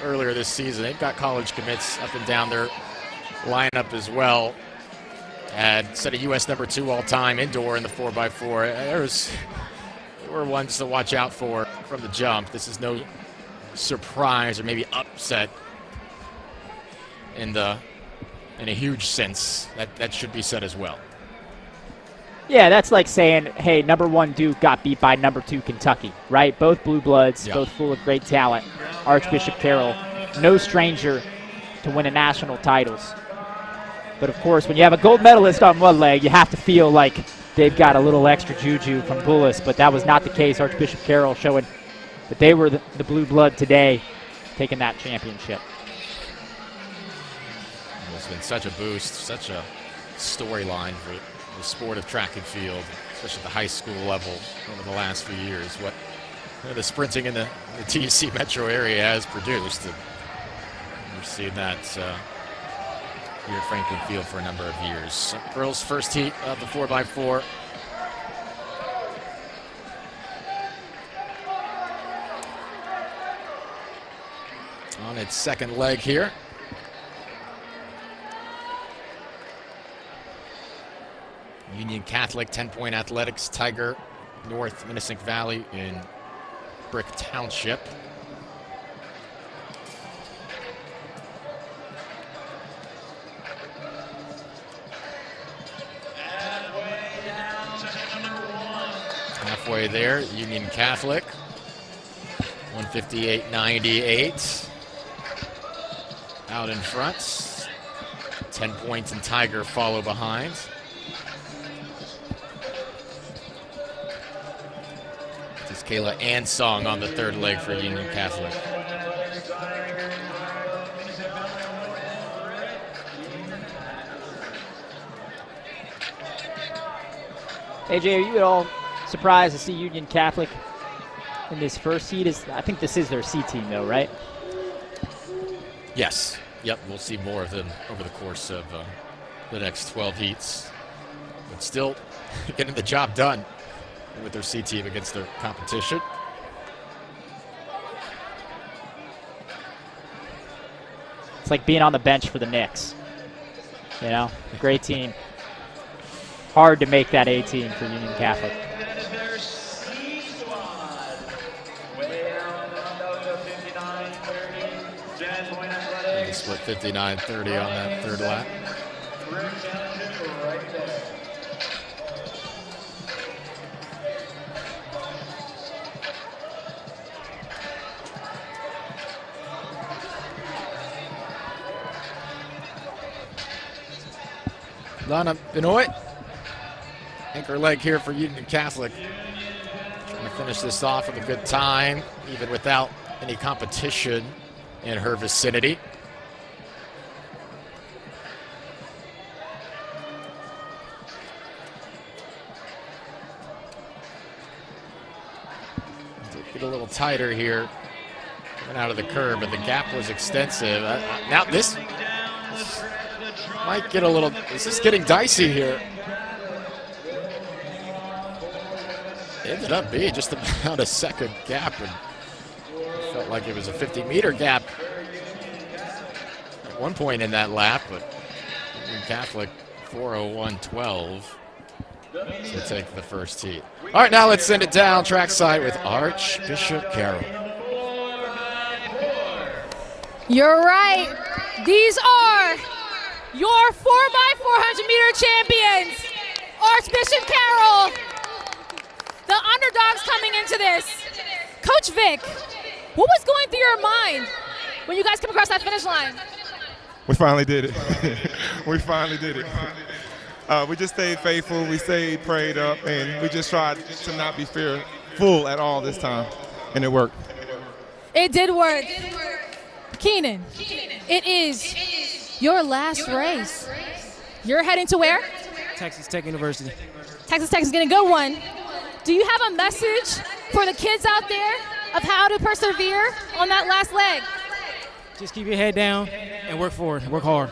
earlier this season. They've got college commits up and down their lineup as well. Had set a U.S. number 2 all-time indoor in the 4x4. There were ones to watch out for from the jump. This is no surprise or maybe upset in a huge sense. That should be said as well. Yeah, that's like saying, hey, number 1 Duke got beat by number 2 Kentucky, right? Both blue bloods, both full of great talent. Archbishop Carroll, no stranger to winning national titles. But of course, when you have a gold medalist on one leg, you have to feel like they've got a little extra juju from Bullis, but that was not the case. Archbishop Carroll showing that they were the blue blood today, taking that championship. It's been such a boost, such a storyline for the sport of track and field, especially at the high school level over the last few years. What the sprinting in the TC metro area has produced. And we've seen that here at Franklin Field for a number of years. Girls' first heat of the 4x4. On its second leg here. Union Catholic, 10-point athletics, Tiger, North Minnesink Valley in Brick Township. Halfway there, Union Catholic, 158.98. Out in front, 10 points and Tiger follow behind. This is Kayla Ansong on the third leg for Union Catholic. AJ, are you at all surprised to see Union Catholic in this first heat? I think this is their C team, though, right? Yes. Yep, we'll see more of them over the course of the next 12 heats. But still getting the job done with their C team against their competition. It's like being on the bench for the Knicks. You know, great team. Hard to make that A team for Union Catholic. They split 59-30 on that third lap. Lana Benoit, anchor leg here for Union Catholic. Trying to finish this off with a good time, even without any competition in her vicinity. Did get a little tighter here, coming out of the curb, but the gap was extensive. Now this might get a little, this is getting dicey here. ended up being just about a second gap, and felt like it was a 50-meter gap at one point in that lap, but Union Catholic 4:01.12 to take the first heat. All right, now let's send it down trackside with Archbishop Carroll. You're right. These are your 4x400-meter champions, Archbishop Carroll. The underdogs coming into this. Coach Vic, what was going through your mind when you guys come across that finish line? We finally did it. We finally did it. We just stayed faithful. We stayed prayed up, and we just tried to not be fearful at all this time, and it worked. It did work. Keenan, it is your last race. You're heading to where? Texas Tech University. Texas Tech is going to go one. Do you have a message for the kids out there of how to persevere on that last leg? Just keep your head down and work forward. Work hard.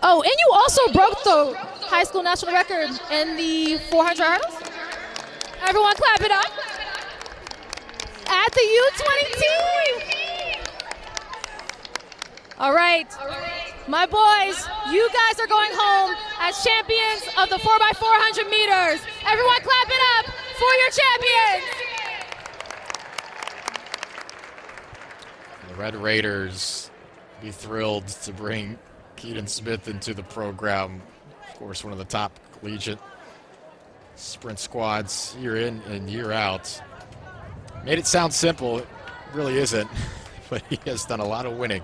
Oh, and you also broke the high school national record in the 400 hurdles. Everyone clap it up. At the U20 team. All right. My boys, you guys are going home as champions of the 4x400 meters. Everyone clap it up for your champions. The Red Raiders be thrilled to bring Keaton Smith into the program. Of course, one of the top collegiate sprint squads year in and year out. Made it sound simple. It really isn't. But he has done a lot of winning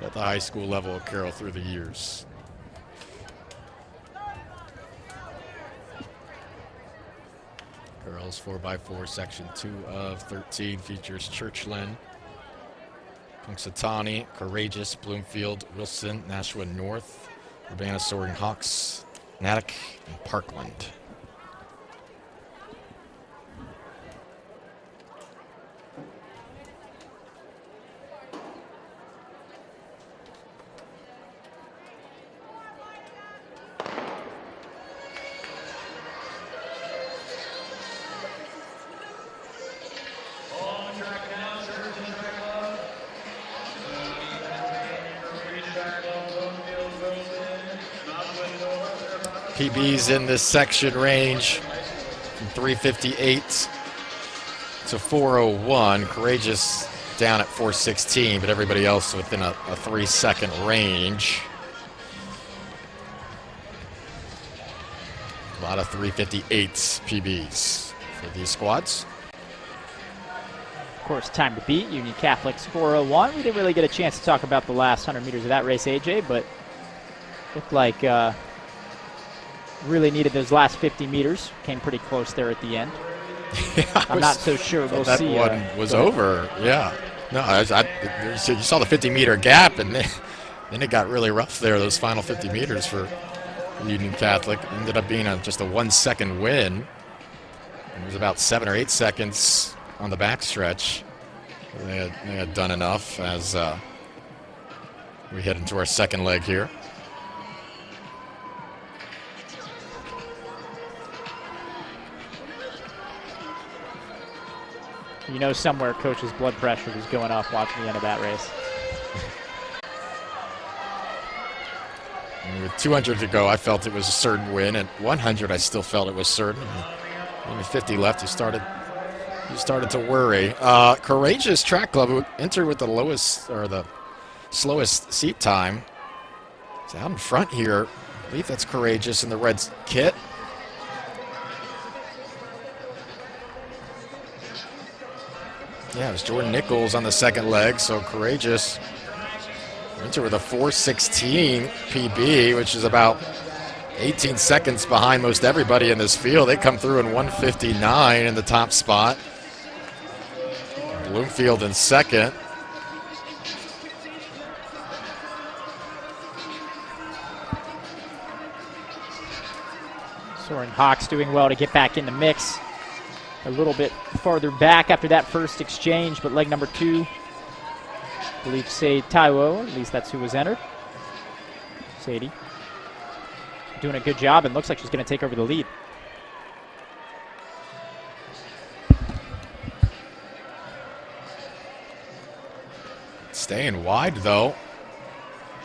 at the high school level at Carroll through the years. Girls 4x4 section 2 of 13 features Churchland, Punxsutawney, Courageous, Bloomfield, Wilson, Nashua North, Urbana Soaring Hawks, Natick, and Parkland. PBs in this section range from 358 to 401. Courageous down at 416, but everybody else within a 3-second range. A lot of 358s PBs for these squads. Of course, time to beat Union Catholic's 401. We didn't really get a chance to talk about the last 100 meters of that race, AJ, but looked like really needed those last 50 meters. Came pretty close there at the end. Yeah, I'm not so sure we'll that see. That one was over, yeah. No, you saw the 50-meter gap, and then it got really rough there, those final 50 meters for Union Catholic. Ended up being just a 1-second win. It was about 7 or 8 seconds on the backstretch. They had done enough as we head into our second leg here. You know, somewhere Coach's blood pressure was going up watching the end of that race. And with 200 to go, I felt it was a certain win. At 100, I still felt it was certain. And with 50 left, you started to worry. Courageous Track Club, who entered with the lowest or the slowest seat time, is out in front here. I believe that's Courageous in the red kit. Yeah, it was Jordan Nichols on the second leg, so Courageous entered with a 4:16 PB, which is about 18 seconds behind most everybody in this field. They come through in 1:59 in the top spot. Bloomfield in second. Soaring Hawks doing well to get back in the mix. A little bit farther back after that first exchange, but leg number 2, I believe Sadie Taiwo, at least that's who was entered. Sadie doing a good job and looks like she's going to take over the lead. Staying wide, though.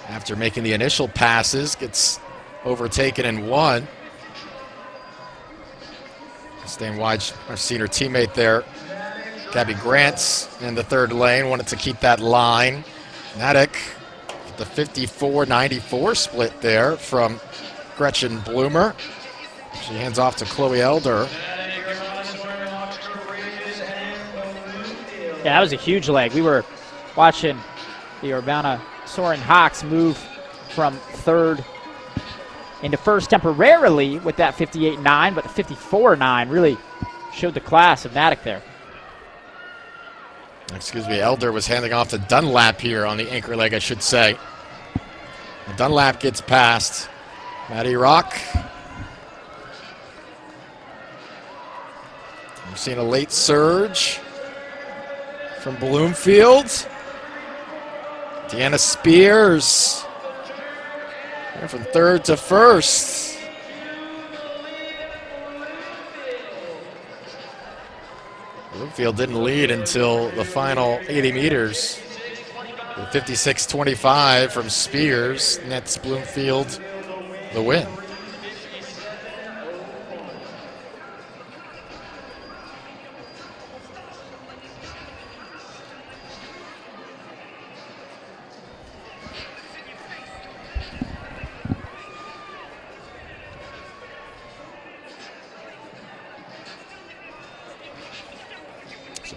After making the initial passes, gets overtaken and won. Staying wide, I've seen her teammate there, Gabby Grants, in the third lane, wanted to keep that line. Natick, the 54-94 split there from Gretchen Bloomer. She hands off to Chloe Elder. Yeah, that was a huge leg. We were watching the Urbana Soaring Hawks move from third into first temporarily with that 58-9, but the 54-9 really showed the class of Natick there. Excuse me, Elder was handing off to Dunlap here on the anchor leg, I should say. And Dunlap gets past Maddie Rock. We've seen a late surge from Bloomfield. Deanna Spears from third to first. Bloomfield didn't lead until the final 80 meters. 56-25 from Spears nets Bloomfield the win.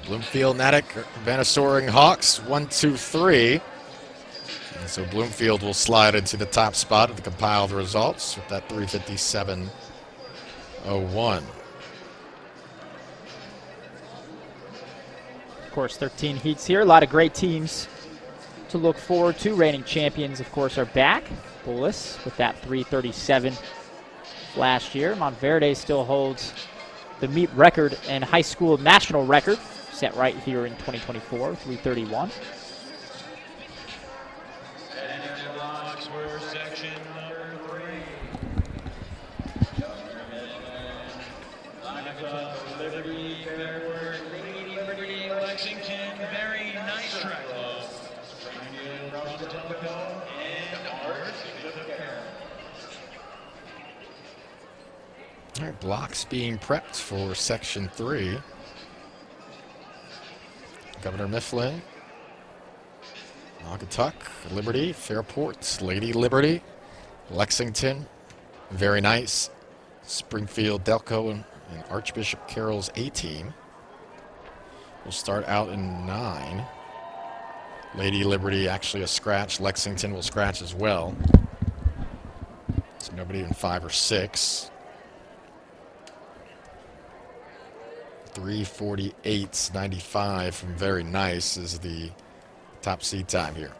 Bloomfield, Natick, Urbana Soaring Hawks, 1, 2, 3. And so Bloomfield will slide into the top spot of the compiled results with that 3:57.01. Of course, 13 heats here. A lot of great teams to look forward to. Reigning champions, of course, are back. Bullis with that 3:37 last year. Montverde still holds the meet record and high school national record, set right here in 2024, 3:31. All right, blocks being prepped for Section 3. Governor Mifflin, Naugatuck, Liberty, Fairport, Lady Liberty, Lexington, Very Nice, Springfield, Delco, and Archbishop Carroll's A-team. We'll start out in 9. Lady Liberty actually a scratch. Lexington will scratch as well. So nobody in 5 or 6. 3:48.95 from Very Nice is the top seed time here.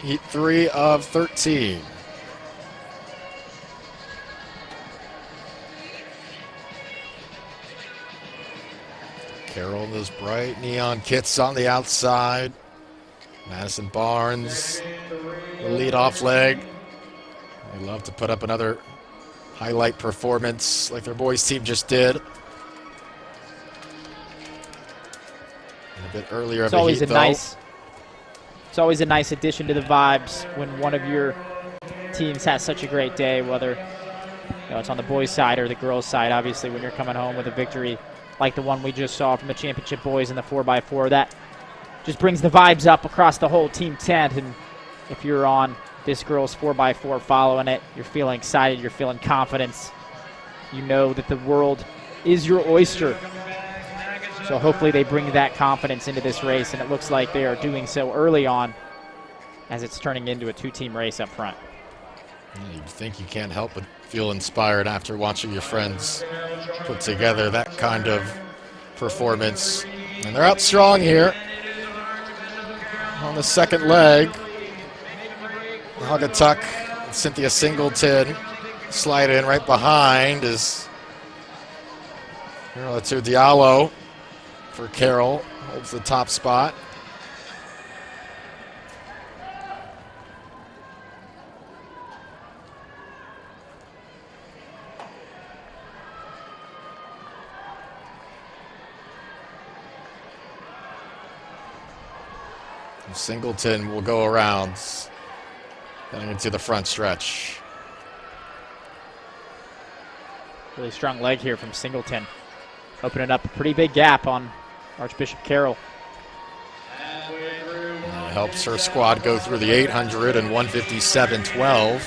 Heat 3 of 13. Carroll, those bright neon kits on the outside. Madison Barnes, the leadoff leg. They love to put up another highlight performance like their boys team just did. And a bit earlier It's of a always heat, a though. It's always a nice addition to the vibes when one of your teams has such a great day, whether it's on the boys' side or the girls' side. Obviously, when you're coming home with a victory like the one we just saw from the championship boys in the 4x4, that just brings the vibes up across the whole team tent. And if you're on this girls' 4x4 following it, you're feeling excited, you're feeling confidence. You know that the world is your oyster. So hopefully they bring that confidence into this race, and it looks like they are doing so early on as it's turning into a 2-team race up front. You'd think you can't help but feel inspired after watching your friends put together that kind of performance. And they're out strong here on the second leg. Naugatuck and Cynthia Singleton slide in right behind as Carolatu Diallo for Carroll holds the top spot. Singleton will go around, getting into the front stretch. Really strong leg here from Singleton. Opening up a pretty big gap on Archbishop Carroll. Helps her squad go through the 800 and 157.12.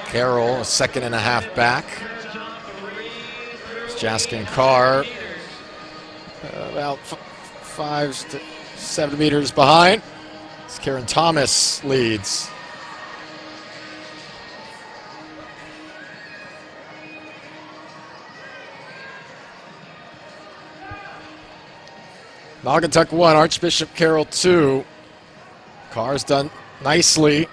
Carroll a second and a half back. Jaskin Carr about 5 to 7 meters behind. As Karen Thomas leads. Naugatuck 1, Archbishop Carroll 2. Carr's done nicely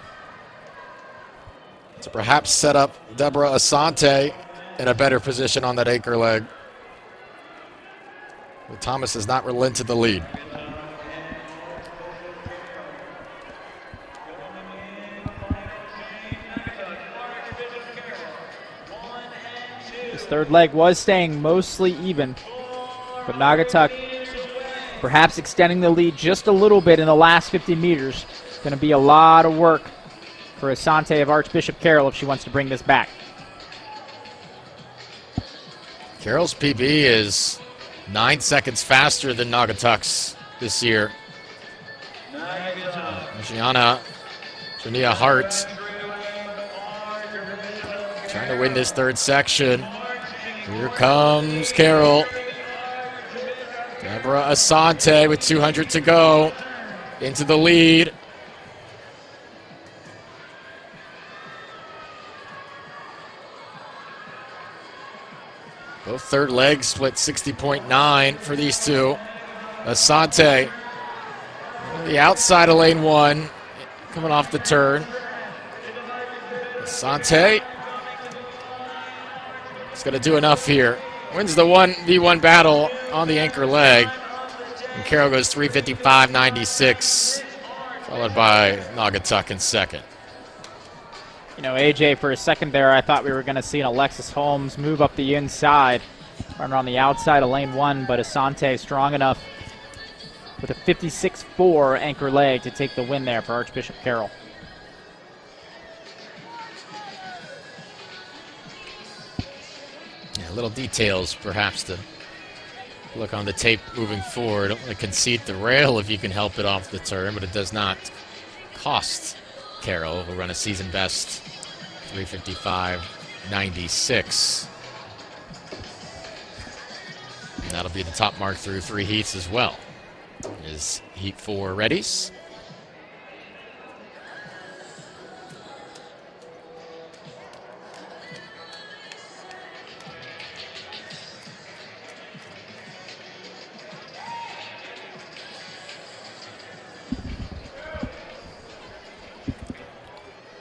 to perhaps set up Deborah Asante in a better position on that anchor leg. But Thomas has not relented the lead. This third leg was staying mostly even, but Naugatuck perhaps extending the lead just a little bit in the last 50 meters. Going to be a lot of work for Asante of Archbishop Carroll if she wants to bring this back. Carroll's PB is 9 seconds faster than Naugatuck's this year. Jania Hart trying to win this third section. Here comes Carroll. Deborah Asante with 200 to go into the lead. Both third legs split 60.9 for these two. Asante on the outside of lane 1 coming off the turn. Asante is going to do enough here. Wins the 1v1 battle on the anchor leg. And Carroll goes 3:55.96, followed by Naugatuck in second. You know, AJ, for a second there, I thought we were going to see an Alexis Holmes move up the inside, run on the outside of lane 1, but Asante strong enough with a 56.4 anchor leg to take the win there for Archbishop Carroll. Yeah, little details perhaps to look on the tape moving forward. Don't want to concede the rail if you can help it off the turn, but it does not cost Carroll, who run a season best 3:55.96. And that'll be the top mark through 3 heats as well. Is heat 4 readies.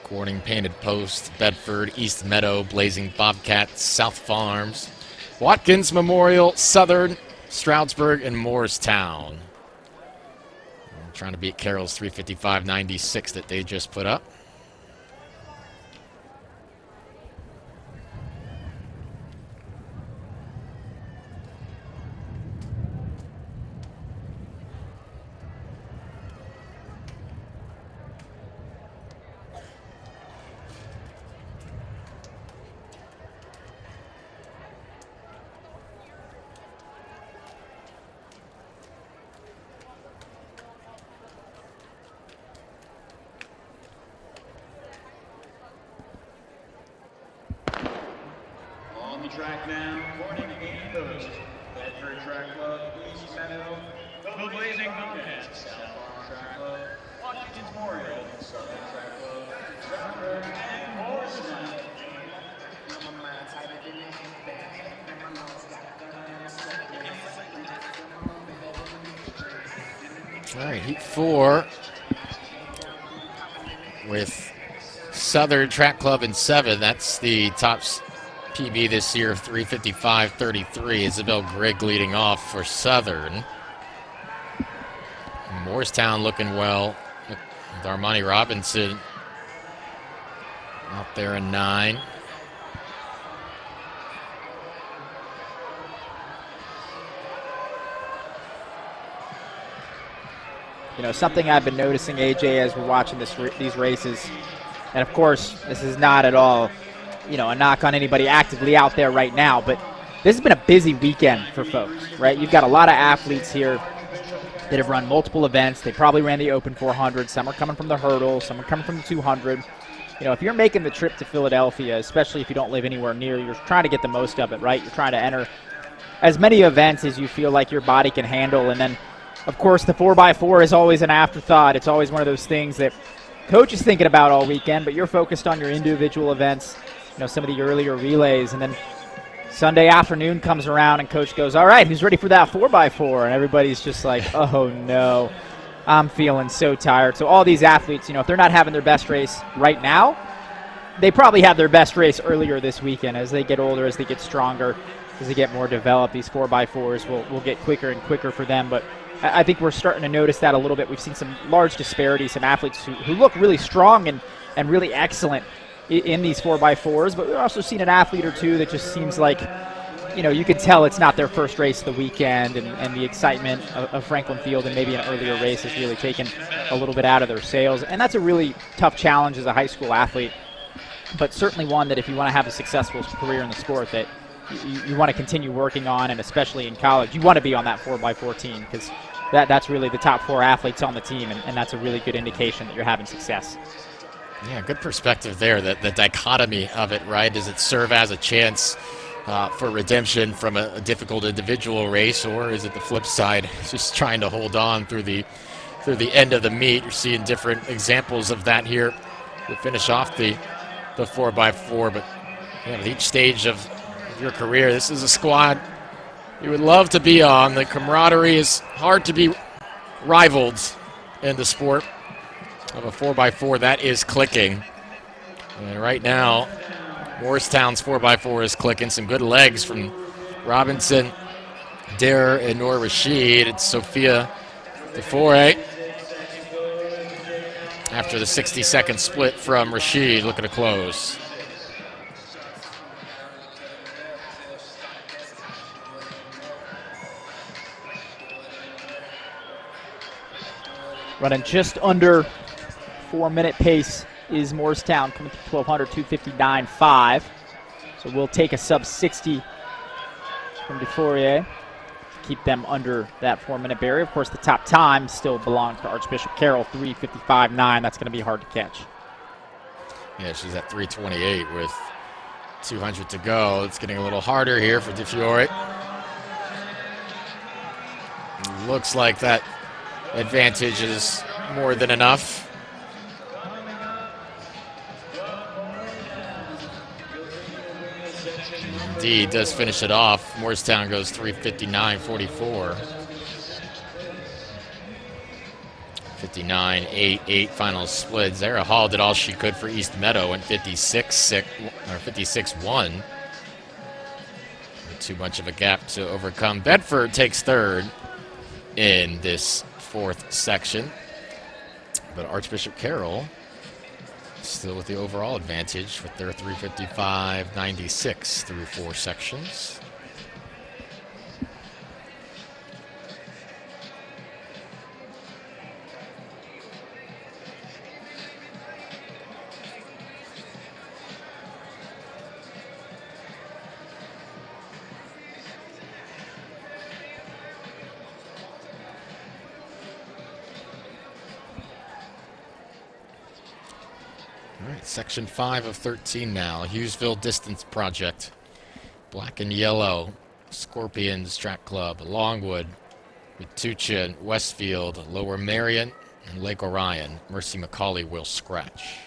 Corning, Painted Post, Bedford, East Meadow, Blazing Bobcat, South Farms, Watkins Memorial, Southern, Stroudsburg, and Morristown. Trying to beat Carroll's 3:55.96 that they just put up. Track now, Corning, Painted Post, Bedford Track Club, East Meadow, the Blazing Bobcat, South Farm Track Club, Watkins Memorial, Southern Track Club, Stroudsburg, and Morristown. All right, heat 4 with Southern Track Club in 7. That's the top PB this year of 3:55.33. Isabel Grigg leading off for Southern. Morristown looking well with Armani Robinson out there in 9. You know, something I've been noticing, AJ, as we're watching these races, and of course, this is not at all, you know, a knock on anybody actively out there right now, but this has been a busy weekend for folks, right? You've got a lot of athletes here that have run multiple events. They probably ran the Open 400. Some are coming from the hurdle. Some are coming from the 200. You know, if you're making the trip to Philadelphia, especially if you don't live anywhere near, you're trying to get the most of it, right? You're trying to enter as many events as you feel like your body can handle. And then, of course, the 4x4 is always an afterthought. It's always one of those things that coach is thinking about all weekend, but you're focused on your individual events, you know, some of the earlier relays. And then Sunday afternoon comes around and coach goes, all right, who's ready for that 4x4? And everybody's just like, oh, no, I'm feeling so tired. So all these athletes, you know, if they're not having their best race right now, they probably have their best race earlier this weekend. As they get older, as they get stronger, as they get more developed, these 4x4s will get quicker and quicker for them. But I think we're starting to notice that a little bit. We've seen some large disparities, some athletes who look really strong and really excellent in these 4x4s, but we've also seen an athlete or two that just seems like, you know, you can tell it's not their first race of the weekend, and the excitement of Franklin Field and maybe an earlier race has really taken a little bit out of their sails. And that's a really tough challenge as a high school athlete, but certainly one that if you want to have a successful career in the sport that you want to continue working on, and especially in college, you want to be on that 4x4 team, because that's really the top 4 athletes on the team, and that's a really good indication that you're having success. Yeah, good perspective there, the dichotomy of it, right? Does it serve as a chance for redemption from a difficult individual race, or is it the flip side, just trying to hold on through the end of the meet? You're seeing different examples of that here to finish off the 4x4, but with each stage of your career, this is a squad you would love to be on. The camaraderie is hard to be rivaled in the sport of a 4x4 that is clicking. And right now, Morristown's 4x4 is clicking. Some good legs from Robinson, Dare, and Nor Rashid. It's Sophia DeFore after the 60-second split from Rashid, looking to close. Running just under 4-minute pace is Morristown, coming to 1,200, 259.5. So we'll take a sub-60 from DeFourier to keep them under that 4-minute barrier. Of course, the top time still belongs to Archbishop Carroll, 3:55.9. That's going to be hard to catch. Yeah, she's at 3:28 with 200 to go. It's getting a little harder here for DeFiore. Looks like that advantage is more than enough. Indeed, does finish it off. Morristown goes 3:59.44. 59.88 final split. Zara Hall did all she could for East Meadow and 56.1. Too much of a gap to overcome. Bedford takes third in this 4th section, but Archbishop Carroll still with the overall advantage with their 3:55.96 through 4 sections. All right, section 5 of 13 now. Hughesville Distance Project. Black and yellow. Scorpions Track Club. Longwood, Metuchen, Westfield, Lower Marion, and Lake Orion. Mercy McCauley will scratch.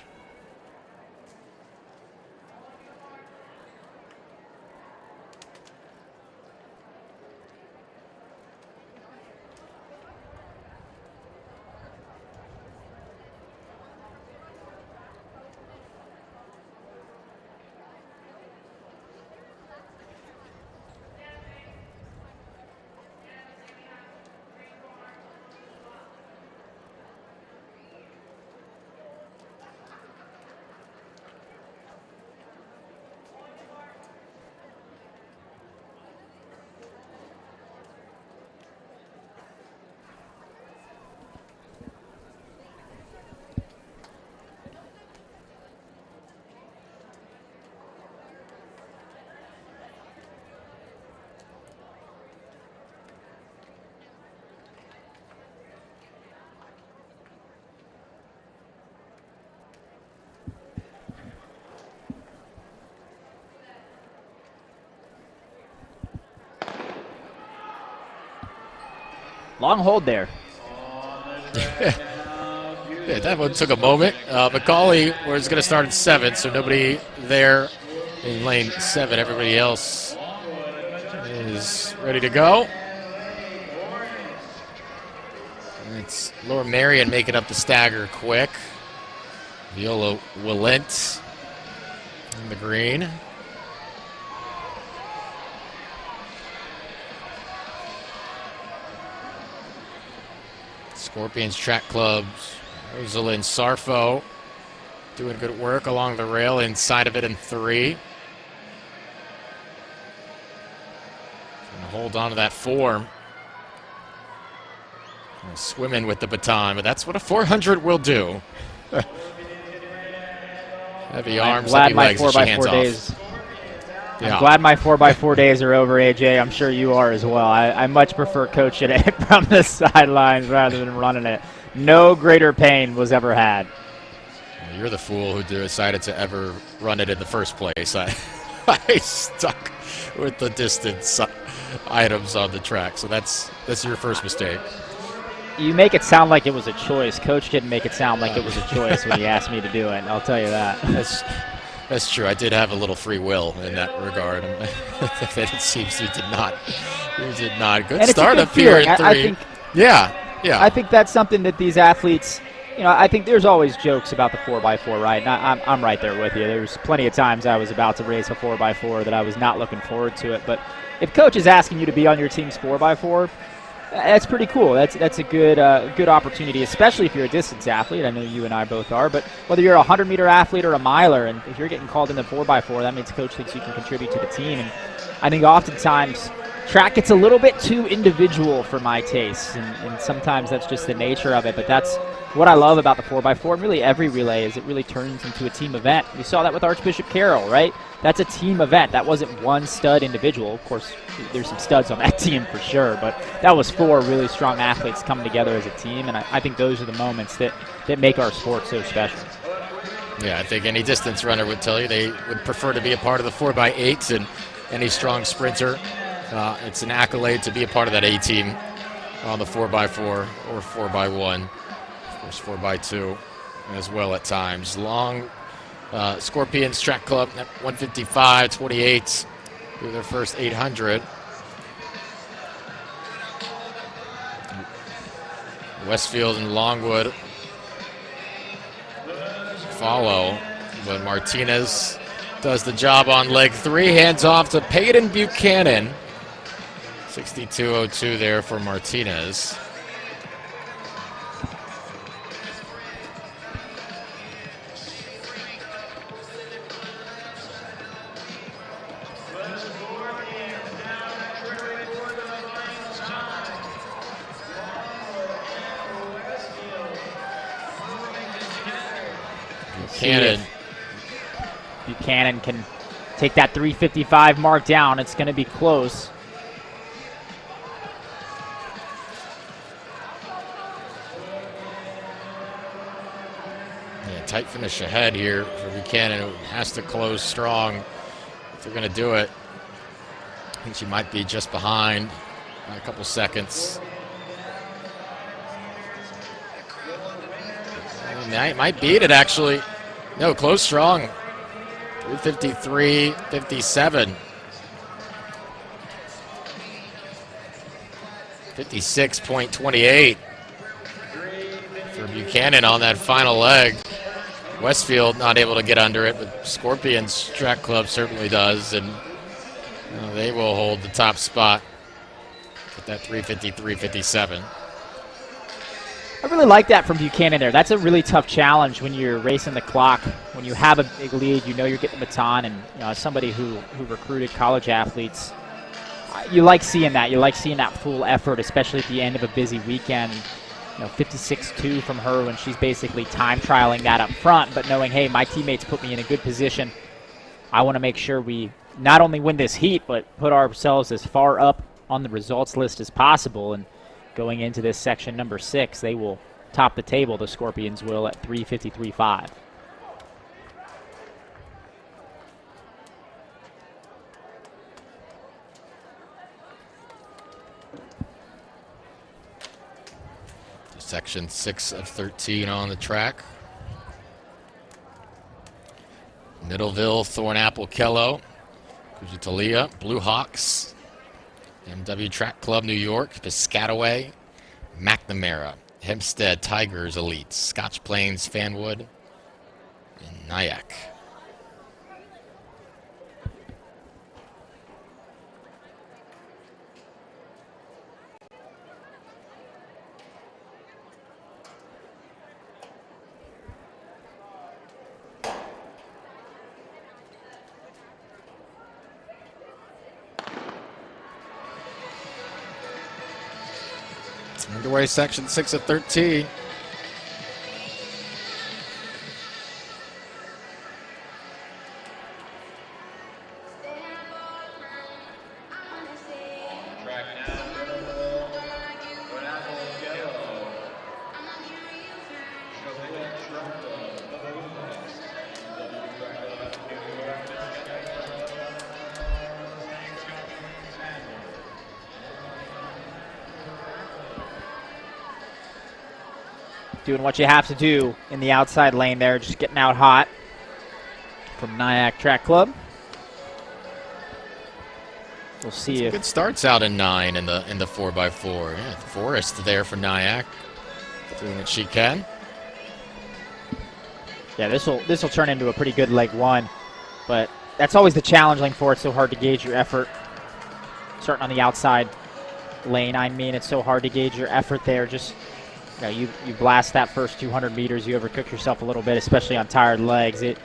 Long hold there. Yeah, that one took a moment. Macaulay was going to start at 7, so nobody there in lane 7. Everybody else is ready to go. And it's Laura Marion making up the stagger quick. Viola Willent in the green. Scorpions Track Club's Rosalind Sarfo doing good work along the rail inside of it in 3. And hold on to that form. Swimming with the baton, but that's what a 400 will do. Heavy arms, heavy legs, and she hands off. I'm glad my 4x4 days are over, AJ. I'm sure you are as well. I much prefer coaching it from the sidelines rather than running it. No greater pain was ever had. You're the fool who decided to ever run it in the first place. I stuck with the distance items on the track, so that's your first mistake. You make it sound like it was a choice. Coach didn't make it sound like it was a choice when he asked me to do it, I'll tell you that. That's true. I did have a little free will in that regard. It seems you did not. You did not. Good start up here in 3. I think, yeah. I think that's something that these athletes, I think there's always jokes about the 4x4, right? And I'm right there with you. There's plenty of times I was about to race a 4x4 that I was not looking forward to it. But if coach is asking you to be on your team's 4x4, that's pretty cool. That's a good opportunity, especially if you're a distance athlete. I know you and I both are. But whether you're a 100-meter athlete or a miler, and if you're getting called in the 4x4, that means coach thinks you can contribute to the team. And I think oftentimes track gets a little bit too individual for my taste, and sometimes that's just the nature of it. But that's what I love about the 4x4, and really every relay, is it really turns into a team event. We saw that with Archbishop Carroll, right? That's a team event. That wasn't one stud individual. Of course, there's some studs on that team for sure, but that was 4 really strong athletes coming together as a team, and I think those are the moments that make our sport so special. Yeah, I think any distance runner would tell you they would prefer to be a part of the 4x8s, and any strong sprinter, it's an accolade to be a part of that A team on the 4x4 or 4x1. Of course, 4x2 as well at times. Long Scorpions Track Club at 155.28 through their first 800. Westfield and Longwood follow, but Martinez does the job on leg 3. Hands off to Peyton Buchanan. 62.02 there for Martinez. Buchanan can take that 3:55 mark down. It's going to be close. Yeah, tight finish ahead here for Buchanan, who has to close strong if they're going to do it. I think she might be just behind by a couple seconds. Might beat it, actually. No, close strong. 3:53.57. 56.28 for Buchanan on that final leg. Westfield not able to get under it, but Scorpions Track Club certainly does, and they will hold the top spot at that 3:53.57. I really like that from Buchanan there. That's a really tough challenge when you're racing the clock. When you have a big lead, you know you're getting the baton, and as somebody who recruited college athletes, you like seeing that. You like seeing that full effort, especially at the end of a busy weekend. 56.2 from her when she's basically time trialing that up front, but knowing, hey, my teammates put me in a good position. I want to make sure we not only win this heat, but put ourselves as far up on the results list as possible. And going into this section number 6, they will top the table, the Scorpions will, at 3:53.5. Section 6 of 13 on the track. Middleville, Thornapple, Kello, Kujitalia, Blue Hawks, MW Track Club New York, Piscataway, McNamara, Hempstead Tigers Elite, Scotch Plains, Fanwood, and Nyack. Underway, section 6 of 13. Doing what you have to do in the outside lane there, just getting out hot from Nyack Track Club. We'll see Some if good starts out in 9 in the 4x4. Yeah, Forrest there for Nyack, doing what she can. Yeah, this will turn into a pretty good leg 1, but that's always the challenge lane 4. It's so hard to gauge your effort. Starting on the outside lane, I mean, it's so hard to gauge your effort there. Just you blast that first 200 meters, you overcook yourself a little bit, especially on tired legs. It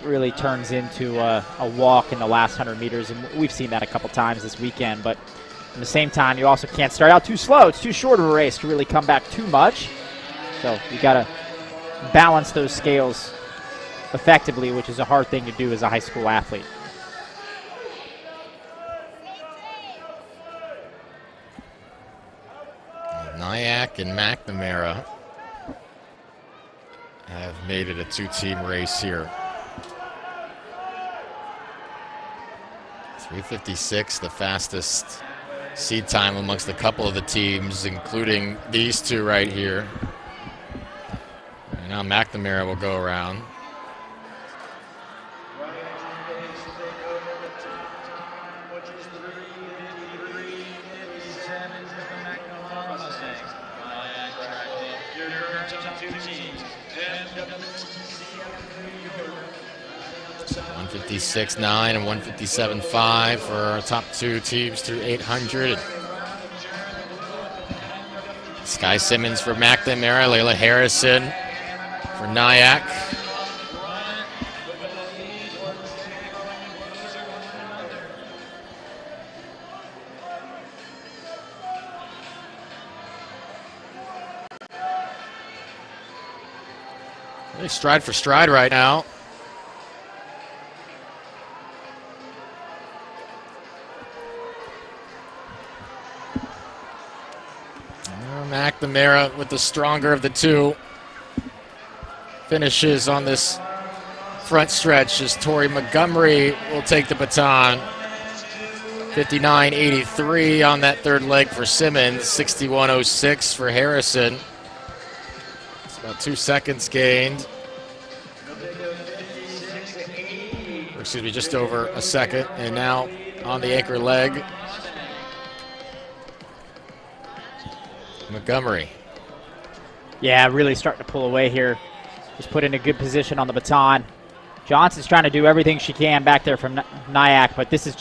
really turns into a walk in the last 100 meters, and we've seen that a couple times this weekend. But at the same time, you also can't start out too slow. It's too short of a race to really come back too much. So you got to balance those scales effectively, which is a hard thing to do as a high school athlete. Nyack and McNamara have made it a 2-team race here. 3:56, the fastest seed time amongst a couple of the teams, including these two right here. And now McNamara will go around. So 156.9 and 157.5 for our top two teams through 800. Sky Simmons for McNamara, Layla Harrison for Nyack. Really stride for stride right now. McNamara with the stronger of the two finishes on this front stretch as Tori Montgomery will take the baton. 59.83 on that third leg for Simmons, 61.06 for Harrison. It's about 2 seconds gained. Or excuse me, just over a second. And now on the anchor leg, Montgomery. Yeah, really starting to pull away here. Just put in a good position on the baton. Johnson's trying to do everything she can back there from Nyack, but this is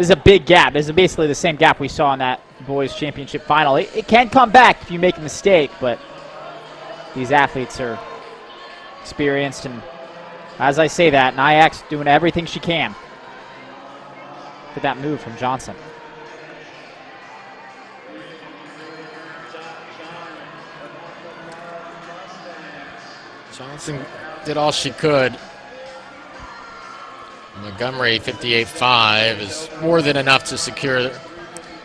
a big gap. This is basically the same gap we saw in that boys championship final. It can come back if you make a mistake, but these athletes are experienced, and as I say that, Nyack's doing everything she can. Look at that move from Johnson. Johnson did all she could. Montgomery, 58.5, is more than enough to secure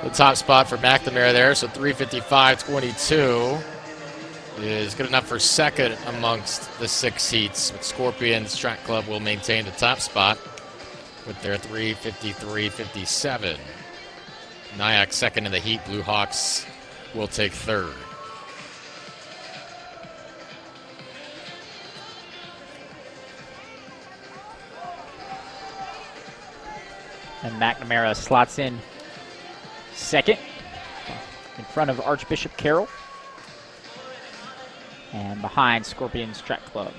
the top spot for McNamara there. So 3:55.22 is good enough for second amongst the 6 heats. But Scorpions Track Club will maintain the top spot with their 3:53.57. Nyack second in the heat. Blue Hawks will take third. And McNamara slots in second in front of Archbishop Carroll and behind Scorpions Track Club.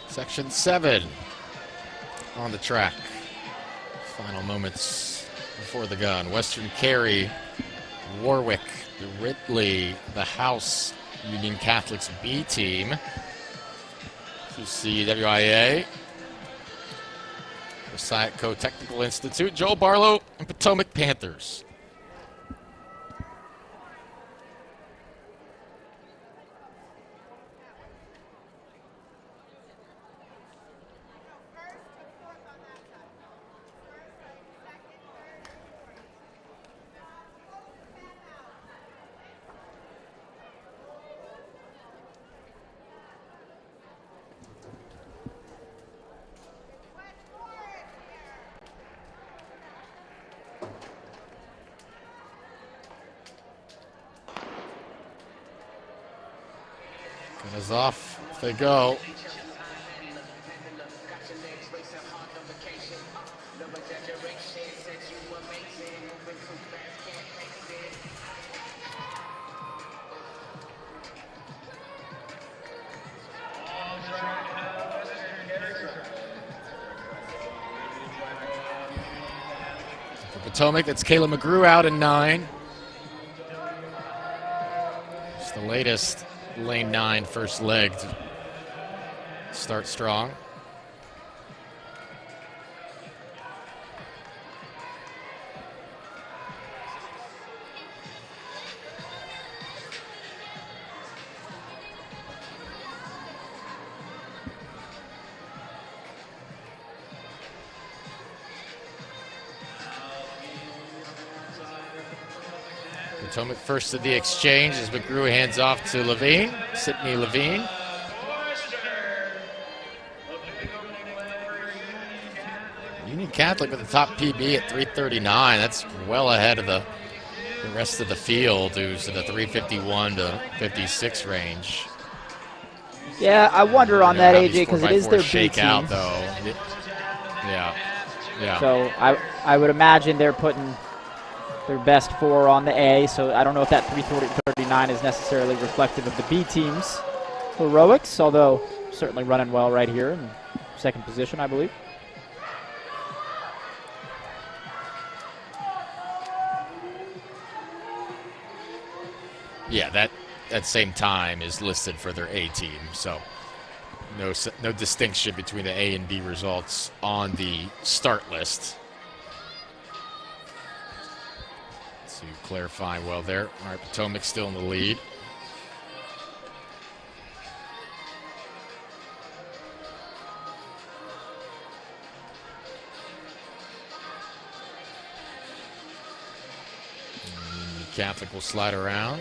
Section 7 on the track. Final moments before the gun. Western Carey, Warwick, Ridley, the House Union Catholics B team. CWIA, Wasiaco Technical Institute, Joel Barlow, and Potomac Panthers. Is off they go. For Potomac, that's Kayla McGrew out in 9. It's the latest lane 9 first leg to start strong. Potomac first to the exchange as McGrew hands off to Levine, Sydney Levine. Union Catholic with the top PB at 3:39. That's well ahead of the rest of the field, who's in the 3:51 to 56 range. Yeah, I wonder on that, AJ, because it is their B team. Shakeout, though. Yeah. So I would imagine they're putting their best 4 on the A, so I don't know if that 3:39 is necessarily reflective of the B team's heroics, although certainly running well right here in second position, I believe. Yeah, that same time is listed for their A team, so no distinction between the A and B results on the start list. To clarify well there. All right, Potomac still in the lead. And Catholic will slide around.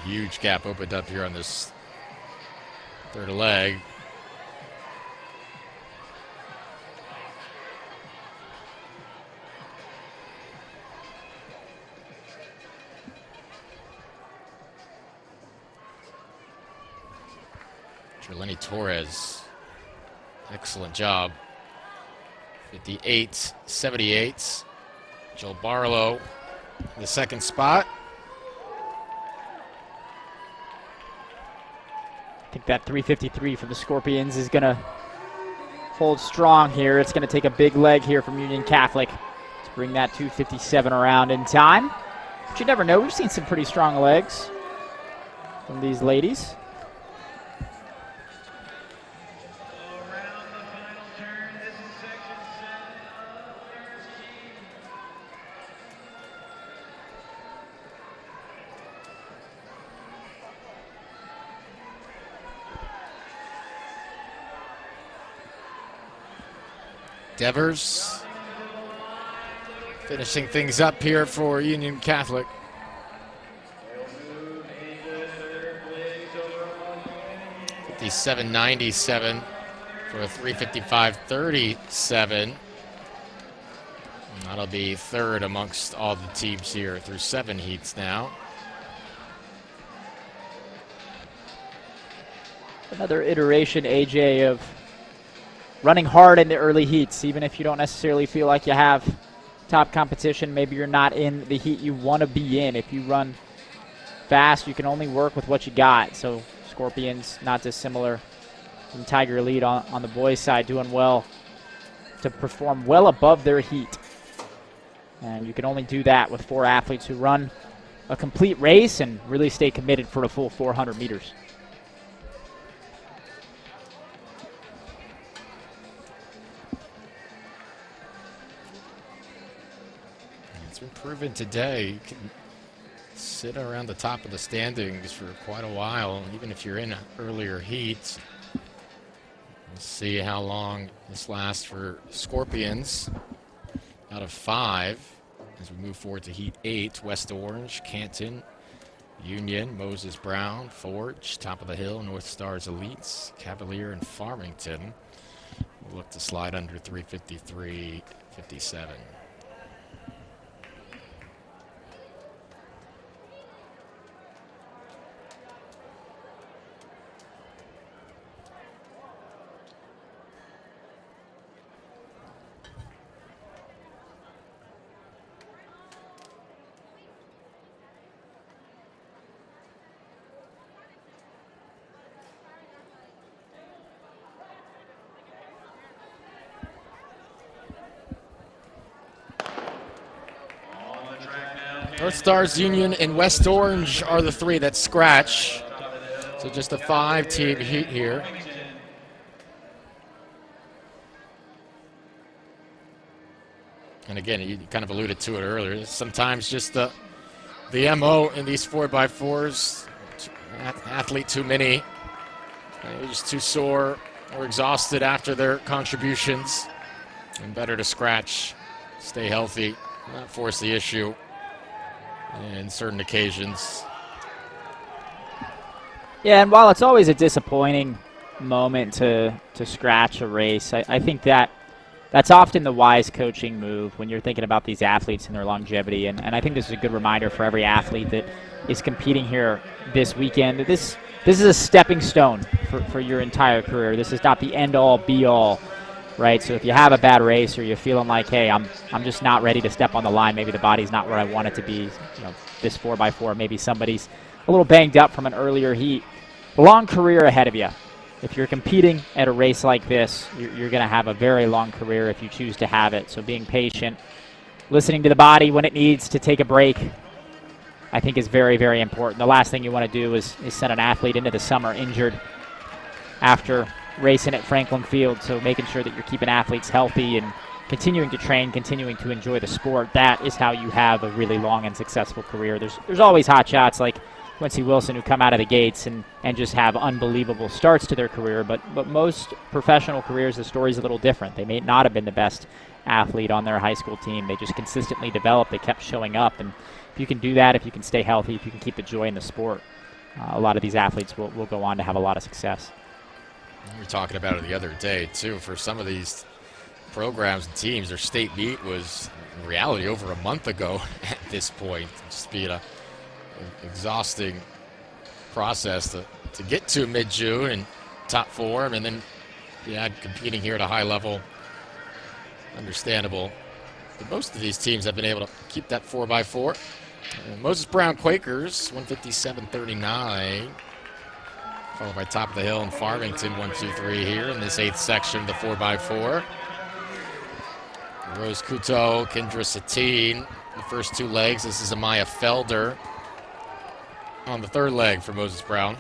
Huge gap opened up here on this third leg. Lenny Torres, excellent job. 58-78. Joel Barlow in the second spot. I think that 3:53 from the Scorpions is going to hold strong here. It's going to take a big leg here from Union Catholic to bring that 2:57 around in time. But you never know. We've seen some pretty strong legs from these ladies. Devers finishing things up here for Union Catholic. $57.97 for a 355.37. That'll be third amongst all the teams here through 7 heats now. Another iteration, AJ, of running hard in the early heats, even if you don't necessarily feel like you have top competition. Maybe you're not in the heat you want to be in. If you run fast, you can only work with what you got. So Scorpions, not dissimilar from Tiger Elite on the boys' side, doing well to perform well above their heat. And you can only do that with 4 athletes who run a complete race and really stay committed for a full 400 meters. It's been proven today. You can sit around the top of the standings for quite a while, even if you're in earlier heats. We'll see how long this lasts for Scorpions out of 5 as we move forward to Heat 8. West Orange, Canton, Union, Moses Brown, Forge, Top of the Hill, North Stars Elites, Cavalier, and Farmington. We'll look to slide under 353.57. North Stars, Union, and West Orange are the 3 that scratch. So just a 5-team heat here. And again, you kind of alluded to it earlier. Sometimes just the MO in these 4x4s, athlete too many, they're just too sore or exhausted after their contributions. And better to scratch, stay healthy, not force the issue in certain occasions. Yeah, and while it's always a disappointing moment to scratch a race, I think that's often the wise coaching move when you're thinking about these athletes and their longevity. And I think this is a good reminder for every athlete that is competing here this weekend. This is a stepping stone for your entire career. This is not the end-all, be-all, right? So if you have a bad race or you're feeling like, hey, I'm just not ready to step on the line, maybe the body's not where I want it to be, this 4x4, maybe somebody's a little banged up from an earlier heat. A long career ahead of you. If you're competing at a race like this, you're going to have a very long career if you choose to have it. So being patient, listening to the body when it needs to take a break, I think is very, very important. The last thing you want to do is send an athlete into the summer injured after racing at Franklin Field. So making sure that you're keeping athletes healthy and continuing to train, continuing to enjoy the sport, that is how you have a really long and successful career. There's always hot shots like Quincy Wilson who come out of the gates and just have unbelievable starts to their career, but most professional careers, the story's a little different. They may not have been the best athlete on their high school team. They just consistently developed. They kept showing up, and if you can do that, if you can stay healthy, if you can keep the joy in the sport, a lot of these athletes will go on to have a lot of success. We were talking about it the other day, too. For some of these programs and teams, their state meet was, in reality, over a month ago at this point. Just being an exhausting process to get to mid-June and top form, and then competing here at a high level. Understandable. But most of these teams have been able to keep that 4x4. Moses Brown Quakers, 157.39. Followed by Top of the Hill and Farmington, 1-2-3 here in this 8th section of the 4x4. Rose Couteau, Kendra Satine, the first 2 legs. This is Amaya Felder on the 3rd leg for Moses Brown.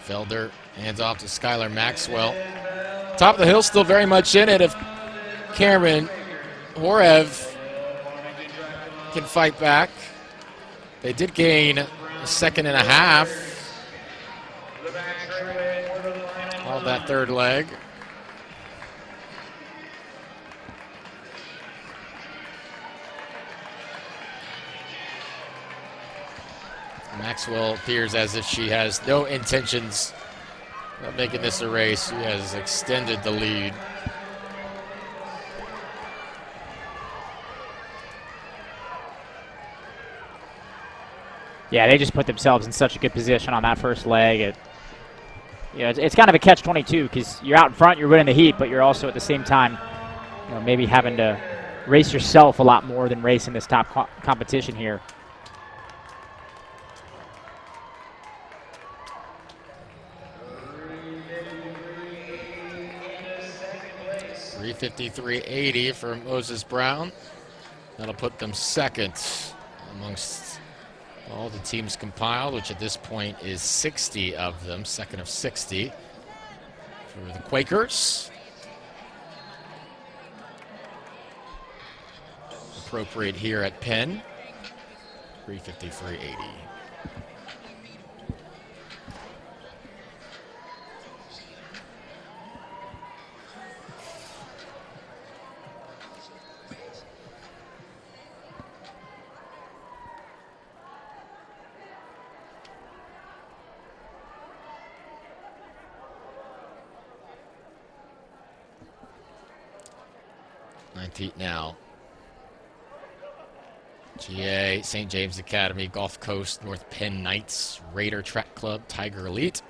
Felder hands off to Skylar Maxwell. Top of the hill still very much in it if Cameron Horev can fight back. They did gain a second and a half on that third leg. Maxwell appears as if she has no intentions of making this a race. She has extended the lead. Yeah, they just put themselves in such a good position on that first leg. It's kind of a catch-22 because you're out in front, you're winning the heat, but you're also at the same time, maybe having to race yourself a lot more than racing this top competition here. .353.80 for Moses Brown. That'll put them second amongst all the teams compiled, which at this point is 60 of them, second of 60 for the Quakers. Appropriate here at Penn, 353.80. Heat now. GA, St. James Academy, Gulf Coast, North Penn Knights, Raider Track Club, Tiger Elite,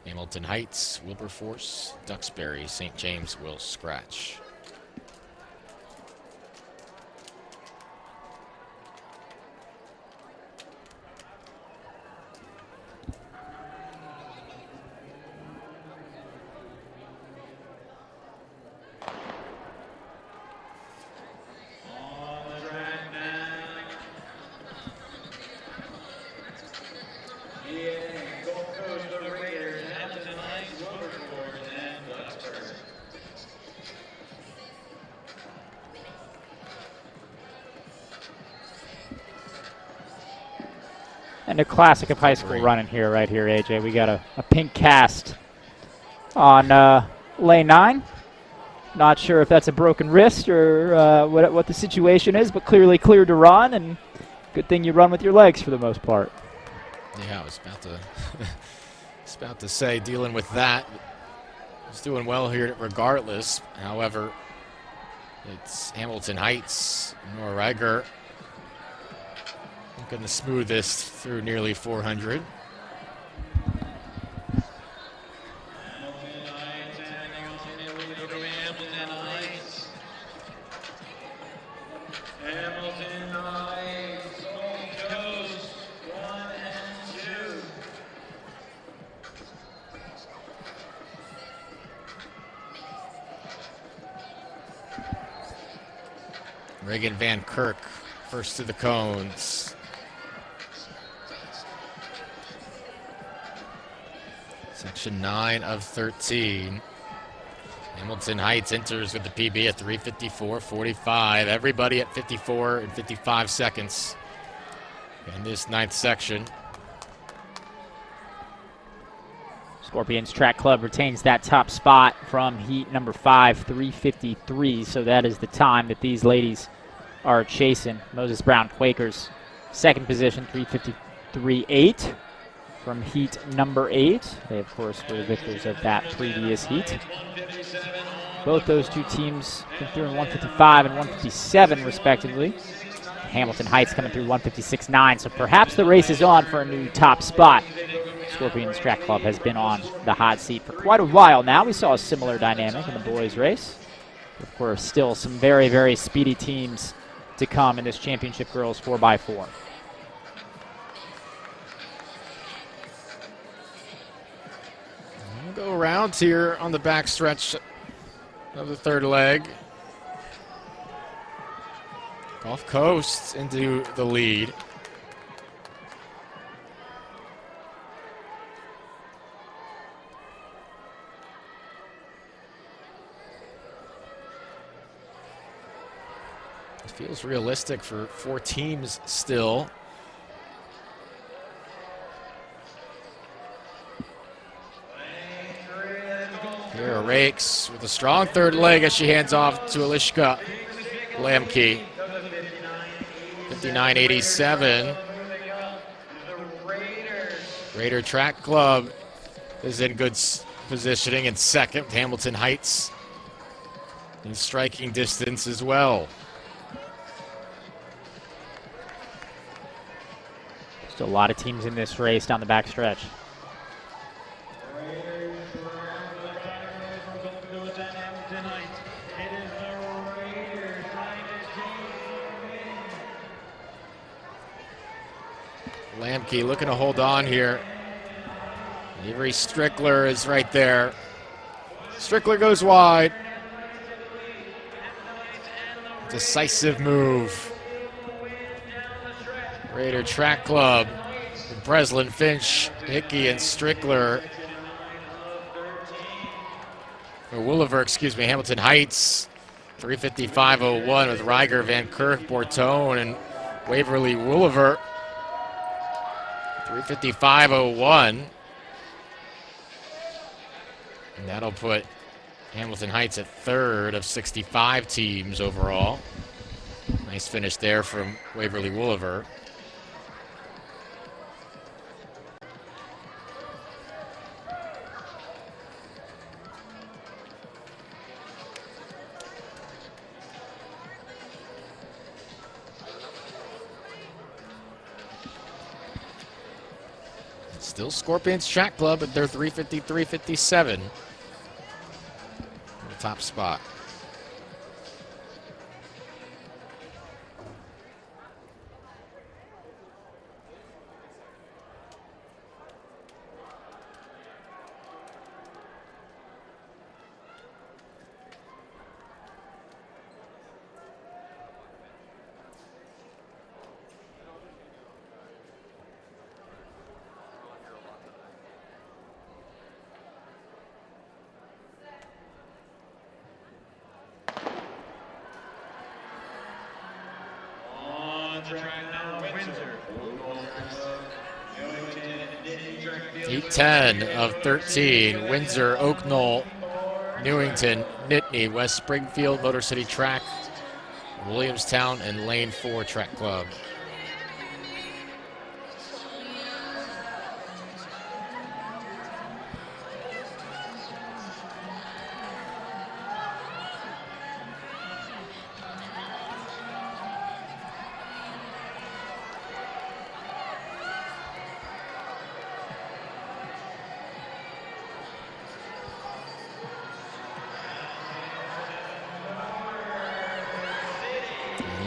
Hamilton Heights, Wilberforce, Duxbury, St. James will scratch. And a classic of high school running here, right here, AJ. We got a pink cast on lane 9. Not sure if that's a broken wrist or what the situation is, but clearly clear to run, and good thing you run with your legs for the most part. Yeah, I was about to say, dealing with that. He's doing well here regardless. However, it's Hamilton Heights, Nora Reiger going to smooth this through nearly 400. Reagan Van Kirk first to the cones. Section 9 of 13. Hamilton Heights enters with the PB at 3:54.45. Everybody at 54 and 55 seconds in this 9th section. Scorpions Track Club retains that top spot from heat number 5, 3:53. So that is the time that these ladies are chasing. Moses Brown Quakers, second position, 3:53.8. From heat number 8. They, of course, were the victors of that previous heat. Both those two teams come through in 155 and 157, respectively. Hamilton Heights coming through 156.9, so perhaps the race is on for a new top spot. Scorpions Track Club has been on the hot seat for quite a while now. We saw a similar dynamic in the boys' race. Of course, still some very, very speedy teams to come in this championship girls 4x4. Go around here on the back stretch of the third leg. Gulf Coast into the lead. Feels realistic for 4 teams still. Here, Rakes with a strong third leg as she hands off to Alishka Lamke. 59.87. Raider Track Club is in good positioning in second. Hamilton Heights in striking distance as well. Still a lot of teams in this race down the back stretch. Lamke looking to hold on here. Avery Strickler is right there. Strickler goes wide. Decisive move. Raider Track Club, Breslin, Finch, Hickey, and Strickler. Or Wooliver, excuse me, Hamilton Heights. 3:55.01 with Reiger, Van Kirk, Bortone, and Waverly Wooliver. 3:55.01. And that'll put Hamilton Heights at third of 65 teams overall. Nice finish there from Waverly Wooliver. Still Scorpions Track Club at their 3:53.57. The top spot. Heat 10 of 13, Windsor, Oak Knoll, Newington, Nittany, West Springfield, Motor City Track, Williamstown, and Lane 4 Track Club.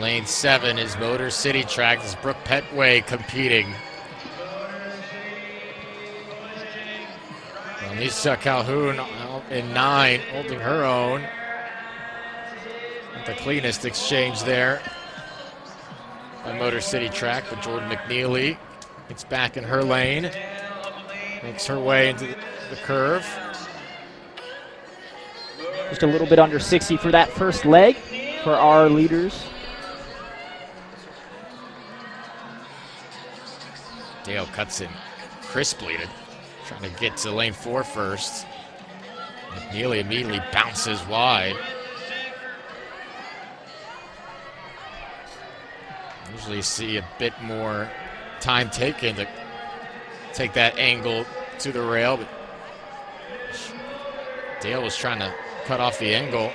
Lane 7 is Motor City Track. This is Brooke Petway competing. Lisa Calhoun in 9, holding her own. The cleanest exchange there by Motor City Track, but Jordan McNeely gets back in her lane, makes her way into the curve. Just a little bit under 60 for that first leg for our leaders. Dale cuts in crisply to trying to get to lane 4 first. McNeely immediately bounces wide. Usually see a bit more time taken to take that angle to the rail, but Dale was trying to cut off the angle.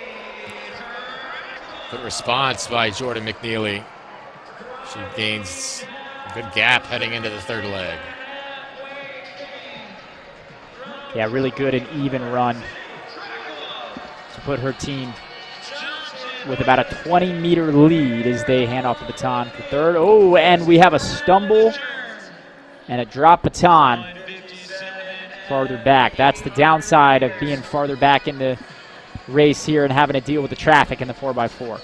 Good response by Jordan McNeely. She gains a good gap heading into the third leg. Yeah, really good and even run to put her team with about a 20-meter lead as they hand off the baton for third. Oh, and we have a stumble and a drop baton farther back. That's the downside of being farther back in the race here and having to deal with the traffic in the 4x4.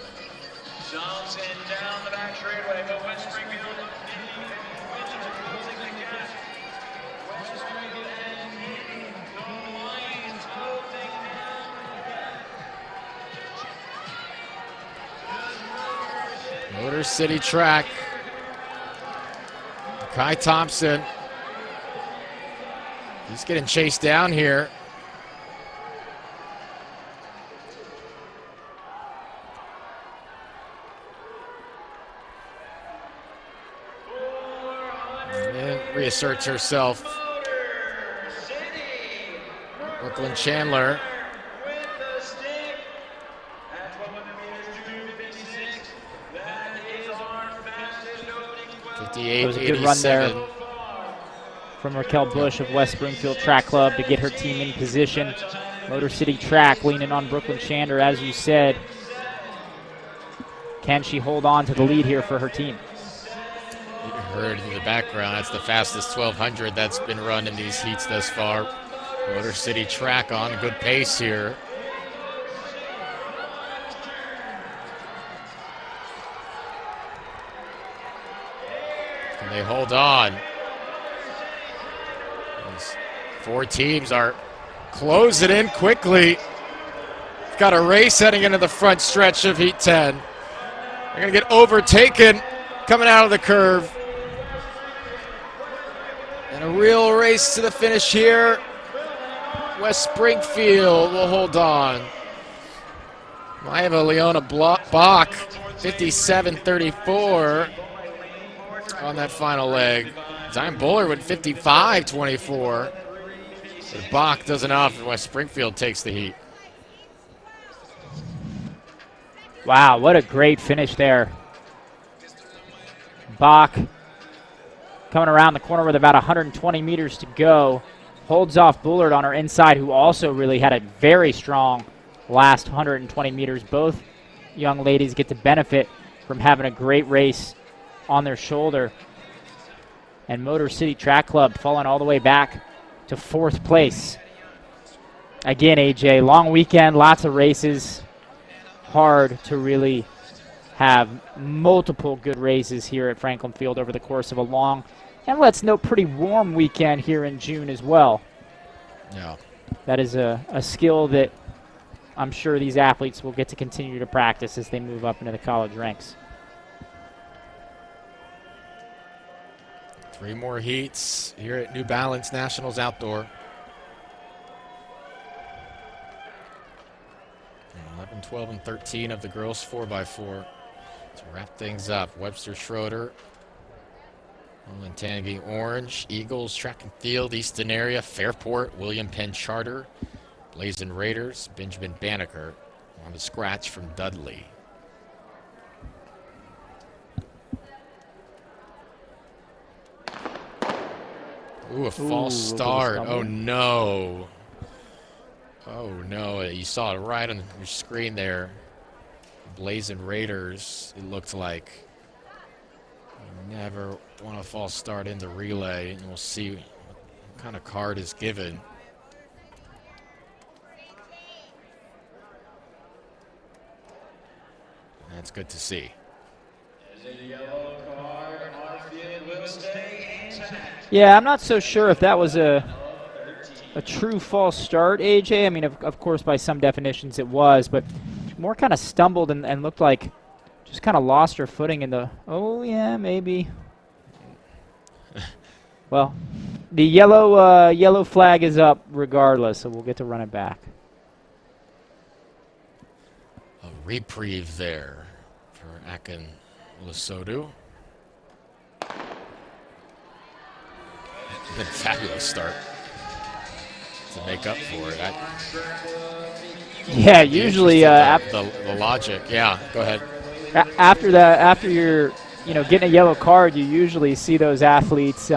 Motor City Track. Kai Thompson. He's getting chased down here. And reasserts herself. Brooklyn Chandler. It was a good run there from Raquel Bush of West Springfield Track Club to get her team in position. Motor City Track leaning on Brooklyn Chandler, as you said. Can she hold on to the lead here for her team? You heard in the background, that's the fastest 1200 that's been run in these heats thus far. Motor City Track on good pace here. Can they hold on? These four teams are closing in quickly. We've got a race heading into the front stretch of Heat 10. They're going to get overtaken coming out of the curve. And a real race to the finish here. West Springfield will hold on. Maeva Leona Bach, 57-34 on that final leg. Zion Buller went 55-24. But Bach does enough, and West Springfield takes the heat. Wow, what a great finish there. Bach coming around the corner with about 120 meters to go. Holds off Bullard on her inside, who also really had a very strong last 120 meters. Both young ladies get to benefit from having a great race on their shoulder. And Motor City Track Club falling all the way back to 4th place. Again, AJ, long weekend, lots of races. Hard to really have multiple good races here at Franklin Field over the course of a long, and let's note, pretty warm weekend here in June as well. Yeah. That is a skill that I'm sure these athletes will get to continue to practice as they move up into the college ranks. 3 more heats here at New Balance Nationals Outdoor. 11, 12, and 13 of the girls 4x4 to wrap things up. Webster Schroeder, Tangi Orange, Eagles, Track and Field, Easton Area, Fairport, William Penn Charter, Blazing Raiders, Benjamin Banneker on the scratch from Dudley. Ooh, a false start. Oh, no. Oh, no. You saw it right on your screen there. Blazing Raiders, it looked like. You never want a false start in the relay, and we'll see what kind of card is given. That's good to see. Yeah, I'm not so sure if that was a true false start, AJ. I mean, of course, by some definitions it was, but more kind of stumbled and looked like just kind of lost her footing in the, oh, yeah, maybe. Well, the yellow flag is up regardless, so we'll get to run it back. A reprieve there for Akin Lesotho. A fabulous start to make up for it. Yeah, usually the logic. Yeah, go ahead. After you're getting a yellow card, you usually see those athletes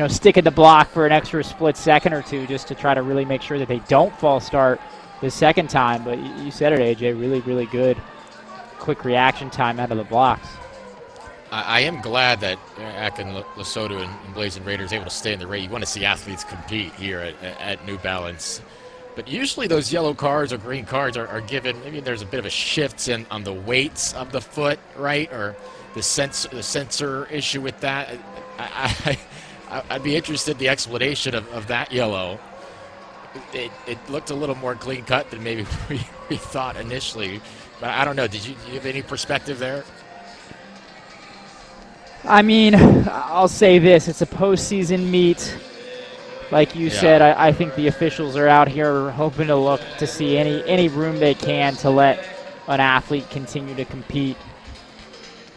stick at the block for an extra split second or two just to try to really make sure that they don't false start the second time. But you said it, AJ, really, really good quick reaction time out of the blocks. I am glad that Akin Lesotho and Blazing Raiders able to stay in the race. You want to see athletes compete here at New Balance. But usually those yellow cards or green cards are given, maybe there's a bit of a shift on the weights of the foot, right? Or the sensor issue with that. I'd be interested in the explanation of that yellow. It looked a little more clean cut than maybe we thought initially. But I don't know. Do you have any perspective there? I mean, I'll say this. It's a postseason meet. Like you said, I think the officials are out here hoping to look to see any room they can to let an athlete continue to compete.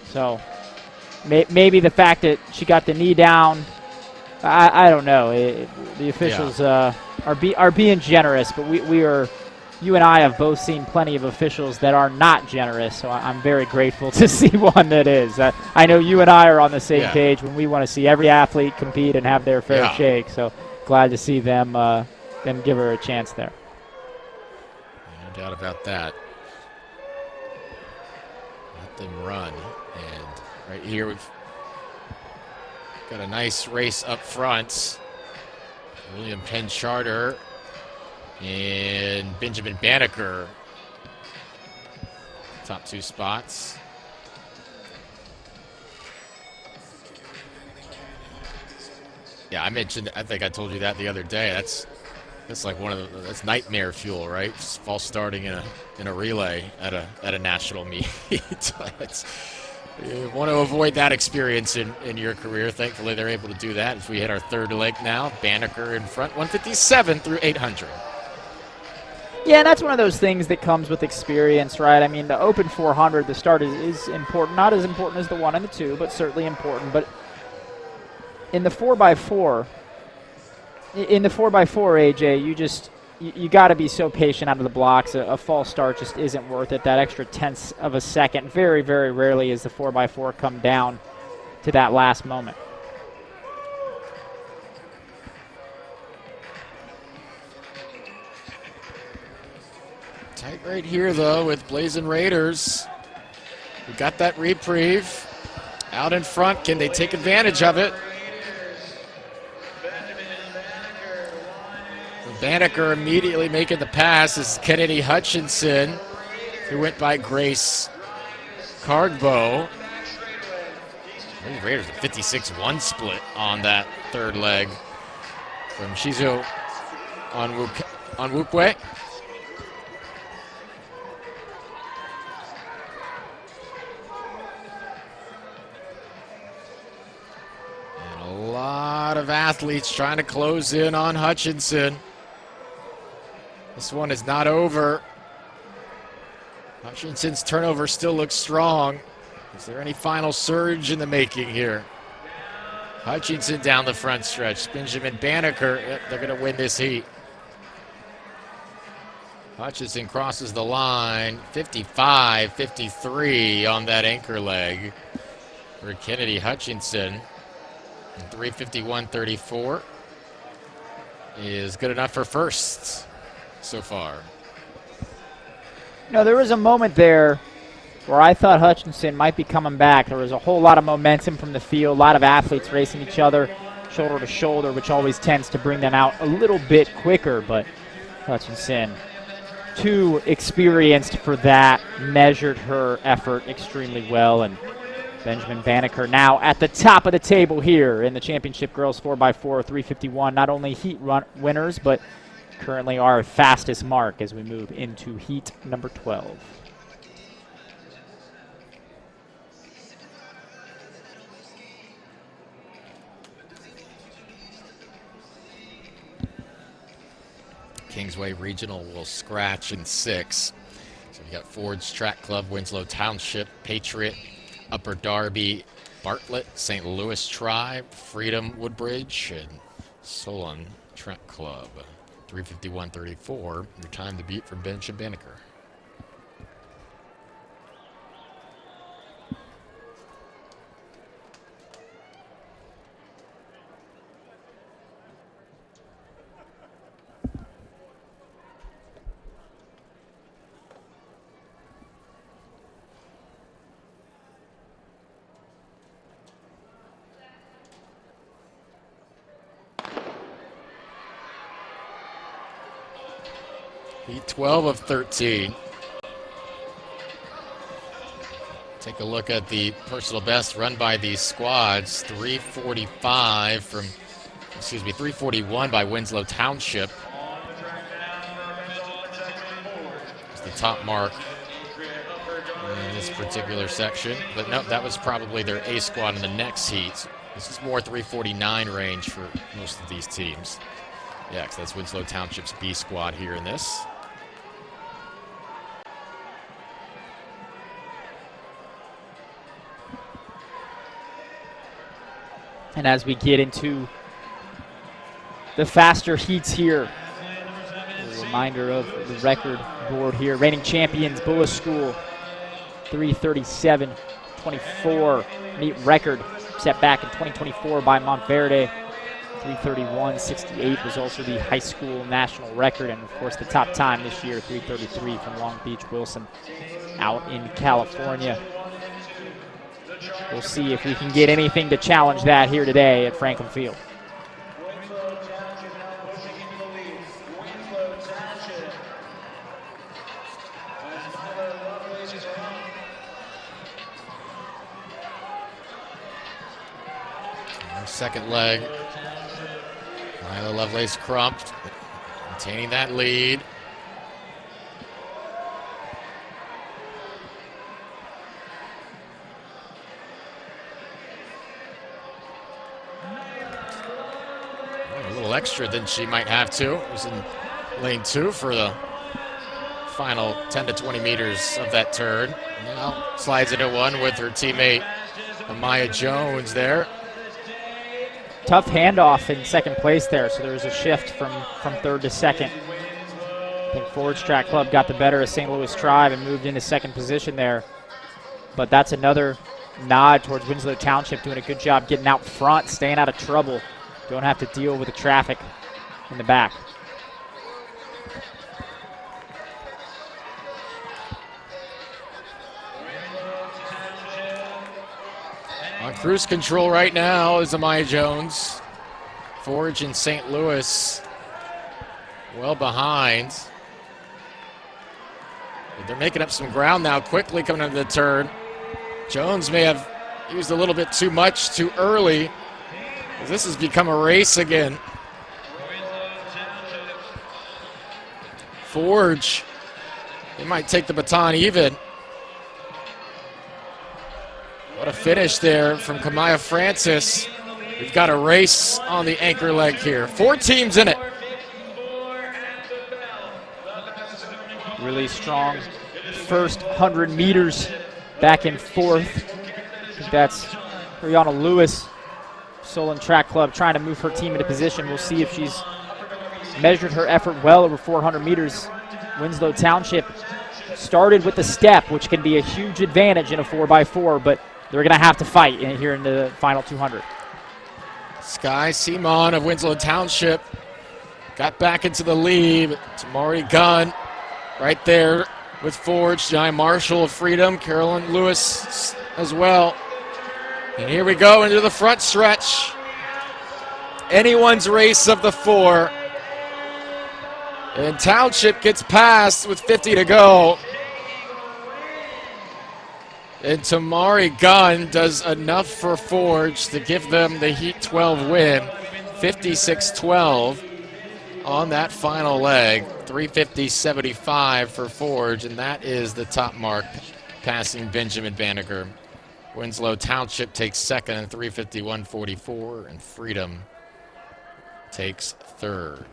So maybe the fact that she got the knee down, I don't know. The officials are being generous, but you and I have both seen plenty of officials that are not generous, so I'm very grateful to see one that is. I know you and I are on the same page when we want to see every athlete compete and have their fair shake, so glad to see them give her a chance there. No doubt about that. Let them run. And right here we've got a nice race up front. William Penn Charter and Benjamin Banneker, top two spots. Yeah, I think I told you that the other day. That's like that's nightmare fuel, right? False starting in a relay at a national meet. You want to avoid that experience in your career. Thankfully, they're able to do that. As we hit our third leg now, Banneker in front, 157 through 800. Yeah, and that's one of those things that comes with experience, right? I mean, the Open 400, the start is important. Not as important as the 1 and the 2, but certainly important. But in the 4x4, AJ, you got to be so patient out of the blocks. A false start just isn't worth it. That extra tenths of a second. Very, very rarely is the 4x4 come down to that last moment. Tight right here, though, with Blazing Raiders. We got that reprieve. Out in front, can they take advantage of it? Banneker immediately making the pass is Kennedy Hutchinson, who went by Grace Cardbow. The Raiders a 56-1 split on that third leg from Shizu Onwukwe. And a lot of athletes trying to close in on Hutchinson. This one is not over. Hutchinson's turnover still looks strong. Is there any final surge in the making here? Hutchinson down the front stretch. Benjamin Banneker, they're going to win this heat. Hutchinson crosses the line. 55-53 on that anchor leg for Kennedy Hutchinson. 351.34 is good enough for first so far. No, there was a moment there where I thought Hutchinson might be coming back. There was a whole lot of momentum from the field, a lot of athletes racing each other shoulder to shoulder, which always tends to bring them out a little bit quicker, but Hutchinson, too experienced for that, measured her effort extremely well, and Benjamin Banneker now at the top of the table here in the championship girls 4x4, 351, not only heat winners, but currently our fastest mark as we move into heat number 12. Kingsway Regional will scratch in 6. So we got Ford's Track Club, Winslow Township, Patriot, Upper Darby, Bartlett, St. Louis Tribe, Freedom Woodbridge, and Solon Track Club. 351.34, your time to beat from Benjamin Banneker. Heat 12 of 13. Take a look at the personal best run by these squads. 341 by Winslow Township. It's the top mark in this particular section. But no, that was probably their A squad in the next heat. This is more 349 range for most of these teams. Yeah, because that's Winslow Township's B squad here in this. And as we get into the faster heats here, a reminder of the record board here. Reigning champions, Bullis School, 337.24. Meet record set back in 2024 by Montverde. 331.68 was also the high school national record. And, of course, the top time this year, 333 from Long Beach Wilson out in California. We'll see if we can get anything to challenge that here today at Franklin Field. Our second leg. Lila Lovelace Crump maintaining that lead. A little extra than she might have to. It was in lane 2 for the final 10 to 20 meters of that turn. Now slides into one with her teammate Amaya Jones there. Tough handoff in second place there, so there was a shift from third to second. I think Forge Track Club got the better of St. Louis Tribe and moved into second position there. But that's another nod towards Winslow Township doing a good job getting out front, staying out of trouble. Don't have to deal with the traffic in the back. On cruise control right now is Amaya Jones. Forge in St. Louis well behind. But they're making up some ground now, quickly coming into the turn. Jones may have used a little bit too much too early. This has become a race again. Forge, they might take the baton even. What a finish there from Kamaya Francis. We've got a race on the anchor leg here. 4 teams in it. Really strong first 100 meters back and forth. I think that's Brianna Lewis, Solon Track Club, trying to move her team into position. We'll see if she's measured her effort well over 400 meters. Winslow Township started with the step, which can be a huge advantage in a 4x4, but they're going to have to fight here in the final 200. Sky Simon of Winslow Township got back into the lead. Tamari Gunn right there with Forge. Jai Marshall of Freedom. Carolyn Lewis as well. And here we go into the front stretch. Anyone's race of the 4. And Township gets past with 50 to go. And Tamari Gunn does enough for Forge to give them the Heat 12 win. 56-12 on that final leg. 350.75 for Forge, and that is the top mark, passing Benjamin Banneker. Winslow Township takes second, 351.44, and Freedom takes third.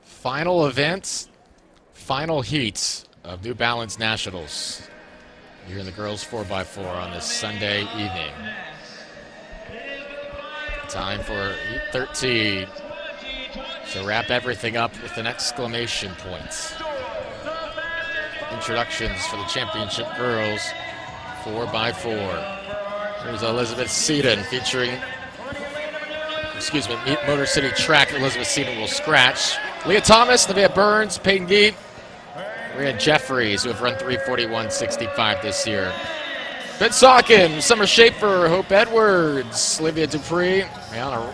Final events, final heats of New Balance Nationals here in the girls 4x4 on this Sunday evening. Time for Heat 13 to wrap everything up with an exclamation point. Introductions for the championship girls 4x4. There's Elizabeth Seaton featuring, Motor City Track. Elizabeth Seaton will scratch. Leah Thomas, Nevaeh Burns, Peyton Geet, Maria Jeffries, who have run 341.65 this year. Ben Saukin, Summer Schaefer, Hope Edwards, Olivia Dupree, Rihanna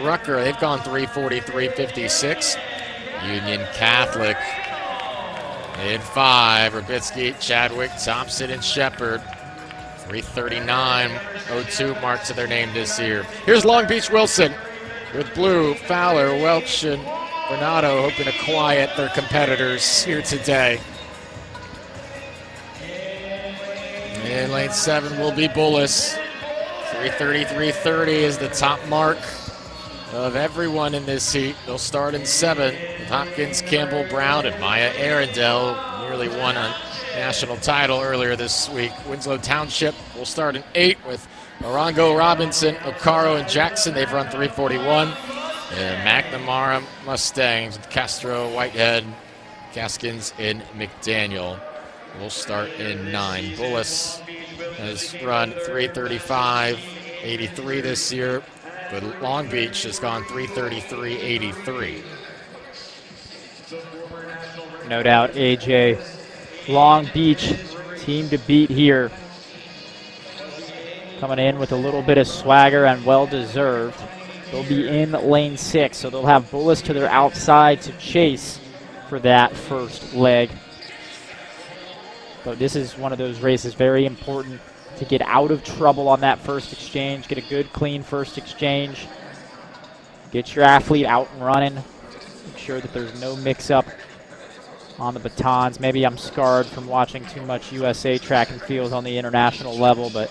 Rucker, they've gone 343.56. Union Catholic in 5. Rubitsky, Chadwick, Thompson, and Shepard. 339.02 mark to their name this year. Here's Long Beach Wilson with blue, Fowler, Welch, and Bernardo hoping to quiet their competitors here today. In lane 7 will be Bullis. 3:30 is the top mark of everyone in this heat. They'll start in 7 with Hopkins, Campbell, Brown, and Maya Arundel. Nearly won a national title earlier this week. Winslow Township will start in 8 with Arango, Robinson, Ocaro, and Jackson. They've run 3:41. And McNamara Mustangs with Castro, Whitehead, Gaskins, and McDaniel will start in 9. Bullis has run 3:35.83 this year, but Long Beach has gone 3:33.83. No doubt, AJ. Long Beach, team to beat here. Coming in with a little bit of swagger and well-deserved. They'll be in lane 6, so they'll have Bullis to their outside to chase for that first leg. But this is one of those races very important to get out of trouble on that first exchange, get a good, clean first exchange, get your athlete out and running, make sure that there's no mix-up on the batons. Maybe I'm scarred from watching too much USA track and field on the international level, but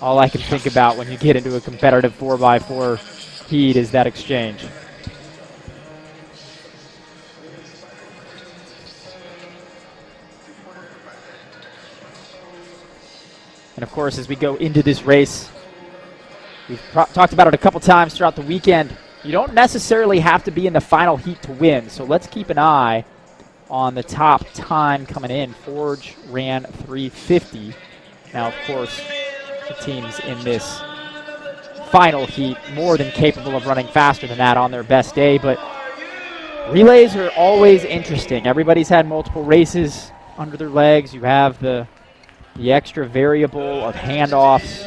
all I can think about when you get into a competitive 4x4 heat is that exchange. And of course, as we go into this race, we've talked about it a couple times throughout the weekend. You don't necessarily have to be in the final heat to win, so let's keep an eye on the top time coming in. Forge ran 3:50. Now, of course, the teams in this final heat more than capable of running faster than that on their best day, but relays are always interesting. Everybody's had multiple races under their legs. You have the extra variable of handoffs,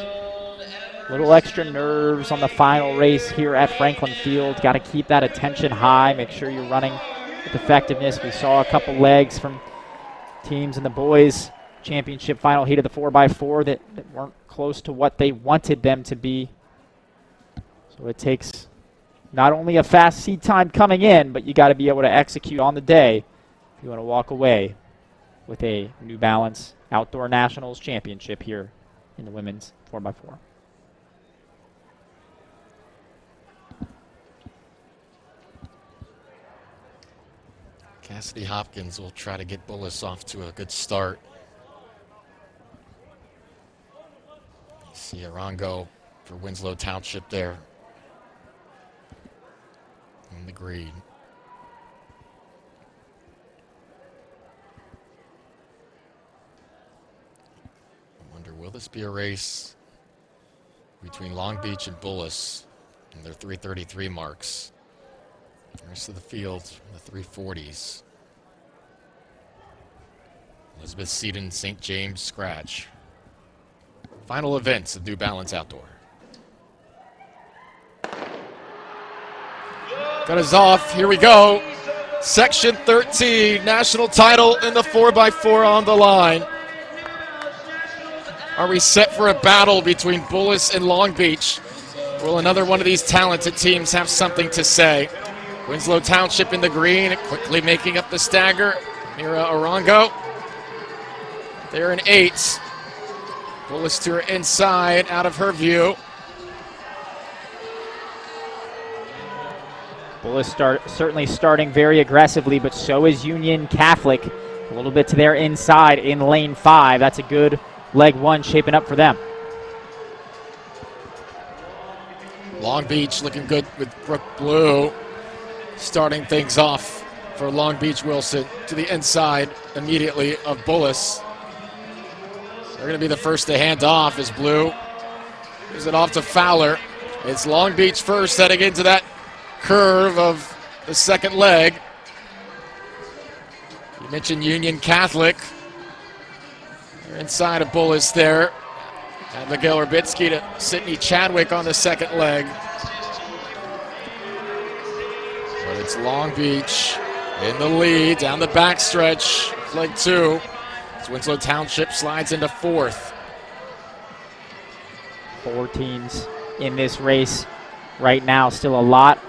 little extra nerves on the final race here at Franklin Field. Got to keep that attention high, make sure you're running with effectiveness. We saw a couple legs from teams in the boys championship final heat of the 4x4 that weren't close to what they wanted them to be. So it takes not only a fast seed time coming in, but you got to be able to execute on the day if you want to walk away with a New Balance Outdoor Nationals championship here in the women's 4x4. Cassidy Hopkins will try to get Bullis off to a good start. See Arango for Winslow Township there in the green. I wonder, will this be a race between Long Beach and Bullis and their 3:33 marks? The rest of the field, the 3:40s. Elizabeth Seaton, St. James Scratch. Final events of New Balance Outdoor. Got us off. Here we go. Section 13, national title in the 4x4 on the line. Are we set for a battle between Bullis and Long Beach? Will another one of these talented teams have something to say? Winslow Township in the green, quickly making up the stagger. Mira Arango. They're in 8. Bullis to her inside, out of her view. Bullis certainly starting very aggressively, but so is Union Catholic. A little bit to their inside in lane 5. That's a good leg 1 shaping up for them. Long Beach looking good with Brooke Blue. Starting things off for Long Beach Wilson to the inside immediately of Bullis. They're going to be the first to hand off as Blue gives it off to Fowler. It's Long Beach first heading into that curve of the second leg. You mentioned Union Catholic. They're inside of Bullis there. Abigail Rubitsky to Sydney Chadwick on the second leg. But it's Long Beach in the lead down the backstretch. Leg 2. As Winslow Township slides into 4th. 4 teams in this race right now. Still a lot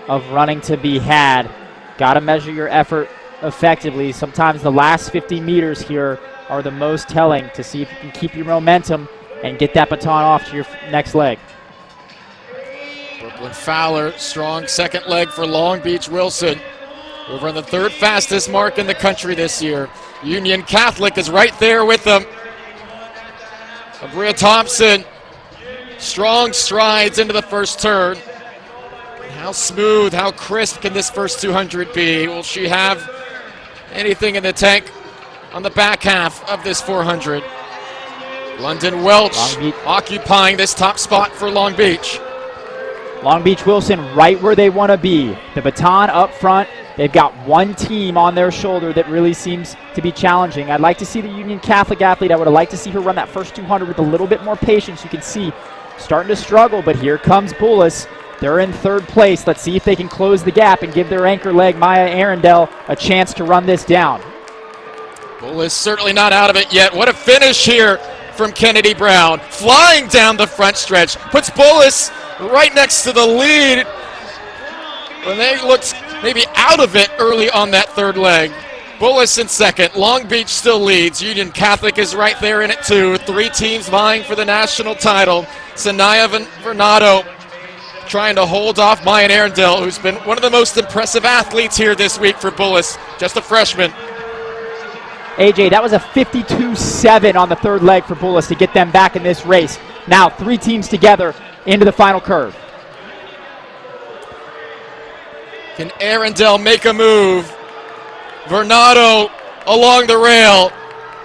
of running to be had. Got to measure your effort effectively. Sometimes the last 50 meters here are the most telling to see if you can keep your momentum and get that baton off to your next leg. Brooklyn Fowler, strong second leg for Long Beach Wilson. Over on the 3rd fastest mark in the country this year. Union Catholic is right there with them. Abria Thompson, strong strides into the first turn. How smooth, how crisp can this first 200 be? Will she have anything in the tank on the back half of this 400? London Welch occupying this top spot for Long Beach. Long Beach Wilson right where they want to be. The baton up front. They've got one team on their shoulder that really seems to be challenging. I'd like to see the Union Catholic athlete. I would have liked to see her run that first 200 with a little bit more patience. You can see starting to struggle, but here comes Bullis. They're in 3rd place. Let's see if they can close the gap and give their anchor leg, Maya Arundel, a chance to run this down. Bullis certainly not out of it yet. What a finish here from Kennedy Brown. Flying down the front stretch. Puts Bullis right next to the lead. When they looked maybe out of it early on that 3rd leg. Bullis in 2nd. Long Beach still leads. Union Catholic is right there in it too. 3 teams vying for the national title. Sanaya Vernado trying to hold off Maya Arundel, who's been one of the most impressive athletes here this week for Bullis. Just a freshman. AJ, that was a 52-7 on the 3rd leg for Bullis to get them back in this race. Now 3 teams together into the final curve. Can Arundel make a move? Vernado along the rail.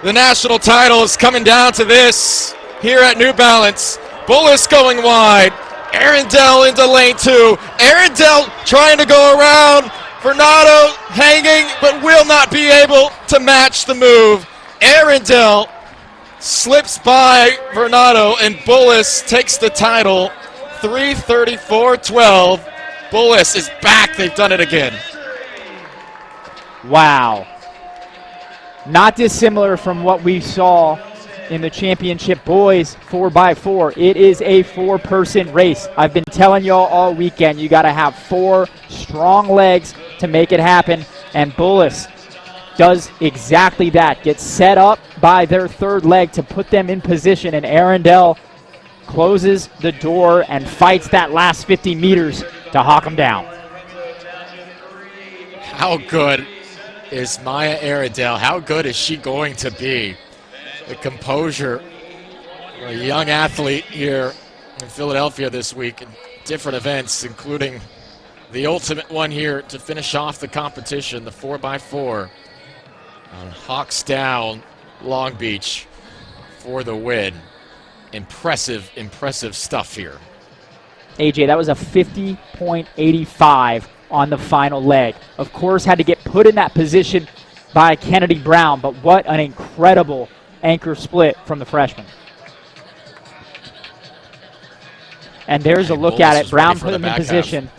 The national title is coming down to this here at New Balance. Bullis going wide. Arundel into lane 2. Arundel trying to go around. Vernado hanging, but will not be able to match the move. Arundel slips by Vernado, and Bullis takes the title. 3:34.12. Bullis is back. They've done it again. Wow. Not dissimilar from what we saw in the championship boys 4x4. It is a 4-person race. I've been telling y'all all weekend, you got to have 4 strong legs to make it happen, and Bullis does exactly that. Gets set up by their 3rd leg to put them in position, and Arundel closes the door and fights that last 50 meters to hawk them down. How good is Maya Arundel? How good is she going to be? The composure, a young athlete here in Philadelphia this week in different events, including the ultimate one here to finish off the competition, the 4x4 on Hawks Down, Long Beach for the win. Impressive, impressive stuff here. AJ, that was a 50.85 on the final leg. Of course, had to get put in that position by Kennedy Brown, but what an incredible anchor split from the freshman. And there's a look at it. Brown put him in position.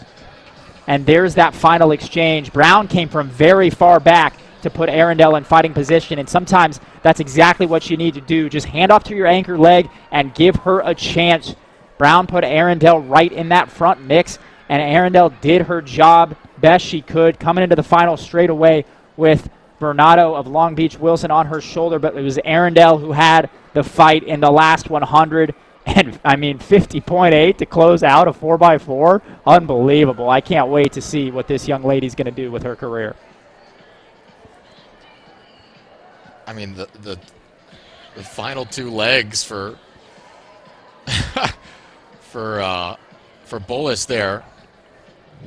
And there's that final exchange. Brown came from very far back to put Arundel in fighting position, and sometimes that's exactly what you need to do. Just hand off to your anchor leg and give her a chance. Brown put Arundel right in that front mix, and Arundel did her job best she could, coming into the final straight away with Vernado of Long Beach Wilson on her shoulder, but it was Arundel who had the fight in the last 100. And, I mean, 50.8 to close out a 4x4. Unbelievable. I can't wait to see what this young lady's going to do with her career. I mean, the final 2 legs for for Bullis there,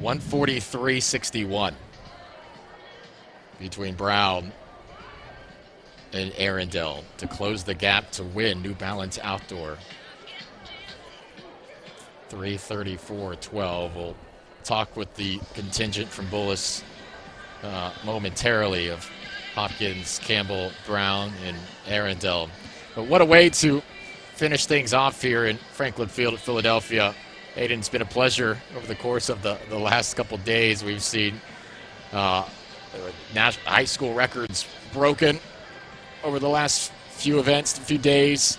143.61 between Brown and Arundel to close the gap to win New Balance Outdoor. 3:34.12. We'll talk with the contingent from Bullis momentarily of Hopkins, Campbell, Brown, and Arundel. But what a way to finish things off here in Franklin Field at Philadelphia. Aiden, it's been a pleasure over the course of the last couple days. We've seen high school records broken over the last few events, a few days.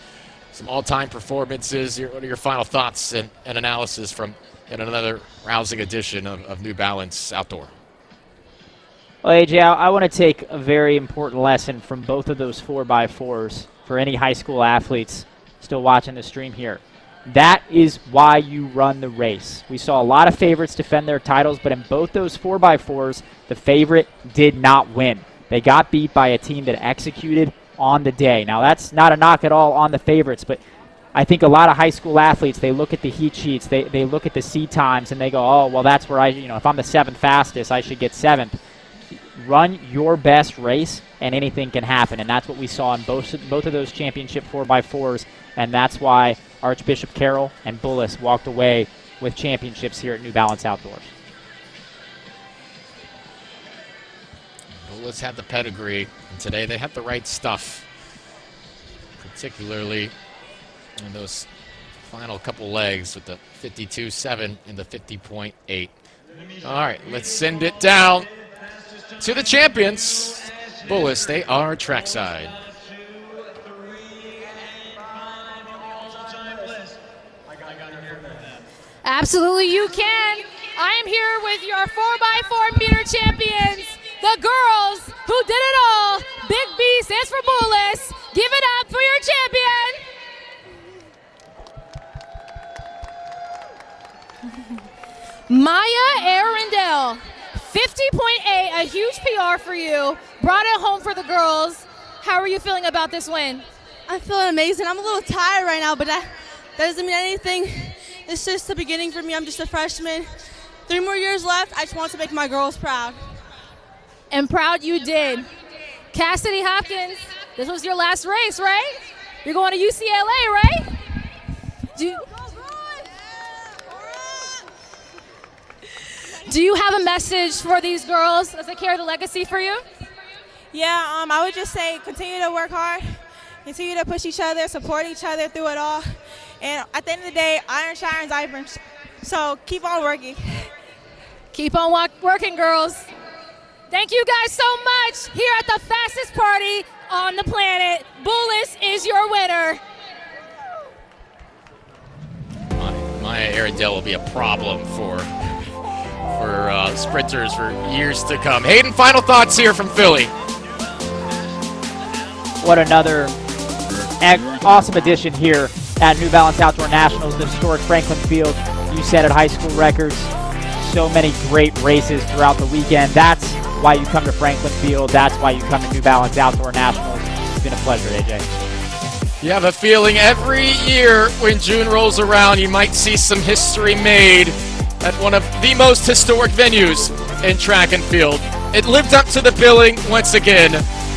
Some all-time performances. What are your final thoughts and analysis from another rousing edition of New Balance Outdoor? Well, AJ, I want to take a very important lesson from both of those 4x4s for any high school athletes still watching the stream here. That is why you run the race. We saw a lot of favorites defend their titles, but in both those 4x4s, the favorite did not win. They got beat by a team that executed on the day. Now, that's not a knock at all on the favorites, but I think a lot of high school athletes, they look at the heat sheets, they look at the seed times, and they go, oh, well, that's where if I'm the 7th fastest, I should get 7th. Run your best race, and anything can happen, and that's what we saw in both of those championship 4x4s, and that's why Archbishop Carroll and Bullis walked away with championships here at New Balance Outdoors. Bullis had the pedigree, and today they had the right stuff, particularly in those final couple legs with the 52.7 and the 50.8. All right, let's send it down to the champions. Bullis, they are trackside. Absolutely you can. I am here with your 4x4 meter champions, the girls who did it all. Big B stands for Bullis. Give it up for your champion. Maya Arundel, 50.8, a huge PR for you. Brought it home for the girls. How are you feeling about this win? I'm feeling amazing. I'm a little tired right now, but that doesn't mean anything. It's just the beginning for me. I'm just a freshman. 3 more years left. I just want to make my girls proud. And proud you did. Cassidy Hopkins, this was your last race, right? You're going to UCLA, right? Do you have a message for these girls as they carry the legacy for you? Yeah, I would just say continue to work hard, continue to push each other, support each other through it all. And at the end of the day, iron shines iron. So keep on working. Keep on working, girls. Thank you guys so much here at the fastest party on the planet. Bullis is your winner. Maya Arundel will be a problem for sprinters for years to come. Hayden, final thoughts here from Philly. What another awesome addition here at New Balance Outdoor Nationals, the historic Franklin Field. You said it, high school records, so many great races throughout the weekend. That's why you come to Franklin Field. That's why you come to New Balance Outdoor Nationals. It's been a pleasure, AJ. You have a feeling every year when June rolls around, you might see some history made at one of the most historic venues in track and field. It lived up to the billing once again.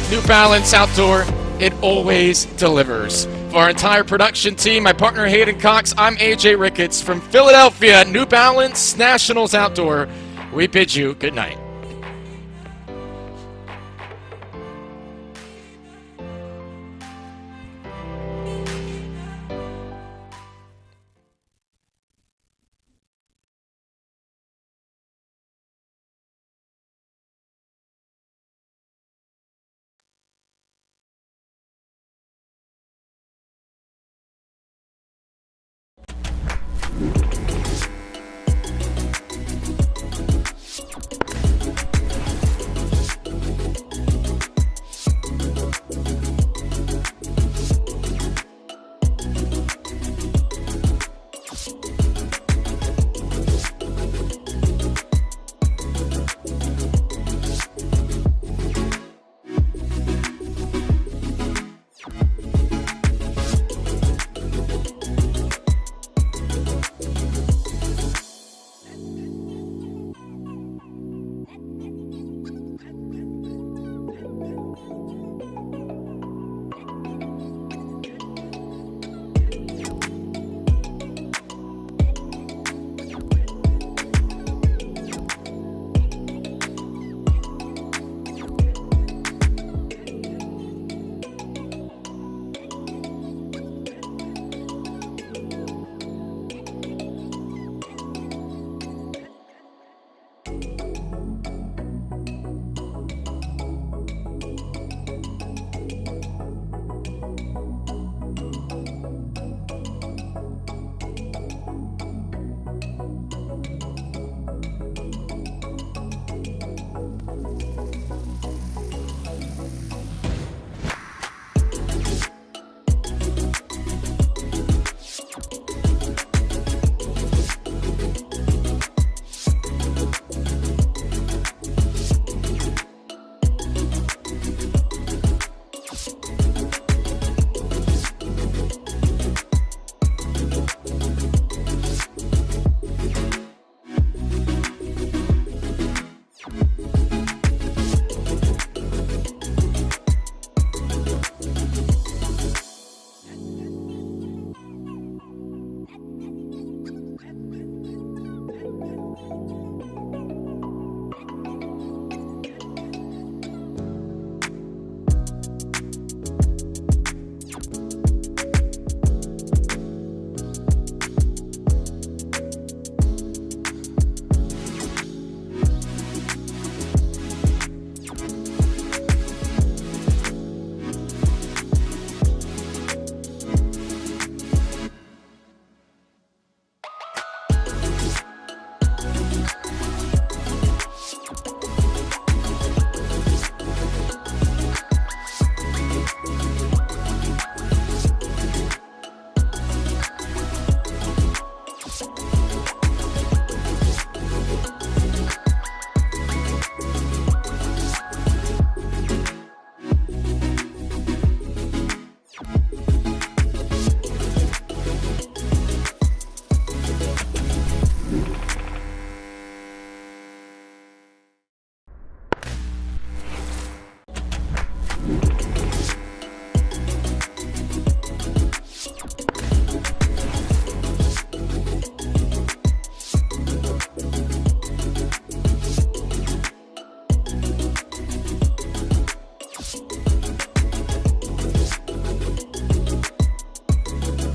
New Balance Outdoor, it always delivers. For our entire production team, my partner Hayden Cox, I'm AJ Ricketts from Philadelphia, New Balance Nationals Outdoor. We bid you good night.